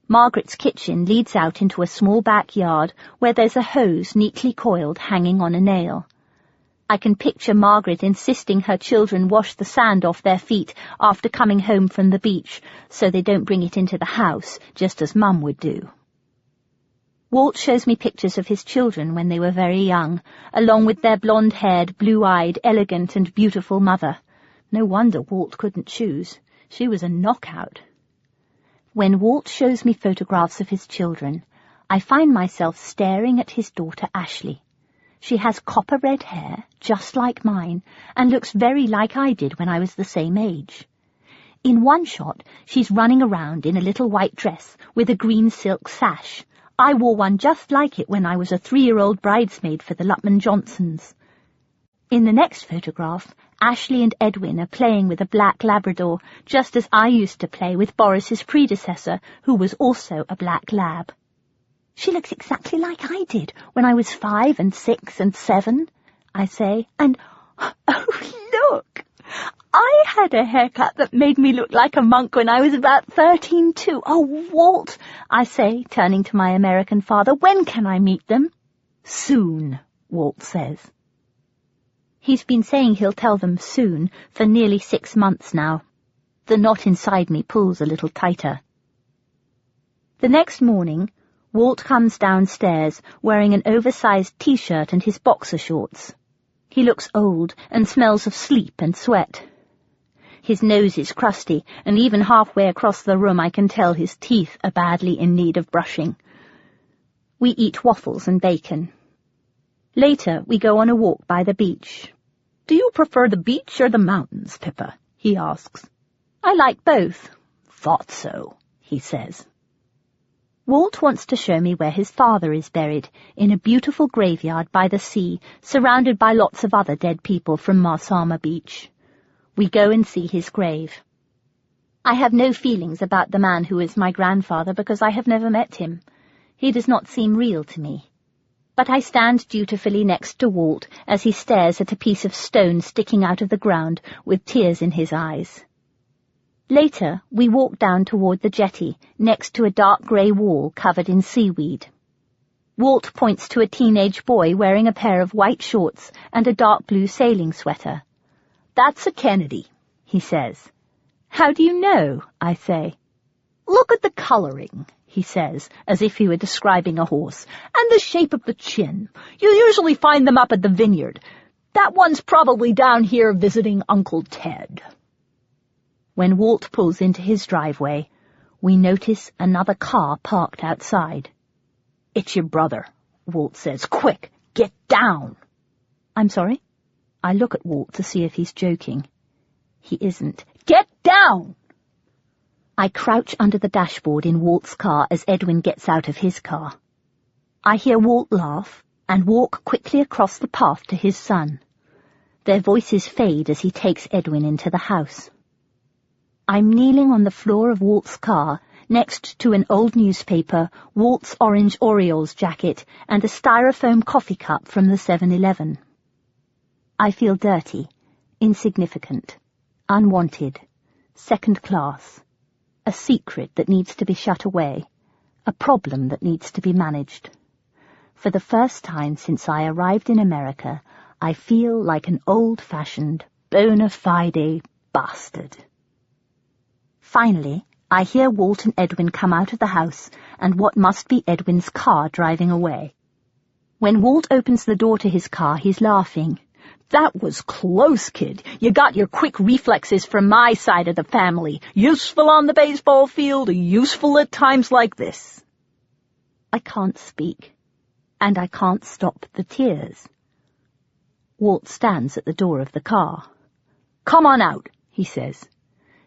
Margaret's kitchen leads out into a small backyard where there's a hose neatly coiled hanging on a nail. I can picture Margaret insisting her children wash the sand off their feet after coming home from the beach, so they don't bring it into the house, just as Mum would do. Walt shows me pictures of his children when they were very young, along with their blonde-haired, blue-eyed, elegant and beautiful mother. No wonder Walt couldn't choose. She was a knockout. When Walt shows me photographs of his children, I find myself staring at his daughter Ashley. She has copper-red hair, just like mine, and looks very like I did when I was the same age. In one shot, she's running around in a little white dress with a green silk sash. I wore one just like it when I was a 3-year-old bridesmaid for the Lutman Johnsons. In the next photograph, Ashley and Edwin are playing with a black Labrador, just as I used to play with Boris's predecessor, who was also a black lab. She looks exactly like I did when I was 5 and 6 and 7, I say, and, oh, look! I had a haircut that made me look like a monk when I was about 13 too. Oh, Walt, I say, turning to my American father, when can I meet them? Soon, Walt says. He's been saying he'll tell them soon for nearly 6 months now. The knot inside me pulls a little tighter. The next morning, Walt comes downstairs wearing an oversized T-shirt and his boxer shorts. He looks old and smells of sleep and sweat. His nose is crusty, and even halfway across the room I can tell his teeth are badly in need of brushing. We eat waffles and bacon. Later, we go on a walk by the beach. "Do you prefer the beach or the mountains, Pippa?" he asks. "I like both." "Thought so," he says. Walt wants to show me where his father is buried, in a beautiful graveyard by the sea, surrounded by lots of other dead people from Marsama Beach. We go and see his grave. I have no feelings about the man who is my grandfather because I have never met him. He does not seem real to me. But I stand dutifully next to Walt as he stares at a piece of stone sticking out of the ground with tears in his eyes. Later, we walk down toward the jetty, next to a dark grey wall covered in seaweed. Walt points to a teenage boy wearing a pair of white shorts and a dark blue sailing sweater. That's a Kennedy, he says. How do you know? I say. Look at the coloring, he says, as if he were describing a horse, and the shape of the chin. You usually find them up at the vineyard. That one's probably down here visiting Uncle Ted. When Walt pulls into his driveway, we notice another car parked outside. It's your brother, Walt says. Quick, get down. I'm sorry? I look at Walt to see if he's joking. He isn't. Get down! I crouch under the dashboard in Walt's car as Edwin gets out of his car. I hear Walt laugh and walk quickly across the path to his son. Their voices fade as he takes Edwin into the house. I'm kneeling on the floor of Walt's car, next to an old newspaper, Walt's orange Orioles jacket, and a styrofoam coffee cup from the 7-Eleven. I feel dirty, insignificant, unwanted, second class, a secret that needs to be shut away, a problem that needs to be managed. For the first time since I arrived in America, I feel like an old-fashioned, bona fide bastard. Finally, I hear Walt and Edwin come out of the house and what must be Edwin's car driving away. When Walt opens the door to his car, he's laughing. That was close, kid. You got your quick reflexes from my side of the family. Useful on the baseball field, useful at times like this. I can't speak, and I can't stop the tears. Walt stands at the door of the car. Come on out, he says.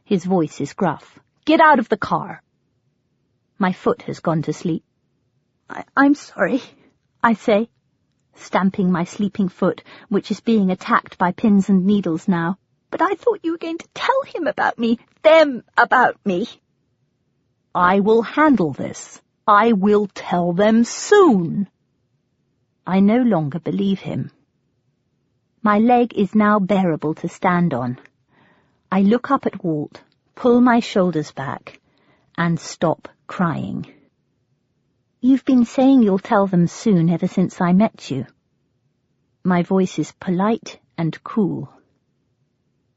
His voice is gruff. Get out of the car. My foot has gone to sleep. I'm sorry, I say, stamping my sleeping foot, which is being attacked by pins and needles now. But I thought you were going to tell him about me, them about me. I will handle this. I will tell them soon. I no longer believe him. My leg is now bearable to stand on. I look up at Walt, pull my shoulders back, and stop crying. You've been saying you'll tell them soon ever since I met you. My voice is polite and cool.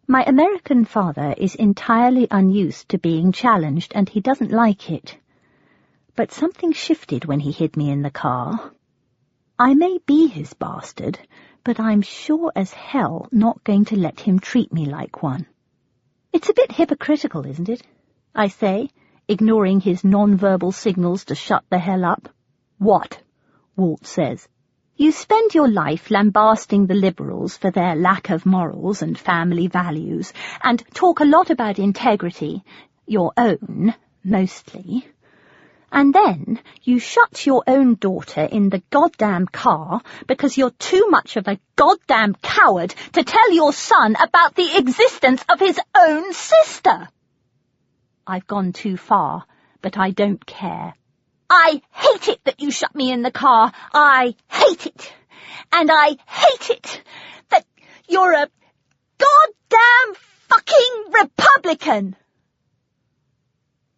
My American father is entirely unused to being challenged, and he doesn't like it. But something shifted when he hid me in the car. I may be his bastard, but I'm sure as hell not going to let him treat me like one. It's a bit hypocritical, isn't it? I say, ignoring his non-verbal signals to shut the hell up. What? Walt says. You spend your life lambasting the liberals for their lack of morals and family values, and talk a lot about integrity, your own, mostly. And then you shut your own daughter in the goddamn car because you're too much of a goddamn coward to tell your son about the existence of his own sister. I've gone too far, but I don't care. I hate it that you shut me in the car. I hate it. And I hate it that you're a goddamn fucking Republican.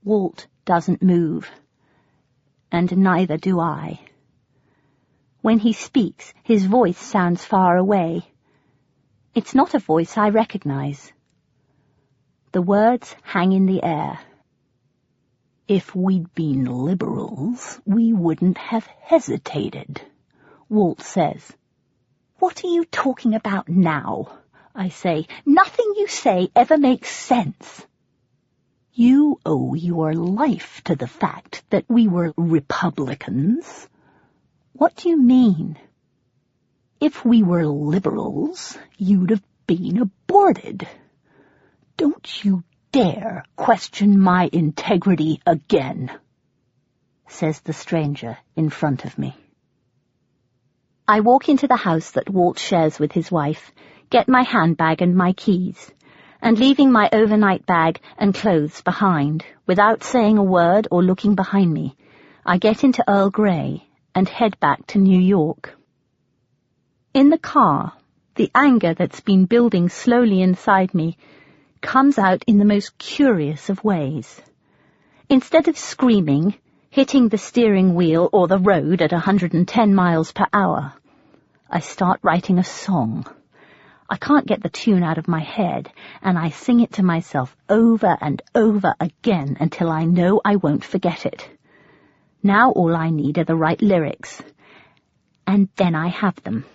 Walt doesn't move. And neither do I. When he speaks, his voice sounds far away. It's not a voice I recognize. The words hang in the air. If we'd been liberals, we wouldn't have hesitated, Walt says. What are you talking about now? I say. Nothing you say ever makes sense. You owe your life to the fact that we were Republicans. What do you mean? If we were liberals, you'd have been aborted. Don't you dare question my integrity again, says the stranger in front of me. I walk into the house that Walt shares with his wife, get my handbag and my keys, and leaving my overnight bag and clothes behind, without saying a word or looking behind me, I get into Earl Grey and head back to New York. In the car, the anger that's been building slowly inside me comes out in the most curious of ways. Instead of screaming, hitting the steering wheel or the road at 110 miles per hour, I start writing a song. I can't get the tune out of my head, and I sing it to myself over and over again until I know I won't forget it. Now all I need are the right lyrics. And then I have them.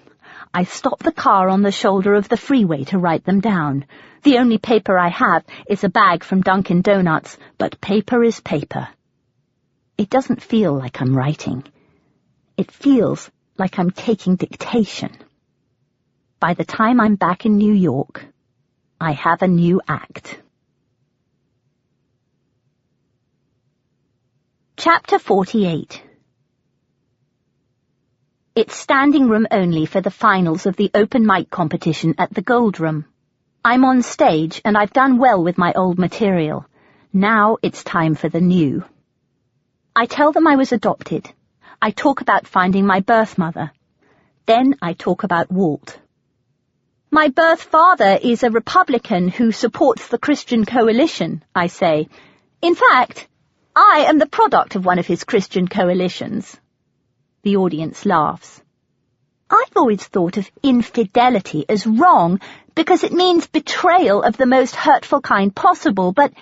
I stop the car on the shoulder of the freeway to write them down. The only paper I have is a bag from Dunkin' Donuts, but paper is paper. It doesn't feel like I'm writing. It feels like I'm taking dictation. By the time I'm back in New York, I have a new act. Chapter 48. It's standing room only for the finals of the open mic competition at the Gold Room. I'm on stage and I've done well with my old material. Now it's time for the new. I tell them I was adopted. I talk about finding my birth mother. Then I talk about Walt. My birth father is a Republican who supports the Christian coalition, I say. In fact, I am the product of one of his Christian coalitions. The audience laughs. I've always thought of infidelity as wrong because it means betrayal of the most hurtful kind possible, but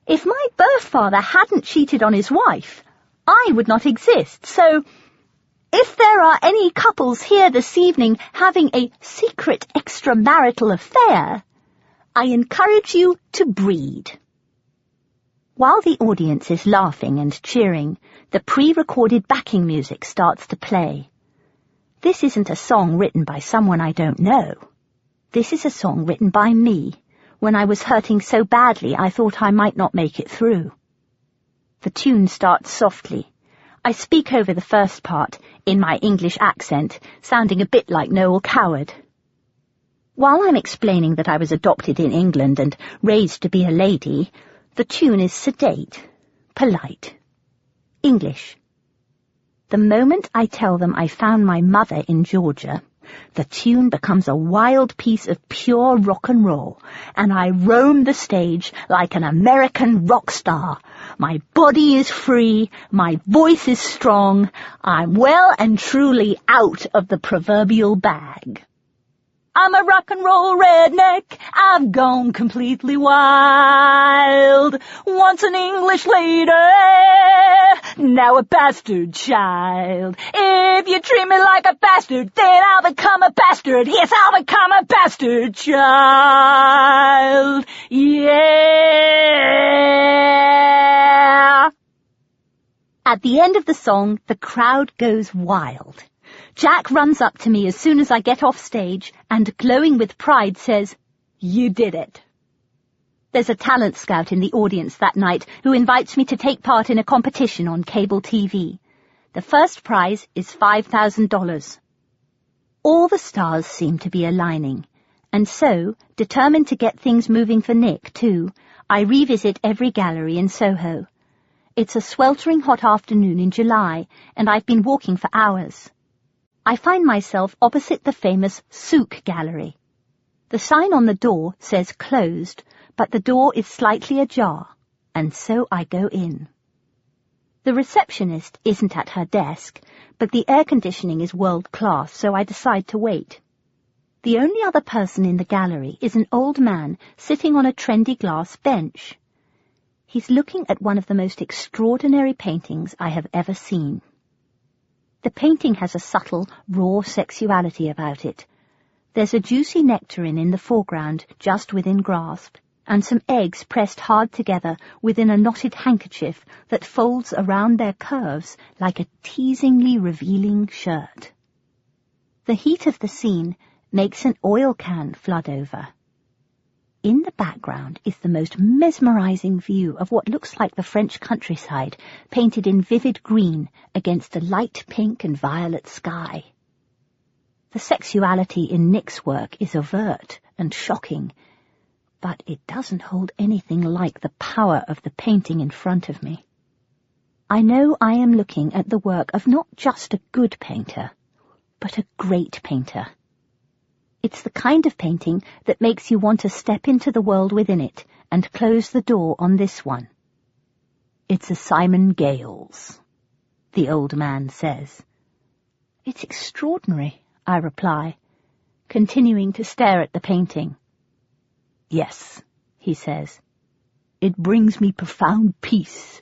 if my birth father hadn't cheated on his wife, I would not exist. So, if there are any couples here this evening having a secret extramarital affair, I encourage you to breed. While the audience is laughing and cheering, the pre-recorded backing music starts to play. This isn't a song written by someone I don't know. This is a song written by me, when I was hurting so badly I thought I might not make it through. The tune starts softly. I speak over the first part, in my English accent, sounding a bit like Noel Coward. While I'm explaining that I was adopted in England and raised to be a lady, the tune is sedate, polite, English. The moment I tell them I found my mother in Georgia, the tune becomes a wild piece of pure rock and roll, and I roam the stage like an American rock star. My body is free, my voice is strong, I'm well and truly out of the proverbial bag. I'm a rock and roll redneck, I've gone completely wild. Once an English lady, now a bastard child. If you treat me like a bastard, then I'll become a bastard. Yes, I'll become a bastard child. Yeah! At the end of the song, the crowd goes wild. Jack runs up to me as soon as I get off stage and, glowing with pride, says, "You did it." There's a talent scout in the audience that night who invites me to take part in a competition on cable TV. The first prize is $5,000. All the stars seem to be aligning, and so, determined to get things moving for Nick, too, I revisit every gallery in Soho. It's a sweltering hot afternoon in July, and I've been walking for hours. I find myself opposite the famous Souk Gallery. The sign on the door says closed, but the door is slightly ajar, and so I go in. The receptionist isn't at her desk, but the air conditioning is world-class, so I decide to wait. The only other person in the gallery is an old man sitting on a trendy glass bench. He's looking at one of the most extraordinary paintings I have ever seen. The painting has a subtle, raw sexuality about it. There's a juicy nectarine in the foreground, just within grasp, and some eggs pressed hard together within a knotted handkerchief that folds around their curves like a teasingly revealing shirt. The heat of the scene makes an oil can flood over. In the background is the most mesmerizing view of what looks like the French countryside, painted in vivid green against a light pink and violet sky. The sexuality in Nick's work is overt and shocking, but it doesn't hold anything like the power of the painting in front of me. I know I am looking at the work of not just a good painter, but a great painter. It's the kind of painting that makes you want to step into the world within it and close the door on this one. "It's a Simon Gales," the old man says. "It's extraordinary," I reply. continuing to stare at the painting. "Yes," he says, "it brings me profound peace,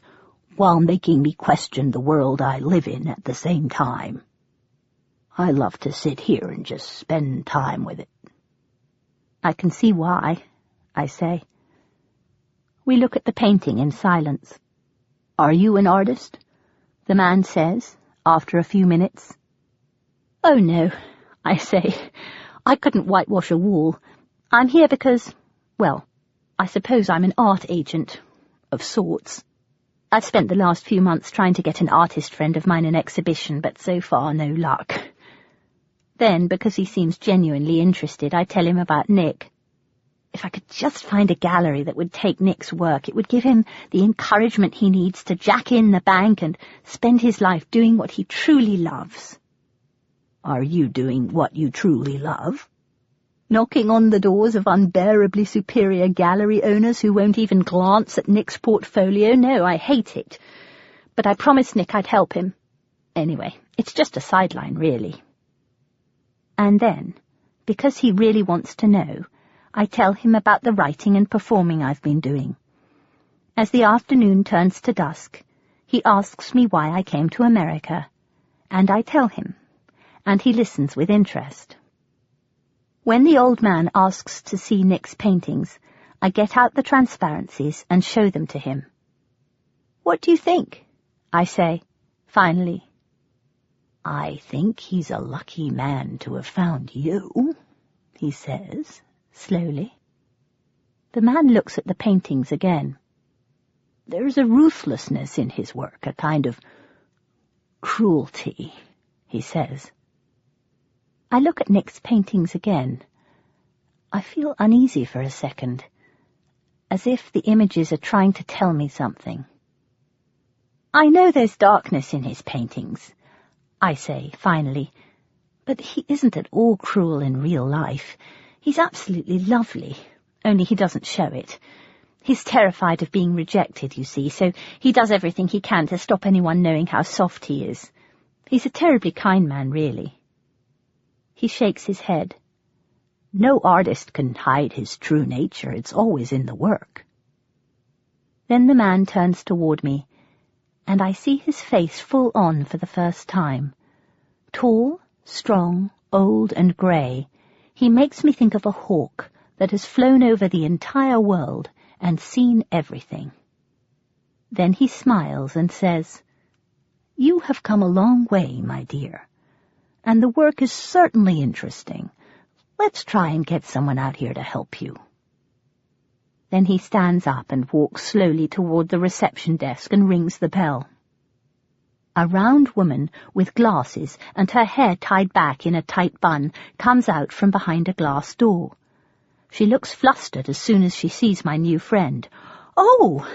while making me question the world I live in at the same time. I love to sit here and just spend time with it." "I can see why," I say. We look at the painting in silence. "Are you an artist?" the man says, after a few minutes. "Oh, no," I say. "I couldn't whitewash a wall. I'm here because, well, I suppose I'm an art agent, of sorts. I've spent the last few months trying to get an artist friend of mine an exhibition, but so far no luck." Then, because he seems genuinely interested, I tell him about Nick. If I could just find a gallery that would take Nick's work, it would give him the encouragement he needs to jack in the bank and spend his life doing what he truly loves. "Are you doing what you truly love?" "Knocking on the doors of unbearably superior gallery owners who won't even glance at Nick's portfolio? No, I hate it. But I promised Nick I'd help him. Anyway, it's just a sideline, really." And then, because he really wants to know, I tell him about the writing and performing I've been doing. As the afternoon turns to dusk, he asks me why I came to America, and I tell him, and he listens with interest. When the old man asks to see Nick's paintings, I get out the transparencies and show them to him. "What do you think?" I say, finally. "I think he's a lucky man to have found you," he says, slowly. The man looks at the paintings again. "There's a ruthlessness in his work, a kind of cruelty," he says. I look at Nick's paintings again. I feel uneasy for a second, as if the images are trying to tell me something. "I know there's darkness in his paintings," I say, finally, "but he isn't at all cruel in real life. He's absolutely lovely, only he doesn't show it. He's terrified of being rejected, you see, so he does everything he can to stop anyone knowing how soft he is. He's a terribly kind man, really." He shakes his head. "No artist can hide his true nature. It's always in the work." Then the man turns toward me, and I see his face full on for the first time. Tall, strong, old and grey, he makes me think of a hawk that has flown over the entire world and seen everything. Then he smiles and says, "You have come a long way, my dear, and the work is certainly interesting. Let's try and get someone out here to help you." Then he stands up and walks slowly toward the reception desk and rings the bell. A round woman with glasses and her hair tied back in a tight bun comes out from behind a glass door. She looks flustered as soon as she sees my new friend. "Oh,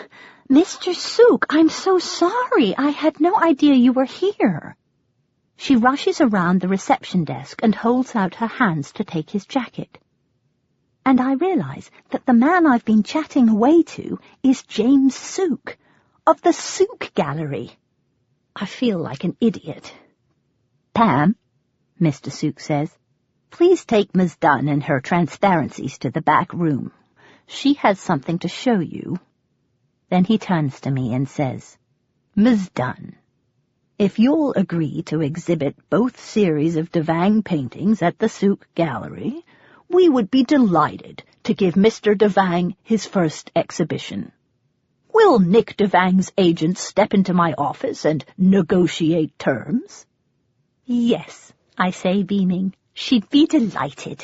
Mr. Sook, I'm so sorry. I had no idea you were here." She rushes around the reception desk and holds out her hands to take his jacket. And I realize that the man I've been chatting away to is James Sook, of the Sook Gallery. I feel like an idiot. "Pam," Mr. Sook says, "please take Miss Dunn and her transparencies to the back room. She has something to show you." Then he turns to me and says, "Miss Dunn, if you'll agree to exhibit both series of Devang paintings at the Sook Gallery, we would be delighted to give Mr. Devang his first exhibition. Will Nick Devang's agent step into my office and negotiate terms?" "Yes," I say, beaming. "She'd be delighted."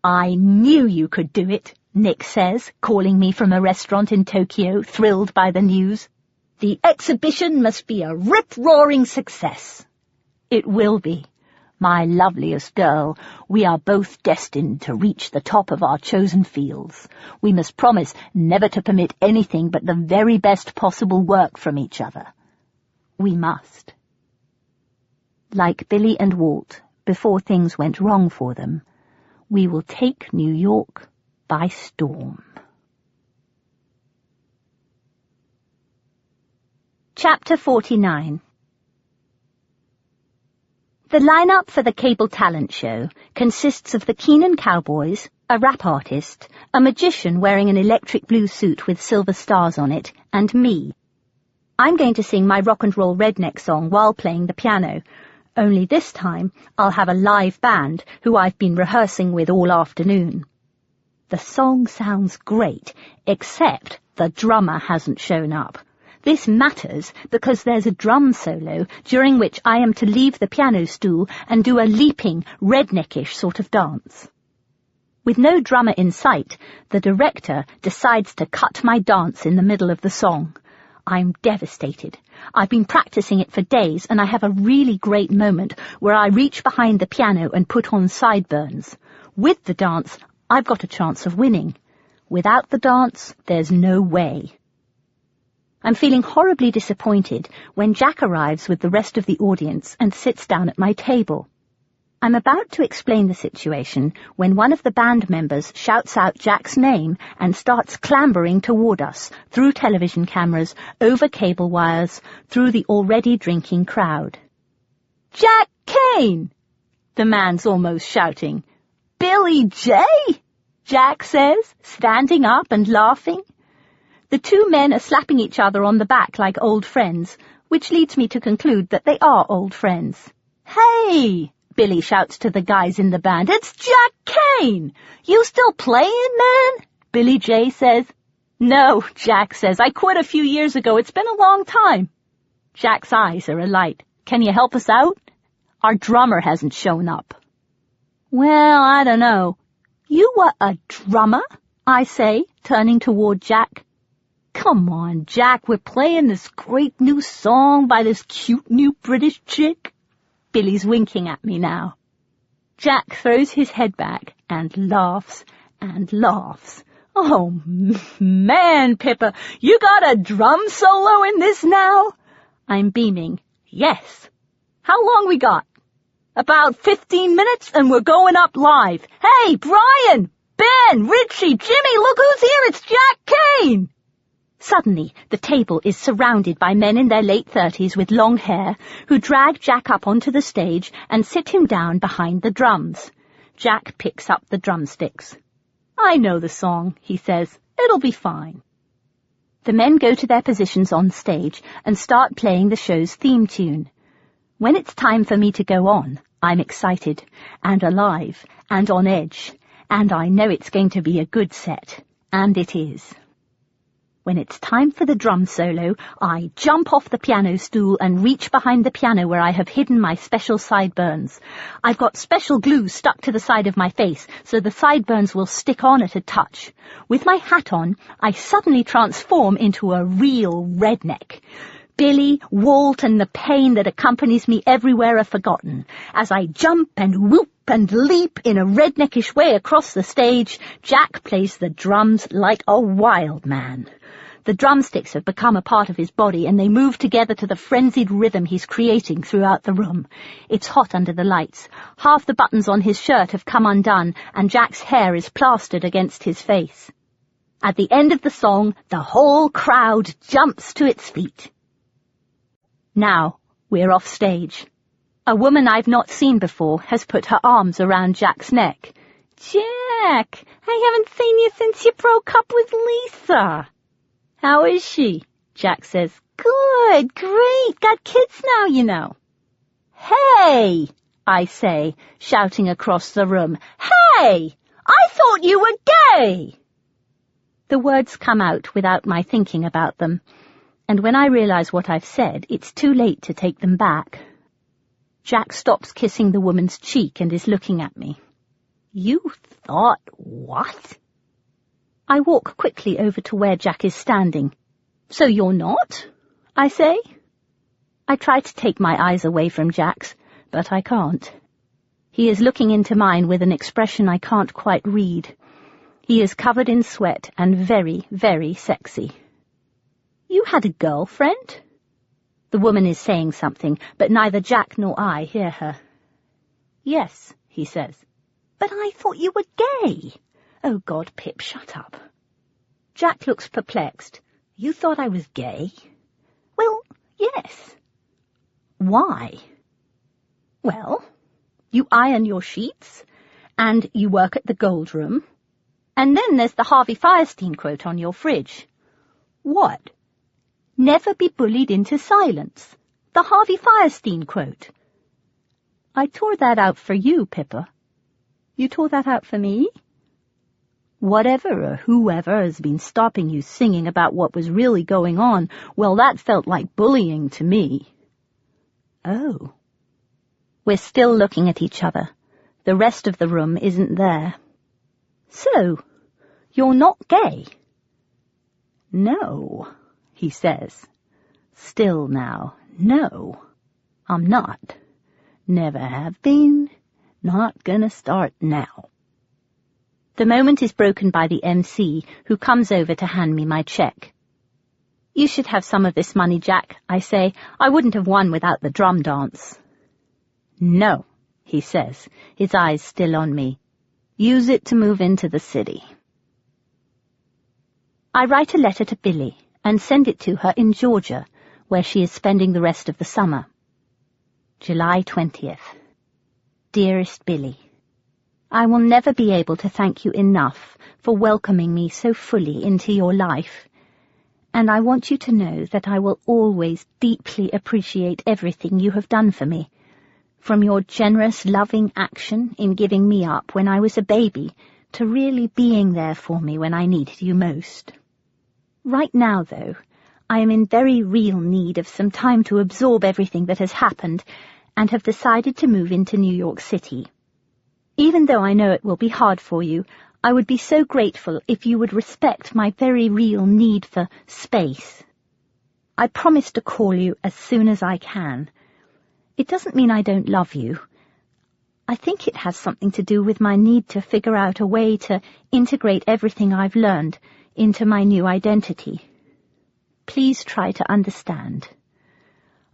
"I knew you could do it," Nick says, calling me from a restaurant in Tokyo, thrilled by the news. "The exhibition must be a rip-roaring success." "It will be. My loveliest girl, we are both destined to reach the top of our chosen fields. We must promise never to permit anything but the very best possible work from each other. We must." Like Billy and Walt, before things went wrong for them, we will take New York by storm. Chapter 49. The lineup for the cable talent show consists of the Keenan Cowboys, a rap artist, a magician wearing an electric blue suit with silver stars on it, and me. I'm going to sing my rock and roll redneck song while playing the piano, only this time I'll have a live band who I've been rehearsing with all afternoon. The song sounds great, except the drummer hasn't shown up. This matters because there's a drum solo during which I am to leave the piano stool and do a leaping, redneckish sort of dance. With no drummer in sight, the director decides to cut my dance in the middle of the song. I'm devastated. I've been practicing it for days, and I have a really great moment where I reach behind the piano and put on sideburns. With the dance, I've got a chance of winning. Without the dance, there's no way. I'm feeling horribly disappointed when Jack arrives with the rest of the audience and sits down at my table. I'm about to explain the situation when one of the band members shouts out Jack's name and starts clambering toward us, through television cameras, over cable wires, through the already drinking crowd. "Jack Kane!" the man's almost shouting. "Billy J!" Jack says, standing up and laughing. The two men are slapping each other on the back like old friends, which leads me to conclude that they are old friends. "Hey!" Billy shouts to the guys in the band. "It's Jack Kane! You still playing, man?" Billy J says. "No," Jack says. "I quit a few years ago. It's been a long time." Jack's eyes are alight. "Can you help us out? Our drummer hasn't shown up." "Well, I don't know." "You were a drummer?" I say, turning toward Jack. "Come on, Jack, we're playing this great new song by this cute new British chick." Billy's winking at me now. Jack throws his head back and laughs and laughs. "Oh, man, Pippa, you got a drum solo in this now?" I'm beaming. "Yes." "How long we got?" "About 15 minutes, and we're going up live. Hey, Brian, Ben, Richie, Jimmy, look who's here, it's Jack Kane!" Suddenly, the table is surrounded by men in their late 30s with long hair, who drag Jack up onto the stage and sit him down behind the drums. Jack picks up the drumsticks. "I know the song," he says. "It'll be fine." The men go to their positions on stage and start playing the show's theme tune. When it's time for me to go on, I'm excited, and alive, and on edge, and I know it's going to be a good set, and it is. When it's time for the drum solo, I jump off the piano stool and reach behind the piano where I have hidden my special sideburns. I've got special glue stuck to the side of my face, so the sideburns will stick on at a touch. With my hat on, I suddenly transform into a real redneck. Billy, Walt, and the pain that accompanies me everywhere are forgotten. As I jump and whoop and leap in a redneckish way across the stage, Jack plays the drums like a wild man. The drumsticks have become a part of his body, and they move together to the frenzied rhythm he's creating throughout the room. It's hot under the lights. Half the buttons on his shirt have come undone, and Jack's hair is plastered against his face. At the end of the song, the whole crowd jumps to its feet. Now, we're off stage. A woman I've not seen before has put her arms around Jack's neck. "Jack, I haven't seen you since you broke up with Lisa." "How is she?" Jack says. "Good, great, got kids now, you know." "Hey," I say, shouting across the room. "Hey, I thought you were gay." The words come out without my thinking about them, and when I realize what I've said, it's too late to take them back. Jack stops kissing the woman's cheek and is looking at me. "You thought what?" I walk quickly over to where Jack is standing. "So you're not?" I say. I try to take my eyes away from Jack's, but I can't. He is looking into mine with an expression I can't quite read. He is covered in sweat and very, very sexy. "You had a girlfriend?" The woman is saying something, but neither Jack nor I hear her. "Yes," he says. "But I thought you were gay." "Oh, God, Pip, shut up." Jack looks perplexed. "You thought I was gay?" "Well, yes." "Why?" Well, you iron your sheets, and you work at the Gold Room, and then there's the Harvey Fierstein quote on your fridge. What? Never be bullied into silence. The Harvey Fierstein quote. I tore that out for you, Pippa. You tore that out for me? Whatever or whoever has been stopping you singing about what was really going on, well, that felt like bullying to me. Oh. We're still looking at each other. The rest of the room isn't there. So, you're not gay? No, he says. Still now, no, I'm not. Never have been, not gonna start now. The moment is broken by the MC, who comes over to hand me my cheque. You should have some of this money, Jack, I say. I wouldn't have won without the drum dance. No, he says, his eyes still on me. Use it to move into the city. I write a letter to Billy and send it to her in Georgia, where she is spending the rest of the summer. July 20th. Dearest Billy, I will never be able to thank you enough for welcoming me so fully into your life, and I want you to know that I will always deeply appreciate everything you have done for me, from your generous, loving action in giving me up when I was a baby to really being there for me when I needed you most. Right now, though, I am in very real need of some time to absorb everything that has happened and have decided to move into New York City. Even though I know it will be hard for you, I would be so grateful if you would respect my very real need for space. I promise to call you as soon as I can. It doesn't mean I don't love you. I think it has something to do with my need to figure out a way to integrate everything I've learned into my new identity. Please try to understand.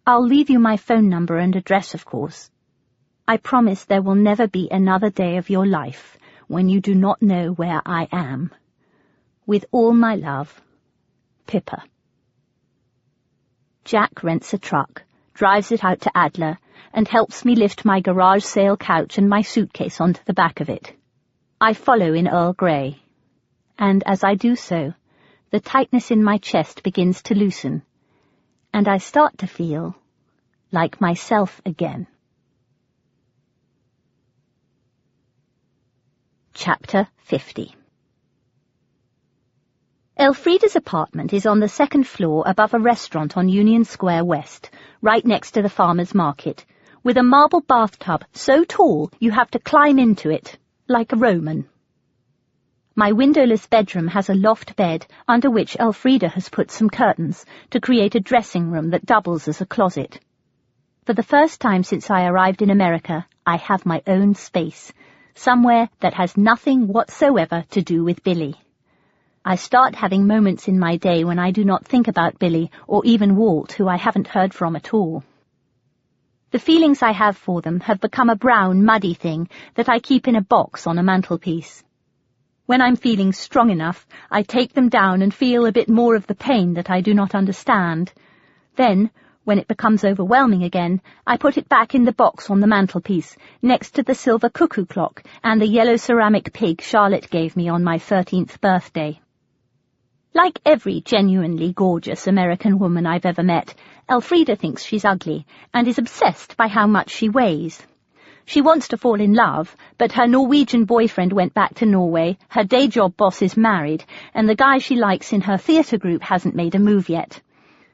I'll leave you my phone number and address, of course. I promise there will never be another day of your life when you do not know where I am. With all my love, Pippa. Jack rents a truck, drives it out to Adler, and helps me lift my garage sale couch and my suitcase onto the back of it. I follow in Earl Grey, and as I do so, the tightness in my chest begins to loosen, and I start to feel like myself again. Chapter 50. Elfrida's apartment is on the second floor above a restaurant on Union Square West, right next to the farmer's market, with a marble bathtub so tall you have to climb into it, like a Roman. My windowless bedroom has a loft bed under which Elfrida has put some curtains to create a dressing room that doubles as a closet. For the first time since I arrived in America, I have my own space, somewhere that has nothing whatsoever to do with Billy. I start having moments in my day when I do not think about Billy or even Walt, who I haven't heard from at all. The feelings I have for them have become a brown, muddy thing that I keep in a box on a mantelpiece. When I'm feeling strong enough, I take them down and feel a bit more of the pain that I do not understand. Then, when it becomes overwhelming again, I put it back in the box on the mantelpiece, next to the silver cuckoo clock and the yellow ceramic pig Charlotte gave me on my 13th birthday. Like every genuinely gorgeous American woman I've ever met, Elfrida thinks she's ugly and is obsessed by how much she weighs. She wants to fall in love, but her Norwegian boyfriend went back to Norway, her day job boss is married, and the guy she likes in her theatre group hasn't made a move yet.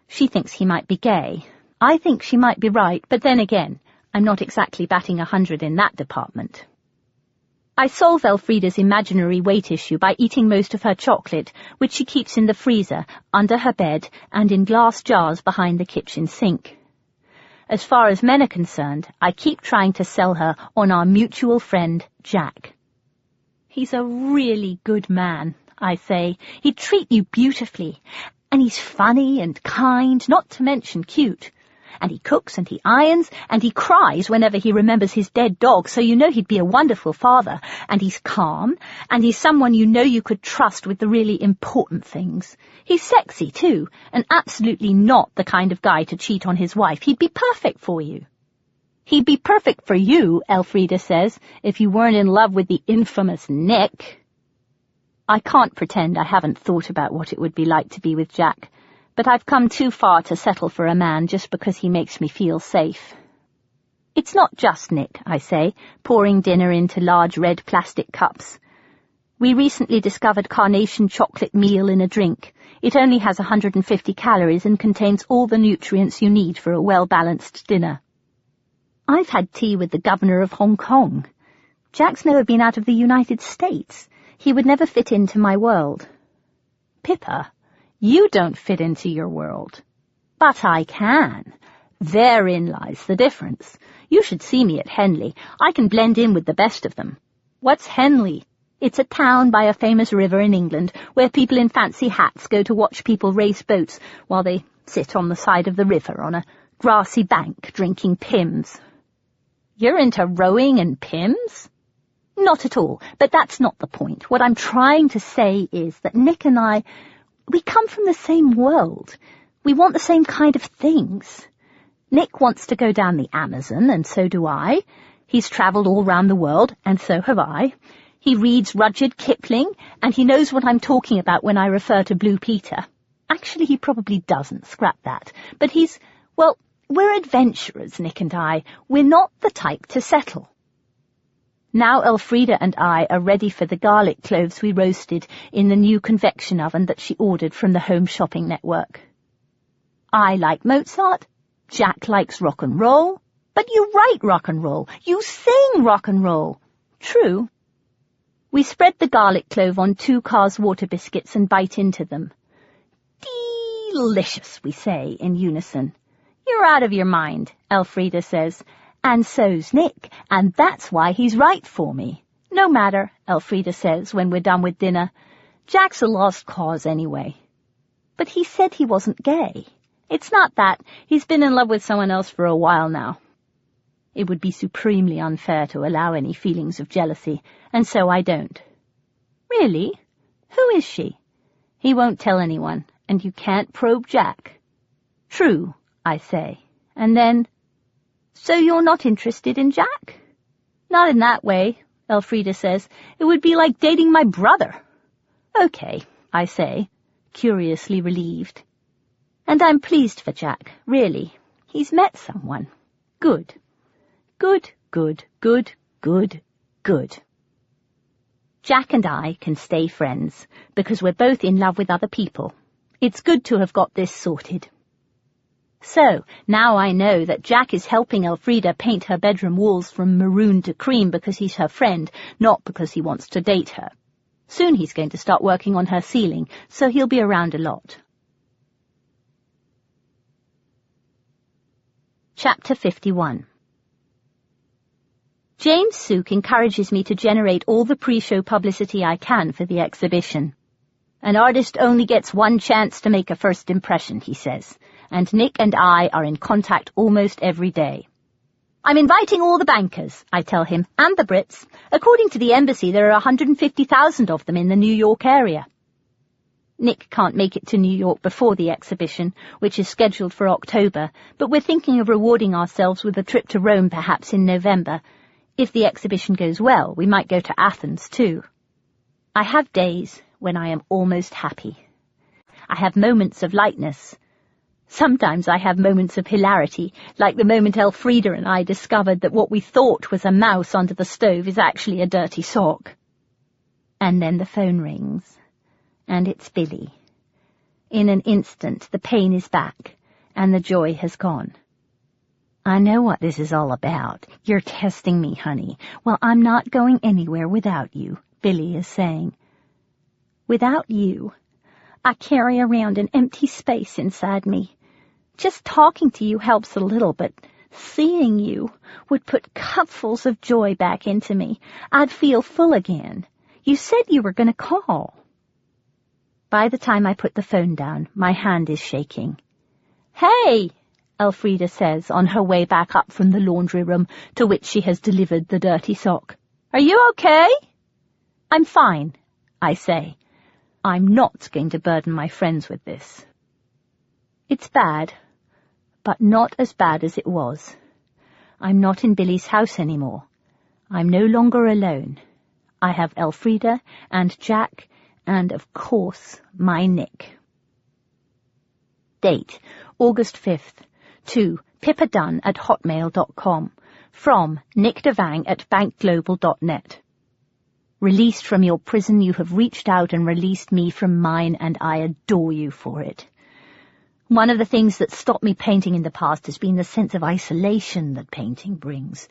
She thinks he might be gay. I think she might be right, but then again, I'm not exactly batting 100 in that department. I solve Elfrida's imaginary weight issue by eating most of her chocolate, which she keeps in the freezer, under her bed, and in glass jars behind the kitchen sink. As far as men are concerned, I keep trying to sell her on our mutual friend, Jack. He's a really good man, I say. He'd treat you beautifully. And he's funny and kind, not to mention cute. And he cooks and he irons and he cries whenever he remembers his dead dog, so you know he'd be a wonderful father. And he's calm, and he's someone you know you could trust with the really important things. He's sexy, too, and absolutely not the kind of guy to cheat on his wife. He'd be perfect for you. He'd be perfect for you, Elfrida says, if you weren't in love with the infamous Nick. I can't pretend I haven't thought about what it would be like to be with Jack, but I've come too far to settle for a man just because he makes me feel safe. It's not just Nick, I say, pouring dinner into large red plastic cups. We recently discovered carnation chocolate meal in a drink. It only has 150 calories and contains all the nutrients you need for a well-balanced dinner. I've had tea with the governor of Hong Kong. Jack's never been out of the United States. He would never fit into my world. Pippa, you don't fit into your world. But I can. Therein lies the difference. You should see me at Henley. I can blend in with the best of them. What's Henley? It's a town by a famous river in England where people in fancy hats go to watch people race boats while they sit on the side of the river on a grassy bank drinking Pimm's. You're into rowing and Pimm's? Not at all, but that's not the point. What I'm trying to say is that Nick and I, we come from the same world. We want the same kind of things. Nick wants to go down the Amazon, and so do I. He's travelled all round the world, and so have I. He reads Rudyard Kipling, and he knows what I'm talking about when I refer to Blue Peter. Actually, he probably doesn't, scrap that. But we're adventurers, Nick and I. We're not the type to settle. Now Elfrida and I are ready for the garlic cloves we roasted in the new convection oven that she ordered from the Home Shopping Network. I like Mozart. Jack likes rock and roll. But you write rock and roll. You sing rock and roll. True. We spread the garlic clove on 2 Cars water biscuits and bite into them. Delicious, we say in unison. You're out of your mind, Elfrida says. And so's Nick, and that's why he's right for me. No matter, Elfrida says when we're done with dinner. Jack's a lost cause anyway. But he said he wasn't gay. It's not that. He's been in love with someone else for a while now. It would be supremely unfair to allow any feelings of jealousy, and so I don't. Really? Who is she? He won't tell anyone, and you can't probe Jack. True, I say. And then, so you're not interested in Jack? Not in that way, Elfrida says. It would be like dating my brother. Okay, I say, curiously relieved. And I'm pleased for Jack, really. He's met someone. Good. Good, good, good, good, good. Jack and I can stay friends, because we're both in love with other people. It's good to have got this sorted. So, now I know that Jack is helping Elfrida paint her bedroom walls from maroon to cream because he's her friend, not because he wants to date her. Soon he's going to start working on her ceiling, so he'll be around a lot. Chapter 51. James Sooke encourages me to generate all the pre-show publicity I can for the exhibition. An artist only gets one chance to make a first impression, he says, and Nick and I are in contact almost every day. I'm inviting all the bankers, I tell him, and the Brits. According to the embassy, there are 150,000 of them in the New York area. Nick can't make it to New York before the exhibition, which is scheduled for October, but we're thinking of rewarding ourselves with a trip to Rome perhaps in November. If the exhibition goes well, we might go to Athens too. I have days when I am almost happy. I have moments of lightness. Sometimes I have moments of hilarity, like the moment Elfrida and I discovered that what we thought was a mouse under the stove is actually a dirty sock. And then the phone rings, and it's Billy. In an instant, the pain is back, and the joy has gone. I know what this is all about. You're testing me, honey. Well, I'm not going anywhere without you, Billy is saying. Without you, I carry around an empty space inside me. Just talking to you helps a little, but seeing you would put cupfuls of joy back into me. I'd feel full again. You said you were going to call. By the time I put the phone down, my hand is shaking. Hey! Elfrida says on her way back up from the laundry room to which she has delivered the dirty sock. Are you okay? I'm fine, I say. I'm not going to burden my friends with this. It's bad, but not as bad as it was. I'm not in Billy's house anymore. I'm no longer alone. I have Elfrida and Jack and, of course, my Nick. Date, August 5th. To pippadunn@hotmail.com. From Nick Devang at bankglobal.net. Released from your prison, you have reached out and released me from mine, and I adore you for it. One of the things that stopped me painting in the past has been the sense of isolation that painting brings.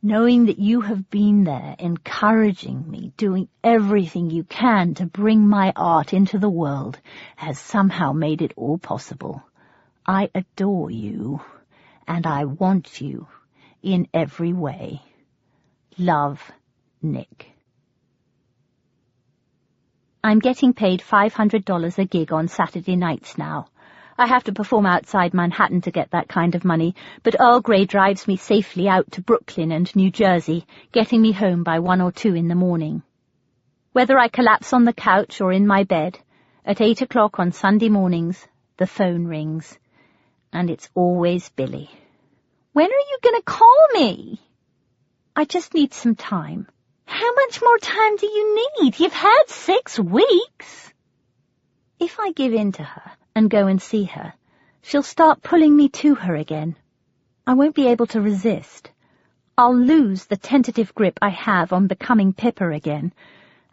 Knowing that you have been there, encouraging me, doing everything you can to bring my art into the world, has somehow made it all possible. I adore you, and I want you in every way. Love, Nick. I'm getting paid $500 a gig on Saturday nights now. I have to perform outside Manhattan to get that kind of money, but Earl Grey drives me safely out to Brooklyn and New Jersey, getting me home by 1 or 2 in the morning. Whether I collapse on the couch or in my bed, at 8 o'clock on Sunday mornings, the phone rings, and it's always Billy. When are you going to call me? I just need some time. How much more time do you need? You've had 6 weeks. If I give in to her and go and see her, she'll start pulling me to her again. I won't be able to resist. I'll lose the tentative grip I have on becoming Pippa again.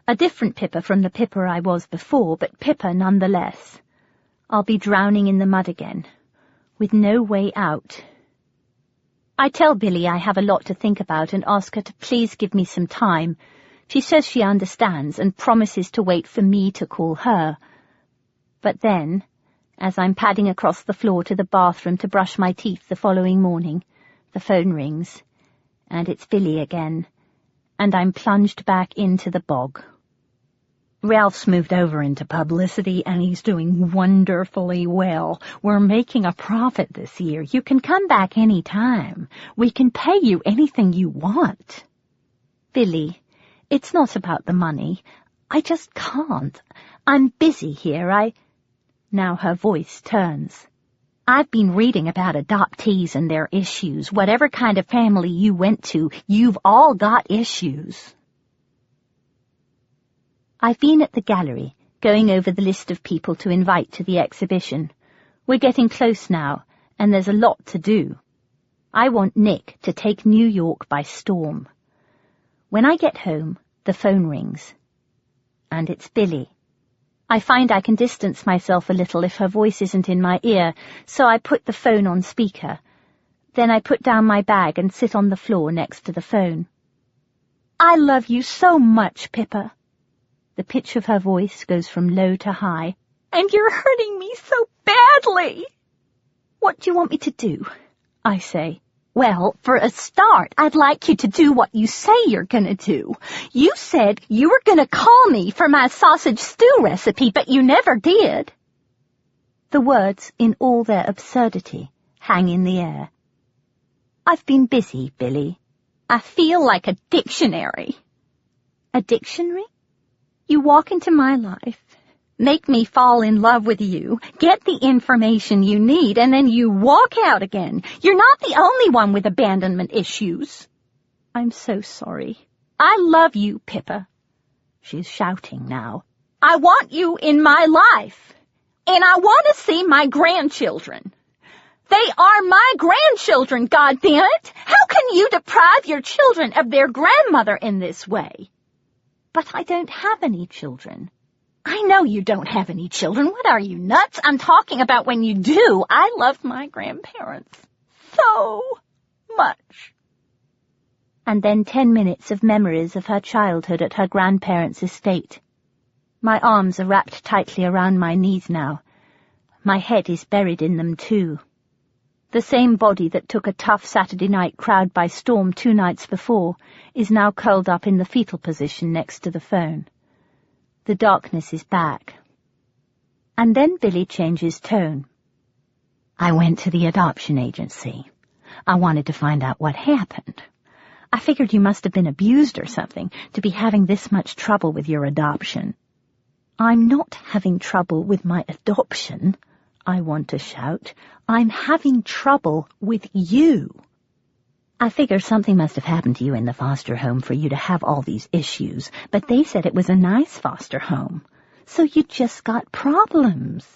A different Pippa from the Pippa I was before, but Pippa nonetheless. I'll be drowning in the mud again, with no way out. I tell Billy I have a lot to think about and ask her to please give me some time. She says she understands and promises to wait for me to call her. But then, as I'm padding across the floor to the bathroom to brush my teeth the following morning, the phone rings, and it's Billy again, and I'm plunged back into the bog. Ralph's moved over into publicity, and he's doing wonderfully well. We're making a profit this year. You can come back any time. We can pay you anything you want. Billy, it's not about the money. I just can't. I'm busy here. Now her voice turns. I've been reading about adoptees and their issues. Whatever kind of family you went to, you've all got issues. I've been at the gallery, going over the list of people to invite to the exhibition. We're getting close now, and there's a lot to do. I want Nick to take New York by storm. When I get home, the phone rings. And it's Billy. I find I can distance myself a little if her voice isn't in my ear, so I put the phone on speaker. Then I put down my bag and sit on the floor next to the phone. I love you so much, Pippa. The pitch of her voice goes from low to high. And you're hurting me so badly. What do you want me to do? I say. Well, for a start, I'd like you to do what you say you're going to do. You said you were going to call me for my sausage stew recipe, but you never did. The words, in all their absurdity, hang in the air. I've been busy, Billy. I feel like a dictionary. A dictionary? You walk into my life, make me fall in love with you, get the information you need, and then you walk out again. You're not the only one with abandonment issues. I'm so sorry. I love you, Pippa. She's shouting now. I want you in my life, and I want to see my grandchildren. They are my grandchildren, goddammit! How can you deprive your children of their grandmother in this way? But I don't have any children. I know you don't have any children. What are you, nuts? I'm talking about when you do. I love my grandparents so much. And then 10 minutes of memories of her childhood at her grandparents' estate. My arms are wrapped tightly around my knees now. My head is buried in them too. The same body that took a tough Saturday night crowd by storm 2 nights before is now curled up in the fetal position next to the phone. The darkness is back. And then Billy changes tone. I went to the adoption agency. I wanted to find out what happened. I figured you must have been abused or something to be having this much trouble with your adoption. I'm not having trouble with my adoption, I want to shout. I'm having trouble with you. I figure something must have happened to you in the foster home for you to have all these issues, but they said it was a nice foster home. So you just got problems.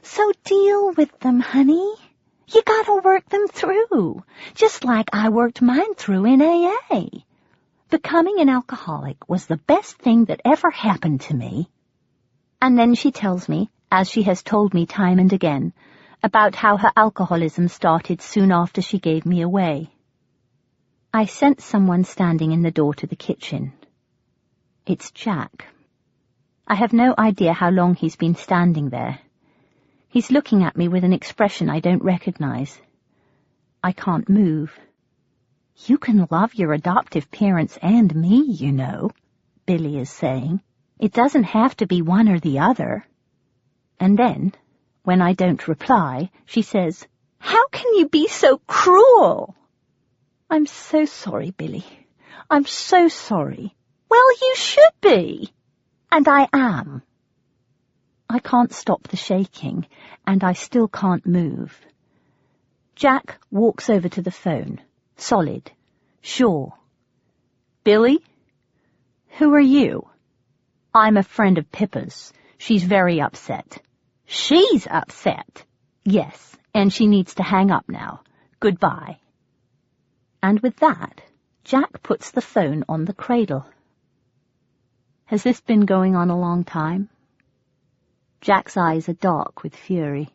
So deal with them, honey. You gotta work them through, just like I worked mine through in AA. Becoming an alcoholic was the best thing that ever happened to me. And then she tells me, as she has told me time and again, about how her alcoholism started soon after she gave me away. I sense someone standing in the door to the kitchen. It's Jack. I have no idea how long he's been standing there. He's looking at me with an expression I don't recognize. I can't move. You can love your adoptive parents and me, you know, Billy is saying. It doesn't have to be one or the other. And then, when I don't reply, she says, "How can you be so cruel?" I'm so sorry, Billy. I'm so sorry. Well, you should be. And I am. I can't stop the shaking, and I still can't move. Jack walks over to the phone, solid, sure. "Billy? Who are you?" "I'm a friend of Pippa's. She's very upset." "She's upset?" "Yes, and she needs to hang up now. Goodbye." And with that, Jack puts the phone on the cradle. Has this been going on a long time? Jack's eyes are dark with fury.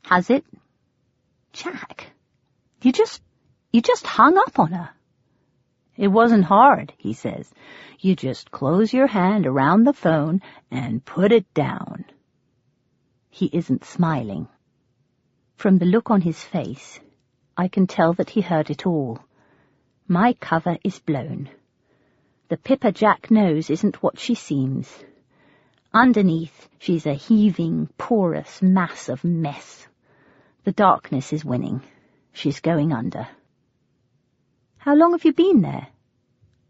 Has it? Jack, you just hung up on her. It wasn't hard, he says. You just close your hand around the phone and put it down. He isn't smiling. From the look on his face, I can tell that he heard it all. My cover is blown. The Pippa Jack knows isn't what she seems. Underneath, she's a heaving, porous mass of mess. The darkness is winning. She's going under. How long have you been there?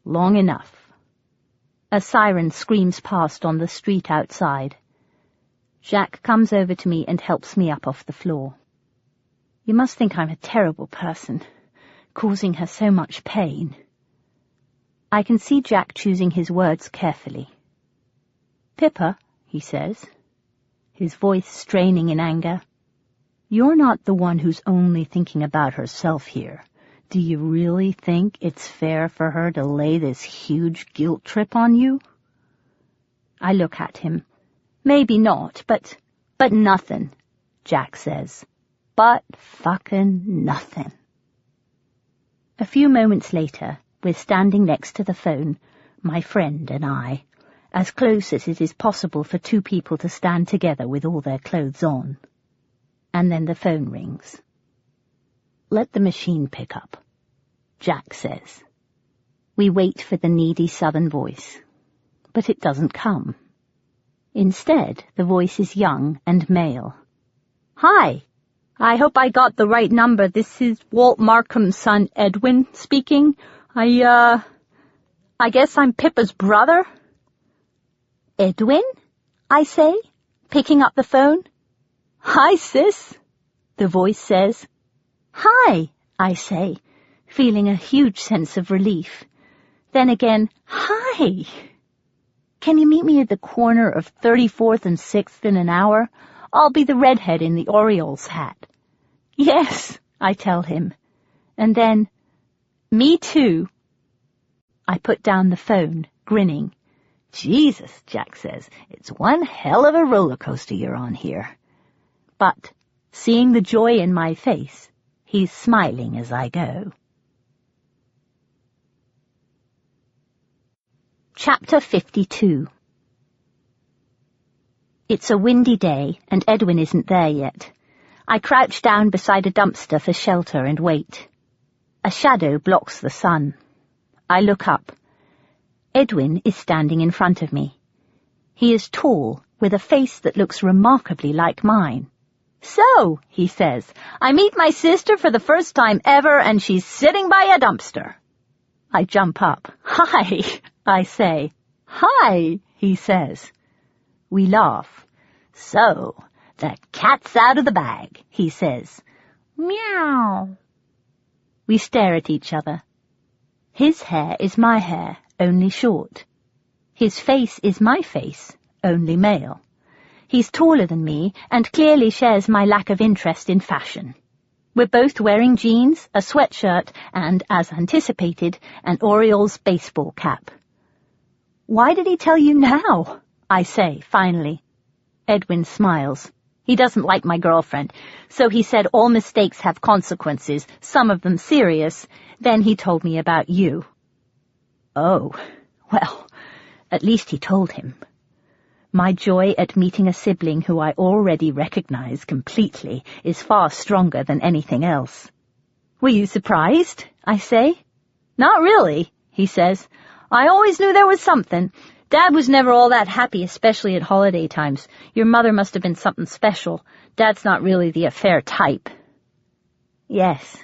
Long enough. A siren screams past on the street outside. Jack comes over to me and helps me up off the floor. You must think I'm a terrible person, causing her so much pain. I can see Jack choosing his words carefully. Pippa, he says, his voice straining in anger, you're not the one who's only thinking about herself here. Do you really think it's fair for her to lay this huge guilt trip on you? I look at him. Maybe not, but nothing, Jack says. But fucking nothing. A few moments later, we're standing next to the phone, my friend and I, as close as it is possible for two people to stand together with all their clothes on. And then the phone rings. Let the machine pick up, Jack says. We wait for the needy southern voice, but it doesn't come. Instead, the voice is young and male. Hi, I hope I got the right number. This is Walt Markham's son, Edwin, speaking. I guess I'm Pippa's brother. Edwin? I say, picking up the phone. Hi, sis, the voice says. Hi, I say, feeling a huge sense of relief. Then again, hi. Can you meet me at the corner of 34th and 6th in an hour? I'll be the redhead in the Orioles hat. Yes, I tell him. And then, me too. I put down the phone, grinning. Jesus, Jack says, it's one hell of a roller coaster you're on here. But, seeing the joy in my face, he's smiling as I go. Chapter 52. It's a windy day, and Edwin isn't there yet. I crouch down beside a dumpster for shelter and wait. A shadow blocks the sun. I look up. Edwin is standing in front of me. He is tall, with a face that looks remarkably like mine. So, he says, I meet my sister for the first time ever, and she's sitting by a dumpster. I jump up. Hi, I say. Hi, he says. We laugh. So, the cat's out of the bag, he says. Meow. We stare at each other. His hair is my hair, only short. His face is my face, only male. He's taller than me and clearly shares my lack of interest in fashion. We're both wearing jeans, a sweatshirt, and, as anticipated, an Orioles baseball cap. "Why did he tell you now?" I say, finally. Edwin smiles. He doesn't like my girlfriend, so he said all mistakes have consequences, some of them serious. Then he told me about you. Oh, well, at least he told him. My joy at meeting a sibling who I already recognize completely is far stronger than anything else. "Were you surprised?" I say. "Not really," he says. "I always knew there was something. Dad was never all that happy, especially at holiday times. Your mother must have been something special. Dad's not really the affair type." "Yes,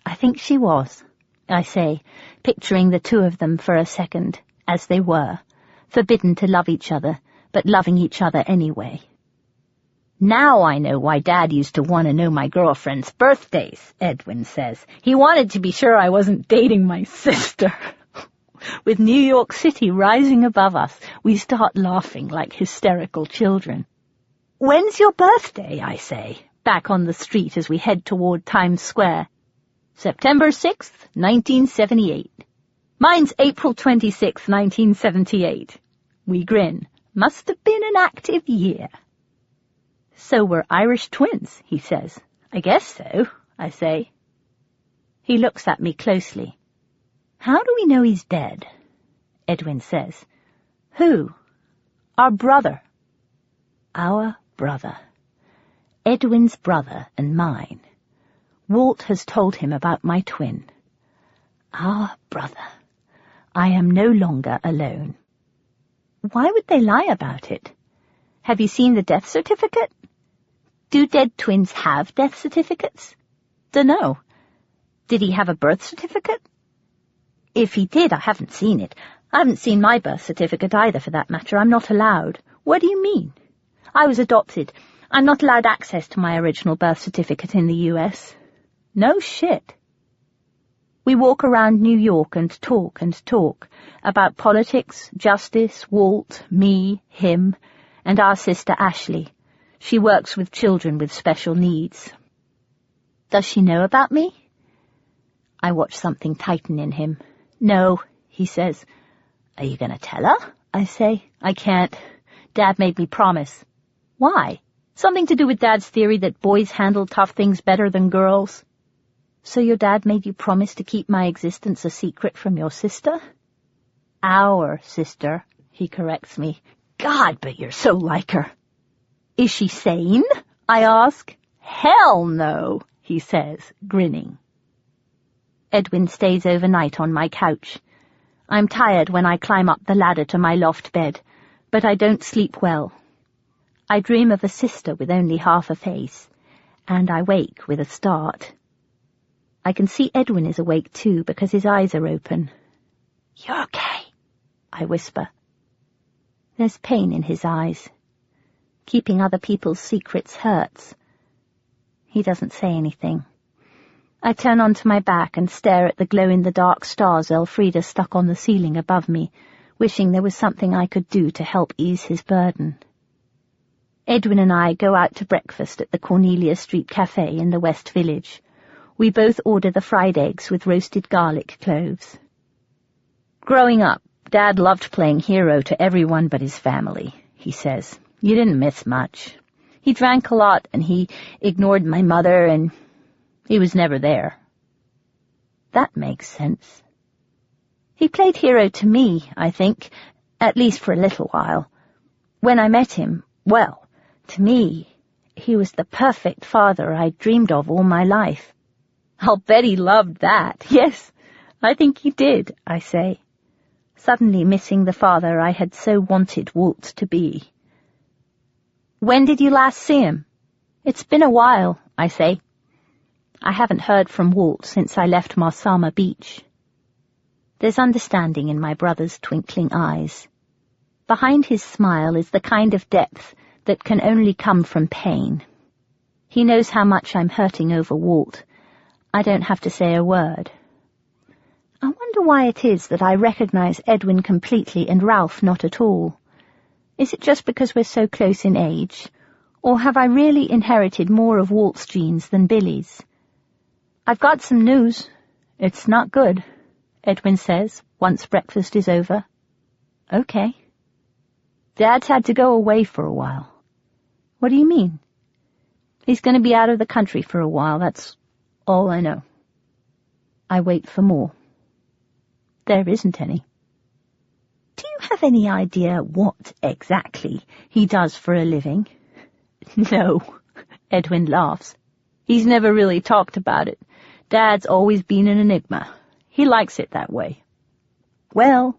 I think she was," I say, picturing the two of them for a second, as they were, forbidden to love each other, but loving each other anyway. "Now I know why Dad used to want to know my girlfriend's birthdays," Edwin says. "He wanted to be sure I wasn't dating my sister." With New York City rising above us, we start laughing like hysterical children. "When's your birthday?" I say, back on the street as we head toward Times Square. "September 6th, 1978. Mine's April 26th, 1978. We grin. Must have been an active year. "So we're Irish twins," he says. "I guess so," I say. He looks at me closely. "How do we know he's dead?" Edwin says. "Who?" "Our brother." Our brother. Edwin's brother and mine. Walt has told him about my twin. Our brother. I am no longer alone. Why would they lie about it? Have you seen the death certificate? Do dead twins have death certificates? Dunno. Did he have a birth certificate? If he did, I haven't seen it. I haven't seen my birth certificate either, for that matter. I'm not allowed. What do you mean? I was adopted. I'm not allowed access to my original birth certificate in the US. No shit. We walk around New York and talk about politics, justice, Walt, me, him, and our sister Ashley. She works with children with special needs. Does she know about me? I watch something tighten in him. "No," he says. "Are you going to tell her?" I say. "I can't. Dad made me promise." "Why? Something to do with Dad's theory that boys handle tough things better than girls." "So your dad made you promise to keep my existence a secret from your sister?" "Our sister," he corrects me. "God, but you're so like her." "Is she sane?" I ask. "Hell no," he says, grinning. Edwin stays overnight on my couch. I'm tired when I climb up the ladder to my loft bed, but I don't sleep well. I dream of a sister with only half a face, and I wake with a start. I can see Edwin is awake too, because his eyes are open. "You're okay," I whisper. There's pain in his eyes. Keeping other people's secrets hurts. He doesn't say anything. I turn onto my back and stare at the glow-in-the-dark stars Elfrida stuck on the ceiling above me, wishing there was something I could do to help ease his burden. Edwin and I go out to breakfast at the Cornelia Street Cafe in the West Village. We both order the fried eggs with roasted garlic cloves. "Growing up, Dad loved playing hero to everyone but his family," he says. "You didn't miss much. He drank a lot, and he ignored my mother, and he was never there." That makes sense. He played hero to me, I think, at least for a little while. When I met him, well, to me, he was the perfect father I'd dreamed of all my life. "I'll bet he loved that. Yes, I think he did," I say, suddenly missing the father I had so wanted Walt to be. "When did you last see him?" "It's been a while," I say. I haven't heard from Walt since I left Marsama Beach. There's understanding in my brother's twinkling eyes. Behind his smile is the kind of depth that can only come from pain. He knows how much I'm hurting over Walt. I don't have to say a word. I wonder why it is that I recognize Edwin completely and Ralph not at all. Is it just because we're so close in age? Or have I really inherited more of Walt's genes than Billy's? I've got some news. It's not good, Edwin says, once breakfast is over. Okay. Dad's had to go away for a while. What do you mean? He's going to be out of the country for a while, that's all I know. I wait for more. There isn't any. Do you have any idea what exactly he does for a living? No, Edwin laughs. He's never really talked about it. Dad's always been an enigma. He likes it that way. Well,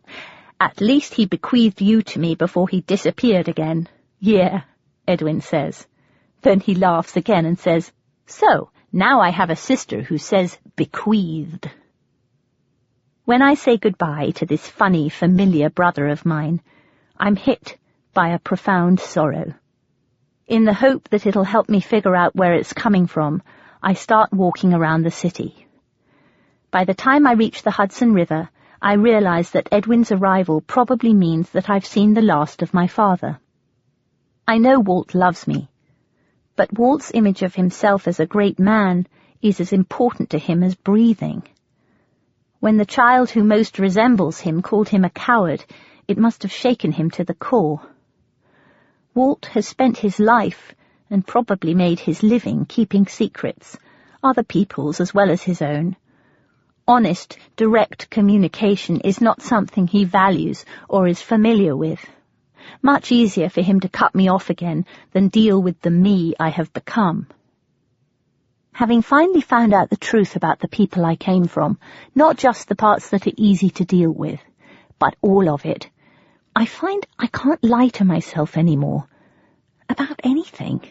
at least he bequeathed you to me before he disappeared again. Yeah, Edwin says. Then he laughs again and says, so, now I have a sister who says bequeathed. When I say goodbye to this funny, familiar brother of mine, I'm hit by a profound sorrow. In the hope that it'll help me figure out where it's coming from, I start walking around the city. By the time I reach the Hudson River, I realize that Edwin's arrival probably means that I've seen the last of my father. I know Walt loves me, but Walt's image of himself as a great man is as important to him as breathing. When the child who most resembles him called him a coward, it must have shaken him to the core. Walt has spent his life, and probably made his living, keeping secrets, other people's as well as his own. Honest, direct communication is not something he values or is familiar with. Much easier for him to cut me off again than deal with the me I have become. Having finally found out the truth about the people I came from, not just the parts that are easy to deal with, but all of it, I find I can't lie to myself anymore. About anything.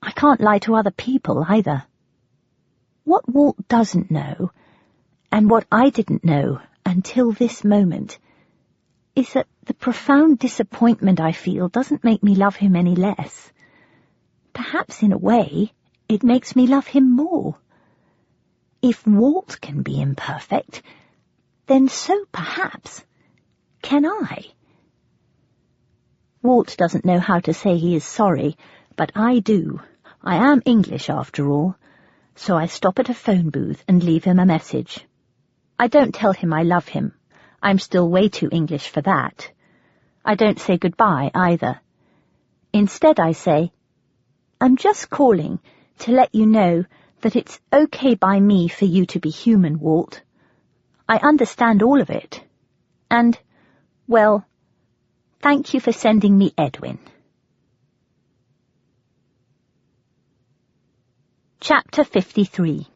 I can't lie to other people either. What Walt doesn't know, and what I didn't know until this moment, is that the profound disappointment I feel doesn't make me love him any less. Perhaps in a way, it makes me love him more. If Walt can be imperfect, then so perhaps can I. Walt doesn't know how to say he is sorry, but I do. I am English after all, so I stop at a phone booth and leave him a message. I don't tell him I love him. I'm still way too English for that. I don't say goodbye either. Instead I say, I'm just calling to let you know that it's okay by me for you to be human, Walt. I understand all of it. And, well, thank you for sending me Edwin. Chapter 53.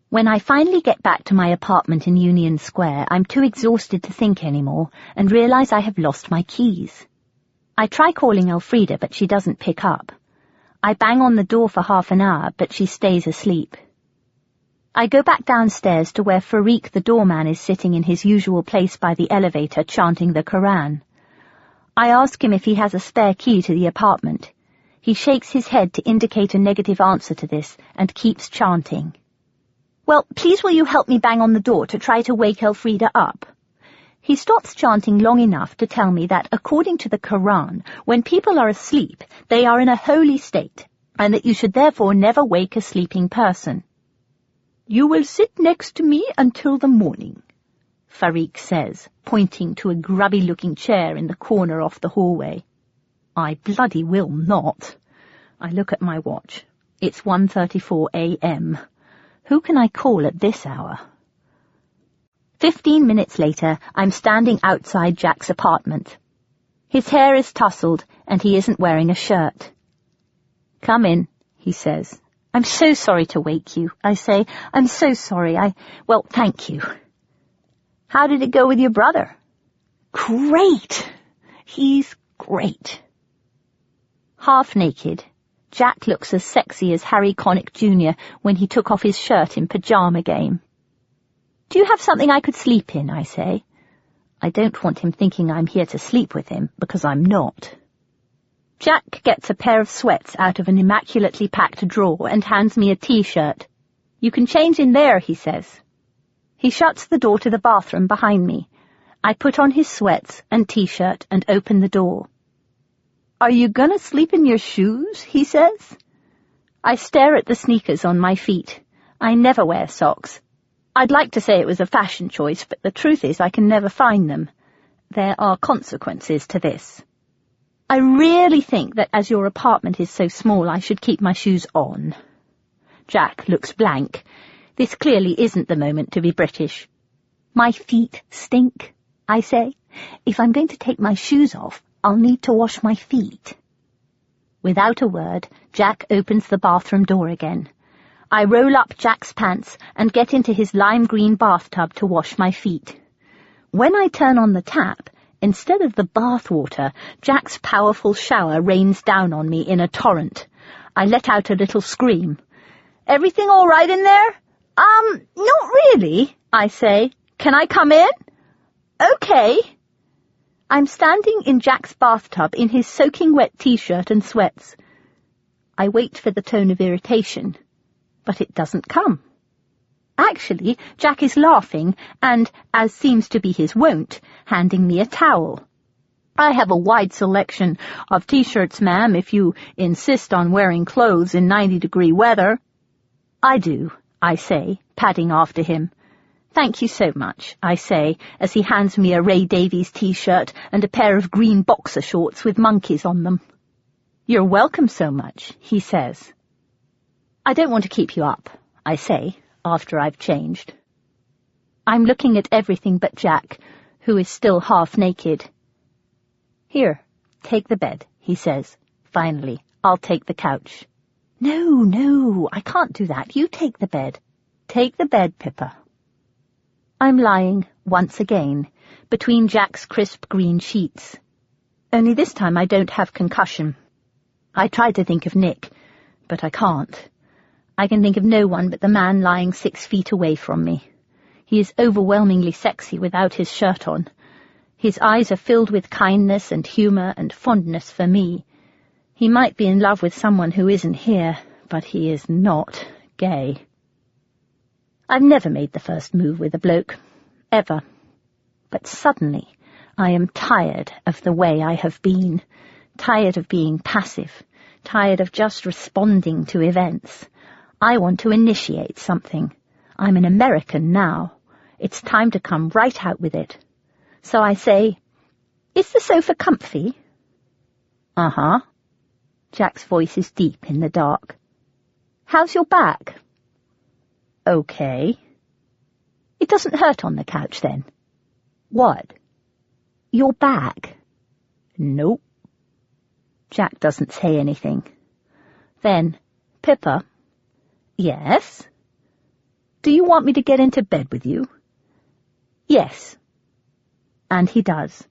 When I finally get back to my apartment in Union Square, I'm too exhausted to think anymore and realize I have lost my keys. I try calling Elfrida, but she doesn't pick up. I bang on the door for half an hour, but she stays asleep. I go back downstairs to where Farik the doorman is sitting in his usual place by the elevator chanting the Quran. I ask him if he has a spare key to the apartment. He shakes his head to indicate a negative answer to this and keeps chanting. Well, please will you help me bang on the door to try to wake Elfrida up? He stops chanting long enough to tell me that, according to the Quran, when people are asleep, they are in a holy state, and that you should therefore never wake a sleeping person. You will sit next to me until the morning, Farik says, pointing to a grubby-looking chair in the corner off the hallway. I bloody will not. I look at my watch. It's 1:34 a.m. Who can I call at this hour? 15 minutes later, I'm standing outside Jack's apartment. His hair is tousled, and he isn't wearing a shirt. Come in, he says. I'm so sorry to wake you, I say. I'm so sorry. Well, thank you. How did it go with your brother? Great. He's great. Half naked, Jack looks as sexy as Harry Connick Jr. when he took off his shirt in Pajama Game. Do you have something I could sleep in, I say. I don't want him thinking I'm here to sleep with him, because I'm not. Jack gets a pair of sweats out of an immaculately packed drawer and hands me a T-shirt. "You can change in there," he says. He shuts the door to the bathroom behind me. I put on his sweats and T-shirt and open the door. "Are you gonna sleep in your shoes?" he says. I stare at the sneakers on my feet. I never wear socks. I'd like to say it was a fashion choice, but the truth is I can never find them. There are consequences to this. "I really think that as your apartment is so small, I should keep my shoes on." Jack looks blank. This clearly isn't the moment to be British. "My feet stink," I say. "If I'm going to take my shoes off, I'll need to wash my feet." Without a word, Jack opens the bathroom door again. I roll up Jack's pants and get into his lime green bathtub to wash my feet. When I turn on the tap, instead of the bath water, Jack's powerful shower rains down on me in a torrent. I let out a little scream. "Everything all right in there?" Not really," I say. "Can I come in?" "Okay." I'm standing in Jack's bathtub in his soaking wet T-shirt and sweats. I wait for the tone of irritation, but it doesn't come. Actually, Jack is laughing and, as seems to be his wont, handing me a towel. "I have a wide selection of T-shirts, ma'am, if you insist on wearing clothes in 90-degree weather." "I do," I say, padding after him. "Thank you so much," I say, as he hands me a Ray Davies T-shirt and a pair of green boxer shorts with monkeys on them. "You're welcome so much," he says. "I don't want to keep you up," I say, after I've changed. I'm looking at everything but Jack, who is still half naked. "Here, take the bed," he says. "Finally, I'll take the couch." No, I can't do that. You take the bed." "Take the bed, Pippa." I'm lying, once again, between Jack's crisp green sheets. Only this time I don't have concussion. I tried to think of Nick, but I can't. I can think of no one but the man lying 6 feet away from me. He is overwhelmingly sexy without his shirt on. His eyes are filled with kindness and humour and fondness for me. He might be in love with someone who isn't here, but he is not gay. I've never made the first move with a bloke, ever. But suddenly I am tired of the way I have been, tired of being passive, tired of just responding to events. I want to initiate something. I'm an American now. It's time to come right out with it. So I say, "Is the sofa comfy?" "Uh-huh." Jack's voice is deep in the dark. "How's your back?" "Okay." "It doesn't hurt on the couch, then?" "What?" "Your back." "Nope." Jack doesn't say anything. Then, "Pippa." "Yes?" "Do you want me to get into bed with you?" "Yes." And he does.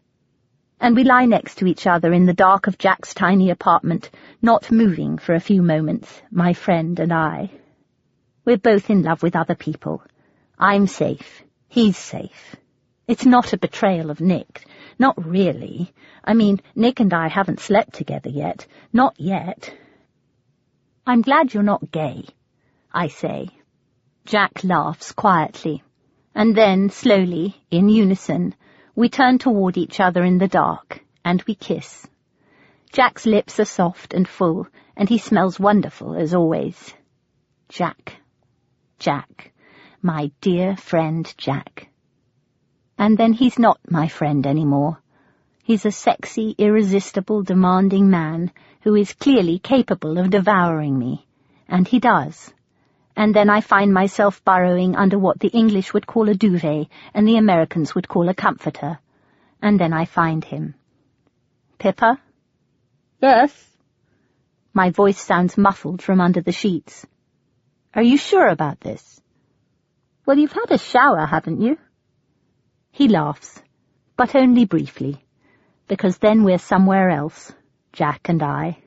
And we lie next to each other in the dark of Jack's tiny apartment, not moving for a few moments, my friend and I. We're both in love with other people. I'm safe. He's safe. It's not a betrayal of Nick. Not really. I mean, Nick and I haven't slept together yet. Not yet. "I'm glad you're not gay," I say. Jack laughs quietly. And then, slowly, in unison, we turn toward each other in the dark, and we kiss. Jack's lips are soft and full, and he smells wonderful, as always. Jack. Jack. My dear friend Jack. And then he's not my friend anymore. He's a sexy, irresistible, demanding man who is clearly capable of devouring me. And he does. And then I find myself burrowing under what the English would call a duvet and the Americans would call a comforter. And then I find him. "Pippa?" "Yes?" My voice sounds muffled from under the sheets. "Are you sure about this?" "Well, you've had a shower, haven't you?" He laughs, but only briefly, because then we're somewhere else, Jack and I.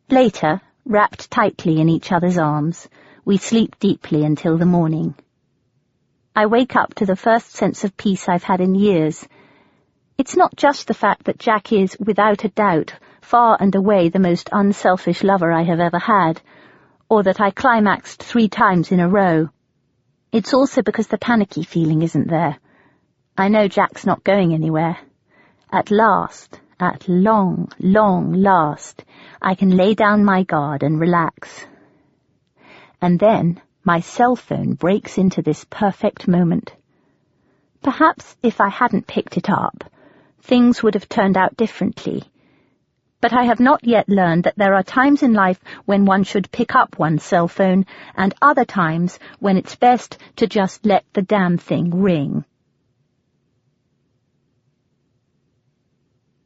Later, wrapped tightly in each other's arms, we sleep deeply until the morning. I wake up to the first sense of peace I've had in years, It's not just the fact that Jack is, without a doubt, far and away the most unselfish lover I have ever had, or that I climaxed 3 times in a row. It's also because the panicky feeling isn't there. I know Jack's not going anywhere. At last, at long, long last, I can lay down my guard and relax. And then my cell phone breaks into this perfect moment. Perhaps if I hadn't picked it up, things would have turned out differently. But I have not yet learned that there are times in life when one should pick up one's cell phone and other times when it's best to just let the damn thing ring.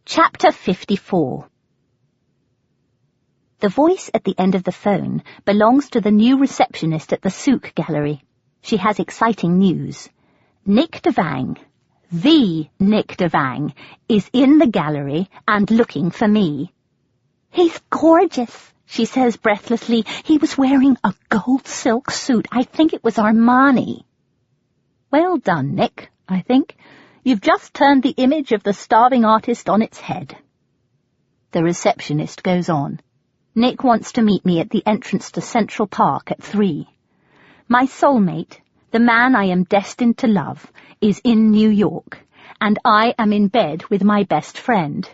Chapter 54. The voice at the end of the phone belongs to the new receptionist at the Souk Gallery. She has exciting news. Nick Devang, the Nick Devang, is in the gallery and looking for me. "He's gorgeous," she says breathlessly. "He was wearing a gold silk suit. I think it was Armani." "Well done, Nick, I think. You've just turned the image of the starving artist on its head." The receptionist goes on. "Nick wants to meet me at the entrance to Central Park at 3. My soulmate, the man I am destined to love, is in New York, and I am in bed with my best friend."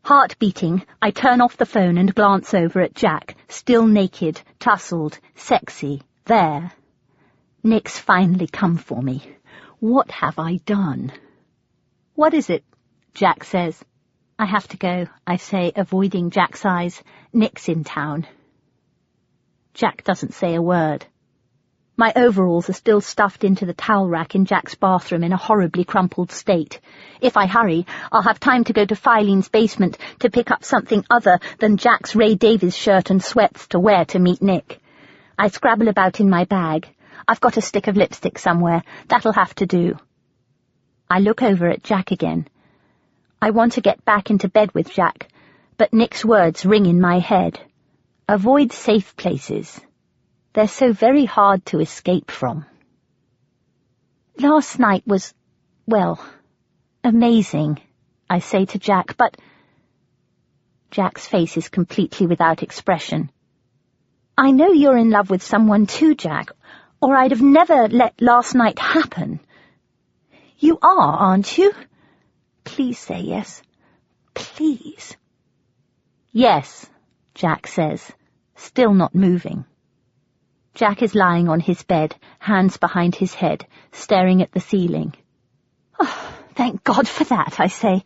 Heart beating, I turn off the phone and glance over at Jack, still naked, tousled, sexy, there. Nick's finally come for me. What have I done? "What is it?" Jack says. "I have to go," I say, avoiding Jack's eyes. "Nick's in town." Jack doesn't say a word. My overalls are still stuffed into the towel rack in Jack's bathroom in a horribly crumpled state. If I hurry, I'll have time to go to Filene's basement to pick up something other than Jack's Ray Davies shirt and sweats to wear to meet Nick. I scrabble about in my bag. I've got a stick of lipstick somewhere. That'll have to do. I look over at Jack again. I want to get back into bed with Jack, but Nick's words ring in my head. Avoid safe places. They're so very hard to escape from. Last night was, well, amazing, I say to Jack, but... Jack's face is completely without expression. "I know you're in love with someone too, Jack, or I'd have never let last night happen. You are, aren't you? Please say yes. Please." "Yes," Jack says, still not moving. Jack is lying on his bed, hands behind his head, staring at the ceiling. "Oh, thank God for that," I say.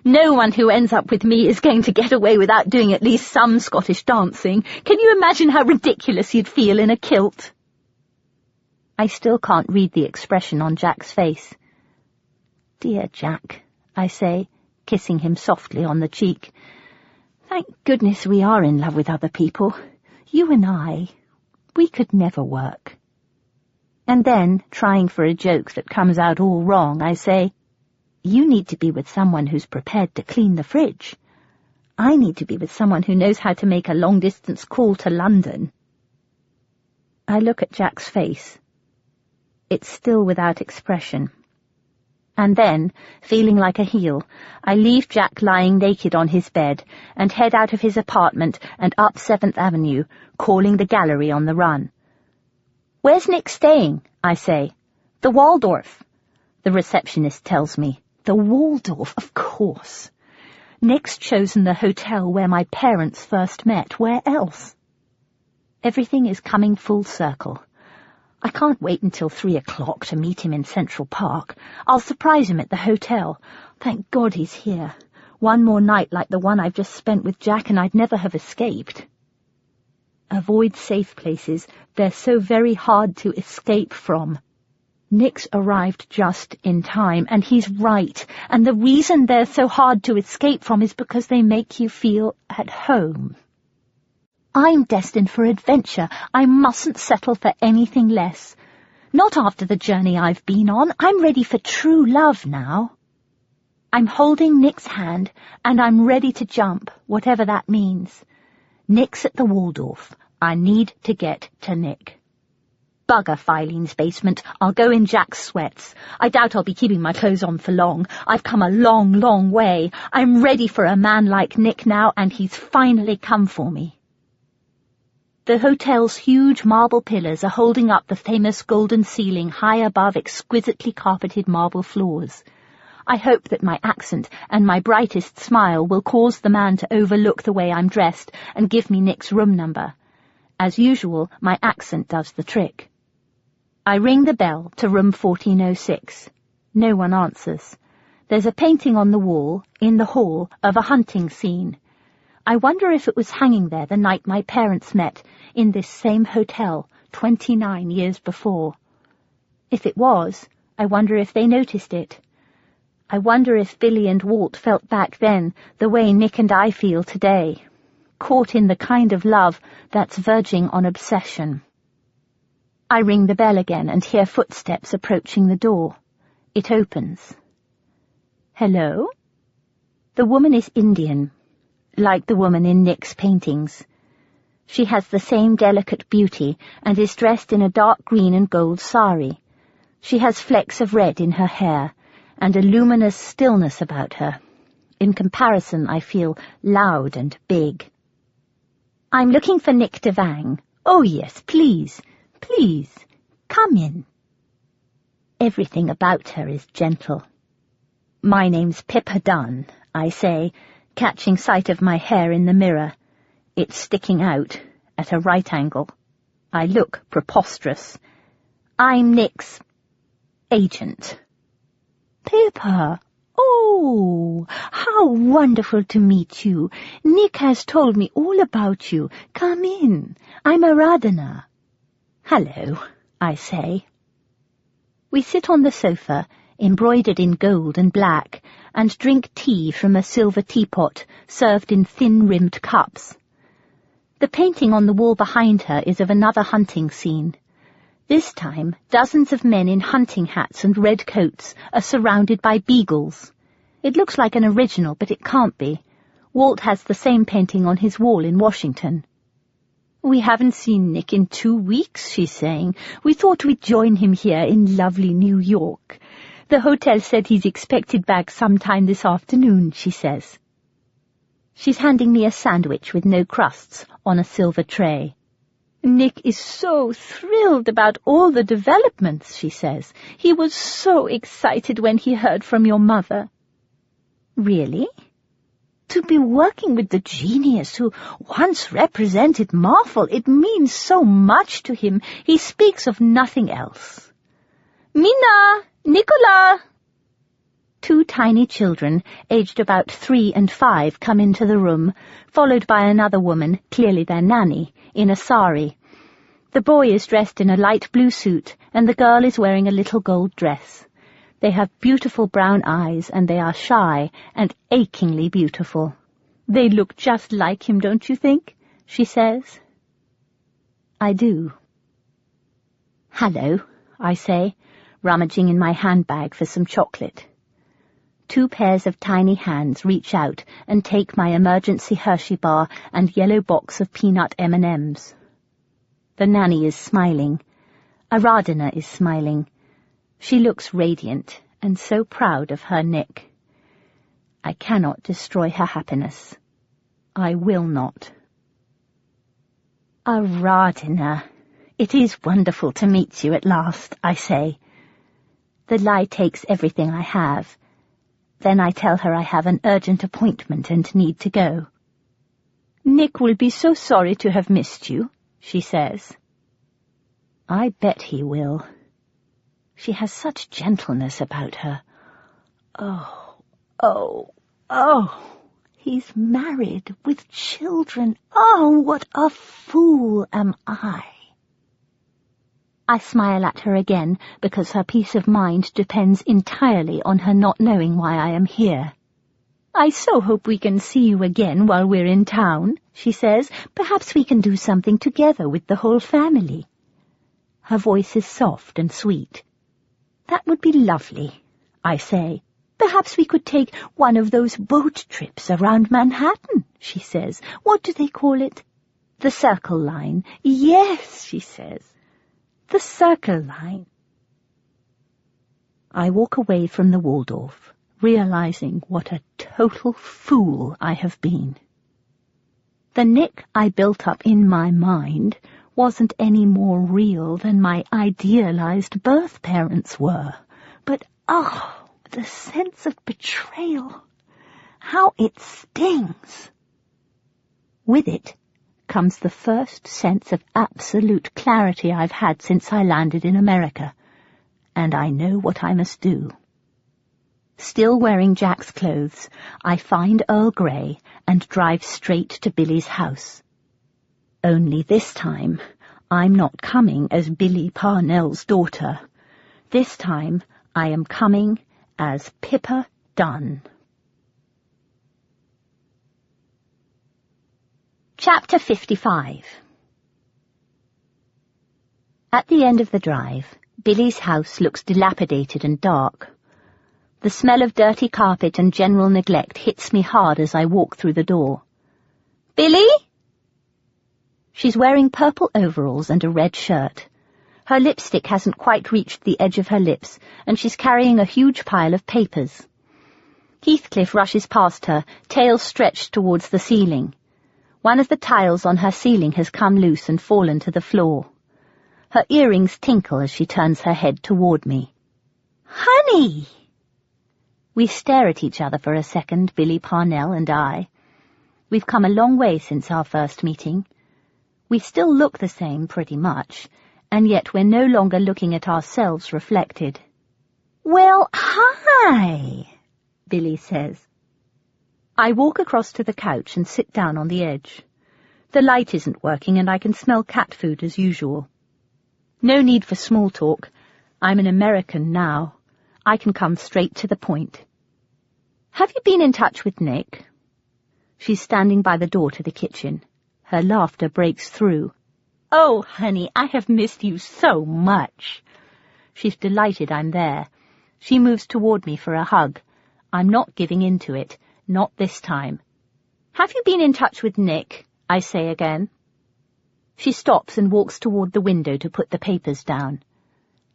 "No one who ends up with me is going to get away without doing at least some Scottish dancing. Can you imagine how ridiculous you'd feel in a kilt?" I still can't read the expression on Jack's face. "Dear Jack," I say, kissing him softly on the cheek. "Thank goodness we are in love with other people. You and I, we could never work." And then, trying for a joke that comes out all wrong, I say, "You need to be with someone who's prepared to clean the fridge. I need to be with someone who knows how to make a long-distance call to London." I look at Jack's face. It's still without expression. And then, feeling like a heel, I leave Jack lying naked on his bed and head out of his apartment and up 7th Avenue, calling the gallery on the run. "Where's Nick staying?" I say. "The Waldorf." The receptionist tells me. The Waldorf, of course. Nick's chosen the hotel where my parents first met. Where else? Everything is coming full circle. I can't wait until 3 o'clock to meet him in Central Park. I'll surprise him at the hotel. Thank God he's here. One more night like the one I've just spent with Jack and I'd never have escaped. Avoid safe places. They're so very hard to escape from. Nick's arrived just in time, and he's right. And the reason they're so hard to escape from is because they make you feel at home. I'm destined for adventure. I mustn't settle for anything less. Not after the journey I've been on. I'm ready for true love now. I'm holding Nick's hand, and I'm ready to jump, whatever that means. Nick's at the Waldorf. I need to get to Nick. Bugger Filene's basement. I'll go in Jack's sweats. I doubt I'll be keeping my clothes on for long. I've come a long, long way. I'm ready for a man like Nick now, and he's finally come for me. The hotel's huge marble pillars are holding up the famous golden ceiling high above exquisitely carpeted marble floors. I hope that my accent and my brightest smile will cause the man to overlook the way I'm dressed and give me Nick's room number. As usual, my accent does the trick. I ring the bell to room 1406. No one answers. There's a painting on the wall, in the hall, of a hunting scene. I wonder if it was hanging there the night my parents met, in this same hotel, 29 years before. If it was, I wonder if they noticed it. I wonder if Billy and Walt felt back then the way Nick and I feel today, caught in the kind of love that's verging on obsession. I ring the bell again and hear footsteps approaching the door. It opens. Hello? The woman is Indian, like the woman in Nick's paintings. She has the same delicate beauty and is dressed in a dark green and gold sari. She has flecks of red in her hair and a luminous stillness about her. In comparison, I feel loud and big. I'm looking for Nick Devang. Oh, yes, please. Please, come in. Everything about her is gentle. My name's Pippa Dunn, I say, catching sight of my hair in the mirror. It's sticking out, at a right angle. I look preposterous. I'm Nick's agent. Pippa, oh, how wonderful to meet you. Nick has told me all about you. Come in. I'm Aradhana. Hello, I say. We sit on the sofa, embroidered in gold and black, and drink tea from a silver teapot served in thin-rimmed cups. The painting on the wall behind her is of another hunting scene. This time, dozens of men in hunting hats and red coats are surrounded by beagles. It looks like an original, but it can't be. Walt has the same painting on his wall in Washington. We haven't seen Nick in 2 weeks, she's saying. We thought we'd join him here in lovely New York. The hotel said he's expected back sometime this afternoon, she says. She's handing me a sandwich with no crusts on a silver tray. Nick is so thrilled about all the developments, she says. He was so excited when he heard from your mother. Really? To be working with the genius who once represented Marvel, it means so much to him. He speaks of nothing else. Mina! Nicola! 2 tiny children, aged about 3 and 5, come into the room, followed by another woman, clearly their nanny, in a sari. The boy is dressed in a light blue suit, and the girl is wearing a little gold dress. They have beautiful brown eyes, and they are shy and achingly beautiful. They look just like him, don't you think? She says. I do. Hello, I say, rummaging in my handbag for some chocolate. 2 pairs of tiny hands reach out and take my emergency Hershey bar and yellow box of peanut M&Ms. The nanny is smiling. Aradhana is smiling. She looks radiant and so proud of her Nick. I cannot destroy her happiness. I will not. Aradhana, it is wonderful to meet you at last, I say. The lie takes everything I have. Then I tell her I have an urgent appointment and need to go. Nick will be so sorry to have missed you, she says. I bet he will. She has such gentleness about her. Oh, he's married with children. Oh, what a fool am I. I smile at her again because her peace of mind depends entirely on her not knowing why I am here. I so hope we can see you again while we're in town, she says. Perhaps we can do something together with the whole family. Her voice is soft and sweet. That would be lovely, I say. Perhaps we could take one of those boat trips around Manhattan, she says. What do they call it? The Circle Line. Yes, she says. the circle line. I walk away from the Waldorf, realizing what a total fool I have been. The Nick I built up in my mind wasn't any more real than my idealized birth parents were. But, oh, the sense of betrayal. How it stings. With it comes the first sense of absolute clarity I've had since I landed in America, and I know what I must do. Still wearing Jack's clothes, I find Earl Grey and drive straight to Billy's house. Only this time, I'm not coming as Billy Parnell's daughter. This time, I am coming as Pippa Dunn. Chapter 55. At the end of the drive, Billy's house looks dilapidated and dark. The smell of dirty carpet and general neglect hits me hard as I walk through the door. "Billy?" She's wearing purple overalls and a red shirt. Her lipstick hasn't quite reached the edge of her lips, and she's carrying a huge pile of papers. Heathcliff rushes past her, tail stretched towards the ceiling. One of the tiles on her ceiling has come loose and fallen to the floor. Her earrings tinkle as she turns her head toward me. "Honey!" We stare at each other for a second, Billy Parnell and I. We've come a long way since our first meeting. We still look the same, pretty much, and yet we're no longer looking at ourselves reflected. "Well, hi," Billy says. I walk across to the couch and sit down on the edge. The light isn't working and I can smell cat food as usual. No need for small talk. I'm an American now. I can come straight to the point. "Have you been in touch with Nick?" She's standing by the door to the kitchen. Her laughter breaks through. "Oh, honey, I have missed you so much." She's delighted I'm there. She moves toward me for a hug. I'm not giving in to it. Not this time. "Have you been in touch with Nick?" I say again. She stops and walks toward the window to put the papers down.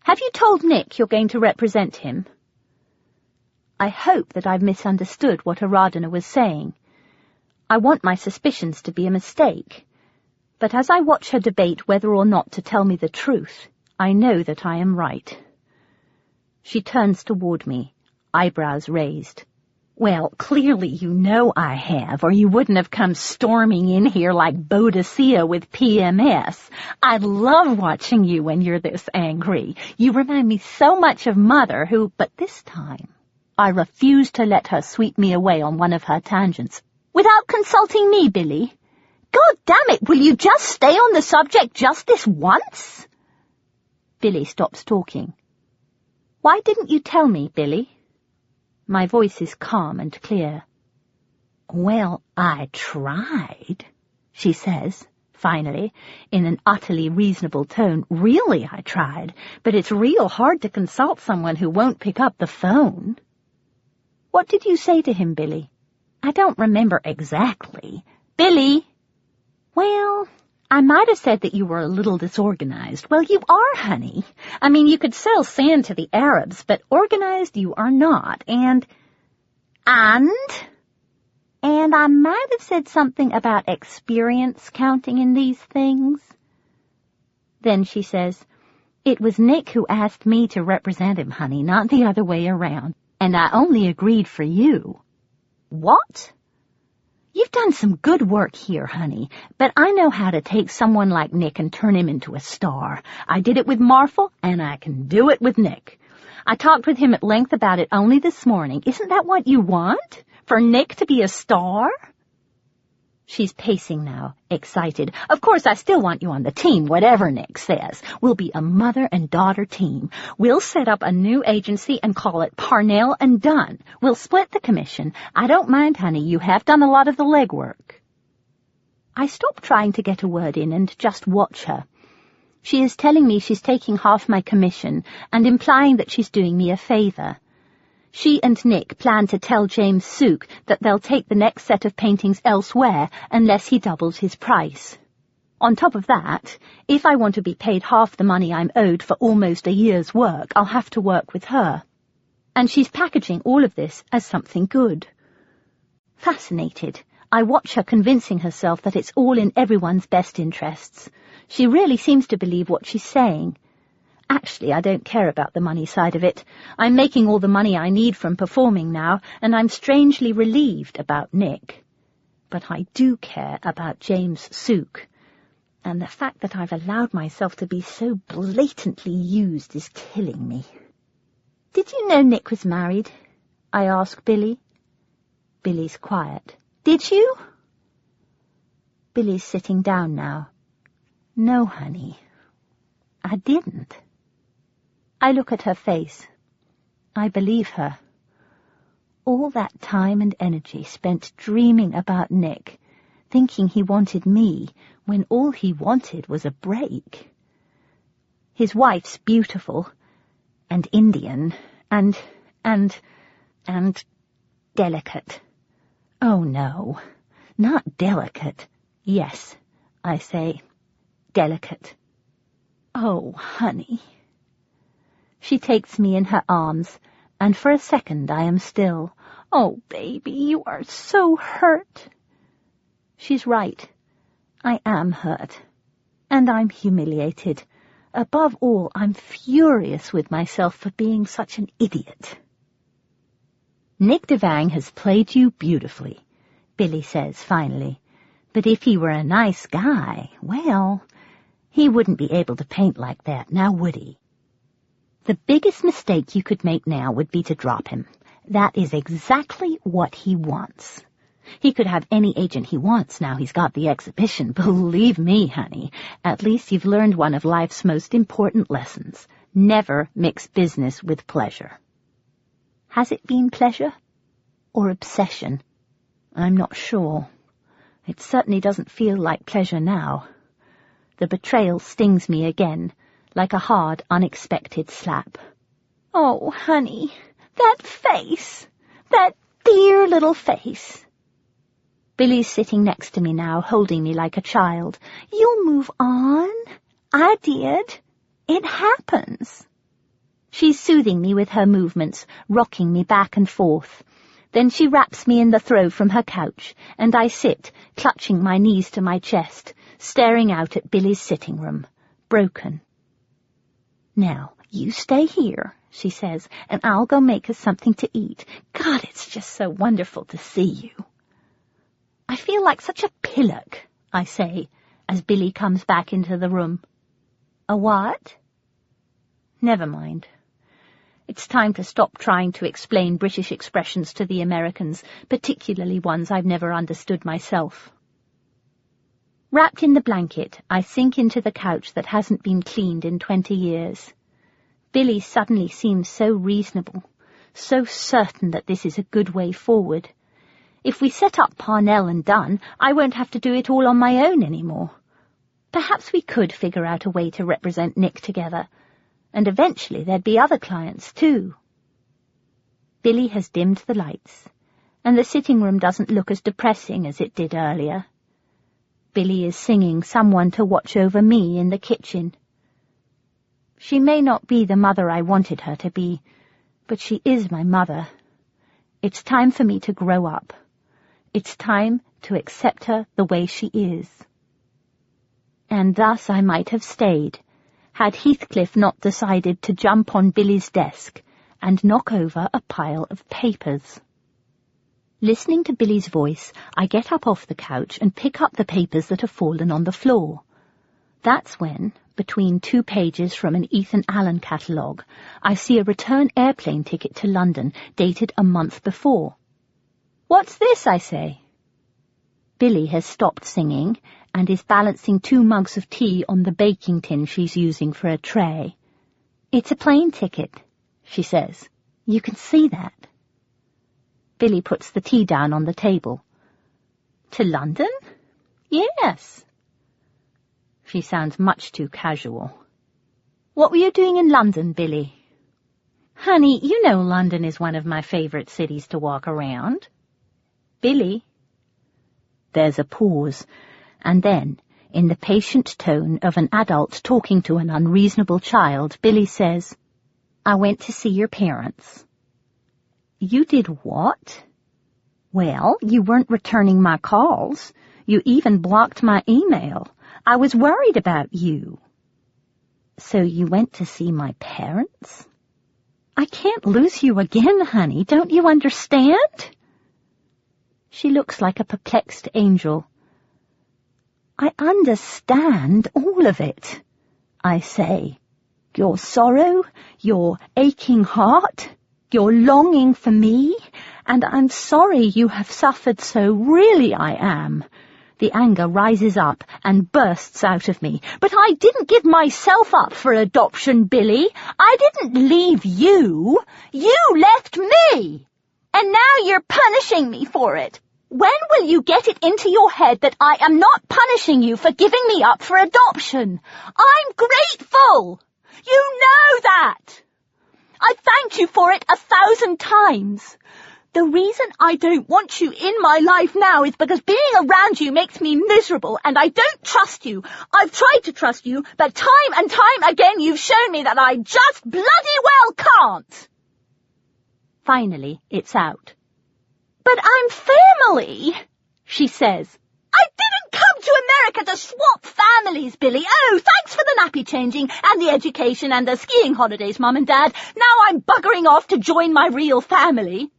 "Have you told Nick you're going to represent him?" I hope that I've misunderstood what Aradhana was saying. I want my suspicions to be a mistake. But as I watch her debate whether or not to tell me the truth, I know that I am right. She turns toward me, eyebrows raised. "Well, clearly you know I have, or you wouldn't have come storming in here like Boadicea with PMS. I love watching you when you're this angry. You remind me so much of Mother, who—" But this time, I refuse to let her sweep me away on one of her tangents. "Without consulting me, Billy? God damn it, will you just stay on the subject just this once?" Billy stops talking. "Why didn't you tell me, Billy?" My voice is calm and clear. "Well, I tried," she says, finally, in an utterly reasonable tone. "Really, I tried, but it's real hard to consult someone who won't pick up the phone." "What did you say to him, Billy?" "I don't remember exactly." "Billy!" "Well, I might have said that you were a little disorganized." "Well, you are, honey. I mean, you could sell sand to the Arabs, but organized you are not, and I might have said something about experience counting in these things." Then she says, "It was Nick who asked me to represent him, honey, not the other way around, and I only agreed for you." "What?" "You've done some good work here, honey, but I know how to take someone like Nick and turn him into a star. I did it with Marfil, and I can do it with Nick. I talked with him at length about it only this morning. Isn't that what you want? For Nick to be a star?" She's pacing now, excited. "Of course, I still want you on the team, whatever Nick says. We'll be a mother and daughter team. We'll set up a new agency and call it Parnell and Dunn. We'll split the commission. I don't mind, honey. You have done a lot of the legwork." I stop trying to get a word in and just watch her. She is telling me she's taking half my commission and implying that she's doing me a favor. She and Nick plan to tell James Sooke that they'll take the next set of paintings elsewhere unless he doubles his price. On top of that, if I want to be paid half the money I'm owed for almost a year's work, I'll have to work with her. And she's packaging all of this as something good. Fascinated, I watch her convincing herself that it's all in everyone's best interests. She really seems to believe what she's saying. Actually, I don't care about the money side of it. I'm making all the money I need from performing now, and I'm strangely relieved about Nick. But I do care about James Sooke. And the fact that I've allowed myself to be so blatantly used is killing me. "Did you know Nick was married?" I ask Billy. Billy's quiet. "Did you?" Billy's sitting down now. "No, honey, I didn't." I look at her face. I believe her. All that time and energy spent dreaming about Nick, thinking he wanted me, when all he wanted was a break. His wife's beautiful, and Indian, and delicate. Oh, no, not delicate. Yes, I say, delicate. Oh, honey. She takes me in her arms, and for a second I am still. Oh, baby, you are so hurt. She's right. I am hurt. And I'm humiliated. Above all, I'm furious with myself for being such an idiot. "Nick Devang has played you beautifully," Billy says finally. "But if he were a nice guy, well, he wouldn't be able to paint like that, now would he? The biggest mistake you could make now would be to drop him. That is exactly what he wants. He could have any agent he wants now he's got the exhibition. Believe me, honey, at least you've learned one of life's most important lessons. Never mix business with pleasure." Has it been pleasure? Or obsession? I'm not sure. It certainly doesn't feel like pleasure now. The betrayal stings me again, like a hard, unexpected slap. "Oh, honey, that face! That dear little face!" Billy's sitting next to me now, holding me like a child. "You'll move on. I did. It happens." She's soothing me with her movements, rocking me back and forth. Then she wraps me in the throw from her couch, and I sit, clutching my knees to my chest, staring out at Billy's sitting room, broken. "Now, you stay here," she says, "and I'll go make us something to eat. God, it's just so wonderful to see you." "I feel like such a pillock," I say, as Billy comes back into the room. "A what?" Never mind. It's time to stop trying to explain British expressions to the Americans, particularly ones I've never understood myself. Wrapped in the blanket, I sink into the couch that hasn't been cleaned in 20 years. Billy suddenly seems so reasonable, so certain that this is a good way forward. If we set up Parnell and Dunn, I won't have to do it all on my own anymore. Perhaps we could figure out a way to represent Nick together, and eventually there'd be other clients too. Billy has dimmed the lights, and the sitting room doesn't look as depressing as it did earlier. Billy is singing Someone to Watch Over Me in the kitchen. She may not be the mother I wanted her to be, but she is my mother. It's time for me to grow up. It's time to accept her the way she is. And thus I might have stayed, had Heathcliff not decided to jump on Billy's desk and knock over a pile of papers. Listening to Billy's voice, I get up off the couch and pick up the papers that have fallen on the floor. That's when, between 2 pages from an Ethan Allen catalogue, I see a return airplane ticket to London, dated a month before. "What's this?" I say. Billy has stopped singing and is balancing 2 mugs of tea on the baking tin she's using for a tray. "It's a plane ticket," she says. "You can see that." Billy puts the tea down on the table. "To London?" "Yes." She sounds much too casual. "What were you doing in London, Billy?" "Honey, you know London is one of my favorite cities to walk around." "Billy." There's a pause, and then, In the patient tone of an adult talking to an unreasonable child, Billy says, "I went to see your parents." "You did what?" "Well, you weren't returning my calls. You even blocked my email. I was worried about you." "So you went to see my parents?" "I can't lose you again, honey. Don't you understand?" She looks like a perplexed angel. "I understand all of it," I say. "Your sorrow, your aching heart, your longing for me, and I'm sorry you have suffered so, really I am." The anger rises up and bursts out of me. "But I didn't give myself up for adoption, Billy. I didn't leave you. You left me. And now you're punishing me for it. When will you get it into your head that I am not punishing you for giving me up for adoption? I'm grateful. You know that. I thanked you for it 1,000 times. The reason I don't want you in my life now is because being around you makes me miserable, and I don't trust you. I've tried to trust you, but time and time again you've shown me that I just bloody well can't." Finally, it's out. "But I'm family," she says. "I didn't come to America to swap families, Billy. Oh, thanks for the nappy changing and the education and the skiing holidays, Mum and Dad. Now I'm buggering off to join my real family."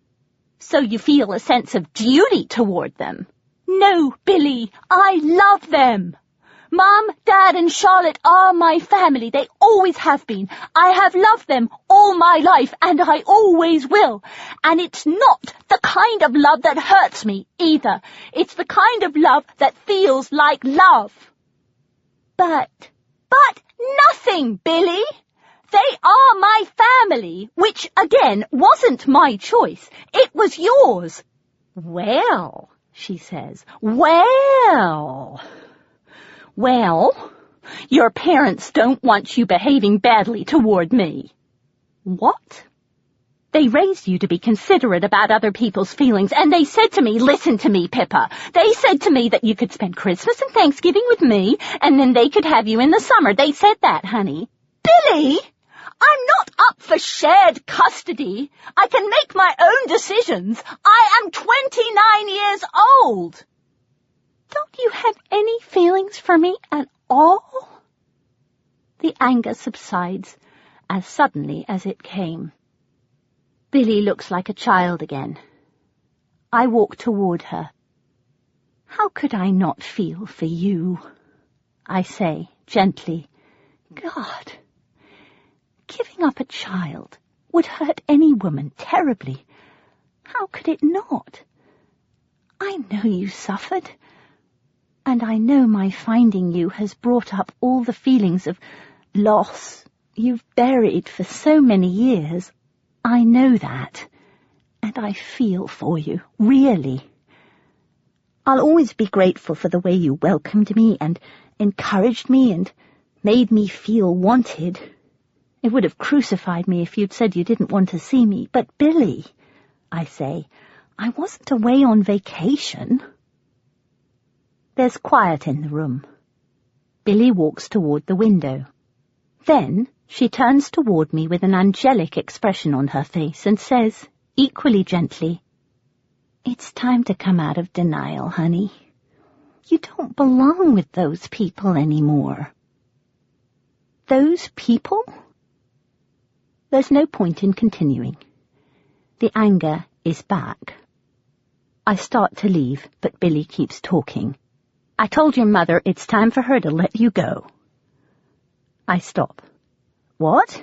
"So you feel a sense of duty toward them?" "No, Billy, I love them. Mum, Dad and Charlotte are my family. They always have been. I have loved them all my life, and I always will. And it's not the kind of love that hurts me, either. It's the kind of love that feels like love." But nothing, Billy. They are my family, which, again, wasn't my choice. It was yours. "Well," she says, Well, your parents don't want you behaving badly toward me." "What?" "They raised you to be considerate about other people's feelings, and they said to me," listen to me, Pippa, "they said to me that you could spend Christmas and Thanksgiving with me, and then they could have you in the summer. They said that, honey." "Billy, I'm not up for shared custody. I can make my own decisions. I am 29 years old." "Don't you have any feelings for me at all?" The anger subsides as suddenly as it came. Billy looks like a child again. I walk toward her. "How could I not feel for you?" I say gently. "God, giving up a child would hurt any woman terribly. How could it not? I know you suffered. And I know my finding you has brought up all the feelings of loss you've buried for so many years. I know that, and I feel for you, really. I'll always be grateful for the way you welcomed me and encouraged me and made me feel wanted. It would have crucified me if you'd said you didn't want to see me. But, Billy," I say, "I wasn't away on vacation." There's quiet in the room. Billy walks toward the window. Then she turns toward me with an angelic expression on her face and says, equally gently, "It's time to come out of denial, honey. You don't belong with those people anymore." "Those people?" There's no point in continuing. The anger is back. I start to leave, but Billy keeps talking. "I told your mother it's time for her to let you go." I stop. "What?"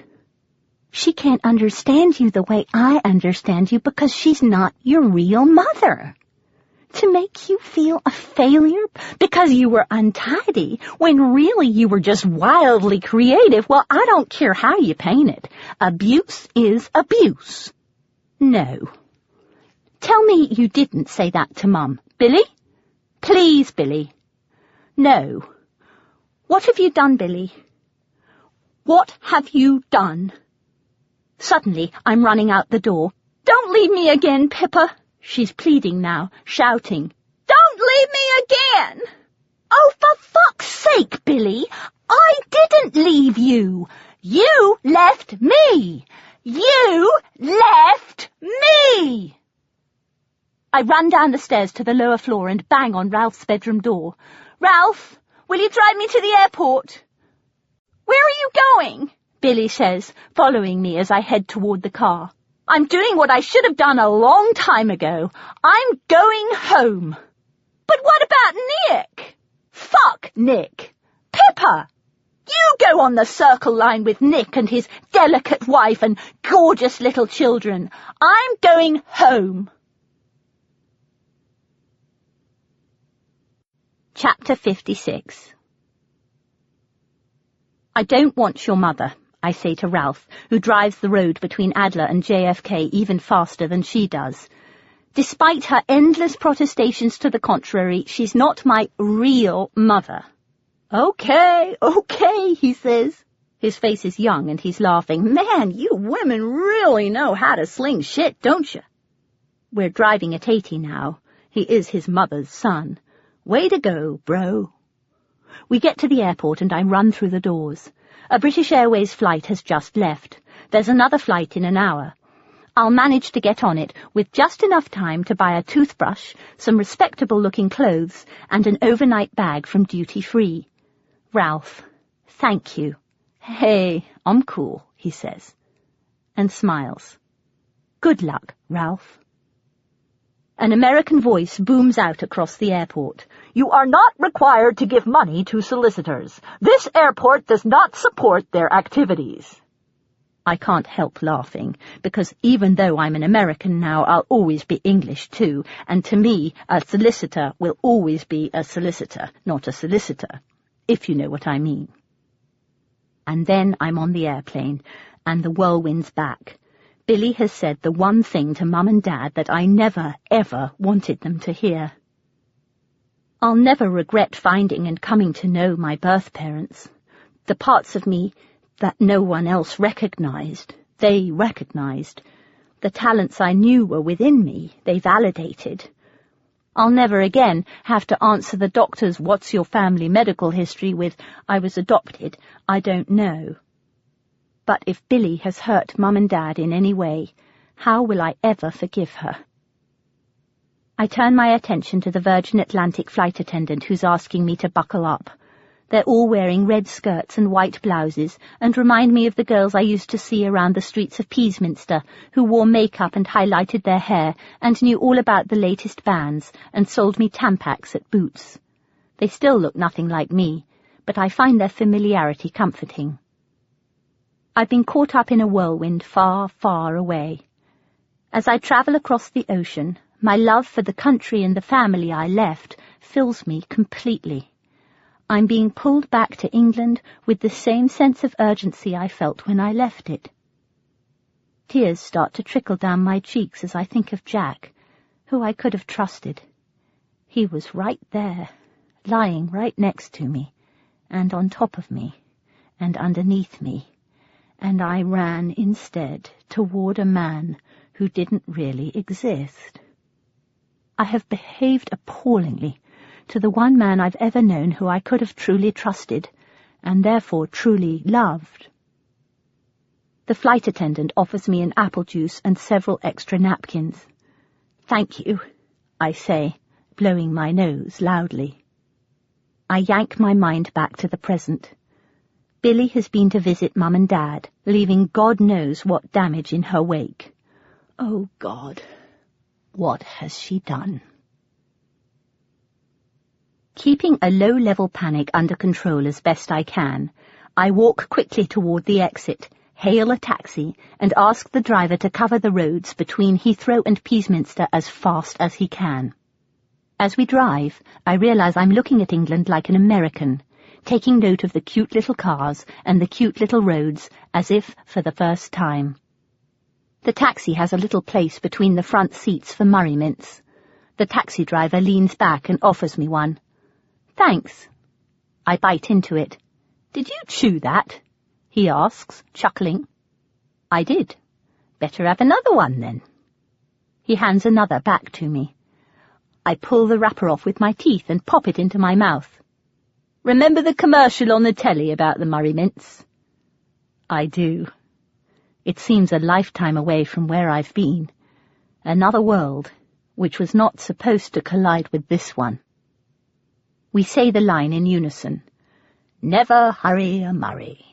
"She can't understand you the way I understand you because she's not your real mother. To make you feel a failure because you were untidy when really you were just wildly creative, well, I don't care how you paint it. Abuse is abuse." "No. Tell me you didn't say that to Mum. Billy? Please, Billy." "No. What have you done, Billy? What have you done?" Suddenly, I'm running out the door. "Don't leave me again, Pippa." She's pleading now, shouting, "Don't leave me again!" Oh, for fuck's sake, Billy! I didn't leave you! You left me! You left me! I run down the stairs to the lower floor and bang on Ralph's bedroom door. Ralph, will you drive me to the airport? Where are you going? Billy says, following me as I head toward the car. I'm doing what I should have done a long time ago. I'm going home. But what about Nick? Fuck Nick. Pippa! You go on the Circle Line with Nick and his delicate wife and gorgeous little children. I'm going home. Chapter 56. I don't want your mother, I say to Ralph, who drives the road between Adler and JFK even faster than she does. Despite her endless protestations to the contrary, she's not my real mother. Okay, he says. His face is young and he's laughing. Man, you women really know how to sling shit, don't you? We're driving at 80 now. He is his mother's son. Way to go, bro. We get to the airport and I run through the doors. A British Airways flight has just left. There's another flight in an hour. I'll manage to get on it with just enough time to buy a toothbrush, some respectable-looking clothes, and an overnight bag from duty-free. Ralph, thank you. Hey, I'm cool, he says, and smiles. Good luck, Ralph. An American voice booms out across the airport. You are not required to give money to solicitors. This airport does not support their activities. I can't help laughing, because even though I'm an American now, I'll always be English too, and to me, a solicitor will always be a solicitor, not a solicitor, if you know what I mean. And then I'm on the airplane, and the whirlwind's back. Billy has said the one thing to Mum and Dad that I never, ever wanted them to hear. I'll never regret finding and coming to know my birth parents. The parts of me that no one else recognized, they recognized. The talents I knew were within me, they validated. I'll never again have to answer the doctor's "What's your family medical history?" with "I was adopted, I don't know." But if Billy has hurt Mum and Dad in any way, how will I ever forgive her? I turn my attention to the Virgin Atlantic flight attendant who's asking me to buckle up. They're all wearing red skirts and white blouses and remind me of the girls I used to see around the streets of Peasminster who wore makeup and highlighted their hair and knew all about the latest bands and sold me Tampax at Boots. They still look nothing like me, but I find their familiarity comforting. I've been caught up in a whirlwind far, far away. As I travel across the ocean, my love for the country and the family I left fills me completely. I'm being pulled back to England with the same sense of urgency I felt when I left it. Tears start to trickle down my cheeks as I think of Jack, who I could have trusted. He was right there, lying right next to me, and on top of me, and underneath me. And I ran instead toward a man who didn't really exist. I have behaved appallingly to the one man I've ever known who I could have truly trusted, and therefore truly loved. The flight attendant offers me an apple juice and several extra napkins. Thank you, I say, blowing my nose loudly. I yank my mind back to the present. Billy has been to visit Mum and Dad, leaving God knows what damage in her wake. Oh, God, what has she done? Keeping a low-level panic under control as best I can, I walk quickly toward the exit, hail a taxi, and ask the driver to cover the roads between Heathrow and Peasminster as fast as he can. As we drive, I realize I'm looking at England like an American, taking note of the cute little cars and the cute little roads as if for the first time. The taxi has a little place between the front seats for Murray mints. The taxi driver leans back and offers me one. Thanks. I bite into it. Did you chew that? He asks, chuckling. I did. Better have another one, then. He hands another back to me. I pull the wrapper off with my teeth and pop it into my mouth. Remember the commercial on the telly about the Murray Mints? I do. It seems a lifetime away from where I've been. Another world, which was not supposed to collide with this one. We say the line in unison. Never hurry a Murray.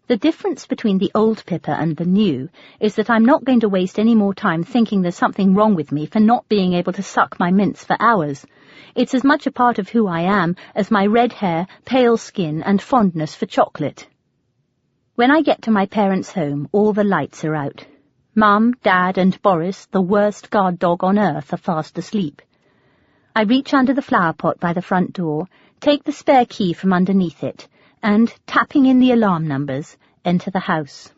The difference between the old Pippa and the new is that I'm not going to waste any more time thinking there's something wrong with me for not being able to suck my mints for hours. It's as much a part of who I am as my red hair, pale skin, and fondness for chocolate. When I get to my parents' home, all the lights are out. Mum, Dad, and Boris, the worst guard dog on earth, are fast asleep. I reach under the flower pot by the front door, take the spare key from underneath it, and, tapping in the alarm numbers, enter the house.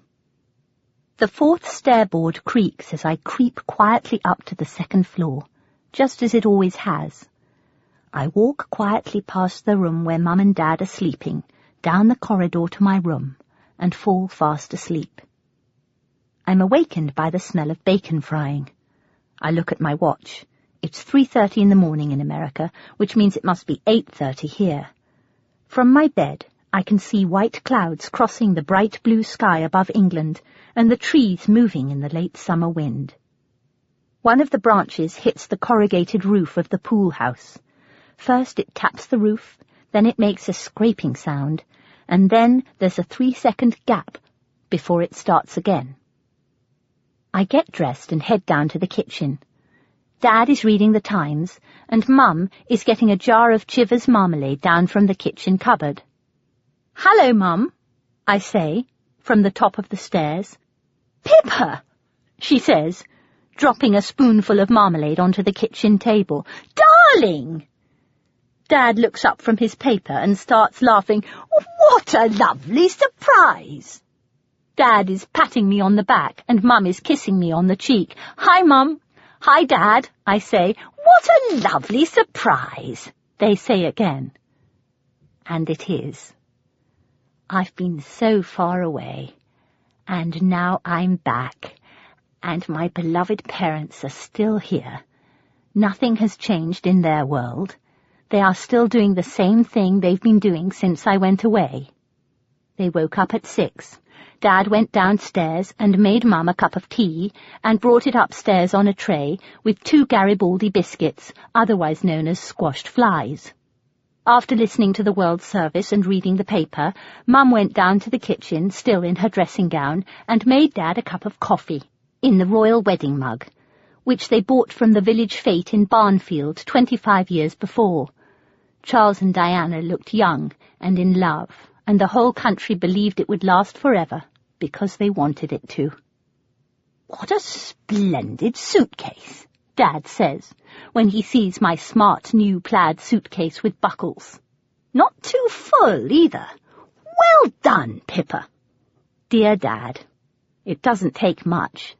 The fourth stairboard creaks as I creep quietly up to the second floor, just as it always has. I walk quietly past the room where Mum and Dad are sleeping, down the corridor to my room, and fall fast asleep. I'm awakened by the smell of bacon frying. I look at my watch. It's 3:30 in the morning in America, which means it must be 8:30 here. From my bed, I can see white clouds crossing the bright blue sky above England and the trees moving in the late summer wind. One of the branches hits the corrugated roof of the pool house. First it taps the roof, then it makes a scraping sound, and then there's a 3-second gap before it starts again. I get dressed and head down to the kitchen. Dad is reading the Times, and Mum is getting a jar of Chivers marmalade down from the kitchen cupboard. "Hello, Mum," I say, from the top of the stairs. "Pippa," she says, dropping a spoonful of marmalade onto the kitchen table. "Darling!" Dad looks up from his paper and starts laughing. "What a lovely surprise!" Dad is patting me on the back, and Mum is kissing me on the cheek. "Hi, Mum." "Hi, Dad," I say. "What a lovely surprise," they say again. And it is. I've been so far away, and now I'm back, and my beloved parents are still here. Nothing has changed in their world. They are still doing the same thing they've been doing since I went away. They woke up at 6. Dad went downstairs and made Mum a cup of tea and brought it upstairs on a tray with 2 Garibaldi biscuits, otherwise known as squashed flies. After listening to the World Service and reading the paper, Mum went down to the kitchen, still in her dressing gown, and made Dad a cup of coffee, in the royal wedding mug, which they bought from the village fete in Barnfield 25 years before. Charles and Diana looked young and in love, and the whole country believed it would last forever, because they wanted it to. "What a splendid suitcase," Dad says, when he sees my smart new plaid suitcase with buckles. "Not too full, either. Well done, Pippa." "Dear Dad, it doesn't take much."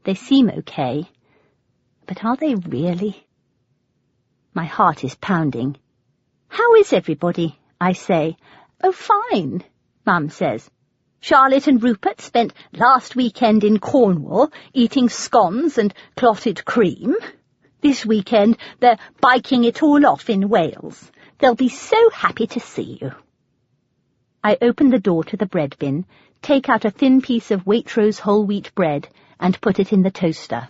They seem okay, but are they really? My heart is pounding. "How is everybody?" I say. "Oh, fine," Mum says. "Charlotte and Rupert spent last weekend in Cornwall eating scones and clotted cream. This weekend they're biking it all off in Wales. They'll be so happy to see you." I open the door to the bread bin, take out a thin piece of Waitrose whole wheat bread, and put it in the toaster.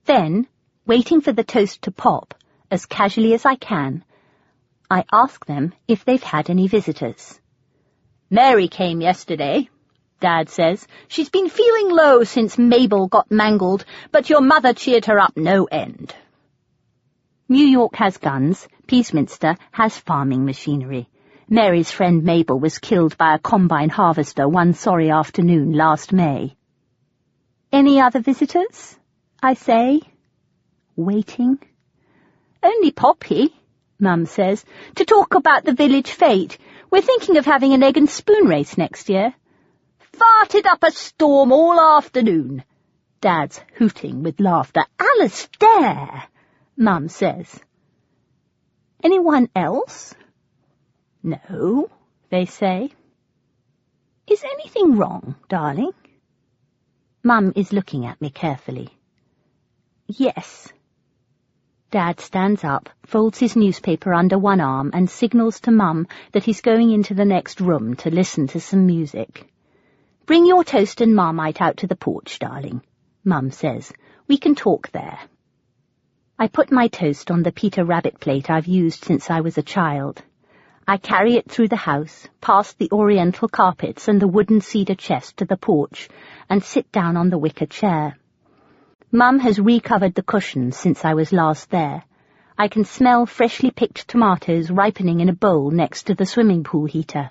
Then, waiting for the toast to pop, as casually as I can, I ask them if they've had any visitors. "Mary came yesterday," Dad says. "She's been feeling low since Mabel got mangled, but your mother cheered her up no end." New York has guns, Peaceminster has farming machinery. Mary's friend Mabel was killed by a combine harvester one sorry afternoon last May. "Any other visitors?" I say, waiting. "Only Poppy," Mum says, "to talk about the village fete. We're thinking of having an egg and spoon race next year." "Farted up a storm all afternoon," Dad's hooting with laughter. "Alistair," Mum says. "Anyone else?" "No," they say. "Is anything wrong, darling?" Mum is looking at me carefully. "Yes." Dad stands up, folds his newspaper under one arm and signals to Mum that he's going into the next room to listen to some music. "Bring your toast and Marmite out to the porch, darling," Mum says. "We can talk there." I put my toast on the Peter Rabbit plate I've used since I was a child. I carry it through the house, past the oriental carpets and the wooden cedar chest to the porch, and sit down on the wicker chair. Mum has recovered the cushions since I was last there. I can smell freshly picked tomatoes ripening in a bowl next to the swimming pool heater.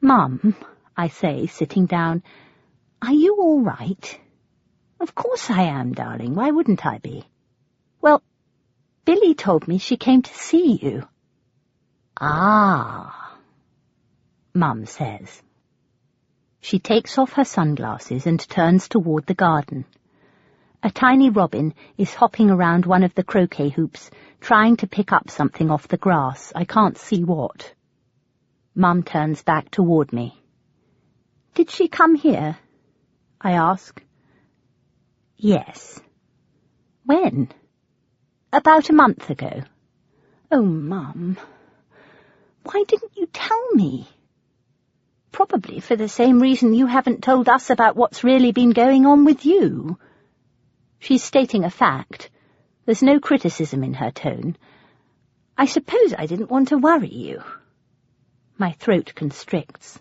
"Mum," I say, sitting down, "are you all right?" "Of course I am, darling. Why wouldn't I be?" "Well, Billy told me she came to see you." "Ah," Mum says. She takes off her sunglasses and turns toward the garden. A tiny robin is hopping around one of the croquet hoops, trying to pick up something off the grass. I can't see what. Mum turns back toward me. "Did she come here?" I ask. "Yes." "When?" "About a month ago." "Oh, Mum, why didn't you tell me?" "Probably for the same reason you haven't told us about what's really been going on with you." She's stating a fact. There's no criticism in her tone. "I suppose I didn't want to worry you." My throat constricts.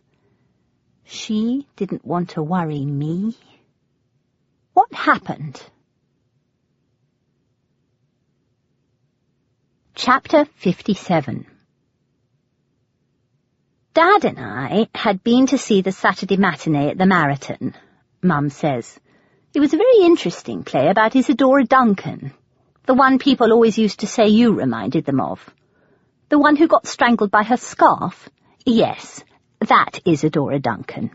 She didn't want to worry me? What happened? Chapter 57. Dad and I had been to see the Saturday matinee at the Marathon, Mum says. It was a very interesting play about Isadora Duncan, the one people always used to say you reminded them of. The one who got strangled by her scarf? Yes, that Isadora Duncan.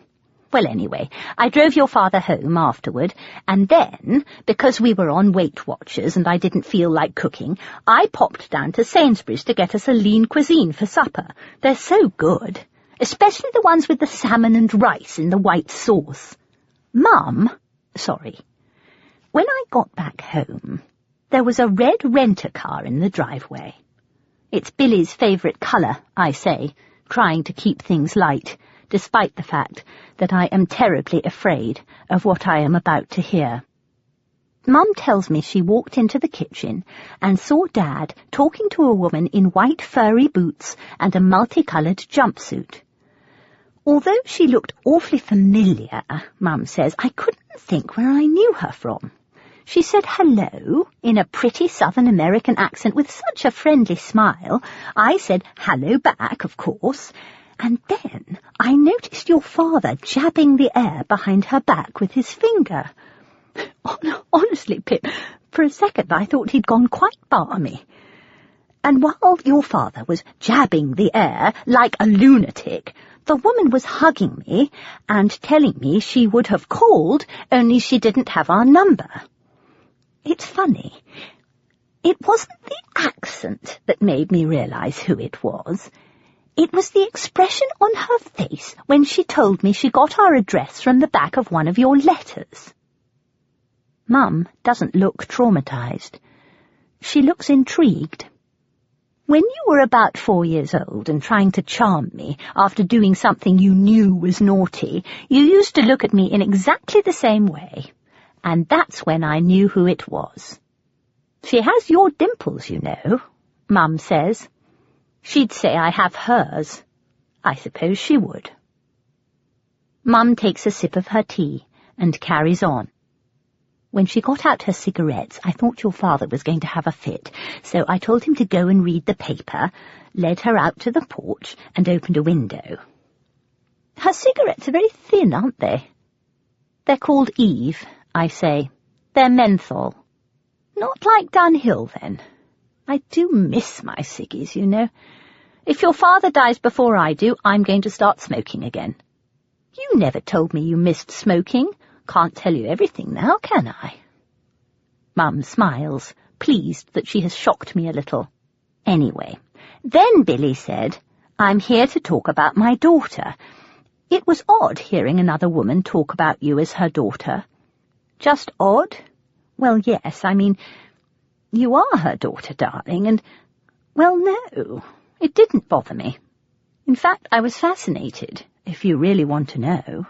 Well, anyway, I drove your father home afterward, and then, because we were on Weight Watchers and I didn't feel like cooking, I popped down to Sainsbury's to get us a lean cuisine for supper. They're so good, especially the ones with the salmon and rice in the white sauce. When I got back home, there was a red rent-a-car in the driveway. It's Billy's favourite colour, I say, trying to keep things light, despite the fact that I am terribly afraid of what I am about to hear. Mum tells me she walked into the kitchen and saw Dad talking to a woman in white furry boots and a multicoloured jumpsuit. Although she looked awfully familiar, Mum says, I couldn't think where I knew her from. She said hello in a pretty Southern American accent with such a friendly smile. I said hello back, of course, and then I noticed your father jabbing the air behind her back with his finger. Honestly, Pip, for a second I thought he'd gone quite balmy. And while your father was jabbing the air like a lunatic, the woman was hugging me and telling me she would have called, only she didn't have our number. It's funny. It wasn't the accent that made me realize who it was. It was the expression on her face when she told me she got our address from the back of one of your letters. Mum doesn't look traumatized. She looks intrigued. When you were about 4 years old and trying to charm me after doing something you knew was naughty, you used to look at me in exactly the same way. And that's when I knew who it was. She has your dimples, you know, Mum says. She'd say I have hers. I suppose she would. Mum takes a sip of her tea and carries on. When she got out her cigarettes, I thought your father was going to have a fit, so I told him to go and read the paper, led her out to the porch, and opened a window. Her cigarettes are very thin, aren't they? They're called Eve, I say. They're menthol. Not like Dunhill, then. I do miss my ciggies, you know. If your father dies before I do, I'm going to start smoking again. You never told me you missed smoking. Can't tell you everything now, can I? Mum smiles, pleased that she has shocked me a little. Anyway, then Billy said, I'm here to talk about my daughter. It was odd hearing another woman talk about you as her daughter. Just odd? Well, yes, I mean, You are her daughter, darling, and, well, no, it didn't bother me. In fact, I was fascinated, if you really want to know.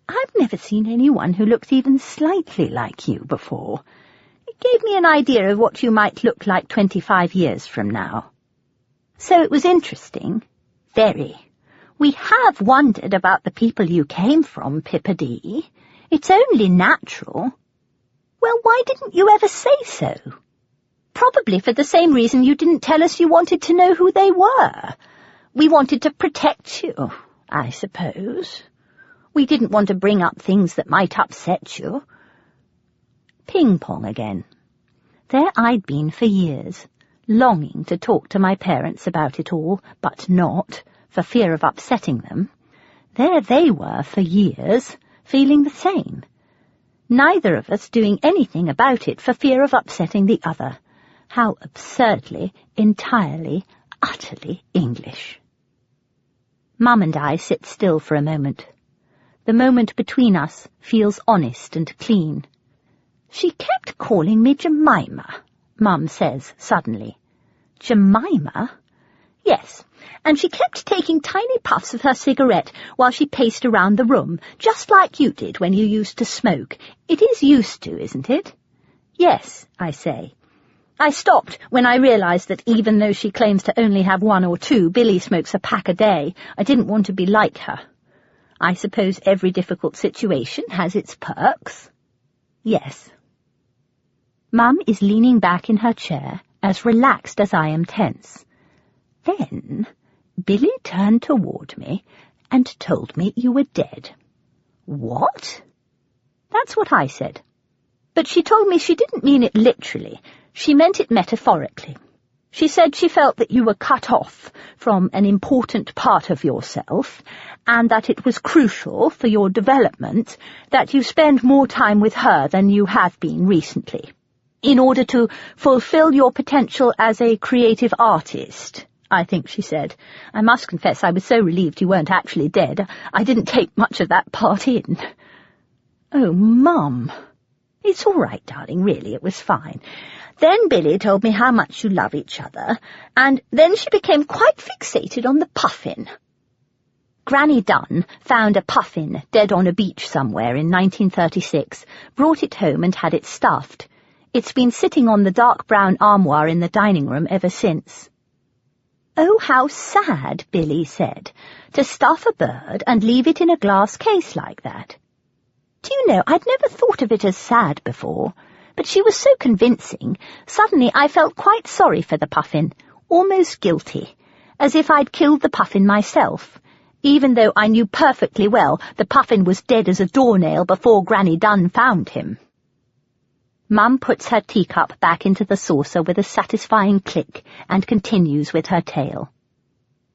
I've never seen anyone who looks even slightly like you before. It gave me an idea of what you might look like 25 years from now. So it was interesting. Very. We have wondered about the people you came from, Pippa-dee. It's only natural. Well, why didn't you ever say so? Probably for the same reason you didn't tell us you wanted to know who they were. We wanted to protect you, I suppose. We didn't want to bring up things that might upset you. Ping-pong again. There I'd been for years, longing to talk to my parents about it all, but not, for fear of upsetting them. There they were for years, feeling the same. Neither of us doing anything about it for fear of upsetting the other. How absurdly, entirely, utterly English. Mum and I sit still for a moment. The moment between us feels honest and clean. She kept calling me Jemima, Mum says suddenly. Jemima? Yes, and she kept taking tiny puffs of her cigarette while she paced around the room, just like you did when you used to smoke. It is used to, isn't it? Yes, I say. I stopped when I realized that even though she claims to only have one or two, Billy smokes a pack a day. I didn't want to be like her. I suppose every difficult situation has its perks. Yes. Mum is leaning back in her chair, as relaxed as I am tense. Then Billy turned toward me and told me you were dead. What? That's what I said. But she told me she didn't mean it literally. She meant it metaphorically. She said she felt that you were cut off from an important part of yourself, and that it was crucial for your development that you spend more time with her than you have been recently, in order to fulfill your potential as a creative artist, I think she said. I must confess I was so relieved you weren't actually dead. I didn't take much of that part in. Oh, Mum. It's all right, darling, really, it was fine. Then Billy told me how much you love each other, and then she became quite fixated on the puffin. Granny Dunn found a puffin dead on a beach somewhere in 1936, brought it home and had it stuffed. It's been sitting on the dark brown armoire in the dining room ever since. Oh, how sad, Billy said, to stuff a bird and leave it in a glass case like that. Do you know, I'd never thought of it as sad before, but she was so convincing, suddenly I felt quite sorry for the puffin, almost guilty, as if I'd killed the puffin myself, even though I knew perfectly well the puffin was dead as a doornail before Granny Dunn found him. Mum puts her teacup back into the saucer with a satisfying click and continues with her tale.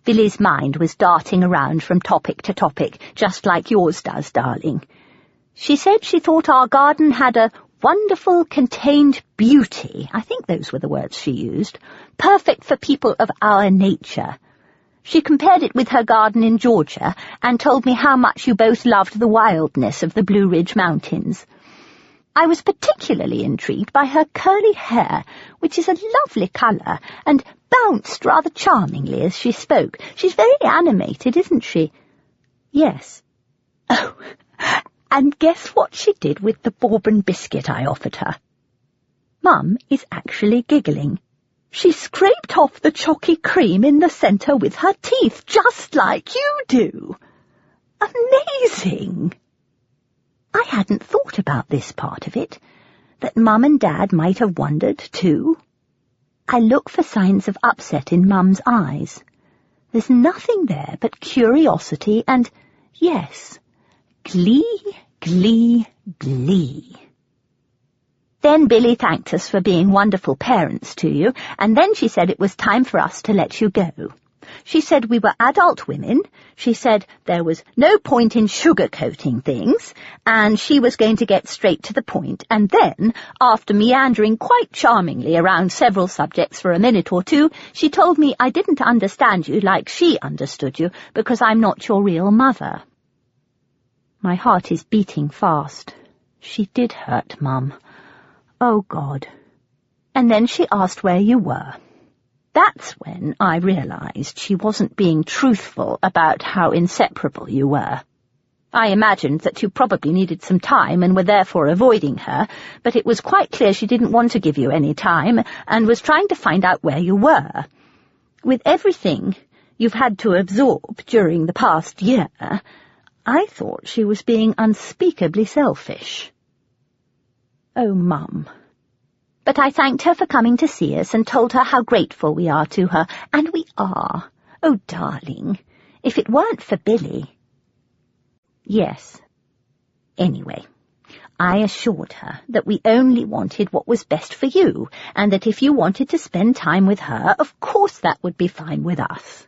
Billy's mind was darting around from topic to topic, just like yours does, darling. She said she thought our garden had a wonderful contained beauty, I think those were the words she used, perfect for people of our nature. She compared it with her garden in Georgia and told me how much you both loved the wildness of the Blue Ridge Mountains. I was particularly intrigued by her curly hair, which is a lovely colour, and bounced rather charmingly as she spoke. She's very animated, isn't she? Yes. Oh, and guess what she did with the bourbon biscuit I offered her? Mum is actually giggling. She scraped off the chalky cream in the centre with her teeth, just like you do. Amazing! I hadn't thought about this part of it, that Mum and Dad might have wondered too. I look for signs of upset in Mum's eyes. There's nothing there but curiosity and, yes, glee, glee, glee. Then Billy thanked us for being wonderful parents to you, and then she said it was time for us to let you go. She said we were adult women, she said there was no point in sugarcoating things, and she was going to get straight to the point, and then, after meandering quite charmingly around several subjects for a minute or two, she told me I didn't understand you like she understood you, because I'm not your real mother. My heart is beating fast. She did hurt, Mum. Oh, God. And then she asked where you were. That's when I realized she wasn't being truthful about how inseparable you were. I imagined that you probably needed some time and were therefore avoiding her, but it was quite clear she didn't want to give you any time and was trying to find out where you were. With everything you've had to absorb during the past year, I thought she was being unspeakably selfish. Oh, Mum. But I thanked her for coming to see us and told her how grateful we are to her, and we are. Oh, darling, if it weren't for Billy... Yes. Anyway, I assured her that we only wanted what was best for you, and that if you wanted to spend time with her, of course that would be fine with us.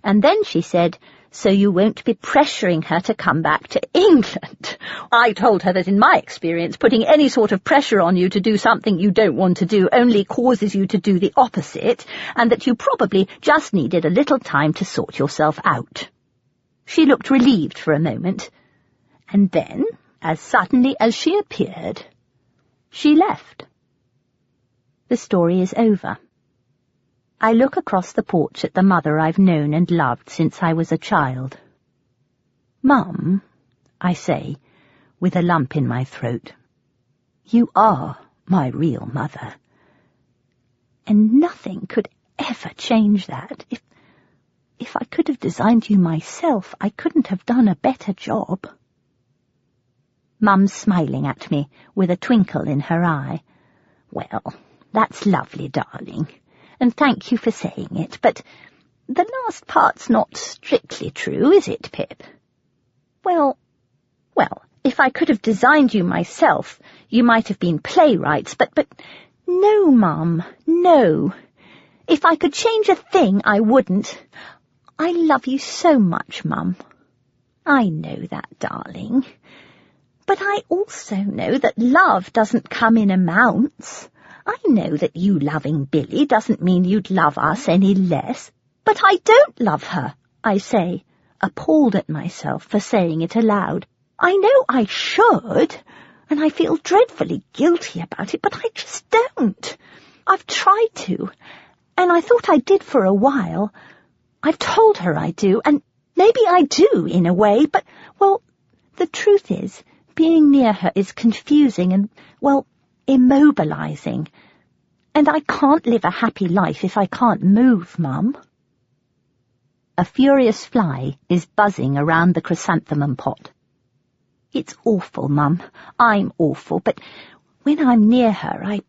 And then she said, so you won't be pressuring her to come back to England. I told her that in my experience, putting any sort of pressure on you to do something you don't want to do only causes you to do the opposite, and that you probably just needed a little time to sort yourself out. She looked relieved for a moment, and then, as suddenly as she appeared, she left. The story is over. I look across the porch at the mother I've known and loved since I was a child. Mum, I say, with a lump in my throat, you are my real mother. And nothing could ever change that. If I could have designed you myself, I couldn't have done a better job. Mum's smiling at me with a twinkle in her eye. Well, that's lovely, darling. And thank you for saying it, but the last part's not strictly true, is it, Pip? Well, if I could have designed you myself, you might have been playwrights, but no, Mum, no. If I could change a thing, I wouldn't. I love you so much, Mum. I know that, darling. But I also know that love doesn't come in amounts. I know that you loving Billy doesn't mean you'd love us any less. But I don't love her, I say, appalled at myself for saying it aloud. I know I should, and I feel dreadfully guilty about it, but I just don't. I've tried to, and I thought I did for a while. I've told her I do, and maybe I do in a way, but, well, the truth is, being near her is confusing and, well, immobilizing. And I can't live a happy life if I can't move, Mum. A furious fly is buzzing around the chrysanthemum pot. It's awful, Mum. I'm awful, but when I'm near her, I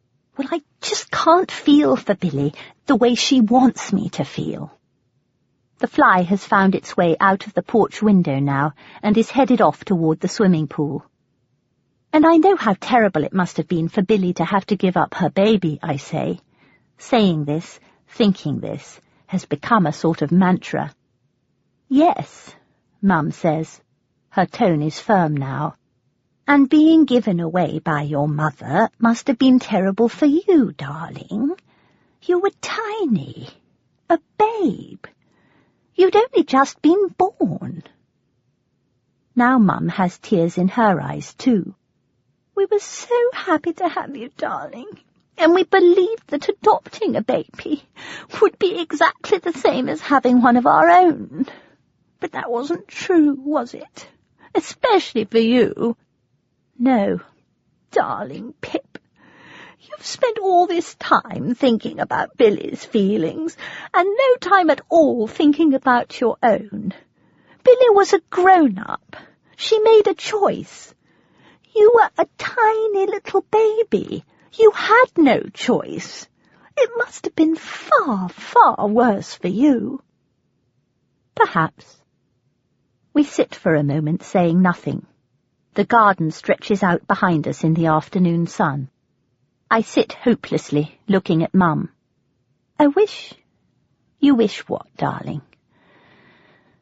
just can't feel for Billy the way she wants me to feel. The fly has found its way out of the porch window now and is headed off toward the swimming pool. And I know how terrible it must have been for Billy to have to give up her baby, I say. Saying this, thinking this, has become a sort of mantra. Yes, Mum says. Her tone is firm now. And being given away by your mother must have been terrible for you, darling. You were tiny, a babe. You'd only just been born. Now Mum has tears in her eyes, too. We were so happy to have you, darling, and we believed that adopting a baby would be exactly the same as having one of our own. But that wasn't true, was it? Especially for you. No, darling Pip, you've spent all this time thinking about Billy's feelings, and no time at all thinking about your own. Billy was a grown-up. She made a choice. You were a tiny little baby. You had no choice. It must have been far, far worse for you. Perhaps. We sit for a moment saying nothing. The garden stretches out behind us in the afternoon sun. I sit hopelessly, looking at Mum. I wish... You wish what, darling?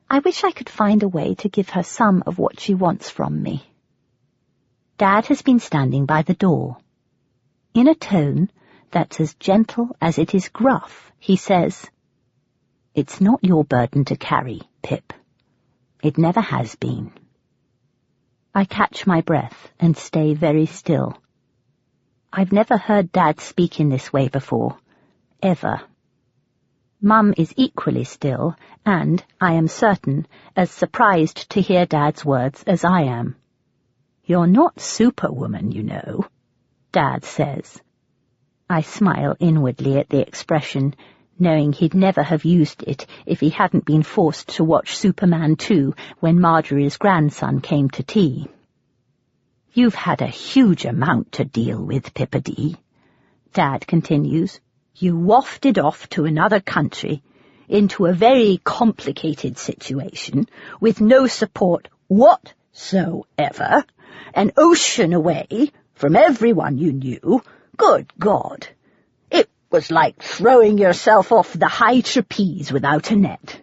I wish I could find a way to give her some of what she wants from me. Dad has been standing by the door. In a tone that's as gentle as it is gruff, he says, "It's not your burden to carry, Pip. It never has been." I catch my breath and stay very still. I've never heard Dad speak in this way before. Ever. Mum is equally still, and, I am certain, as surprised to hear Dad's words as I am. "You're not Superwoman, you know," Dad says. I smile inwardly at the expression, knowing he'd never have used it if he hadn't been forced to watch Superman 2 when Marjorie's grandson came to tea. "You've had a huge amount to deal with, Pippity," Dad continues. "You wafted off to another country, into a very complicated situation, with no support whatsoever, an ocean away from everyone you knew. Good God! It was like throwing yourself off the high trapeze without a net.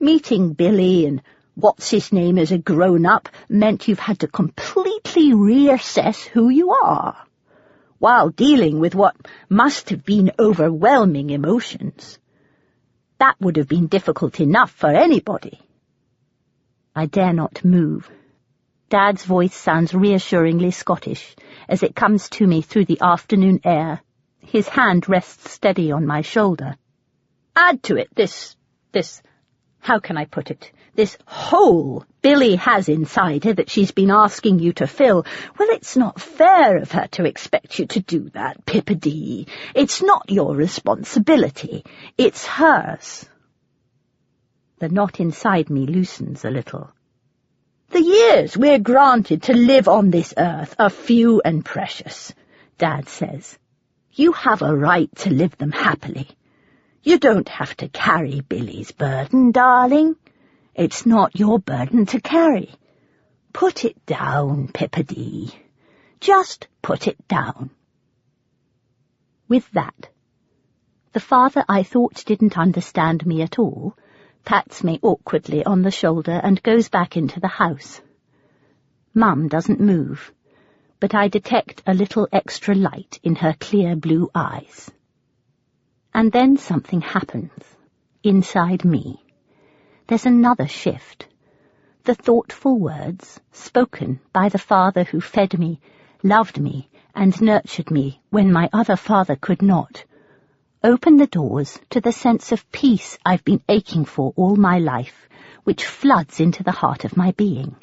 Meeting Billy and what's-his-name as a grown-up meant you've had to completely reassess who you are, while dealing with what must have been overwhelming emotions. That would have been difficult enough for anybody." I dare not move. Dad's voice sounds reassuringly Scottish as it comes to me through the afternoon air. His hand rests steady on my shoulder. "Add to it this, how can I put it, this hole Billy has inside her that she's been asking you to fill. Well, it's not fair of her to expect you to do that, Pippity. It's not your responsibility. It's hers." The knot inside me loosens a little. "The years we're granted to live on this earth are few and precious," Dad says. "You have a right to live them happily. You don't have to carry Billy's burden, darling. It's not your burden to carry. Put it down, Pippity. Just put it down." With that, the father I thought didn't understand me at all pats me awkwardly on the shoulder and goes back into the house. Mum doesn't move, but I detect a little extra light in her clear blue eyes. And then something happens, inside me. There's another shift. The thoughtful words, spoken by the father who fed me, loved me, and nurtured me when my other father could not, open the doors to the sense of peace I've been aching for all my life, which floods into the heart of my being.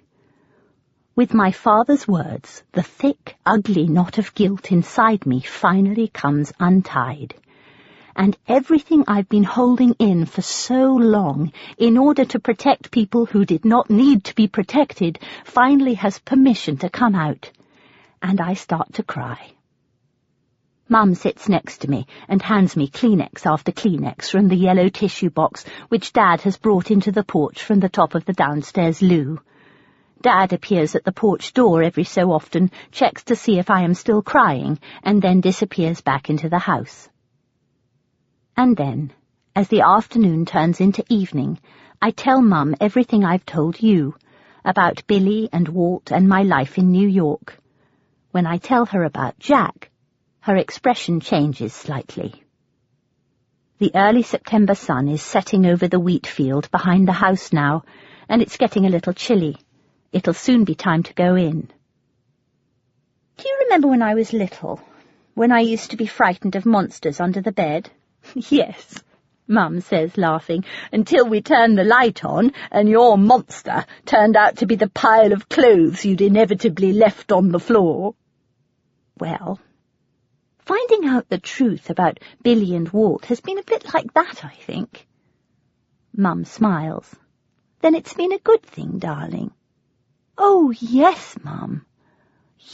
With my father's words, the thick, ugly knot of guilt inside me finally comes untied, and everything I've been holding in for so long in order to protect people who did not need to be protected finally has permission to come out, and I start to cry. Mum sits next to me and hands me Kleenex after Kleenex from the yellow tissue box which Dad has brought into the porch from the top of the downstairs loo. Dad appears at the porch door every so often, checks to see if I am still crying, and then disappears back into the house. And then, as the afternoon turns into evening, I tell Mum everything I've told you, about Billy and Walt and my life in New York. When I tell her about Jack, her expression changes slightly. The early September sun is setting over the wheat field behind the house now, and it's getting a little chilly. It'll soon be time to go in. "Do you remember when I was little, when I used to be frightened of monsters under the bed?" "Yes," Mum says, laughing, "until we turned the light on and your monster turned out to be the pile of clothes you'd inevitably left on the floor." Well, finding out the truth about Billy and Walt has been a bit like that, I think. Mum smiles. "Then it's been a good thing, darling." "Oh, yes, Mum.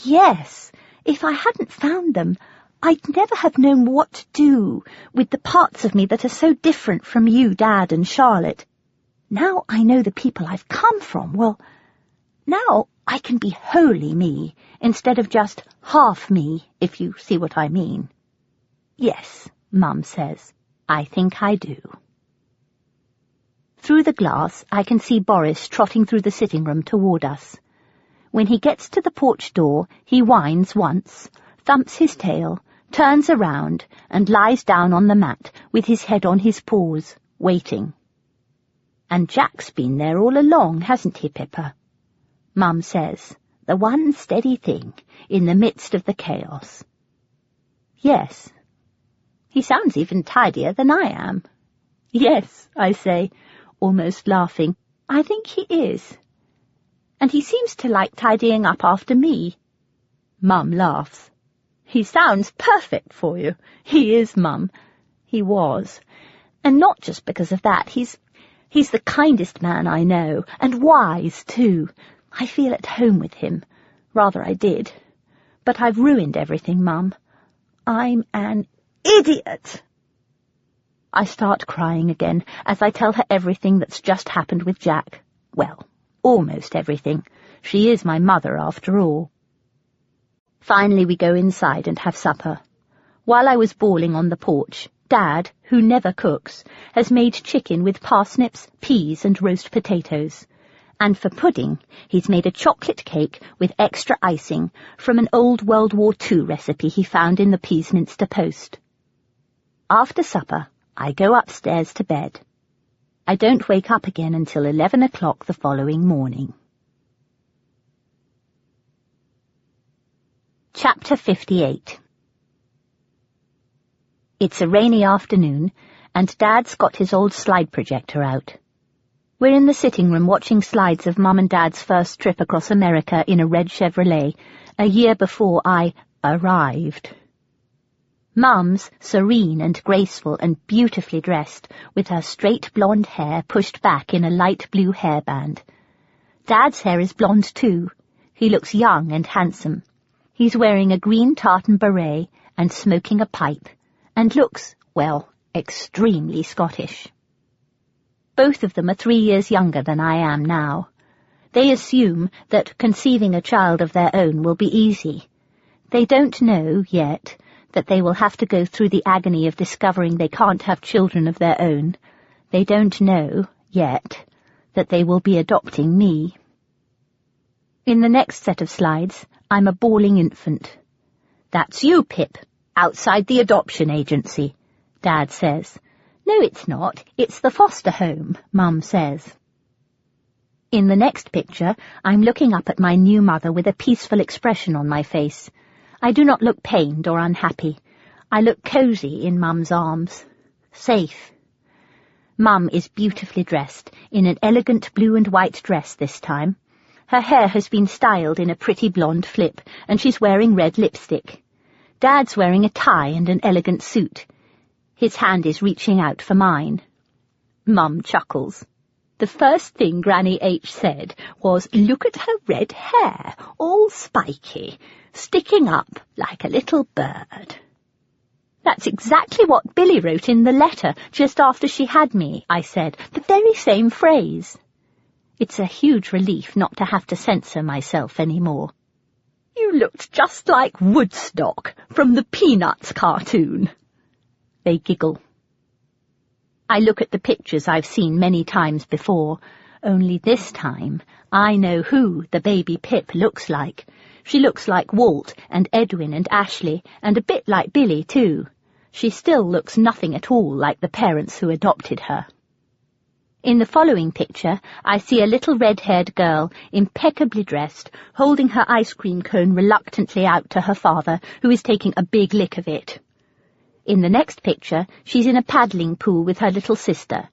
Yes, if I hadn't found them, I'd never have known what to do with the parts of me that are so different from you, Dad, and Charlotte. Now I know the people I've come from, well, now I can be wholly me, instead of just half me, if you see what I mean." "Yes," Mum says, "I think I do." Through the glass, I can see Boris trotting through the sitting room toward us. When he gets to the porch door, he whines once, thumps his tail, turns around, and lies down on the mat with his head on his paws, waiting. "And Jack's been there all along, hasn't he, Pippa?" Mum says, "the one steady thing in the midst of the chaos. Yes. He sounds even tidier than I am. Yes, I say, almost laughing. I think he is. And he seems to like tidying up after me. Mum laughs. He sounds perfect for you. He is, Mum. He was. And not just because of that. He's the kindest man I know, and wise, too. I feel at home with him. Rather I did. But I've ruined everything, Mum. I'm an idiot. I start crying again as I tell her everything that's just happened with Jack. Well, almost everything. She is my mother, after all. Finally we go inside and have supper. While I was bawling on the porch, Dad, who never cooks, has made chicken with parsnips, peas and roast potatoes. And for pudding, he's made a chocolate cake with extra icing from an old World War II recipe he found in the Peasminster Post. After supper, I go upstairs to bed. I don't wake up again until 11 o'clock the following morning. Chapter 58. It's a rainy afternoon, and Dad's got his old slide projector out. We're in the sitting room watching slides of Mum and Dad's first trip across America in a red Chevrolet, a year before I arrived. Mum's serene and graceful and beautifully dressed, with her straight blonde hair pushed back in a light blue hairband. Dad's hair is blonde too. He looks young and handsome. He's wearing a green tartan beret and smoking a pipe, and looks, well, extremely Scottish. Both of them are 3 years younger than I am now. They assume that conceiving a child of their own will be easy. They don't know, yet, that they will have to go through the agony of discovering they can't have children of their own. They don't know, yet, that they will be adopting me. In the next set of slides, I'm a bawling infant. "That's you, Pip, outside the adoption agency," Dad says. "No, it's not. It's the foster home," Mum says. In the next picture, I'm looking up at my new mother with a peaceful expression on my face. I do not look pained or unhappy. I look cosy in Mum's arms. Safe. Mum is beautifully dressed, in an elegant blue and white dress this time. Her hair has been styled in a pretty blonde flip, and she's wearing red lipstick. Dad's wearing a tie and an elegant suit. His hand is reaching out for mine. Mum chuckles. The first thing Granny H said was, "Look at her red hair, all spiky, sticking up like a little bird." "That's exactly what Billy wrote in the letter just after she had me," I said. "The very same phrase." It's a huge relief not to have to censor myself anymore. "You looked just like Woodstock from the Peanuts cartoon." They giggle. I look at the pictures I've seen many times before, only this time I know who the baby Pip looks like. She looks like Walt and Edwin and Ashley, and a bit like Billy too. She still looks nothing at all like the parents who adopted her. In the following picture, I see a little red-haired girl, impeccably dressed, holding her ice cream cone reluctantly out to her father, who is taking a big lick of it. In the next picture, she's in a paddling pool with her little sister.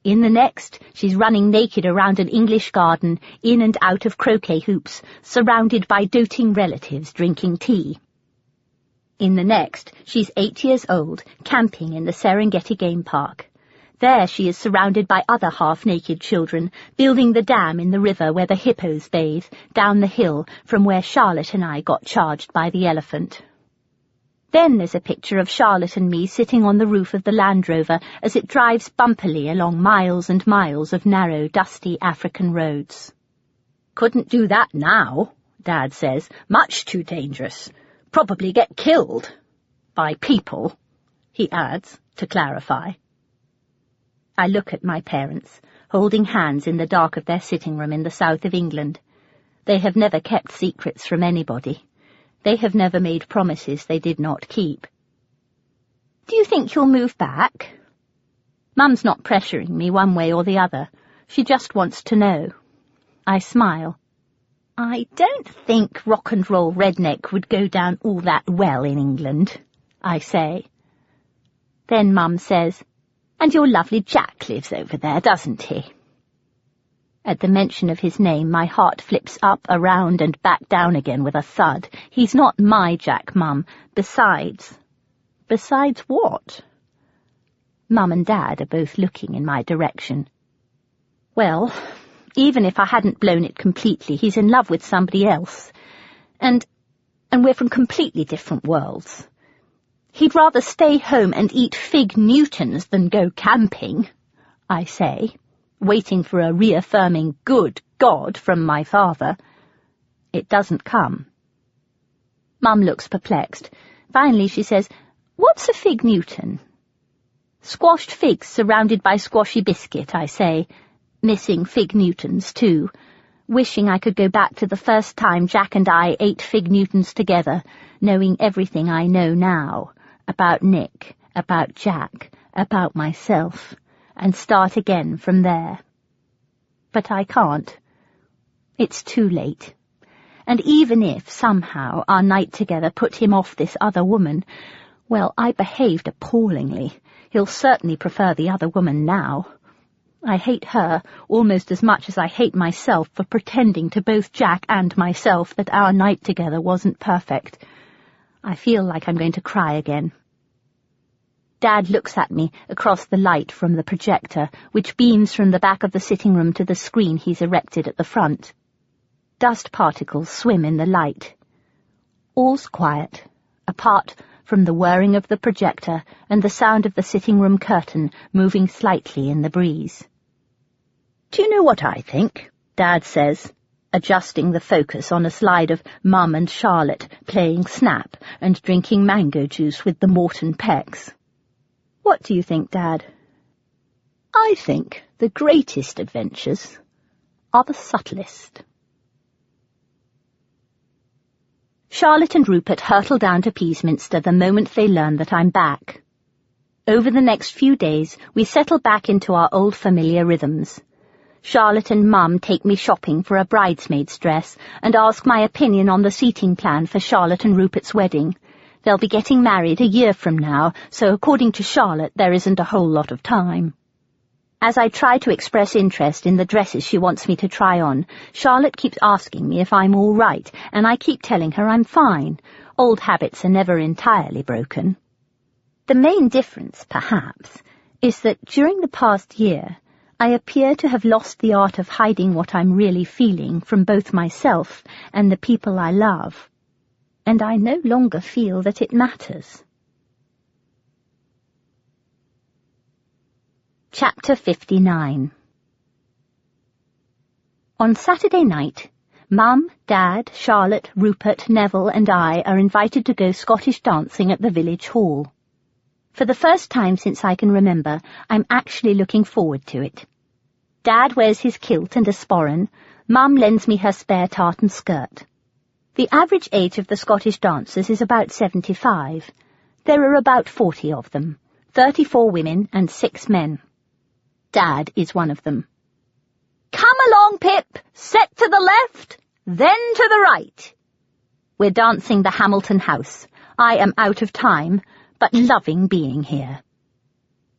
In the next, she's running naked around an English garden, in and out of croquet hoops, surrounded by doting relatives drinking tea. In the next, she's 8 years old, camping in the Serengeti Game Park. There she is surrounded by other half-naked children, building the dam in the river where the hippos bathe, down the hill from where Charlotte and I got charged by the elephant. Then there's a picture of Charlotte and me sitting on the roof of the Land Rover as it drives bumpily along miles and miles of narrow, dusty African roads. "Couldn't do that now," Dad says. "Much too dangerous. Probably get killed. By people," he adds, to clarify. I look at my parents, holding hands in the dark of their sitting room in the south of England. They have never kept secrets from anybody. They have never made promises they did not keep. "Do you think you'll move back?" Mum's not pressuring me one way or the other. She just wants to know. I smile. "I don't think rock and roll redneck would go down all that well in England," I say. Then Mum says, "And your lovely Jack lives over there, doesn't he?" At the mention of his name, my heart flips up, around, and back down again with a thud. He's not my Jack, Mum. Besides... Besides what? Mum and Dad are both looking in my direction. Well, even if I hadn't blown it completely, he's in love with somebody else. And we're from completely different worlds. He'd rather stay home and eat fig Newtons than go camping, I say, waiting for a reaffirming good God from my father. It doesn't come. Mum looks perplexed. Finally she says, "What's a fig Newton?" "Squashed figs surrounded by squashy biscuit," I say, missing fig Newtons too, wishing I could go back to the first time Jack and I ate fig Newtons together, knowing everything I know now, about Nick, about Jack, about myself, and start again from there. But I can't. It's too late. And even if, somehow, our night together put him off this other woman, well, I behaved appallingly. He'll certainly prefer the other woman now. I hate her almost as much as I hate myself for pretending to both Jack and myself that our night together wasn't perfect. I feel like I'm going to cry again. Dad looks at me across the light from the projector, which beams from the back of the sitting room to the screen he's erected at the front. Dust particles swim in the light. All's quiet, apart from the whirring of the projector and the sound of the sitting room curtain moving slightly in the breeze. "Do you know what I think?" Dad says, adjusting the focus on a slide of Mum and Charlotte playing Snap and drinking mango juice with the Morton Pecks. "What do you think, Dad?" "I think the greatest adventures are the subtlest." Charlotte and Rupert hurtle down to Peasminster the moment they learn that I'm back. Over the next few days, we settle back into our old familiar rhythms. Charlotte and Mum take me shopping for a bridesmaid's dress and ask my opinion on the seating plan for Charlotte and Rupert's wedding. They'll be getting married a year from now, so according to Charlotte, there isn't a whole lot of time. As I try to express interest in the dresses she wants me to try on, Charlotte keeps asking me if I'm all right, and I keep telling her I'm fine. Old habits are never entirely broken. The main difference, perhaps, is that during the past year, I appear to have lost the art of hiding what I'm really feeling from both myself and the people I love, and I no longer feel that it matters. Chapter 59. On Saturday night, Mum, Dad, Charlotte, Rupert, Neville and I are invited to go Scottish dancing at the village hall. For the first time since I can remember, I'm actually looking forward to it. Dad wears his kilt and a sporran. Mum lends me her spare tartan skirt. The average age of the Scottish dancers is about 75. There are about 40 of them, 34 women and 6 men. Dad is one of them. "Come along, Pip, set to the left, then to the right." We're dancing the Hamilton House. I am out of time, but loving being here.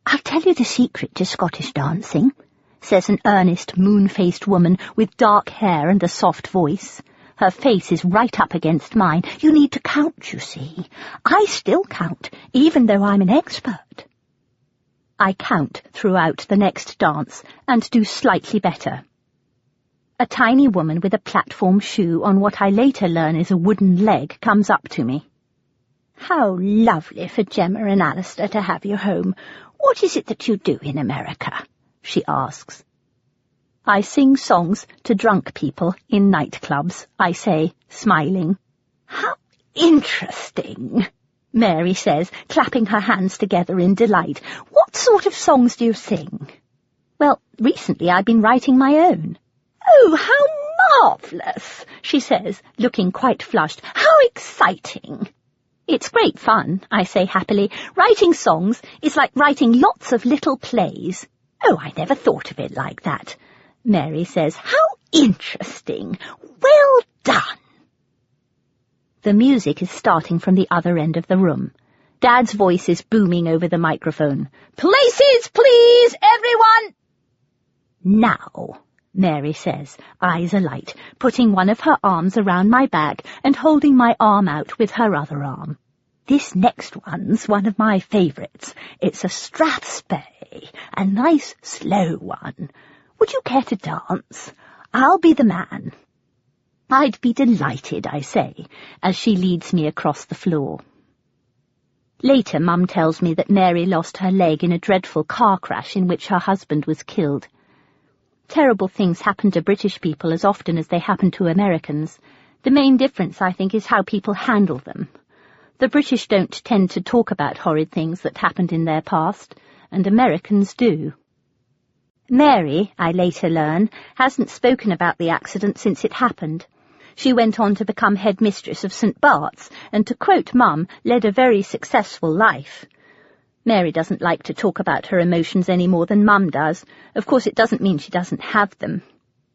"I'll tell you the secret to Scottish dancing," says an earnest, moon-faced woman with dark hair and a soft voice. Her face is right up against mine. "You need to count, you see. I still count, even though I'm an expert." I count throughout the next dance and do slightly better. A tiny woman with a platform shoe on what I later learn is a wooden leg comes up to me. "How lovely for Gemma and Alistair to have you home. What is it that you do in America?" she asks. "I sing songs to drunk people in nightclubs," I say, smiling. "How interesting," Mary says, clapping her hands together in delight. "What sort of songs do you sing?" "Well, recently I've been writing my own." "Oh, how marvellous," she says, looking quite flushed. "How exciting." "It's great fun," I say happily. "Writing songs is like writing lots of little plays." "Oh, I never thought of it like that," Mary says. "How interesting. Well done." The music is starting from the other end of the room. Dad's voice is booming over the microphone. "Places, please, everyone!" "Now," Mary says, eyes alight, putting one of her arms around my back and holding my arm out with her other arm. "This next one's one of my favourites. It's a strathspey, a nice slow one. Would you care to dance? I'll be the man." "I'd be delighted," I say, as she leads me across the floor. Later, Mum tells me that Mary lost her leg in a dreadful car crash in which her husband was killed. Terrible things happen to British people as often as they happen to Americans. The main difference, I think, is how people handle them. The British don't tend to talk about horrid things that happened in their past, and Americans do. Mary, I later learn, hasn't spoken about the accident since it happened. She went on to become headmistress of St. Bart's, and to quote Mum, led a very successful life. Mary doesn't like to talk about her emotions any more than Mum does. Of course, it doesn't mean she doesn't have them.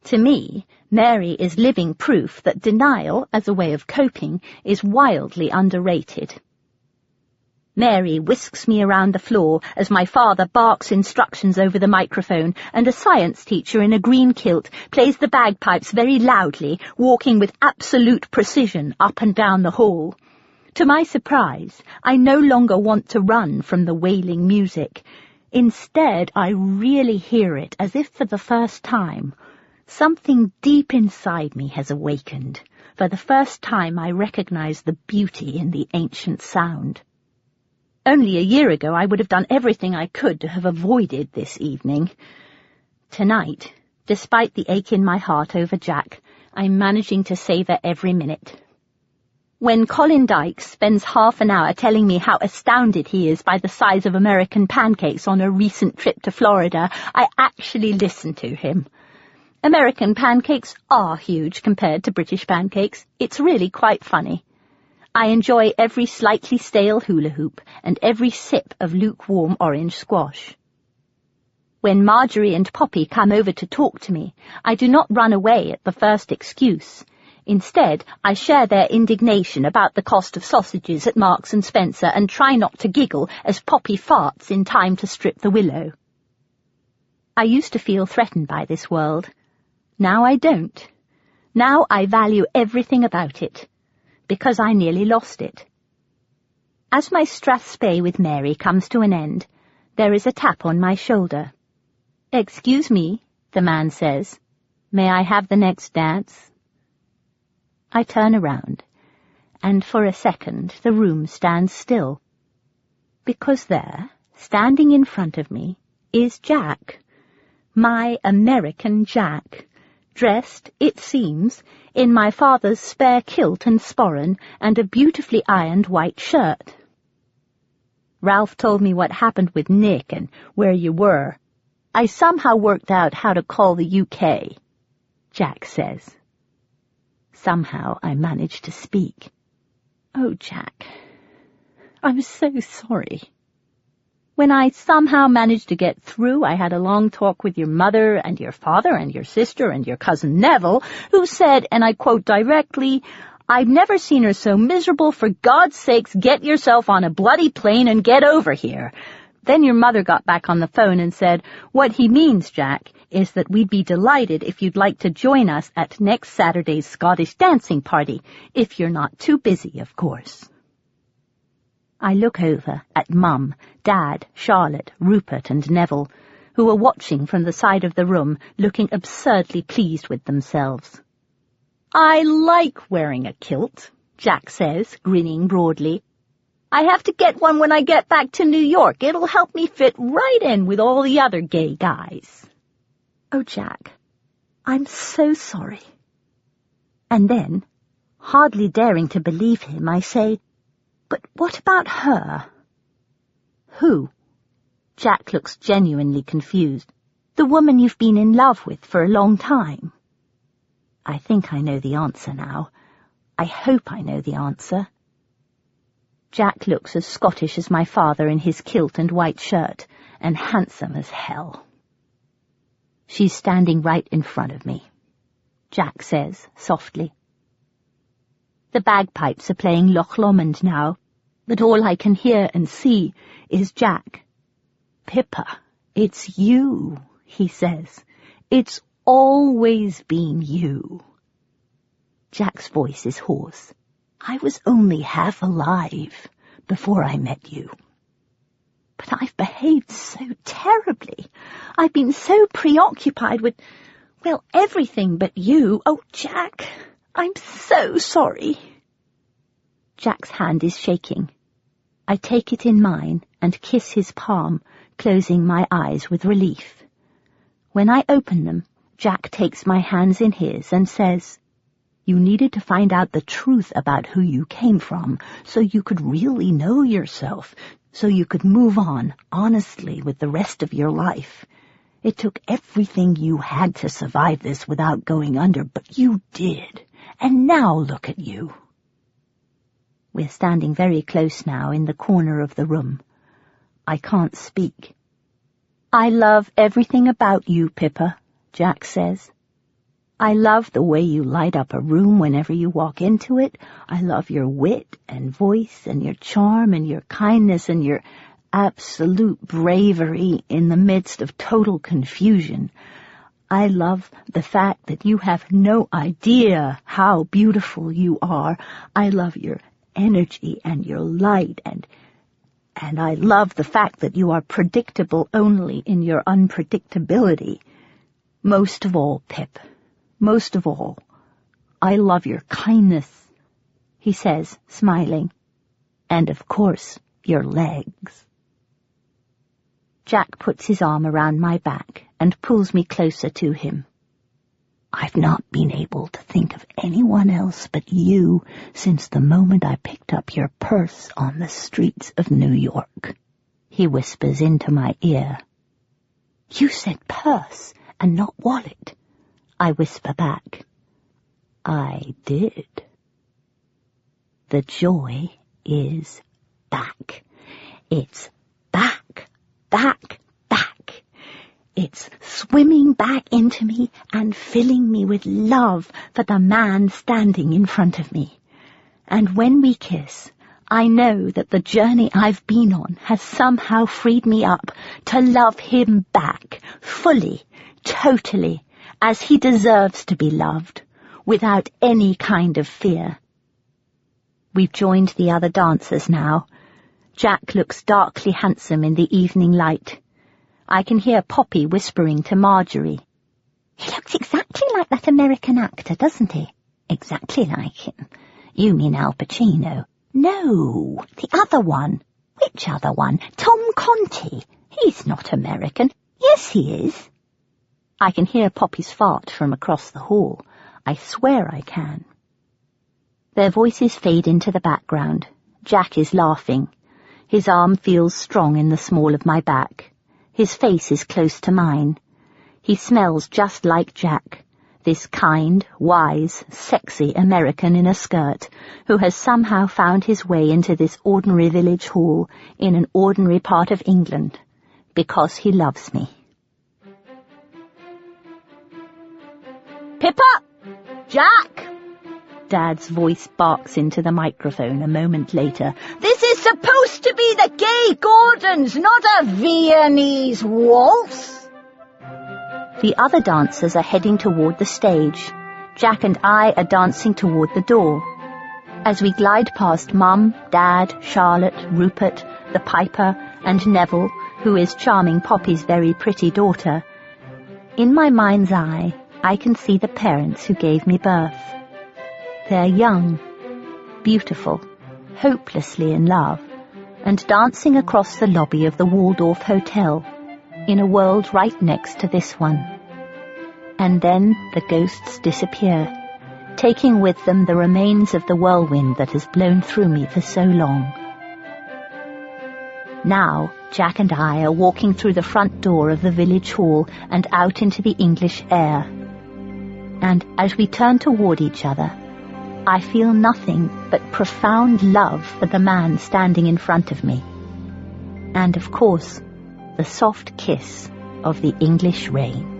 To me, Mary is living proof that denial, as a way of coping, is wildly underrated. Mary whisks me around the floor as my father barks instructions over the microphone, and a science teacher in a green kilt plays the bagpipes very loudly, walking with absolute precision up and down the hall. To my surprise, I no longer want to run from the wailing music. Instead, I really hear it as if for the first time. Something deep inside me has awakened. For the first time, I recognize the beauty in the ancient sound. Only a year ago, I would have done everything I could to have avoided this evening. Tonight, despite the ache in my heart over Jack, I'm managing to savour every minute. When Colin Dykes spends half an hour telling me how astounded he is by the size of American pancakes on a recent trip to Florida, I actually listen to him. American pancakes are huge compared to British pancakes. It's really quite funny. I enjoy every slightly stale hula hoop and every sip of lukewarm orange squash. When Marjorie and Poppy come over to talk to me, I do not run away at the first excuse. Instead, I share their indignation about the cost of sausages at Marks and Spencer and try not to giggle as Poppy farts in time to strip the willow. I used to feel threatened by this world. Now I don't. Now I value everything about it, because I nearly lost it. As my strathspey with Mary comes to an end, there is a tap on my shoulder. "Excuse me," the man says. "May I have the next dance?" I turn around, and for a second the room stands still. Because there, standing in front of me, is Jack. My American Jack, dressed, it seems, in my father's spare kilt and sporran and a beautifully ironed white shirt. "Ralph told me what happened with Nick and where you were. I somehow worked out how to call the UK," Jack says. Somehow I managed to speak. "Oh, Jack, I'm so sorry. When I somehow managed to get through, I had a long talk with your mother and your father and your sister and your cousin Neville, who said, and I quote directly, 'I've never seen her so miserable. For God's sakes, get yourself on a bloody plane and get over here.' Then your mother got back on the phone and said, 'What he means, Jack, is that we'd be delighted if you'd like to join us at next Saturday's Scottish dancing party, if you're not too busy, of course.'" I look over at Mum, Dad, Charlotte, Rupert and Neville, who are watching from the side of the room, looking absurdly pleased with themselves. "I like wearing a kilt," Jack says, grinning broadly. "I have to get one when I get back to New York. It'll help me fit right in with all the other gay guys." "Oh, Jack, I'm so sorry." And then, hardly daring to believe him, I say, "But what about her?" "Who?" Jack looks genuinely confused. "The woman you've been in love with for a long time." I think I know the answer now. I hope I know the answer. Jack looks as Scottish as my father in his kilt and white shirt, and handsome as hell. "She's standing right in front of me," Jack says softly. The bagpipes are playing Loch Lomond now, But all I can hear and see is Jack. "Pippa, it's you," he says. "It's always been you." Jack's voice is hoarse. "I was only half alive before I met you. But I've behaved so terribly. I've been so preoccupied with, well, everything but you. Oh, Jack, I'm so sorry." Jack's hand is shaking. I take it in mine and kiss his palm, closing my eyes with relief. When I open them, Jack takes my hands in his and says, "You needed to find out the truth about who you came from, so you could really know yourself, so you could move on honestly with the rest of your life. It took everything you had to survive this without going under, but you did. And now look at you." We're standing very close now in the corner of the room. I can't speak. "I love everything about you, Pippa," Jack says. "I love the way you light up a room whenever you walk into it. I love your wit and voice and your charm and your kindness and your absolute bravery in the midst of total confusion. I love the fact that you have no idea how beautiful you are. I love your energy and your light, and I love the fact that you are predictable only in your unpredictability. Most of all, Pip, most of all, I love your kindness," he says, smiling, "and of course, your legs." Jack puts his arm around my back and pulls me closer to him. "I've not been able to think of anyone else but you since the moment I picked up your purse on the streets of New York," he whispers into my ear. "You said purse and not wallet," I whisper back. "I did." The joy is back. It's back, back, back. It's swimming back into me and filling me with love for the man standing in front of me. And when we kiss, I know that the journey I've been on has somehow freed me up to love him back, fully, totally, as he deserves to be loved, without any kind of fear. We've joined the other dancers now. Jack looks darkly handsome in the evening light. I can hear Poppy whispering to Marjorie. "He looks exactly like that American actor, doesn't he?" "Exactly like him." "You mean Al Pacino?" "No, the other one." "Which other one?" "Tom Conti. He's not American." "Yes, he is." I can hear Poppy's fart from across the hall. I swear I can. Their voices fade into the background. Jack is laughing. His arm feels strong in the small of my back. His face is close to mine. He smells just like Jack, this kind, wise, sexy American in a skirt who has somehow found his way into this ordinary village hall in an ordinary part of England, because he loves me. "Pippa! Jack!" Dad's voice barks into the microphone a moment later. "This is supposed to be the Gay Gordons, not a Viennese waltz." The other dancers are heading toward the stage. Jack and I are dancing toward the door. As we glide past Mum, Dad, Charlotte, Rupert, the Piper, and Neville, who is charming Poppy's very pretty daughter, in my mind's eye, I can see the parents who gave me birth. They're young, beautiful, hopelessly in love, and dancing across the lobby of the Waldorf Hotel, in a world right next to this one. And then the ghosts disappear, taking with them the remains of the whirlwind that has blown through me for so long. Now, Jack and I are walking through the front door of the village hall and out into the English air. And as we turn toward each other, I feel nothing but profound love for the man standing in front of me. And, of course, the soft kiss of the English rain.